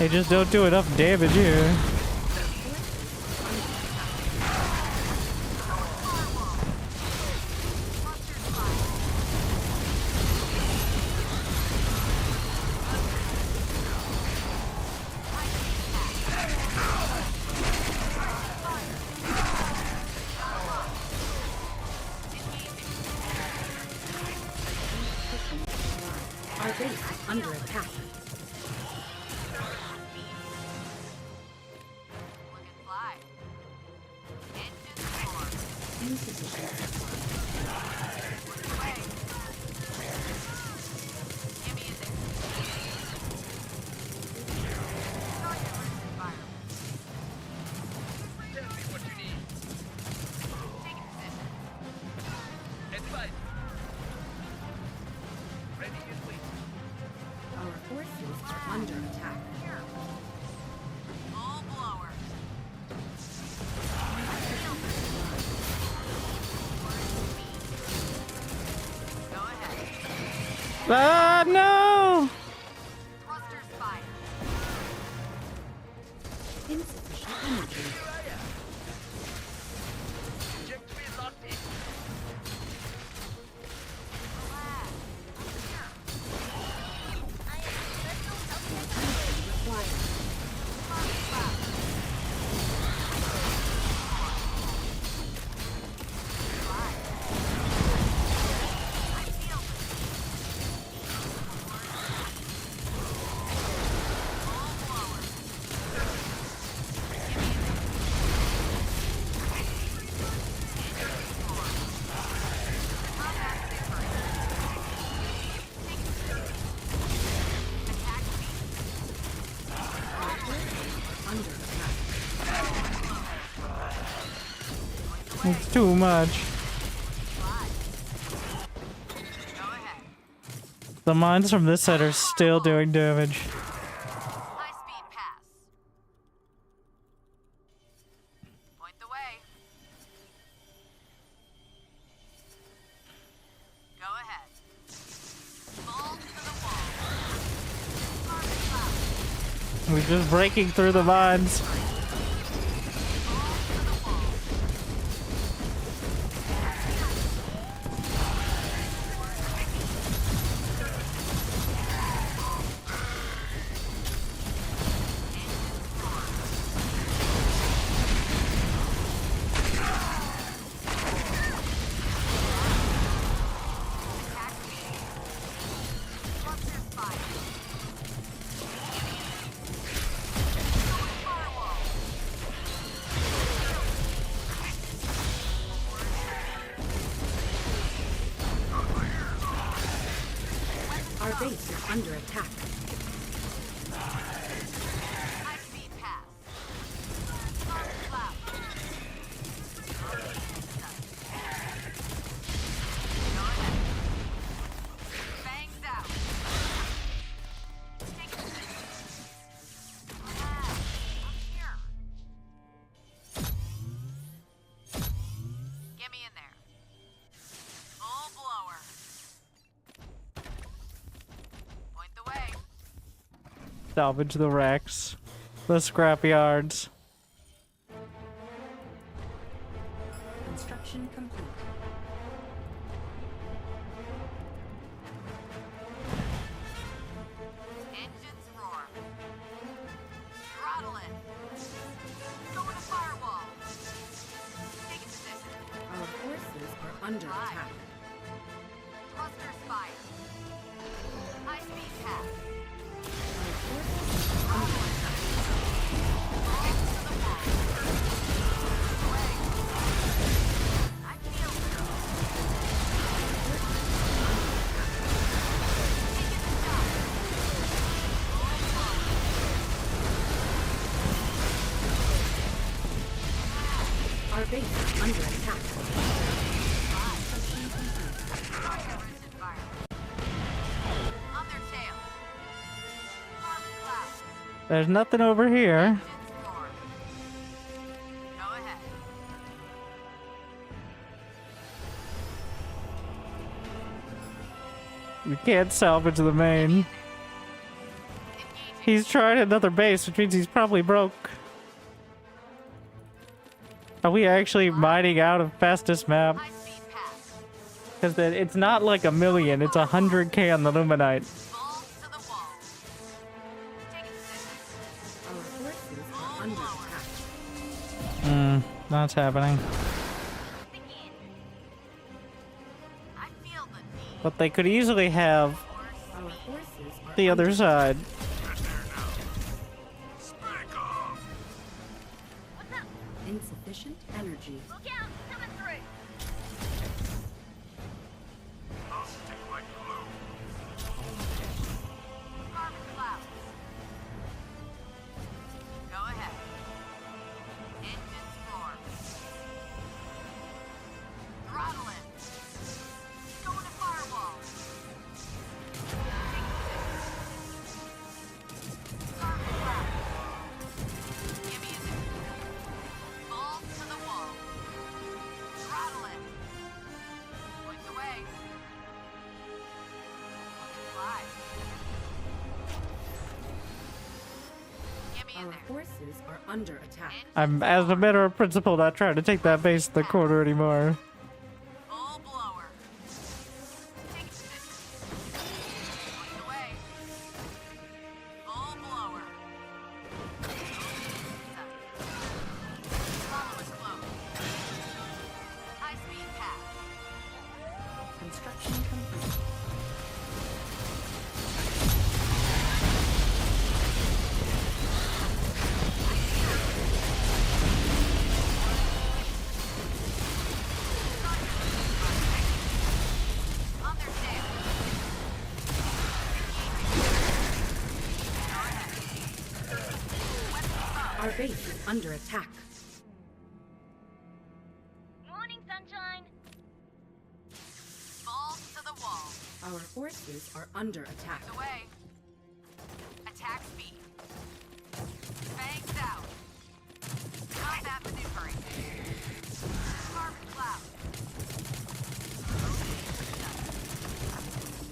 They just don't do enough damage here.
Our base is under attack. Our forces are under attack.
Ah, no!
Insufficient energy.
It's too much. The mines from this side are still doing damage.
Point the way. Go ahead. Fall to the wall.
We're just breaking through the mines.
Our base is under attack.
Salvage the wrecks, the scrapyards.
Construction complete.
Engines roar. Throttle it. Go to firewall. Take position.
Our forces are under attack.
Clusters fire. High speed path.
Our base is under attack.
On their tail. Carbon clouds.
There's nothing over here.
Go ahead.
We can't salvage the main.
Engaging.
He's trying another base, which means he's probably broke. Are we actually mining out of fastest map? Because it's not like 1 million, it's 100k on the Luminite.
Our forces are under attack.
That's happening. But they could easily have
Our forces are
the other side.
insufficient energy.
Look out! Coming through!
I'll stick like glue.
Carbon clouds. Go ahead. Engines roar. Throttle it. Going to firewall. Carbon clouds. Give me a zip. Ball to the wall. Throttle it. Point the way. Fly. Give me in
Our
there.
forces are under attack.
I'm, as a matter of principle, not trying to take that base to the corner anymore.
Full blower. Take position. Point the way. Full blower. Follow us close. High speed path.
Construction complete.
On their tail.
Our base is under attack.
Morning, sunshine!
Balls to the wall.
Our forces are under attack.
Point the way. Attack speed. Fangs out. Combat maneuvering. Carbon cloud.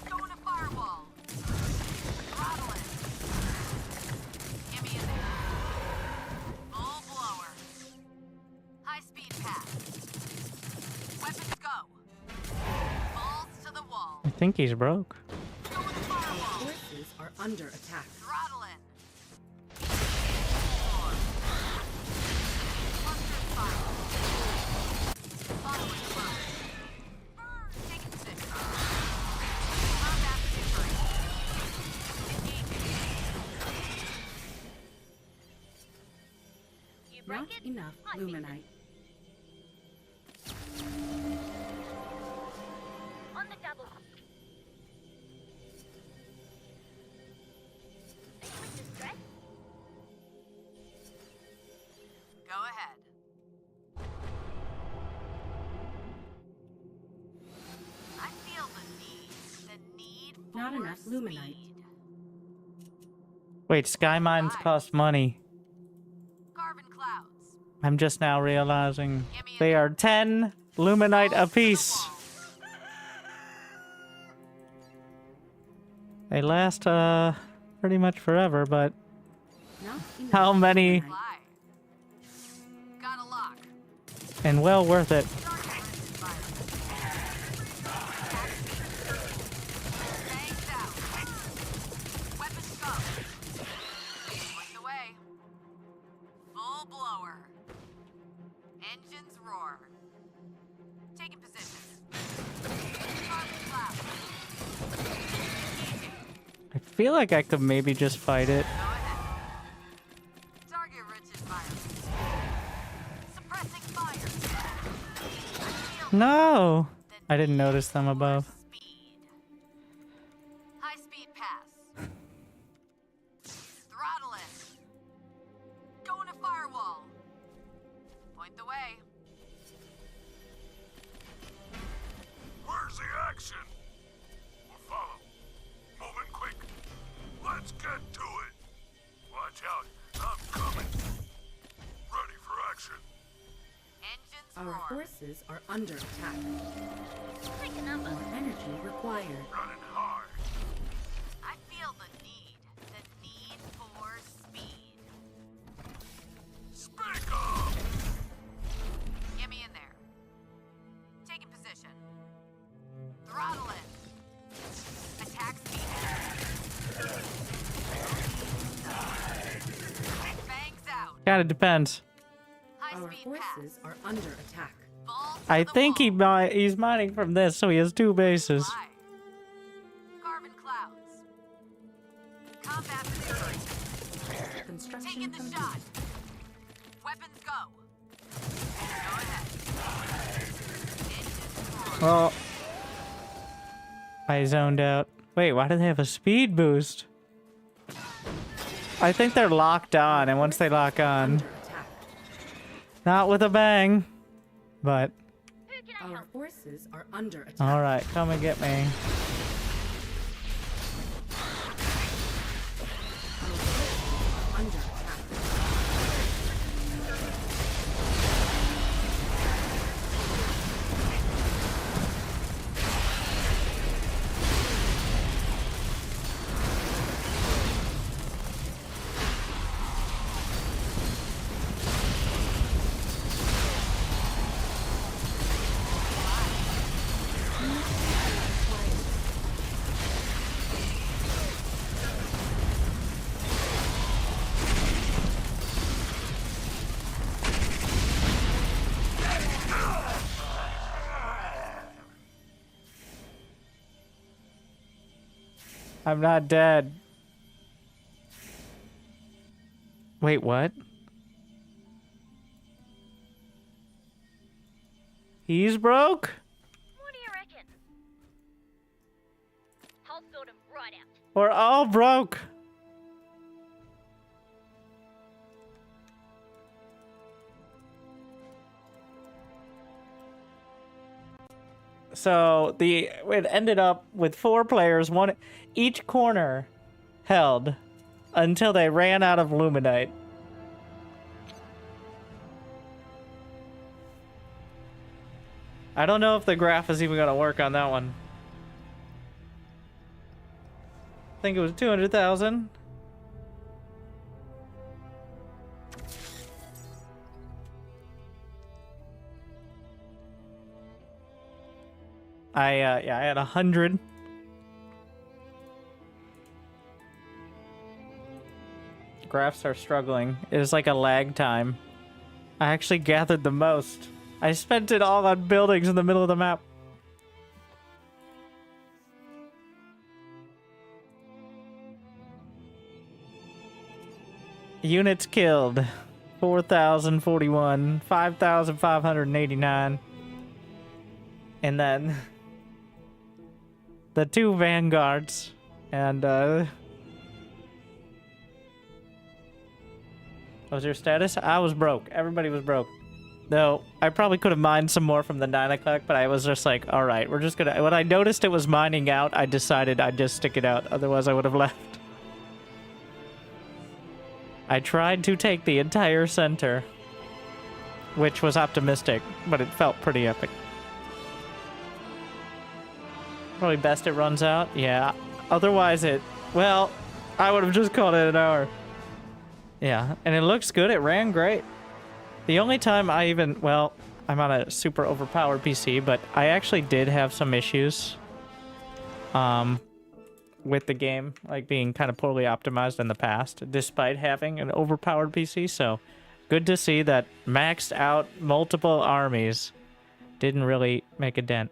Going to firewall. Throttle it. Give me in there. Full blower. High speed path. Weapons go. Balls to the wall.
I think he's broke.
Going to firewall.
Forces are under attack.
Throttle in. Cluster fire. Following close. Taking position. Combat maneuvering. Engaging.
You break
Not
it?
enough
I fix it.
luminite.
On the double. Anyone distressed?
Go ahead. I feel the need for
Not enough luminite.
speed.
Wait, sky mines cost money.
Carbon clouds.
I'm just now realizing they are 10 luminite apiece. They last pretty much forever, but
Not enough
how many?
luminite.
Fly. Got a lock.
And well worth it.
Fangs out. Weapons go. Point the way. Full blower. Engines roar. Taking position. Carbon cloud. Engaging.
I feel like I could maybe just fight it.
Go ahead. Target rich environment. Suppressing fire. I feel
No! I didn't notice them above.
speed. High speed pass. Throttle it. Going to firewall. Point the way.
Where's the action? We'll follow. Moving quick. Let's get to it. Watch out. I'm coming. Ready for action.
Engines
Our
roar.
forces are under attack.
Take a number.
More energy required.
Running hard.
I feel the need
Kind of depends.
Our forces are under attack.
I think he's mining from this, so he has 2 bases.
Carbon clouds. Combat maneuvering. Taking the shot. Weapons go. Go ahead.
Well, I zoned out. Wait, why do they have a speed boost? I think they're locked on, and once they lock on, not with a bang, but
Our forces are under attack.
all right, come and get me.
Under attack.
I'm not dead. Wait, what? He's broke?
What do you reckon? I'll sort him right out.
We're all broke. So it ended up with 4 players, one each corner held until they ran out of luminite. I don't know if the graph is even gonna work on that one. I think it was 200,000. I had 100. Graphs are struggling. It is like a lag time. I actually gathered the most. I spent it all on buildings in the middle of the map. Units killed. 4,041. 5,589. And then the 2 vanguards and what was your status? I was broke. Everybody was broke. Though I probably could have mined some more from the 9 o'clock, but I was just like, all right, we're just gonna. When I noticed it was mining out, I decided I'd just stick it out. Otherwise, I would have left. I tried to take the entire center, which was optimistic, but it felt pretty epic. Probably best it runs out. Yeah. Otherwise well, I would have just called it an hour. Yeah, and it looks good. It ran great. The only time I even, well, I'm on a super overpowered PC, but I actually did have some issues with the game, like being kind of poorly optimized in the past, despite having an overpowered PC. So good to see that maxed out multiple armies didn't really make a dent.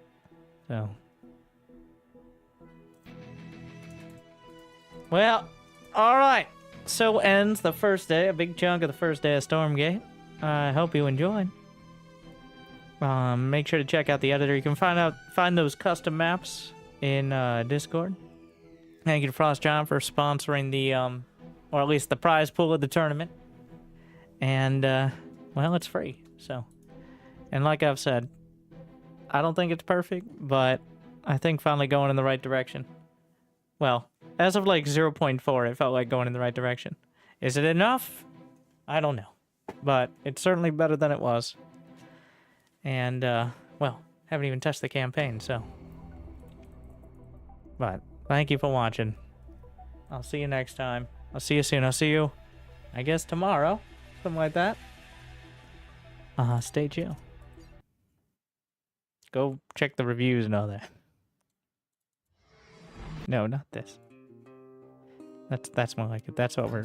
So. Well, alright. So ends the first day, a big chunk of the first day of Stormgate. I hope you enjoyed. Make sure to check out the editor. You can find those custom maps in Discord. Thank you to Frost John for sponsoring the, or at least the prize pool of the tournament. And, well, it's free, so. And like I've said, I don't think it's perfect, but I think finally going in the right direction. Well, as of like 0.4, it felt like going in the right direction. Is it enough? I don't know. But it's certainly better than it was. And, well, haven't even touched the campaign, so. But, thank you for watching. I'll see you next time. I'll see you soon. I'll see you, I guess, tomorrow. Something like that. Stay chill. Go check the reviews and all that. No, not this. That's more like it. That's what we're...